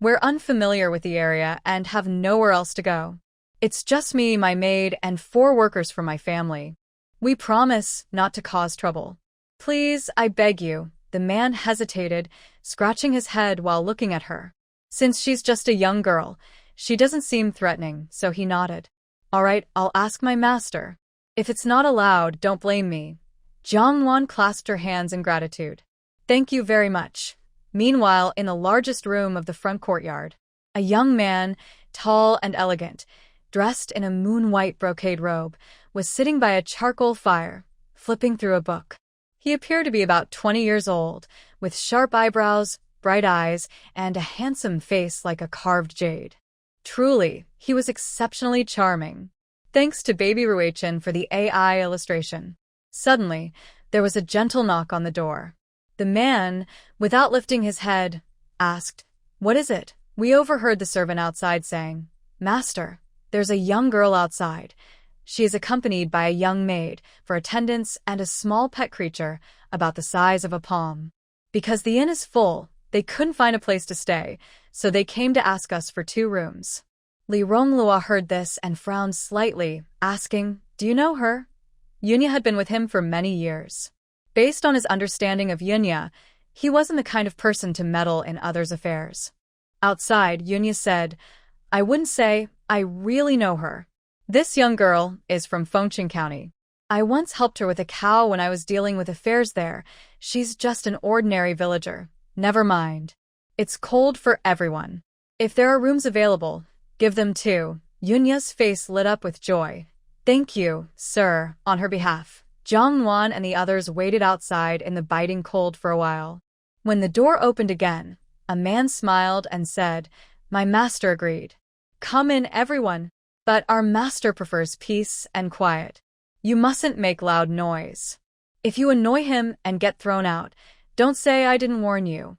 We're unfamiliar with the area and have nowhere else to go. It's just me, my maid, and 4 workers from my family. We promise not to cause trouble. Please, I beg you." The man hesitated, scratching his head while looking at her. Since she's just a young girl, she doesn't seem threatening, so he nodded. "All right, I'll ask my master. If it's not allowed, don't blame me." Jiang Nuan clasped her hands in gratitude. "Thank you very much." Meanwhile, in the largest room of the front courtyard, a young man, tall and elegant, dressed in a moon-white brocade robe, was sitting by a charcoal fire, flipping through a book. He appeared to be about 20 years old, with sharp eyebrows, bright eyes, and a handsome face like a carved jade. Truly, he was exceptionally charming. Thanks to Baby Ruichin for the AI illustration. Suddenly, there was a gentle knock on the door. The man, without lifting his head, asked, "What is it?" We overheard the servant outside saying, "Master, there's a young girl outside. She is accompanied by a young maid for attendants and a small pet creature about the size of a palm. Because the inn is full, they couldn't find a place to stay, so they came to ask us for 2 rooms." Li Ronglua heard this and frowned slightly, asking, "Do you know her?" Yunya had been with him for many years. Based on his understanding of Yunya, he wasn't the kind of person to meddle in others' affairs. Outside, Yunya said, "I wouldn't say I really know her. This young girl is from Fengqing County. I once helped her with a cow when I was dealing with affairs there. She's just an ordinary villager. Never mind. It's cold for everyone. If there are rooms available, give them too." Yunya's face lit up with joy. "Thank you, sir," on her behalf. Jiang Nuan and the others waited outside in the biting cold for a while. When the door opened again, a man smiled and said, "My master agreed. Come in, everyone. But our master prefers peace and quiet. You mustn't make loud noise. If you annoy him and get thrown out, don't say I didn't warn you."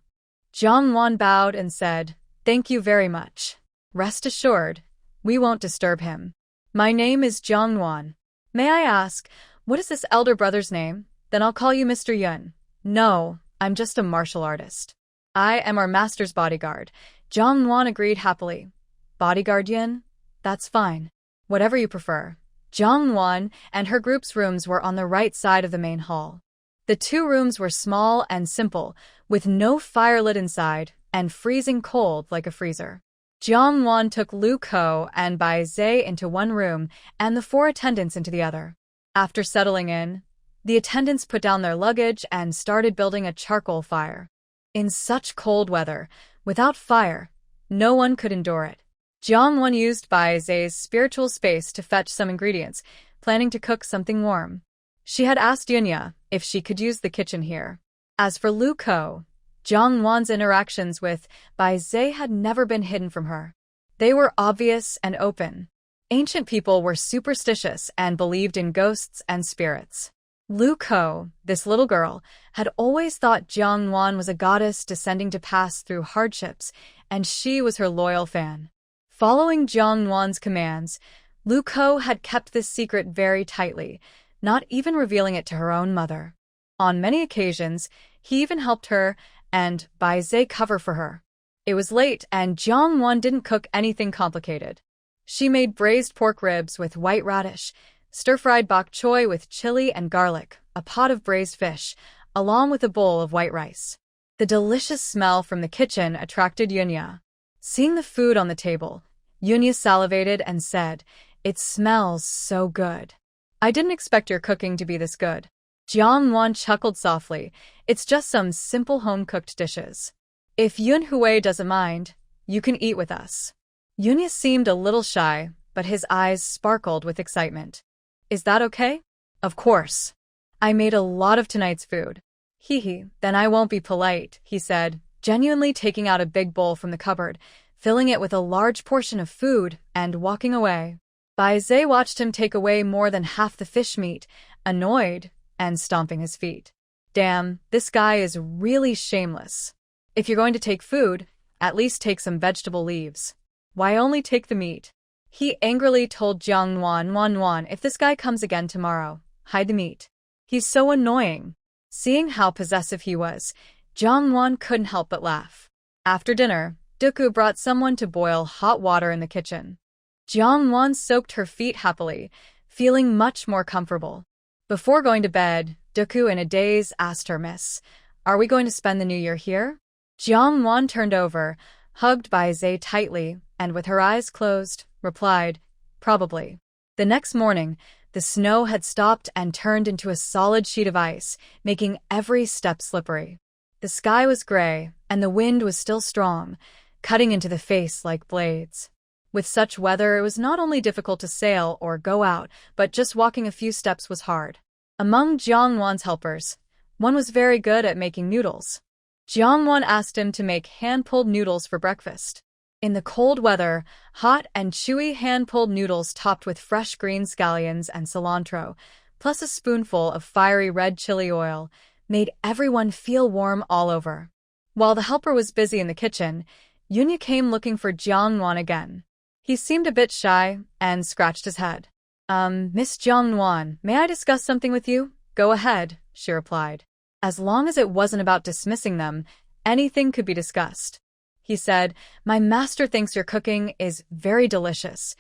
Jiang Nuan bowed and said, "Thank you very much. Rest assured, we won't disturb him. My name is Jiang Nuan. May I ask, what is this elder brother's name? Then I'll call you Mr. Yun." "No, I'm just a martial artist." "I am our master's bodyguard." Jiang Nuan agreed happily. "Bodyguard Yun? That's fine. Whatever you prefer." Jiang Nuan and her group's rooms were on the right side of the main hall. The 2 rooms were small and simple, with no fire lit inside, and freezing cold like a freezer. Jiang Nuan took Lu Ko and Bai Zhe into one room and the 4 attendants into the other. After settling in, the attendants put down their luggage and started building a charcoal fire. In such cold weather, without fire, no one could endure it. Jiang Nuan used Bai Zhe's spiritual space to fetch some ingredients, planning to cook something warm. She had asked Yunya if she could use the kitchen here. As for Lu Ko, Jiang Nuan's interactions with Bai Zhe had never been hidden from her. They were obvious and open. Ancient people were superstitious and believed in ghosts and spirits. Lu Ko, this little girl, had always thought Jiang Nuan was a goddess descending to pass through hardships, and she was her loyal fan. Following Jiang Nuan's commands, Lu Ko had kept this secret very tightly, not even revealing it to her own mother. On many occasions, he even helped her and Bai Zhe cover for her. It was late and Jiang Nuan didn't cook anything complicated. She made braised pork ribs with white radish, stir-fried bok choy with chili and garlic, a pot of braised fish, along with a bowl of white rice. The delicious smell from the kitchen attracted Yunya. Seeing the food on the table, Yunya salivated and said, "It smells so good. I didn't expect your cooking to be this good." Jiang Nuan chuckled softly. "It's just some simple home-cooked dishes. If Yun Hui doesn't mind, you can eat with us." Yunya seemed a little shy, but his eyes sparkled with excitement. "Is that okay?" "Of course. I made a lot of tonight's food." "Hee, then I won't be polite," he said, genuinely taking out a big bowl from the cupboard, filling it with a large portion of food, and walking away. Bai Zhe watched him take away more than half the fish meat, annoyed, and stomping his feet. Damn, this guy is really shameless. If you're going to take food, at least take some vegetable leaves. Why only take the meat? He angrily told Jiang Nuan, if this guy comes again tomorrow, hide the meat. He's so annoying. Seeing how possessive he was, Jiang Nuan couldn't help but laugh. After dinner, Duku brought someone to boil hot water in the kitchen. Jiang Nuan soaked her feet happily, feeling much more comfortable. Before going to bed, Duku in a daze asked her, "Miss, are we going to spend the new year here?" Jiang Nuan turned over, hugged by Zhe tightly, and with her eyes closed, replied, "Probably." The next morning, the snow had stopped and turned into a solid sheet of ice, making every step slippery. The sky was gray, and the wind was still strong, cutting into the face like blades. With such weather, it was not only difficult to sail or go out, but just walking a few steps was hard. Among Jiang Nuan's helpers, one was very good at making noodles. Jiang Nuan asked him to make hand-pulled noodles for breakfast. In the cold weather, hot and chewy hand-pulled noodles topped with fresh green scallions and cilantro, plus a spoonful of fiery red chili oil, made everyone feel warm all over. While the helper was busy in the kitchen, Yunya came looking for Jiang Nuan again. He seemed a bit shy and scratched his head. Miss Jiang Nuan, may I discuss something with you?" "Go ahead," she replied. As long as it wasn't about dismissing them, anything could be discussed. He said, "My master thinks your cooking is very delicious.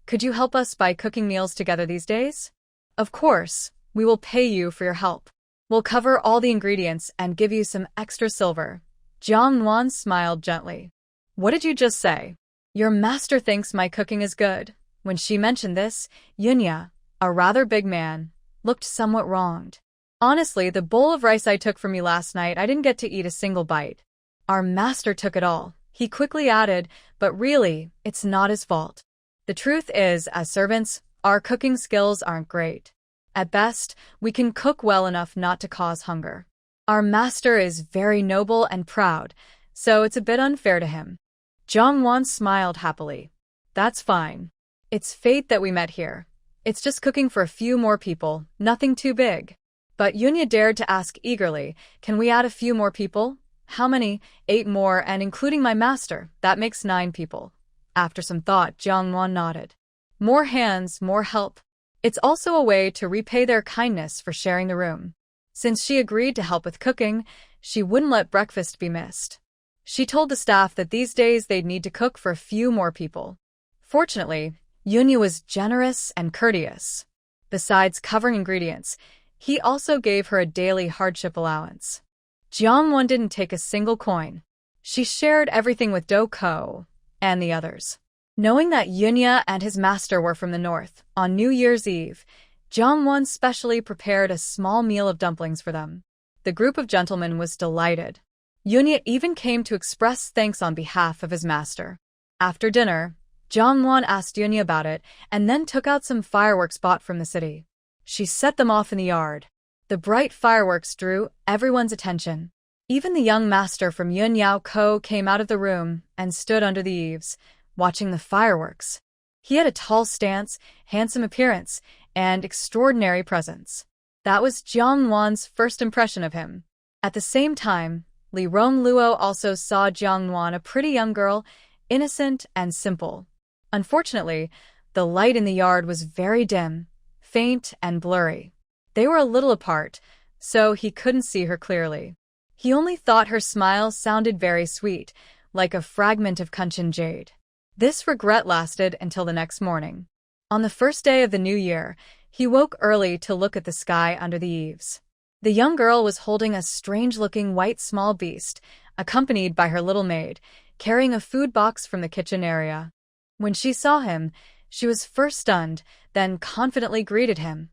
Could you help us by cooking meals together these days?" "Of course, we will pay you for your help. We'll cover all the ingredients and give you some extra silver." Jiang Nuan smiled gently. "What did you just say?" "Your master thinks my cooking is good." When she mentioned this, Yunya, a rather big man, looked somewhat wronged. "Honestly, the bowl of rice I took from you last night, I didn't get to eat a single bite. Our master took it all." He quickly added, "But really, it's not his fault. The truth is, as servants, our cooking skills aren't great. At best, we can cook well enough not to cause hunger. Our master is very noble and proud, so it's a bit unfair to him." Jiang Nuan smiled happily. "That's fine. It's fate that we met here. It's just cooking for a few more people, nothing too big." But Yunya dared to ask eagerly, "Can we add a few more people?" "How many?" "8 more, and including my master, that makes 9 people." After some thought, Jiang Nuan nodded. "More hands, more help. It's also a way to repay their kindness for sharing the room." Since she agreed to help with cooking, she wouldn't let breakfast be missed. She told the staff that these days they'd need to cook for a few more people. Fortunately, Yunya was generous and courteous. Besides covering ingredients, he also gave her a daily hardship allowance. Jiang Nuan didn't take a single coin. She shared everything with Do Ko and the others. Knowing that Yunya and his master were from the north, on New Year's Eve, Jiang Nuan specially prepared a small meal of dumplings for them. The group of gentlemen was delighted. Yunya even came to express thanks on behalf of his master. After dinner, Jiang Nuan asked Yunya about it and then took out some fireworks bought from the city. She set them off in the yard. The bright fireworks drew everyone's attention. Even the young master from Yun Yao Ko came out of the room and stood under the eaves, watching the fireworks. He had a tall stance, handsome appearance, and extraordinary presence. That was Jiang Nuan's first impression of him. At the same time, Li Rongluo also saw Jiang Nuan, a pretty young girl, innocent and simple. Unfortunately, the light in the yard was very dim, faint and blurry. They were a little apart, so he couldn't see her clearly. He only thought her smile sounded very sweet, like a fragment of Kunshan jade. This regret lasted until the next morning. On the first day of the new year, he woke early to look at the sky under the eaves. The young girl was holding a strange-looking white small beast, accompanied by her little maid, carrying a food box from the kitchen area. When she saw him, she was first stunned, then confidently greeted him.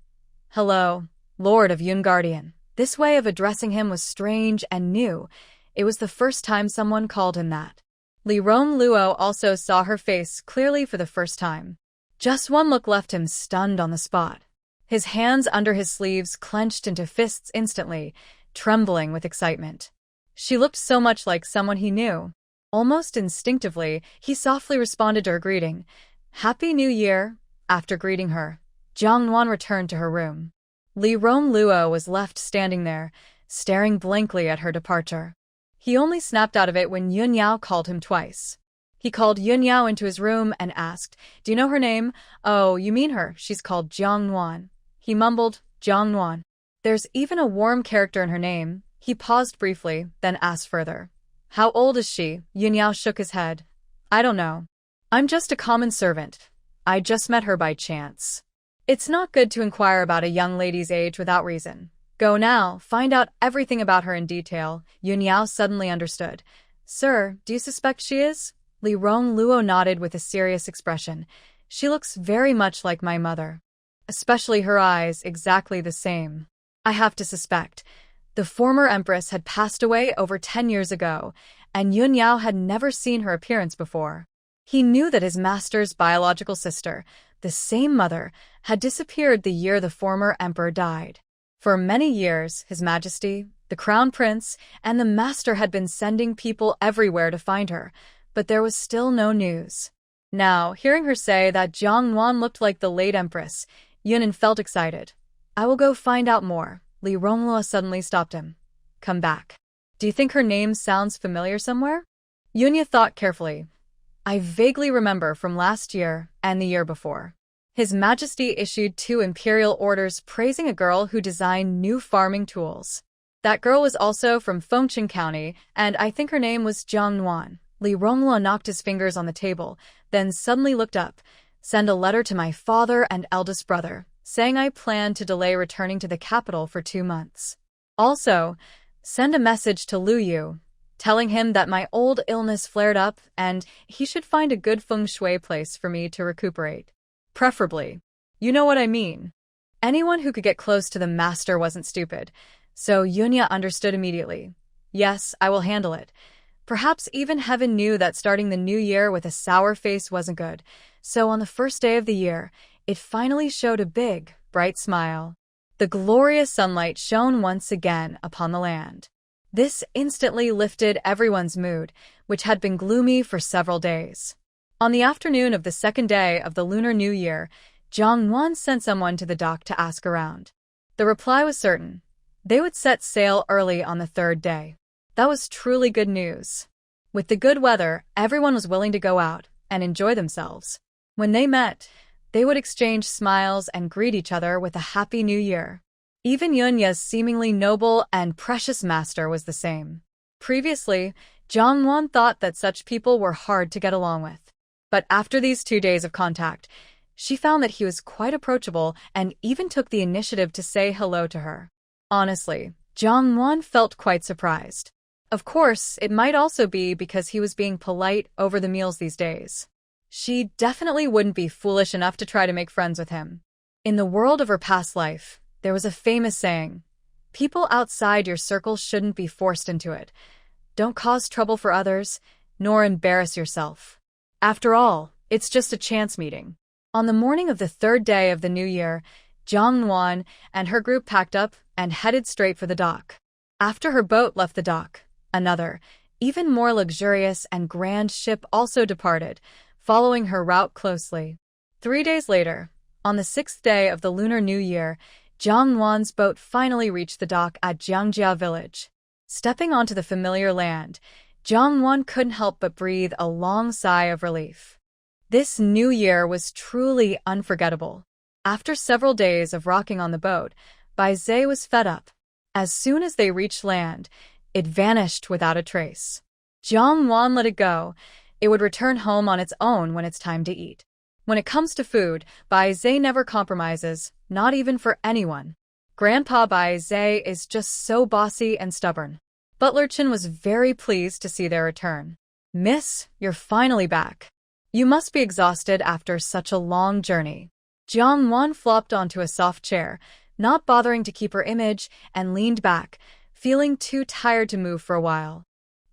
"Hello, Lord of Yun Guardian." This way of addressing him was strange and new. It was the first time someone called him that. Li Rongluo also saw her face clearly for the first time. Just one look left him stunned on the spot. His hands under his sleeves clenched into fists instantly, trembling with excitement. She looked so much like someone he knew. Almost instinctively, he softly responded to her greeting. "Happy New Year." After greeting her, Jiang Nuan returned to her room. Li Rongluo was left standing there, staring blankly at her departure. He only snapped out of it when Yun Yao called him twice. He called Yun Yao into his room and asked, "Do you know her name?" "Oh, you mean her. She's called Jiang Nuan." He mumbled, "Jiang Nuan. There's even a warm character in her name." He paused briefly, then asked further, How old is she? Yunyao shook his head. I don't know. I'm just a common servant. I just met her by chance. It's not good to inquire about a young lady's age without reason. Go now, find out everything about her in detail. Yunyao suddenly understood. Sir, do you suspect she is? Li Rongluo nodded with a serious expression. She looks very much like my mother. Especially her eyes, exactly the same. I have to suspect. The former empress had passed away over 10 years ago, and Yunyao had never seen her appearance before. He knew that his master's biological sister, the same mother, had disappeared the year the former emperor died. For many years, His Majesty, the Crown Prince, and the master had been sending people everywhere to find her, but there was still no news. Now, hearing her say that Jiang Nuan looked like the late empress, Yunan felt excited. I will go find out more. Li Rongluo suddenly stopped him. Come back. Do you think her name sounds familiar somewhere? Yunya thought carefully. I vaguely remember from last year and the year before. His Majesty issued 2 imperial orders praising a girl who designed new farming tools. That girl was also from Fengcheng County, and I think her name was Jiang Nuan. Li Rongluo knocked his fingers on the table, then suddenly looked up. Send a letter to my father and eldest brother, saying I plan to delay returning to the capital for 2 months. Also, send a message to Lu Yu, telling him that my old illness flared up and he should find a good feng shui place for me to recuperate. Preferably. You know what I mean. Anyone who could get close to the master wasn't stupid, so Yunya understood immediately. Yes, I will handle it. Perhaps even heaven knew that starting the new year with a sour face wasn't good, so on the first day of the year, it finally showed a big, bright smile. The glorious sunlight shone once again upon the land. This instantly lifted everyone's mood, which had been gloomy for several days. On the afternoon of the second day of the Lunar New Year, Jiang Nuan sent someone to the dock to ask around. The reply was certain. They would set sail early on the 3rd day. That was truly good news. With the good weather, everyone was willing to go out and enjoy themselves. When they met, they would exchange smiles and greet each other with a Happy New Year. Even Yunya's seemingly noble and precious master was the same. Previously, Jiang Nuan thought that such people were hard to get along with. But after these 2 days of contact, she found that he was quite approachable and even took the initiative to say hello to her. Honestly, Jiang Nuan felt quite surprised. Of course, it might also be because he was being polite over the meals these days. She definitely wouldn't be foolish enough to try to make friends with him. In the world of her past life, there was a famous saying, people outside your circle shouldn't be forced into it. Don't cause trouble for others, nor embarrass yourself. After all, it's just a chance meeting. On the morning of the 3rd day of the new year, Jiang Nuan and her group packed up and headed straight for the dock. After her boat left the dock, another, even more luxurious and grand ship also departed, following her route closely. 3 days later, on the 6th day of the Lunar New Year, Jiang Nuan's boat finally reached the dock at Jiangjia village. Stepping onto the familiar land, Jiang Nuan couldn't help but breathe a long sigh of relief. This new year was truly unforgettable. After several days of rocking on the boat, Bai Zhe was fed up. As soon as they reached land, it vanished without a trace. Jiang Nuan let it go. It would return home on its own when it's time to eat. When it comes to food, Bai Zhe never compromises, not even for anyone. Grandpa Bai Zhe is just so bossy and stubborn. Butler Chen was very pleased to see their return. Miss, you're finally back. You must be exhausted after such a long journey. Jiang Nuan flopped onto a soft chair, not bothering to keep her image, and leaned back, feeling too tired to move for a while.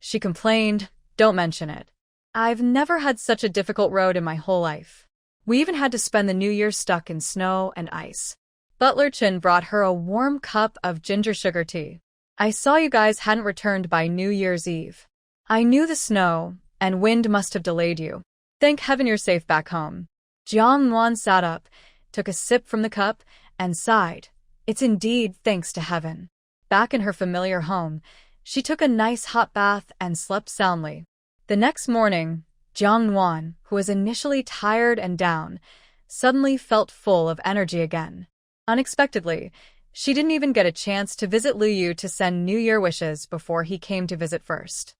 She complained, don't mention it. I've never had such a difficult road in my whole life. We even had to spend the New Year stuck in snow and ice. Butler Chen brought her a warm cup of ginger sugar tea. I saw you guys hadn't returned by New Year's Eve. I knew the snow and wind must have delayed you. Thank heaven you're safe back home. Jiang Nuan sat up, took a sip from the cup, and sighed. It's indeed thanks to heaven. Back in her familiar home, she took a nice hot bath and slept soundly. The next morning, Jiang Nuan, who was initially tired and down, suddenly felt full of energy again. Unexpectedly, she didn't even get a chance to visit Lu Yu to send New Year wishes before he came to visit first.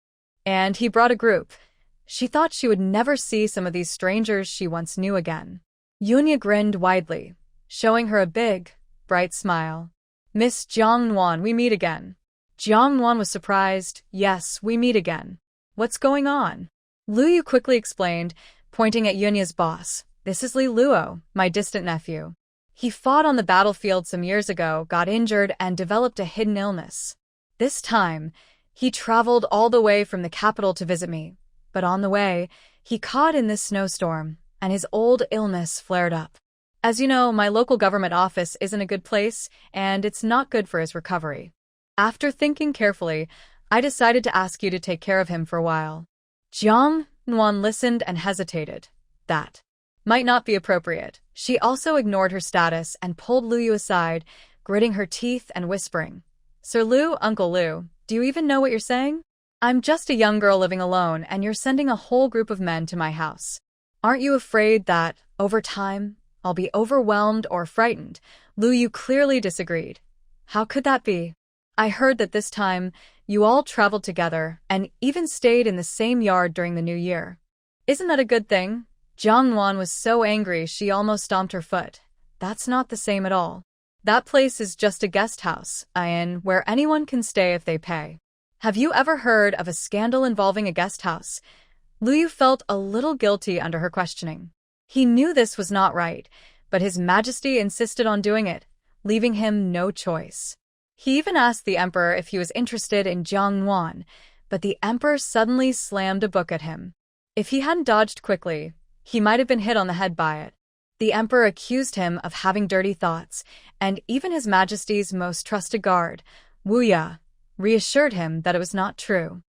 And he brought a group. She thought she would never see some of these strangers she once knew again. Yunya grinned widely, showing her a big, bright smile. Miss Jiang Nuan, we meet again. Jiang Nuan was surprised. Yes, we meet again. What's going on? Lu Yu quickly explained, pointing at Yunya's boss. This is Li Luo, my distant nephew. He fought on the battlefield some years ago, got injured, and developed a hidden illness. This time, he traveled all the way from the capital to visit me. But on the way, he caught in this snowstorm, and his old illness flared up. As you know, my local government office isn't a good place, and it's not good for his recovery. After thinking carefully, I decided to ask you to take care of him for a while. Jiang Nuan listened and hesitated. That might not be appropriate. She also ignored her status and pulled Lu Yu aside, gritting her teeth and whispering. Sir Lu, Uncle Lu, do you even know what you're saying? I'm just a young girl living alone, and you're sending a whole group of men to my house. Aren't you afraid that, over time, I'll be overwhelmed or frightened? Lu Yu clearly disagreed. How could that be? I heard that this time, you all traveled together and even stayed in the same yard during the New Year. Isn't that a good thing? Jiang Nuan was so angry she almost stomped her foot. That's not the same at all. That place is just a guest house, Ian, where anyone can stay if they pay. Have you ever heard of a scandal involving a guest house? Lu Yu felt a little guilty under her questioning. He knew this was not right, but His Majesty insisted on doing it, leaving him no choice. He even asked the Emperor if he was interested in Jiang Nuan, but the Emperor suddenly slammed a book at him. If he hadn't dodged quickly, he might have been hit on the head by it. The Emperor accused him of having dirty thoughts, and even His Majesty's most trusted guard, Wu Ya, reassured him that it was not true.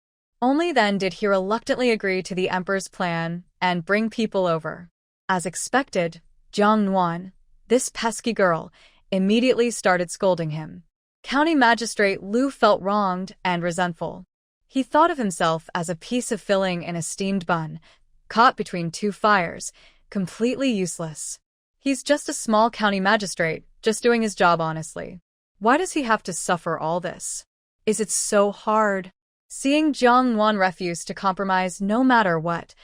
Only then did he reluctantly agree to the Emperor's plan and bring people over. As expected, Jiang Nuan, this pesky girl, immediately started scolding him. County Magistrate Lu felt wronged and resentful. He thought of himself as a piece of filling in a steamed bun, caught between two fires, completely useless. He's just a small county magistrate, just doing his job honestly. Why does he have to suffer all this? Is it so hard? Seeing Jiang Nuan refuse to compromise no matter what,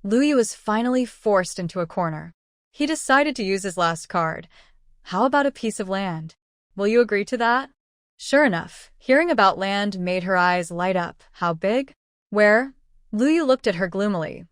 Lu Yu was finally forced into a corner. He decided to use his last card. How about a piece of land? Will you agree to that? Sure enough, hearing about land made her eyes light up. How big? Where? Lu Yu looked at her gloomily.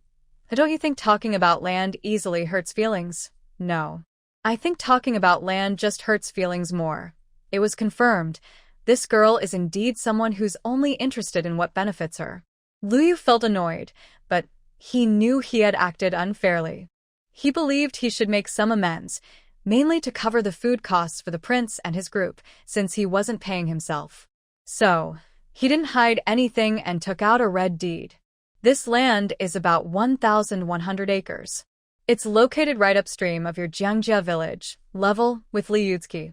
Don't you think talking about land easily hurts feelings? No. I think talking about land just hurts feelings more. It was confirmed. This girl is indeed someone who's only interested in what benefits her. Lu Yu felt annoyed, but he knew he had acted unfairly. He believed he should make some amends, mainly to cover the food costs for the prince and his group, since he wasn't paying himself. So, he didn't hide anything and took out a red deed. This land is about 1,100 acres. It's located right upstream of your Jiangjia village, level with Liyutsky.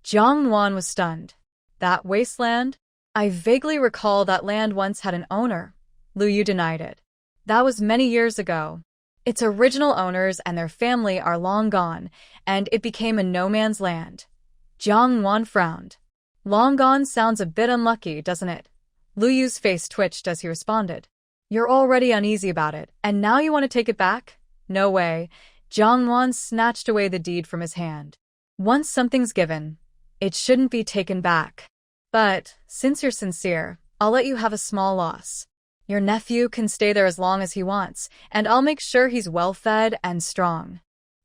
Jiang Nuan was stunned. That wasteland? I vaguely recall that land once had an owner. Lu Yu denied it. That was many years ago. Its original owners and their family are long gone, and it became a no-man's land. Jiang Nuan frowned. Long gone sounds a bit unlucky, doesn't it? Lu Yu's face twitched as he responded. You're already uneasy about it, and now you want to take it back? No way. Jiang Nuan snatched away the deed from his hand. Once something's given, it shouldn't be taken back. But, since you're sincere, I'll let you have a small loss. Your nephew can stay there as long as he wants, and I'll make sure he's well-fed and strong.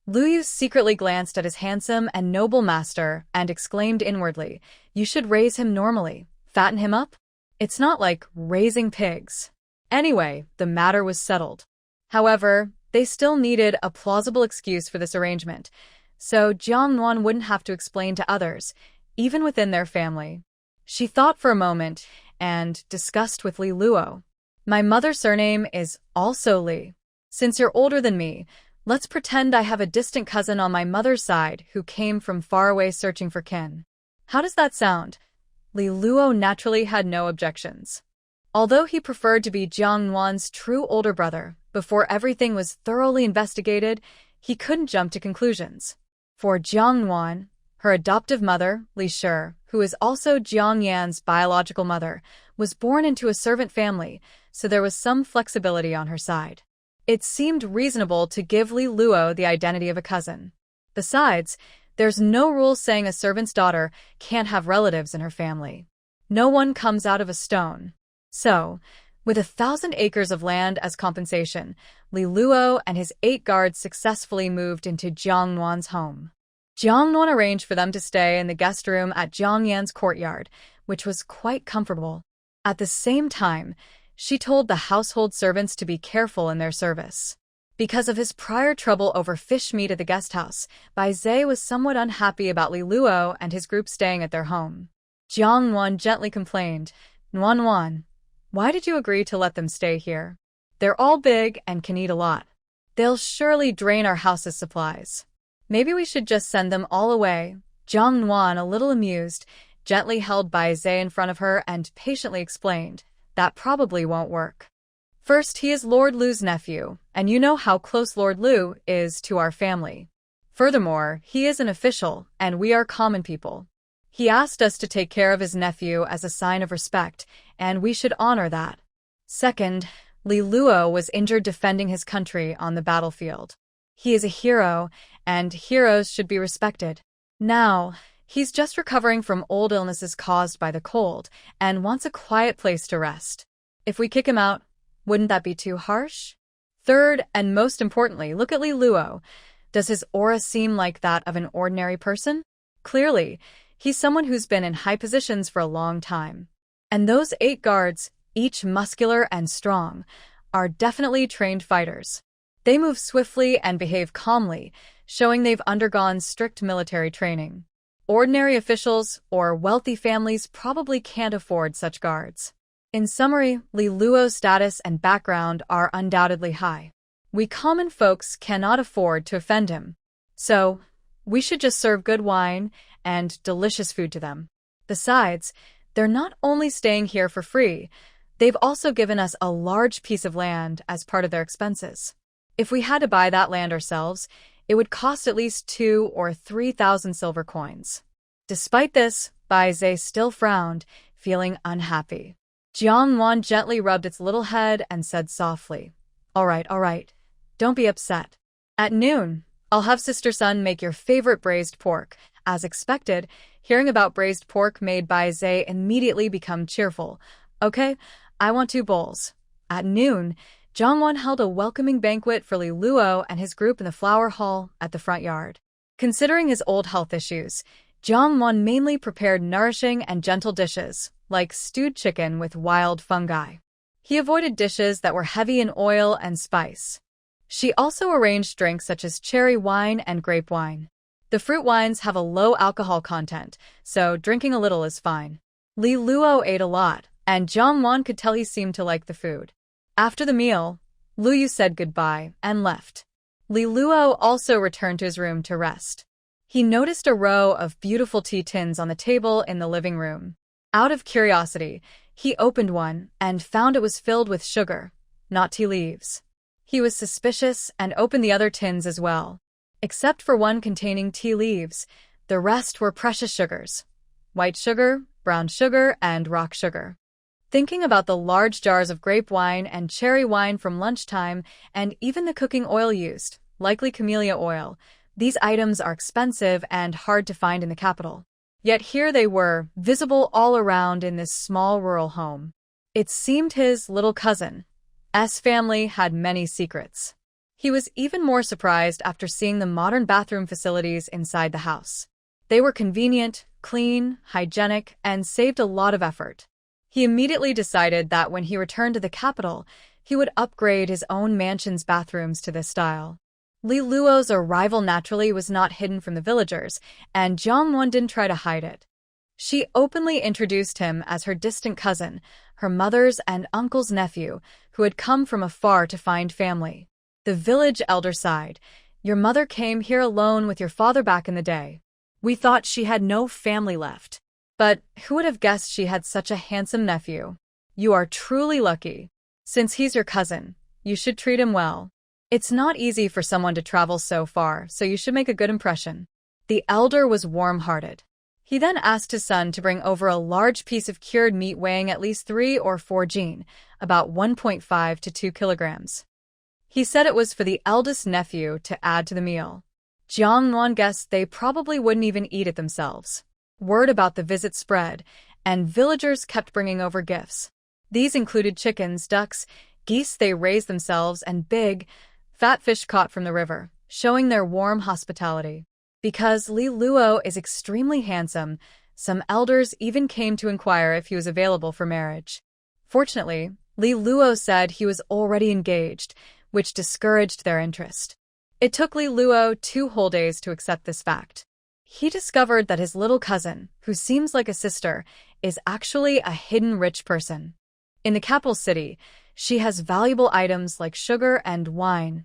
Lu Yu secretly glanced at his handsome and noble master and exclaimed inwardly, You should raise him normally. Fatten him up? It's not like raising pigs. Anyway, the matter was settled. However, they still needed a plausible excuse for this arrangement, so Jiang Nuan wouldn't have to explain to others, even within their family. She thought for a moment and discussed with Li Luo. My mother's surname is also Li. Since you're older than me, let's pretend I have a distant cousin on my mother's side who came from far away searching for kin. How does that sound? Li Luo naturally had no objections. Although he preferred to be Jiang Nuan's true older brother, before everything was thoroughly investigated, he couldn't jump to conclusions. For Jiang Nuan, her adoptive mother, Li Shi, who is also Jiang Yan's biological mother, was born into a servant family, so there was some flexibility on her side. It seemed reasonable to give Li Luo the identity of a cousin. Besides, there's no rule saying a servant's daughter can't have relatives in her family. No one comes out of a stone. So, with 1,000 acres of land as compensation, Li Luo and his 8 guards successfully moved into Jiang Nuan's home. Jiang Nuan arranged for them to stay in the guest room at Jiang Yan's courtyard, which was quite comfortable. At the same time, she told the household servants to be careful in their service. Because of his prior trouble over fish meat at the guest house, Bai Zhe was somewhat unhappy about Li Luo and his group staying at their home. Jiang Nuan gently complained, Nuan, why did you agree to let them stay here? They're all big and can eat a lot. They'll surely drain our house's supplies. Maybe we should just send them all away. Jiang Nuan, a little amused, gently held Bai Zhe in front of her and patiently explained, that probably won't work. First, he is Lord Lu's nephew, and you know how close Lord Lu is to our family. Furthermore, he is an official, and we are common people. He asked us to take care of his nephew as a sign of respect, and we should honor that. Second, Li Luo was injured defending his country on the battlefield. He is a hero, and heroes should be respected. Now, he's just recovering from old illnesses caused by the cold, and wants a quiet place to rest. If we kick him out, wouldn't that be too harsh? Third, and most importantly, look at Li Luo. Does his aura seem like that of an ordinary person? Clearly, he's someone who's been in high positions for a long time. And those 8 guards, each muscular and strong, are definitely trained fighters. They move swiftly and behave calmly, showing they've undergone strict military training. Ordinary officials or wealthy families probably can't afford such guards. In summary, Li Luo's status and background are undoubtedly high. We common folks cannot afford to offend him. So, we should just serve good wine and delicious food to them. Besides, they're not only staying here for free, they've also given us a large piece of land as part of their expenses. If we had to buy that land ourselves, it would cost at least 2,000 or 3,000 silver coins. Despite this, Bai Zhe still frowned, feeling unhappy. Jiang Nuan gently rubbed its little head and said softly, all right, don't be upset. At noon, I'll have Sister Sun make your favorite braised pork. As expected, hearing about braised pork made Bai Zhe immediately become cheerful. Okay, I want 2 bowls. At noon, Jiang Nuan held a welcoming banquet for Li Luo and his group in the flower hall at the front yard. Considering his old health issues, Jiang Nuan mainly prepared nourishing and gentle dishes, like stewed chicken with wild fungi. He avoided dishes that were heavy in oil and spice. She also arranged drinks such as cherry wine and grape wine. The fruit wines have a low alcohol content, so drinking a little is fine. Li Luo ate a lot, and Jiang Nuan could tell he seemed to like the food. After the meal, Lu Yu said goodbye and left. Li Luo also returned to his room to rest. He noticed a row of beautiful tea tins on the table in the living room. Out of curiosity, he opened one and found it was filled with sugar, not tea leaves. He was suspicious and opened the other tins as well. Except for one containing tea leaves, the rest were precious sugars: white sugar, brown sugar, and rock sugar. Thinking about the large jars of grape wine and cherry wine from lunchtime, and even the cooking oil used, likely camellia oil, these items are expensive and hard to find in the capital. Yet here they were, visible all around in this small rural home. It seemed his little cousin's family had many secrets. He was even more surprised after seeing the modern bathroom facilities inside the house. They were convenient, clean, hygienic, and saved a lot of effort. He immediately decided that when he returned to the capital, he would upgrade his own mansion's bathrooms to this style. Li Luo's arrival naturally was not hidden from the villagers, and Jiang Nuan didn't try to hide it. She openly introduced him as her distant cousin, her mother's and uncle's nephew, who had come from afar to find family. The village elder sighed. Your mother came here alone with your father back in the day. We thought she had no family left. But who would have guessed she had such a handsome nephew? You are truly lucky. Since he's your cousin, you should treat him well. It's not easy for someone to travel so far, so you should make a good impression. The elder was warm-hearted. He then asked his son to bring over a large piece of cured meat weighing at least 3 or 4 jin, about 1.5 to 2 kilograms. He said it was for the eldest nephew to add to the meal. Jiang Nuan guessed they probably wouldn't even eat it themselves. Word about the visit spread, and villagers kept bringing over gifts. These included chickens, ducks, geese they raised themselves, and big, fat fish caught from the river, showing their warm hospitality. Because Li Luo is extremely handsome, some elders even came to inquire if he was available for marriage. Fortunately, Li Luo said he was already engaged, which discouraged their interest. It took Li Luo 2 whole days to accept this fact. He discovered that his little cousin, who seems like a sister, is actually a hidden rich person. In the capital city, she has valuable items like sugar and wine,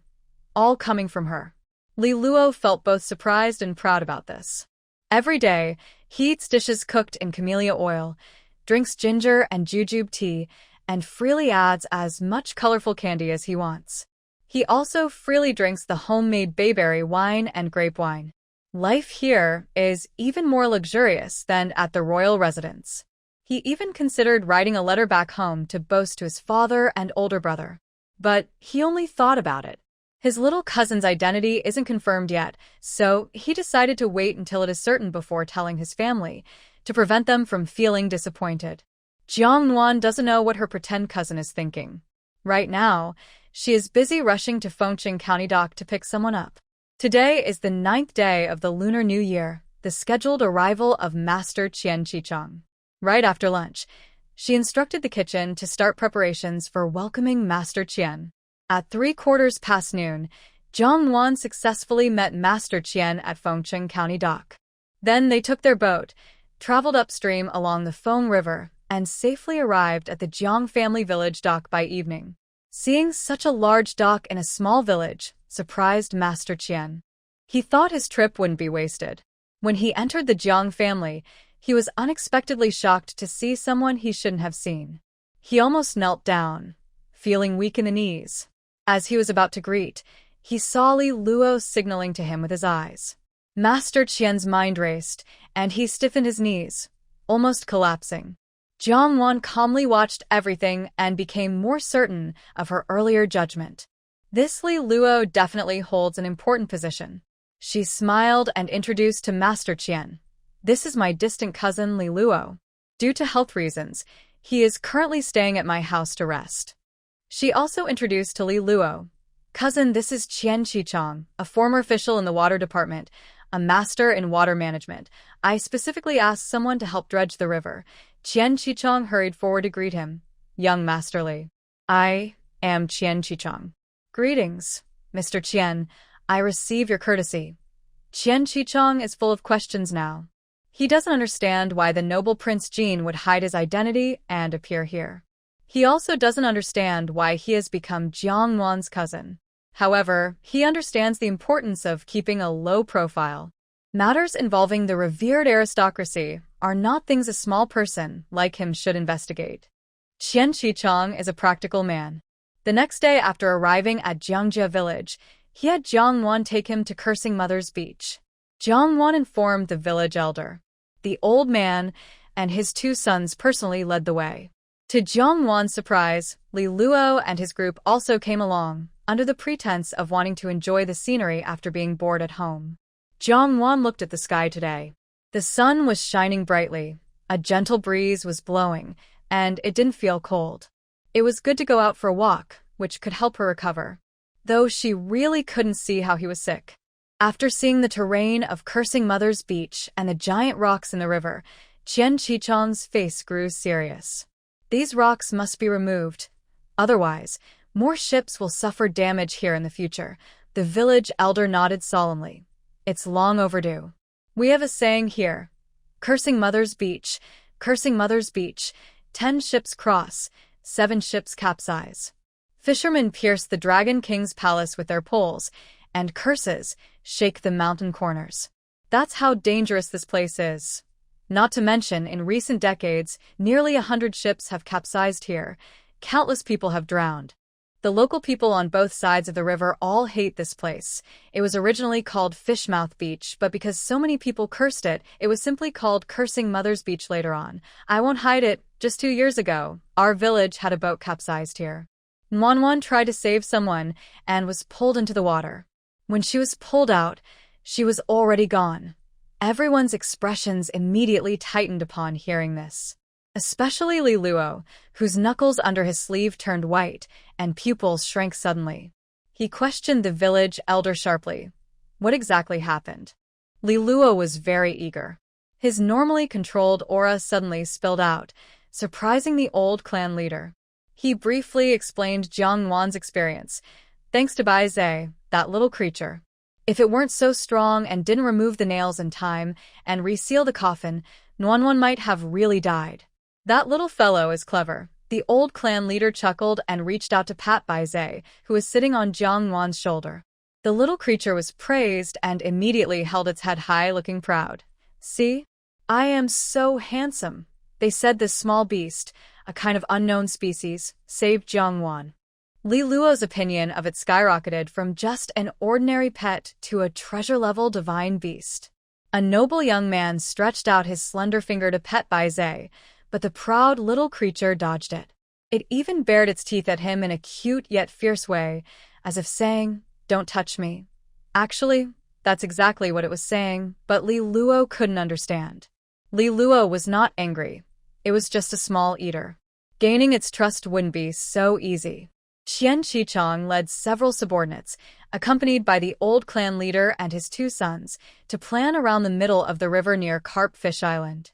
all coming from her. Li Luo felt both surprised and proud about this. Every day, he eats dishes cooked in camellia oil, drinks ginger and jujube tea, and freely adds as much colorful candy as he wants. He also freely drinks the homemade bayberry wine and grape wine. Life here is even more luxurious than at the royal residence. He even considered writing a letter back home to boast to his father and older brother. But he only thought about it. His little cousin's identity isn't confirmed yet, so he decided to wait until it is certain before telling his family, to prevent them from feeling disappointed. Jiang Nuan doesn't know what her pretend cousin is thinking. Right now, she is busy rushing to Fengcheng County Dock to pick someone up. Today is the 9th day of the Lunar New Year, the scheduled arrival of Master Qian Qichang. Right after lunch, she instructed the kitchen to start preparations for welcoming Master Qian. At 3/4 noon, Jiang Nuan successfully met Master Qian at Fengcheng County Dock. Then they took their boat, traveled upstream along the Feng River, and safely arrived at the Jiang family village dock by evening. Seeing such a large dock in a small village surprised Master Qian. He thought his trip wouldn't be wasted. When he entered the Jiang family, he was unexpectedly shocked to see someone he shouldn't have seen. He almost knelt down, feeling weak in the knees. As he was about to greet, he saw Li Luo signaling to him with his eyes. Master Qian's mind raced, and he stiffened his knees, almost collapsing. Jiang Nuan calmly watched everything and became more certain of her earlier judgment. This Li Luo definitely holds an important position. She smiled and introduced to Master Qian. This is my distant cousin Li Luo. Due to health reasons, he is currently staying at my house to rest. She also introduced to Li Luo. Cousin, this is Qian Qichang, a former official in the water department, a master in water management. I specifically asked someone to help dredge the river. Qian Qichang hurried forward to greet him. Young Master Li. I am Qian Qichang. Greetings, Mr. Qian. I receive your courtesy. Qian Qichang is full of questions now. He doesn't understand why the noble Prince Jin would hide his identity and appear here. He also doesn't understand why he has become Jiang Nuan's cousin. However, he understands the importance of keeping a low profile. Matters involving the revered aristocracy are not things a small person like him should investigate. Qian Qichang is a practical man. The next day after arriving at Jiangjia village, he had Jiang Nuan take him to Cursing Mother's Beach. Jiang Nuan informed the village elder. The old man and his 2 sons personally led the way. To Jiang Nuan's surprise, Li Luo and his group also came along, under the pretense of wanting to enjoy the scenery after being bored at home. Jiang Nuan looked at the sky today. The sun was shining brightly, a gentle breeze was blowing, and it didn't feel cold. It was good to go out for a walk, which could help her recover. Though she really couldn't see how he was sick. After seeing the terrain of Cursing Mother's Beach and the giant rocks in the river, Qian Qichang's face grew serious. These rocks must be removed. Otherwise, more ships will suffer damage here in the future. The village elder nodded solemnly. It's long overdue. We have a saying here. Cursing Mother's Beach, Cursing Mother's Beach, 10 ships cross, 7 ships capsize. Fishermen pierce the Dragon King's palace with their poles, and curses shake the mountain corners. That's how dangerous this place is. Not to mention, in recent decades, nearly 100 ships have capsized here. Countless people have drowned. The local people on both sides of the river all hate this place. It was originally called Fishmouth Beach, but because so many people cursed it, it was simply called Cursing Mother's Beach later on. I won't hide it, just 2 years ago, our village had a boat capsized here. Nuan tried to save someone and was pulled into the water. When she was pulled out, she was already gone. Everyone's expressions immediately tightened upon hearing this. Especially Li Luo, whose knuckles under his sleeve turned white and pupils shrank suddenly. He questioned the village elder sharply. What exactly happened? Li Luo was very eager. His normally controlled aura suddenly spilled out, surprising the old clan leader. He briefly explained Jiang Nuan's experience. Thanks to Bai Zhe, that little creature. If it weren't so strong and didn't remove the nails in time and reseal the coffin, Nuan might have really died. That little fellow is clever. The old clan leader chuckled and reached out to pat Bai Zhe, who was sitting on Jiang Nuan's shoulder. The little creature was praised and immediately held its head high, looking proud. See? I am so handsome. They said this small beast, a kind of unknown species, saved Jiang Nuan. Li Luo's opinion of it skyrocketed from just an ordinary pet to a treasure-level divine beast. A noble young man stretched out his slender finger to pet Bai Zhe, but the proud little creature dodged it. It even bared its teeth at him in a cute yet fierce way, as if saying, "Don't touch me." Actually, that's exactly what it was saying, but Li Luo couldn't understand. Li Luo was not angry. It was just a small eater. Gaining its trust wouldn't be so easy. Qian Qichong led several subordinates, accompanied by the old clan leader and his 2 sons, to plan around the middle of the river near Carp Fish Island.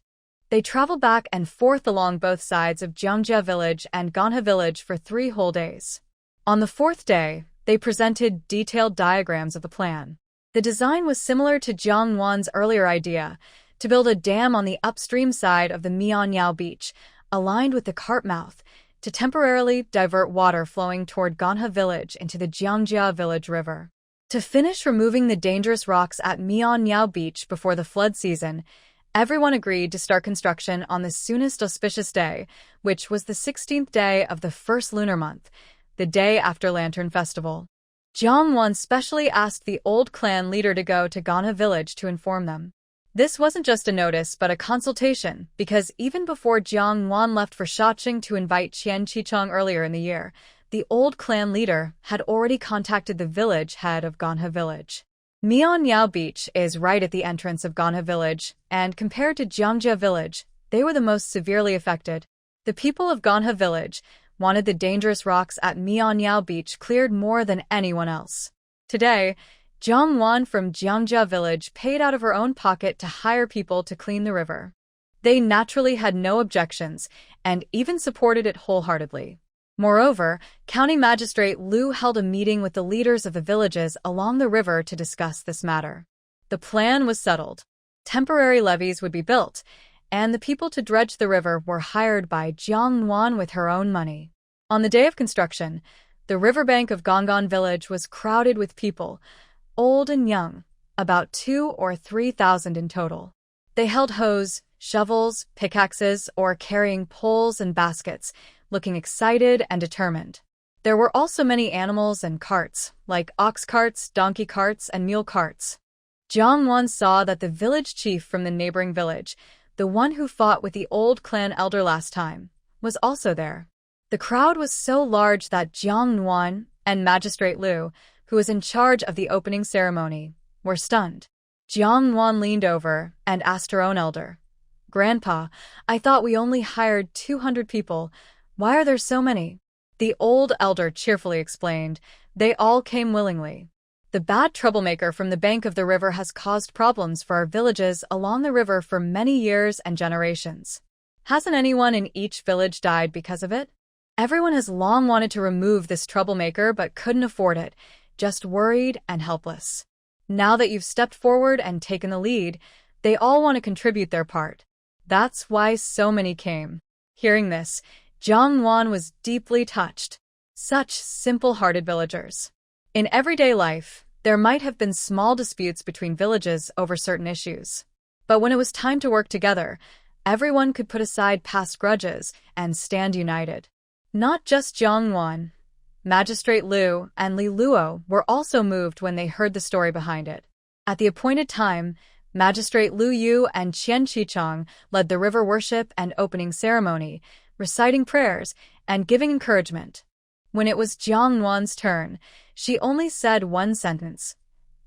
They traveled back and forth along both sides of Jiangjia village and Ganhe village for 3 whole days. On the 4th day, they presented detailed diagrams of the plan. The design was similar to Jiang Nuan's earlier idea, to build a dam on the upstream side of the Mianyao Beach, aligned with the carp mouth, to temporarily divert water flowing toward Ganhe village into the Jiangjia village river. To finish removing the dangerous rocks at Mianyao Beach before the flood season, everyone agreed to start construction on the soonest auspicious day, which was the 16th day of the 1st lunar month, the day after Lantern Festival. Jiang Nuan specially asked the old clan leader to go to Ganhe village to inform them. This wasn't just a notice but a consultation, because even before Jiang Nuan left for Shaqing to invite Qian Qichong earlier in the year, the old clan leader had already contacted the village head of Ganhe village. Mianyao Beach is right at the entrance of Ganhe village, and compared to Jiangjia village, they were the most severely affected. The people of Ganhe village wanted the dangerous rocks at Mianyao Beach cleared more than anyone else. Today, Jiang Nuan from Jiangjia village paid out of her own pocket to hire people to clean the river. They naturally had no objections, and even supported it wholeheartedly. Moreover, County Magistrate Liu held a meeting with the leaders of the villages along the river to discuss this matter. The plan was settled. Temporary levees would be built, and the people to dredge the river were hired by Jiang Nuan with her own money. On the day of construction, the riverbank of Gonggon village was crowded with people, old and young, about 2,000 or 3,000 in total. They held hoes, shovels, pickaxes, or carrying poles and baskets, looking excited and determined. There were also many animals and carts, like ox carts, donkey carts, and mule carts. Jiang Nuan saw that the village chief from the neighboring village, the one who fought with the old clan elder last time, was also there. The crowd was so large that Jiang Nuan and Magistrate Liu, who was in charge of the opening ceremony, were stunned. Jiang Nuan leaned over and asked her own elder, "Grandpa, I thought we only hired 200 people. Why are there so many?" The old elder cheerfully explained, "They all came willingly. The bad troublemaker from the bank of the river has caused problems for our villages along the river for many years and generations. Hasn't anyone in each village died because of it? Everyone has long wanted to remove this troublemaker but couldn't afford it, just worried and helpless. Now that you've stepped forward and taken the lead, they all want to contribute their part. That's why so many came." Hearing this, Jiang Nuan was deeply touched. Such simple-hearted villagers. In everyday life, there might have been small disputes between villages over certain issues. But when it was time to work together, everyone could put aside past grudges and stand united. Not just Jiang Nuan. Magistrate Liu and Li Luo were also moved when they heard the story behind it. At the appointed time, Magistrate Liu Yu and Qian Qichang led the river worship and opening ceremony, reciting prayers and giving encouragement. When it was Jiang Nuan's turn, she only said one sentence: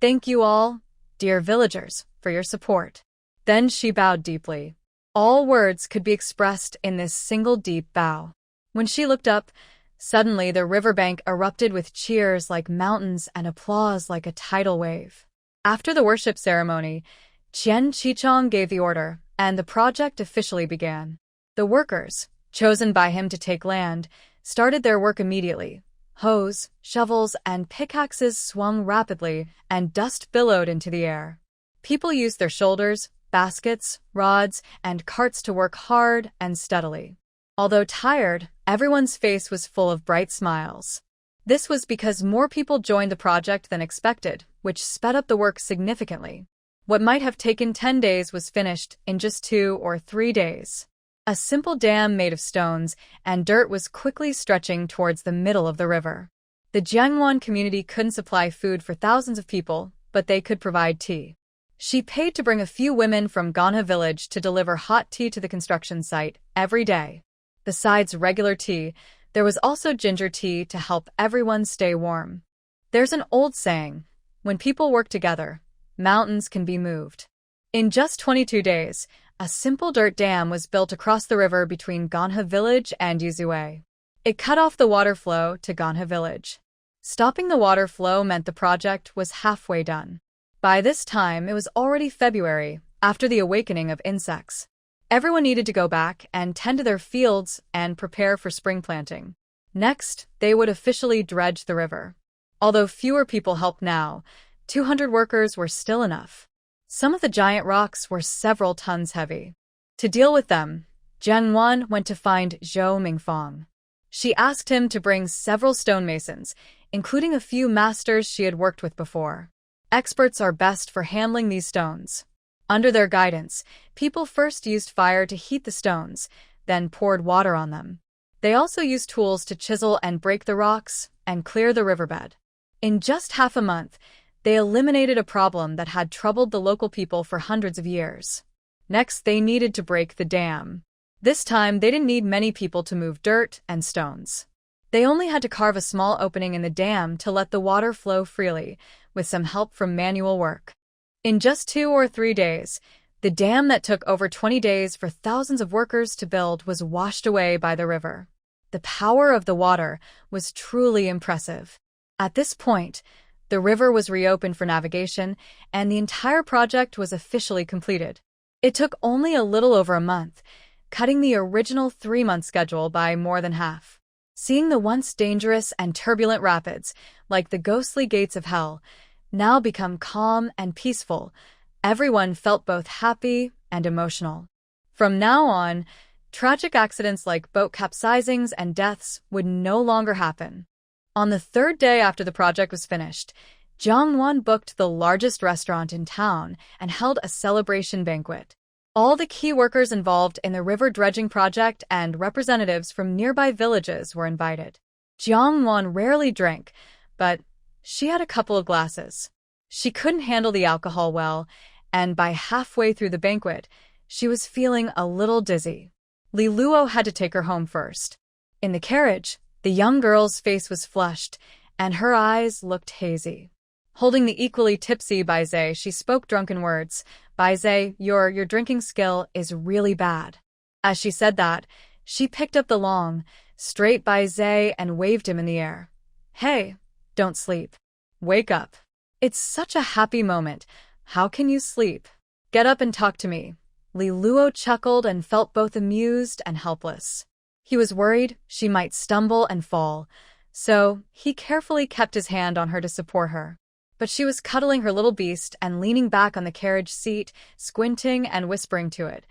"Thank you all, dear villagers, for your support." Then she bowed deeply. All words could be expressed in this single deep bow. When she looked up, suddenly the riverbank erupted with cheers like mountains and applause like a tidal wave. After the worship ceremony, Qian Qichang gave the order, and the project officially began. The workers, chosen by him to take land, started their work immediately. Hoes, shovels, and pickaxes swung rapidly, and dust billowed into the air. People used their shoulders, baskets, rods, and carts to work hard and steadily. Although tired, everyone's face was full of bright smiles. This was because more people joined the project than expected, which sped up the work significantly. What might have taken 10 days was finished in just 2 or 3 days. A simple dam made of stones and dirt was quickly stretching towards the middle of the river. The Jiang Nuan community couldn't supply food for thousands of people, but they could provide tea. She paid to bring a few women from Ganha village to deliver hot tea to the construction site every day. Besides regular tea, there was also ginger tea to help everyone stay warm. There's an old saying, when people work together, mountains can be moved. In just 22 days, a simple dirt dam was built across the river between Ganha village and Yuzue. It cut off the water flow to Ganha village. Stopping the water flow meant the project was halfway done. By this time, it was already February, after the awakening of insects. Everyone needed to go back and tend to their fields and prepare for spring planting. Next, they would officially dredge the river. Although fewer people helped now, 200 workers were still enough. Some of the giant rocks were several tons heavy. To deal with them, Jiang Nuan went to find Zhou Mingfang. She asked him to bring several stonemasons, including a few masters she had worked with before. Experts are best for handling these stones. Under their guidance, people first used fire to heat the stones, then poured water on them. They also used tools to chisel and break the rocks and clear the riverbed. In just half a month, they eliminated a problem that had troubled the local people for hundreds of years. Next, they needed to break the dam. This time, they didn't need many people to move dirt and stones. They only had to carve a small opening in the dam to let the water flow freely, with some help from manual work. In just 2 or 3 days, the dam that took over 20 days for thousands of workers to build was washed away by the river. The power of the water was truly impressive. At this point, the river was reopened for navigation, and the entire project was officially completed. It took only a little over a month, cutting the original 3-month schedule by more than half. Seeing the once dangerous and turbulent rapids, like the ghostly gates of hell, now become calm and peaceful, everyone felt both happy and emotional. From now on, tragic accidents like boat capsizings and deaths would no longer happen. On the 3rd day after the project was finished, Jiang Nuan booked the largest restaurant in town and held a celebration banquet. All the key workers involved in the river dredging project and representatives from nearby villages were invited. Jiang Nuan rarely drank, but she had a couple of glasses. She couldn't handle the alcohol well, and by halfway through the banquet, she was feeling a little dizzy. Li Luo had to take her home first. In the carriage, the young girl's face was flushed, and her eyes looked hazy. Holding the equally tipsy Baize, she spoke drunken words. "Baize, your drinking skill is really bad." As she said that, she picked up the long, straight Baize and waved him in the air. "Hey, don't sleep. Wake up. It's such a happy moment. How can you sleep? Get up and talk to me." Li Luo chuckled and felt both amused and helpless. He was worried she might stumble and fall, so he carefully kept his hand on her to support her. But she was cuddling her little beast and leaning back on the carriage seat, squinting and whispering to it.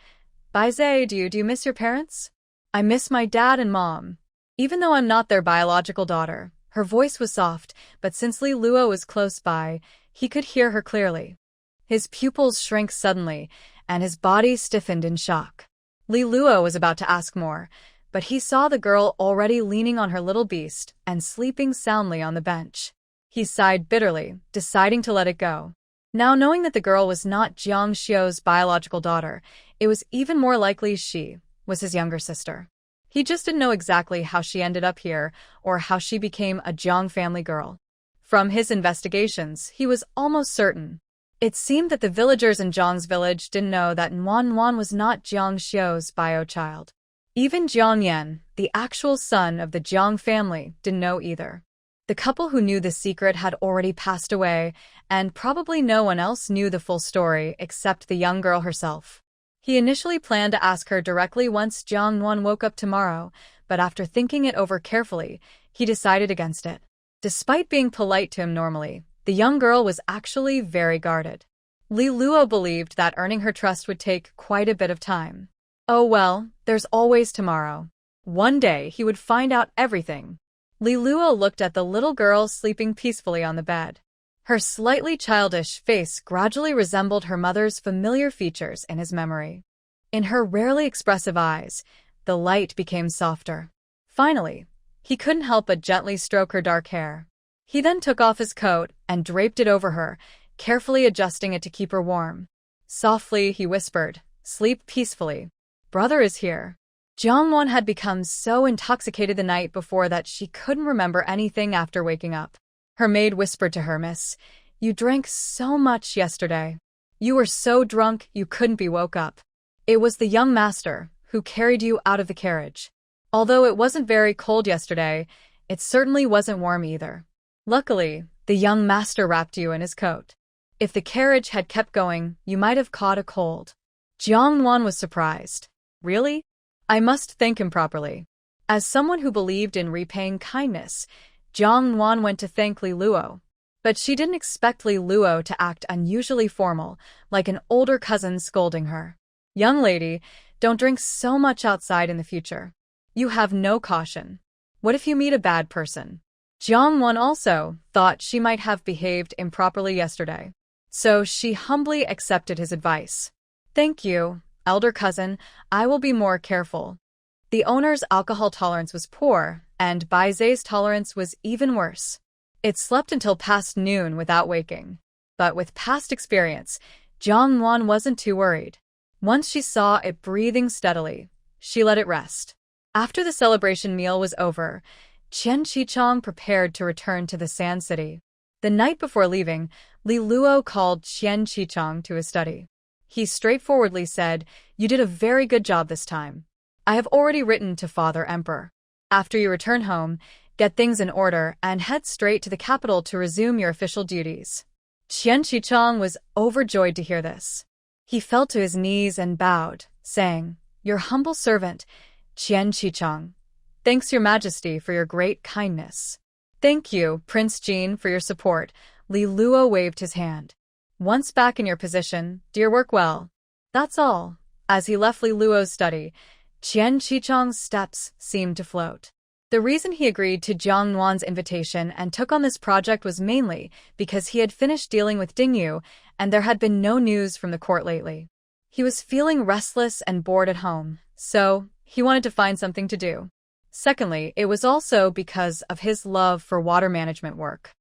"Baize, do you miss your parents?" "I miss my dad and mom. Even though I'm not their biological daughter." Her voice was soft, but since Li Luo was close by, he could hear her clearly. His pupils shrank suddenly, and his body stiffened in shock. Li Luo was about to ask more, but he saw the girl already leaning on her little beast and sleeping soundly on the bench. He sighed bitterly, deciding to let it go. Now knowing that the girl was not Jiang Xiu's biological daughter, it was even more likely she was his younger sister. He just didn't know exactly how she ended up here or how she became a Jiang family girl. From his investigations, he was almost certain. It seemed that the villagers in Jiang's village didn't know that Nuan was not Jiang Xiu's bio child. Even Jiang Yan, the actual son of the Jiang family, didn't know either. The couple who knew the secret had already passed away, and probably no one else knew the full story except the young girl herself. He initially planned to ask her directly once Jiang Nuan woke up tomorrow, but after thinking it over carefully, he decided against it. Despite being polite to him normally, the young girl was actually very guarded. Li Luo believed that earning her trust would take quite a bit of time. Oh well, there's always tomorrow. One day he would find out everything. Li Luo looked at the little girl sleeping peacefully on the bed. Her slightly childish face gradually resembled her mother's familiar features in his memory. In her rarely expressive eyes, the light became softer. Finally, he couldn't help but gently stroke her dark hair. He then took off his coat and draped it over her, carefully adjusting it to keep her warm. Softly, he whispered, "Sleep peacefully. Brother is here." Jiang Nuan had become so intoxicated the night before that she couldn't remember anything after waking up. Her maid whispered to her, "Miss, you drank so much yesterday. You were so drunk you couldn't be woke up. It was the young master who carried you out of the carriage. Although it wasn't very cold yesterday, it certainly wasn't warm either. Luckily, the young master wrapped you in his coat. If the carriage had kept going, you might have caught a cold." Jiang Nuan was surprised. "Really? I must thank him properly." As someone who believed in repaying kindness, Jiang Nuan went to thank Li Luo. But she didn't expect Li Luo to act unusually formal, like an older cousin scolding her. "Young lady, don't drink so much outside in the future. You have no caution. What if you meet a bad person?" Jiang Nuan also thought she might have behaved improperly yesterday, so she humbly accepted his advice. "Thank you, elder cousin, I will be more careful." The owner's alcohol tolerance was poor, and Bai Zai's tolerance was even worse. It slept until past noon without waking. But with past experience, Jiang Nuan wasn't too worried. Once she saw it breathing steadily, she let it rest. After the celebration meal was over, Qian Qichong prepared to return to the Sand City. The night before leaving, Li Luo called Qian Qichong to his study. He straightforwardly said, "You did a very good job this time. I have already written to Father Emperor. After you return home, get things in order and head straight to the capital to resume your official duties." Qian Qichong was overjoyed to hear this. He fell to his knees and bowed, saying, "Your humble servant, Qian Qichong. Thanks, Your Majesty, for your great kindness." "Thank you, Prince Jin, for your support." Li Luo waved his hand. "Once back in your position, do your work well. That's all." As he left Li Luo's study, Qian Qichong's steps seemed to float. The reason he agreed to Jiang Nuan's invitation and took on this project was mainly because he had finished dealing with Dingyu and there had been no news from the court lately. He was feeling restless and bored at home, so he wanted to find something to do. Secondly, it was also because of his love for water management work.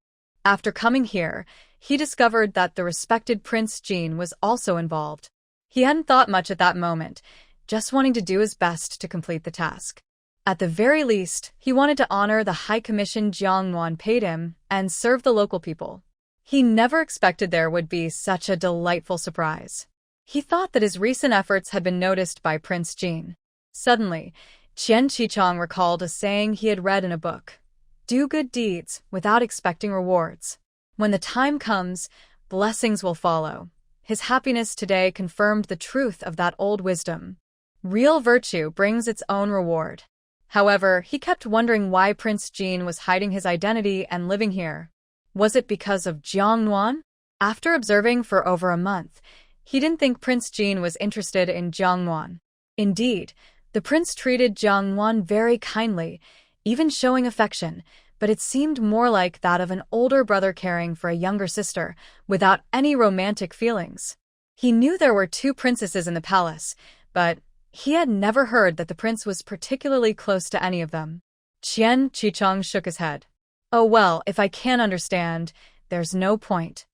After coming here, he discovered that the respected Prince Jin was also involved. He hadn't thought much at that moment, just wanting to do his best to complete the task. At the very least, he wanted to honor the high commission Jiang Nuan paid him and serve the local people. He never expected there would be such a delightful surprise. He thought that his recent efforts had been noticed by Prince Jin. Suddenly, Qian Qichong recalled a saying he had read in a book: "Do good deeds without expecting rewards. When the time comes, blessings will follow." His happiness today confirmed the truth of that old wisdom. Real virtue brings its own reward. However, he kept wondering why Prince Jin was hiding his identity and living here. Was it because of Jiang Nuan? After observing for over a month, he didn't think Prince Jin was interested in Jiang Nuan. Indeed, the prince treated Jiang Nuan very kindly, even showing affection, but it seemed more like that of an older brother caring for a younger sister, without any romantic feelings. He knew there were two princesses in the palace, but He had never heard that the prince was particularly close to any of them. Qian Qichong shook his head. Oh well, if I can't understand, there's no point.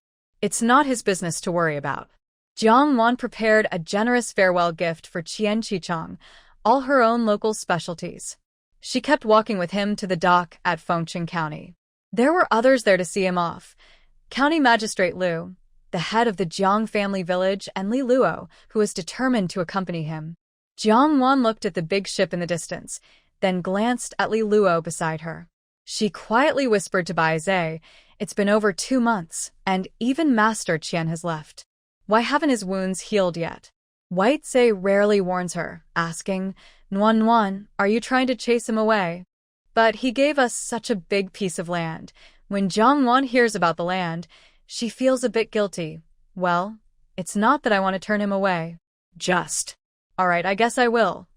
It's not his business to worry about. Jiang Nuan prepared a generous farewell gift for Qian Qichong, all her own local specialties. She kept walking with him to the dock at Fengcheng County. There were others there to see him off. County Magistrate Liu, the head of the Jiang family village, and Li Luo, who was determined to accompany him. Jiang Nuan looked at the big ship in the distance, then glanced at Li Luo beside her. She quietly whispered to Bai Zhe, "It's been over 2 months, and even Master Qian has left. Why haven't his wounds healed yet?" White Zhe rarely warns her, asking, "Nuan Nuan, are you trying to chase him away?" But he gave us such a big piece of land. When Jiang Nuan hears about the land, she feels a bit guilty. Well, it's not that I want to turn him away. Just. All right, I guess I will.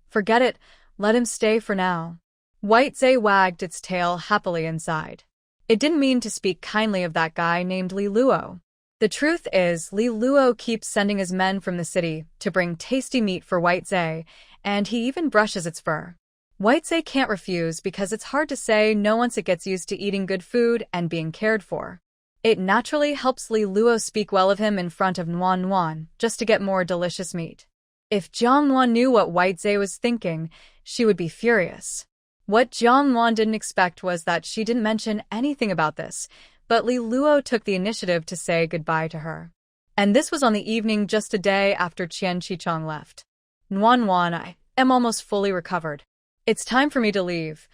Forget it, let him stay for now. White Zhe wagged its tail happily inside. It didn't mean to speak kindly of that guy named Li Luo. The truth is, Li Luo keeps sending his men from the city to bring tasty meat for White Zhe, and he even brushes its fur. White Zhe can't refuse because it's hard to say no once it gets used to eating good food and being cared for. It naturally helps Li Luo speak well of him in front of Nuan Nuan, just to get more delicious meat. If Jiang Nuan knew what White Zhe was thinking, she would be furious. What Jiang Nuan didn't expect was that she didn't mention anything about this, but Li Luo took the initiative to say goodbye to her. And this was on the evening just a day after Qian Qichong left. Nuan Nuan, I am almost fully recovered. It's time for me to leave.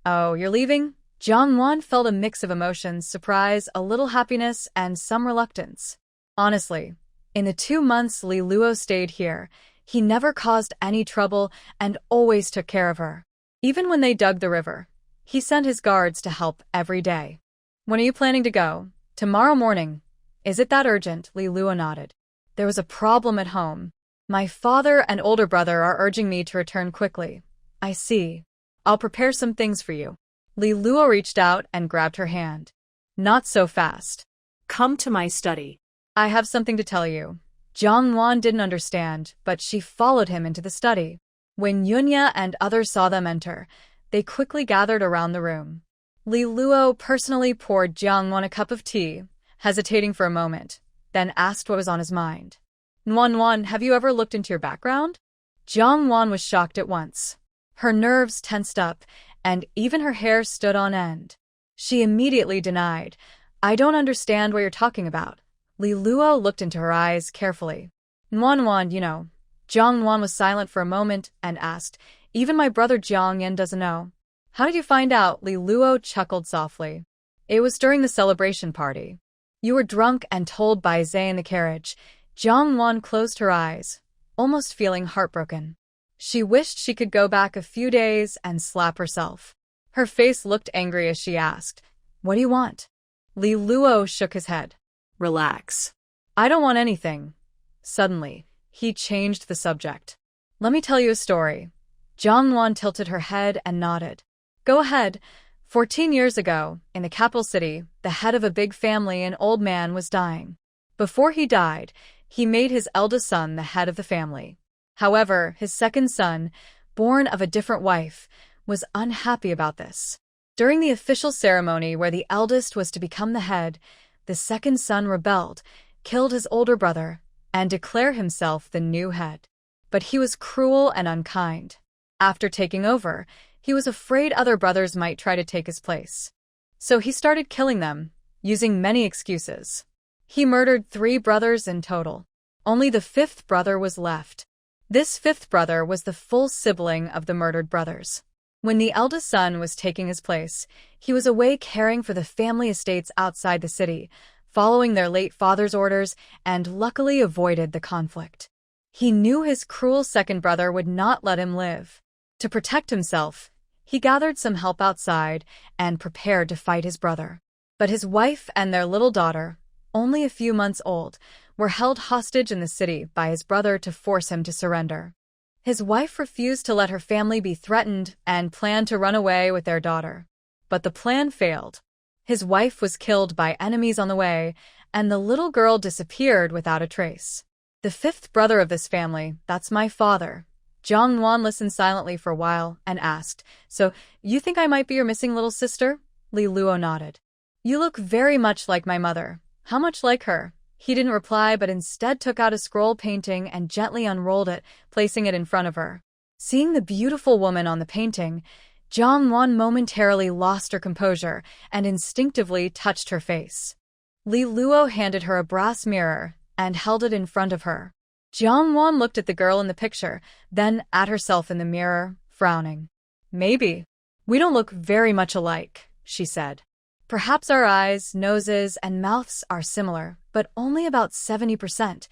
Oh, you're leaving? Jiang Nuan felt a mix of emotions, surprise, a little happiness, and some reluctance. Honestly, in the 2 months Li Luo stayed here, he never caused any trouble and always took care of her. Even when they dug the river, he sent his guards to help every day. When are you planning to go? Tomorrow morning. Is it that urgent? Li Luo nodded. There was a problem at home. My father and older brother are urging me to return quickly. I see. I'll prepare some things for you. Li Luo reached out and grabbed her hand. Not so fast. Come to my study. I have something to tell you. Jiang Nuan didn't understand, but she followed him into the study. When Yunya and others saw them enter, they quickly gathered around the room. Li Luo personally poured Jiang Nuan a cup of tea, hesitating for a moment, then asked what was on his mind. Nuan Nuan, have you ever looked into your background? Jiang Nuan was shocked at once. Her nerves tensed up, and even her hair stood on end. She immediately denied, I don't understand what you're talking about. Li Luo looked into her eyes carefully. Nuan Nuan, you know. Jiang Nuan was silent for a moment and asked, even my brother Jiang Yan doesn't know. How did you find out? Li Luo chuckled softly. It was during the celebration party. You were drunk and told by Zhe in the carriage. Jiang Nuan closed her eyes, almost feeling heartbroken. She wished she could go back a few days and slap herself. Her face looked angry as she asked, what do you want? Li Luo shook his head. Relax. I don't want anything. Suddenly, he changed the subject. Let me tell you a story. Jiang Nuan tilted her head and nodded. Go ahead. 14 years ago, in the capital city, the head of a big family, an old man, was dying. Before he died, he made his eldest son the head of the family. However, his second son, born of a different wife, was unhappy about this. During the official ceremony where the eldest was to become the head, the second son rebelled, killed his older brother, and declared himself the new head. But he was cruel and unkind. After taking over, he was afraid other brothers might try to take his place. So he started killing them, using many excuses. He murdered 3 brothers in total. Only the 5th brother was left. This 5th brother was the full sibling of the murdered brothers. When the eldest son was taking his place, he was away caring for the family estates outside the city, following their late father's orders, and luckily avoided the conflict. He knew his cruel second brother would not let him live. To protect himself, he gathered some help outside and prepared to fight his brother. But his wife and their little daughter, only a few months old, were held hostage in the city by his brother to force him to surrender. His wife refused to let her family be threatened and planned to run away with their daughter. But the plan failed. His wife was killed by enemies on the way, and the little girl disappeared without a trace. The 5th brother of this family, that's my father, Jiang Nuan listened silently for a while and asked, "So, you think I might be your missing little sister?" Li Luo nodded. "You look very much like my mother." "How much like her?" He didn't reply but instead took out a scroll painting and gently unrolled it, placing it in front of her. Seeing the beautiful woman on the painting, Jiang Nuan momentarily lost her composure and instinctively touched her face. Li Luo handed her a brass mirror and held it in front of her. Jiang Nuan looked at the girl in the picture, then at herself in the mirror, frowning. "Maybe. We don't look very much alike," she said. "Perhaps our eyes, noses, and mouths are similar, but only about 70%.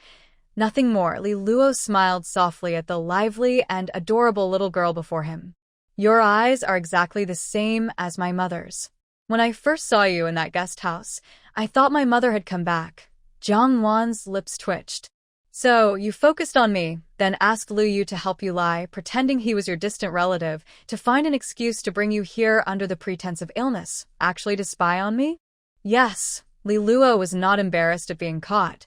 Nothing more." Li Luo smiled softly at the lively and adorable little girl before him. "Your eyes are exactly the same as my mother's. When I first saw you in that guest house, I thought my mother had come back." Jiang Nuan's lips twitched. "So, you focused on me, then asked Lu Yu to help you lie, pretending he was your distant relative, to find an excuse to bring you here under the pretense of illness, actually to spy on me?" "Yes." Li Luo was not embarrassed at being caught.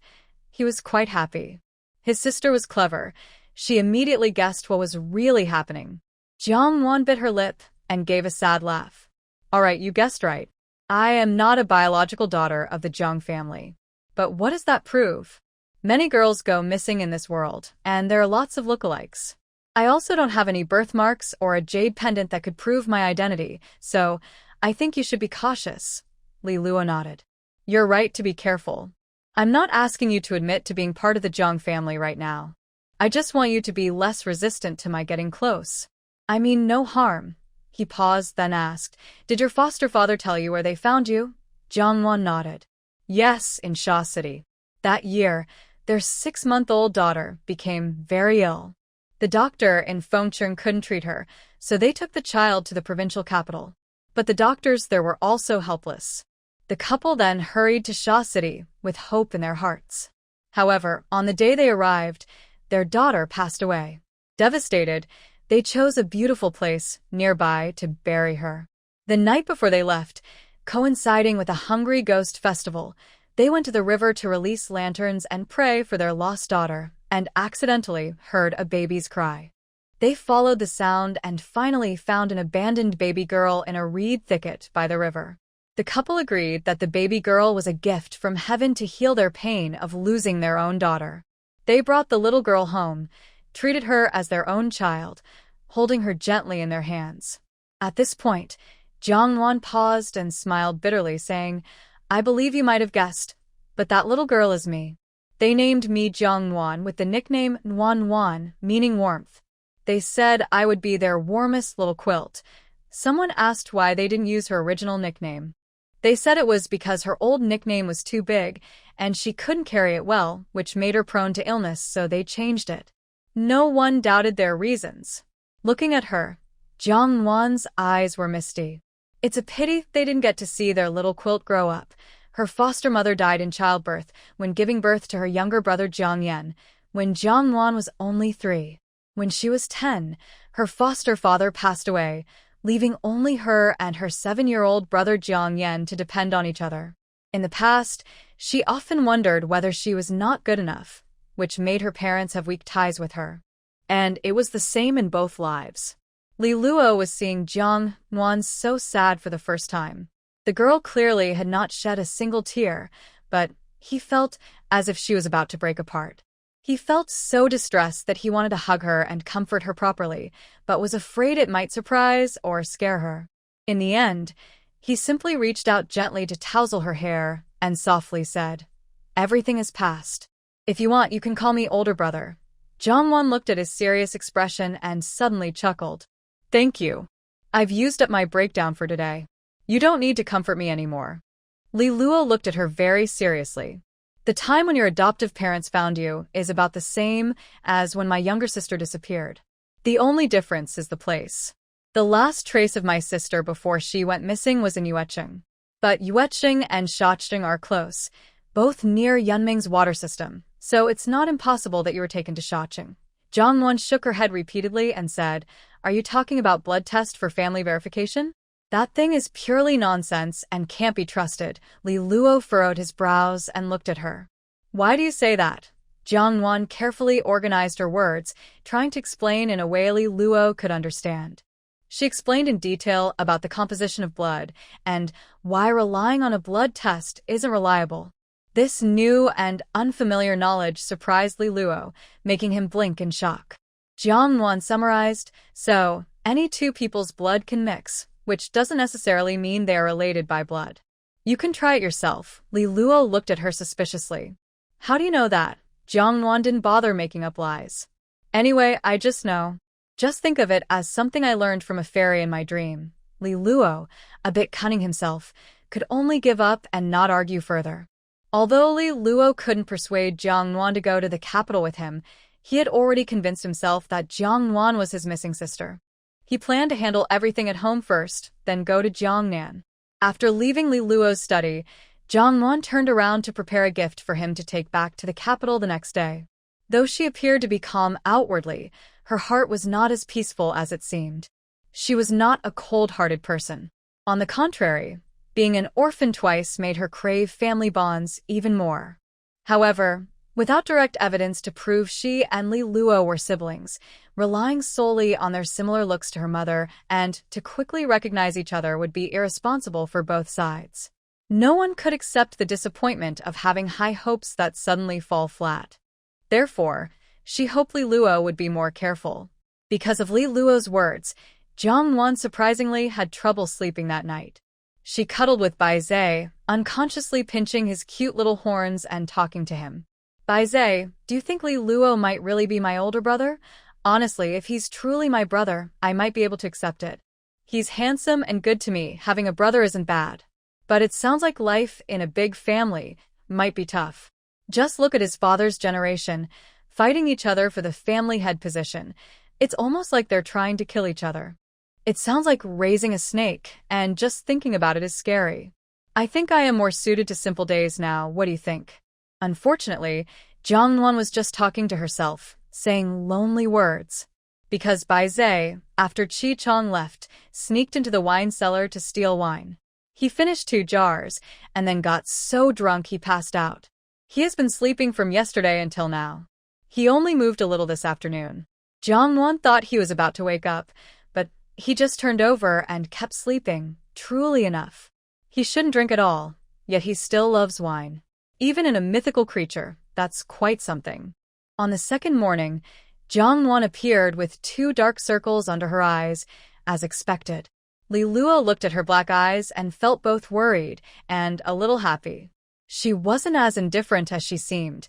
He was quite happy. His sister was clever. She immediately guessed what was really happening. Jiang Nuan bit her lip and gave a sad laugh. "All right, you guessed right. I am not a biological daughter of the Jiang family. But what does that prove? Many girls go missing in this world, and there are lots of lookalikes. I also don't have any birthmarks or a jade pendant that could prove my identity, so I think you should be cautious." Li Luo nodded. "You're right to be careful. I'm not asking you to admit to being part of the Jiang family right now. I just want you to be less resistant to my getting close. I mean no harm." He paused, then asked, "Did your foster father tell you where they found you?" Jiang Nuan nodded. "Yes, in Sha City. That year, their 6-month-old daughter became very ill. The doctor in Fengcheng couldn't treat her, so they took the child to the provincial capital. But the doctors there were also helpless. The couple then hurried to Sha City with hope in their hearts. However, on the day they arrived, their daughter passed away. Devastated, they chose a beautiful place nearby to bury her. The night before they left, coinciding with a Hungry Ghost festival, they went to the river to release lanterns and pray for their lost daughter, and accidentally heard a baby's cry. They followed the sound and finally found an abandoned baby girl in a reed thicket by the river. The couple agreed that the baby girl was a gift from heaven to heal their pain of losing their own daughter. They brought the little girl home, treated her as their own child, holding her gently in their hands. At this point, Jiang Nuan paused and smiled bitterly, saying, "I believe you might have guessed, but that little girl is me. They named me Jiang Nuan with the nickname Nuan Nuan, meaning warmth. They said I would be their warmest little quilt." Someone asked why they didn't use her original nickname. They said it was because her old nickname was too big, and she couldn't carry it well, which made her prone to illness, so they changed it. No one doubted their reasons. Looking at her, Jiang Nuan's eyes were misty. It's a pity they didn't get to see their little quilt grow up. Her foster mother died in childbirth when giving birth to her younger brother Jiang Yan, when Jiang Nuan was only 3. When she was 10, her foster father passed away, leaving only her and her 7-year-old brother Jiang Yan to depend on each other. In the past, she often wondered whether she was not good enough, which made her parents have weak ties with her. And it was the same in both lives. Li Luo was seeing Jiang Nuan so sad for the first time. The girl clearly had not shed a single tear, but he felt as if she was about to break apart. He felt so distressed that he wanted to hug her and comfort her properly, but was afraid it might surprise or scare her. In the end, he simply reached out gently to tousle her hair and softly said, "Everything is past. If you want, you can call me older brother." Jiang Nuan looked at his serious expression and suddenly chuckled. "Thank you. I've used up my breakdown for today. You don't need to comfort me anymore." Li Luo looked at her very seriously. "The time when your adoptive parents found you is about the same as when my younger sister disappeared. The only difference is the place. The last trace of my sister before she went missing was in Yuecheng. But Yuecheng and Shacheng are close, both near Yunming's water system, so it's not impossible that you were taken to Shacheng." Jiang Nuan shook her head repeatedly and said, "Are you talking about blood test for family verification? That thing is purely nonsense and can't be trusted." Li Luo furrowed his brows and looked at her. "Why do you say that?" Jiang Nuan carefully organized her words, trying to explain in a way Li Luo could understand. She explained in detail about the composition of blood and why relying on a blood test isn't reliable. This new and unfamiliar knowledge surprised Li Luo, making him blink in shock. Jiang Nuan summarized, so, any two people's blood can mix, which doesn't necessarily mean they are related by blood. You can try it yourself. Li Luo looked at her suspiciously. How do you know that? Jiang Nuan didn't bother making up lies. Anyway, I just know. Just think of it as something I learned from a fairy in my dream. Li Luo, a bit cunning himself, could only give up and not argue further. Although Li Luo couldn't persuade Jiang Nuan to go to the capital with him, he had already convinced himself that Jiang Nuan was his missing sister. He planned to handle everything at home first, then go to Jiangnan. After leaving Li Luo's study, Jiang Nuan turned around to prepare a gift for him to take back to the capital the next day. Though she appeared to be calm outwardly, her heart was not as peaceful as it seemed. She was not a cold-hearted person. On the contrary, being an orphan twice made her crave family bonds even more. However, without direct evidence to prove she and Li Luo were siblings, relying solely on their similar looks to her mother and to quickly recognize each other would be irresponsible for both sides. No one could accept the disappointment of having high hopes that suddenly fall flat. Therefore, she hoped Li Luo would be more careful. Because of Li Luo's words, Jiang Nuan surprisingly had trouble sleeping that night. She cuddled with Bai Zhe, unconsciously pinching his cute little horns and talking to him. Bai Zhe, do you think Li Luo might really be my older brother? Honestly, if he's truly my brother, I might be able to accept it. He's handsome and good to me, having a brother isn't bad. But it sounds like life in a big family might be tough. Just look at his father's generation, fighting each other for the family head position. It's almost like they're trying to kill each other. It sounds like raising a snake, and just thinking about it is scary. I think I am more suited to simple days now, what do you think? Unfortunately, Jiang Nuan was just talking to herself, saying lonely words. Because Bai Zhe, after Qi Chong left, sneaked into the wine cellar to steal wine. He finished 2 jars, and then got so drunk he passed out. He has been sleeping from yesterday until now. He only moved a little this afternoon. Jiang Nuan thought he was about to wake up, but he just turned over and kept sleeping, truly enough. He shouldn't drink at all, yet he still loves wine. Even in a mythical creature, that's quite something. On the second morning, Jiang Nuan appeared with 2 dark circles under her eyes, as expected. Li Luo looked at her black eyes and felt both worried and a little happy. She wasn't as indifferent as she seemed.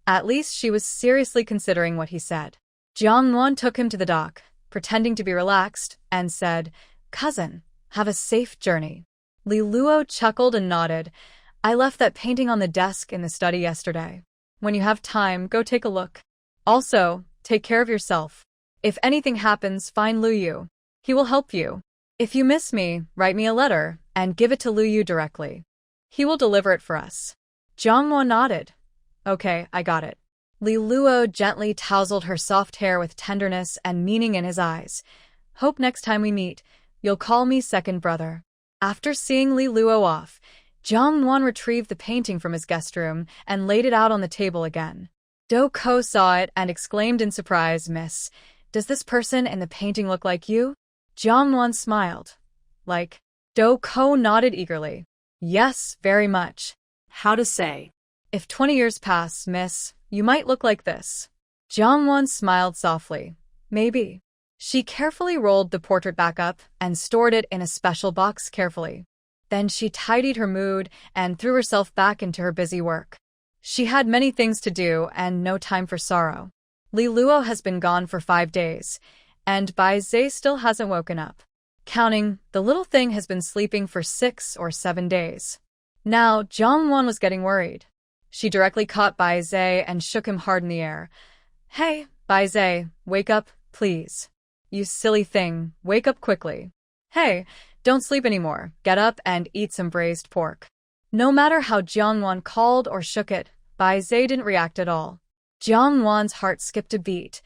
At least she was seriously considering what he said. Jiang Nuan took him to the dock, pretending to be relaxed, and said, "Cousin, have a safe journey." Li Luo chuckled and nodded. "I left that painting on the desk in the study yesterday. When you have time, go take a look. Also, take care of yourself. If anything happens, find Lu Yu. He will help you. If you miss me, write me a letter and give it to Lu Yu directly. He will deliver it for us." Jiang Nuan nodded. "Okay, I got it." Li Luo gently tousled her soft hair with tenderness and meaning in his eyes. "Hope next time we meet, you'll call me second brother." After seeing Li Luo off, Jiang Nuan retrieved the painting from his guest room and laid it out on the table again. Do Ko saw it and exclaimed in surprise, "Miss, does this person in the painting look like you?" Jiang Nuan smiled. "Like?" Do Ko nodded eagerly. "Yes, very much." How to say? "If 20 years pass, miss, you might look like this." Jiang Nuan smiled softly. "Maybe." She carefully rolled the portrait back up and stored it in a special box carefully. Then she tidied her mood and threw herself back into her busy work. She had many things to do and no time for sorrow. Li Luo has been gone for 5 days, and Bai Zhe still hasn't woken up. Counting, the little thing has been sleeping for 6 or 7 days. Now, Jiang Nuan was getting worried. She directly caught Bai Zhe and shook him hard in the air. "Hey, Bai Zhe, wake up, please. You silly thing, wake up quickly. Hey, don't sleep anymore, get up and eat some braised pork." No matter how Jiang Nuan called or shook it, Bai Zhe didn't react at all. Jiang Nuan's heart skipped a beat.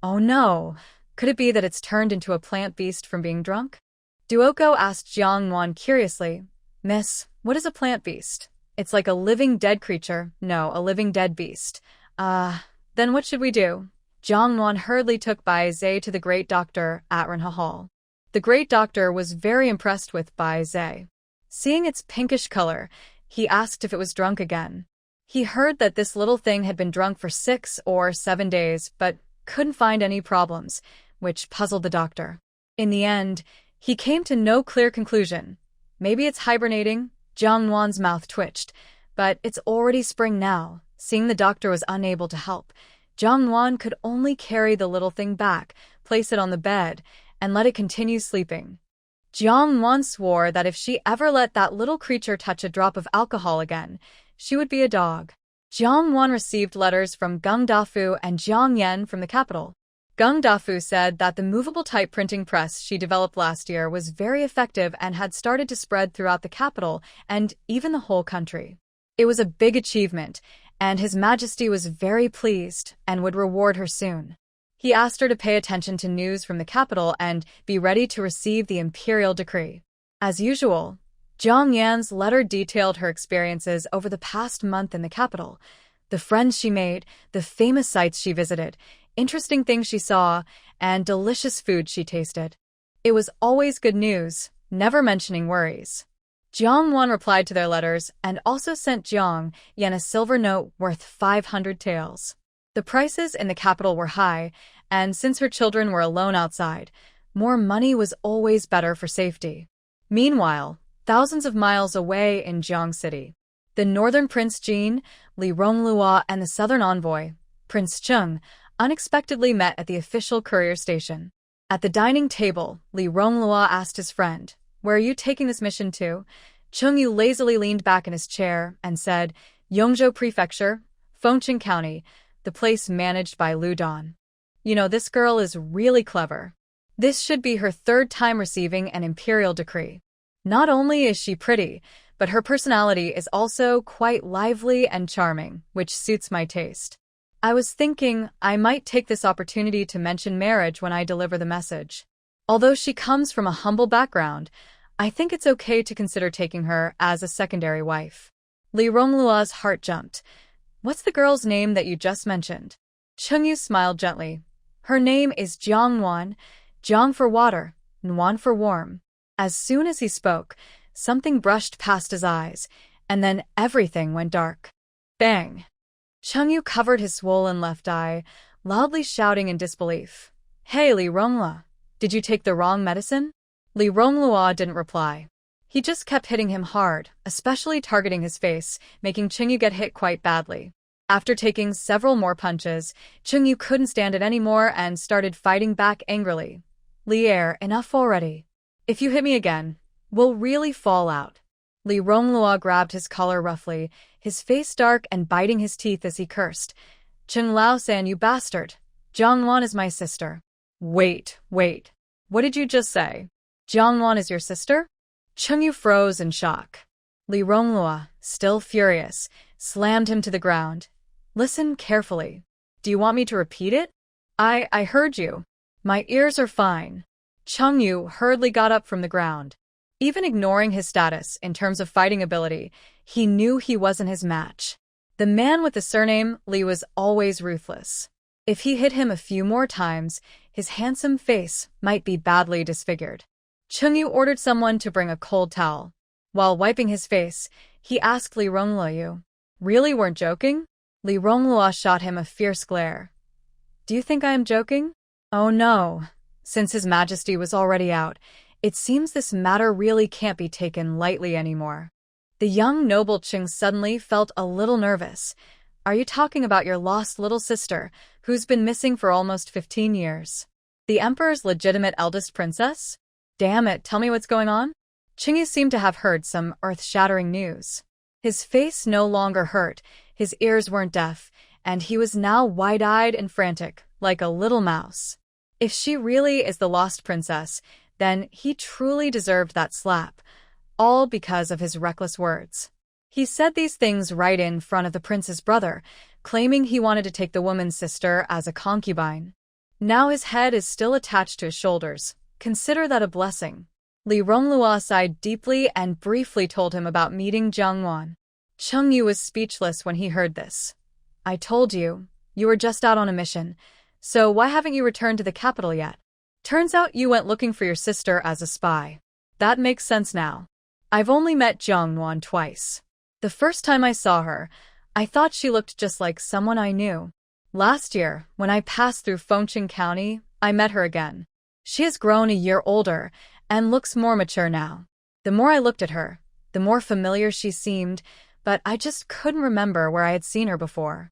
Oh no, could it be that it's turned into a plant beast from being drunk? Duoko asked Jiang Nuan curiously, "Miss, what is a plant beast?" "It's like a living dead creature." "No, a living dead beast. Then what should we do? Jiang Nuan hurriedly took Bai Zhe to the great doctor at Renhua Hall. The great doctor was very impressed with Bai Zhe. Seeing its pinkish color, he asked if it was drunk again. He heard that this little thing had been drunk for 6 or 7 days, but couldn't find any problems, which puzzled the doctor. In the end, he came to no clear conclusion. Maybe it's hibernating. Jiang Nuan's mouth twitched. But it's already spring now. Seeing the doctor was unable to help, Jiang Nuan could only carry the little thing back, place it on the bed, and let it continue sleeping. Jiang Nuan swore that if she ever let that little creature touch a drop of alcohol again, she would be a dog. Jiang Nuan received letters from Geng Dafu and Jiang Yan from the capital. Geng Dafu said that the movable type printing press she developed last year was very effective and had started to spread throughout the capital and even the whole country. It was a big achievement, and His Majesty was very pleased and would reward her soon. He asked her to pay attention to news from the capital and be ready to receive the Imperial decree. As usual, Jiang Yan's letter detailed her experiences over the past month in the capital, the friends she made, the famous sites she visited, interesting things she saw, and delicious food she tasted. It was always good news, never mentioning worries. Jiang Nuan replied to their letters and also sent Jiang Yan a silver note worth 500 taels. The prices in the capital were high, and since her children were alone outside, more money was always better for safety. Meanwhile, thousands of miles away in Jiang City, the northern Prince Jin, Li Ronglua, and the southern envoy, Prince Cheng, unexpectedly met at the official courier station. At the dining table, Li Ronglua asked his friend, "Where are you taking this mission to?" Cheng Yu lazily leaned back in his chair and said, "Yongzhou Prefecture, Fengcheng County, the place managed by Lu Dan. You know, this girl is really clever. This should be her 3rd time receiving an imperial decree. Not only is she pretty, but her personality is also quite lively and charming, which suits my taste. I was thinking I might take this opportunity to mention marriage when I deliver the message. Although she comes from a humble background, I think it's okay to consider taking her as a secondary wife." Li Ronglua's heart jumped. "What's the girl's name that you just mentioned?" Cheng Yu smiled gently. "Her name is Jiang Nuan, Jiang for water, Nuan for warm." As soon as he spoke, something brushed past his eyes, and then everything went dark. Bang! Cheng Yu covered his swollen left eye, loudly shouting in disbelief. "Hey, Li Ronglua, did you take the wrong medicine?" Li Ronglua didn't reply. He just kept hitting him hard, especially targeting his face, making Cheng Yu get hit quite badly. After taking several more punches, Cheng Yu couldn't stand it anymore and started fighting back angrily. "Lier, enough already. If you hit me again, we'll really fall out." Li Ronglua grabbed his collar roughly, his face dark and biting his teeth as he cursed. "Cheng Lao-san, you bastard! Jiang Nuan is my sister." Wait. What did you just say? Jiang Nuan is your sister?" Cheng Yu froze in shock. Li Ronglua, still furious, slammed him to the ground. "Listen carefully. Do you want me to repeat it?" I heard you. My ears are fine." Cheng Yu hurriedly got up from the ground. Even ignoring his status in terms of fighting ability, he knew he wasn't his match. The man with the surname Li was always ruthless. If he hit him a few more times, his handsome face might be badly disfigured. Cheng Yu ordered someone to bring a cold towel. While wiping his face, he asked Li Ronglua, "You really weren't joking?" Li Ronglua shot him a fierce glare. "Do you think I am joking?" "Oh no." Since His Majesty was already out, it seems this matter really can't be taken lightly anymore. The young noble Cheng suddenly felt a little nervous. "Are you talking about your lost little sister, who's been missing for almost 15 years? The Emperor's legitimate eldest princess? Damn it, tell me what's going on?" Cheng Yu seemed to have heard some earth-shattering news. His face no longer hurt, his ears weren't deaf, and he was now wide-eyed and frantic, like a little mouse. If she really is the lost princess, then he truly deserved that slap, all because of his reckless words. He said these things right in front of the prince's brother, claiming he wanted to take the woman's sister as a concubine. Now his head is still attached to his shoulders. Consider that a blessing. Li Ronglua sighed deeply and briefly told him about meeting Jiang Nuan. Cheng Yu was speechless when he heard this. I told you, you were just out on a mission. So why haven't you returned to the capital yet? Turns out you went looking for your sister as a spy. That makes sense now. I've only met Jiang Nuan twice. The first time I saw her, I thought she looked just like someone I knew. Last year, when I passed through Fengcheng County, I met her again. She has grown a year older and looks more mature now. The more I looked at her, the more familiar she seemed, but I just couldn't remember where I had seen her before.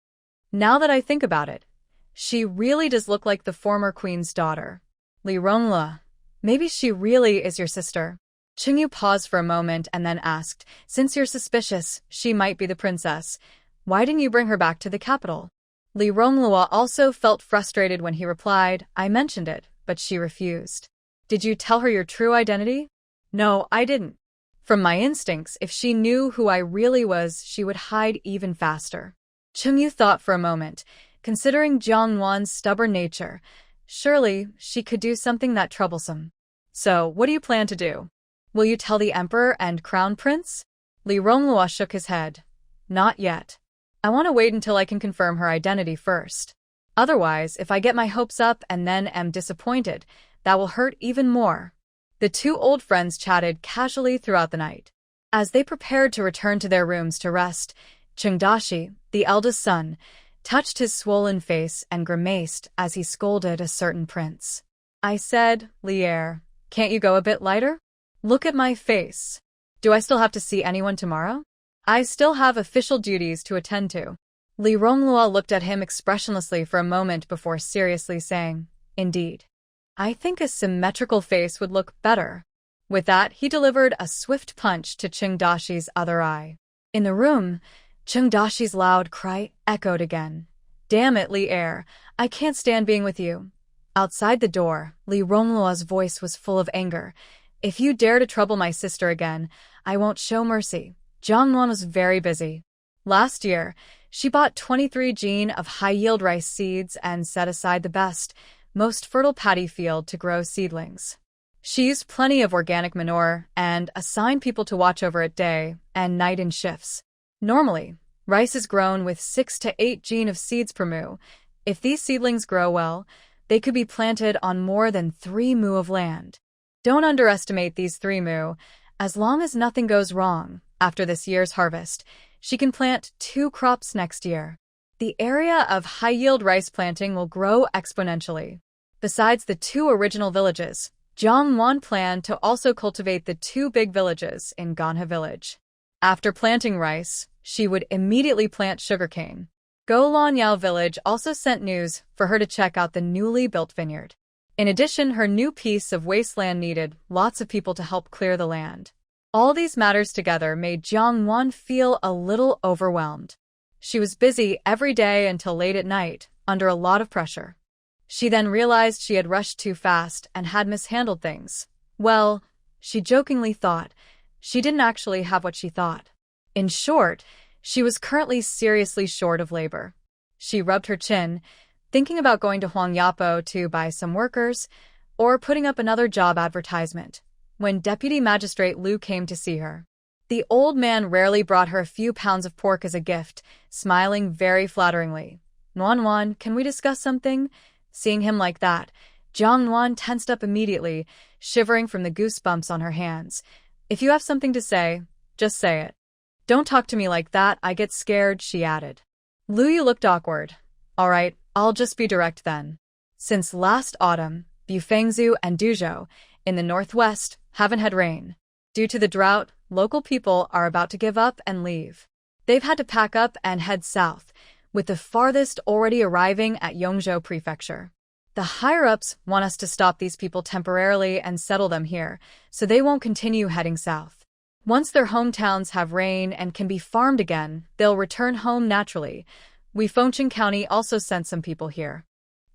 Now that I think about it, she really does look like the former queen's daughter. Li Rongle, maybe she really is your sister. Qingyu paused for a moment and then asked, since you're suspicious she might be the princess, why didn't you bring her back to the capital? Li Rongle also felt frustrated when he replied, I mentioned it, but she refused. Did you tell her your true identity? No, I didn't. From my instincts, if she knew who I really was, she would hide even faster. Qingyu thought for a moment, considering Jiang Nuan's stubborn nature. Surely, she could do something that troublesome. So, what do you plan to do? Will you tell the emperor and crown prince? Li Rongle shook his head. Not yet. I want to wait until I can confirm her identity first. Otherwise, if I get my hopes up and then am disappointed, that will hurt even more. The two old friends chatted casually throughout the night. As they prepared to return to their rooms to rest, Chengdashi, the eldest son, touched his swollen face and grimaced as he scolded a certain prince. I said, Lier, can't you go a bit lighter? Look at my face. Do I still have to see anyone tomorrow? I still have official duties to attend to. Li Rongle looked at him expressionlessly for a moment before seriously saying, Indeed. I think a symmetrical face would look better. With that, he delivered a swift punch to Chengdashi's other eye. In the room, Chengdashi's loud cry echoed again. Damn it, Lier, I can't stand being with you. Outside the door, Li Rongluo's voice was full of anger. If you dare to trouble my sister again, I won't show mercy. Jiang Nuan was very busy. Last year, she bought 23 jin of high-yield rice seeds and set aside the best, most fertile paddy field to grow seedlings. She used plenty of organic manure and assigned people to watch over it day and night in shifts. Normally, rice is grown with 6 to 8 jin of seeds per mu. If these seedlings grow well, they could be planted on more than 3 mu of land. Don't underestimate these 3 mu. As long as nothing goes wrong, after this year's harvest, she can plant 2 crops next year. The area of high-yield rice planting will grow exponentially. Besides the 2 original villages, Jiang Nuan planned to also cultivate the 2 big villages in Ganhe village. After planting rice, she would immediately plant sugarcane. Golanyao village also sent news for her to check out the newly built vineyard. In addition, her new piece of wasteland needed lots of people to help clear the land. All these matters together made Jiang Nuan feel a little overwhelmed. She was busy every day until late at night, under a lot of pressure. She then realized she had rushed too fast and had mishandled things. Well, she jokingly thought, she didn't actually have what she thought. In short, she was currently seriously short of labor. She rubbed her chin, thinking about going to Huangyapo to buy some workers, or putting up another job advertisement, when Deputy Magistrate Liu came to see her. The old man rarely brought her a few pounds of pork as a gift, smiling very flatteringly. Nuan, can we discuss something? Seeing him like that, Jiang Nuan tensed up immediately, shivering from the goosebumps on her hands. If you have something to say, just say it. Don't talk to me like that, I get scared, she added. Liu looked awkward. All right, I'll just be direct then. Since last autumn, Bufengzhou and Duzhou, in the northwest, haven't had rain. Due to the drought, local people are about to give up and leave. They've had to pack up and head south, with the farthest already arriving at Yongzhou Prefecture. The higher-ups want us to stop these people temporarily and settle them here, so they won't continue heading south. Once their hometowns have rain and can be farmed again, they'll return home naturally. We Fengcheng County also sent some people here.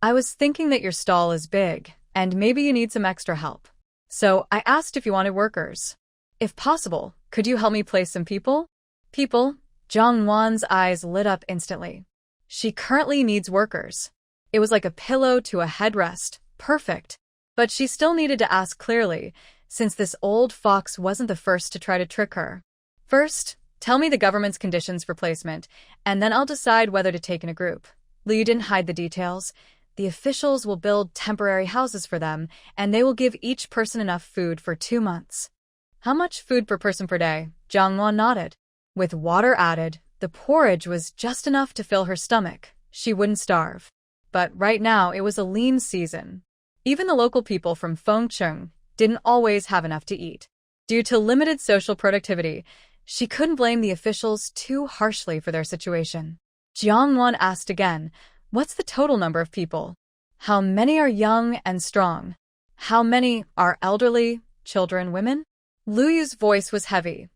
I was thinking that your stall is big, and maybe you need some extra help. So I asked if you wanted workers. If possible, could you help me place some people? People? Jiang Nuan's eyes lit up instantly. She currently needs workers. It was like a pillow to a headrest. Perfect. But she still needed to ask clearly, since this old fox wasn't the first to try to trick her. First, Tell me the government's conditions for placement, and then I'll decide whether to take in a group. Liu didn't hide the details. The officials will build temporary houses for them, and they will give each person enough food for 2 months. How much food per person per day? Jiang Nuan nodded. With water added, the porridge was just enough to fill her stomach. She wouldn't starve. But right now it was a lean season. Even the local people from Fengcheng didn't always have enough to eat. Due to limited social productivity, she couldn't blame the officials too harshly for their situation. Jiang Nuan asked again, what's the total number of people? How many are young and strong? How many are elderly, children, women? Lu Yu's voice was heavy.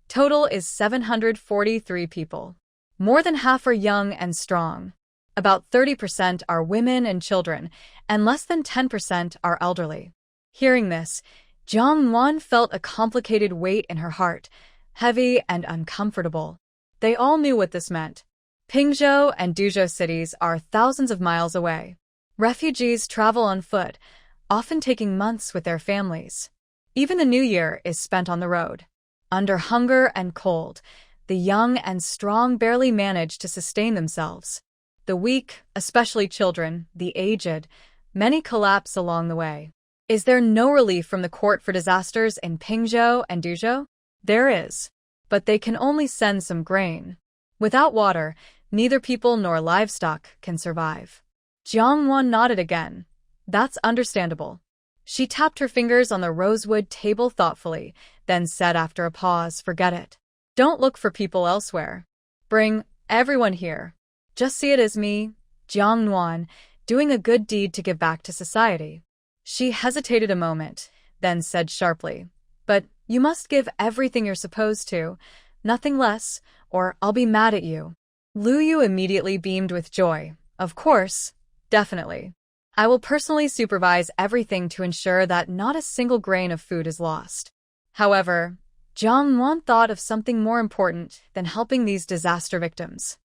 Total is 743 people. More than half are young and strong. About 30% are women and children, and less than 10% are elderly. Hearing this, Jiang Nuan felt a complicated weight in her heart, heavy and uncomfortable. They all knew what this meant. Pingzhou and Duzhou cities are thousands of miles away. Refugees travel on foot, often taking months with their families. Even the New Year is spent on the road. Under hunger and cold, the young and strong barely manage to sustain themselves. The weak, especially children, the aged, many collapse along the way. Is there no relief from the court for disasters in Pingzhou and Duzhou? There is, but they can only send some grain. Without water, neither people nor livestock can survive. Jiang Nuan nodded again. That's understandable. She tapped her fingers on the rosewood table thoughtfully, then said after a pause, forget it. Don't look for people elsewhere. Bring everyone here. Just see it as me, Jiang Nuan, doing a good deed to give back to society. She hesitated a moment, then said sharply, but you must give everything you're supposed to, nothing less, or I'll be mad at you. Lu Yu immediately beamed with joy. Of course, definitely. I will personally supervise everything to ensure that not a single grain of food is lost. However, Jiang Nuan thought of something more important than helping these disaster victims.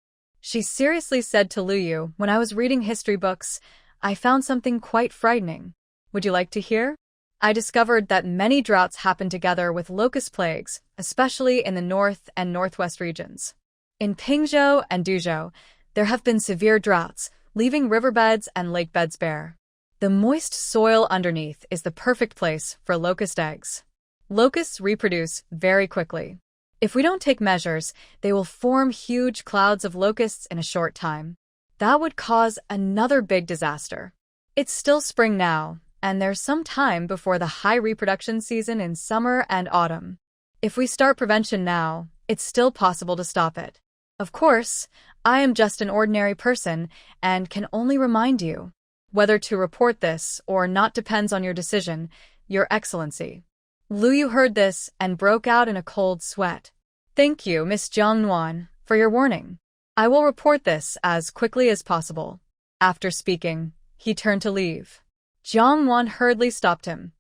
She seriously said to Lu Yu, when I was reading history books, I found something quite frightening. Would you like to hear? I discovered that many droughts happen together with locust plagues, especially in the north and northwest regions. In Pingzhou and Duzhou, there have been severe droughts, leaving riverbeds and lakebeds bare. The moist soil underneath is the perfect place for locust eggs. Locusts reproduce very quickly. If we don't take measures, they will form huge clouds of locusts in a short time. That would cause another big disaster. It's still spring now, and there's some time before the high reproduction season in summer and autumn. If we start prevention now, it's still possible to stop it. Of course, I am just an ordinary person and can only remind you. Whether to report this or not depends on your decision, Your Excellency. Lu Yu heard this and broke out in a cold sweat. Thank you, Miss Jiang Nuan, for your warning. I will report this as quickly as possible. After speaking, he turned to leave. Jiang Nuan hurriedly stopped him.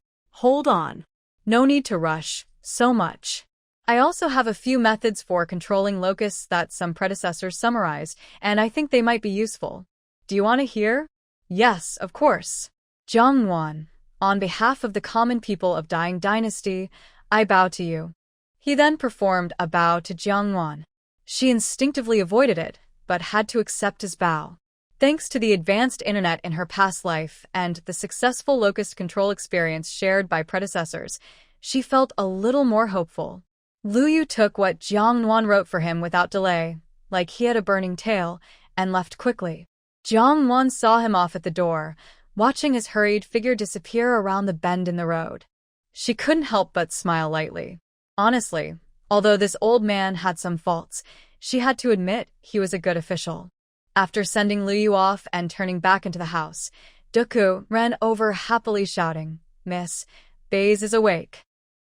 Hold on. No need to rush so much. I also have a few methods for controlling locusts that some predecessors summarized, and I think they might be useful. Do you want to hear? Yes, of course. Jiang Nuan, on behalf of the common people of Dying Dynasty, I bow to you. He then performed a bow to Jiang Nuan. She instinctively avoided it, but had to accept his bow. Thanks to the advanced internet in her past life and the successful locust control experience shared by predecessors, she felt a little more hopeful. Lu Yu took what Jiang Nuan wrote for him without delay, like he had a burning tail, and left quickly. Jiang Nuan saw him off at the door, watching his hurried figure disappear around the bend in the road. She couldn't help but smile lightly. Honestly, although this old man had some faults, she had to admit he was a good official. After sending Lu Yu off and turning back into the house, Duku ran over happily shouting, Miss, Baze is awake.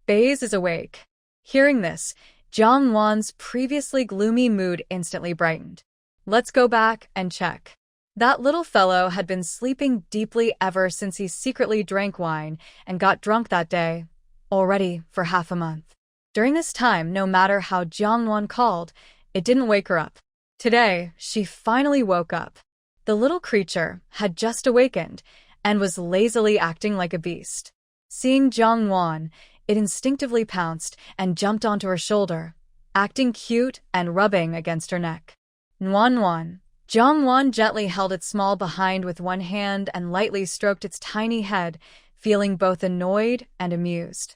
Baze is awake. Hearing this, Jiang Nuan's previously gloomy mood instantly brightened. Let's go back and check. That little fellow had been sleeping deeply ever since he secretly drank wine and got drunk that day, already for half a month. During this time, no matter how Jiang Nuan called, it didn't wake her up. Today, she finally woke up. The little creature had just awakened and was lazily acting like a beast. Seeing Jiang Nuan, it instinctively pounced and jumped onto her shoulder. acting cute and rubbing against her neck. Nuan Nuan. Jiang Nuan gently held its small behind with one hand and lightly stroked its tiny head, feeling both annoyed and amused.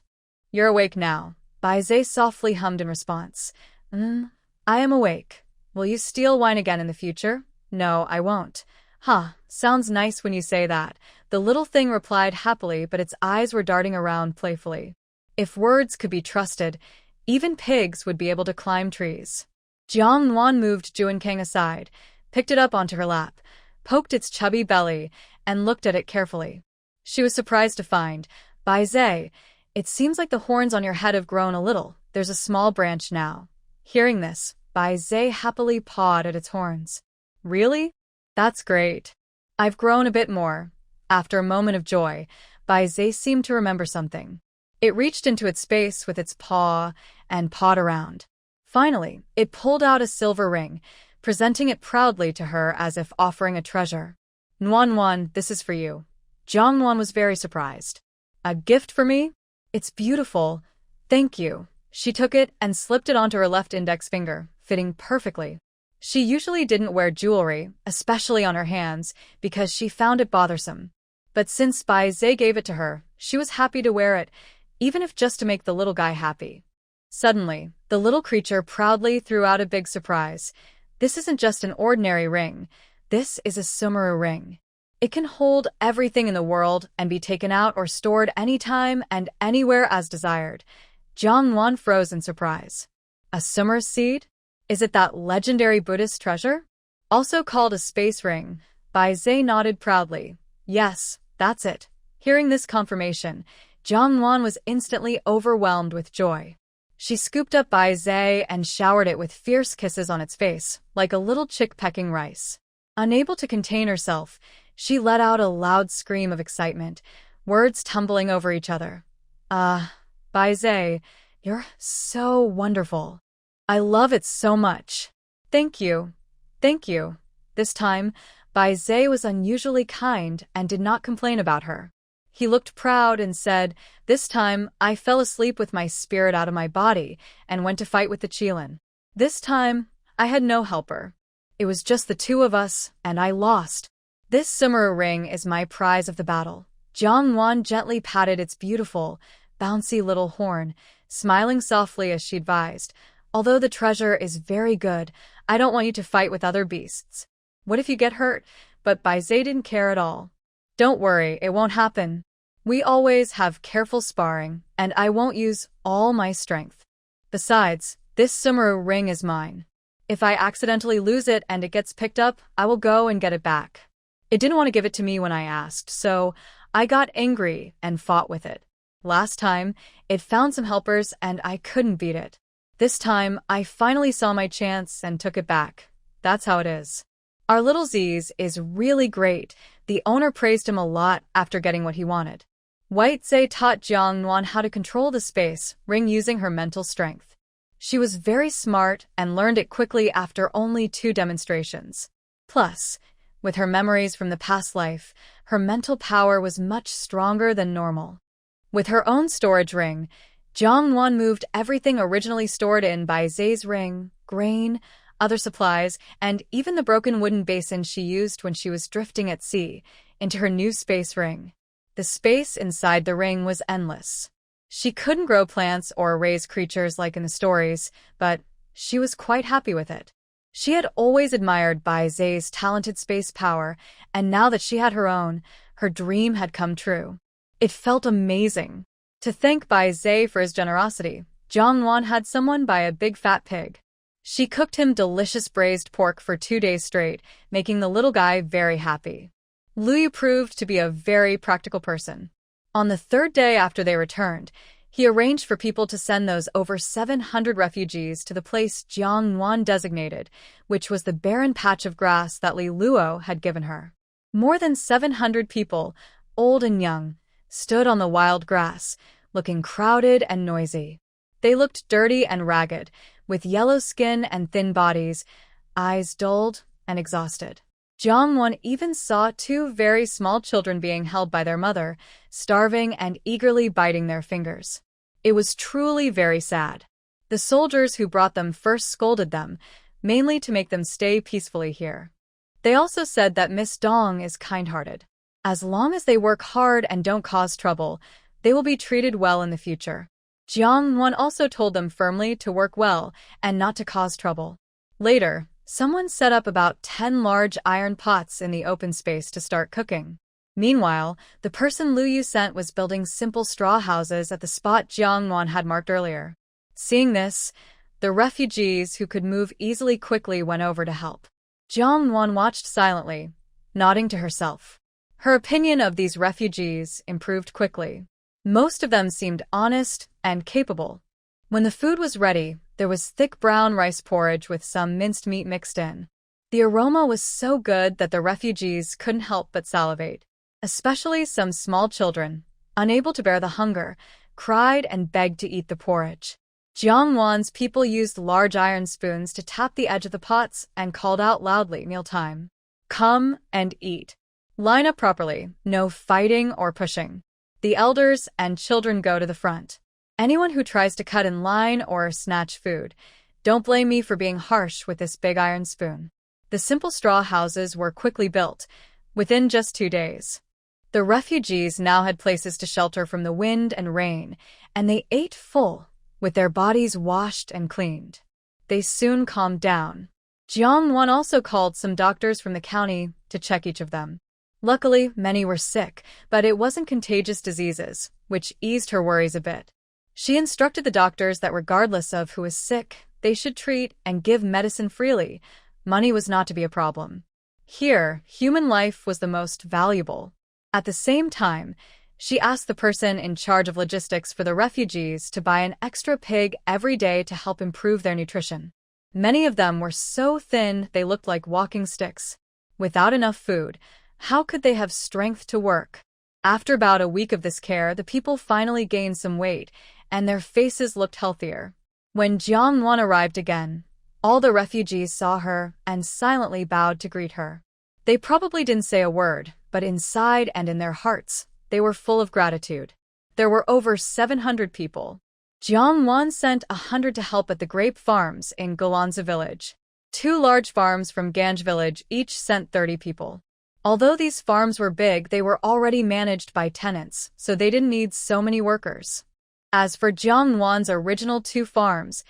You're awake now, Bai Zhe softly hummed in response. I am awake. Will you steal wine again in the future? No, I won't. Sounds nice when you say that, the little thing replied happily, but its eyes were darting around playfully. If words could be trusted, even pigs would be able to climb trees. Jiang Nuan moved Juankang aside, picked it up onto her lap, poked its chubby belly, and looked at it carefully. She was surprised to find, Bai Zhe, it seems like the horns on your head have grown a little. There's a small branch now. Hearing this, Bai Zhe happily pawed at its horns. Really? That's great. I've grown a bit more. After a moment of joy, Bai Zhe seemed to remember something. It reached into its space with its paw and pawed around. Finally, it pulled out a silver ring, presenting it proudly to her as if offering a treasure. Nuan Nuan, this is for you. Jiang Nuan was very surprised. A gift for me? It's beautiful. Thank you. She took it and slipped it onto her left index finger, fitting perfectly. She usually didn't wear jewelry, especially on her hands, because she found it bothersome. But since Bai Zhe gave it to her, she was happy to wear it, even if just to make the little guy happy. Suddenly, the little creature proudly threw out a big surprise. This isn't just an ordinary ring. This is a Sumeru ring. It can hold everything in the world and be taken out or stored anytime and anywhere as desired. Jiang Nuan froze in surprise. A Sumeru seed? Is it that legendary Buddhist treasure? Also called a space ring, Bai Zhe nodded proudly. Yes, that's it. Hearing this confirmation, Jiang Nuan was instantly overwhelmed with joy. She scooped up Bai Zhe and showered it with fierce kisses on its face, like a little chick pecking rice. Unable to contain herself, she let out a loud scream of excitement, words tumbling over each other. Bai Zhe, you're so wonderful. I love it so much. Thank you. Thank you. This time, Bai Zhe was unusually kind and did not complain about her. He looked proud and said, this time, I fell asleep with my spirit out of my body and went to fight with the Qilin. This time, I had no helper. It was just the two of us, and I lost. This Sumeru ring is my prize of the battle. Jiang Nuan gently patted its beautiful, bouncy little horn, smiling softly as she advised, although the treasure is very good, I don't want you to fight with other beasts. What if you get hurt? But Bai Zhe didn't care at all. Don't worry, it won't happen. We always have careful sparring, and I won't use all my strength. Besides, this Sumeru ring is mine. If I accidentally lose it and it gets picked up, I will go and get it back. It didn't want to give it to me when I asked, so I got angry and fought with it. Last time, it found some helpers and I couldn't beat it. This time, I finally saw my chance and took it back. That's how it is. Our little Z's is really great. The owner praised him a lot after getting what he wanted. White Zhe taught Jiang Nuan how to control the space ring using her mental strength. She was very smart and learned it quickly after only 2 demonstrations. Plus, with her memories from the past life, her mental power was much stronger than normal. With her own storage ring, Jiang Nuan moved everything originally stored in Bai Zhe's ring, grain, other supplies, and even the broken wooden basin she used when she was drifting at sea, into her new space ring. The space inside the ring was endless. She couldn't grow plants or raise creatures like in the stories, but she was quite happy with it. She had always admired Bai Zhe's talented space power, and now that she had her own, her dream had come true. It felt amazing. To thank Bai Zhe for his generosity, Jiang Nuan had someone buy a big fat pig. She cooked him delicious braised pork for 2 days straight, making the little guy very happy. Luyu proved to be a very practical person. On the 3rd day after they returned, he arranged for people to send those over 700 refugees to the place Jiang Nuan designated, which was the barren patch of grass that Li Luo had given her. More than 700 people, old and young, stood on the wild grass, looking crowded and noisy. They looked dirty and ragged, with yellow skin and thin bodies, eyes dulled and exhausted. Jiang Nuan even saw 2 very small children being held by their mother, starving and eagerly biting their fingers. It was truly very sad. The soldiers who brought them first scolded them, mainly to make them stay peacefully here. They also said that Miss Dong is kind-hearted. As long as they work hard and don't cause trouble, they will be treated well in the future. Jiang Nuan also told them firmly to work well and not to cause trouble. Later, someone set up about 10 large iron pots in the open space to start cooking. Meanwhile, the person Lu Yu sent was building simple straw houses at the spot Jiang Nuan had marked earlier. Seeing this, the refugees who could move easily quickly went over to help. Jiang Nuan watched silently, nodding to herself. Her opinion of these refugees improved quickly. Most of them seemed honest and capable. When the food was ready, there was thick brown rice porridge with some minced meat mixed in. The aroma was so good that the refugees couldn't help but salivate. Especially some small children, unable to bear the hunger, cried and begged to eat the porridge. Jiang Nuan's people used large iron spoons to tap the edge of the pots and called out loudly, "Mealtime. Come and eat. Line up properly, no fighting or pushing. The elders and children go to the front. Anyone who tries to cut in line or snatch food, don't blame me for being harsh with this big iron spoon." The simple straw houses were quickly built, within just 2 days. The refugees now had places to shelter from the wind and rain, and they ate full, with their bodies washed and cleaned. They soon calmed down. Jiang Nuan also called some doctors from the county to check each of them. Luckily, many were sick, but it wasn't contagious diseases, which eased her worries a bit. She instructed the doctors that regardless of who was sick, they should treat and give medicine freely. Money was not to be a problem. Here, human life was the most valuable. At the same time, she asked the person in charge of logistics for the refugees to buy an extra pig every day to help improve their nutrition. Many of them were so thin they looked like walking sticks. Without enough food, how could they have strength to work? After about a week of this care, the people finally gained some weight, and their faces looked healthier. When Jiang Nuan arrived again, all the refugees saw her and silently bowed to greet her. They probably didn't say a word, but inside and in their hearts, they were full of gratitude. There were over 700 people. Jiang Nuan sent 100 to help at the grape farms in Golanza village. 2 large farms from Ganj village each sent 30 people. Although these farms were big, they were already managed by tenants, so they didn't need so many workers. As for Jiang Nuan's original 2 farms,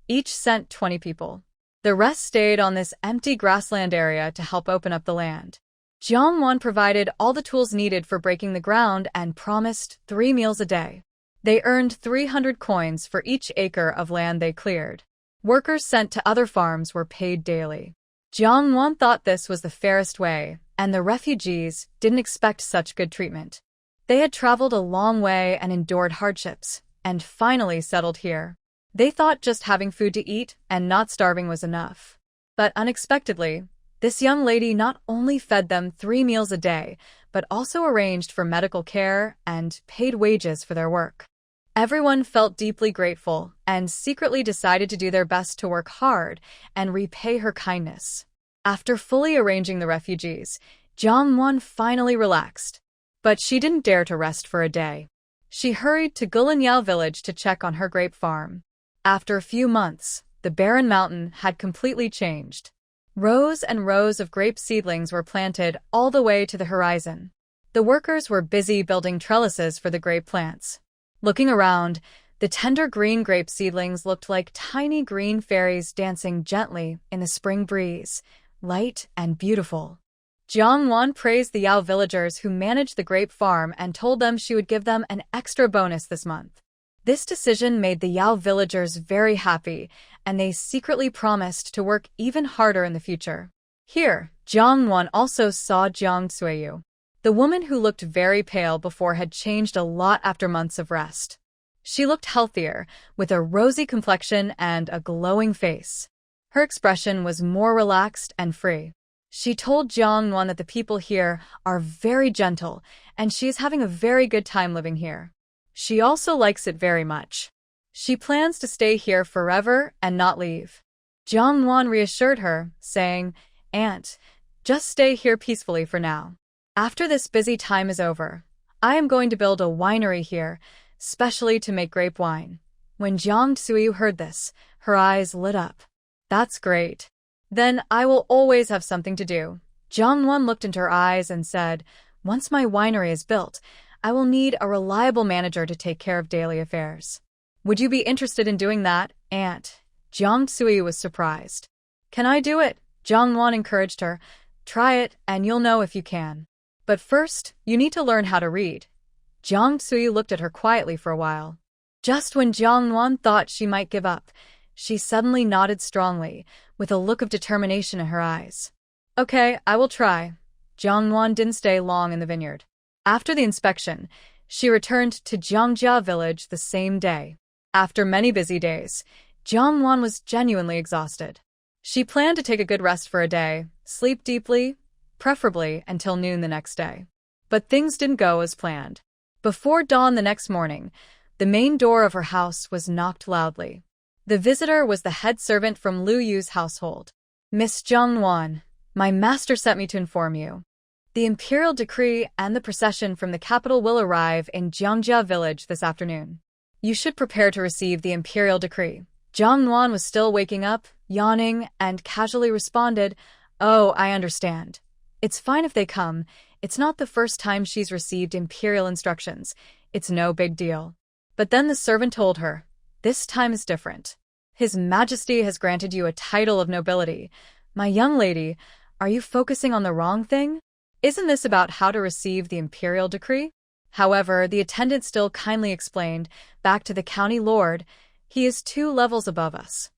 each sent 20 people. The rest stayed on this empty grassland area to help open up the land. Jiang Nuan provided all the tools needed for breaking the ground and promised 3 meals a day. They earned 300 coins for each acre of land they cleared. Workers sent to other farms were paid daily. Jiang Nuan thought this was the fairest way, and the refugees didn't expect such good treatment. They had traveled a long way and endured hardships, and finally settled here. They thought just having food to eat and not starving was enough. But unexpectedly, this young lady not only fed them 3 meals a day, but also arranged for medical care and paid wages for their work. Everyone felt deeply grateful and secretly decided to do their best to work hard and repay her kindness. After fully arranging the refugees, Jiang Nuan finally relaxed. But she didn't dare to rest for a day. She hurried to Gulinyao village to check on her grape farm. After a few months, the barren mountain had completely changed. Rows and rows of grape seedlings were planted all the way to the horizon. The workers were busy building trellises for the grape plants. Looking around, the tender green grape seedlings looked like tiny green fairies dancing gently in the spring breeze, light and beautiful. Jiang Nuan praised the Yao villagers who managed the grape farm and told them she would give them an extra bonus this month. This decision made the Yao villagers very happy, and they secretly promised to work even harder in the future. Here, Jiang Nuan also saw Jiang Suiyu. The woman who looked very pale before had changed a lot after months of rest. She looked healthier, with a rosy complexion and a glowing face. Her expression was more relaxed and free. She told Jiang Nuan that the people here are very gentle, and she is having a very good time living here. She also likes it very much. She plans to stay here forever and not leave. Jiang Nuan reassured her, saying, "Aunt, just stay here peacefully for now. After this busy time is over, I am going to build a winery here, specially to make grape wine. When Jiang Nuan heard this, her eyes lit up. That's great. Then I will always have something to do. Jiang Nuan looked into her eyes and said, once my winery is built, I will need a reliable manager to take care of daily affairs. Would you be interested in doing that, Aunt? Jiang Nuan was surprised. Can I do it? Jiang Nuan encouraged her. Try it, and you'll know if you can. But first, you need to learn how to read. Jiang Nuan looked at her quietly for a while. Just when Jiang Nuan thought she might give up, she suddenly nodded strongly, with a look of determination in her eyes. Okay, I will try. Jiang Nuan didn't stay long in the vineyard. After the inspection, she returned to Jiangjia village the same day. After many busy days, Jiang Nuan was genuinely exhausted. She planned to take a good rest for a day, sleep deeply, preferably until noon the next day. But things didn't go as planned. Before dawn the next morning, the main door of her house was knocked loudly. The visitor was the head servant from Lu Yu's household. Miss Jiang Nuan, my master sent me to inform you. The Imperial decree and the procession from the capital will arrive in Jiangjia village this afternoon. You should prepare to receive the Imperial decree. Jiang Nuan was still waking up, yawning, and casually responded, Oh, I understand. It's fine if they come. It's not the first time she's received Imperial instructions. It's no big deal. But then the servant told her, This time is different. His Majesty has granted you a title of nobility. My young lady, are you focusing on the wrong thing? Isn't this about how to receive the Imperial decree? However, the attendant still kindly explained, back to the county lord, he is 2 levels above us.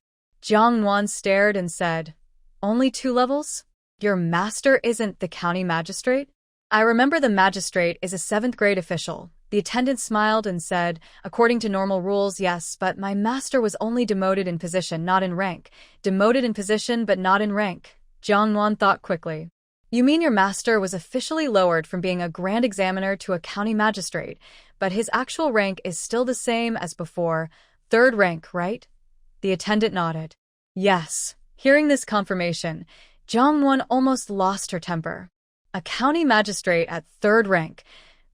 Jiang Nuan stared and said, Only 2 levels? Your master isn't the county magistrate? I remember the magistrate is a 7th grade official. The attendant smiled and said, According to normal rules, yes, but my master was only demoted in position, not in rank. Demoted in position, but not in rank. Jiang Nuan thought quickly. You mean your master was officially lowered from being a grand examiner to a county magistrate, but his actual rank is still the same as before, 3rd rank, right? The attendant nodded. Yes. Hearing this confirmation, Jiang Nuan almost lost her temper. A county magistrate at 3rd rank.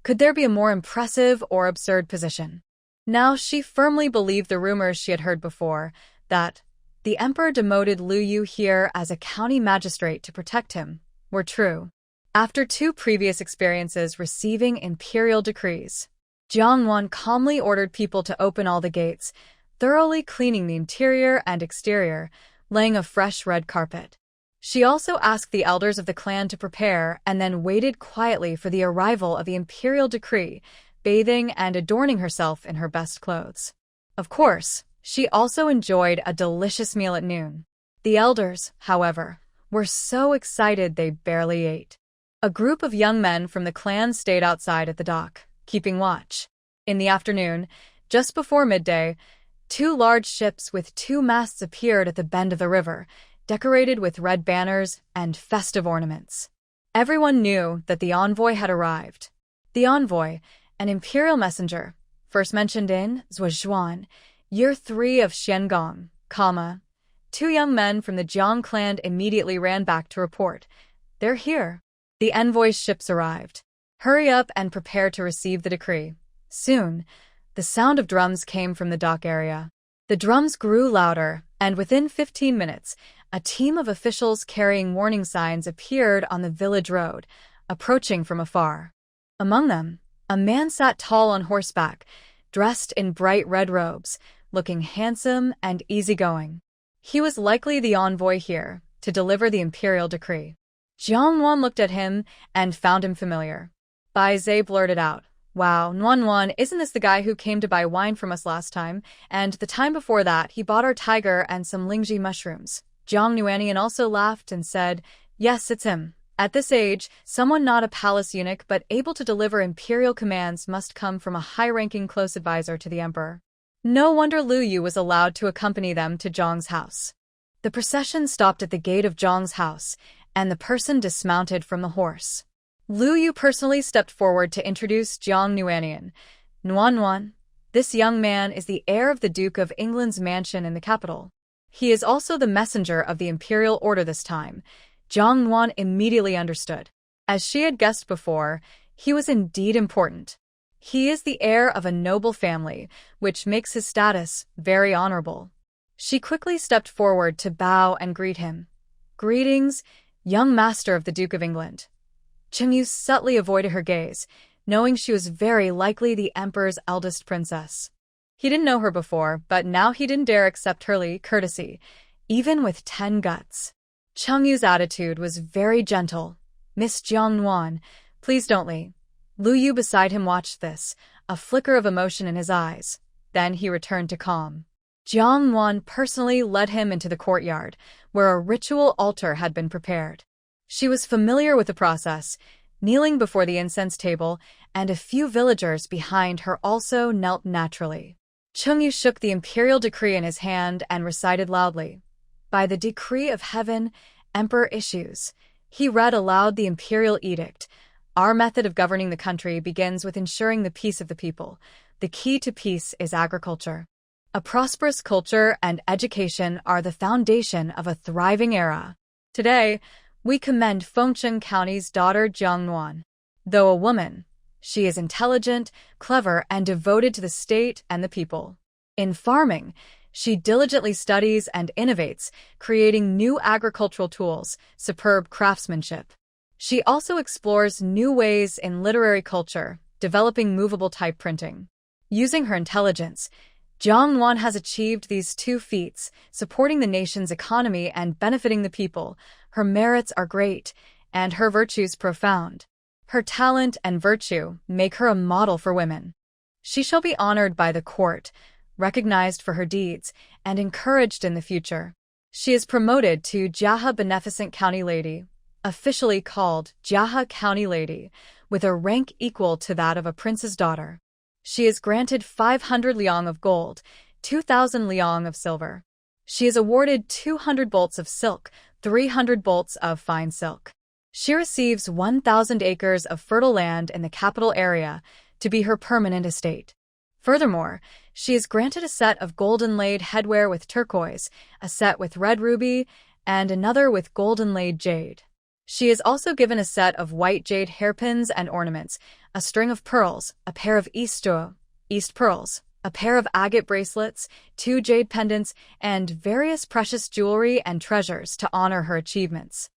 Could there be a more impressive or absurd position? Now she firmly believed the rumors she had heard before, that the emperor demoted Lu Yu here as a county magistrate to protect him, were true. After 2 previous experiences receiving imperial decrees, Jiang Nuan calmly ordered people to open all the gates, thoroughly cleaning the interior and exterior, laying a fresh red carpet. She also asked the elders of the clan to prepare and then waited quietly for the arrival of the imperial decree, bathing and adorning herself in her best clothes. Of course, she also enjoyed a delicious meal at noon. The elders, however, were so excited they barely ate. A group of young men from the clan stayed outside at the dock, keeping watch. In the afternoon, just before midday, 2 large ships with 2 masts appeared at the bend of the river, decorated with red banners and festive ornaments. Everyone knew that the envoy had arrived. The envoy, an imperial messenger, first mentioned in Zhuazhuan, year 3 of Xiangong, 2 young men from the Jiang clan immediately ran back to report. They're here. The envoy's ships arrived. Hurry up and prepare to receive the decree. Soon, the sound of drums came from the dock area. The drums grew louder, and within 15 minutes, a team of officials carrying warning signs appeared on the village road, approaching from afar. Among them, a man sat tall on horseback, dressed in bright red robes, looking handsome and easygoing. He was likely the envoy here, to deliver the imperial decree. Jiang Nuan looked at him and found him familiar. Bai Zhe blurted out, Wow, Nuan, isn't this the guy who came to buy wine from us last time? And the time before that, he bought our tiger and some lingji mushrooms. Jiang Nuan also laughed and said, Yes, it's him. At this age, someone not a palace eunuch but able to deliver imperial commands must come from a high-ranking close advisor to the emperor. No wonder Lu Yu was allowed to accompany them to Zhang's house. The procession stopped at the gate of Zhang's house, and the person dismounted from the horse. Lu Yu personally stepped forward to introduce Jiang Nuan. Nuan, this young man is the heir of the Duke of England's mansion in the capital. He is also the messenger of the imperial order this time. Jiang Nuan immediately understood. As she had guessed before, he was indeed important. He is the heir of a noble family, which makes his status very honorable. She quickly stepped forward to bow and greet him. Greetings, young master of the Duke of England. Jiang Nuan subtly avoided her gaze, knowing she was very likely the emperor's eldest princess. He didn't know her before, but now he didn't dare accept her courtesy, even with 10 guts. Jiang Nuan's attitude was very gentle. Miss Jiang Nuan, please don't leave. Lu Yu beside him watched this, a flicker of emotion in his eyes. Then he returned to calm. Jiang Nuan personally led him into the courtyard, where a ritual altar had been prepared. She was familiar with the process, kneeling before the incense table, and a few villagers behind her also knelt naturally. Jiang Nuan shook the imperial decree in his hand and recited loudly. By the decree of heaven, Emperor issues. He read aloud the imperial edict. Our method of governing the country begins with ensuring the peace of the people. The key to peace is agriculture. A prosperous culture and education are the foundation of a thriving era. Today, we commend Fengcheng County's daughter Jiang Nuan. Though a woman, she is intelligent, clever, and devoted to the state and the people. In farming, she diligently studies and innovates, creating new agricultural tools, superb craftsmanship. She also explores new ways in literary culture, developing movable type printing. Using her intelligence, Jiang Nuan has achieved these 2 feats, supporting the nation's economy and benefiting the people. Her merits are great, and her virtues profound. Her talent and virtue make her a model for women. She shall be honored by the court, recognized for her deeds, and encouraged in the future. She is promoted to Jiahe Beneficent County Lady, officially called Jiahe County Lady, with a rank equal to that of a prince's daughter. She is granted 500 liang of gold, 2,000 liang of silver. She is awarded 200 bolts of silk, 300 bolts of fine silk. She receives 1,000 acres of fertile land in the capital area to be her permanent estate. Furthermore, she is granted a set of gold-inlaid headwear with turquoise, a set with red ruby, and another with gold-inlaid jade. She is also given a set of white jade hairpins and ornaments, a string of pearls, a pair of East pearls, a pair of agate bracelets, 2 jade pendants, and various precious jewelry and treasures to honor her achievements.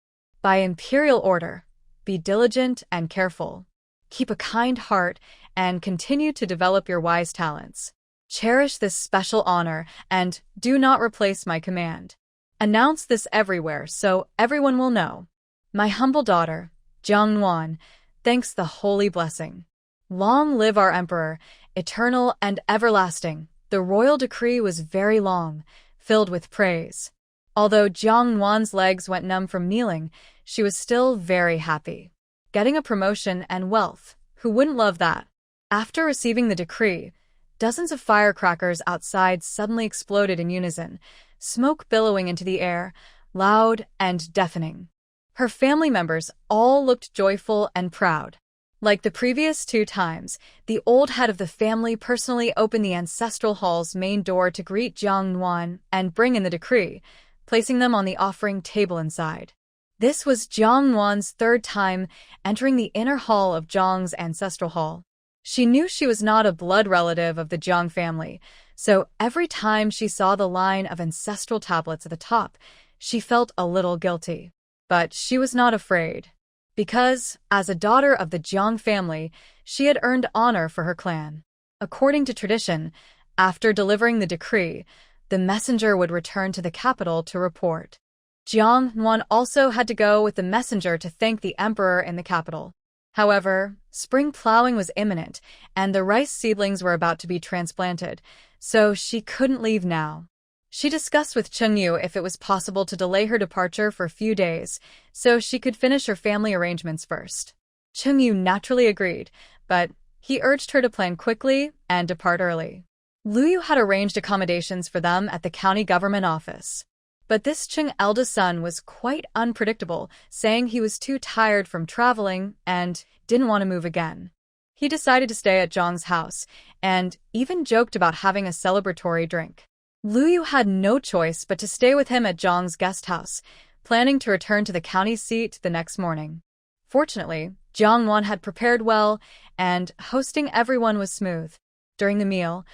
By imperial order, be diligent and careful. Keep a kind heart and continue to develop your wise talents. Cherish this special honor and do not replace my command. Announce this everywhere so everyone will know. My humble daughter, Jiang Nuan, thanks the holy blessing. Long live our emperor, eternal and everlasting. The royal decree was very long, filled with praise. Although Jiang Nuan's legs went numb from kneeling, she was still very happy. Getting a promotion and wealth, who wouldn't love that? After receiving the decree, dozens of firecrackers outside suddenly exploded in unison, smoke billowing into the air, loud and deafening. Her family members all looked joyful and proud. Like the previous 2 times, the old head of the family personally opened the ancestral hall's main door to greet Jiang Nuan and bring in the decree, placing them on the offering table inside. This was Jiang Nuan's 3rd time entering the inner hall of Jiang's ancestral hall. She knew she was not a blood relative of the Jiang family, so every time she saw the line of ancestral tablets at the top, she felt a little guilty. But she was not afraid, because, as a daughter of the Jiang family, she had earned honor for her clan. According to tradition, after delivering the decree, the messenger would return to the capital to report. Jiang Nuan also had to go with the messenger to thank the emperor in the capital. However, spring plowing was imminent, and the rice seedlings were about to be transplanted, so she couldn't leave now. She discussed with Jiang Nuan if it was possible to delay her departure for a few days, so she could finish her family arrangements first. Jiang Nuan naturally agreed, but he urged her to plan quickly and depart early. Lu Yu had arranged accommodations for them at the county government office. But this Jiang's eldest son was quite unpredictable, saying he was too tired from traveling and didn't want to move again. He decided to stay at Jiang's house, and even joked about having a celebratory drink. Lu Yu had no choice but to stay with him at Jiang's guest house, planning to return to the county seat the next morning. Fortunately, Jiang Nuan had prepared well, and hosting everyone was smooth. During the meal,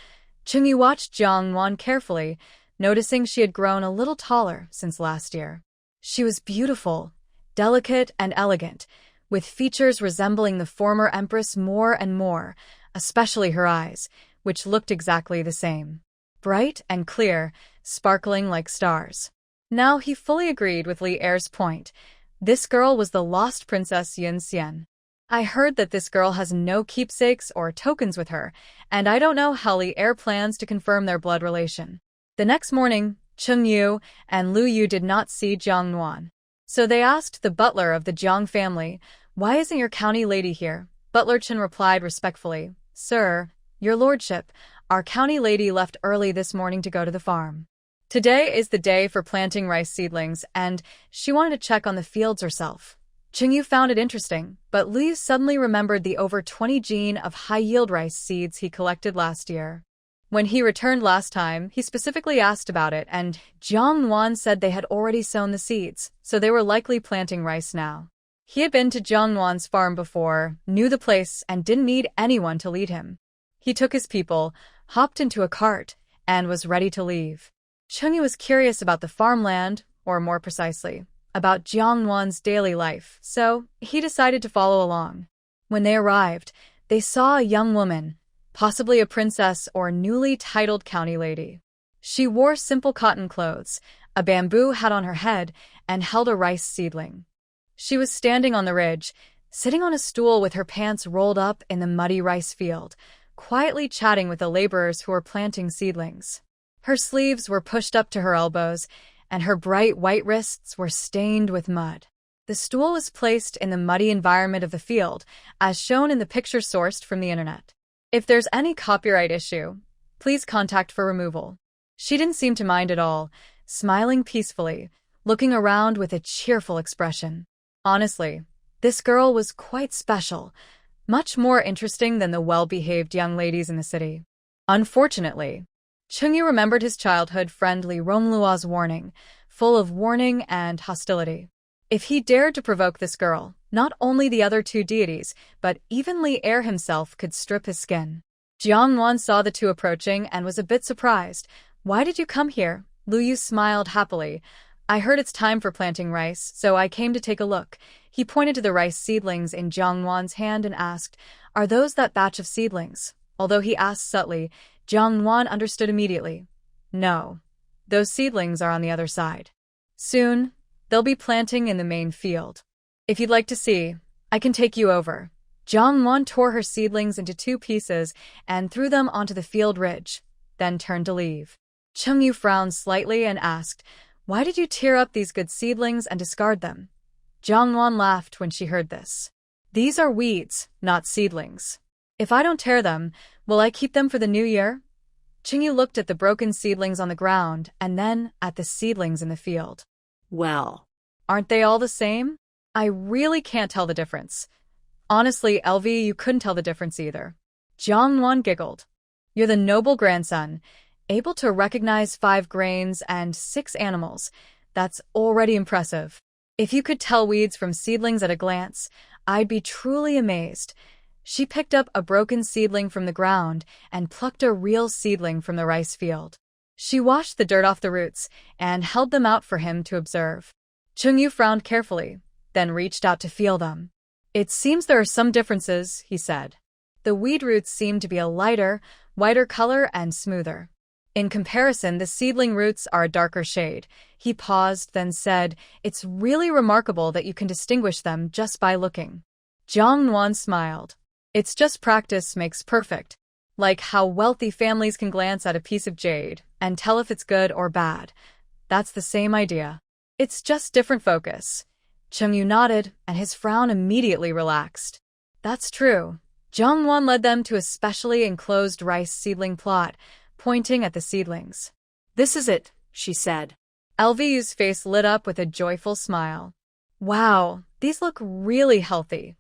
Chungyu watched Jiang Nuan carefully, noticing she had grown a little taller since last year. She was beautiful, delicate, and elegant, with features resembling the former empress more and more, especially her eyes, which looked exactly the same. Bright and clear, sparkling like stars. Now he fully agreed with Li Er's point. This girl was the lost Princess Yun Xian. I heard that this girl has no keepsakes or tokens with her, and I don't know how Li Er plans to confirm their blood relation. The next morning, Cheng Yu and Lu Yu did not see Jiang Nuan. So they asked the butler of the Jiang family, "Why isn't your county lady here?" Butler Chen replied respectfully, "Sir, your lordship, our county lady left early this morning to go to the farm. Today is the day for planting rice seedlings, and she wanted to check on the fields herself." Chengyu found it interesting, but Lu Yu suddenly remembered the over 20 gene of high-yield rice seeds he collected last year. When he returned last time, he specifically asked about it, and Jiang Nuan said they had already sown the seeds, so they were likely planting rice now. He had been to Jiang Nuan's farm before, knew the place, and didn't need anyone to lead him. He took his people, hopped into a cart, and was ready to leave. Chengyu was curious about the farmland, or more precisely, about Jiang Nuan's daily life, so he decided to follow along. When they arrived, they saw a young woman, possibly a princess or newly titled county lady. She wore simple cotton clothes, a bamboo hat on her head, and held a rice seedling. She was standing on the ridge, sitting on a stool with her pants rolled up in the muddy rice field, quietly chatting with the laborers who were planting seedlings. Her sleeves were pushed up to her elbows, and her bright white wrists were stained with mud. The stool was placed in the muddy environment of the field, as shown in the picture sourced from the internet. If there's any copyright issue, please contact for removal. She didn't seem to mind at all, smiling peacefully, looking around with a cheerful expression. Honestly, this girl was quite special, much more interesting than the well-behaved young ladies in the city. Unfortunately, Chengyu remembered his childhood friend Li Rongluo's warning, full of warning and hostility. If he dared to provoke this girl, not only the other two deities, but even Li Er himself could strip his skin. Jiang Nuan saw the two approaching and was a bit surprised. "Why did you come here?" Lu Yu smiled happily. "I heard it's time for planting rice, so I came to take a look." He pointed to the rice seedlings in Jiang Nuan's hand and asked, "Are those that batch of seedlings?" Although he asked subtly, Jiang Nuan understood immediately. "No, those seedlings are on the other side. Soon, they'll be planting in the main field. If you'd like to see, I can take you over." Jiang Nuan tore her seedlings into two pieces and threw them onto the field ridge, then turned to leave. Chengyu frowned slightly and asked, "Why did you tear up these good seedlings and discard them?" Jiang Nuan laughed when she heard this. "These are weeds, not seedlings. If I don't tear them, will I keep them for the new year?" Chengyu looked at the broken seedlings on the ground and then at the seedlings in the field. Well, "Aren't they all the same? I really can't tell the difference." "Honestly, LV, you couldn't tell the difference either." Jiang Nuan giggled. "You're the noble grandson, able to recognize 5 grains and 6 animals. That's already impressive. If you could tell weeds from seedlings at a glance, I'd be truly amazed." She picked up a broken seedling from the ground and plucked a real seedling from the rice field. She washed the dirt off the roots and held them out for him to observe. Chengyu frowned carefully, then reached out to feel them. "It seems there are some differences," he said. The weed roots seemed to be a lighter, whiter color and smoother. In comparison, the seedling roots are a darker shade. He paused, then said, "It's really remarkable that you can distinguish them just by looking." Jiang Nuan smiled. "It's just practice makes perfect. Like how wealthy families can glance at a piece of jade and tell if it's good or bad. That's the same idea. It's just different focus." Chengyu nodded, and his frown immediately relaxed. "That's true." Jiang Nuan led them to a specially enclosed rice seedling plot, pointing at the seedlings. "This is it," she said. LVU's face lit up with a joyful smile. "Wow, these look really healthy."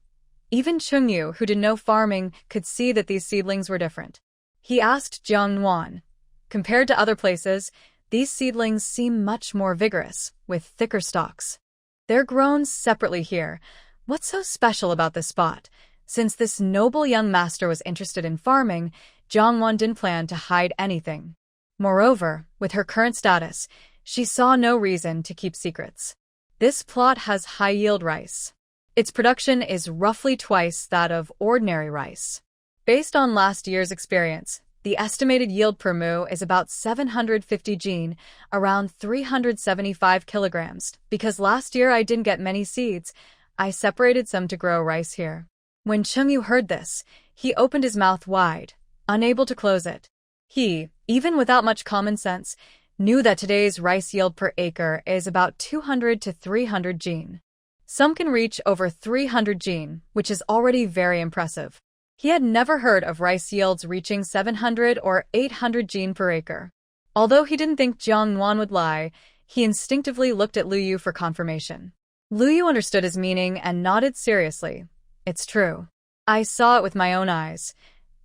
Even Chengyu, who did no farming, could see that these seedlings were different. He asked Jiang Nuan, "Compared to other places, these seedlings seem much more vigorous, with thicker stalks. They're grown separately here. What's so special about this spot?" Since this noble young master was interested in farming, Jiang Nuan didn't plan to hide anything. Moreover, with her current status, she saw no reason to keep secrets. This plot has high-yield rice. Its production is roughly twice that of ordinary rice. Based on last year's experience, the estimated yield per mu is about 750 jin, around 375 kilograms. Because last year I didn't get many seeds, I separated some to grow rice here. When Chengyu heard this, he opened his mouth wide, unable to close it. He, even without much common sense, knew that today's rice yield per acre is about 200 to 300 jin. Some can reach over 300 jin, which is already very impressive. He had never heard of rice yields reaching 700 or 800 jin per acre. Although he didn't think Jiang Nuan would lie, he instinctively looked at Lu Yu for confirmation. Lu Yu understood his meaning and nodded seriously. It's true. I saw it with my own eyes.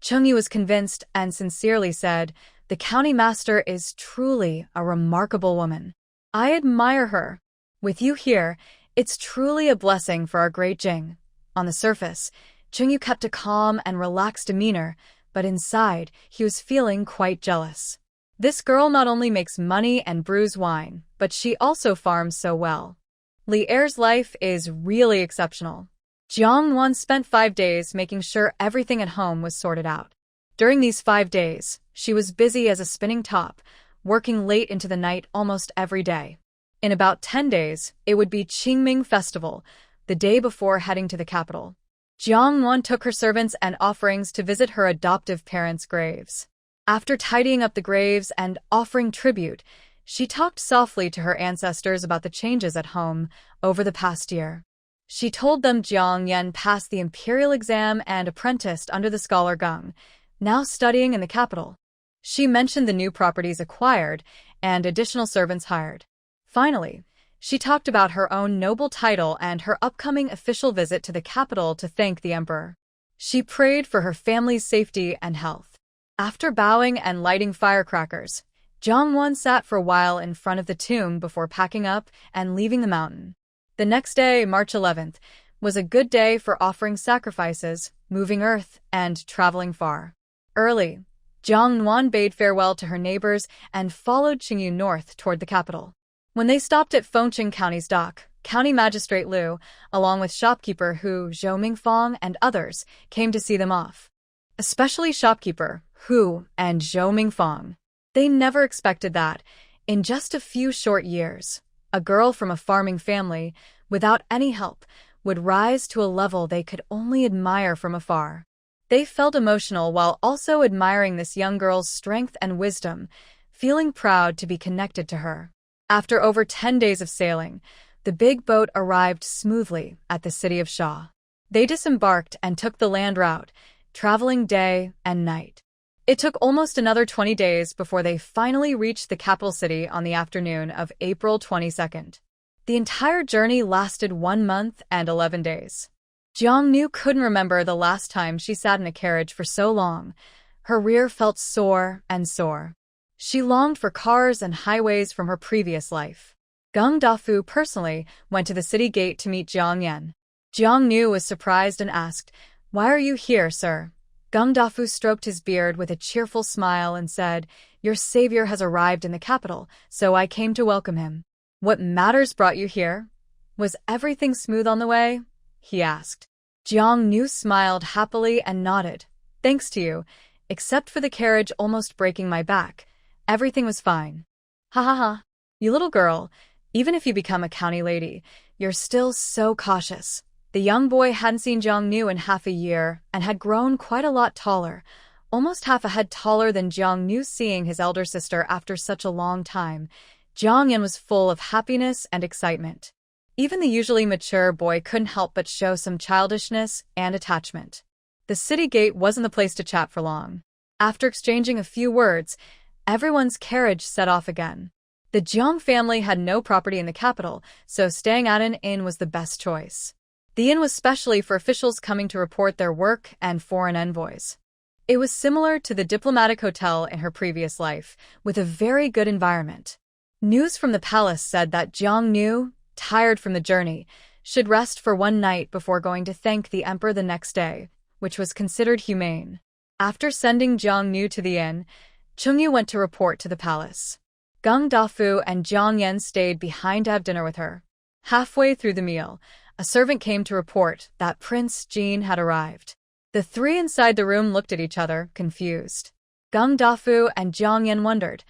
Chengyu was convinced and sincerely said, the county master is truly a remarkable woman. I admire her. With you here, it's truly a blessing for our great Jing. On the surface, Chengyu kept a calm and relaxed demeanor, but inside, he was feeling quite jealous. This girl not only makes money and brews wine, but she also farms so well. Li Er's life is really exceptional. Jiang Nuan spent 5 days making sure everything at home was sorted out. During these 5 days, she was busy as a spinning top, working late into the night almost every day. In about 10 days, it would be Qingming Festival, the day before heading to the capital. Jiang Nuan took her servants and offerings to visit her adoptive parents' graves. After tidying up the graves and offering tribute, she talked softly to her ancestors about the changes at home over the past year. She told them Jiang Yan passed the Imperial exam and apprenticed under the scholar Geng, now studying in the capital. She mentioned the new properties acquired and additional servants hired. Finally, she talked about her own noble title and her upcoming official visit to the capital to thank the emperor. She prayed for her family's safety and health. After bowing and lighting firecrackers, Jiang Nuan sat for a while in front of the tomb before packing up and leaving the mountain. The next day, March 11th, was a good day for offering sacrifices, moving earth, and traveling far. Early, Jiang Nuan bade farewell to her neighbors and followed Qingyu north toward the capital. When they stopped at Fengcheng County's dock, County Magistrate Liu, along with shopkeeper Hu, Zhou Mingfang, and others, came to see them off. Especially shopkeeper Hu and Zhou Mingfang. They never expected that, in just a few short years, a girl from a farming family, without any help, would rise to a level they could only admire from afar. They felt emotional while also admiring this young girl's strength and wisdom, feeling proud to be connected to her. After over 10 days of sailing, the big boat arrived smoothly at the city of Sha. They disembarked and took the land route, traveling day and night. It took almost another 20 days before they finally reached the capital city on the afternoon of April 22nd. The entire journey lasted 1 month and 11 days. Jiang Nu couldn't remember the last time she sat in a carriage for so long. Her rear felt sore and sore. She longed for cars and highways from her previous life. Geng Dafu personally went to the city gate to meet Jiang Yan. Jiang Nu was surprised and asked, "Why are you here, sir?" Geng Dafu stroked his beard with a cheerful smile and said, "Your savior has arrived in the capital, so I came to welcome him." "What matters brought you here? Was everything smooth on the way?" he asked. Jiang Nu smiled happily and nodded. "Thanks to you, except for the carriage almost breaking my back. Everything was fine." "Ha ha ha. You little girl, even if you become a county lady, you're still so cautious." The young boy hadn't seen Jiang Nu in half a year and had grown quite a lot taller, almost half a head taller than Jiang Nu seeing his elder sister after such a long time. Jiang Yan was full of happiness and excitement. Even the usually mature boy couldn't help but show some childishness and attachment. The city gate wasn't the place to chat for long. After exchanging a few words, everyone's carriage set off again. The Jiang family had no property in the capital, so staying at an inn was the best choice. The inn was specially for officials coming to report their work and foreign envoys. It was similar to the diplomatic hotel in her previous life, with a very good environment. News from the palace said that Jiang Nu, tired from the journey, should rest for one night before going to thank the emperor the next day, which was considered humane. After sending Jiang Nuan to the inn, Chengyu went to report to the palace. Geng Dafu and Jiang Yan stayed behind to have dinner with her. Halfway through the meal, a servant came to report that Prince Jin had arrived. The three inside the room looked at each other, confused. Geng Dafu and Jiang Yan wondered,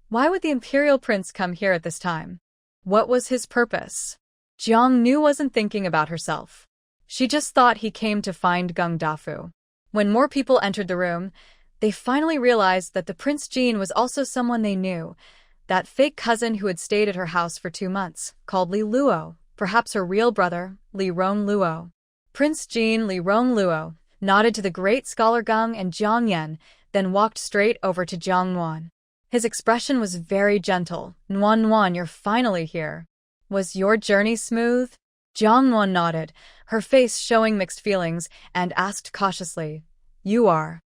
why would the Imperial Prince come here at this time? What was his purpose? Jiang Nuan wasn't thinking about herself. She just thought he came to find Geng Dafu. When more people entered the room, they finally realized that the Prince Jin was also someone they knew, that fake cousin who had stayed at her house for 2 months, called Li Luo, perhaps her real brother, Li Rong Luo. Prince Jin Li Rong Luo nodded to the great scholar Geng and Jiang Yan, then walked straight over to Jiang Nuan. His expression was very gentle. Nuan, you're finally here. Was your journey smooth? Jiang Nuan nodded, her face showing mixed feelings, and asked cautiously, You are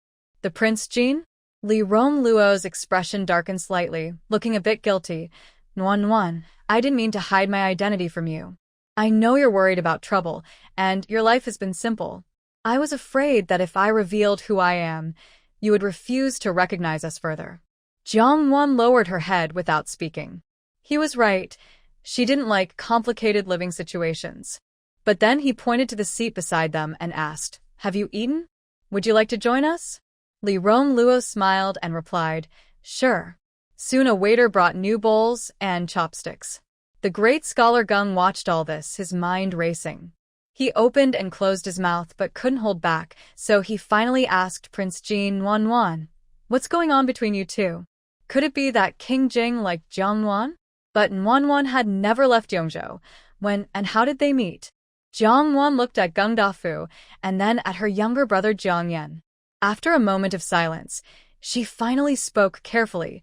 the Prince Jin? Li Rong Luo's expression darkened slightly, looking a bit guilty. Nuan, I didn't mean to hide my identity from you. I know you're worried about trouble, and your life has been simple. I was afraid that if I revealed who I am, you would refuse to recognize us further. Jiang Nuan lowered her head without speaking. He was right. She didn't like complicated living situations. But then he pointed to the seat beside them and asked, Have you eaten? Would you like to join us? Li Rong Luo smiled and replied, Sure. Soon a waiter brought new bowls and chopsticks. The great scholar Geng watched all this, his mind racing. He opened and closed his mouth but couldn't hold back, so he finally asked Prince Jin, Nuan, what's going on between you two? Could it be that King Jing liked Jiang Nuan? But Nuan had never left Yongzhou. When and how did they meet? Jiang Nuan looked at Geng Dafu and then at her younger brother Jiang Yan. After a moment of silence, she finally spoke carefully.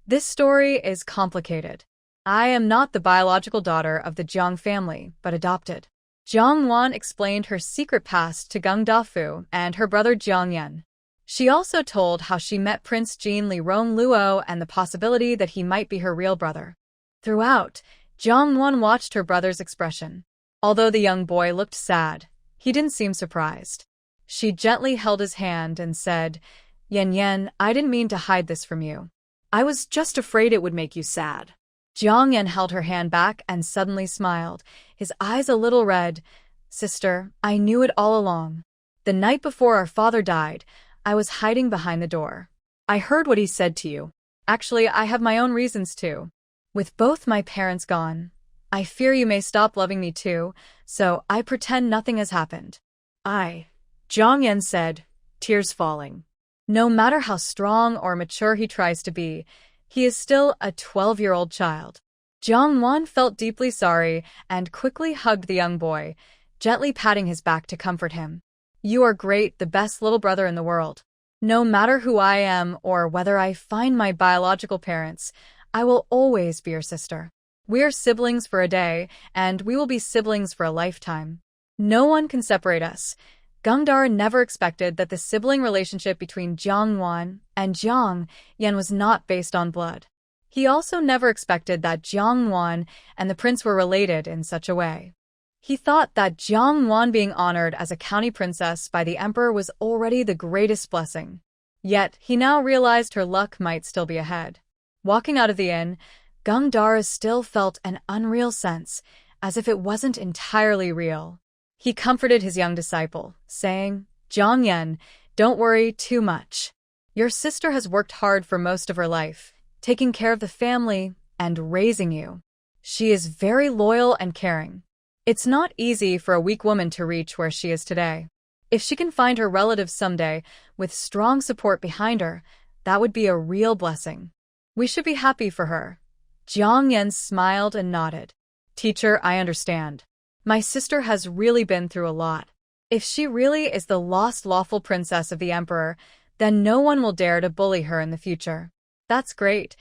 This story is complicated. I am not the biological daughter of the Jiang family, but adopted. Jiang Nuan explained her secret past to Geng Dafu and her brother Jiang Yan. She also told how she met Prince Jin Li Rong Luo and the possibility that he might be her real brother. Throughout, Jiang Nuan watched her brother's expression. Although the young boy looked sad, he didn't seem surprised. She gently held his hand and said, Yan, I didn't mean to hide this from you. I was just afraid it would make you sad. Jiang Yan held her hand back and suddenly smiled, his eyes a little red. Sister, I knew it all along. The night before our father died, I was hiding behind the door. I heard what he said to you. Actually, I have my own reasons too. With both my parents gone, I fear you may stop loving me too, so I pretend nothing has happened. Jiang Yan said, tears falling. No matter how strong or mature he tries to be, he is still a 12-year-old child. Jiang Nuan felt deeply sorry and quickly hugged the young boy, gently patting his back to comfort him. You are great, the best little brother in the world. No matter who I am or whether I find my biological parents, I will always be your sister. We are siblings for a day, and we will be siblings for a lifetime. No one can separate us. Geng Dafu never expected that the sibling relationship between Jiang Nuan and Jiang Yan was not based on blood. He also never expected that Jiang Nuan and the prince were related in such a way. He thought that Jiang Nuan being honored as a county princess by the emperor was already the greatest blessing. Yet, he now realized her luck might still be ahead. Walking out of the inn, Geng Dafu still felt an unreal sense, as if it wasn't entirely real. He comforted his young disciple, saying, Jiang Yan, don't worry too much. Your sister has worked hard for most of her life, taking care of the family and raising you. She is very loyal and caring. It's not easy for a weak woman to reach where she is today. If she can find her relatives someday, with strong support behind her, that would be a real blessing. We should be happy for her. Jiang Yan smiled and nodded. Teacher, I understand. My sister has really been through a lot. If she really is the lost lawful princess of the emperor, then no one will dare to bully her in the future. That's great.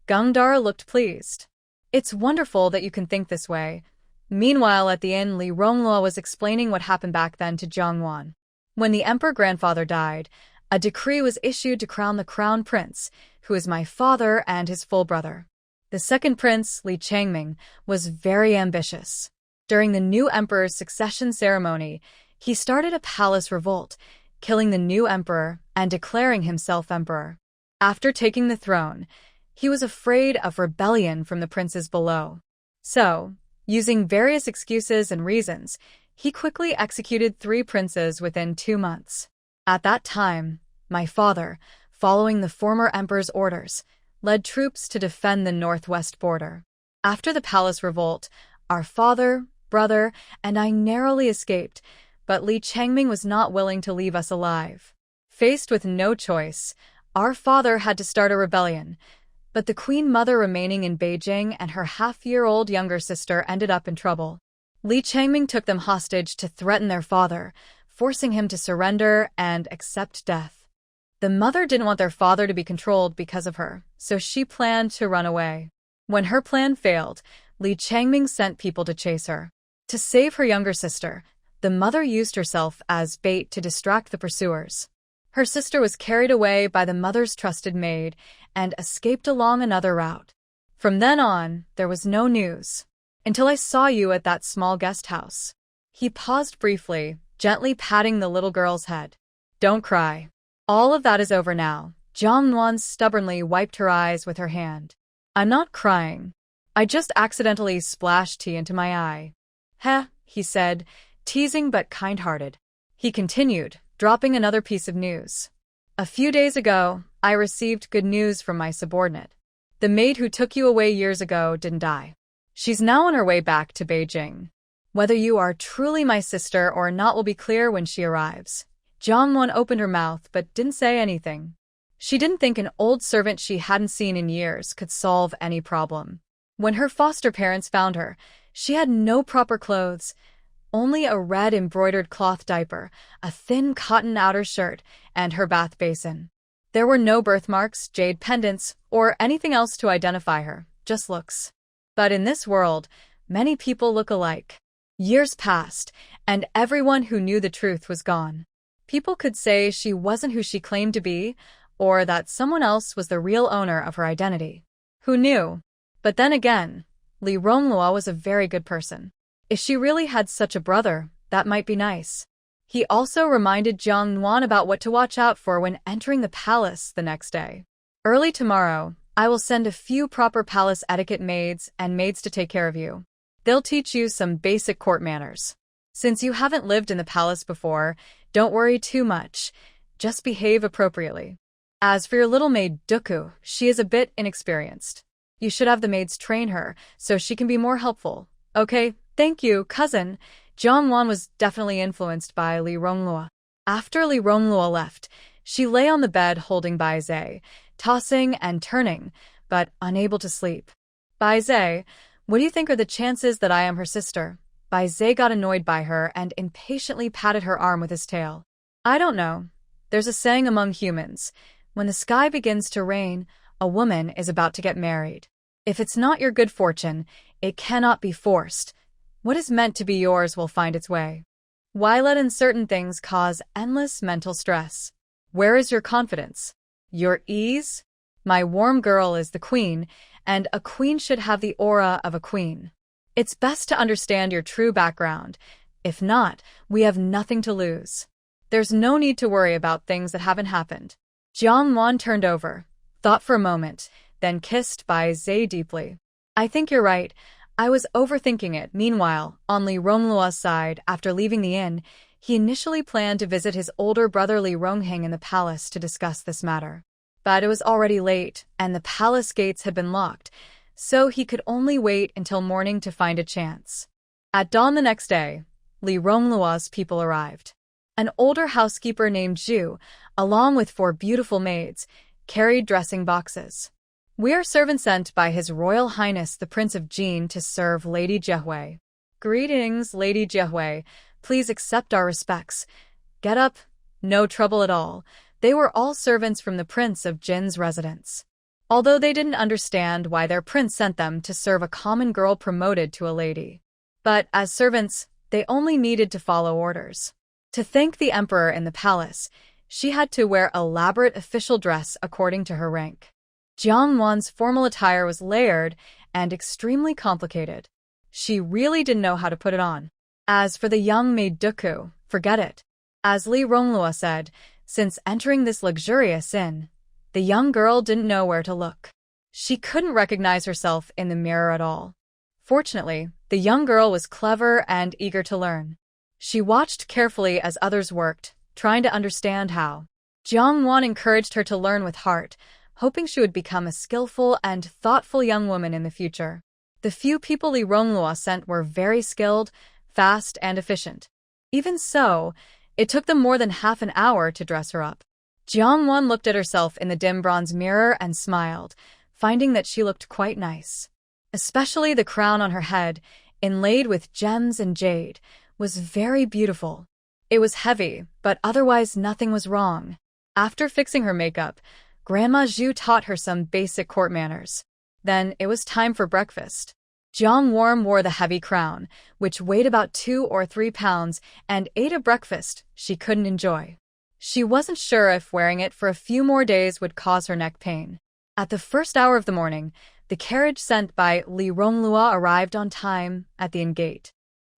Geng Dafu looked pleased. It's wonderful that you can think this way. Meanwhile, at the inn, Li Rong Luo was explaining what happened back then to Jiang Nuan. When the emperor grandfather died, a decree was issued to crown the crown prince, who is my father and his full brother. The second prince, Li Changming, was very ambitious. During the new emperor's succession ceremony, he started a palace revolt, killing the new emperor and declaring himself emperor. After taking the throne, he was afraid of rebellion from the princes below. So, using various excuses and reasons, he quickly executed 3 princes within 2 months. At that time, my father, following the former emperor's orders, led troops to defend the northwest border. After the palace revolt, our father, brother, and I narrowly escaped, but Li Changming was not willing to leave us alive. Faced with no choice, our father had to start a rebellion, but the queen mother remaining in Beijing and her half-year-old younger sister ended up in trouble. Li Changming took them hostage to threaten their father, forcing him to surrender and accept death. The mother didn't want their father to be controlled because of her, so she planned to run away. When her plan failed, Li Changming sent people to chase her. To save her younger sister, the mother used herself as bait to distract the pursuers. Her sister was carried away by the mother's trusted maid and escaped along another route. From then on, there was no news, until I saw you at that small guest house. He paused briefly, gently patting the little girl's head. Don't cry. All of that is over now. Jiang Nuan stubbornly wiped her eyes with her hand. I'm not crying. I just accidentally splashed tea into my eye. Heh, he said, teasing but kind-hearted. He continued, dropping another piece of news. A few days ago, I received good news from my subordinate. The maid who took you away years ago didn't die. She's now on her way back to Beijing. Whether you are truly my sister or not will be clear when she arrives. Jiang Nuan opened her mouth but didn't say anything. She didn't think an old servant she hadn't seen in years could solve any problem. When her foster parents found her, she had no proper clothes, only a red embroidered cloth diaper, a thin cotton outer shirt, and her bath basin. There were no birthmarks, jade pendants, or anything else to identify her, just looks. But in this world, many people look alike. Years passed, and everyone who knew the truth was gone. People could say she wasn't who she claimed to be, or that someone else was the real owner of her identity. Who knew? But then again, Li Ronglua was a very good person. If she really had such a brother, that might be nice. He also reminded Jiang Nuan about what to watch out for when entering the palace the next day. Early tomorrow, I will send a few proper palace etiquette maids and maids to take care of you. They'll teach you some basic court manners. Since you haven't lived in the palace before, don't worry too much. Just behave appropriately. As for your little maid Duku, she is a bit inexperienced. You should have the maids train her so she can be more helpful. Okay, thank you, cousin. Jiang Nuan was definitely influenced by Li Ronglua. After Li Ronglua left, she lay on the bed holding Bai Zhe, tossing and turning, but unable to sleep. Bai Zhe, what do you think are the chances that I am her sister? Bai Zhe got annoyed by her and impatiently patted her arm with his tail. I don't know. There's a saying among humans. When the sky begins to rain, a woman is about to get married. If it's not your good fortune, it cannot be forced. What is meant to be yours will find its way. Why let uncertain things cause endless mental stress? Where is your confidence? Your ease? My warm girl is the queen, and a queen should have the aura of a queen. It's best to understand your true background. If not, we have nothing to lose. There's no need to worry about things that haven't happened. Jiang Nuan turned over, thought for a moment, then kissed Bai Zhe deeply. I think you're right. I was overthinking it. Meanwhile, on Li Ronglua's side, after leaving the inn, he initially planned to visit his older brother Li Rongheng in the palace to discuss this matter. But it was already late, and the palace gates had been locked, so he could only wait until morning to find a chance. At dawn the next day, Li Ronglua's people arrived. An older housekeeper named Zhu, along with 4 beautiful maids, carried dressing boxes. We are servants sent by His Royal Highness the Prince of Jin to serve Lady Jiehui. Greetings, Lady Jiehui. Please accept our respects. Get up. No trouble at all. They were all servants from the Prince of Jin's residence. Although they didn't understand why their prince sent them to serve a common girl promoted to a lady. But as servants, they only needed to follow orders. To thank the emperor in the palace, she had to wear elaborate official dress according to her rank. Jiang Nuan's formal attire was layered and extremely complicated. She really didn't know how to put it on. As for the young maid Duku, forget it. As Li Ronglua said, since entering this luxurious inn, the young girl didn't know where to look. She couldn't recognize herself in the mirror at all. Fortunately, the young girl was clever and eager to learn. She watched carefully as others worked, trying to understand how. Jiang Nuan encouraged her to learn with heart, hoping she would become a skillful and thoughtful young woman in the future. The few people Li Ronglua sent were very skilled, fast, and efficient. Even so, it took them more than half an hour to dress her up. Jiang Nuan looked at herself in the dim bronze mirror and smiled, finding that she looked quite nice. Especially the crown on her head, inlaid with gems and jade, was very beautiful. It was heavy, but otherwise nothing was wrong. After fixing her makeup, Grandma Zhu taught her some basic court manners. Then it was time for breakfast. Jiang Nuan wore the heavy crown, which weighed about 2 or 3 pounds, and ate a breakfast she couldn't enjoy. She wasn't sure if wearing it for a few more days would cause her neck pain. At the first hour of the morning, the carriage sent by Li Ronglua arrived on time at the inn gate.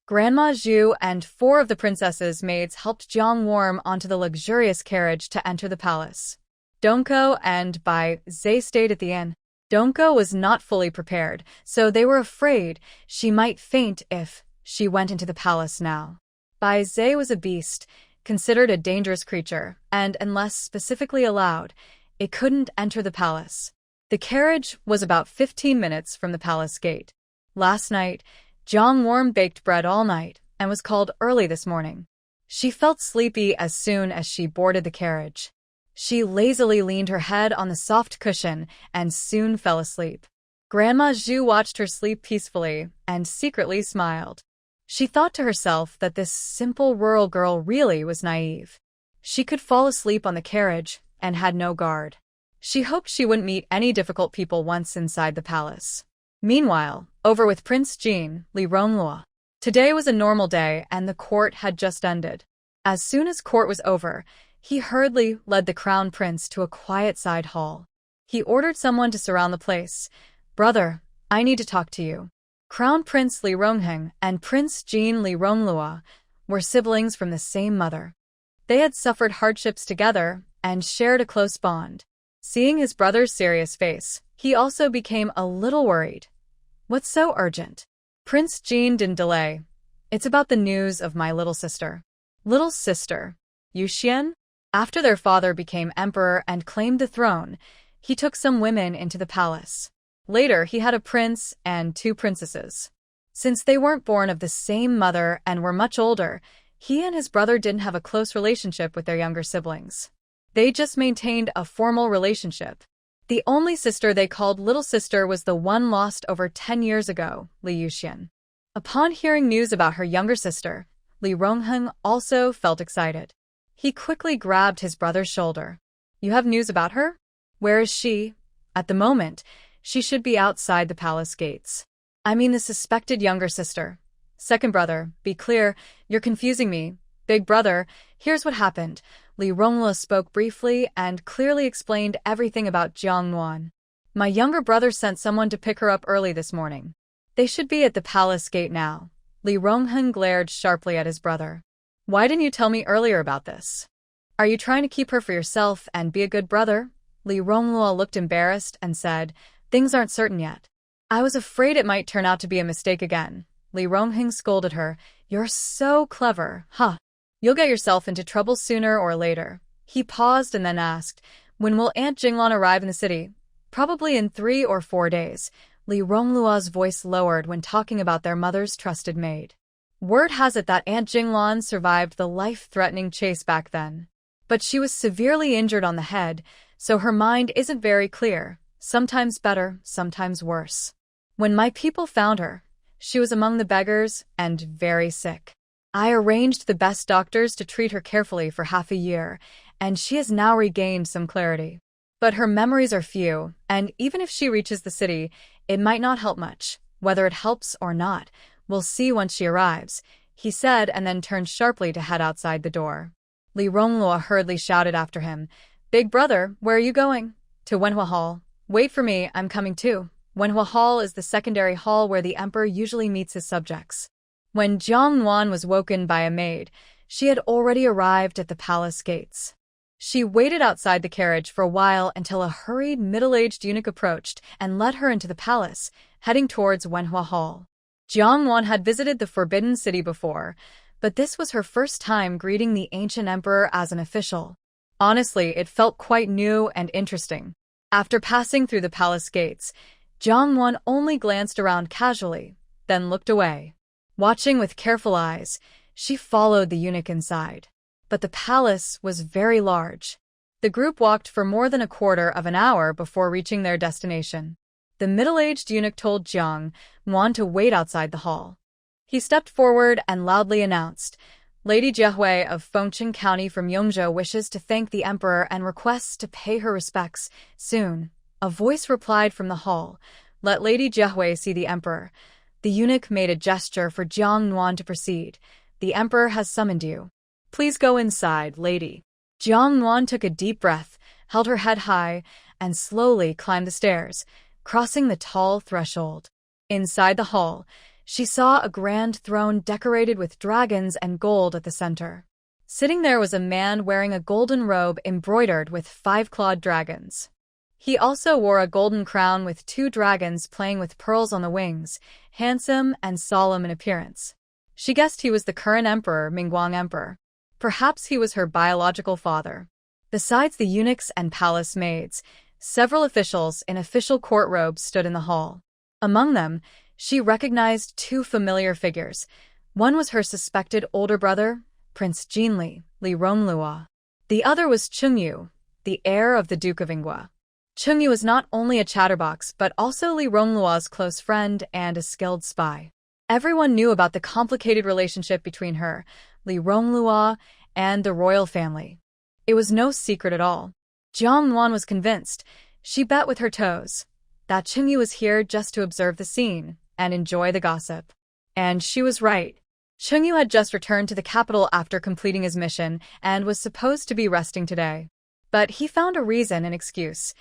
Grandma Zhu and 4 of the princess's maids helped Jiang Nuan onto the luxurious carriage to enter the palace. Donko and Bai Zhe stayed at the inn. Donko was not fully prepared, so they were afraid she might faint if she went into the palace now. Bai Zhe was a beast, considered a dangerous creature, and unless specifically allowed, it couldn't enter the palace. The carriage was about 15 minutes from the palace gate. Last night, Jiang Nuan baked bread all night and was called early this morning. She felt sleepy as soon as she boarded the carriage. She lazily leaned her head on the soft cushion and soon fell asleep. Grandma Zhu watched her sleep peacefully and secretly smiled. She thought to herself that this simple rural girl really was naive. She could fall asleep on the carriage and had no guard. She hoped she wouldn't meet any difficult people once inside the palace. Meanwhile, over with Prince Jean, Li Ronglua. Today was a normal day and the court had just ended. As soon as court was over, he hurriedly led the crown prince to a quiet side hall. He ordered someone to surround the place. "Brother, I need to talk to you." Crown Prince Li Rongheng and Prince Jean Li Ronglua were siblings from the same mother. They had suffered hardships together and shared a close bond. Seeing his brother's serious face, he also became a little worried. "What's so urgent?" Prince Jean didn't delay. "It's about the news of my little sister." Little sister? Yuxian? After their father became emperor and claimed the throne, he took some women into the palace. Later, he had a prince and 2 princesses. Since they weren't born of the same mother and were much older, he and his brother didn't have a close relationship with their younger siblings. They just maintained a formal relationship. The only sister they called little sister was the one lost over 10 years ago, Li Yuxian. Upon hearing news about her younger sister, Li Rongheng also felt excited. He quickly grabbed his brother's shoulder. "You have news about her? Where is she?" At the moment, she should be outside the palace gates. "I mean the suspected younger sister." "Second brother, be clear, you're confusing me." "Big brother, here's what happened." Li Ronglua spoke briefly and clearly explained everything about Jiang Nuan. "My younger brother sent someone to pick her up early this morning. They should be at the palace gate now." Li Rongheng glared sharply at his brother. "Why didn't you tell me earlier about this? Are you trying to keep her for yourself and be a good brother?" Li Ronglua looked embarrassed and said, "Things aren't certain yet. I was afraid it might turn out to be a mistake again." Li Rongheng scolded her. "You're so clever, huh? You'll get yourself into trouble sooner or later." He paused and then asked, "When will Aunt Jinglan arrive in the city?" "Probably in 3 or 4 days." Li Ronglua's voice lowered when talking about their mother's trusted maid. Word has it that Aunt Jinglan survived the life-threatening chase back then. But she was severely injured on the head, so her mind isn't very clear, sometimes better, sometimes worse. When my people found her, she was among the beggars and very sick. I arranged the best doctors to treat her carefully for half a year, and she has now regained some clarity. But her memories are few, and even if she reaches the city, it might not help much. Whether it helps or not, we'll see once she arrives, he said and then turned sharply to head outside the door. Li Ronglua hurriedly shouted after him, "Big brother, where are you going?" "To Wenhua Hall." "Wait for me, I'm coming too." Manhwa Hall is the secondary hall where the emperor usually meets his subjects. When Jiang Nuan was woken by a maid, she had already arrived at the palace gates. She waited outside the carriage for a while until a hurried middle-aged eunuch approached and led her into the palace, heading towards Manhwa Hall. Jiang Nuan had visited the Forbidden City before, but this was her first time greeting the ancient emperor as an official. Honestly, it felt quite new and interesting. After passing through the palace gates, Jiang Nuan only glanced around casually, then looked away. Watching with careful eyes, she followed the eunuch inside. But the palace was very large. The group walked for more than a quarter of an hour before reaching their destination. The middle-aged eunuch told Jiang Nuan to wait outside the hall. He stepped forward and loudly announced, "Lady Jiahui of Fengcheng County from Yongzhou wishes to thank the emperor and requests to pay her respects soon." A voice replied from the hall, "Let Lady Jiahui see the emperor." The eunuch made a gesture for Jiang Nuan to proceed. "The emperor has summoned you. Please go inside, lady." Jiang Nuan took a deep breath, held her head high, and slowly climbed the stairs, crossing the tall threshold. Inside the hall, she saw a grand throne decorated with dragons and gold at the center. Sitting there was a man wearing a golden robe embroidered with 5-clawed dragons. He also wore a golden crown with 2 dragons playing with pearls on the wings, handsome and solemn in appearance. She guessed he was the current emperor, Mingguang Emperor. Perhaps he was her biological father. Besides the eunuchs and palace maids, several officials in official court robes stood in the hall. Among them, she recognized 2 familiar figures. One was her suspected older brother, Prince Jinli, Li Ronglua. The other was Chengyu, the heir of the Duke of Ingwa. Chengyu was not only a chatterbox but also Li Ronglua's close friend and a skilled spy. Everyone knew about the complicated relationship between her, Li Ronglua, and the royal family. It was no secret at all. Jiang Nuan was convinced, she bet with her toes, that Chengyu was here just to observe the scene and enjoy the gossip. And she was right. Chengyu had just returned to the capital after completing his mission and was supposed to be resting today. But he found a reason and excuse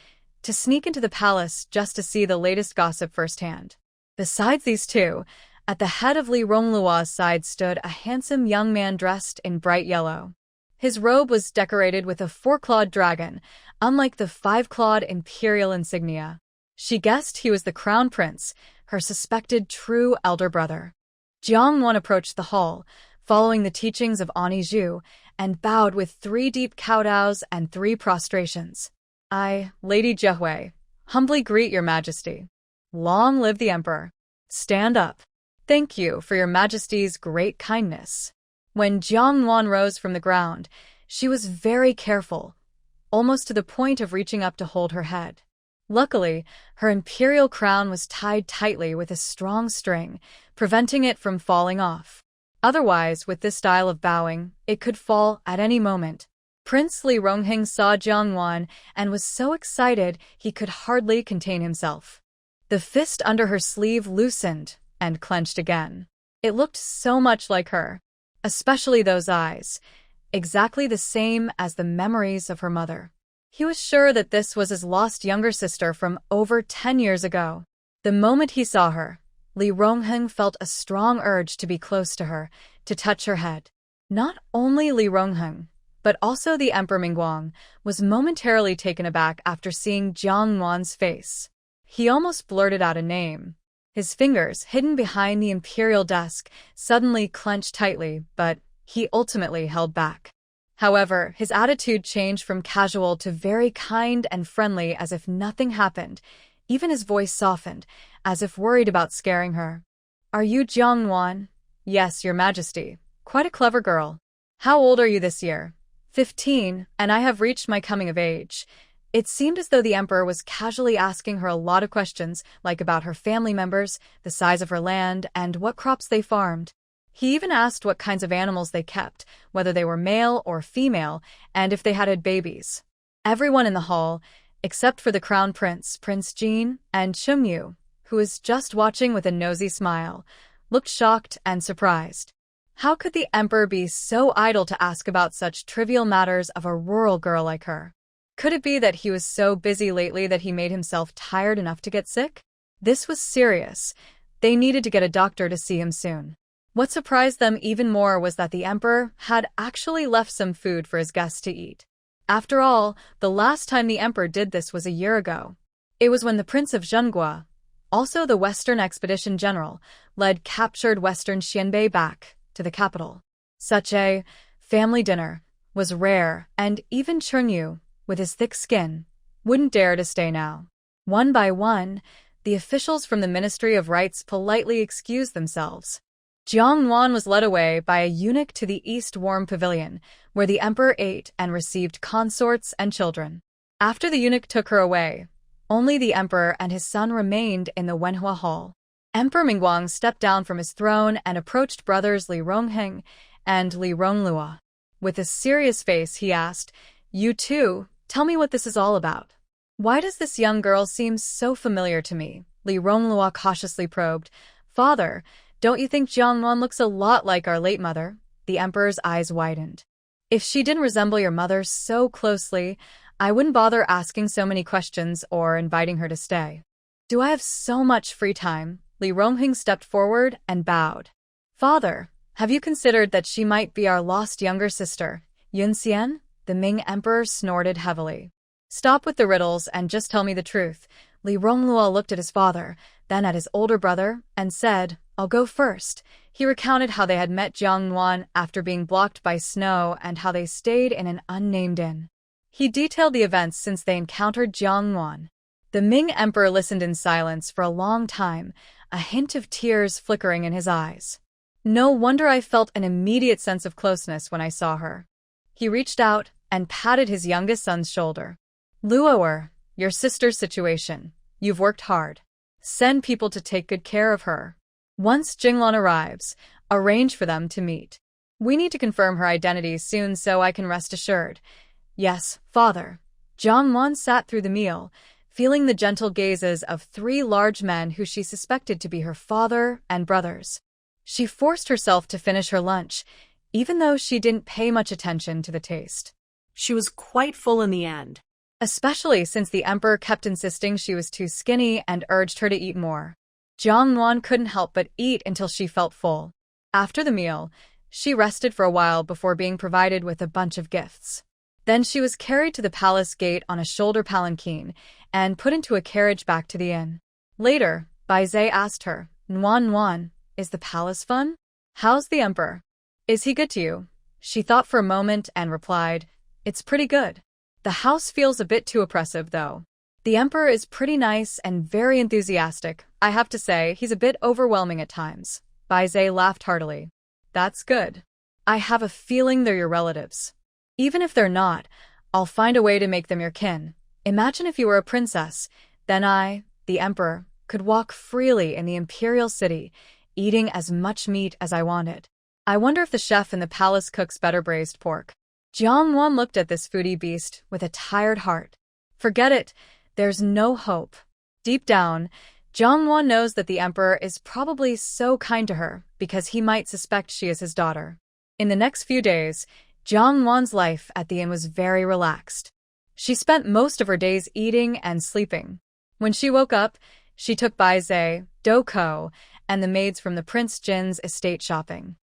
to sneak into the palace just to see the latest gossip firsthand. Besides these 2, at the head of Li Ronglua's side stood a handsome young man dressed in bright yellow. His robe was decorated with a 4-clawed dragon, unlike the 5-clawed Imperial insignia. She guessed he was the crown prince, her suspected true elder brother. Jiang Nuan approached the hall, following the teachings of Ani Zhu, and bowed with 3 deep kowtows and 3 prostrations. "I, Lady Jiahui, humbly greet your majesty. Long live the emperor. Stand up. Thank you for your majesty's great kindness." When Jiang Nuan rose from the ground, she was very careful, almost to the point of reaching up to hold her head. Luckily, her imperial crown was tied tightly with a strong string, preventing it from falling off. Otherwise, with this style of bowing, it could fall at any moment. Prince Li Rongheng saw Jiang Nuan and was so excited he could hardly contain himself. The fist under her sleeve loosened and clenched again. It looked so much like her, especially those eyes, exactly the same as the memories of her mother. He was sure that this was his lost younger sister from over 10 years ago. The moment he saw her, Li Rongheng felt a strong urge to be close to her, to touch her head. Not only Li Rongheng, but also the Emperor Mingguang, was momentarily taken aback after seeing Jiang Nuan's face. He almost blurted out a name. His fingers, hidden behind the imperial desk, suddenly clenched tightly, but he ultimately held back. However, his attitude changed from casual to very kind and friendly, as if nothing happened. Even his voice softened, as if worried about scaring her. "Are you Jiang Nuan?" "Yes, your majesty. Quite a clever girl. How old are you this year?" 15, and I have reached my coming of age." It seemed as though the emperor was casually asking her a lot of questions, like about her family members, the size of her land, and what crops they farmed. He even asked what kinds of animals they kept, whether they were male or female, and if they had babies. Everyone in the hall, except for the crown prince, Prince Jin, and Chengyu, who was just watching with a nosy smile, looked shocked and surprised. How could the emperor be so idle to ask about such trivial matters of a rural girl like her? Could it be that he was so busy lately that he made himself tired enough to get sick? This was serious. They needed to get a doctor to see him soon. What surprised them even more was that the emperor had actually left some food for his guests to eat. After all, the last time the emperor did this was a year ago. It was when the Prince of Zhenghua, also the Western Expedition General, led captured Western Xianbei back to the capital. Such a family dinner was rare, and even Chengyu, with his thick skin, wouldn't dare to stay now. One by one, the officials from the Ministry of Rites politely excused themselves. Jiang Nuan was led away by a eunuch to the East Warm Pavilion, where the emperor ate and received consorts and children. After the eunuch took her away, only the emperor and his son remained in the Manhwa hall. Emperor Mingguang stepped down from his throne and approached brothers Li Rongheng and Li Ronglua. With a serious face, he asked, "You two, tell me what this is all about. Why does this young girl seem so familiar to me?" Li Ronglua cautiously probed. "Father, don't you think Jiang Nuan looks a lot like our late mother?" The emperor's eyes widened. "If she didn't resemble your mother so closely, I wouldn't bother asking so many questions or inviting her to stay." "Do I have so much free time?" Li Rongheng stepped forward and bowed. "Father, have you considered that she might be our lost younger sister, Yunxian?" The Ming emperor snorted heavily. "Stop with the riddles and just tell me the truth." Li Ronglua looked at his father, then at his older brother, and said, "I'll go first." He recounted how they had met Jiang Nuan after being blocked by snow and how they stayed in an unnamed inn. He detailed the events since they encountered Jiang Nuan. The Ming emperor listened in silence for a long time, a hint of tears flickering in his eyes. "No wonder I felt an immediate sense of closeness when I saw her." He reached out and patted his youngest son's shoulder. "Luo'er, your sister's situation. You've worked hard. Send people to take good care of her. Once Jinglan arrives, arrange for them to meet. We need to confirm her identity soon so I can rest assured." "Yes, father." Jiang Nuan sat through the meal, feeling the gentle gazes of 3 large men who she suspected to be her father and brothers. She forced herself to finish her lunch, even though she didn't pay much attention to the taste. She was quite full in the end. Especially since the emperor kept insisting she was too skinny and urged her to eat more. Jiang Nuan couldn't help but eat until she felt full. After the meal, she rested for a while before being provided with a bunch of gifts. Then she was carried to the palace gate on a shoulder palanquin and put into a carriage back to the inn. Later, Bai Zhe asked her, Nuan, is the palace fun? How's the emperor? Is he good to you?" She thought for a moment and replied, "It's pretty good. The house feels a bit too oppressive, though. The emperor is pretty nice and very enthusiastic. I have to say, he's a bit overwhelming at times." Bai Zhe laughed heartily. "That's good. I have a feeling they're your relatives. Even if they're not, I'll find a way to make them your kin. Imagine if you were a princess. Then I, the emperor, could walk freely in the Imperial city, eating as much meat as I wanted. I wonder if the chef in the palace cooks better braised pork." Jiang Nuan looked at this foodie beast with a tired heart. Forget it. There's no hope. Deep down, Jiang Nuan knows that the emperor is probably so kind to her because he might suspect she is his daughter. In the next few days, Jiang Nuan's life at the inn was very relaxed. She spent most of her days eating and sleeping. When she woke up, she took Bai Zhe, Doko, and the maids from the Prince Jin's estate shopping.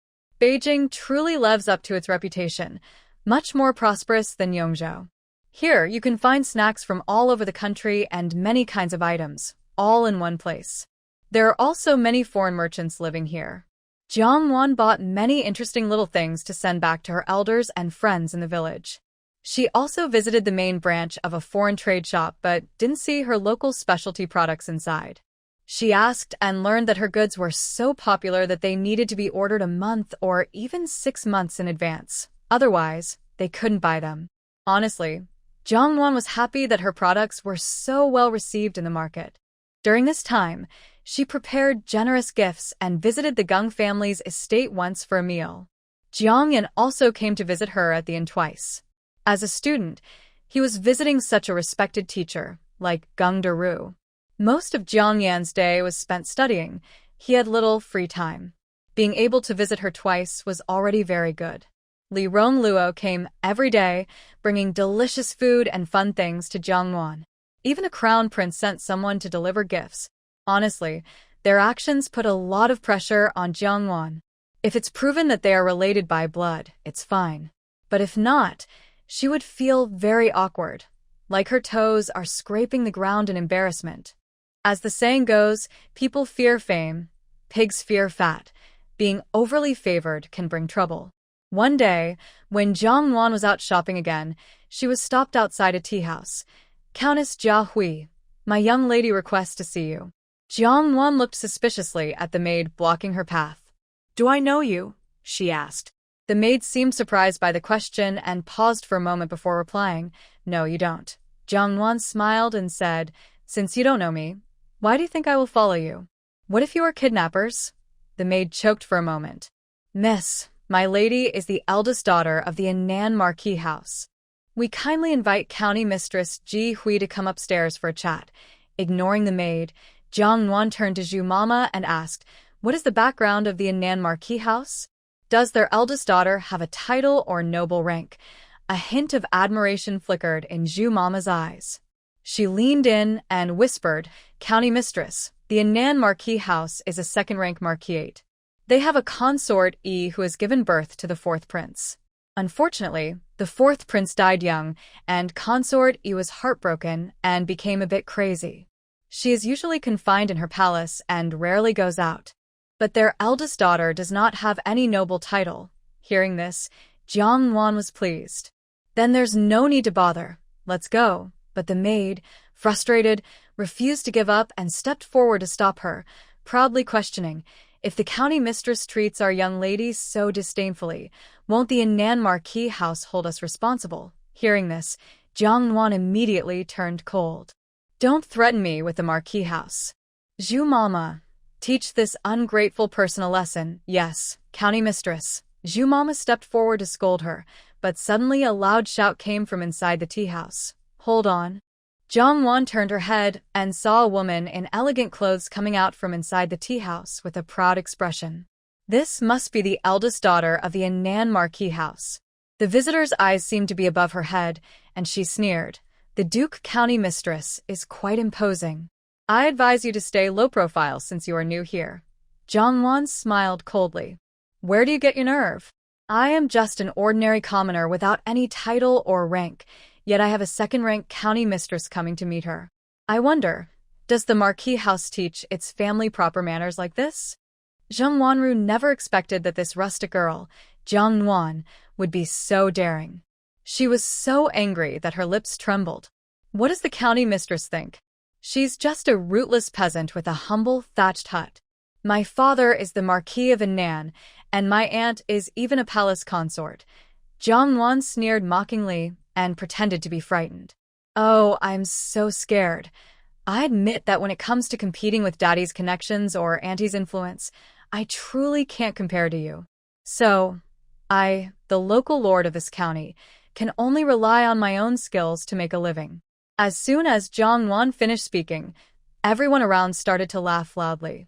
Beijing truly lives up to its reputation, much more prosperous than Yongzhou. Here, you can find snacks from all over the country and many kinds of items, all in one place. There are also many foreign merchants living here. Jiang Nuan bought many interesting little things to send back to her elders and friends in the village. She also visited the main branch of a foreign trade shop but didn't see her local specialty products inside. She asked and learned that her goods were so popular that they needed to be ordered a month or even 6 months in advance. Otherwise, they couldn't buy them. Honestly, Jiang Nuan was happy that her products were so well received in the market. During this time, she prepared generous gifts and visited the Gung family's estate once for a meal. Jiang Yan also came to visit her at the inn twice. As a student, he was visiting such a respected teacher, like Gung Deru. Most of Jiang Yan's day was spent studying. He had little free time. Being able to visit her twice was already very good. Li Rongluo came every day, bringing delicious food and fun things to Jiang Nuan. Even a crown prince sent someone to deliver gifts. Honestly, their actions put a lot of pressure on Jiang Nuan. If it's proven that they are related by blood, it's fine. But if not, she would feel very awkward, like her toes are scraping the ground in embarrassment. As the saying goes, people fear fame, pigs fear fat. Being overly favored can bring trouble. One day, when Jiang Nuan was out shopping again, she was stopped outside a tea house. "Countess Jia Hui, my young lady requests to see you." Jiang Nuan looked suspiciously at the maid blocking her path. "Do I know you?" she asked. The maid seemed surprised by the question and paused for a moment before replying. "No, you don't." Jiang Nuan smiled and said, "Since you don't know me, why do you think I will follow you? What if you are kidnappers?" The maid choked for a moment. "Miss, my lady is the eldest daughter of the Annan Marquis house. We kindly invite County Mistress Ji Hui to come upstairs for a chat." Ignoring the maid, Jiang Nuan turned to Zhu Mama and asked, "What is the background of the Annan Marquis house? Does their eldest daughter have a title or noble rank?" A hint of admiration flickered in Zhu Mama's eyes. She leaned in and whispered, "County Mistress, the Annan Marquis house is a second-rank marquisate. They have a consort who has given birth to the fourth prince. Unfortunately, the fourth prince died young, and consort was heartbroken and became a bit crazy. She is usually confined in her palace and rarely goes out. But their eldest daughter does not have any noble title." Hearing this, Jiang Nuan was pleased. "Then there's no need to bother. Let's go." But the maid, frustrated, refused to give up and stepped forward to stop her, proudly questioning, "If the county mistress treats our young ladies so disdainfully, won't the Annan Marquis house hold us responsible?" Hearing this, Jiang Nuan immediately turned cold. "Don't threaten me with the Marquis house. Zhu Mama, teach this ungrateful person a lesson." "Yes, county mistress." Zhu Mama stepped forward to scold her, but suddenly a loud shout came from inside the tea house. "Hold on." Jiang Nuan turned her head and saw a woman in elegant clothes coming out from inside the tea house with a proud expression. This must be the eldest daughter of the Annan Marquis house. The visitor's eyes seemed to be above her head, and she sneered, "The Duke County Mistress is quite imposing. I advise you to stay low profile since you are new here." Jiang Nuan smiled coldly. "Where do you get your nerve? I am just an ordinary commoner without any title or rank, yet I have a second-rank county mistress coming to meet her. I wonder, does the Marquis house teach its family proper manners like this?" Zheng Wanru never expected that this rustic girl, Jiang Nuan, would be so daring. She was so angry that her lips trembled. What does the county mistress think? She's just a rootless peasant with a humble thatched hut. My father is the Marquis of Annan, and my aunt is even a palace consort. Jiang Nuan sneered mockingly and pretended to be frightened. "Oh, I'm so scared. I admit that when it comes to competing with Daddy's connections or Auntie's influence, I truly can't compare to you. So, I, the local lord of this county, can only rely on my own skills to make a living." As soon as Jiang Nuan finished speaking, everyone around started to laugh loudly.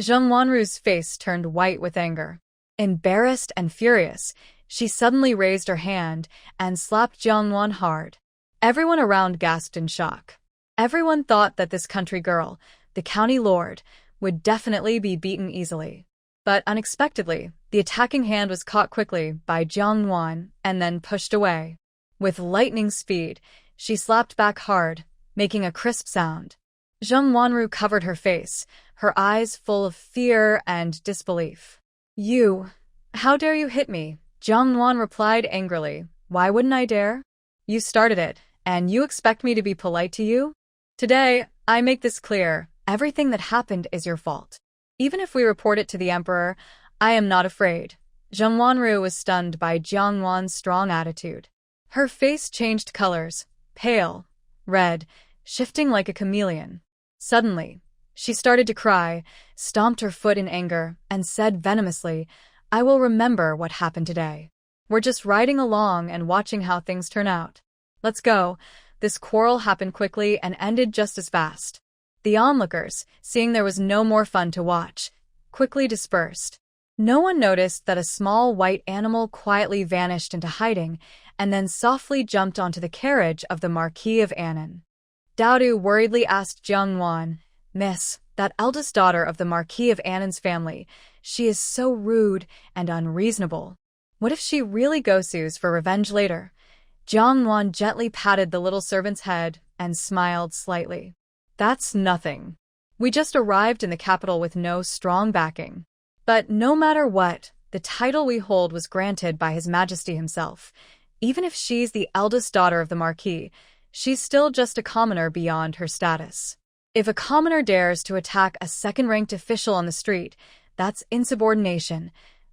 Zheng Wanru's face turned white with anger. Embarrassed and furious, she suddenly raised her hand and slapped Jiang Nuan hard. Everyone around gasped in shock. Everyone thought that this country girl, the county lord, would definitely be beaten easily. But unexpectedly, the attacking hand was caught quickly by Jiang Nuan and then pushed away. With lightning speed, she slapped back hard, making a crisp sound. Zheng Wanru covered her face, her eyes full of fear and disbelief. "You, how dare you hit me?" Jiang Nuan replied angrily. "Why wouldn't I dare? You started it, and you expect me to be polite to you? Today, I make this clear, everything that happened is your fault. Even if we report it to the emperor, I am not afraid." Zheng Wanru was stunned by Jiang Nuan's strong attitude. Her face changed colors, pale, red, shifting like a chameleon. Suddenly, she started to cry, stomped her foot in anger, and said venomously, "I will remember what happened today. We're just riding along and watching how things turn out. Let's go." This quarrel happened quickly and ended just as fast. The onlookers, seeing there was no more fun to watch, quickly dispersed. No one noticed that a small white animal quietly vanished into hiding and then softly jumped onto the carriage of the Marquis of Annan. Daodu worriedly asked Jiang Nuan, "Miss, That eldest daughter of the Marquis of Annan's family, she is so rude and unreasonable. What if she really goes for revenge later? Jiang Nuan gently patted the little servant's head and smiled slightly. That's nothing. We just arrived in the capital with no strong backing. But no matter what, the title we hold was granted by His Majesty himself. Even if she's the eldest daughter of the Marquis, she's still just a commoner beyond her status. If a commoner dares to attack a second-ranked official on the street, that's insubordination,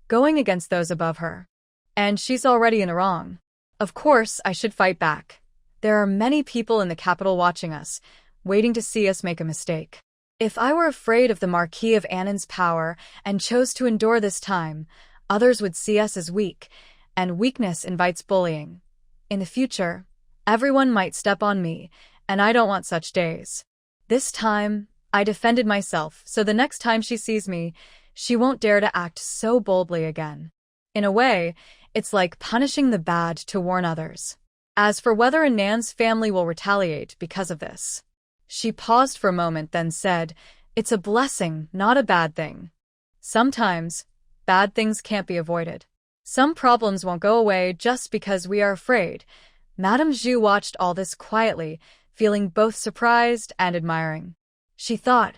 going against those above her. And she's already in the wrong. Of course, I should fight back. There are many people in the capital watching us, waiting to see us make a mistake. If I were afraid of the Marquis of Annan's power and chose to endure this time, others would see us as weak, and weakness invites bullying. In the future, everyone might step on me, and I don't want such days. This time, I defended myself, so the next time she sees me, she won't dare to act so boldly again. In a way, it's like punishing the bad to warn others. As for whether Annan's family will retaliate because of this. She paused for a moment, then said, "It's a blessing, not a bad thing. Sometimes, bad things can't be avoided. Some problems won't go away just because we are afraid." Madame Zhu watched all this quietly, feeling both surprised and admiring. She thought,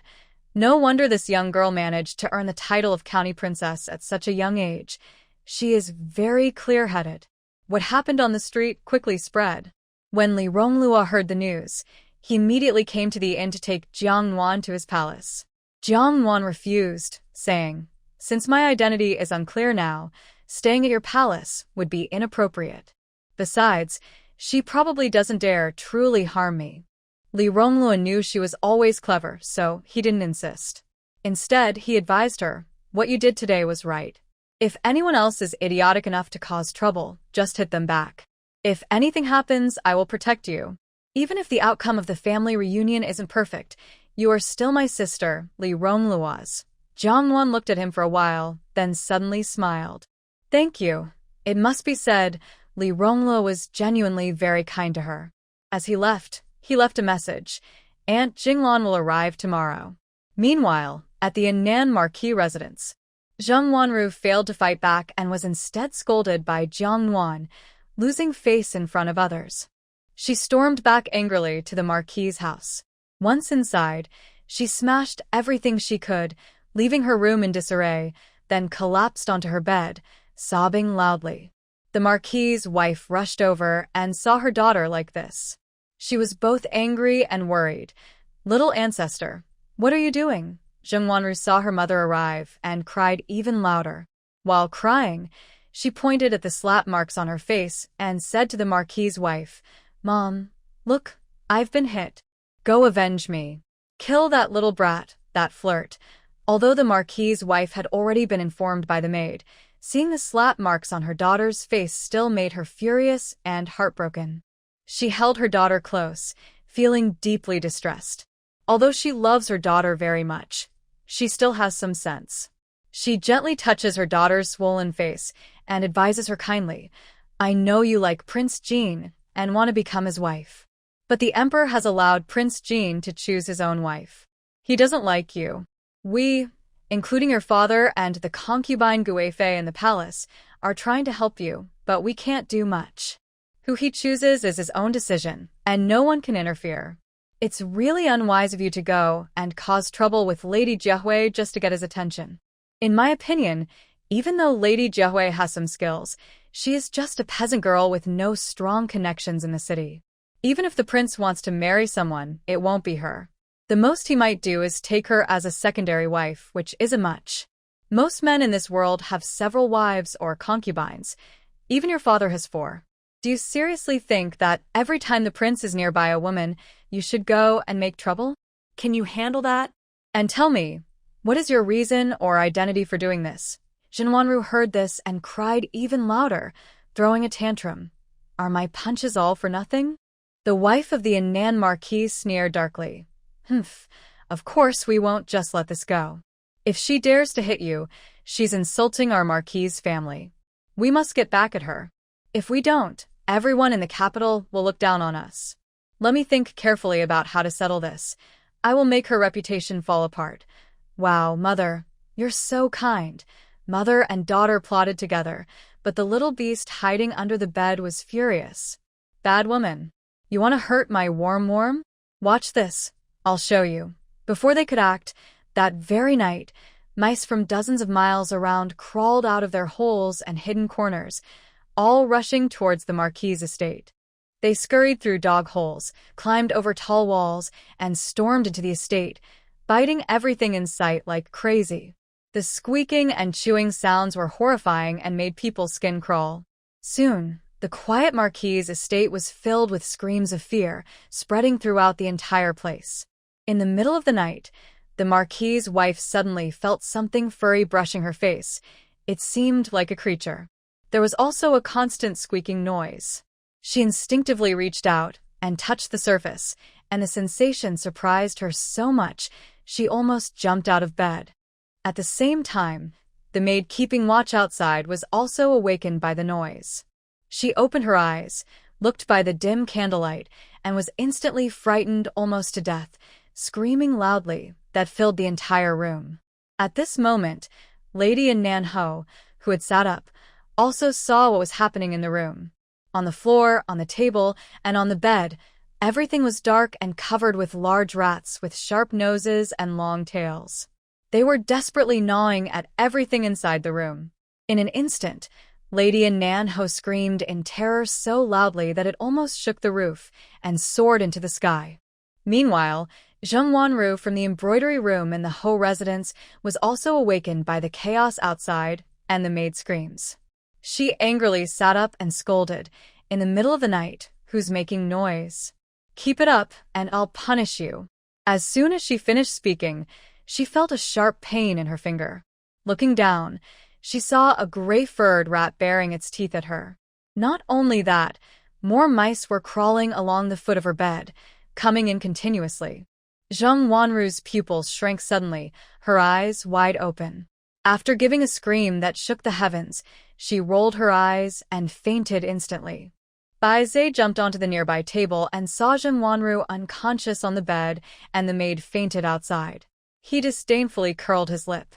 no wonder this young girl managed to earn the title of county princess at such a young age. She is very clear-headed. What happened on the street quickly spread. When Li Ronglua heard the news, he immediately came to the inn to take Jiang Nuan to his palace. Jiang Nuan refused, saying, "Since my identity is unclear now, staying at your palace would be inappropriate. Besides, she probably doesn't dare truly harm me." Li Ronglua knew she was always clever, so he didn't insist. Instead, he advised her, "What you did today was right. If anyone else is idiotic enough to cause trouble, just hit them back. If anything happens, I will protect you. Even if the outcome of the family reunion isn't perfect, you are still my sister, Li Ronglua's." Jiang Nuan looked at him for a while, then suddenly smiled. "Thank you." It must be said, Li Ronglua was genuinely very kind to her. As he left a message. "Aunt Jinglan will arrive tomorrow." Meanwhile, at the Annan Marquis residence, Zheng Wanru failed to fight back and was instead scolded by Jiang Nuan, losing face in front of others. She stormed back angrily to the Marquis's house. Once inside, she smashed everything she could, leaving her room in disarray, then collapsed onto her bed, sobbing loudly. The Marquis's wife rushed over and saw her daughter like this. She was both angry and worried. "Little ancestor, what are you doing?" Zheng Wanru saw her mother arrive and cried even louder. While crying, she pointed at the slap marks on her face and said to the Marquis's wife, "Mom, look, I've been hit. Go avenge me. Kill that little brat, that flirt." Although the Marquis's wife had already been informed by the maid, seeing the slap marks on her daughter's face still made her furious and heartbroken. She held her daughter close, feeling deeply distressed. Although she loves her daughter very much, she still has some sense. She gently touches her daughter's swollen face and advises her kindly, "I know you like Prince Jean and want to become his wife. But the emperor has allowed Prince Jean to choose his own wife. He doesn't like you. We, including your father and the concubine Guifei in the palace, are trying to help you, but we can't do much. Who he chooses is his own decision, and no one can interfere. It's really unwise of you to go and cause trouble with Lady Jiahui just to get his attention. In my opinion, even though Lady Jiahui has some skills, she is just a peasant girl with no strong connections in the city. Even if the prince wants to marry someone, it won't be her. The most he might do is take her as a secondary wife, which isn't much. Most men in this world have several wives or concubines. Even your father has 4. Do you seriously think that every time the prince is nearby a woman, you should go and make trouble? Can you handle that? And tell me, what is your reason or identity for doing this?" Zheng Wanru heard this and cried even louder, throwing a tantrum. "Are my punches all for nothing?" The wife of the Annan Marquis sneered darkly. "Humph, of course we won't just let this go. If she dares to hit you, she's insulting our Marquis's family. We must get back at her. If we don't, everyone in the capital will look down on us. Let me think carefully about how to settle this. I will make her reputation fall apart. Wow, Mother, you're so kind. Mother and daughter plotted together, but the little beast hiding under the bed was furious. Bad woman. You want to hurt my warm? Watch this. I'll show you. Before they could act, that very night, mice from dozens of miles around crawled out of their holes and hidden corners, all rushing towards the Marquis' estate. They scurried through dog holes, climbed over tall walls, and stormed into the estate, biting everything in sight like crazy. The squeaking and chewing sounds were horrifying and made people's skin crawl. Soon, the quiet Marquis' estate was filled with screams of fear, spreading throughout the entire place. In the middle of the night, the Marquis' wife suddenly felt something furry brushing her face. It seemed like a creature. There was also a constant squeaking noise. She instinctively reached out and touched the surface, and the sensation surprised her so much she almost jumped out of bed. At the same time, the maid keeping watch outside was also awakened by the noise. She opened her eyes, looked by the dim candlelight, and was instantly frightened almost to death, screaming loudly that filled the entire room. At this moment, Lady and Nan Ho, who had sat up, also saw what was happening in the room. On the floor, on the table, and on the bed, everything was dark and covered with large rats with sharp noses and long tails. They were desperately gnawing at everything inside the room. In an instant, Lady and Nan Ho screamed in terror so loudly that it almost shook the roof and soared into the sky. Meanwhile, Jiang Nuan from the embroidery room in the Ho residence was also awakened by the chaos outside and the maid's screams. She angrily sat up and scolded, "In the middle of the night, who's making noise? Keep it up, and I'll punish you." As soon as she finished speaking, she felt a sharp pain in her finger. Looking down, she saw a gray-furred rat baring its teeth at her. Not only that, more mice were crawling along the foot of her bed, coming in continuously. Jiang Nuan's pupils shrank suddenly, her eyes wide open. After giving a scream that shook the heavens, she rolled her eyes and fainted instantly. Bai Zhe jumped onto the nearby table and saw Jiang Nuan unconscious on the bed, and the maid fainted outside. He disdainfully curled his lip.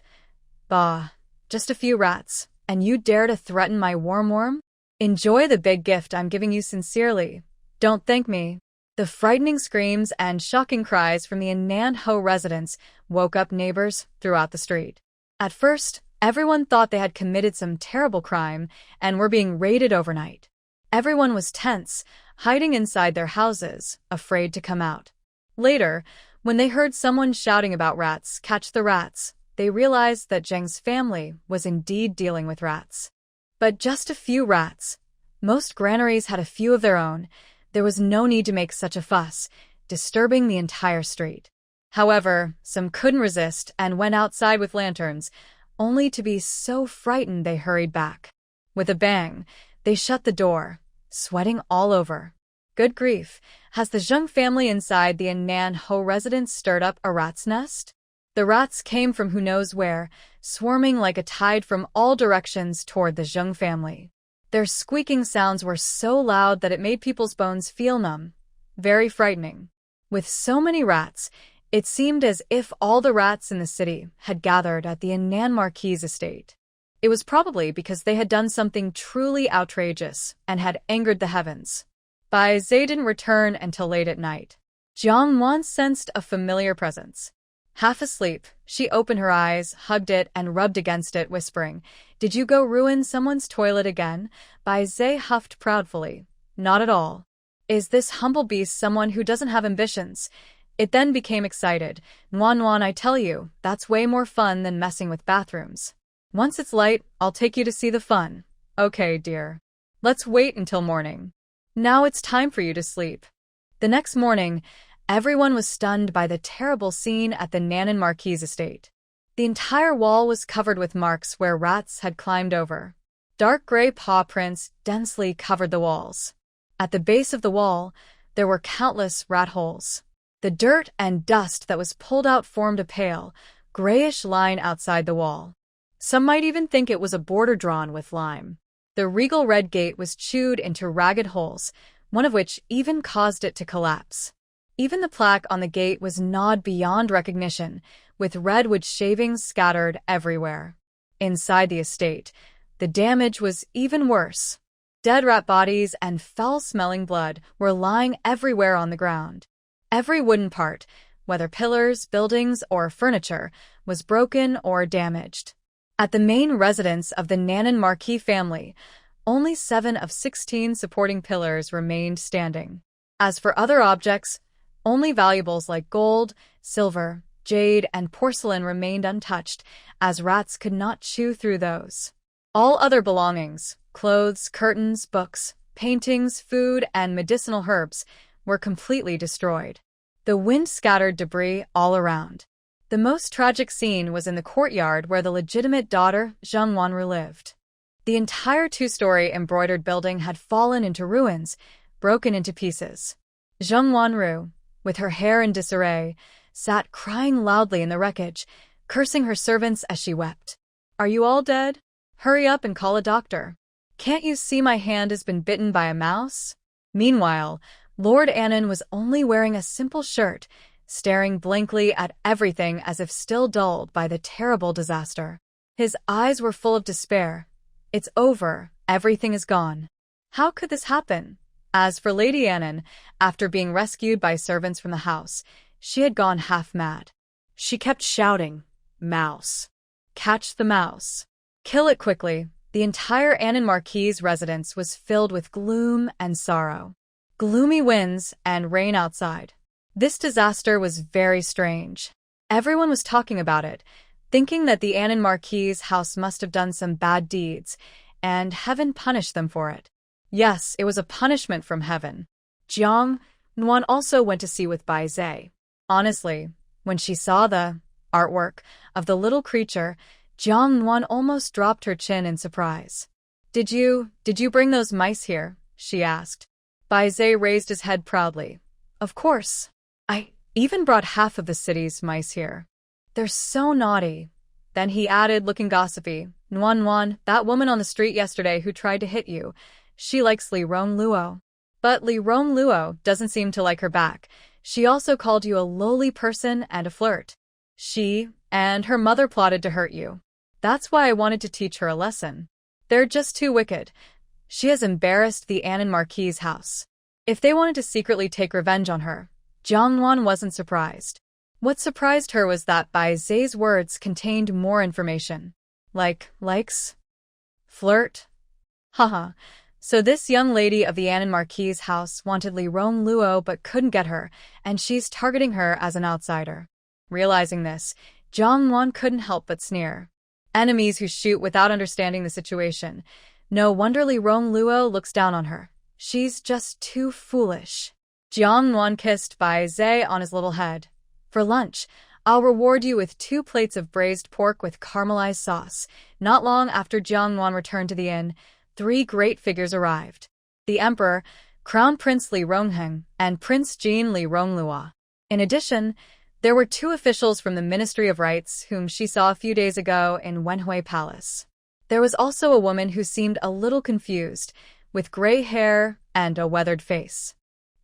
"Bah, just a few rats, and you dare to threaten my worm? Enjoy the big gift I'm giving you sincerely. Don't thank me." The frightening screams and shocking cries from the Nan Ho residence woke up neighbors throughout the street. At first, everyone thought they had committed some terrible crime and were being raided overnight. Everyone was tense, hiding inside their houses, afraid to come out. Later, when they heard someone shouting about rats, catch the rats, they realized that Zheng's family was indeed dealing with rats. But just a few rats. Most granaries had a few of their own. There was no need to make such a fuss, disturbing the entire street. However, some couldn't resist and went outside with lanterns, only to be so frightened they hurried back. With a bang, they shut the door, sweating all over. Good grief, has the Zheng family inside the Nan Ho residence stirred up a rat's nest? The rats came from who knows where, swarming like a tide from all directions toward the Zheng family. Their squeaking sounds were so loud that it made people's bones feel numb. Very frightening. With so many rats, it seemed as if all the rats in the city had gathered at the Nan Marquis' estate. It was probably because they had done something truly outrageous and had angered the heavens. Bai Zhe didn't return until late at night. Jiang Nuan sensed a familiar presence. Half asleep, she opened her eyes, hugged it, and rubbed against it, whispering, "Did you go ruin someone's toilet again?" Bai Zhe huffed proudly. "Not at all. Is this humble beast someone who doesn't have ambitions?" It then became excited. "Nuan, I tell you, that's way more fun than messing with bathrooms. Once it's light, I'll take you to see the fun." "Okay, dear. Let's wait until morning. Now it's time for you to sleep." The next morning, everyone was stunned by the terrible scene at the Nan Marquis' estate. The entire wall was covered with marks where rats had climbed over. Dark gray paw prints densely covered the walls. At the base of the wall, there were countless rat holes. The dirt and dust that was pulled out formed a pale, grayish line outside the wall. Some might even think it was a border drawn with lime. The regal red gate was chewed into ragged holes, one of which even caused it to collapse. Even the plaque on the gate was gnawed beyond recognition, with redwood shavings scattered everywhere. Inside the estate, the damage was even worse. Dead rat bodies and foul-smelling blood were lying everywhere on the ground. Every wooden part, whether pillars, buildings, or furniture, was broken or damaged. At the main residence of the Nuan Marquis family, only 7 of 16 supporting pillars remained standing. As for other objects, only valuables like gold, silver, jade, and porcelain remained untouched, as rats could not chew through those. All other belongings, clothes, curtains, books, paintings, food, and medicinal herbs, were completely destroyed. The wind scattered debris all around. The most tragic scene was in the courtyard where the legitimate daughter, Jiang Nuan, lived. The entire 2-story embroidered building had fallen into ruins, broken into pieces. Jiang Nuan, with her hair in disarray, sat crying loudly in the wreckage, cursing her servants as she wept. "Are you all dead? Hurry up and call a doctor. Can't you see my hand has been bitten by a mouse?" Meanwhile, Lord Annan was only wearing a simple shirt, staring blankly at everything as if still dulled by the terrible disaster. His eyes were full of despair. "It's over. Everything is gone. How could this happen?" As for Lady Annan, after being rescued by servants from the house, she had gone half mad. She kept shouting, "Mouse! Catch the mouse! Kill it quickly!" The entire Annan Marquis' residence was filled with gloom and sorrow. Gloomy winds and rain outside. This disaster was very strange. Everyone was talking about it, thinking that the Annan Marquis' house must have done some bad deeds, and heaven punished them for it. Yes, it was a punishment from heaven. Jiang Nuan also went to see with Bai Zhe. Honestly, when she saw the artwork of the little creature, Jiang Nuan almost dropped her chin in surprise. Did you bring those mice here?" she asked. Bai Zhe raised his head proudly. "Of course. I even brought half of the city's mice here. They're so naughty." Then he added, looking gossipy, Nuan, that woman on the street yesterday who tried to hit you, she likes Li Rongluo. But Li Rongluo doesn't seem to like her back. She also called you a lowly person and a flirt. She and her mother plotted to hurt you. That's why I wanted to teach her a lesson. They're just too wicked. She has embarrassed the Annan Marquis' house. If they wanted to secretly take revenge on her, Jiang Nuan wasn't surprised. What surprised her was that Bai Zhe's words contained more information. Likes? Flirt? Haha. So this young lady of the Annan Marquis' house wanted Li Rongluo but couldn't get her, and she's targeting her as an outsider. Realizing this, Jiang Nuan couldn't help but sneer. Enemies who shoot without understanding the situation. No wonder Li Rongluo looks down on her. She's just too foolish. Jiang Nuan kissed Bai Zhe on his little head. "For lunch, I'll reward you with 2 plates of braised pork with caramelized sauce." Not long after Jiang Nuan returned to the inn, 3 great figures arrived. The Emperor, Crown Prince Li Rongheng, and Prince Jean Li Rongluo. In addition, there were 2 officials from the Ministry of Rights whom she saw a few days ago in Wenhui Palace. There was also a woman who seemed a little confused, with gray hair and a weathered face.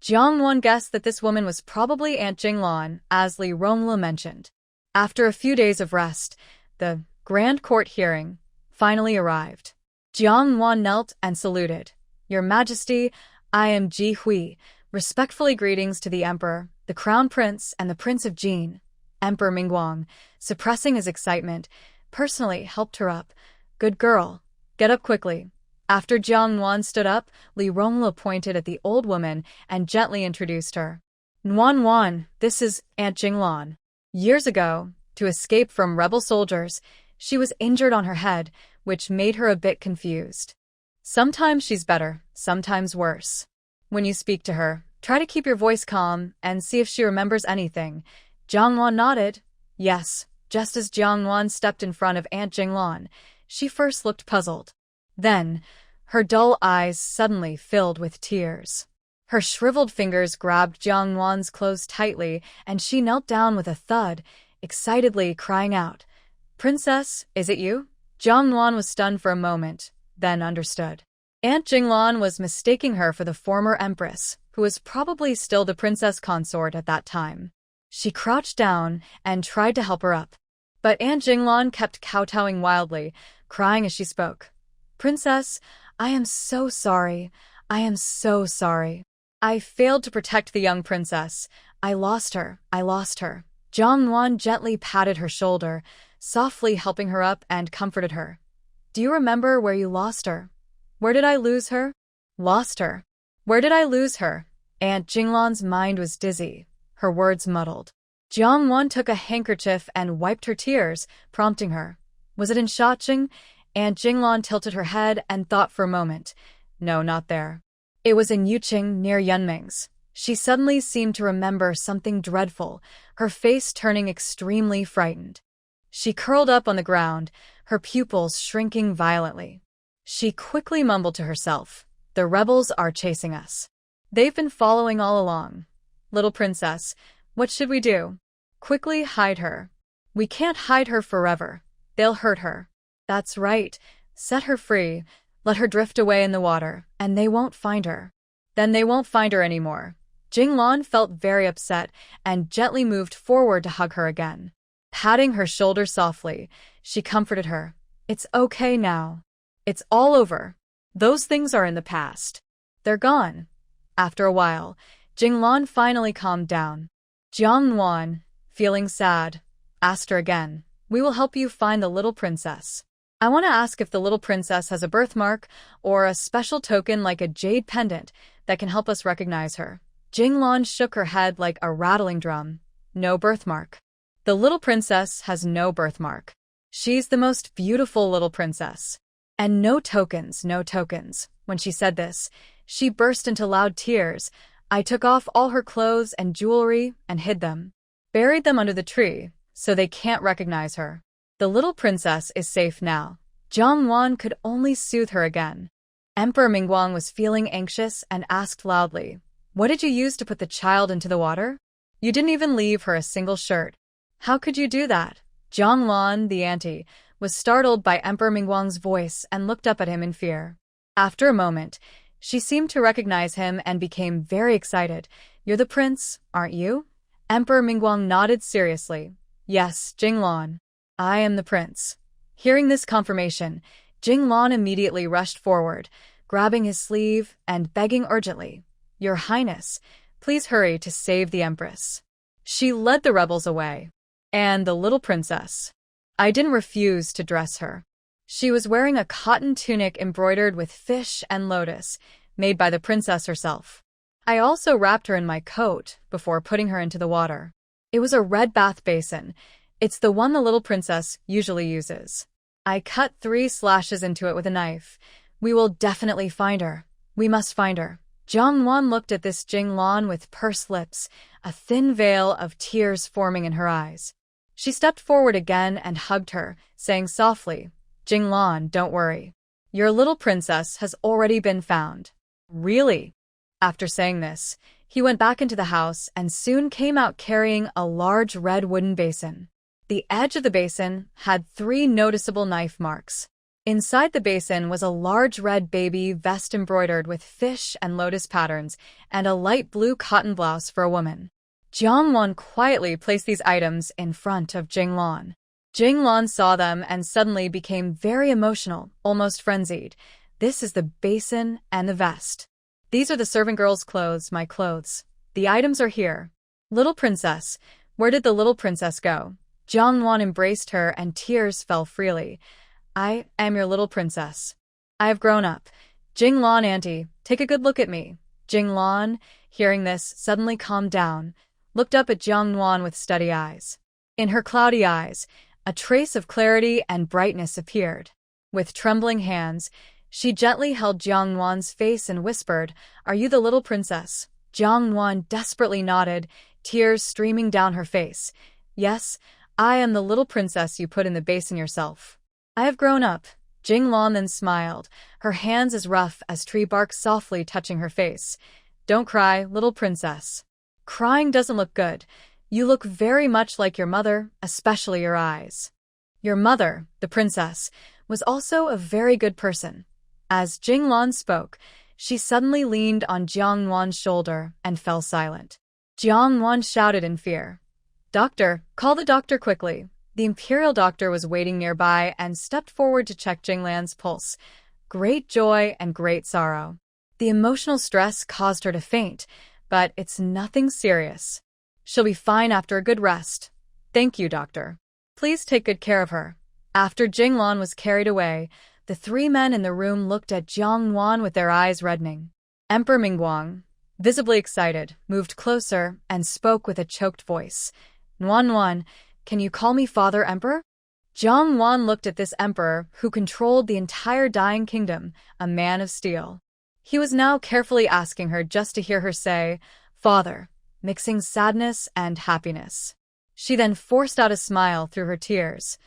Jiang Nuan guessed that this woman was probably Aunt Jinglan, as Li Rongluo mentioned. After a few days of rest, the grand court hearing finally arrived. Jiang Nuan knelt and saluted. "Your Majesty, I am Ji Hui. Respectfully greetings to the Emperor, the Crown Prince, and the Prince of Jin." Emperor Mingguang, suppressing his excitement, personally helped her up. "Good girl. Get up quickly." After Jiang Nuan stood up, Li Rongluo pointed at the old woman and gently introduced her. "Nuan, this is Aunt Jinglan. Years ago, to escape from rebel soldiers, she was injured on her head, which made her a bit confused. Sometimes she's better, sometimes worse. When you speak to her, try to keep your voice calm and see if she remembers anything." Jiang Nuan nodded. Yes, just as Jiang Nuan stepped in front of Aunt Jinglan, she first looked puzzled. Then, her dull eyes suddenly filled with tears. Her shriveled fingers grabbed Jiang Nuan's clothes tightly, and she knelt down with a thud, excitedly crying out, "Princess, is it you?" Jiang Nuan was stunned for a moment, then understood. Aunt Jinglan was mistaking her for the former empress, who was probably still the princess consort at that time. She crouched down and tried to help her up. But Aunt Jinglan kept kowtowing wildly, crying as she spoke. "Princess, I am so sorry. I am so sorry. I failed to protect the young princess. I lost her. I lost her." Jiang Nuan gently patted her shoulder, softly helping her up and comforted her. "Do you remember where you lost her?" "Where did I lose her?" "Lost her. Where did I lose her?" Aunt Jinglan's mind was dizzy, her words muddled. Jiang Nuan took a handkerchief and wiped her tears, prompting her. "Was it in Shacheng?" Aunt Jinglan tilted her head and thought for a moment. "No, not there. It was in Yuqing near Yunming's." She suddenly seemed to remember something dreadful, her face turning extremely frightened. She curled up on the ground, her pupils shrinking violently. She quickly mumbled to herself, "The rebels are chasing us. They've been following all along. Little princess, what should we do?" "Quickly hide her." "We can't hide her forever. They'll hurt her." "That's right. Set her free. Let her drift away in the water, and they won't find her." "Then they won't find her anymore." Jinglan felt very upset and gently moved forward to hug her again. Patting her shoulder softly, she comforted her. "It's okay now. It's all over. Those things are in the past. They're gone." After a while, Jinglan finally calmed down. Jiang Nuan, feeling sad, asked her again, "We will help you find the little princess. I want to ask if the little princess has a birthmark or a special token like a jade pendant that can help us recognize her." Jinglan shook her head like a rattling drum. "No birthmark. The little princess has no birthmark. She's the most beautiful little princess. And no tokens, no tokens." When she said this, she burst into loud tears. "I took off all her clothes and jewelry and hid them. Buried them under the tree, so they can't recognize her. The little princess is safe now." Jiang Nuan could only soothe her again. Emperor Mingguang was feeling anxious and asked loudly, "What did you use to put the child into the water? You didn't even leave her a single shirt. How could you do that?" Jiang Nuan, the auntie, was startled by Emperor Mingguang's voice and looked up at him in fear. After a moment, she seemed to recognize him and became very excited. "You're the prince, aren't you?" Emperor Mingguang nodded seriously. "Yes, Jinglan. I am the prince." Hearing this confirmation, Jinglan immediately rushed forward, grabbing his sleeve and begging urgently, "Your Highness, please hurry to save the Empress." She led the rebels away. And the little princess. I didn't refuse to dress her. She was wearing a cotton tunic embroidered with fish and lotus, made by the princess herself. I also wrapped her in my coat before putting her into the water. It was a red bath basin. It's the one the little princess usually uses. I cut 3 slashes into it with a knife. "We will definitely find her. We must find her." Jiang Nuan looked at this Jinglan with pursed lips, a thin veil of tears forming in her eyes. She stepped forward again and hugged her, saying softly, "Jinglan, don't worry. Your little princess has already been found." "Really?" After saying this, he went back into the house and soon came out carrying a large red wooden basin. The edge of the basin had 3 noticeable knife marks. Inside the basin was a large red baby vest embroidered with fish and lotus patterns and a light blue cotton blouse for a woman. Jiang Nuan quietly placed these items in front of Jinglan. Jinglan saw them and suddenly became very emotional, almost frenzied. "This is the basin and the vest. These are the servant girl's clothes, my clothes. The items are here. Little princess, where did the little princess go?" Jiang Nuan embraced her and tears fell freely. "I am your little princess. I have grown up. Jinglan auntie, take a good look at me." Jinglan, hearing this, suddenly calmed down, looked up at Jiang Nuan with steady eyes. In her cloudy eyes, a trace of clarity and brightness appeared. With trembling hands, she gently held Jiang Nuan's face and whispered, "Are you the little princess?" Jiang Nuan desperately nodded, tears streaming down her face. "Yes, I am the little princess you put in the basin yourself. I have grown up." Jinglan then smiled, her hands as rough as tree bark softly touching her face. "Don't cry, little princess. Crying doesn't look good. You look very much like your mother, especially your eyes." Your mother, the princess, was also a very good person. As Jinglan spoke, she suddenly leaned on Jiang Nuan's shoulder and fell silent. Jiang Nuan shouted in fear. "Doctor, call the doctor quickly." The Imperial doctor was waiting nearby and stepped forward to check Jinglan's pulse. Great joy and great sorrow. The emotional stress caused her to faint, but it's nothing serious. She'll be fine after a good rest. Thank you, doctor. Please take good care of her. After Jinglan was carried away, the three men in the room looked at Jiang Nuan with their eyes reddening. Emperor Mingguang, visibly excited, moved closer and spoke with a choked voice. "Nuan, can you call me Father Emperor?" Jiang Nuan looked at this emperor who controlled the entire dying kingdom, a man of steel. He was now carefully asking her just to hear her say, "Father," mixing sadness and happiness. She then forced out a smile through her tears.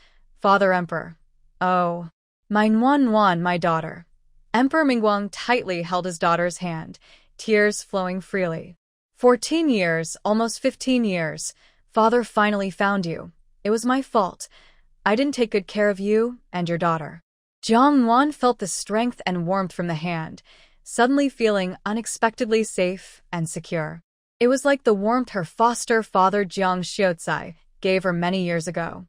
"Father Emperor. Oh, my Nuan, my daughter." Emperor Mingguang tightly held his daughter's hand, tears flowing freely. 14 years, almost 15 years. Father finally found you. It was my fault. I didn't take good care of you and your daughter. Jiang Nuan felt the strength and warmth from the hand, suddenly feeling unexpectedly safe and secure. It was like the warmth her foster father Jiang Xiaozai gave her many years ago.